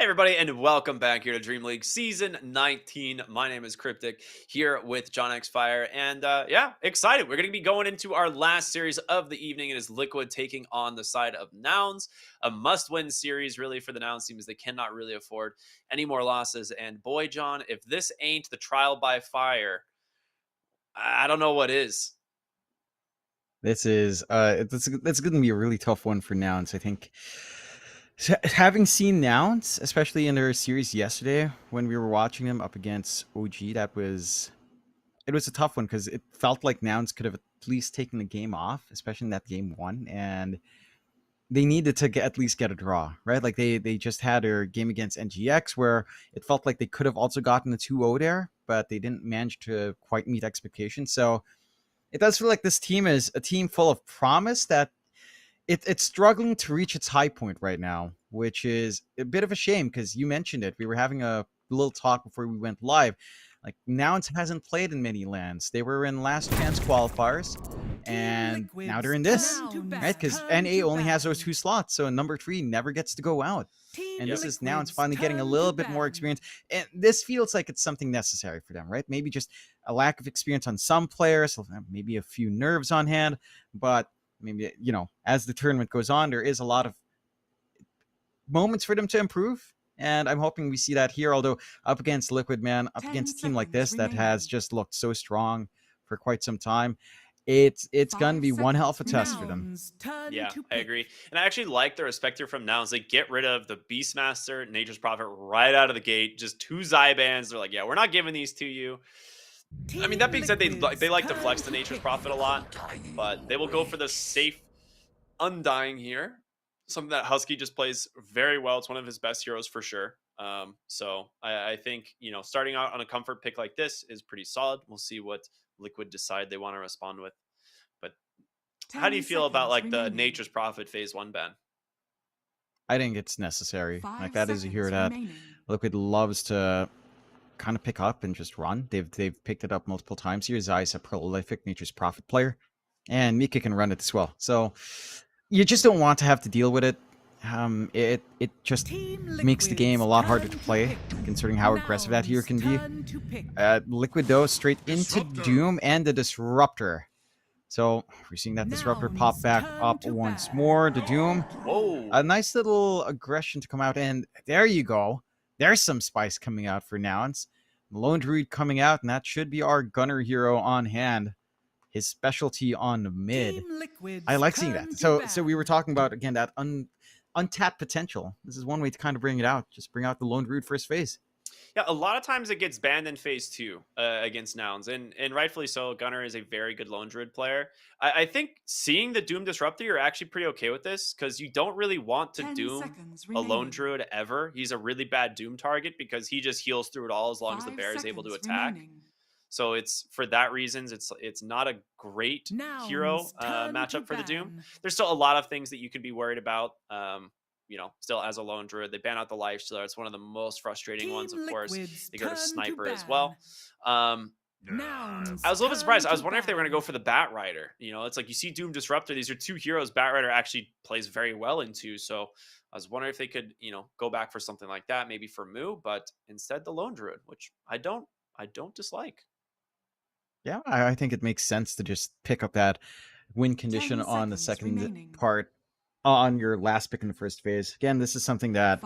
everybody, and welcome back here to Dream League Season 19. My name is Cryptic, here with John X Fire, and yeah, excited. We're going to be going into our last series of the evening. It is Liquid taking on the side of Nouns, a must-win series, really, for the Nouns team, as they cannot really afford any more losses. And boy, John, if this ain't the trial by fire, I don't know what is. This is that's going to be a really tough one for Nouns, I think. Having seen Nouns, especially in their series yesterday when we were watching them up against OG, it was a tough one because it felt like Nouns could have at least taken the game off, especially in that game one, and they needed to at least get a draw, right? Like they just had their game against NGX where it felt like they could have also gotten a 2-0 there, but they didn't manage to quite meet expectations. So it does feel like this team is a team full of promise that it's struggling to reach its high point right now, which is a bit of a shame because you mentioned it. We were having a little talk before we went live. Like, Nouns hasn't played in many lands. They were in last chance qualifiers, and now they're in this, right? Because NA only has those 2 slots, so number 3 never gets to go out. And this is Nouns finally getting a little bit more experience. And this feels like it's something necessary for them, right? Maybe just a lack of experience on some players, maybe a few nerves on hand, but maybe, as the tournament goes on, there is a lot of moments for them to improve. And I'm hoping we see that here, although up against Liquid, man, up against a team like this that has just looked so strong for quite some time, it's going to be one hell of a test for them. Yeah, I agree. And I actually like the respect here from Nouns. They get rid of the Beastmaster, Nature's Prophet right out of the gate. Just 2 Zybans. They're like, yeah, we're not giving these to you. I mean, that being said, they like to flex the Nature's Prophet a lot, but they will go for the safe Undying here. Something that Husky just plays very well. It's one of his best heroes for sure. So I think, starting out on a comfort pick like this is pretty solid. We'll see what Liquid decide they want to respond with. But how do you feel about like the Nature's Prophet phase 1 ban? I think it's necessary. Like, that is a hero that Liquid loves to kind of pick up and just run. They've picked it up multiple times here. Zai is a prolific Nature's Prophet player, and Mika can run it as well. So you just don't want to have to deal with it. It just makes the game a lot harder to play, considering how aggressive that hero can be. Liquid, though, straight into Doom and the Disruptor. So we're seeing that Disruptor pop back up once more. The Doom. Whoa. A nice little aggression to come out, and there you go. There's some spice coming out for Nouns. Lone Druid coming out, and that should be our gunner hero on hand. His specialty on mid. I like seeing that. So we were talking about, again, that untapped potential. This is one way to kind of bring it out. Just bring out the Lone Druid first phase. Yeah, a lot of times it gets banned in phase 2 against Nouns, and rightfully so. Gunner is a very good Lone Druid player. I think seeing the Doom Disruptor, you're actually pretty okay with this, because you don't really want to Doom a Lone Druid ever. He's a really bad Doom target because he just heals through it all as long as the bear is able to attack. So it's for that reasons, it's not a great hero matchup for the Doom. There's still a lot of things that you could be worried about. Still as a Lone Druid, they ban out the Life Stealer. It's one of the most frustrating ones, of course. They go to Sniper as well. I was a little bit surprised. I was wondering if they were going to go for the Bat Rider. It's like you see Doom Disruptor. These are 2 heroes Bat Rider actually plays very well into. So I was wondering if they could, go back for something like that, maybe for Moo, but instead the Lone Druid, which I don't dislike. Yeah, I think it makes sense to just pick up that win condition on the second part on your last pick in the first phase. Again, this is something that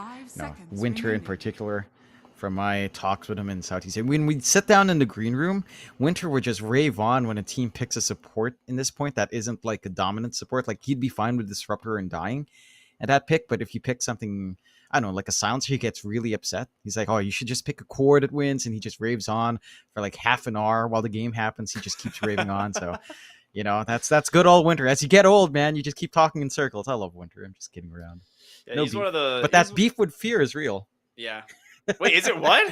Winter in particular, from my talks with him in Southeast Asia, when we sit down in the green room, Winter would just rave on when a team picks a support in this point that isn't like a dominant support. Like, he'd be fine with Disruptor and Dying at that pick, but if you pick something, I don't know, like a Silencer, he gets really upset. He's like, oh, you should just pick a core that wins, and he just raves on for like half an hour while the game happens. He just keeps raving on. So that's good old Winter. As you get old, man, you just keep talking in circles. I love Winter. I'm just kidding around. Yeah, no he's beef. One of the. But that beef with fear is real. Yeah. Wait, is it what?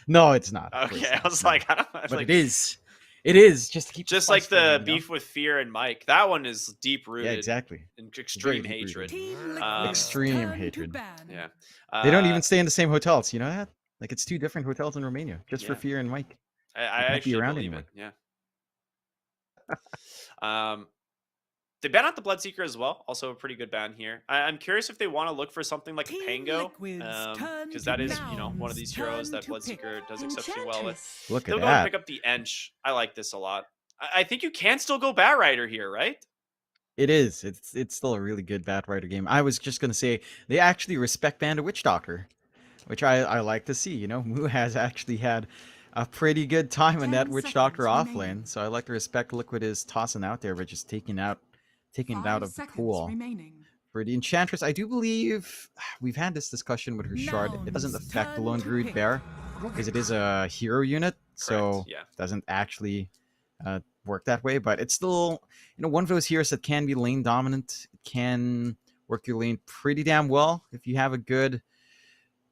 No, it's not. Okay, I was like, I don't know. But like, it is. It is just to keep just like the beef with Fear and Mike. That one is deep rooted. Yeah, exactly. In extreme hatred. Extreme hatred. Yeah. They don't even stay in the same hotels. You know that? Like, it's 2 different hotels in Romania just for Fear and Mike. I actually believe it. Yeah. They ban out the Bloodseeker as well. Also a pretty good ban here. I'm curious if they want to look for something like a Pango, because that is, one of these heroes that Bloodseeker does exceptionally well with. Look They'll at go and that. pick up the Ench. I like this a lot. I think you can still go Bat Rider here, right? It is. It's still a really good Batrider game. I was just gonna say they actually respect Band of Witch Doctor, which I like to see. Moo has actually had a pretty good time in that 10 Witch Doctor seconds off remaining. lane, so I like to respect Liquid is tossing out there, but just taking it out of the pool. Remaining. For the Enchantress, I do believe we've had this discussion with her shard. It doesn't Nouns, affect the turn Lone to Druid pick. Bear because it is a hero unit, so yeah. doesn't actually work that way. But it's still, one of those heroes that can be lane dominant. It can work your lane pretty damn well if you have a good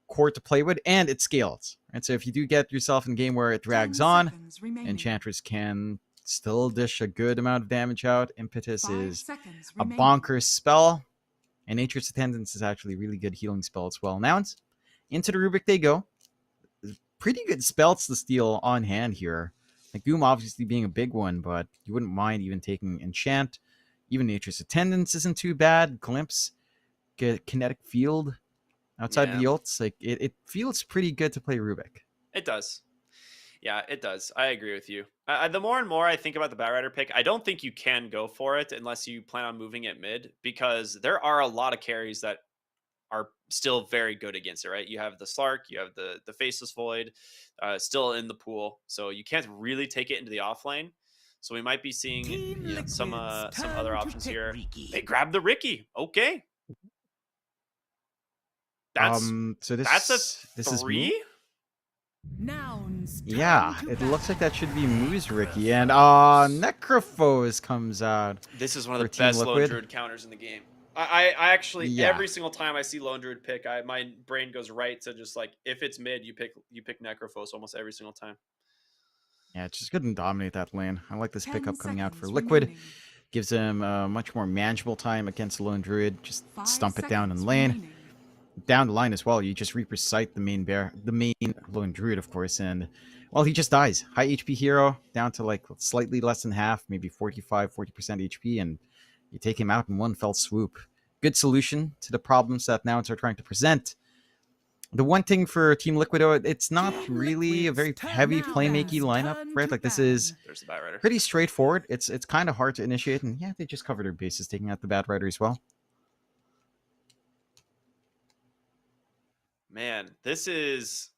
core to play with, and it scales. Right, so if you do get yourself in a game where it drags 10 on, seconds remaining. Enchantress can still dish a good amount of damage out. Impetus 5 is seconds a remaining. bonkers spell, and Nature's Attendance is actually a really good healing spell as well. Nouns, into the Rubik they go. Pretty good spells to steal on hand here. Like Doom obviously being a big one, but you wouldn't mind even taking Enchant. Even Nature's Attendance isn't too bad. Glimpse, Kinetic Field outside of the ults. Like it feels pretty good to play Rubik. It does. Yeah, it does. I agree with you. The more and more I think about the Batrider pick, I don't think you can go for it unless you plan on moving it mid, because there are a lot of carries that are still very good against it, right? You have the Slark, you have the Faceless Void still in the pool, so you can't really take it into the off lane. So we might be seeing some other options here. They grab the Ricky. Okay. That's so that's a this is 3? Moo? Nouns, Yeah, turn to it bat. looks like that should be Moo's Ricky. And Necrophos comes out. This is one of for the Team best Lone Liquid. Druid counters in the game. I actually Yeah. every single time I see Lone Druid pick, my brain goes right to just like, if it's mid, you pick Necrophos almost every single time. Yeah, just go and dominate that lane. I like this 10 pickup coming out for seconds Liquid. remaining. Gives them much more manageable time against the Lone Druid. Just 5 stump it down in seconds lane. remaining. Down the line as well, you just Reaper Sight the main Lone Druid, of course, and well, he just dies. High HP hero, down to like slightly less than half, maybe 40% HP, and you take him out in one fell swoop. Good solution to the problems that Nouns are trying to present. The one thing for Team Liquid, it's not Team really a very Liquid's turn heavy now. playmaking lineup, Turn right? to Like this ban. is There's the Batrider. pretty straightforward. It's kind of hard to initiate, and yeah, they just cover their bases, taking out the Batrider as well. Man, these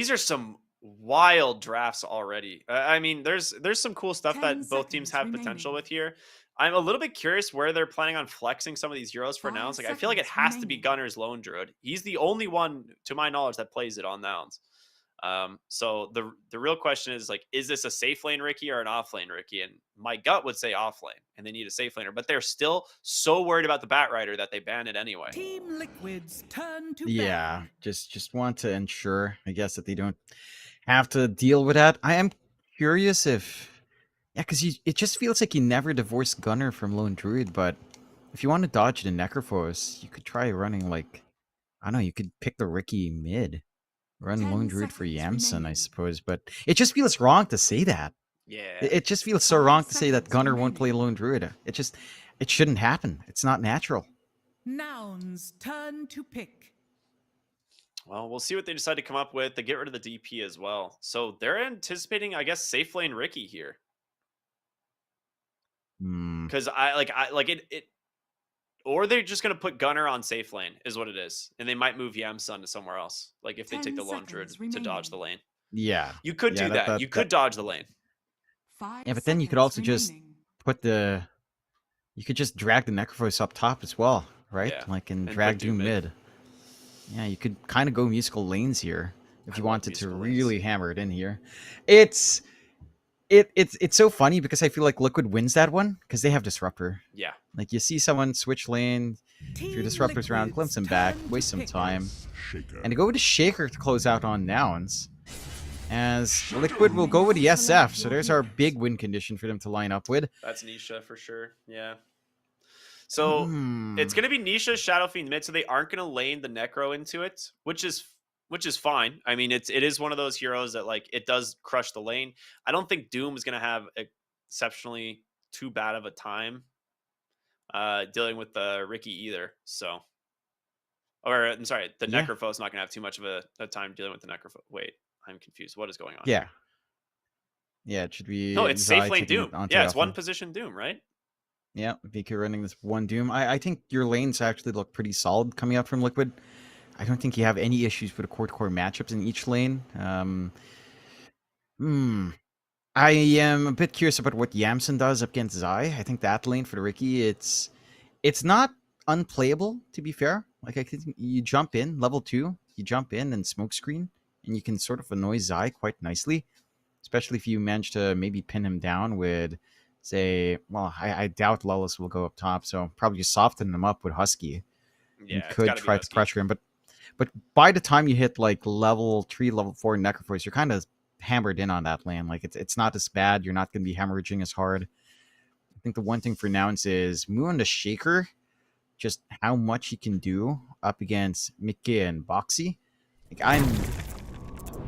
are some wild drafts already. I mean, there's some cool stuff 10 that both teams seconds have potential remaining. with here. I'm a little bit curious where they're planning on flexing some of these heroes for 5 Nouns. Like, I feel like it seconds has to be remaining. Gunner's Lone Druid. He's the only one, to my knowledge, that plays it on Nouns. So the real question is, like, is this a safe lane Ricky or an off lane Ricky? And my gut would say off lane, and they need a safe laner. But they're still so worried about the Batrider that they ban it anyway. Team Liquid's turn to Yeah, ban. just want to ensure, I guess, that they don't have to deal with that. I am curious if, yeah, because it just feels like you never divorce Gunner from Lone Druid, but if you want to dodge the Necrophos, you could try running, like, I don't know, you could pick the Ricky mid. Run 10 Lone Druid for seconds Yamson, I remaining. suppose, but it just feels wrong to say that. Yeah. It just feels so 5 wrong to say that seconds Gunner won't play remaining. Lone Druid. It shouldn't happen. It's not natural. Nouns, turn to pick. Well, we'll see what they decide to come up with. They get rid of the DP as well. So they're anticipating, I guess, safe lane Ricky here. Hmm. Because it or they're just gonna put Gunner on safe lane is what it is. And they might move Yamsun to somewhere else. Like if they 10 take the Lone Druid seconds to dodge the remaining. lane. Yeah. You could Yeah, do that. You could dodge the lane. 5 Yeah, but then you could seconds also just remaining. put you could just drag the Necrophos up top as well, right? Yeah, Like, and and drag put Doom Doom mid. mid. Yeah, you could kind of go musical lanes here if I you love wanted to musical really lanes. hammer it in here. It's so funny because I feel like Liquid wins that one because they have Disruptor. Yeah. Like, you see someone switch lane, if your Team Disruptor's around, glimpse him Liquid's back, turn to waste some pick. time, and to go with a Shaker to close out on Nouns. As Liquid will go with the SF, so there's our big win condition for them to line up with. That's Nisha for sure. Yeah. So it's gonna be Nisha, Shadow Fiend mid, so they aren't gonna lane the Necro into it, which is fine. I mean, it is one of those heroes that, like, it does crush the lane. I don't think Doom is gonna have exceptionally too bad of a time dealing with the Ricky either. So, or I'm sorry, the Yeah. Necropho's not going to have too much of a time dealing with the Necropho. Wait, I'm confused. What is going on? Yeah. Here? Yeah, it should be. No, it's Zai safe lane taking it Doom. onto Yeah, that it's one one. position Doom, right? Yeah, VK running this one Doom. I think your lanes actually look pretty solid coming out from Liquid. I don't think you have any issues with the core-to-core matchups in each lane. I am a bit curious about what Yamsen does up against Zai. I think that lane for the Ricky, it's not unplayable, to be fair. Like, I think you jump in, level 2, you jump in and smoke screen, and you can sort of annoy Zai quite nicely, especially if you manage to maybe pin him down with, say, well, I doubt Lullis will go up top, so probably just soften him up with Husky. Yeah, You it's could gotta be try to Husky. pressure him, but by the time you hit like level 3, level 4 Necrophorce, you're kind of hammered in on that lane. Like, it's not as bad. You're not going to be hemorrhaging as hard. I think the one thing for Nouns is move on to Shaker, just how much he can do up against Mickey and Boxy. Like,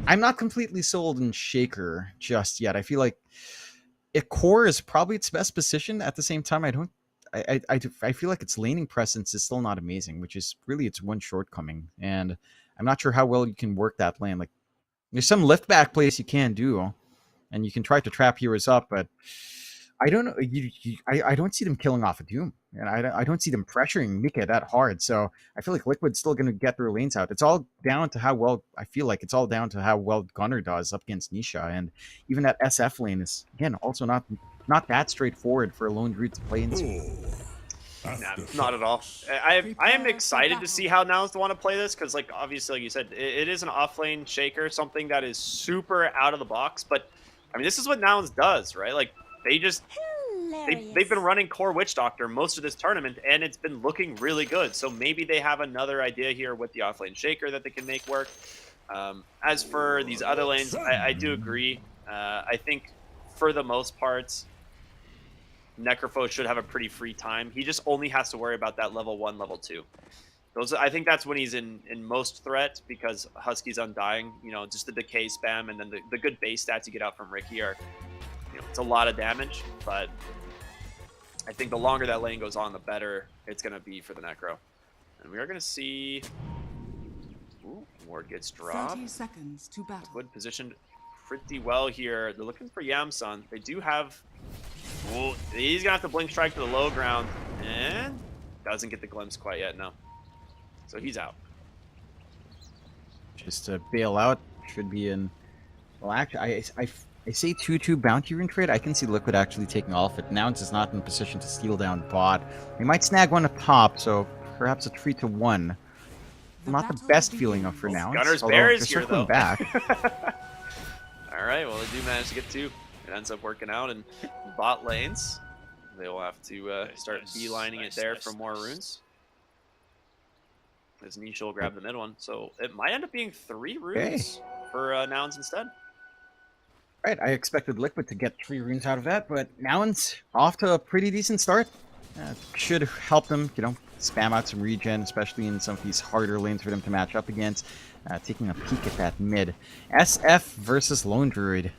I'm not completely sold in Shaker just yet. I feel like core is probably its best position. At the same time, I feel like its laning presence is still not amazing, which is really its one shortcoming. And I'm not sure how well you can work that lane. Like, there's some lift back plays you can do, and you can try to trap heroes up, but I don't know. I don't see them killing off a Doom, and I don't see them pressuring Mika that hard. So I feel like Liquid's still going to get their lanes out. It's all down to how well. I feel like it's all down to how well Gunnar does up against Nisha, and even that SF lane is again also not that straightforward for a lone druid to play into. Nah, not at all. I am excited to see how Nouns want to play this because, like, obviously, like you said, it is an off-lane Shaker, something that is super out of the box. But I mean, this is what Nouns does, right? Like, they've been running core Witch Doctor most of this tournament, and it's been looking really good. So maybe they have another idea here with the off-lane Shaker that they can make work. As for these other lanes, I do agree. I think for the most part, Necropho should have a pretty free time. He just only has to worry about that level 1, level 2. I think that's when he's in most threat, because Husky's Undying, just the decay spam, and then the good base stats you get out from Ricky are, it's a lot of damage, but I think the longer that lane goes on, the better it's going to be for the Necro. And we are going to see... Ooh, ward gets dropped. 30 seconds to battle. Good positioned pretty well here. They're looking for Yamsun. They do have... Ooh, he's gonna have to blink strike to the low ground, and doesn't get the glimpse quite yet. No, so he's out. Just to bail out should be in. Well, actually, I say 2-2 bounty rune trade. I can see Liquid actually taking off it. Nouns is not in position to steal down bot. They might snag one at top, so perhaps a 3-1. Not the best feeling of for Nouns. Gunner's Bear is here though. Back. All right, well they do manage to get 2. It ends up working out in bot lanes. They will have to start beelining it there for more runes. As Nisha will grab the mid one. So it might end up being 3 runes for Nouns instead. Right, I expected Liquid to get 3 runes out of that, but Nouns off to a pretty decent start. Should help them, spam out some regen, especially in some of these harder lanes for them to match up against. Taking a peek at that mid. SF versus Lone Druid.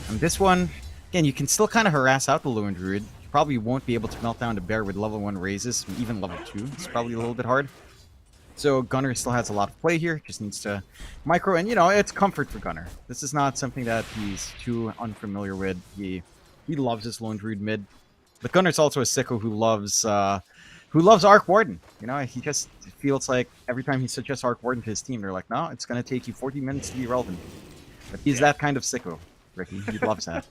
And this one, again, you can still kind of harass out the Lone Druid. You probably won't be able to melt down the bear with level 1 raises, even level 2. It's probably a little bit hard. So Gunnar still has a lot of play here, just needs to micro, and it's comfort for Gunnar. This is not something that he's too unfamiliar with. He loves his Lone Druid mid. But Gunnar's also a sicko who loves Arc Warden. He just feels like every time he suggests Arc Warden to his team, they're like, no, it's going to take you 40 minutes to be relevant. But he's that kind of sicko, Ricky. He loves that.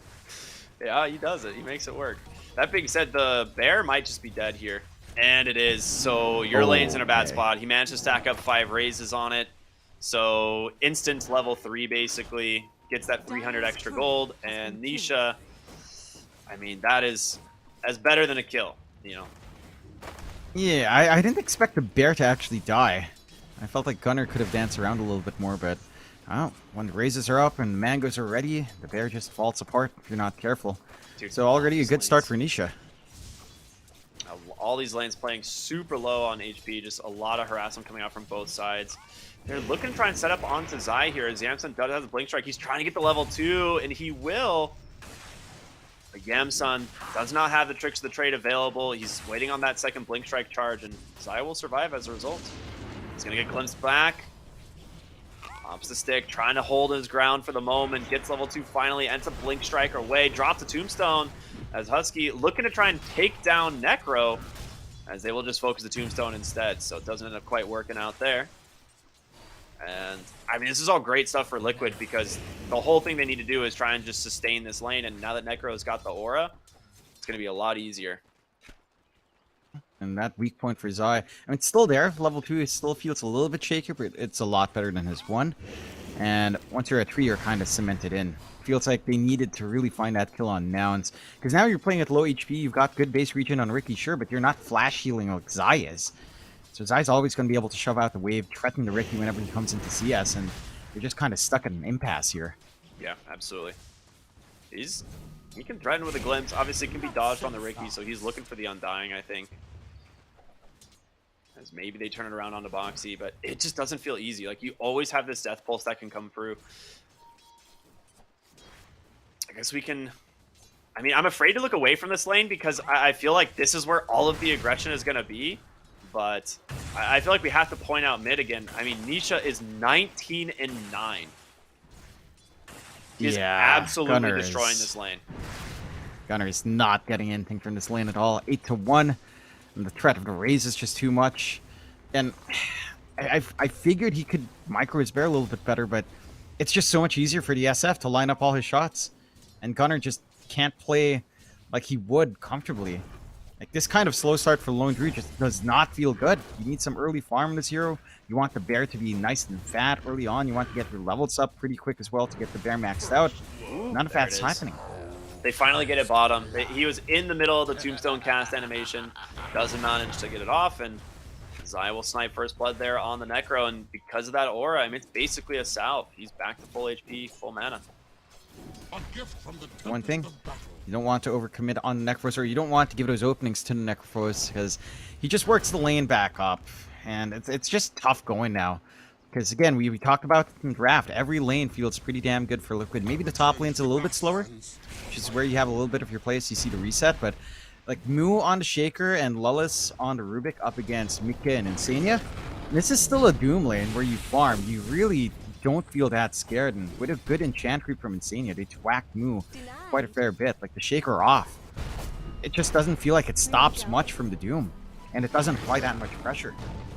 Yeah, he does it. He makes it work. That being said, the bear might just be dead here. And it is. So your lane's in a bad spot. He managed to stack up 5 raises on it. So instant level 3 basically. Gets that 300 extra gold. And Nisha, I mean, that is as better than a kill, Yeah, I didn't expect the bear to actually die. I felt like Gunnar could have danced around a little bit more, but when the raises are up and the mangoes are ready, the bear just falls apart if you're not careful. Dude, so already a good start for Nisha. All these lanes playing super low on HP, just a lot of harassment coming out from both sides. They're looking to try and set up onto Zai here. As Yamsun does have a blink strike. He's trying to get the level 2, and he will. But Yamsun does not have the tricks of the trade available. He's waiting on that second Blink Strike charge, and Zai will survive as a result. He's going to get glimpsed back. Pops the stick, trying to hold his ground for the moment. Gets level 2 finally, ends up Blink Strike away. Drops the Tombstone as Husky looking to try and take down Necro, as they will just focus the Tombstone instead. So it doesn't end up quite working out there. And, I mean, this is all great stuff for Liquid because the whole thing they need to do is try and just sustain this lane. And now that Necro's got the aura, it's going to be a lot easier. And that weak point for Zai, I mean, it's still there. Level 2, it still feels a little bit shaky, but it's a lot better than his 1. And once you're at 3, you're kind of cemented in. Feels like they needed to really find that kill on Nouns. Because now you're playing at low HP, you've got good base regen on Ricky, sure, but you're not flash healing like Zai is. So Zai's always going to be able to shove out the wave, threaten the Ricky whenever he comes into CS, and you're just kind of stuck at an impasse here. Yeah, absolutely. He can threaten with a glimpse. Obviously, it can be dodged on the Ricky, so he's looking for the Undying, I think. As maybe they turn it around onto Boxy, but it just doesn't feel easy. Like, you always have this Death Pulse that can come through. I guess we can... I mean, I'm afraid to look away from this lane because I feel like this is where all of the aggression is going to be. But I feel like we have to point out mid again. I mean, Nisha is 19-9. He is absolutely destroying this lane. Gunnar is not getting anything from this lane at all. 8-1. And the threat of the raise is just too much. And I figured he could micro his bear a little bit better, but it's just so much easier for the SF to line up all his shots. And Gunnar just can't play like he would comfortably. Like, this kind of slow start for Lone Drew just does not feel good. You need some early farm in this hero. You want the bear to be nice and fat early on. You want to get your levels up pretty quick as well to get the bear maxed out. None of that's happening. They finally get it bottom. He was in the middle of the Tombstone cast animation. Doesn't manage to get it off, and Zai will snipe first blood there on the Necro, and because of that aura, I mean, it's basically a salve. He's back to full HP, full mana. One thing, you don't want to overcommit on the Necros, or you don't want to give those openings to the Necros, because he just works the lane back up, and it's just tough going now. Because again, we talked about in draft, every lane feels pretty damn good for Liquid. Maybe the top lane's a little bit slower, which is where you have a little bit of your place, you see the reset, but like Moo on the Shaker and Lullis on the Rubik up against Mika and Insania, this is still a Doom lane where you farm. You really don't feel that scared, and with a good enchant creep from Insania, they whacked Moo quite a fair bit. Like, the Shaker off, it just doesn't feel like it stops much from the Doom, and it doesn't apply that much pressure.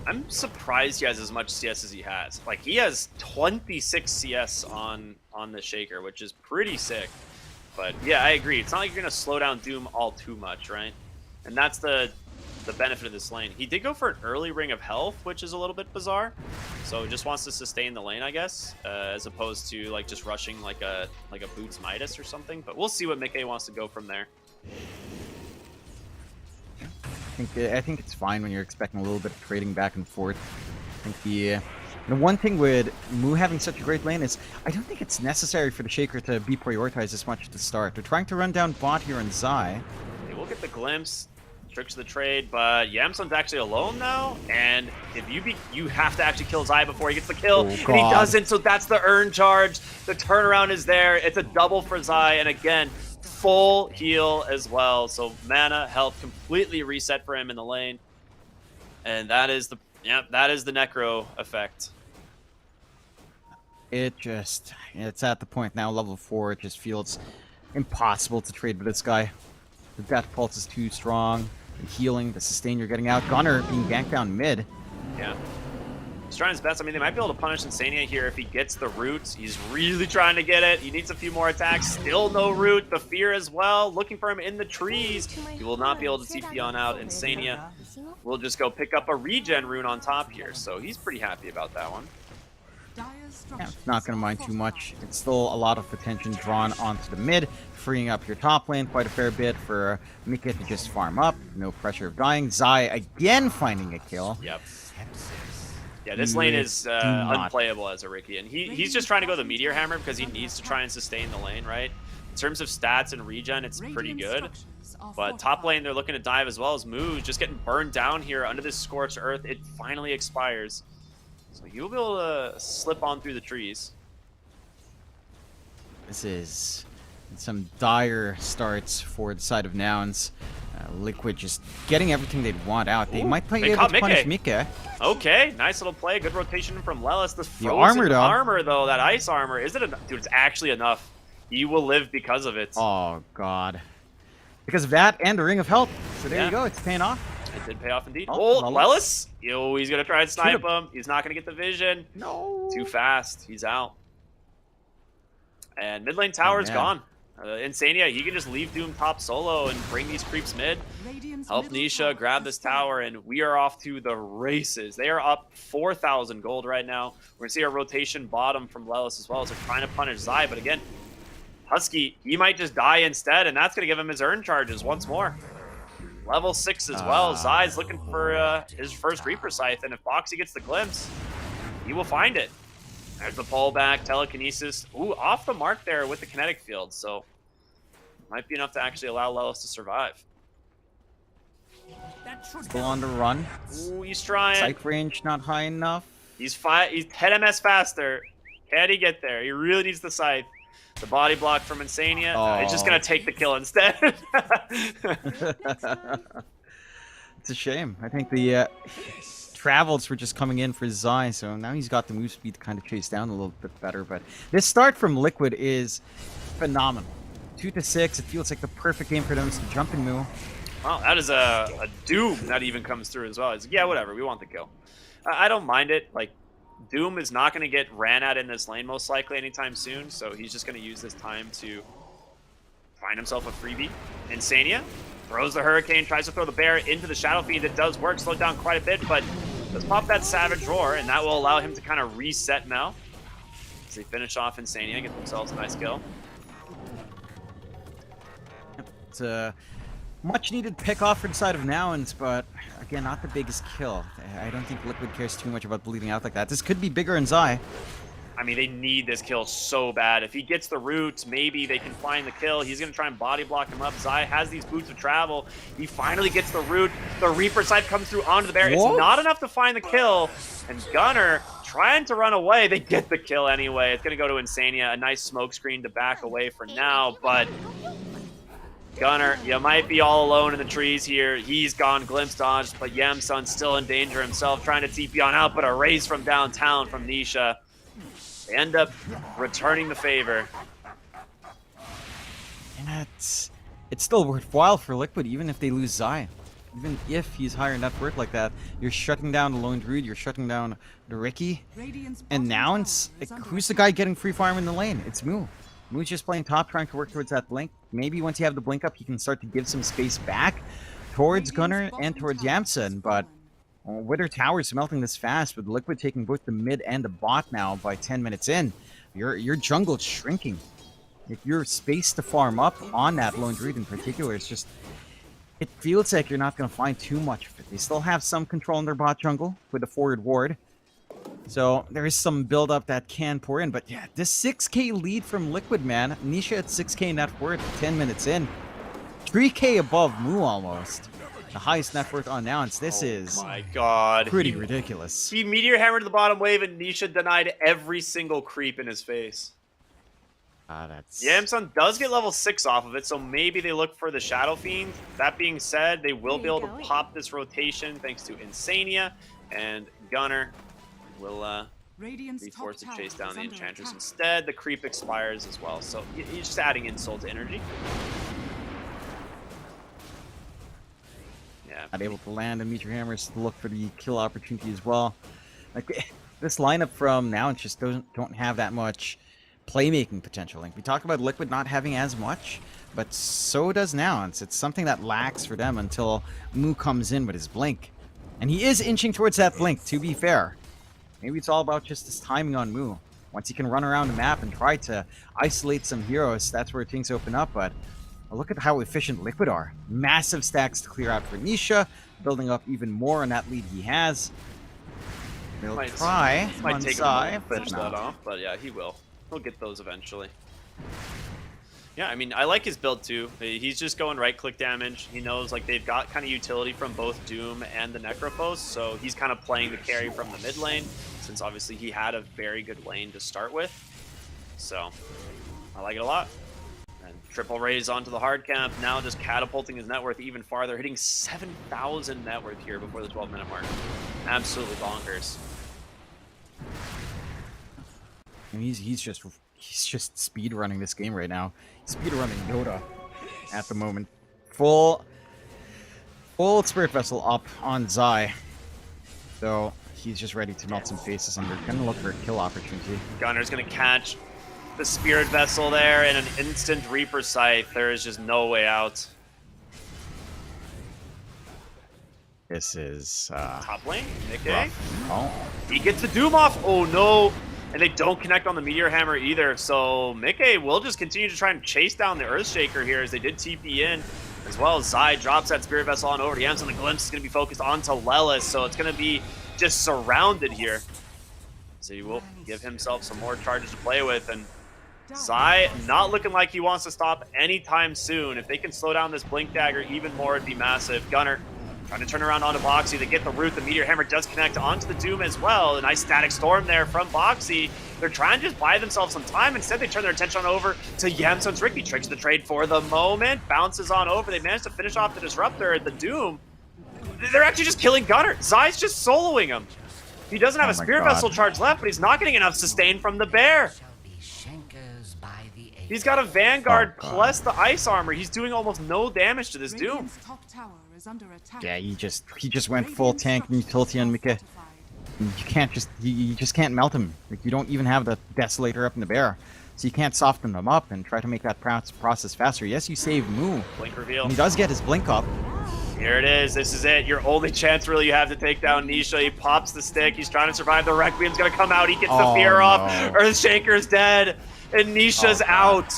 I'm surprised he has as much CS as he has. Like, he has 26 CS on the Shaker, which is pretty sick. But yeah, I agree. It's not like you're going to slow down Doom all too much, right? And that's the benefit of this lane. He did go for an early Ring of Health, which is a little bit bizarre. So he just wants to sustain the lane, I guess, as opposed to like just rushing like a Boots Midas or something. But we'll see what Mickey wants to go from there. I think it's fine when you're expecting a little bit of trading back and forth. I think the one thing with Moo having such a great lane is I don't think it's necessary for the Shaker to be prioritized as much at the start. They're trying to run down bot here on Zai. They will get the glimpse, tricks of the trade, but Yamsun's actually alone now, and if you have to actually kill Zai before he gets the kill, and he doesn't, so that's the earn charge. The turnaround is there. It's a double for Zai, and again, full heal as well. So mana, health completely reset for him in the lane. And that is the Necro effect. It's at the point now, level 4, it just feels impossible to trade with this guy. The Death Pulse is too strong. The healing, the sustain you're getting out. Gunnar being ganked down mid. Yeah. He's trying his best. I mean, they might be able to punish Insania here if he gets the root. He's really trying to get it. He needs a few more attacks. Still no root. The fear as well. Looking for him in the trees. He will not be able to TP on out. Insania will just go pick up a regen rune on top here. So he's pretty happy about that one. Yeah, not going to mind too much. It's still a lot of attention drawn onto the mid, freeing up your top lane quite a fair bit for Mika to just farm up. No pressure of dying. Zai again finding a kill. Yep. Yeah, this lane is unplayable as a Ricky, and he's just trying to go the Meteor Hammer because he needs to try and sustain the lane, right? In terms of stats and regen, it's pretty good. But top lane, they're looking to dive as well as Moo, just getting burned down here under this Scorched Earth. It finally expires. So you'll be able to slip on through the trees. This is Some dire starts for the side of Nouns. Liquid just getting everything they'd want out. They might be able to punish Mike. Okay, nice little play. Good rotation from Lelis. The frozen armor, though, that ice armor, is it enough? Dude, it's actually enough. He will live because of it. Oh, God. Because of that and the Ring of Health. So there you go. It's paying off. It did pay off indeed. Oh, Lelis. Yo, he's going to try and snipe him. He's not going to get the vision. No. Too fast. He's out. And mid lane tower's gone. Insania, he can just leave Doom top solo and bring these creeps mid. Help Nisha grab this tower, and we are off to the races. They are up 4,000 gold right now. We're going to see a rotation bottom from Lelis as well as they're trying to punish Zai. But again, Husky, he might just die instead, and that's going to give him his earn charges once more. Level 6 as well. Zai's looking for his first Reaper Scythe, and if Boxy gets the glimpse, he will find it. There's the pullback, telekinesis. Ooh, off the mark there with the kinetic field, so might be enough to actually allow Lelis to survive. Still on the run. Ooh, he's trying. Sight range not high enough. He's 10 MS faster. Can he get there? He really needs the scythe. The body block from Insania. He's just gonna take the kill instead. It's a shame. I think the travels were just coming in for Zai, so now he's got the move speed to kind of chase down a little bit better. But this start from Liquid is phenomenal. 2-6, it feels like the perfect game for them to jump and move. Well, that is a Doom that even comes through as well. It's like, yeah, whatever, we want the kill. I don't mind it. Like, Doom is not going to get ran at in this lane most likely anytime soon, so he's just going to use this time to find himself a freebie. Insania throws the Hurricane, tries to throw the Bear into the Shadow Fiend. It does work, slowed down quite a bit, but does pop that Savage Roar, and that will allow him to kind of reset now. As they finish off Insania, get themselves a nice kill. It's a much needed pick off for the side of Nouns, but again, not the biggest kill. I don't think Liquid cares too much about bleeding out like that. This could be bigger in Zai. I mean, they need this kill so bad. If he gets the root, maybe they can find the kill. He's going to try and body block him up. Zai has these boots of travel. He finally gets the root. The Reaper Scythe comes through onto the Bear. It's not enough to find the kill. And Gunner trying to run away. They get the kill anyway. It's going to go to Insania. A nice smoke screen to back away for now, but Gunner, you might be all alone in the trees here. He's gone glimpse dodged, but Yamsun's still in danger himself, trying to TP on out, but a raise from downtown from Nisha. They end up returning the favor. And it's still worthwhile for Liquid, even if they lose Zai. Even if he's higher net worth like that, you're shutting down the Lone Druid, you're shutting down the Ricky. And now it's like, who's the guy getting free farm in the lane? It's Moo. Moo's just playing top, trying to work towards that blink. Maybe once you have the blink up, you can start to give some space back towards Gunner and towards Yamsun. But Wither Tower's melting this fast, with Liquid taking both the mid and the bot now by 10 minutes in. Your jungle's shrinking. If your space to farm up on that Lone Druid in particular, it's just, it feels like you're not going to find too much of it. They still have some control in their bot jungle with the forward ward. So there is some build-up that can pour in. But yeah, this 6k lead from Liquid, man. Nisha at 6k net worth 10 minutes in. 3k above Moo almost. The highest net worth on Nouns. This is my God, pretty ridiculous. He meteor hammered the bottom wave, and Nisha denied every single creep in his face. That's... Yamsun does get level 6 off of it, so maybe they look for the Shadow Fiend. That being said, they will be able to pop this rotation thanks to Insania, and Gunner will be forced to chase down the Enchantress instead. The creep expires as well, so he's just adding insult to energy. Yeah. Not able to land and Meteor Hammers to look for the kill opportunity as well. Like, this lineup from Nouns just don't have that much playmaking potential. Like, we talked about Liquid not having as much, but so does Nouns. It's something that lacks for them until Moo comes in with his blink. And he is inching towards that blink, to be fair. Maybe it's all about just his timing on Moo. Once he can run around the map and try to isolate some heroes, that's where things open up. But look at how efficient Liquid are. Massive stacks to clear out for Nisha, building up even more on that lead he has. They'll try on Zai, but that off, but yeah, he will. He'll get those eventually. Yeah, I mean, I like his build too. He's just going right-click damage. He knows like they've got kind of utility from both Doom and the Necrophos, so he's kind of playing the carry from the mid lane, since obviously he had a very good lane to start with. So, I like it a lot. And triple raise onto the hard camp, now just catapulting his net worth even farther, hitting 7,000 net worth here before the 12-minute mark. Absolutely bonkers. And he's just speed running this game right now. Speed running Dota at the moment. Full Spirit Vessel up on Zai. So he's just ready to melt some faces, and they're gonna look for a kill opportunity. Gunner's gonna catch the Spirit Vessel there and an instant Reaper Scythe. There is just no way out. This is Top lane, Nick. Oh, He gets the Doom off. Oh no. And they don't connect on the Meteor Hammer either. So Mickey will just continue to try and chase down the Earthshaker here as they did TP in. As well as Zai drops that Spirit Vessel on over to Yams, and the Glimpse is going to be focused onto Lelis. So it's going to be just surrounded here. So he will give himself some more charges to play with. And Zai not looking like he wants to stop anytime soon. If they can slow down this Blink Dagger even more, it'd be massive. Gunner trying to turn around onto Boxy. They get the root. The Meteor Hammer does connect onto the Doom as well. A nice static storm there from Boxy. They're trying to just buy themselves some time. Instead, they turn their attention on over to Yamsun's Ricky. Tricks the trade for the moment. Bounces on over. They managed to finish off the Disruptor at the Doom. They're actually just killing Gunner. Zai's just soloing him. He doesn't have a Spirit Vessel charge left, but he's not getting enough sustain from the Bear. He's got a Vanguard plus the Ice Armor. He's doing almost no damage to this Doom. yeah, he just went full tank and utility on Mika. You can't you just can't melt him. Like, you don't even have the Desolator up in the Bear, so you can't soften them up and try to make that process faster. Yes, you save Moo. Blink reveal. And he does get his blink up. Here it is. This is it. Your only chance really you have to take down Nisha. He pops the stick. He's trying to survive. The Requiem's going to come out. He gets the fear off. Earthshaker's dead. And Nisha's out.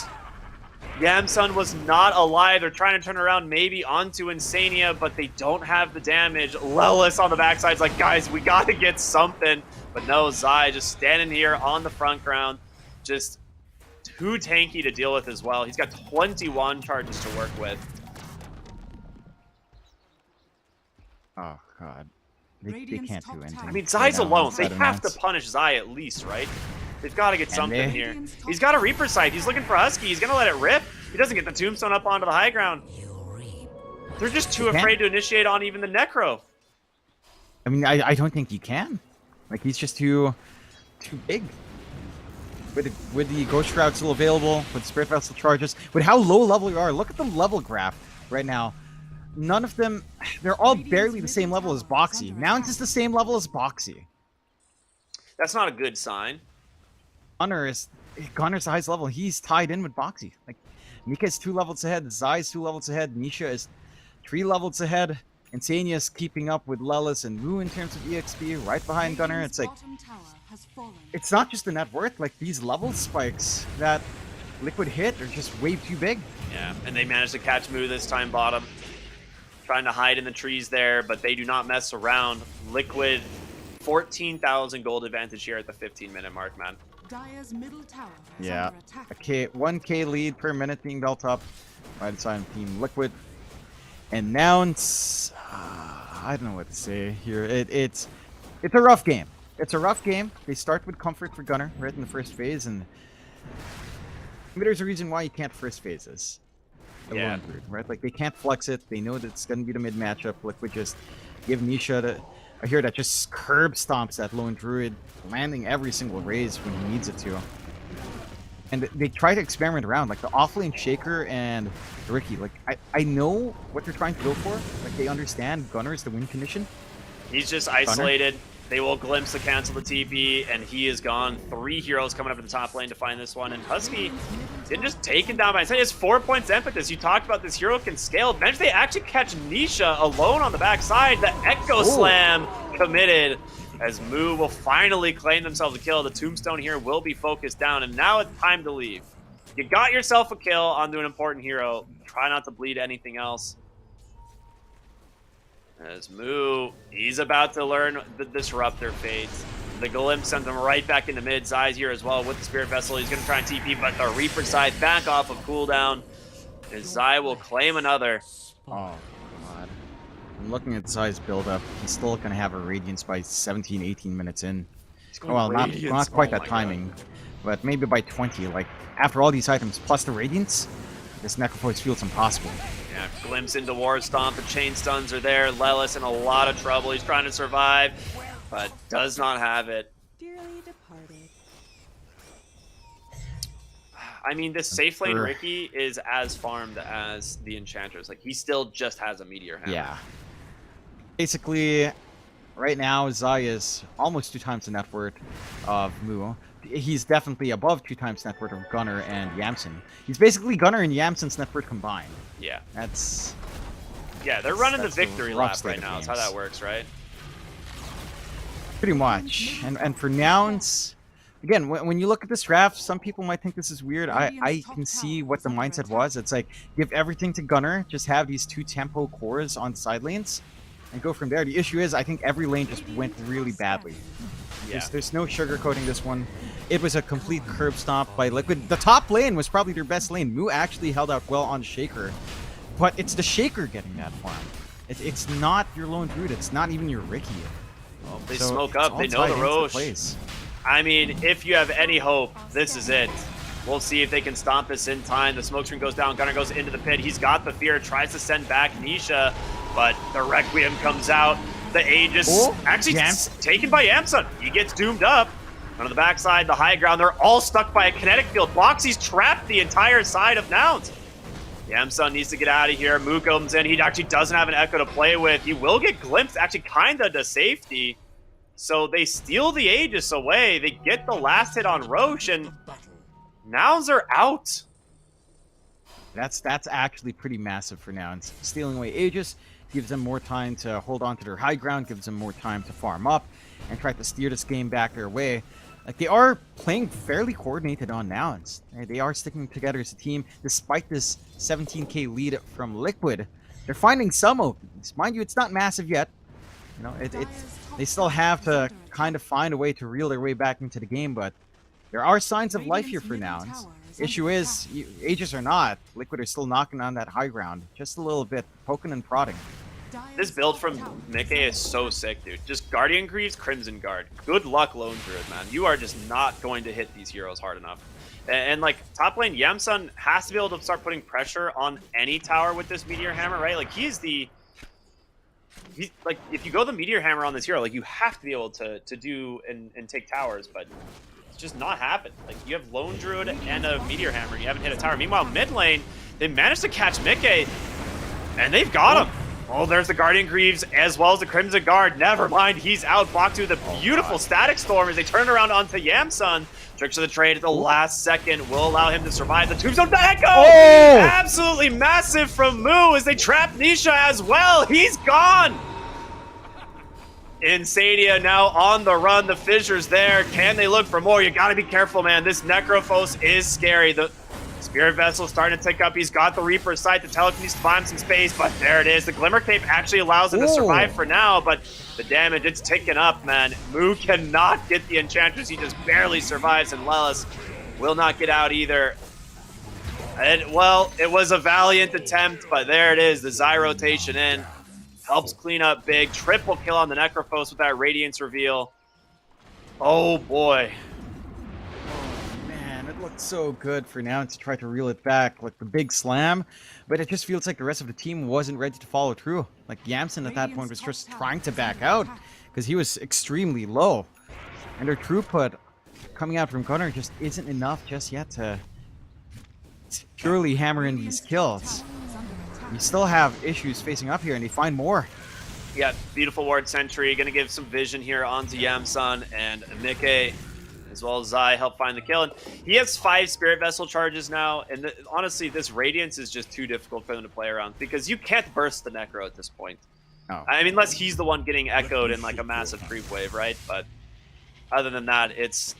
Yamsun was not alive. They're trying to turn around maybe onto Insania, but they don't have the damage. Lelis on the backside's like, guys, we got to get something. But no, Zai just standing here on the front ground. Just too tanky to deal with as well. He's got 21 charges to work with. Oh, God. They can't do anything. I mean, Zai's alone. They have to punish Zai at least, right? They've got to get something here. He's got a Reaper Scythe. He's looking for Husky. He's going to let it rip. He doesn't get the Tombstone up onto the high ground. They're just too afraid to initiate on even the Necro. I mean, I don't think you can. Like, he's just too big. With the Ghost Shroud still available, with Spirit Vessel charges, with how low level you are, look at the level graph right now. None of them, they're all barely the same level as Boxy. Nouns is the same level as Boxy. That's not a good sign. Gunner's the highest level. He's tied in with Boxy. Like, Mika's 2 levels ahead, Zai's 2 levels ahead, Nisha is 3 levels ahead, Insania's keeping up with Lelis and Moo in terms of EXP, right behind Gunner. It's like, it's not just the net worth, like these level spikes that Liquid hit are just way too big. Yeah, and they managed to catch Moo this time bottom. Trying to hide in the trees there, but they do not mess around. Liquid, 14,000 gold advantage here at the 15-minute mark, man. Dire's middle tower is Yeah, under attack. 1k lead per minute being built up by the side of Team Liquid. And Nouns, I don't know what to say here. It's a rough game. It's a rough game. They start with comfort for Gunner right in the first phase, and maybe there's a reason why you can't first phase this. Yeah. Right? Like, they can't flex it. They know that it's going to be the mid matchup. Liquid just give Nisha I hear that just curb stomps that Lone Druid, landing every single raise when he needs it to. And they try to experiment around, like the offlane Shaker and Ricky. Like, I know what they're trying to go for. Like, they understand Gunner is the win condition. He's just isolated. They will glimpse the cancel the TP, and he is gone. 3 heroes coming up to the top lane to find this one. And Husky didn't just take him down by his head. He has 4 points impetus. You talked about this hero can scale. Eventually, they actually catch Nisha alone on the backside. The Echo Slam committed as Moo will finally claim themselves a kill. The Tombstone here will be focused down, and now it's time to leave. You got yourself a kill onto an important hero. Try not to bleed anything else. As Moo, he's about to learn the Disruptor fades. The Glimpse sends him right back into mid. Zai's here as well with the Spirit Vessel. He's going to try and TP, but the Reaper side back off of cooldown. And Zai will claim another. Oh, God. I'm looking at Zai's build-up. He's still going to have a Radiance by 17, 18 minutes in. Well, not quite that timing, but maybe by 20. Like, after all these items, plus the Radiance, this Necrophos feels impossible. Yeah, glimpse into War Stomp. The chain stuns are there. Lelis in a lot of trouble. He's trying to survive, but does not have it. Dearly departed. I mean, this safe lane Ricky is as farmed as the Enchanters. Like, he still just has a Meteor Hammer. Yeah. Basically, right now, Zai is almost 2 times the net worth of Mu. He's definitely above 2 times net worth of Gunnar and Yamsen. He's basically Gunnar and Yamsen's net worth combined. Yeah. That's... Yeah, they're running the that's victory rough lap state right of now. That's how games. that works, right? Pretty much. And for Nouns, again, when you look at this draft, some people might think this is weird. I can see what the mindset was. It's like, give everything to Gunnar, just have these 2 tempo cores on side lanes, and go from there. The issue is, I think every lane just went really badly. Yeah. There's no sugarcoating this one. It was a complete curb stomp by Liquid. The top lane was probably their best lane. Mu actually held out well on Shaker, but it's the Shaker getting that farm. It's not your lone druid. It's not even your Ricky. Well, they So smoke it's up. all They know tied the into Roche. plays. I mean, if you have any hope, this is it. We'll see if they can stomp this in time. The smoke screen goes down. Gunnar goes into the pit. He's got the fear. Tries to send back Nisha, but the Requiem comes out. The Aegis actually taken by Yamsun. He gets doomed up. On the backside, the high ground, they're all stuck by a kinetic field. Boxy's trapped the entire side of Nouns. Yamsun needs to get out of here. Mu comes in. He actually doesn't have an Echo to play with. He will get glimpsed, actually kinda to safety. So they steal the Aegis away. They get the last hit on Roche, and Nouns are out. That's actually pretty massive for Nouns. Stealing away Aegis gives them more time to hold on to their high ground, gives them more time to farm up, and try to steer this game back their way. Like, they are playing fairly coordinated on Nouns. They are sticking together as a team, despite this 17k lead from Liquid. They're finding some openings. Mind you, it's not massive yet. You know, they still have to kind of find a way to reel their way back into the game, but there are signs of life here for Nouns. Issue is, Aegis or not, Liquid are still knocking on that high ground just a little bit, poking and prodding. This build from Mickey is so sick, dude. Just Guardian Greaves, Crimson Guard. Good luck, Lone Druid, man. You are just not going to hit these heroes hard enough. And like, top lane, Yamsun has to be able to start putting pressure on any tower with this Meteor Hammer, right? Like, he's like, if you go the Meteor Hammer on this hero, like, you have to be able to do and take towers, but it's just not happened. Like, you have Lone Druid and a Meteor Hammer, and you haven't hit a tower. Meanwhile, mid lane, they managed to catch Mickey, and they've got him. Oh, there's the Guardian Greaves as well as the Crimson Guard. Never mind, he's out. Baktu, the beautiful Static Storm as they turn around onto Yamsun. Tricks of the trade at the last second will allow him to survive. The Tombstone Echo! Absolutely massive from Mu as they trap Nisha as well. He's gone! Insadia now on the run. The Fissure's there. Can they look for more? You gotta be careful, man. This Necrophos is scary. The Spirit Vessel's starting to tick up. He's got the Reaper's Sight. The Telekinesis needs to buy him some space, but there it is. The Glimmer Cape actually allows him to survive for now, but the damage, it's ticking up, man. Mu cannot get the Enchantress. He just barely survives, and Lelis will not get out either. And, well, it was a valiant attempt, but there it is. The Zai rotation in. Helps clean up big. Triple kill on the Necrophos with that Radiance reveal. Oh, boy. It looked so good for now to try to reel it back, like the big slam, but it just feels like the rest of the team wasn't ready to follow through. Like, Yamsun at that point was just trying to back out because he was extremely low, and their throughput coming out from Gunnar just isn't enough just yet to purely hammer in these kills. You still have issues facing up here, and they find more. Yeah, beautiful Ward Sentry, gonna give some vision here onto Yamsun, and Mickey as well as Zai help find the kill. And he has 5 Spirit Vessel charges now, and honestly, this Radiance is just too difficult for them to play around because you can't burst the Necro at this point. Oh. I mean, unless he's the one getting echoed in like a massive creep wave, right? But other than that, it's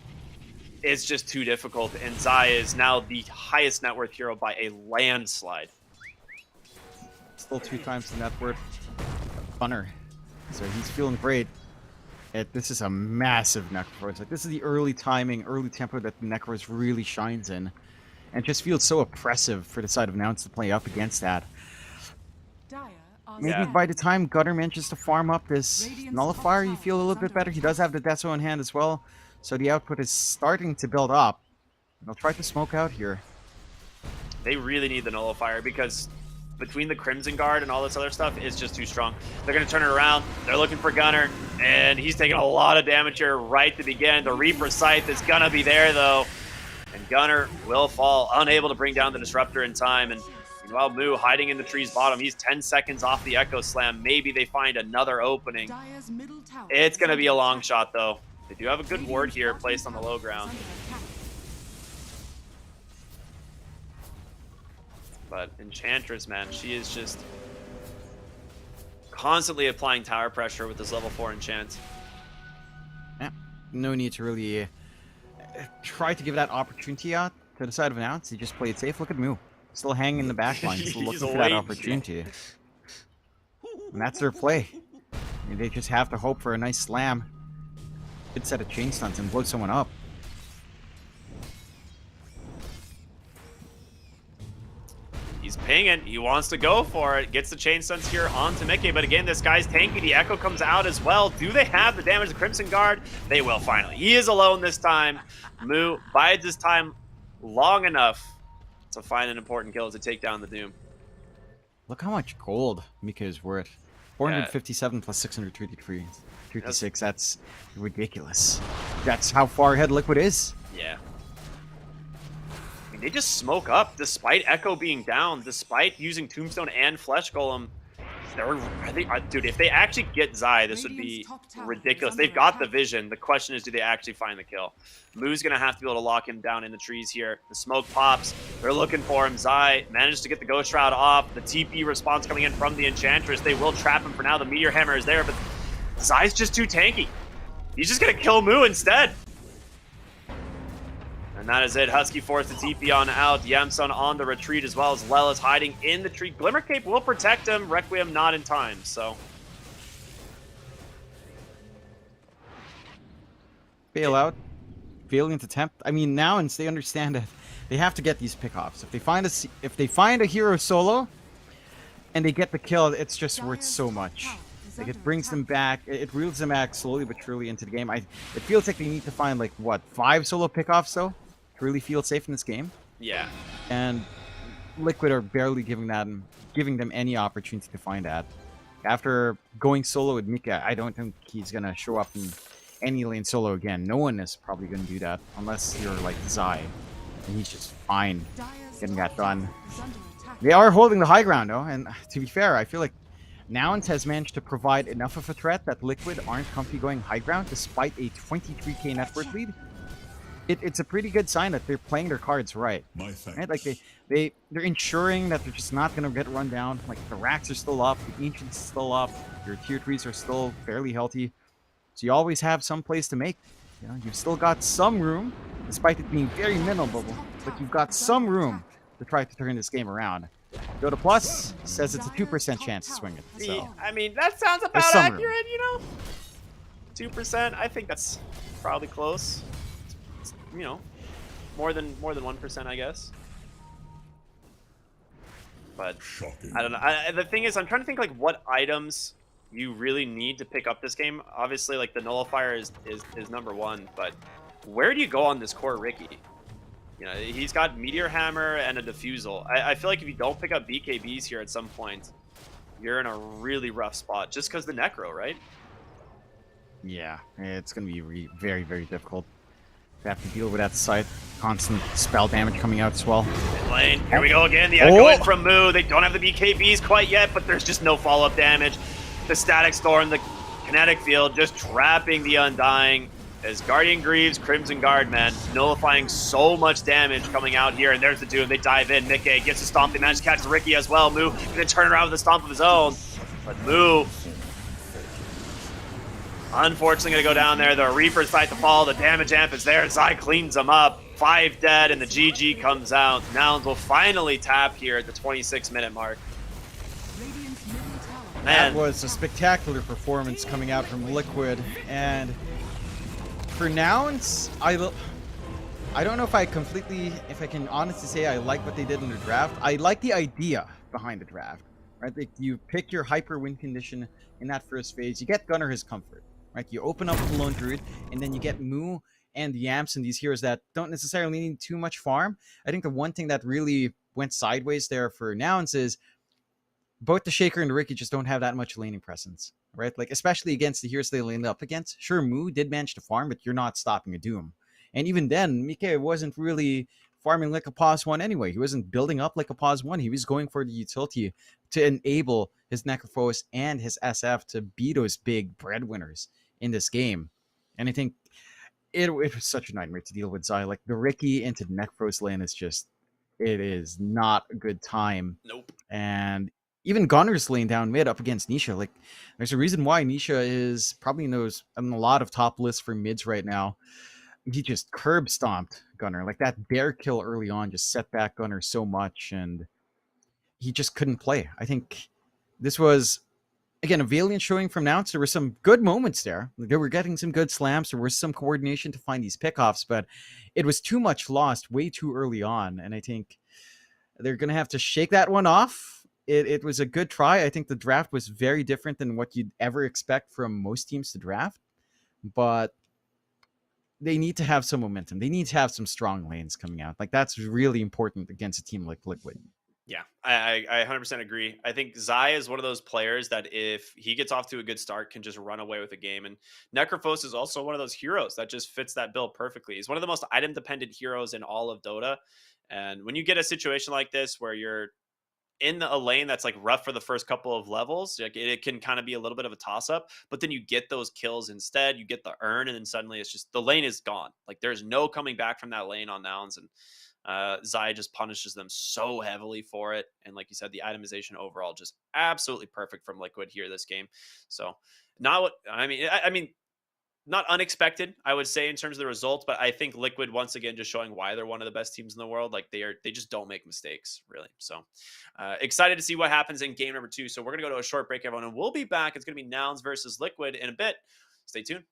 just too difficult, and Zai is now the highest net worth hero by a landslide. Still 2 times the net worth of Gunnar, so he's feeling great. This is a massive Necrophos. Like, this is the early timing, early tempo that the Necrophos really shines in, and just feels so oppressive for the side of Nouns to play up against that. Maybe by the time Gunnar manages to farm up this Nullifier, you feel a little bit better. He does have the Deso in hand as well, so the output is starting to build up. They'll try to smoke out here. They really need the Nullifier because between the Crimson Guard and all this other stuff, it's just too strong. They're going to turn it around. They're looking for Gunner, and he's taking a lot of damage here right to begin. The Reaper Scythe is going to be there, though, and Gunner will fall, unable to bring down the Disruptor in time. And meanwhile, Moo hiding in the tree's bottom. He's 10 seconds off the Echo Slam. Maybe they find another opening. It's going to be a long shot, though. They do have a good ward here placed on the low ground. But Enchantress, man, she is just constantly applying tower pressure with this level 4 enchant. Yeah, no need to really try to give that opportunity out to the side of an ounce. He just played safe. Look at Moo. Still hanging in the back line, still looking for that opportunity. And that's their play. I mean, they just have to hope for a nice slam. Good set of chain stuns and blow someone up. He's pinging. He wants to go for it. Gets the chain stuns here onto Mickey. But again, this guy's tanky. The Echo comes out as well. Do they have the damage? The Crimson Guard? They will finally. He is alone this time. Moo bides his time long enough to find an important kill to take down the Doom. Look how much gold Mika is worth. 457 plus 633. 36, that's ridiculous. That's how far ahead Liquid is. Yeah. I mean, they just smoke up despite Echo being down, despite using Tombstone and Flesh Golem. Dude, if they actually get Zai, this would be ridiculous. They've got the vision. The question is, do they actually find the kill? Moo's going to have to be able to lock him down in the trees here. The smoke pops. They're looking for him. Zai manages to get the Ghost Shroud off. The TP response coming in from the Enchantress. They will trap him for now. The Meteor Hammer is there, but Zai's just too tanky. He's just going to kill Moo instead. And that is it. Husky forced the TP on out. Yamsun on the retreat as well as Lelis hiding in the tree. Glimmer Cape will protect him. Requiem not in time, so. Bail out. Valiant attempt. I mean, now they understand that they have to get these pickoffs. If they find a hero solo and they get the kill, it's just worth so much. Like, it brings them back, it reels them back slowly but surely into the game. It feels like they need to find, like, what, 5 solo pickoffs, though, to really feel safe in this game. Yeah. And Liquid are barely giving them any opportunity to find that. After going solo with Mika, I don't think he's going to show up in any lane solo again. No one is probably going to do that, unless you're, like, Zai. And he's just fine getting that done. They are holding the high ground, though, and to be fair, I feel like Nouns has managed to provide enough of a threat that Liquid aren't comfy going high ground despite a 23k net worth lead. It's a pretty good sign that they're playing their cards right. Right? Like they're ensuring that they're just not gonna get run down. Like the racks are still up, the ancients are still up, your tier 3s are still fairly healthy. So you always have some place to make. You know, you've still got some room, despite it being very minimal, but you've got some room to try to turn this game around. Dota Plus says it's a 2% chance to swing it. So. I mean, that sounds about accurate, you know? 2%, I think that's probably close. It's, you know, more than 1%, I guess. But I don't know. The thing is, I'm trying to think like what items you really need to pick up this game. Obviously, like the Nullifier is number 1, but where do you go on this core Ricky? You know, he's got Meteor Hammer and a Diffusal. I feel like if you don't pick up BKBs here at some point, you're in a really rough spot. Just because the Necro, right? Yeah, it's going to be very, very difficult. You have to deal with that Scythe. Constant spell damage coming out as well. Mid lane, here we go again. The Echo in from Moo. They don't have the BKBs quite yet, but there's just no follow-up damage. The Static Storm, the Kinetic Field, just trapping the Undying. As Guardian Greaves, Crimson Guard, man, nullifying so much damage coming out here. And there's the Doom. They dive in. Mickey gets a stomp. They manage to catch Ricky as well. Moo gonna turn around with a stomp of his own. But Moo, unfortunately, gonna go down there. The Reaper's fight to fall. The damage amp is there. Zai cleans them up. 5 dead, and the GG comes out. Nouns will finally tap here at the 26-minute mark. Man. That was a spectacular performance coming out from Liquid, and for Nouns, I don't know if I can honestly say I like what they did in the draft. I like the idea behind the draft, right? Like you pick your hyper win condition in that first phase. You get Gunner his comfort, right? You open up the Lone Druid, and then you get Moo and the Yamps and these heroes that don't necessarily need too much farm. I think the one thing that really went sideways there for Nouns is both the Shaker and the Ricky just don't have that much laning presence, right? Like, especially against the heroes they laned up against. Sure, Moo did manage to farm, but you're not stopping a Doom. And even then, Mike wasn't really farming like a pause 1 anyway. He wasn't building up like a pause 1. He was going for the utility to enable his Necrophos and his SF to be those big breadwinners in this game. And I think it was such a nightmare to deal with Zai. Like, the Ricky into the Necrophos lane is just, it is not a good time. Nope. And even Gunner's lane down mid up against Nisha. Like, there's a reason why Nisha is probably on a lot of top lists for mids right now. He just curb stomped Gunner. Like, that bear kill early on just set back Gunner so much, and he just couldn't play. I think this was, again, a valiant showing from Nouns. There were some good moments there. They were getting some good slams. There was some coordination to find these pickoffs, but it was too much lost way too early on. And I think they're going to have to shake that one off. It was a good try. I think the draft was very different than what you'd ever expect from most teams to draft, but they need to have some momentum. They need to have some strong lanes coming out. Like, that's really important against a team like Liquid. Yeah, I 100% agree. I think Zai is one of those players that if he gets off to a good start, can just run away with a game. And Necrophos is also one of those heroes that just fits that bill perfectly. He's one of the most item-dependent heroes in all of Dota. And when you get a situation like this where you're in a lane that's like rough for the first couple of levels, like it can kind of be a little bit of a toss-up, but then you get those kills instead, you get the earn, and then suddenly it's just the lane is gone. Like, there's no coming back from that lane on Nouns, and Zai just punishes them so heavily for it. And like you said, the itemization overall just absolutely perfect from Liquid here this game. So not what I mean, not unexpected, I would say, in terms of the results, but I think Liquid once again just showing why they're one of the best teams in the world. Like, they just don't make mistakes, really. So excited to see what happens in game number 2. So we're gonna go to a short break, everyone, and we'll be back. It's gonna be Nouns versus Liquid in a bit. Stay tuned.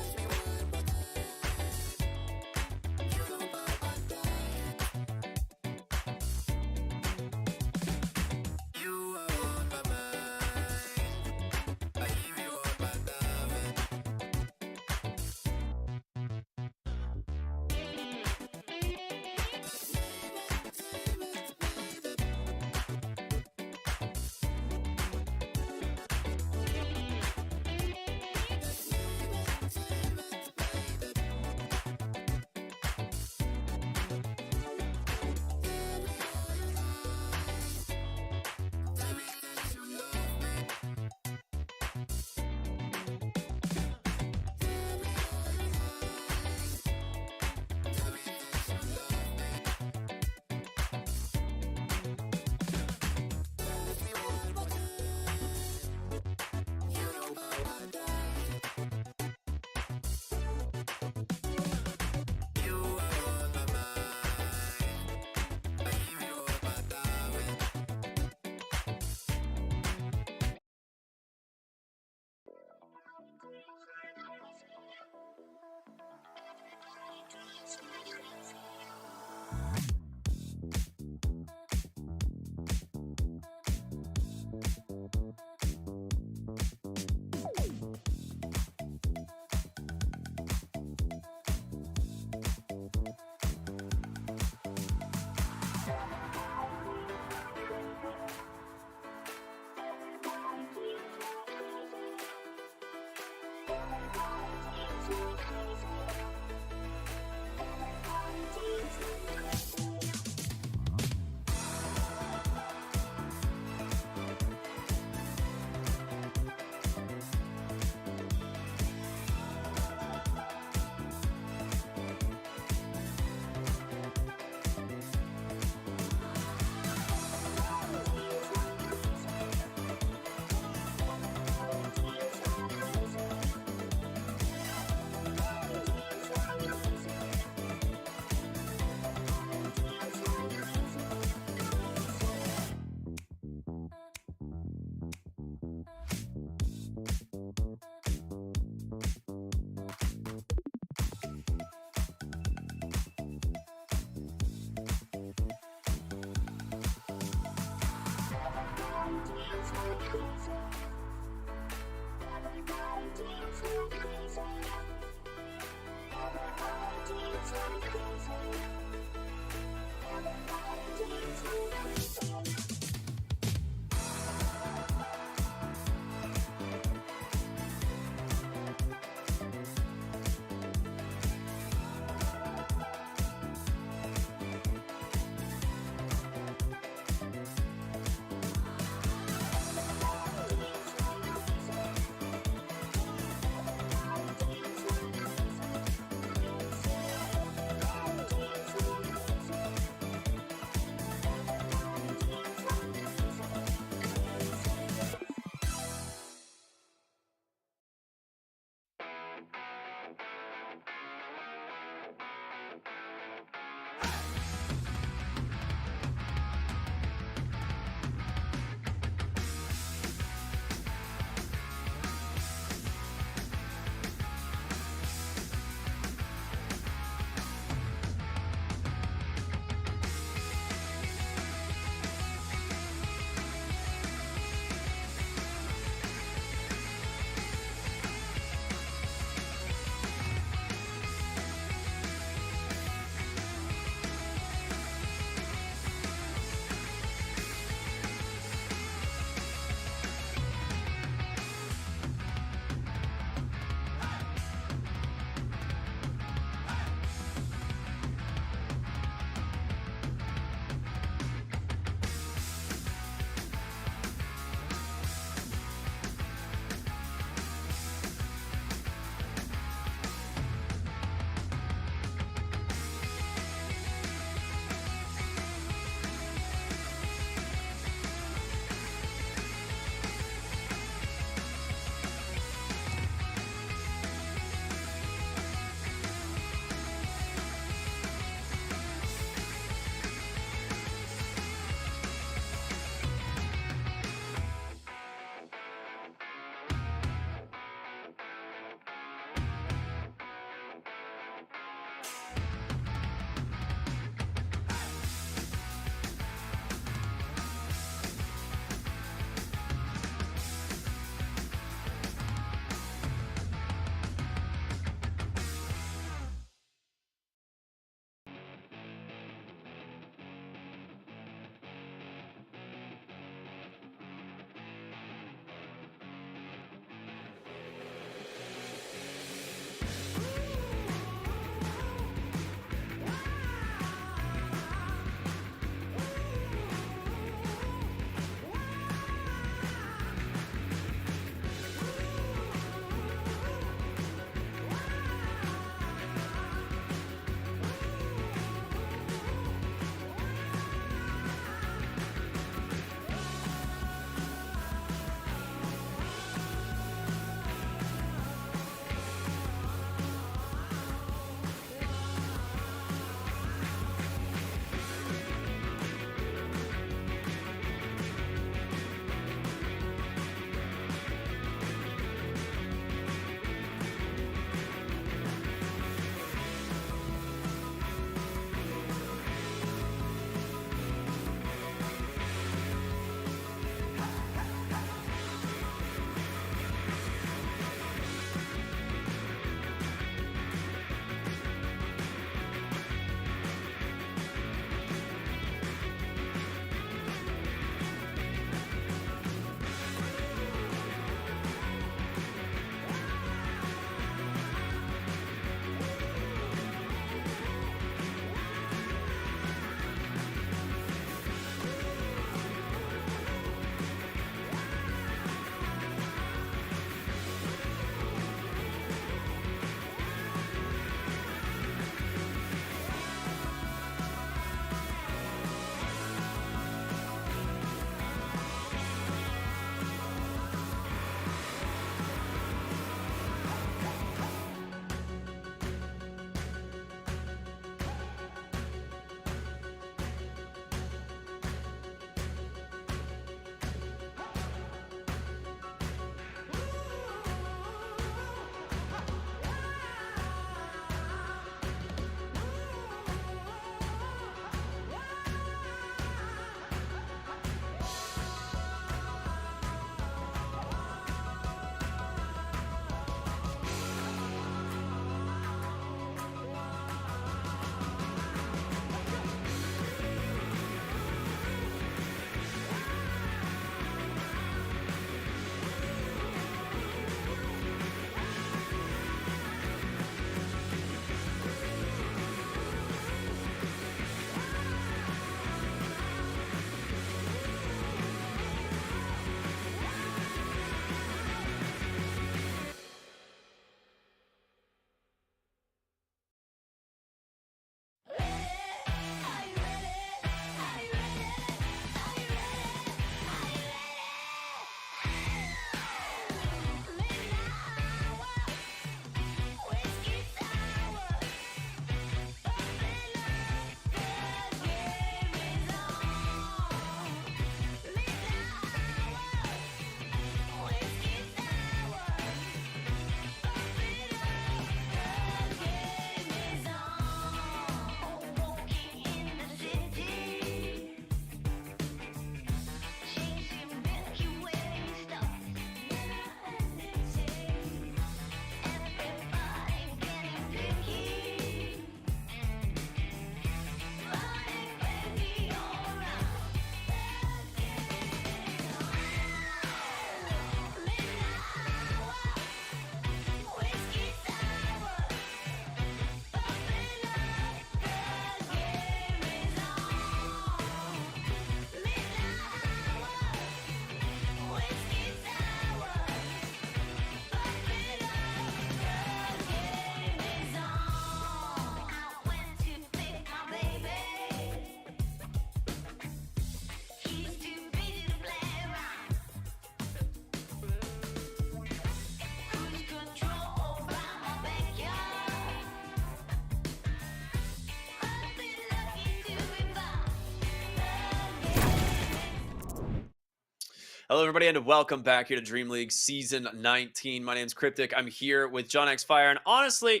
Hello, everybody, and welcome back here to Dream League Season 19. My name's Cryptic. I'm here with John X Fire, and honestly,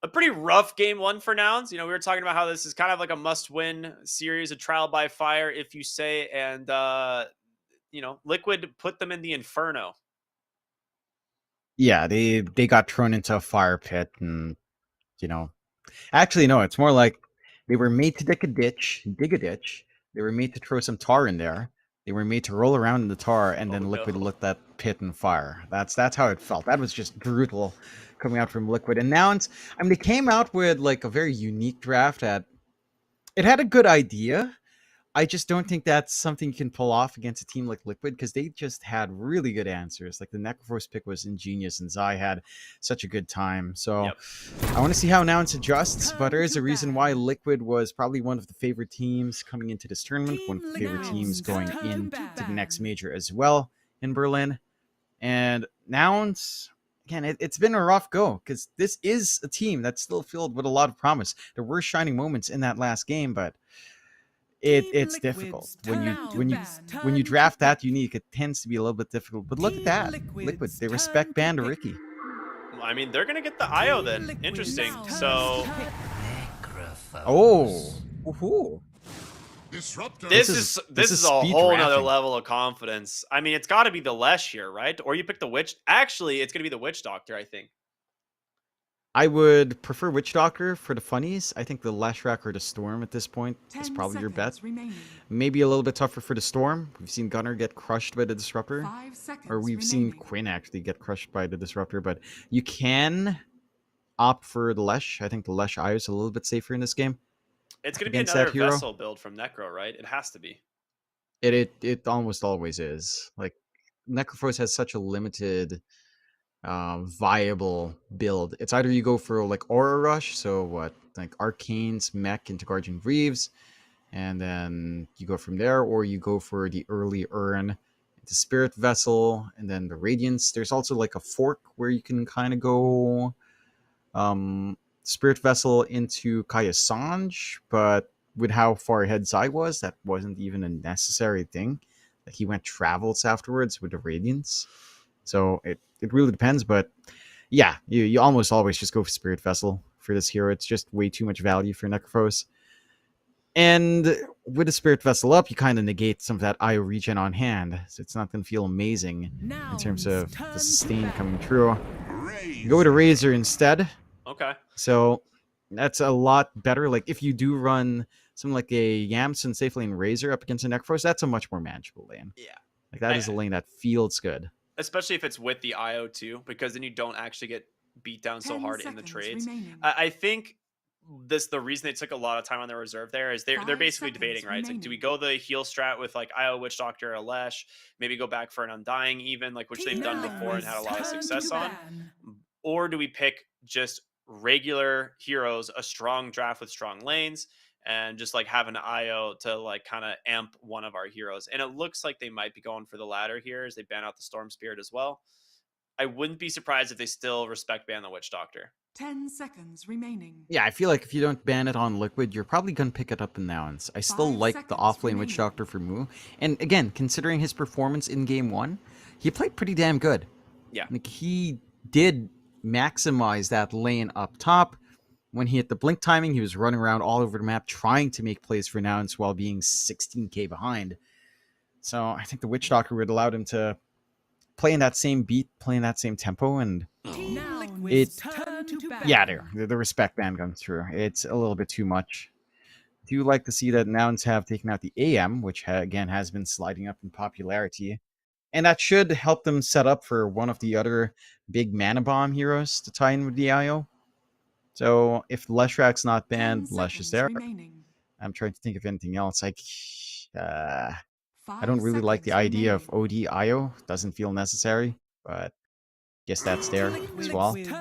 a pretty rough game one for Nouns. You know, we were talking about how this is kind of like a must-win series, a trial by fire, if you say, and, you know, Liquid put them in the inferno. Yeah, they got thrown into a fire pit, and actually no, it's more like they were made to dig a ditch. They were made to throw some tar in there. They were made to roll around in the tar, and then Liquid lit that pit in fire. That's how it felt. That was just brutal coming out from Liquid. And now they came out with like a very unique draft that it had a good idea. I just don't think that's something you can pull off against a team like Liquid because they just had really good answers. Like the Necroforce pick was ingenious, and Zai had such a good time. So I want to see how Nouns adjusts, but there is a reason why Liquid was probably one of the favorite teams coming into this tournament, one of the favorite teams going into the next major as well in Berlin. And Nouns, again, it's been a rough go because this is a team that's still filled with a lot of promise. There were shining moments in that last game, but it's difficult when you draft that unique. It tends to be a little bit difficult. But look at that, Liquid. They respect Band Ricky. I mean, they're gonna get the IO then. Interesting. So, this is a whole nother level of confidence. I mean, it's got to be the Lesh here, right? Or you pick the Witch. Actually, it's gonna be the Witch Doctor, I think. I would prefer Witch Doctor for the funnies. I think the Leshrac or the Storm at this point is probably your bet. Maybe a little bit tougher for the Storm. We've seen Gunnar get crushed by the Disruptor. Or we've seen Quinn actually get crushed by the Disruptor. But you can opt for the Lesh. I think the Lesh IO is a little bit safer in this game. It's going to be another Vessel build from Necro, right? It has to be. It almost always is. Like, Necroforce has such a limited viable build. It's either you go for like Aura Rush, so what, like Arcane's Mech into Guardian Reeves, and then you go from there, or you go for the early Urn into Spirit Vessel, and then the Radiance. There's also like a fork where you can kind of go Spirit Vessel into Kaya Sange, but with how far ahead Zai was, that wasn't even a necessary thing. Like he went Travels afterwards with the Radiance. So it really depends, but yeah, you almost always just go for Spirit Vessel for this hero. It's just way too much value for Necrophos. And with the Spirit Vessel up, you kind of negate some of that IO regen on hand, so it's not going to feel amazing in terms of the sustain coming through. You go with a Razor instead. Okay. So that's a lot better. Like if you do run something like a Yamson safe lane Razor up against a Necrophos, that's a much more manageable lane. Yeah. Like that is a lane that feels good. Especially if it's with the IO too, because then you don't actually get beat down so hard in the trades. I think the reason they took a lot of time on their reserve there is they're basically debating, right? It's like, do we go the heal strat with like IO Witch Doctor or Lesh, maybe go back for an Undying even, like which they've done before and had a lot of success on, or do we pick just regular heroes, a strong draft with strong lanes, and just like have an IO to like kind of amp one of our heroes? And it looks like they might be going for the latter here as they ban out the Storm Spirit as well. I wouldn't be surprised if they still respect ban the Witch Doctor. 10 seconds remaining. Yeah, I feel like if you don't ban it on Liquid, you're probably going to pick it up in Nouns. I still like the offlane Witch Doctor for Mu. And again, considering his performance in Game 1, he played pretty damn good. Yeah. Like, he did maximize that lane up top. When he hit the blink timing, he was running around all over the map trying to make plays for Nouns while being 16k behind. So I think the Witch Doctor would allow him to play in that same beat, play in that same tempo, and the respect ban comes through. It's a little bit too much. I do like to see that Nouns have taken out the AM, which again has been sliding up in popularity. And that should help them set up for one of the other big mana bomb heroes to tie in with the IO. So if Leshrac's not banned, Lesh is there. I'm trying to think of anything else. Like, I don't really like the idea of OD IO. Doesn't feel necessary, but guess that's there as well. Yeah,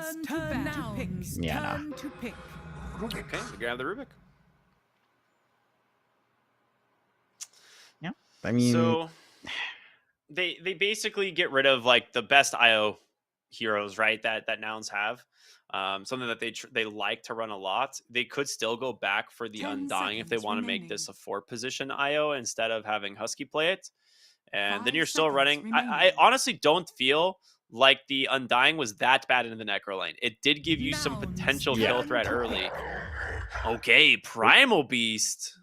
nah. Okay, we grab the Rubik. Yeah, I mean, so they basically get rid of like the best IO heroes, right? That Nouns have. Something that they like to run a lot. They could still go back for the Undying if they want to make this a 4-position IO instead of having Husky play it. And then 5 you're still running. seconds I remaining. honestly don't feel like the Undying was that bad into the Necro lane. It did give you some potential kill threat early. Okay, Primal Beast.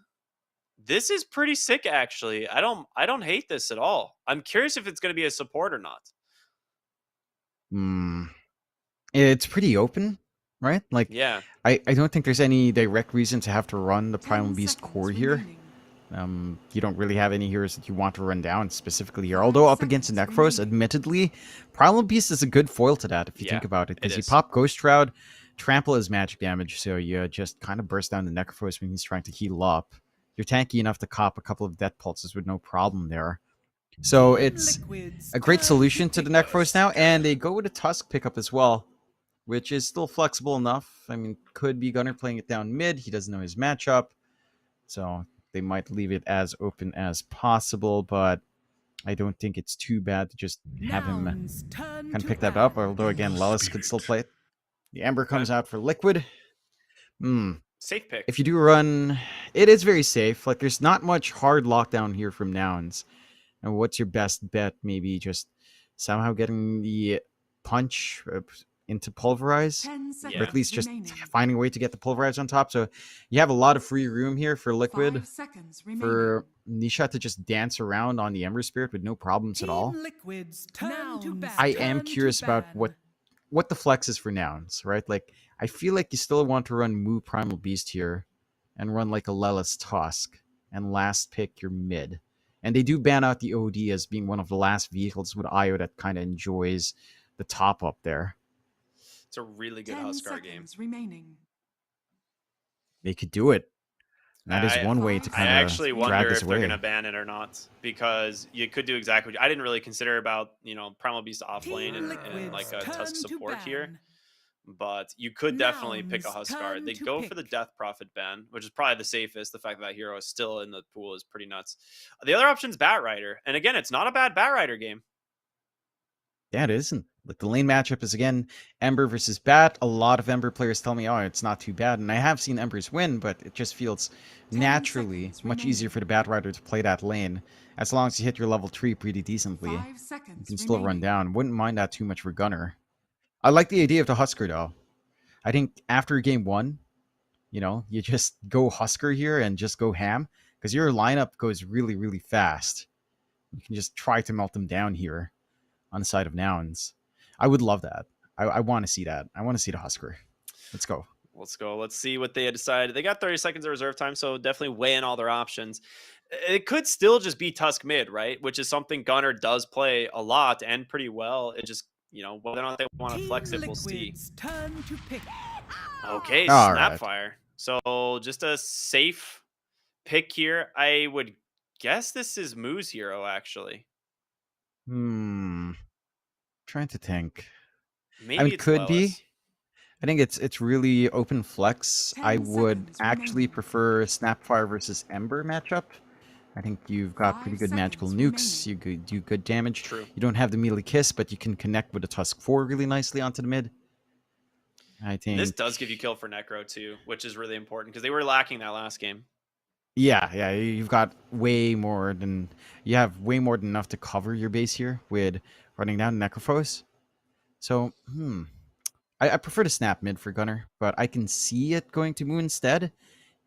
This is pretty sick, actually. I don't hate this at all. I'm curious if it's going to be a support or not. It's pretty open, right? Like, Yeah. I don't think there's any direct reason to have to run the Primal 10 Beast seconds core here. remaining. You don't really have any heroes that you want to run down specifically here. 5 Although up against a seconds Necros, remaining. admittedly, Primal Beast is a good foil to that if you think Yeah, about it. it Because you is. pop Ghost Shroud, Trample is magic damage, so you just kind of burst down the Necros when he's trying to heal up. You're tanky enough to cop a couple of Death Pulses with no problem there. So it's a great solution to the Necros now, and they go with a Tusk pickup as well, which is still flexible enough. I mean, could be Gunner playing it down mid. He doesn't know his matchup, so they might leave it as open as possible, but I don't think it's too bad to just have him Nouns, turn kind of to pick that ban. up, although again, Lellis could still play it. The Ember comes out for Liquid. Safe pick. If you do run, it is very safe. Like, there's not much hard lockdown here from Nouns. And what's your best bet? Maybe just somehow getting the punch into Pulverize? 10 Or at least just remaining. finding a way to get the Pulverize on top. So you have a lot of free room here for Liquid, 5 seconds remaining. for Nisha to just dance around on the Ember Spirit with no problems at all. Liquids, turn to ban. I am curious about what the flex is for Nouns, right? Like, I feel like you still want to run Moo Primal Beast here and run like a Lelis Tusk and last pick your mid. And they do ban out the OD as being one of the last vehicles with IO that kind of enjoys the top up there. It's a really good 10 Huskar game. seconds remaining. They could do it. That is one way to I kind of actually drag wonder this if they're away. going to ban it or not, because you could do exactly what I didn't really consider about, Primal Beast off lane and like a Tusk support here. But you could definitely pick a Nouns, Huskar. turn They to go for the pick. Death Prophet ban, which is probably the safest. The fact that hero is still in the pool is pretty nuts. The other option is Bat Rider. And again, it's not a bad Bat Rider game. Yeah, it isn't. Like, the lane matchup is, again, Ember versus Bat. A lot of Ember players tell me, oh, it's not too bad. And I have seen Embers win, but it just feels 10 naturally seconds much easier remaining. for the Bat Rider to play that lane. As long as you hit your level 3 pretty decently, 5 you seconds can still run remaining. down. Wouldn't mind that too much for Gunner. I like the idea of the Husker, though. I think after game 1, you just go Husker here and just go ham, because your lineup goes really, really fast. You can just try to melt them down here on the side of Nouns. I would love that. I want to see that. I want to see the Husker. Let's go. Let's go. Let's see what they decided. They got 30 seconds of reserve time, so definitely weigh in all their options. It could still just be Tusk mid, right? Which is something Gunner does play a lot and pretty well. It just, whether or not they want to flex it, we'll see. Turn to pick. Okay, All right. Snapfire. So just a safe pick here. I would guess this is Moo's hero, actually. Trying to think. Maybe I mean, it's could be. Lelis. I think it's really open flex. 10 I would seconds actually remaining. prefer Snapfire versus Ember matchup. I think you've got pretty 5 good magical seconds nukes. You could do good damage. True. You don't have the melee kiss, but you can connect with the Tusk 4 really nicely onto the mid. I think This does give you kill for Necro too, which is really important because they were lacking that last game. Yeah, you've got way more than enough to cover your base here with running down Necrophos. So, I prefer to snap mid for Gunner, but I can see it going to Moo instead,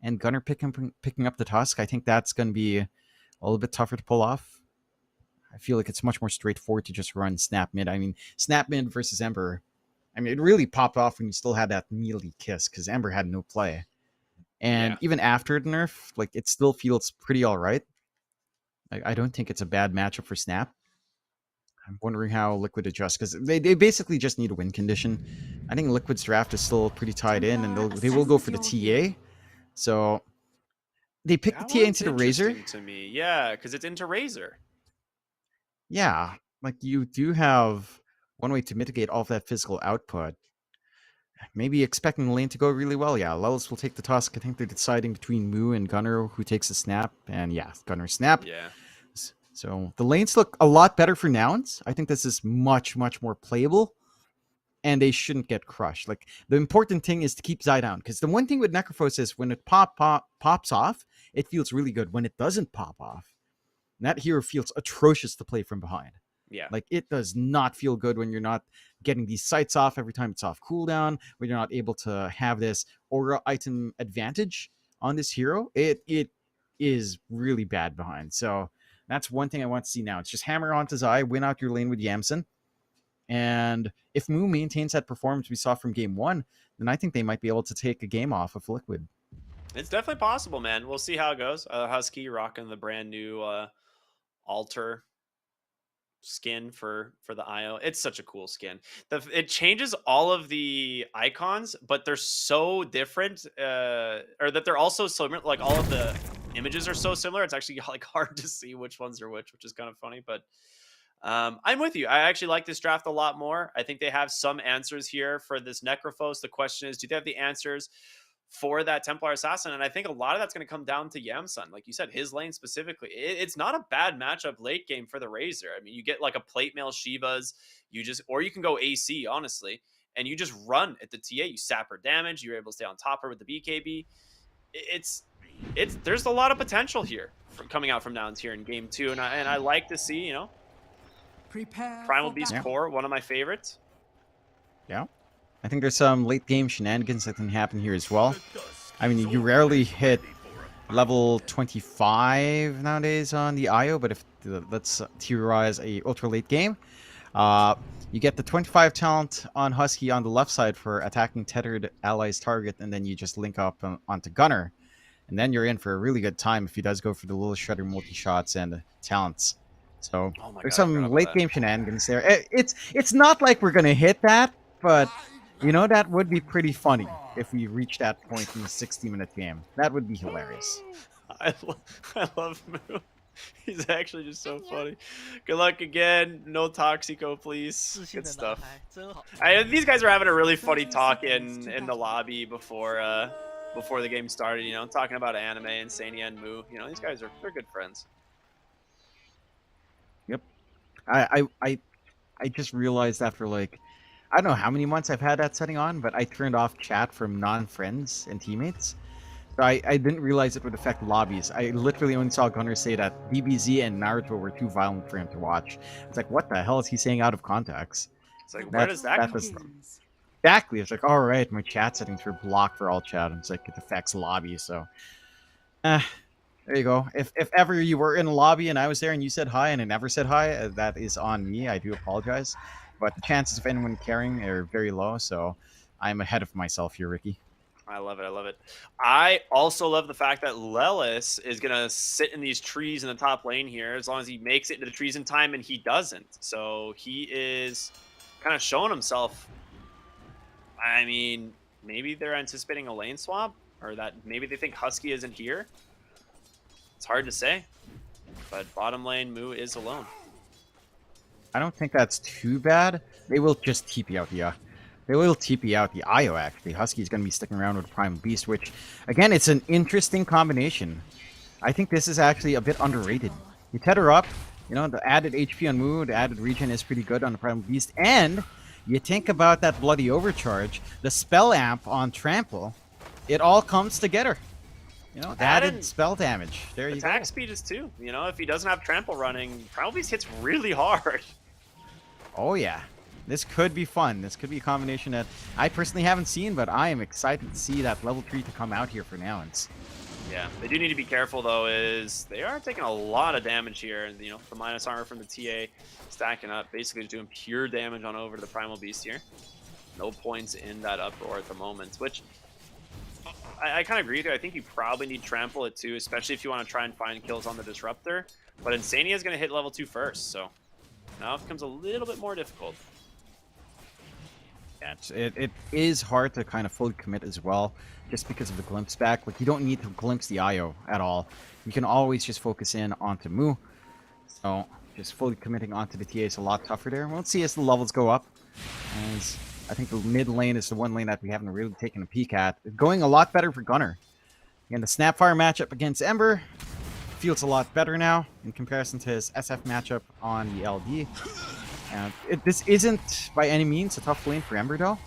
and Gunner picking up the Tusk. I think that's going to be a little bit tougher to pull off. I feel like it's much more straightforward to just run snap mid. I mean, snap mid versus Ember. I mean, it really popped off when you still had that melee kiss because Ember had no play. And even after the nerf, like, it still feels pretty all right. I don't think it's a bad matchup for Snap. I'm wondering how Liquid adjusts because they basically just need a win condition. I think Liquid's draft is still pretty tied in, and they will go for the TA. So they pick the TA into the Razor. To me, yeah, because it's into Razor. Yeah, like, you do have one way to mitigate all of that physical output. Maybe expecting the lane to go really well. Yeah, Lelis will take the Tusk. I think they're deciding between Moo and Gunner who takes the snap. And yeah, Gunner snap. Yeah. So the lanes look a lot better for Nouns. I think this is much, much more playable. And they shouldn't get crushed. Like, the important thing is to keep Zai down. Because the one thing with Necrophos is when it pops off, it feels really good. When it doesn't pop off, And that hero feels atrocious to play from behind. Yeah. Like, it does not feel good when you're not getting these sights off every time it's off cooldown, when you're not able to have this aura item advantage on this hero. It is really bad behind. So that's one thing I want to see now. It's just hammer onto Zai, win out your lane with Yamsen. And if Moo maintains that performance we saw from game 1, then I think they might be able to take a game off of Liquid. It's definitely possible, man. We'll see how it goes. Husky rocking the brand new altar skin for the IO. It's such a cool skin. It changes all of the icons, but they're so different, or that they're also similar. Like, all of the images are so similar. It's actually like hard to see which ones are which is kind of funny. But I'm with you. I actually like this draft a lot more. I think they have some answers here for this Necrophos. The question is, do they have the answers for that Templar Assassin? And I think a lot of that's going to come down to Yamsun. Like you said, his lane specifically. It's not a bad matchup late game for the Razor. I mean, you get like a plate mail Shivas, or you can go AC, honestly, and you just run at the TA. You sap her damage. You're able to stay on top of her with the BKB. There's a lot of potential here coming out from Nouns here in game 2. And I like to see, Prepare Primal for Beast battle. Core, one of my favorites. Yeah. I think there's some late game shenanigans that can happen here as well. I mean, you rarely hit level 25 nowadays on the IO, but if let's theorize a ultra late game, you get the 25 talent on Husky on the left side for attacking tethered allies target, and then you just link up onto Gunner, and then you're in for a really good time if he does go for the little shredder multi-shots and talents. So there's some late game shenanigans there. It's not like we're gonna hit that, but that would be pretty funny if we reach that point in a 60-minute game. That would be hilarious. I love Moo. He's actually just so funny. Good luck again. No Toxico, please. Good stuff. These guys are having a really funny talk in the lobby before the game started. Talking about anime and Sania and Moo. These guys they're good friends. Yep. I just realized after I don't know how many months I've had that setting on, but I turned off chat from non-friends and teammates. So I didn't realize it would affect lobbies. I literally only saw Gunner say that DBZ and Naruto were too violent for him to watch. It's like, what the hell is he saying out of context? It's like, where does that come from? Exactly. It's like, all right, my chat settings were blocked for all chat. And it's like, it affects lobby, so... there you go. If ever you were in a lobby and I was there and you said hi and I never said hi, that is on me. I do apologize. But the chances of anyone caring are very low, so I'm ahead of myself here, Ricky. I love it. I love it. I also love the fact that Lelis is going to sit in these trees in the top lane here as long as he makes it into the trees in time, and he doesn't. So he is kind of showing himself. I mean, maybe they're anticipating a lane swap, or that maybe they think Husky isn't here. It's hard to say, but bottom lane, Moo is alone. I don't think that's too bad. They will just TP out the they will TP out the IO, actually. Husky's going to be sticking around with Primal Beast, which, again, it's an interesting combination. I think this is actually a bit underrated. You tether up, the added HP on Moo, the added regen is pretty good on the Primal Beast, and you think about that Bloody Overcharge, the spell amp on Trample, it all comes together. Added spell damage. There you go. Attack speed is too. If he doesn't have Trample running, Primal Beast hits really hard. Oh, yeah. This could be fun. This could be a combination that I personally haven't seen, but I am excited to see that level 3 to come out here for Nouns. Yeah, they do need to be careful, though, is they are taking a lot of damage here. And, the minus armor from the TA stacking up, basically just doing pure damage on over to the Primal Beast here. No points in that uproar at the moment, which I kind of agree with you. I think you probably need Trample it, too, especially if you want to try and find kills on the Disruptor. But Insania is going to hit level 2 first, so now it becomes a little bit more difficult. Yeah, it is hard to kind of fully commit as well, just because of the glimpse back. You don't need to glimpse the IO at all. You can always just focus in onto Moo. So just fully committing onto the TA is a lot tougher there. We'll see as the levels go up. As I think the mid lane is the one lane that we haven't really taken a peek at. It's going a lot better for Gunner. Again, the Snapfire matchup against Ember feels a lot better now in comparison to his SF matchup on the LD. This isn't by any means a tough lane for Ember, though.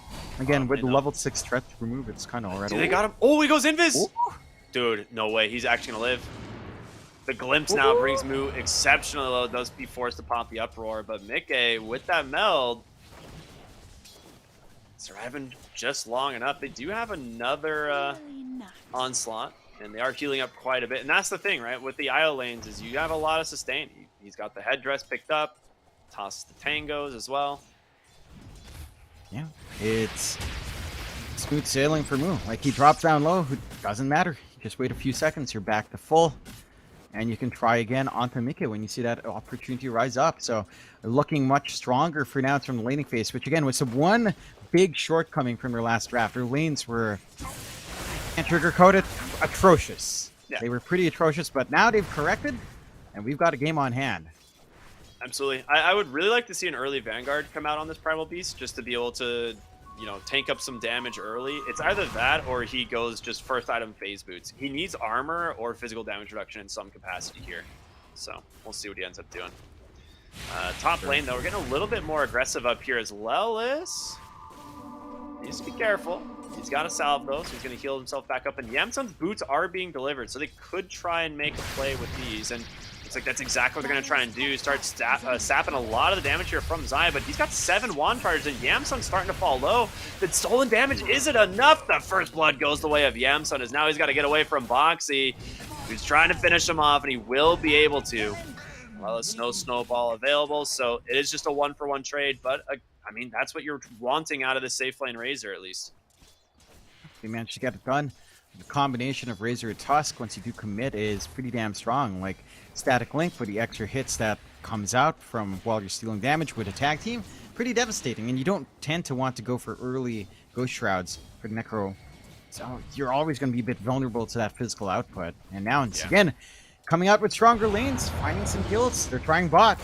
Again, with the level 6 threat to remove, it's kind of already. Dude, they got him. Oh, he goes invis! Ooh. Dude, no way. He's actually going to live. The glimpse now brings Moo exceptionally low. Does be forced to pop the uproar, but Mickey with that meld surviving just long enough. They do have another onslaught, and they are healing up quite a bit. And that's the thing, right? With the IO lanes is you have a lot of sustain. He's got the headdress picked up, tosses the tangos as well. Yeah, it's smooth sailing for Moo. Like, he drops down low, it doesn't matter. You just wait a few seconds, you're back to full, and you can try again onto Mickey when you see that opportunity rise up. So looking much stronger for now from the laning phase, which again was the one big shortcoming from their last draft. Their lanes were, can't sugarcoat it, atrocious. Yeah. They were pretty atrocious, but now they've corrected, and we've got a game on hand. Absolutely. I would really like to see an early Vanguard come out on this Primal Beast just to be able to, you know, tank up some damage early. It's either that or he goes just first item phase boots. He needs armor or physical damage reduction in some capacity here. So we'll see what he ends up doing. Top lane, though, we're getting a little bit more aggressive up here as Lelis. Needs to be careful. He's got a salve, though, so he's going to heal himself back up. And Yamsun's boots are being delivered, so they could try and make a play with these. And looks like that's exactly what they're going to try and do. Start sapping a lot of the damage here from Zaya, but he's got 7 wand charges, and Yamsun's starting to fall low. The stolen damage isn't enough. The first blood goes the way of Yamsun, as now he's got to get away from Boxy, who's trying to finish him off, and he will be able to. Well, there's no snowball available, so it is just a 1-for-1 trade, but I mean, that's what you're wanting out of the safe lane Razor, at least. They managed to get it done. The combination of Razor and Tusk, once you do commit, is pretty damn strong. Like, Static Link for the extra hits that comes out from while you're stealing damage with a tag team, pretty devastating. And you don't tend to want to go for early Ghost Shrouds for the Necro. So you're always going to be a bit vulnerable to that physical output. And now, again, coming out with stronger lanes, finding some kills. They're trying bot.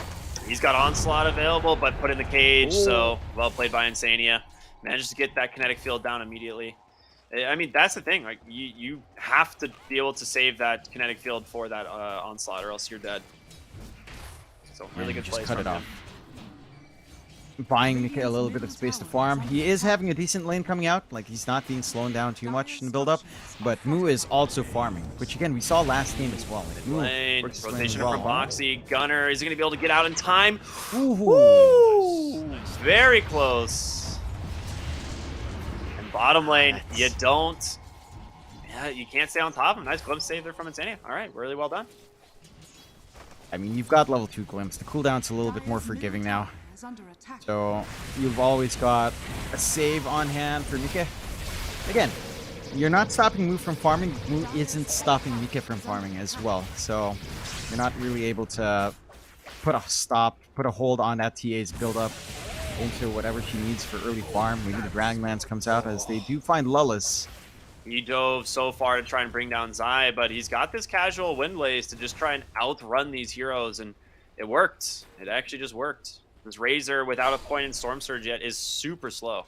He's got Onslaught available, but put in the cage, so well played by Insania. Manages to get that kinetic field down immediately. I mean, that's the thing. Like, you have to be able to save that kinetic field for that Onslaught, or else you're dead. So really good play from him. Buying Mika a little bit of space to farm. He is having a decent lane coming out. Like, he's not being slowed down too much in the build-up. But Moo is also farming, which, again, we saw last game as well. Lane, rotation from Boxy. Gunner, is he going to be able to get out in time? Ooh. Very close. And bottom lane, you don't. Yeah, you can't stay on top of him. Nice glimpse save there from Insania. All right, really well done. I mean, you've got level 2 glimpse. The cooldown's a little bit more forgiving now. So you've always got a save on hand for Mika. Again, you're not stopping Moo from farming. Moo isn't stopping Mika from farming as well. So you're not really able to put a hold on that TA's build up into whatever she needs for early farm. Maybe the Dragonlance comes out, as they do find Lullis. He dove so far to try and bring down Zai, but he's got this casual Windlaze to just try and outrun these heroes, and it worked. It actually just worked. This Razor, without a point in Storm Surge yet, is super slow.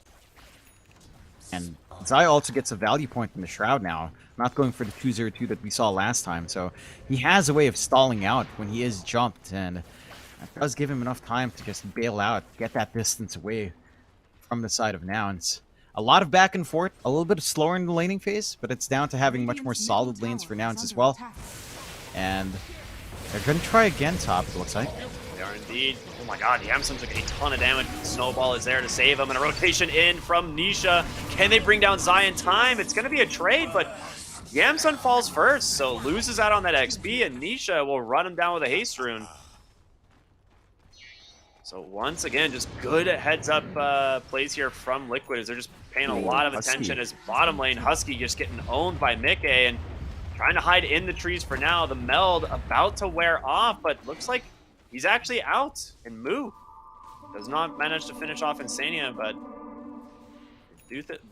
And Zai also gets a value point in the Shroud now, not going for the 2-0-2 that we saw last time. So he has a way of stalling out when he is jumped, and that does give him enough time to just bail out, get that distance away from the side of Nouns. A lot of back and forth, a little bit slower in the laning phase, but it's down to having much more solid lanes for Nouns as well. And they're going to try again top, it looks like. They are indeed. Oh my god, Yamsun took a ton of damage. Snowball is there to save him, and a rotation in from Nisha. Can they bring down Zai in time? It's going to be a trade, but Yamsun falls first, so loses out on that XP, and Nisha will run him down with a haste rune. So once again, just good heads-up plays here from Liquid, as they're just paying a lot of attention as bottom lane Husky just getting owned by Mickey and trying to hide in the trees for now. The meld about to wear off, but looks like he's actually out, and Moo does not manage to finish off Insania, but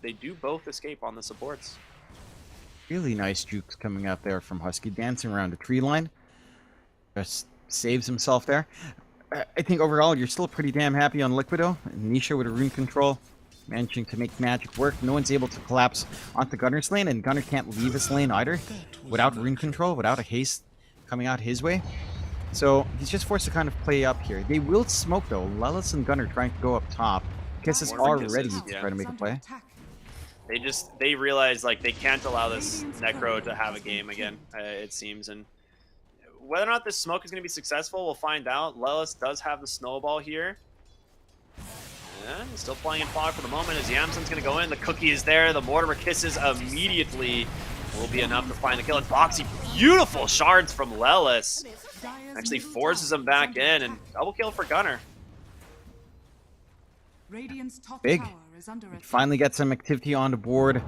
they do both escape on the supports. Really nice jukes coming out there from Husky, dancing around the tree line. Just saves himself there. I think overall you're still pretty damn happy on Liquido. Nisha with a rune control, managing to make magic work. No one's able to collapse onto Gunner's lane, and Gunner can't leave his lane either without rune control, without a haste coming out his way. So he's just forced to kind of play up here. They will smoke though. Lelis and Gunner trying to go up top. Kisses are ready to try to make a play. They realize like they can't allow this Necro to have a game again, it seems, and whether or not this smoke is going to be successful, we'll find out. Lelis does have the snowball here. And still playing in fog for the moment as Yamsun's going to go in. The cookie is there. The Mortimer Kisses immediately will be enough to find the kill. And Boxy, beautiful shards from Lelis. Actually forces him back in, and double kill for Gunnar. Big. Finally get some activity on the board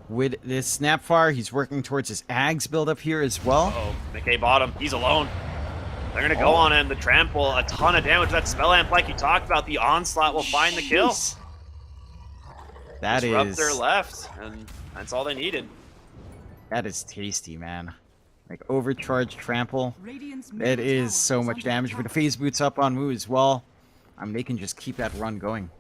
with this Snapfire. He's working towards his Ags build up here as well. Uh-oh, McKay bottom. He's alone. They're going to go on him. The trample, a ton of damage. That spell amp, like you talked about, the onslaught will find the kill. That Disruptor is left, and that's all they needed. That is tasty, man. Like overcharged trample. It is so much damage. With the phase boots up on Moo as well. They can just keep that run going.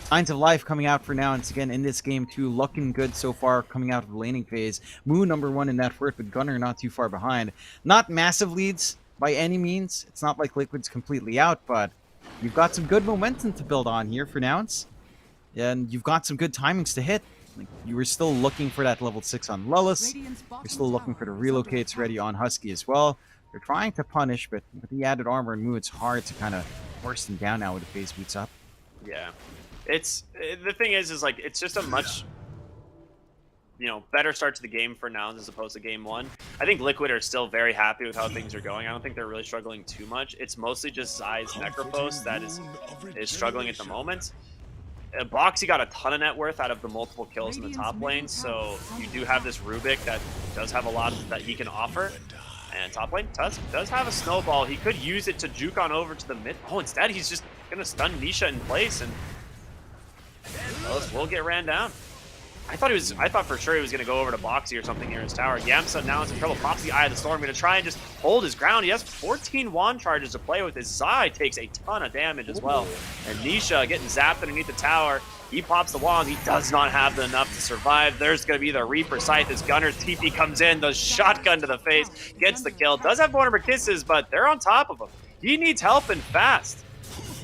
Signs of life coming out for now, and again in this game too, looking good so far coming out of the laning phase. Moo #1 in that fort, but Gunnar not too far behind. Not massive leads by any means. It's not like Liquid's completely out, but you've got some good momentum to build on here for Nouns. And you've got some good timings to hit. Like, you were still looking for that level 6 on Lullis. You're still looking for the relocates ready on Husky as well. They're trying to punish, but with the added armor and Moo, it's hard to kind of force them down now with the phase boots up. Yeah. The thing is like, it's just a much, better start to the game for Nouns as opposed to game 1. I think Liquid are still very happy with how things are going. I don't think they're really struggling too much. It's mostly just Zai's Necrophos that is struggling at the moment. Boxy got a ton of net worth out of the multiple kills in the top lane, so you do have this Rubik that does have a lot that he can offer. And top lane does have a snowball. He could use it to juke on over to the mid. Oh, instead he's just going to stun Nisha in place, and Lelis will get ran down. I thought for sure he was going to go over to Boxy or something here in his tower. Yamsa now is in trouble. Pops the Eye of the Storm. Going to try and just hold his ground. He has 14 wand charges to play with. His Zai takes a ton of damage as well. And Nisha getting zapped underneath the tower. He pops the wand. He does not have enough to survive. There's going to be the Reaper Scythe as Gunner's TP comes in. The shotgun to the face. Gets the kill. Does have Mortimer Kisses, but they're on top of him. He needs help and fast.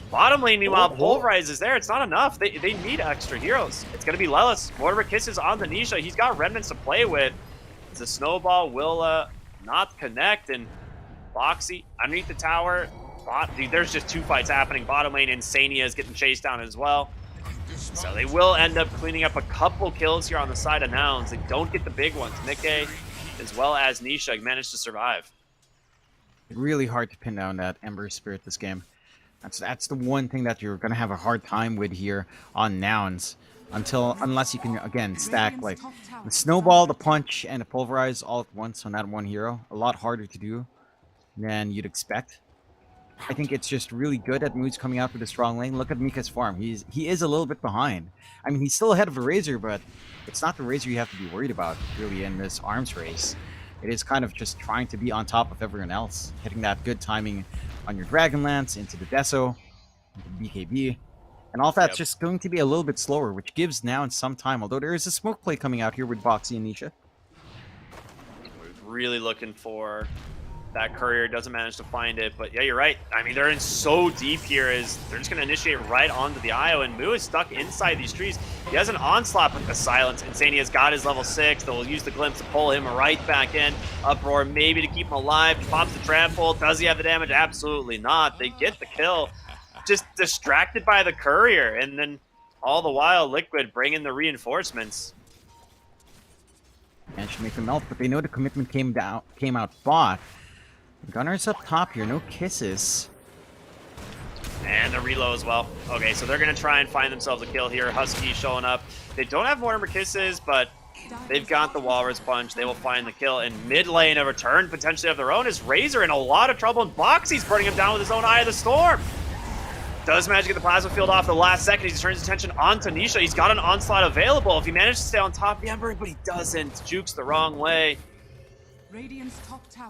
Bottom lane, meanwhile, Pulverize is there. It's not enough. They need extra heroes. It's going to be Lelis. Mortimer Kisses on the Nisha. He's got remnants to play with. The snowball will not connect. And Boxy underneath the tower. Dude, there's just 2 fights happening. Bottom lane, Insania is getting chased down as well. So they will end up cleaning up a couple kills here on the side of Nouns. They don't get the big ones. Nikkei as well as Nisha managed to survive. Really hard to pin down that Ember Spirit this game. That's the one thing that you're going to have a hard time with here on Nouns. Unless you can, again, stack like the Snowball, the Punch, and the Pulverize all at once on that one hero. A lot harder to do than you'd expect. I think it's just really good that Mood's coming out with a strong lane. Look at Mika's farm. He is a little bit behind. I mean, he's still ahead of the Razor, but it's not the Razor you have to be worried about really in this arms race. It is kind of just trying to be on top of everyone else, hitting that good timing on your Dragonlance, into the Deso, into BKB. And all of that's just going to be a little bit slower, which gives Nouns some time, although there is a smoke play coming out here with Boxy and Nisha. We're really looking for that courier, doesn't manage to find it, but yeah, you're right. I mean, they're in so deep here as they're just going to initiate right onto the IO, and Moo is stuck inside these trees. He has an onslaught with the silence. Insania's got his level 6. They'll use the glimpse to pull him right back in. Uproar maybe to keep him alive. He pops the trample. Does he have the damage? Absolutely not. They get the kill. Just distracted by the courier, and then all the while Liquid bring in the reinforcements. And should make them melt, but they know the commitment came out bot. Gunner's up top here, no kisses. And the reload as well. Okay, so they're going to try and find themselves a kill here. Husky showing up. They don't have Mortimer Kisses, but they've got the Walrus Punch. They will find the kill. In mid lane, a return potentially of their own is Razor in a lot of trouble, and Boxy's burning him down with his own Eye of the Storm. Does manage to get the plasma field off the last second. He turns his attention onto Nisha. He's got an onslaught available. If he manages to stay on top of the Ember, but he doesn't. Jukes the wrong way.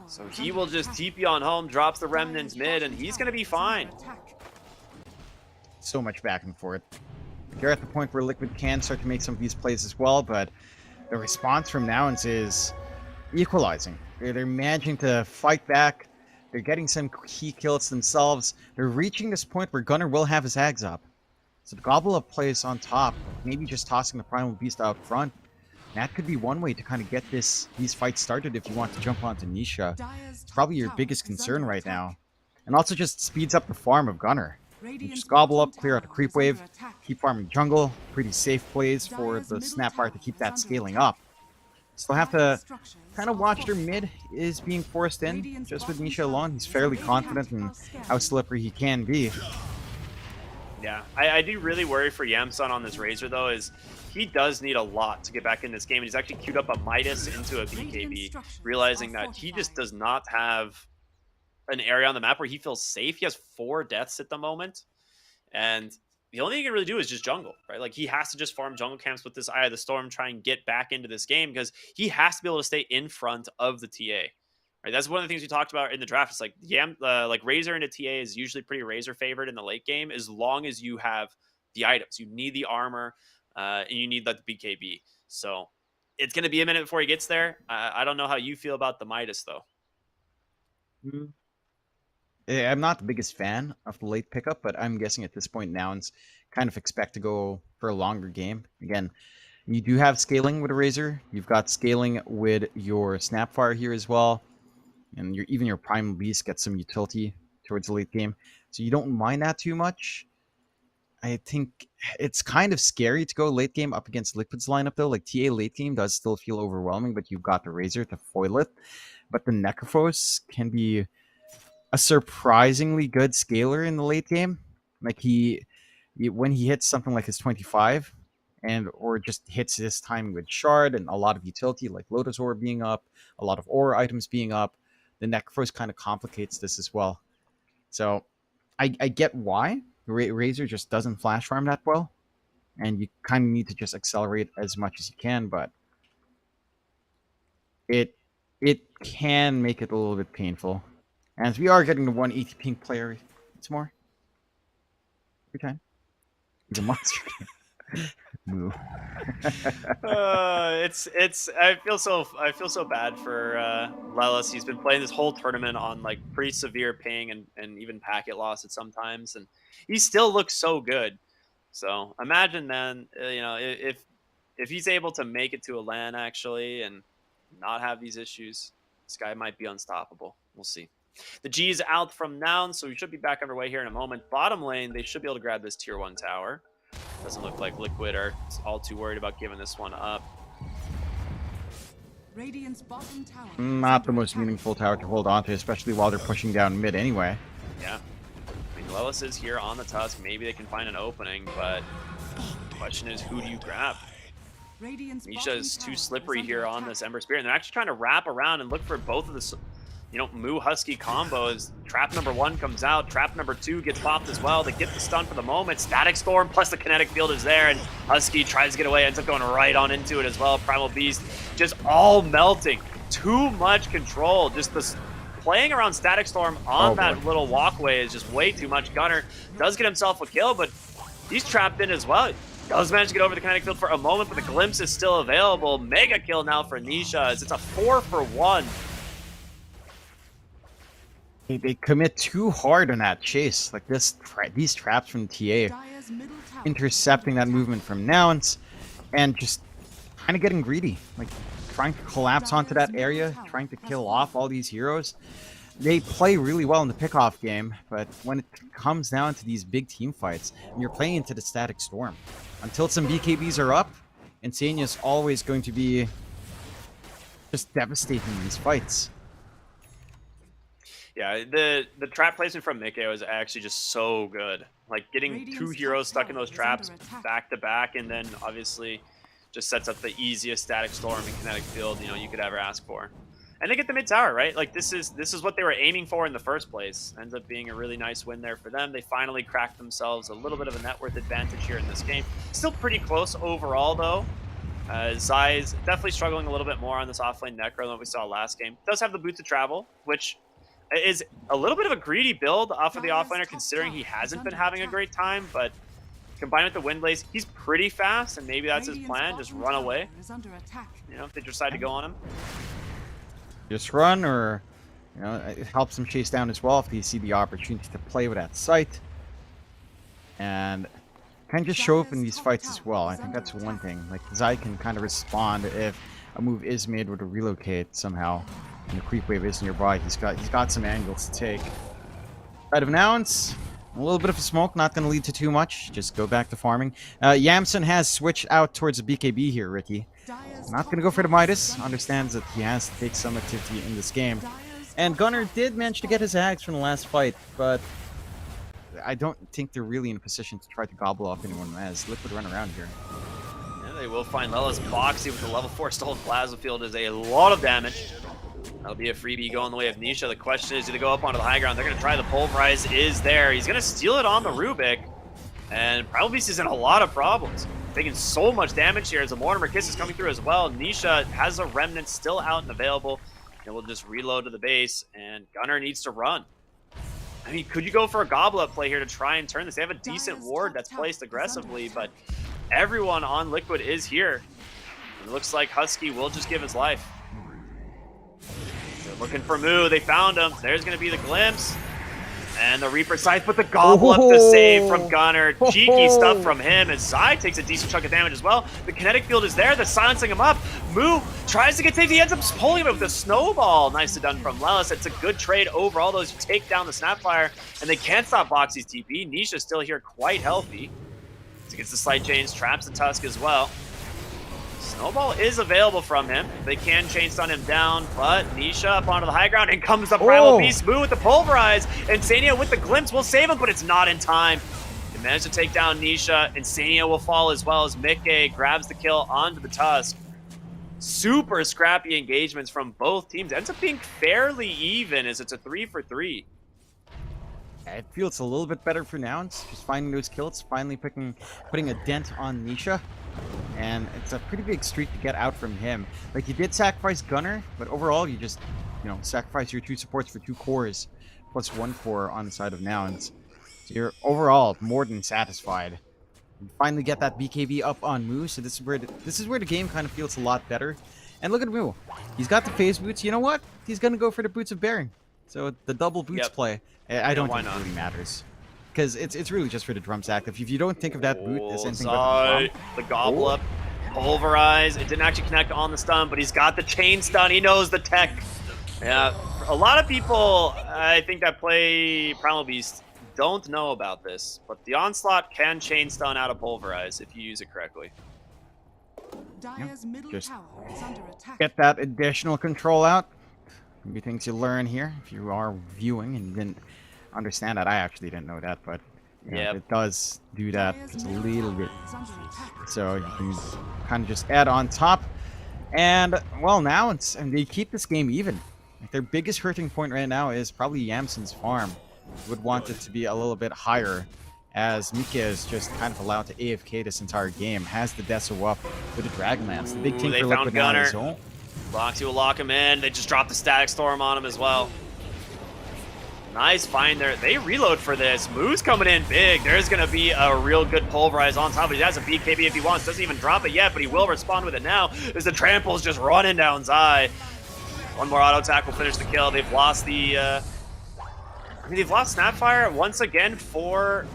So he will just TP on home, drops the remnants mid, and he's going to be fine. So much back and forth. You're at the point where Liquid can start to make some of these plays as well, but the response from Nouns is equalizing. They're managing to fight back. They're getting some key kills themselves. They're reaching this point where Gunnar will have his Ags up. So the Gobble Up plays on top, maybe just tossing the Primal Beast out front. That could be one way to kind of get these fights started if you want to jump onto Nisha. It's probably your biggest concern right now. And also just speeds up the farm of Gunner. You just gobble up, clear out the creep wave, keep farming jungle. Pretty safe plays for the snap bar to keep that scaling up. Still have to kind of watch their mid is being forced in. Just with Nisha alone, he's fairly confident in how slippery he can be. Yeah, I do really worry for Yamsun on this Razor, though, is he does need a lot to get back in this game. And he's actually queued up a Midas into a BKB, realizing that he just does not have an area on the map where he feels safe. He has 4 deaths at the moment. And the only thing he can really do is just jungle, right? Like, he has to just farm jungle camps with this Eye of the Storm, try and get back into this game because he has to be able to stay in front of the TA. Right, that's one of the things we talked about in the draft. It's like like Razor into TA is usually pretty Razor favored in the late game as long as you have the items. You need the armor, and you need the BKB. So it's going to be a minute before he gets there. I don't know how you feel about the Midas, though. I'm not the biggest fan of the late pickup, but I'm guessing at this point Nouns kind of expect to go for a longer game. Again, you do have scaling with a Razor. You've got scaling with your Snapfire here as well. And even your Primal Beast gets some utility towards the late game. So you don't mind that too much. I think it's kind of scary to go late game up against Liquid's lineup, though. Like, TA late game does still feel overwhelming, but you've got the Razor to foil it. But the Necrophos can be a surprisingly good scaler in the late game. Like, when he hits something like his 25, or just hits this time with Shard and a lot of utility, like Lotus Orb being up, a lot of Aura items being up, the Necrophos kind of complicates this as well. So I get why Razor just doesn't flash farm that well, and you kind of need to just accelerate as much as you can, but it can make it a little bit painful. And we are getting the 180 pink player. It's more every time. He's a monster. Move. I feel so bad for Lelis. He's been playing this whole tournament on like pretty severe ping and even packet loss at sometimes, and he still looks so good. So imagine then, if he's able to make it to a LAN actually and not have these issues, this guy might be unstoppable. We'll see. The G is out from Nouns, so we should be back underway here in a moment. Bottom lane, they should be able to grab this tier 1 tower. Doesn't look like Liquid are all too worried about giving this one up. Not the most meaningful tower to hold on to, especially while they're pushing down mid anyway. Yeah. I mean, Lelis is here on the Tusk. Maybe they can find an opening, but the question is, who do you grab? Misha is too slippery here on this Ember Spear, and they're actually trying to wrap around and look for both of the Moo Husky combos. Trap number 1 comes out. Trap number 2 gets popped as well. They get the stun for the moment. Static Storm plus the kinetic field is there, and Husky tries to get away, ends up going right on into it as well. Primal Beast just all melting. Too much control. Just this playing around Static Storm on that little walkway is just way too much. Gunner does get himself a kill, but he's trapped in as well. Does manage to get over the kinetic field for a moment, but the glimpse is still available. Mega kill now for Nisha as it's a 4-for-1. They commit too hard on that chase. Like these traps from TA, intercepting that movement from Nouns, and just kind of getting greedy. Like trying to collapse onto that area, trying to kill off all these heroes. They play really well in the pickoff game, but when it comes down to these big team fights, and you're playing into the Static Storm, until some BKBs are up, Insania's always going to be just devastating in these fights. Yeah, the trap placement from Mikko is actually just so good. Like getting 2 heroes stuck in those traps back to back, and then obviously just sets up the easiest Static Storm and kinetic field you could ever ask for. And they get the mid tower, right? Like this is what they were aiming for in the first place. Ends up being a really nice win there for them. They finally cracked themselves a little bit of a net worth advantage here in this game. Still pretty close overall though. Zai's definitely struggling a little bit more on this offlane Necro than what we saw last game. Does have the boot to travel, which is a little bit of a greedy build off of the offlaner considering he hasn't been having a great time, but combined with the Wind Blaze, he's pretty fast, and maybe that's his plan, just run away. If they decide to go on him. Just run, or it helps them chase down as well if they see the opportunity to play with that sight. And can just show up in these fights as well. I think that's one thing. Like, Zai can kind of respond if a move is made or to relocate somehow, and the creep wave is nearby. He's got some angles to take. Side of Nouns, a little bit of a smoke, not going to lead to too much. Just go back to farming. Yamson has switched out towards the BKB here, Ricky. Not going to go for the Midas. Understands that he has to take some activity in this game. And Gunnar did manage to get his axe from the last fight, but I don't think they're really in a position to try to gobble up anyone as Liquid run around here. Yeah, they will find Lella's Boxy with the level 4 stolen plasma field is a lot of damage. That'll be a freebie going the way of Nisha. The question is, do they go up onto the high ground? They're going to try the Pulverize is there. He's going to steal it on the Rubik. And Primal Beast is in a lot of problems. Taking so much damage here as the Mortimer Kiss is coming through as well. Nisha has a Remnant still out and available. And we'll just reload to the base. And Gunnar needs to run. I mean, could you go for a Goblet play here to try and turn this? They have a decent ward that's placed aggressively, but everyone on Liquid is here. It looks like Husky will just give his life. They're looking for Moo. They found him. There's going to be the glimpse. And the Reaper Scythe, but the Gobble up the save from Gunnar. Cheeky stuff from him as Zai takes a decent chunk of damage as well. The kinetic field is there. They're silencing him up. Moo tries to get taken. He ends up pulling him with a snowball. Nicely done from Lelis. It's a good trade overall. Those take down the Snapfire, and they can't stop Boxy's TP. Nisha's still here quite healthy. Gets the Slight Chains, traps the Tusk as well. Snowball is available from him. They can chain stun him down, but Nisha up onto the high ground, and comes the Primal Beast. Moo with the Pulverize, and Sania with the Glimpse will save him, but it's not in time. They manage to take down Nisha, and Sania will fall as well as Mickey grabs the kill onto the Tusk. Super scrappy engagements from both teams. Ends up being fairly even as it's a 3-for-3. It feels a little bit better for Nouns, just finding those kills, finally putting a dent on Nisha. And it's a pretty big streak to get out from him. Like, you did sacrifice Gunnar, but overall you just, sacrifice your 2 supports for 2 cores, plus 1 core on the side of Nouns. So you're overall more than satisfied. You finally get that BKB up on Moo, so this is where the game kind of feels a lot better. And look at Moo. He's got the phase boots. You know what? He's going to go for the Boots of Bearing. So the double boots play, I don't think it really matters. Because it's really just for the drum sack. If you don't think of that boot as anything but the Gobble up, Pulverize. It didn't actually connect on the stun, but he's got the chain stun. He knows the tech. Yeah, a lot of people, I think, that play Primal Beast don't know about this, but the Onslaught can chain stun out of Pulverize if you use it correctly. Just get that additional control out. Maybe things you learn here if you are viewing and you didn't understand that. I actually didn't know that, but it does do that just a little bit. So you can kind of just add on top. And, well, now and they keep this game even. Like, their biggest hurting point right now is probably Yamson's farm. Would want it to be a little bit higher, as Mika is just kind of allowed to AFK this entire game. Has the Deso up with the Dragonlance. The big thing for Liquid now is Boxy will lock him in. They just drop the Static Storm on him as well. Nice find there. They reload for this. Moo's coming in big. There's going to be a real good Pulverize on top. He has a BKB if he wants. Doesn't even drop it yet, but he will respond with it now as the Trample's just running down Zai. One more auto attack will finish the kill. They've lost the... they've lost Snapfire once again for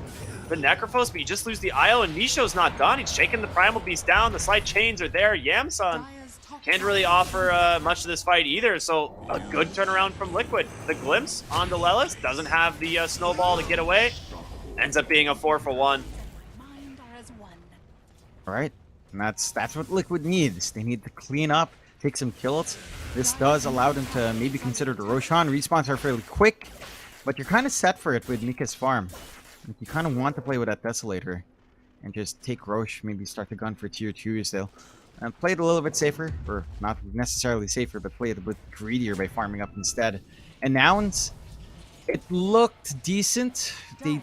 the Necrophos, but you just lose the IO, and Nisho's not done. He's shaking the Primal Beast down. The Slight Chains are there. Yamson can't really offer much to this fight either, so a good turnaround from Liquid. The Glimpse on Lelis doesn't have the Snowball to get away. Ends up being a 4-for-1. All right, and that's what Liquid needs. They need to clean up, take some kills. This does allow them to maybe consider the Roshan. Respawns are fairly quick, but you're kind of set for it with Mika's farm. Like, you kind of want to play with that Desolator and just take Roche, maybe start the gun for tier 2s. They'll play it a little bit safer, or not necessarily safer, but play it a bit greedier by farming up instead. And Nouns, it looked decent. They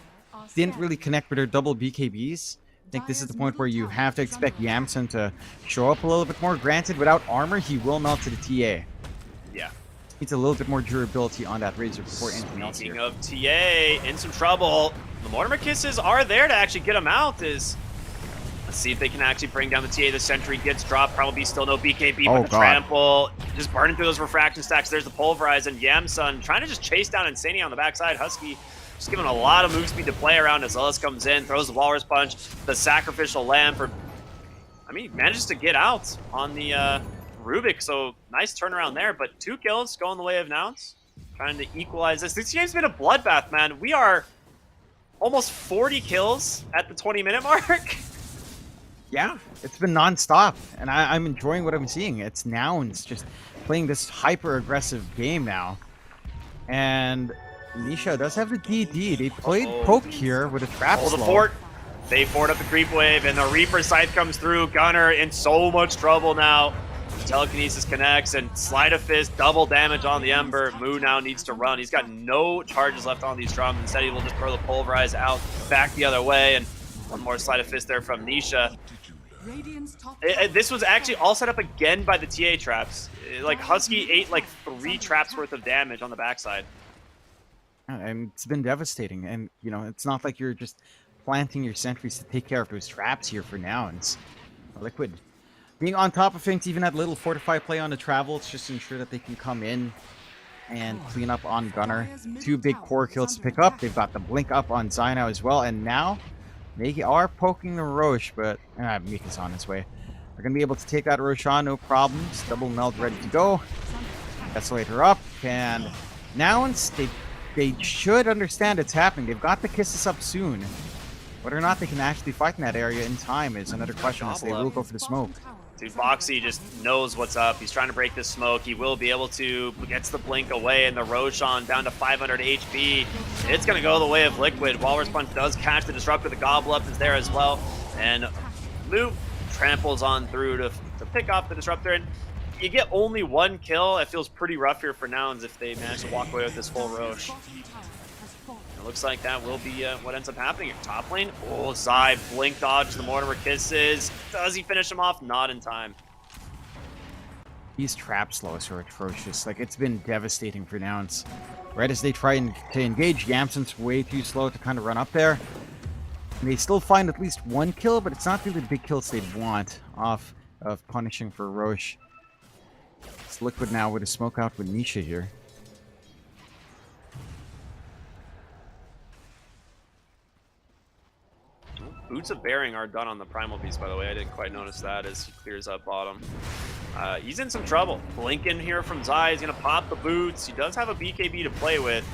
didn't really connect with their double BKBs. I think this is the point where you have to expect Yamson to show up a little bit more. Granted, without armor, he will melt to the TA. Yeah. Needs a little bit more durability on that Razor before anything else here. Speaking of TA, in some trouble. The Mortimer Kisses are there to actually get him out. Let's see if they can actually bring down the TA. The Sentry gets dropped. Probably still no BKB, but the Trample just burning through those refraction stacks. There's the Pulverize, and Yamson trying to just chase down Insania on the backside. Husky Just giving a lot of move speed to play around as Lilith comes in, throws the Walrus Punch, the Sacrificial Lamb for... I mean, manages to get out on the Rubik, so nice turnaround there, but 2 kills going the way of Nouns. Trying to equalize this. This game's been a bloodbath, man. We are almost 40 kills at the 20-minute mark. Yeah, it's been nonstop, and I'm enjoying what I'm seeing. It's Nouns just playing this hyper-aggressive game now. And Nisha does have the DD. They played poke here with a trap Hold the slow. fort. They fort up the creep wave, and the Reaper Scythe comes through. Gunner in so much trouble now. Telekinesis connects, and Sleight of Fist, double damage on the Ember. Moo now needs to run. He's got no charges left on these drums. Instead, he will just throw the Pulverize out, back the other way, and one more Sleight of Fist there from Nisha. This was actually all set up again by the TA traps. Like, Husky ate like 3 traps worth of damage on the backside. And it's been devastating, and you know, it's not like you're just planting your sentries to take care of those traps here for Nouns. Liquid being on top of things, even at little fortify play on the travel, it's just to ensure that they can come in and clean up on Gunner. 2 big core kills to pick up. They've got the blink up on Zyno as well, and now they are poking the Roche, but Mika's on his way. They're going to be able to take that Roche on, no problems. Double meld ready to go. Desolator up, and Nouns, they should understand it's happening. They've got the kisses up soon. Whether or not they can actually fight in that area in time is another question, as they will go for the smoke. Dude, Boxy just knows what's up. He's trying to break this smoke. He will be able to. Gets the blink away, and the Roshan down to 500 HP. It's going to go the way of Liquid. Walrus Punch does catch the Disruptor. The Gobble Up is there as well. And Moo tramples on through to pick off the Disruptor. And you get only 1 kill. It feels pretty rough here for Nouns if they manage to walk away with this full Roche. It looks like that will be what ends up happening here. Top lane. Oh, Zai blink dodge the Mortimer Kisses. Does he finish him off? Not in time. These trap slows are atrocious. Like, it's been devastating for Nouns. Right as they try to engage, Yamson's way too slow to kind of run up there. And they still find at least 1 kill, but it's not really the big kills they'd want off of punishing for Roche. It's Liquid now with a smoke out with Nisha here. Boots of Bearing are done on the Primal Beast, by the way. I didn't quite notice that as he clears up bottom. He's in some trouble. Blinking here from Zai. He's going to pop the boots. He does have a BKB to play with.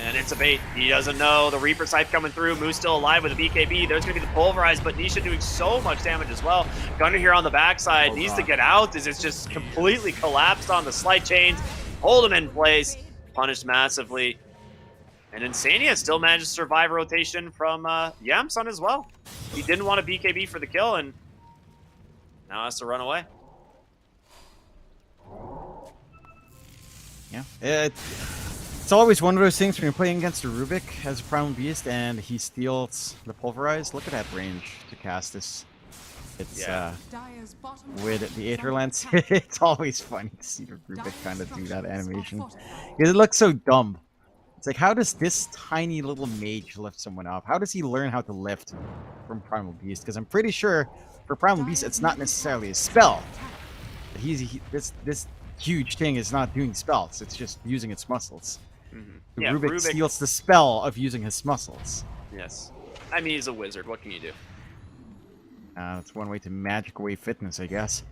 And it's a bait. He doesn't know. The Reaper Scythe coming through. Moose still alive with a BKB. There's going to be the Pulverize, but Nisha doing so much damage as well. Gunner here on the backside needs to get out as it's just completely collapsed on the Slight Chains. Hold him in place. Punished massively. And Insania still managed to survive a rotation from Yamson as well. He didn't want a BKB for the kill and now has to run away. Yeah, it's always one of those things when you're playing against a Rubik as a Primal Beast and he steals the Pulverize. Look at that range to cast this. It's with the Aether Lens. It's always funny to see the Rubik kind of do that animation because it looks so dumb. It's like, how does this tiny little mage lift someone up? How does he learn how to lift from Primal Beast? Because I'm pretty sure for Primal Beast, it's not necessarily a spell. This huge thing is not doing spells. It's just using its muscles. Mm-hmm. Rubik steals the spell of using his muscles. Yes. I mean, he's a wizard. What can you do? That's one way to magic away fitness, I guess.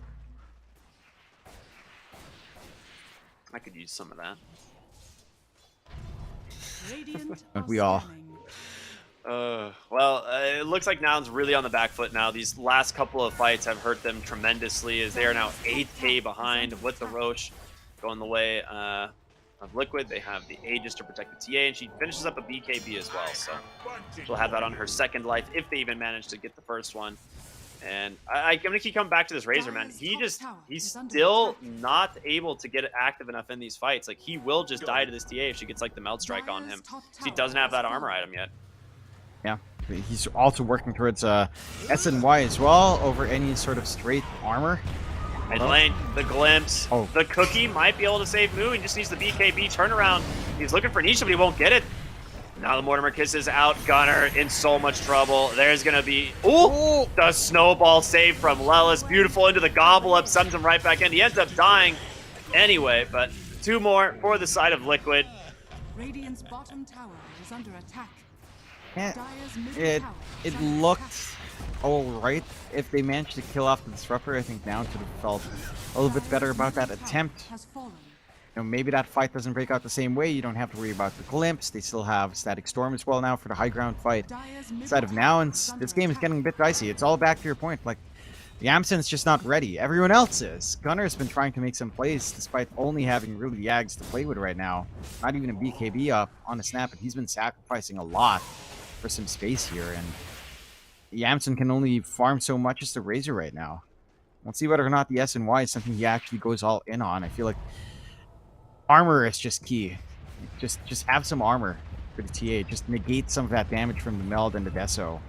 I could use some of that. Don't we all? Well, it looks like Nouns really on the back foot now. These last couple of fights have hurt them tremendously as they are now 8k behind with the Roche going the way of Liquid. They have the Aegis to protect the TA, and she finishes up a BKB as well. So she'll have that on her second life if they even manage to get the first one. And I'm going to keep coming back to this Razor, man. He's still not able to get active enough in these fights. Like, he will just die to this TA if she gets, like, the Meld Strike on him. He doesn't have that armor item yet. Yeah, he's also working towards SNY as well over any sort of straight armor. Mid lane, the Glimpse. Oh. The Cookie might be able to save Moo. He just needs the BKB turnaround. He's looking for Nisha, but he won't get it. Now the Mortimer Kiss is out. Gunner in so much trouble. There's going to be... Ooh! The snowball save from Lelis. Beautiful into the Gobble Up. Sends him right back in. He ends up dying anyway, but 2 more for the side of Liquid. Radiant's bottom tower is is under attack. Eh, Dire's middle It tower is it under attack. looked all right. If they managed to kill off the disruptor, I think Nouns would have felt a little bit better about that attempt. Has fallen. You know, maybe that fight doesn't break out the same way. You don't have to worry about the glimpse. They still have Static Storm as well now for the high ground fight. Dire's middle Side of tower Nouns, is under this game is attack. getting a bit dicey. It's all back to your point. Like, Yamsen's just not ready. Everyone else is. Gunner's been trying to make some plays despite only having really Yags to play with right now. Not even a BKB up on a snap, and he's been sacrificing a lot for some space here. And Yamsen can only farm so much as the Razor right now. We'll see whether or not the SNY is something he actually goes all in on. I feel like armor is just key. Just have some armor for the TA. Just negate some of that damage from the Meld and the Deso.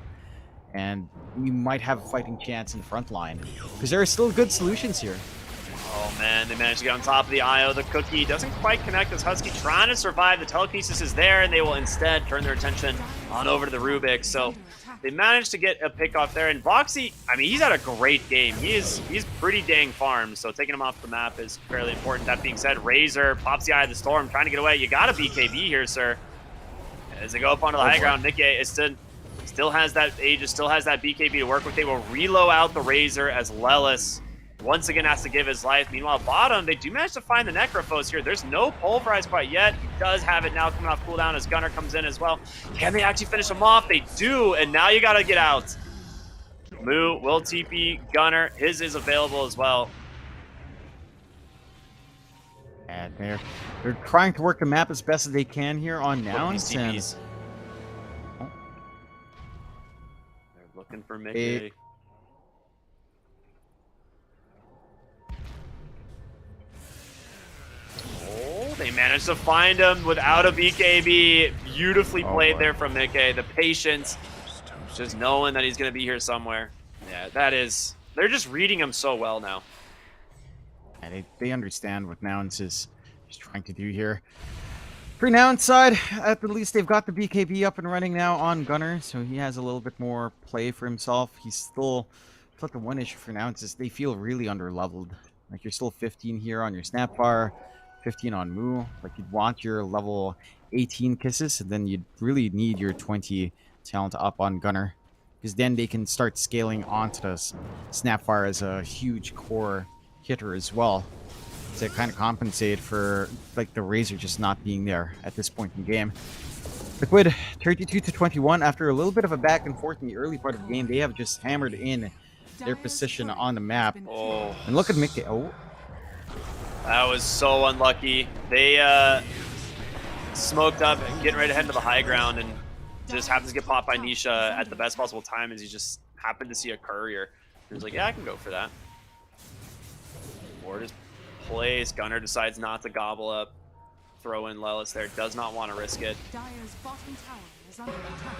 And you might have a fighting chance in the front line. Because there are still good solutions here. Oh man, they managed to get on top of the IO. The cookie doesn't quite connect as Husky trying to survive. The telekinesis is there, and they will instead turn their attention on over to the Rubik. So they managed to get a pick off there. And Voxy, I mean, he's had a great game. He's pretty dang farmed, so taking him off the map is fairly important. That being said, Razor pops the Eye of the Storm, trying to get away. You got a BKB here, sir. As they go up onto the high ground, Nick is still has that Aegis, still has that BKB to work with. They will reload out the Razor as Lelis once again has to give his life. Meanwhile, bottom, they do manage to find the Necrophos here. There's no Pulverize quite yet. He does have it now coming off cooldown as Gunner comes in as well. Can they actually finish him off? They do, and now you gotta get out. Moo will TP Gunner. His is available as well. And they're trying to work the map as best as they can here on Nouns. And TPs. They're looking for Mickey. They managed to find him without a BKB. Beautifully played there from Mickey. The patience, just knowing that he's going to be here somewhere. Yeah, that is... They're just reading him so well now. And they understand what Nouns is trying to do here. For Nouns side, at the least they've got the BKB up and running now on Gunner, so he has a little bit more play for himself. He's still... But the one issue for Nouns is they feel really under-leveled. Like, you're still 15 here on your Snapfire, 15 on Moo. Like, you'd want your level 18 kisses, and then you'd really need your 20 talent up on Gunner. Because then they can start scaling onto the Snapfire as a huge core hitter as well. To kind of compensate for, like, the Razor just not being there at this point in the game. Liquid, 32-21. After a little bit of a back and forth in the early part of the game, they have just hammered in their position on the map. Oh. And look at Mickey. Oh. That was so unlucky. They smoked up and getting ready to head to the high ground, and just happens to get popped by Nisha at the best possible time as he just happened to see a courier. He was like, yeah, I can go for that. Ward is placed. Gunner decides not to gobble up. Throw in Lelis there. Does not want to risk it. Dire's bottom tower is under attack.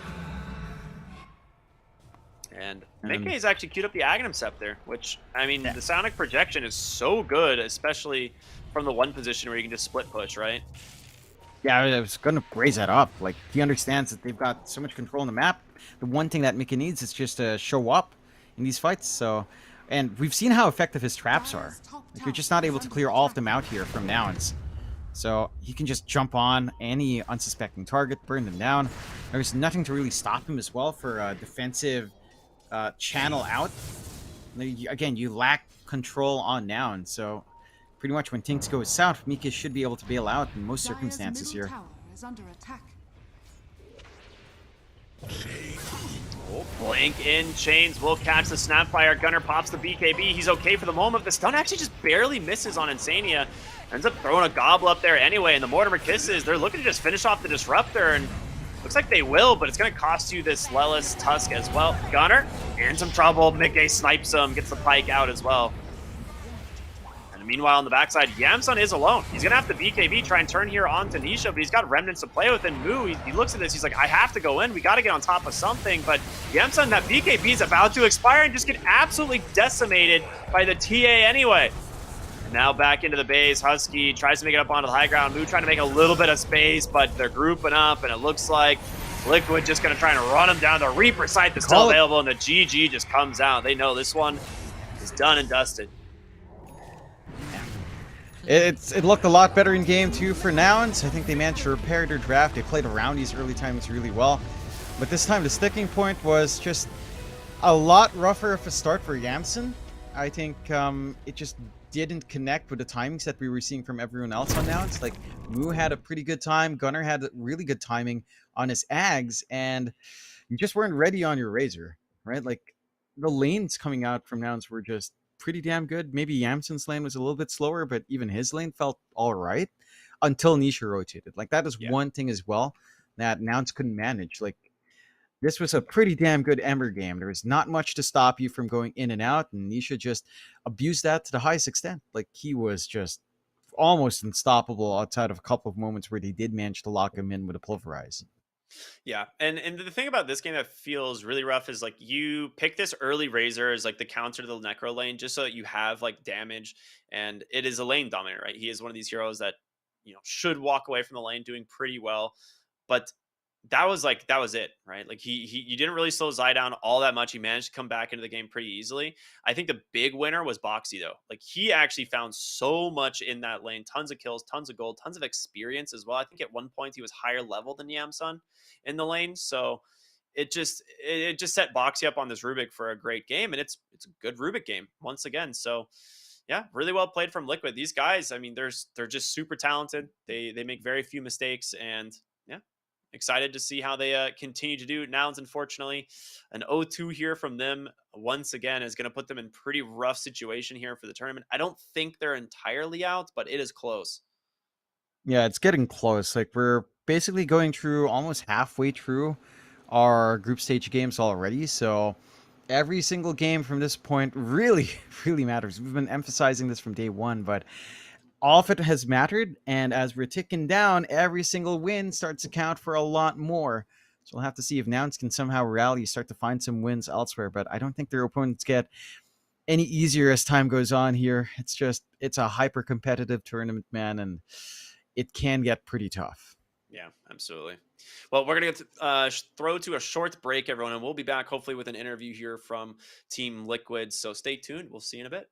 And Mickey's actually queued up the Aghanim Scepter, which, I mean, the Sonic projection is so good, especially from the one position where you can just split push, right? Yeah, I was going to raise that up. Like, he understands that they've got so much control on the map. The one thing that Mickey needs is just to show up in these fights. So, and we've seen how effective his traps are. Like, you're just not able to clear all of them out here from Nouns. So he can just jump on any unsuspecting target, burn them down. There's nothing to really stop him as well for a defensive channel out. Again, you lack control on Nouns, so pretty much when things go south, Mika should be able to bail out in most circumstances here. Tower is under attack. Oh, Blink in chains will catch the Snapfire. Gunner pops the BKB. He's okay for the moment. The stun actually just barely misses on Insania. Ends up throwing a gobble up there anyway, and the Mortimer Kisses, they're looking to just finish off the Disruptor, and looks like they will, but it's going to cost you this Lelis Tusk as well. Gunner in some trouble. Mickey snipes him, gets the Pike out as well. And meanwhile, on the backside, Yamsun is alone. He's going to have to BKB, try and turn here on to Nisha, but he's got Remnants to play with. And Moo, he looks at this, he's like, I have to go in. We got to get on top of something. But Yamsun, that BKB is about to expire and just get absolutely decimated by the TA anyway. And now back into the base. Husky tries to make it up onto the high ground. Moo trying to make a little bit of space, but they're grouping up, and it looks like Liquid just going to try and run him down. The Reaper sight that's still available, and the GG just comes out. They know this one is done and dusted. It looked a lot better in game 2 for Nouns. I think they managed to repair their draft. They played around these early times really well. But this time the sticking point was just a lot rougher of a start for Yamsen. I think it just didn't connect with the timings that we were seeing from everyone else on Nouns. Like, Moo had a pretty good time. Gunnar had really good timing on his Ags. And you just weren't ready on your Razor, right? Like, the lanes coming out from Nouns were just pretty damn good. Maybe Yamsen's lane was a little bit slower, but even his lane felt all right until Nisha rotated. Like, that is one thing as well that Nouns couldn't manage. Like, this was a pretty damn good Ember game. There was not much to stop you from going in and out, and Nisha just abused that to the highest extent. Like, he was just almost unstoppable outside of a couple of moments where they did manage to lock him in with a Pulverize. Yeah, and the thing about this game that feels really rough is like you pick this early Razor as like the counter to the Necro lane just so that you have like damage, and it is a lane dominant, right? He is one of these heroes that should walk away from the lane doing pretty well, but that was it, right? Like he you didn't really slow Zai down all that much. He managed to come back into the game pretty easily. I think the big winner was Boxy though. Like he actually found so much in that lane, tons of kills, tons of gold, tons of experience as well. I think at one point he was higher level than Yamsun in the lane. So it just set Boxy up on this Rubik for a great game, and it's a good Rubik game once again. So yeah, really well played from Liquid. These guys, I mean, they're just super talented. They make very few mistakes, and yeah, excited to see how they continue to do. Nouns, unfortunately, an 0-2 here from them once again is going to put them in pretty rough situation here for the tournament. I don't think they're entirely out, but it is close. Yeah, it's getting close. Like, we're basically going through almost halfway through our group stage games already. So every single game from this point really, really matters. We've been emphasizing this from day one, but all of it has mattered. And as we're ticking down, every single win starts to count for a lot more. So we'll have to see if Nouns can somehow rally, start to find some wins elsewhere. But I don't think their opponents get any easier as time goes on here. It's a hyper competitive tournament, man, and it can get pretty tough. Yeah, absolutely. Well, we're going to throw to a short break, everyone, and we'll be back hopefully with an interview here from Team Liquid. So stay tuned. We'll see you in a bit.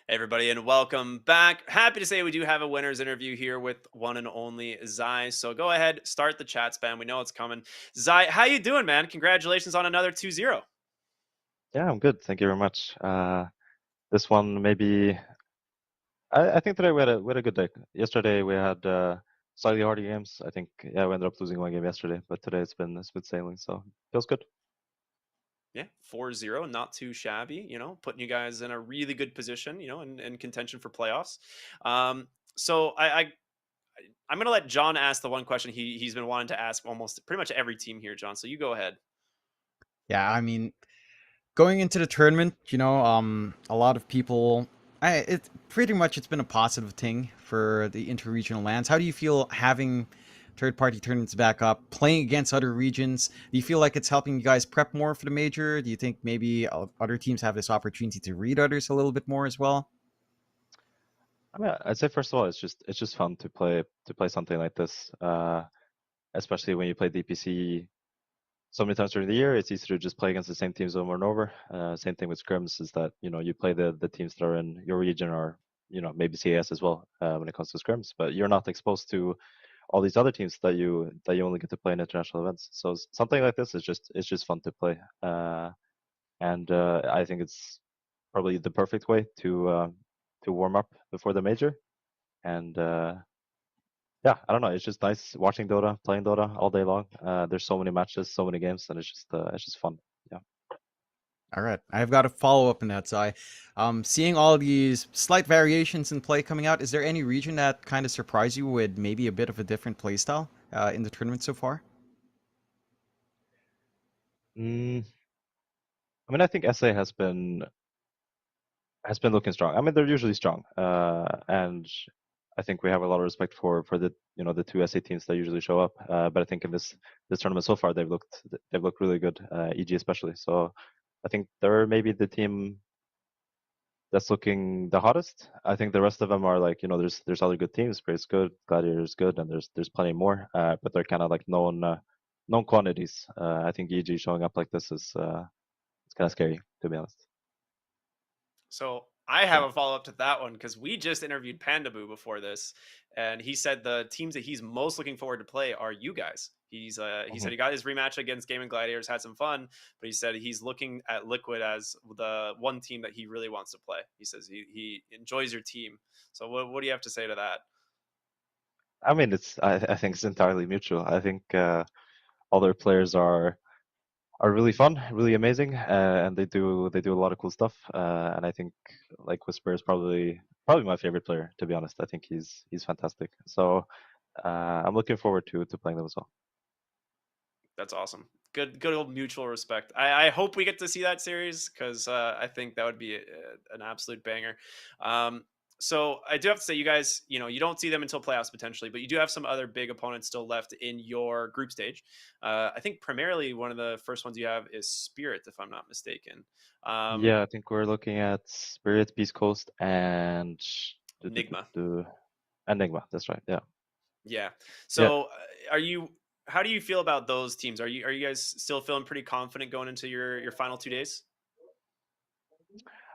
Hey everybody, and welcome back. Happy to say we do have a winner's interview here with one and only Zai. So go ahead, start the chat spam. We know it's coming. Zai, how you doing, man? Congratulations on another 2-0. Yeah, I'm good. Thank you very much. This one maybe I think today we had a good day. Yesterday we had slightly harder games. I think we ended up losing one game yesterday, but today it's been smooth sailing, so feels good. Yeah, 4-0, not too shabby, putting you guys in a really good position, in contention for playoffs. So I'm going to let John ask the one question he's been wanting to ask almost pretty much every team here, John. So you go ahead. Yeah, I mean, going into the tournament, a lot of people, it pretty much it's been a positive thing for the interregional lands. How do you feel having third-party tournaments back up, playing against other regions? Do you feel like it's helping you guys prep more for the major? Do you think maybe other teams have this opportunity to read others a little bit more as well? I mean, I'd say first of all, it's just fun to play something like this, especially when you play DPC so many times during the year. It's easier to just play against the same teams over and over. Same thing with scrims is that you play the teams that are in your region or maybe CAS as well when it comes to scrims, but you're not exposed to all these other teams that you only get to play in international events. So something like this is just fun to play, and I think it's probably the perfect way to warm up before the major. And yeah, I don't know. It's just nice watching Dota, playing Dota all day long. There's so many matches, so many games, and it's just fun. Yeah. All right, I've got a follow up in that. So seeing all these slight variations in play coming out, is there any region that kind of surprised you with maybe a bit of a different playstyle in the tournament so far? I mean, I think SA has been looking strong. I mean, they're usually strong, and I think we have a lot of respect for the the two SA teams that usually show up. But I think in this tournament so far, they've looked really good, EG especially. So I think they're maybe the team that's looking the hottest. I think the rest of them are like there's other good teams. Spirit's good, Gladiator's good, and there's plenty more. But they're kind of like known quantities. I think EG showing up like this is it's kind of scary, to be honest. So I have a follow up to that one because we just interviewed Pandaboo before this, and he said the teams that he's most looking forward to play are you guys. He said he got his rematch against Game and Gladiators, had some fun, but he said he's looking at Liquid as the one team that he really wants to play. He says he enjoys your team. So what do you have to say to that? I mean, I think it's entirely mutual. I think all their players are really fun, really amazing, and they do a lot of cool stuff. And I think like Whisper is probably my favorite player, to be honest. I think he's fantastic. So I'm looking forward to playing them as well. That's awesome. Good old mutual respect. I hope we get to see that series because I think that would be an absolute banger. So I do have to say, you guys, you don't see them until playoffs potentially, but you do have some other big opponents still left in your group stage. I think primarily one of the first ones you have is Spirit, if I'm not mistaken. Yeah, I think we're looking at Spirit, Beast Coast, and Nigma. And Nigma. That's right. Yeah. Yeah. So how do you feel about those teams? Are you guys still feeling pretty confident going into your final 2 days?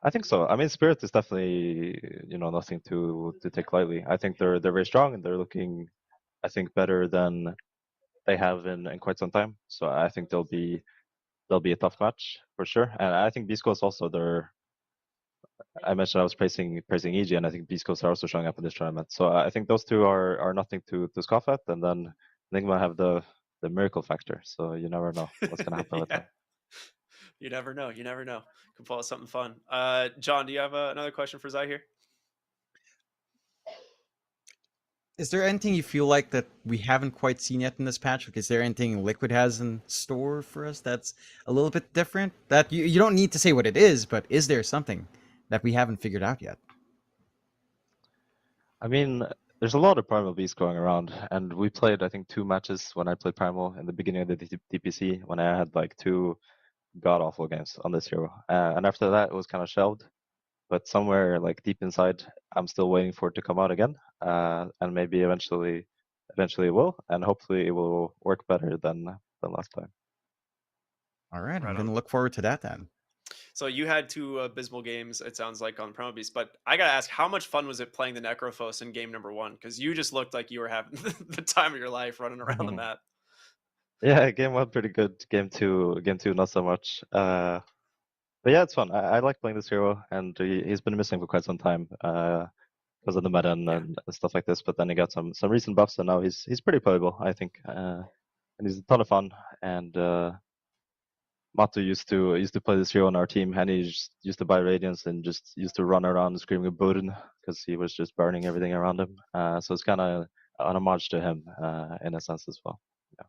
I think so. I mean, Spirit is definitely nothing to take lightly. I think they're very strong and they're looking, I think, better than they have in quite some time. So I think they'll be a tough match for sure. And I think Beast Coast also. I mentioned I was praising EG, and I think Beast Coast are also showing up in this tournament. So I think those two are nothing to scoff at. And then Nigma have the miracle factor. So you never know what's gonna happen with them. You never know. You never know. Could pull out something fun. John, do you have another question for Zai here? Is there anything you feel like that we haven't quite seen yet in this patch? Like, is there anything Liquid has in store for us that's a little bit different? That you don't need to say what it is, but is there something that we haven't figured out yet? I mean, there's a lot of Primal Beasts going around, and we played, I think, 2 matches when I played Primal in the beginning of the DPC when I had like 2 god-awful games on this hero. And after that, it was kind of shelved. But somewhere like deep inside, I'm still waiting for it to come out again. And maybe eventually it will, and hopefully it will work better than last time. All right, I'm going to look forward to that then. So you had 2 abysmal games, it sounds like, on Promo Beast, but I gotta ask, how much fun was it playing the Necrophos in game number 1? Because you just looked like you were having the time of your life running around the map. Yeah, game 1 pretty good. Game 2 not so much. But yeah, it's fun. I like playing this hero, and he's been missing for quite some time. because of the meta and stuff like this. But then he got some recent buffs, and now he's pretty playable, I think, and he's a ton of fun. And Matu used to play this hero on our team, and he just used to buy Radiance and just used to run around screaming Burden because he was just burning everything around him. So it's kind of an homage to him in a sense as well. Yeah.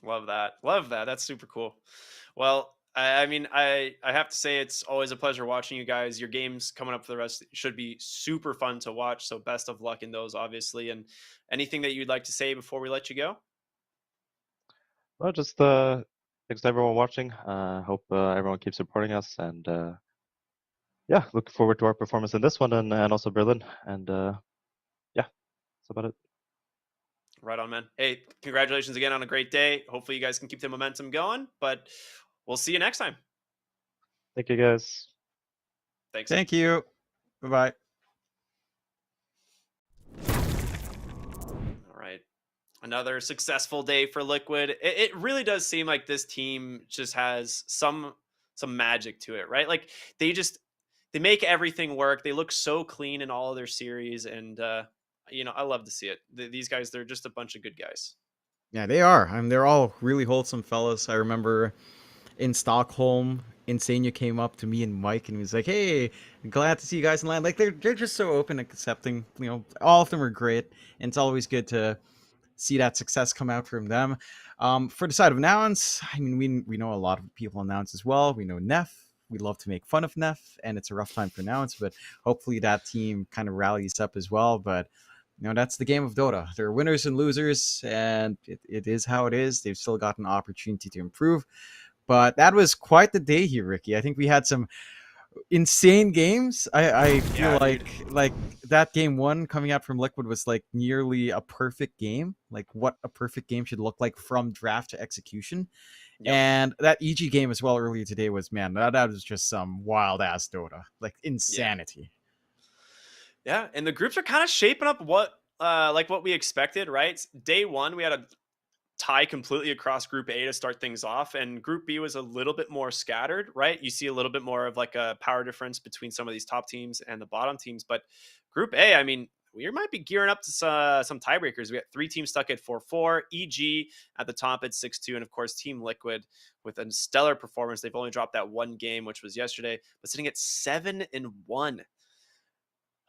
Love that. Love that. That's super cool. Well, I mean, I have to say it's always a pleasure watching you guys. Your games coming up for the rest should be super fun to watch. So best of luck in those, obviously. And anything that you'd like to say before we let you go? Well, just thanks to everyone watching. Hope everyone keeps supporting us, and yeah, looking forward to our performance in this one and also Berlin. And yeah, that's about it. Right on, man. Hey, congratulations again on a great day. Hopefully you guys can keep the momentum going, but we'll see you next time. Thank you, guys. Thanks. Thank you. Bye-bye. All right. Another successful day for Liquid. It really does seem like this team just has some magic to it, right? Like they make everything work. They look so clean in all of their series, and I love to see it. These guys, they're just a bunch of good guys. Yeah, they are. I mean, they're all really wholesome fellas. I remember in Stockholm, Insania came up to me and Mike and he was like, "Hey, glad to see you guys in land." Like they're just so open and accepting. All of them are great, and it's always good to see that success come out from them. For the side of Nouns, I mean, we know a lot of people on Nouns as well. We know Neff. We love to make fun of Neff, and it's a rough time for Nouns, but hopefully that team kind of rallies up as well. But that's the game of Dota. There are winners and losers, and it is how it is. They've still got an opportunity to improve. But that was quite the day here, Ricky. I think we had some insane games. I feel like that game one coming out from Liquid was like nearly a perfect game. Like what a perfect game should look like from draft to execution. Yep. And that EG game as well earlier today was, man, that was just some wild ass Dota. Like insanity. Yeah, and the groups are kind of shaping up what we expected, right? Day one, we had a tie completely across Group A to start things off, and Group B was a little bit more scattered, right? You see a little bit more of like a power difference between some of these top teams and the bottom teams, but Group A, I mean, we might be gearing up to some tiebreakers. We got 3 teams stuck at 4-4, EG at the top at 6-2, and of course Team Liquid with a stellar performance. They've only dropped that one game, which was yesterday, but sitting at 7-1.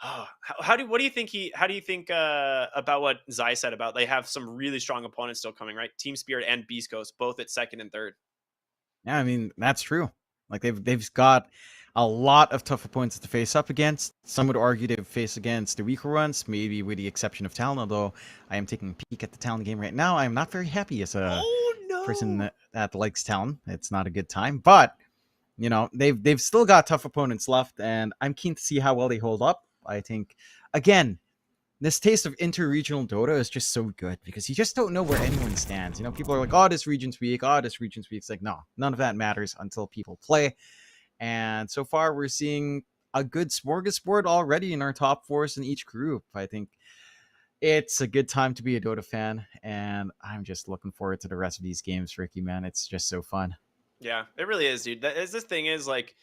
Oh, what do you think about what Zai said about they have some really strong opponents still coming, right? Team Spirit and Beast Coast both at 2nd and 3rd. Yeah, I mean, that's true. Like they've got a lot of tough opponents to face up against. Some would argue they've faced against the weaker ones, maybe with the exception of Talon, although I am taking a peek at the Talon game right now. I am not very happy as a person that likes Talon. It's not a good time, but they've still got tough opponents left, and I'm keen to see how well they hold up. I think, again, this taste of inter-regional Dota is just so good because you just don't know where anyone stands. People are like, "Oh, this region's weak. Oh, this region's weak." It's like, no, none of that matters until people play. And so far, we're seeing a good smorgasbord already in our top 4s in each group. I think it's a good time to be a Dota fan, and I'm just looking forward to the rest of these games, Ricky, man. It's just so fun. Yeah, it really is, dude. This thing is like,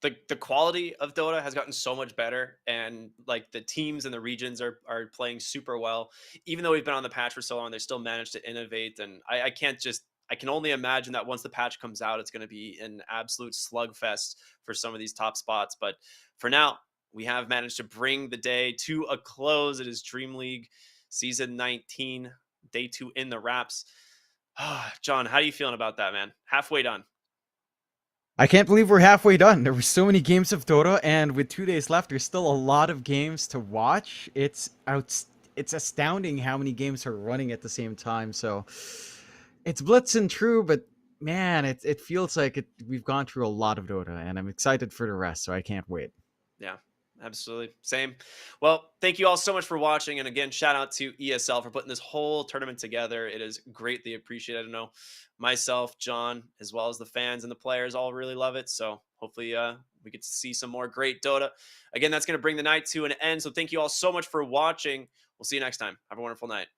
the quality of Dota has gotten so much better, and like the teams and the regions are playing super well. Even though we've been on the patch for so long, they still managed to innovate, and I can only imagine that once the patch comes out, it's going to be an absolute slugfest for some of these top spots. But for now, we have managed to bring the day to a close. It is DreamLeague Season 19, Day 2 in the wraps. John, how are you feeling about that, man? Halfway done. I can't believe we're halfway done. There were so many games of Dota, and with 2 days left, there's still a lot of games to watch. It's astounding how many games are running at the same time. So it's blitzing true, but man, it feels like we've gone through a lot of Dota, and I'm excited for the rest, so I can't wait. Yeah, absolutely. Same. Well, thank you all so much for watching. And again, shout out to ESL for putting this whole tournament together. It is greatly appreciated. I know myself, John, as well as the fans and the players all really love it. So hopefully we get to see some more great Dota. Again, that's going to bring the night to an end. So thank you all so much for watching. We'll see you next time. Have a wonderful night.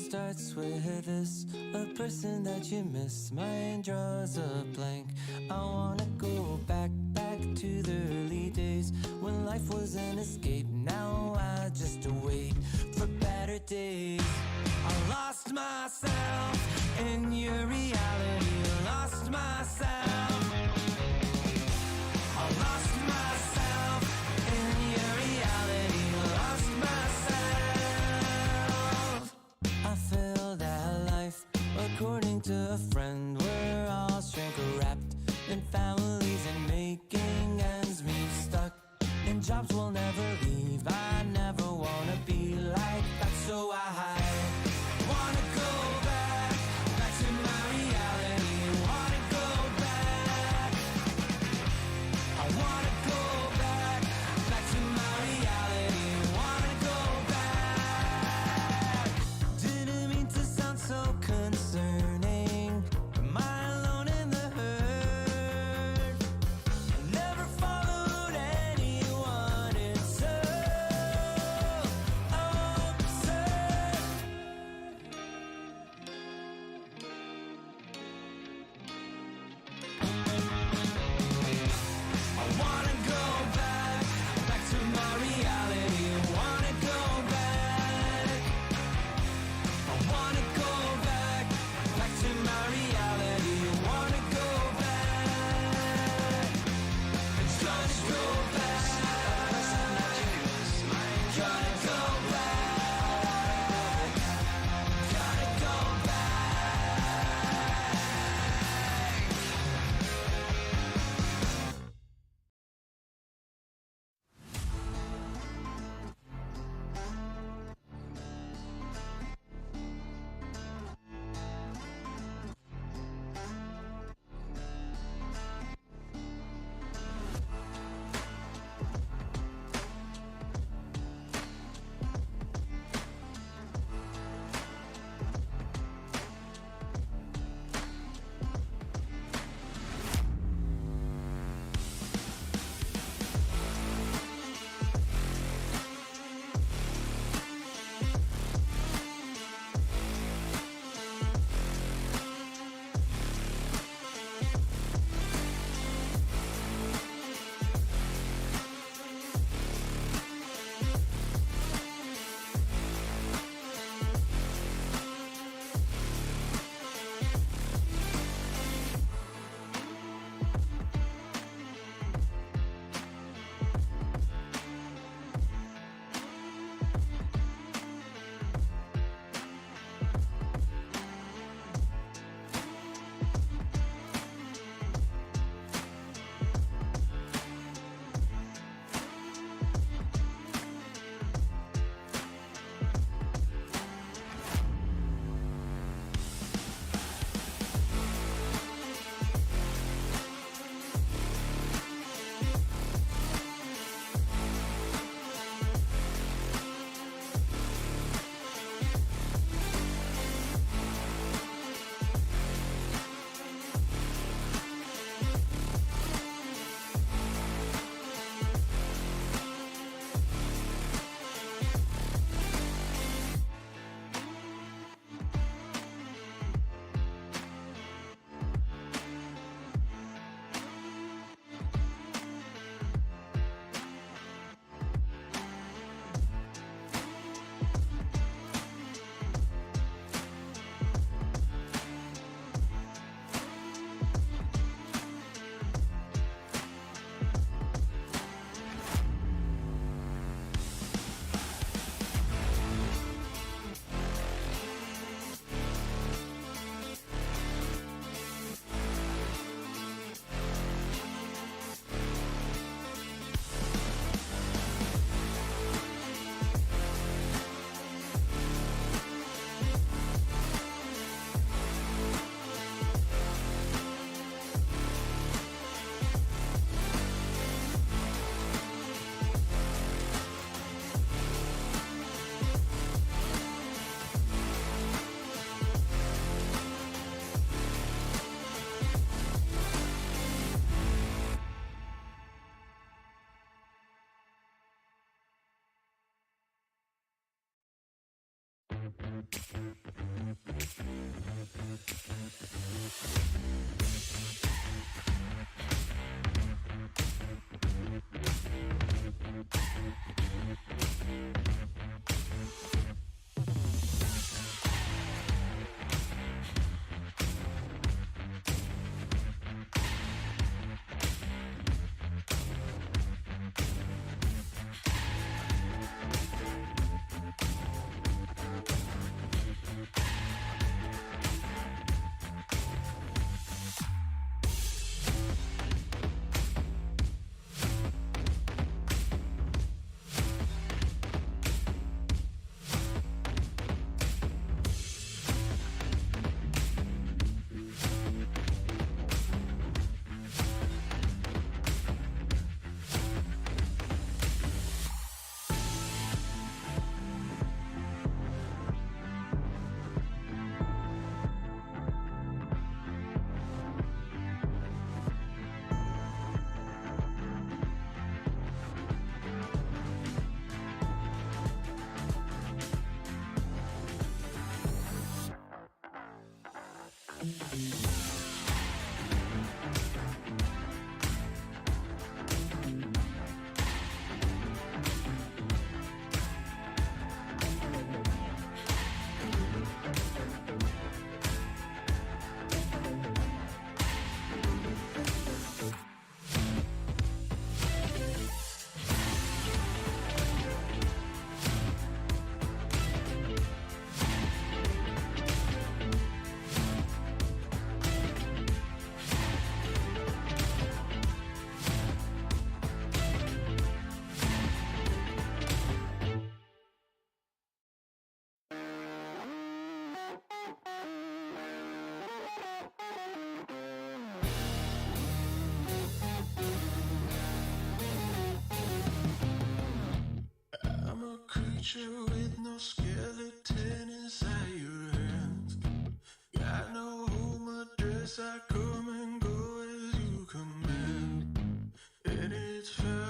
starts with this, a person that you miss. Mine draws a blank. I wanna go back to the early days when life was an escape. Now I just wait for better days. I lost myself in your reality. Lost myself. I lost myself in your reality. Lost myself. I feel that life, according to a friend, we're all shrink wrapped in families and making ends meet. Stuck in jobs we'll never leave. I never wanna be like that, so I wanna go back to my reality. Wanna go back. I wanna go back to my reality. Wanna go back. Didn't mean to sound so concerning. Am I alone in the hurt? I never followed anyone. It's so absurd. I wanna go back to my reality. Wanna go back. I wanna go back to my reality. Wanna go back. Just go back. Gotta go back. Gotta go back. I'm a creature with no skeleton inside your hands. Got no home address, I come and go as you command. And it's fine.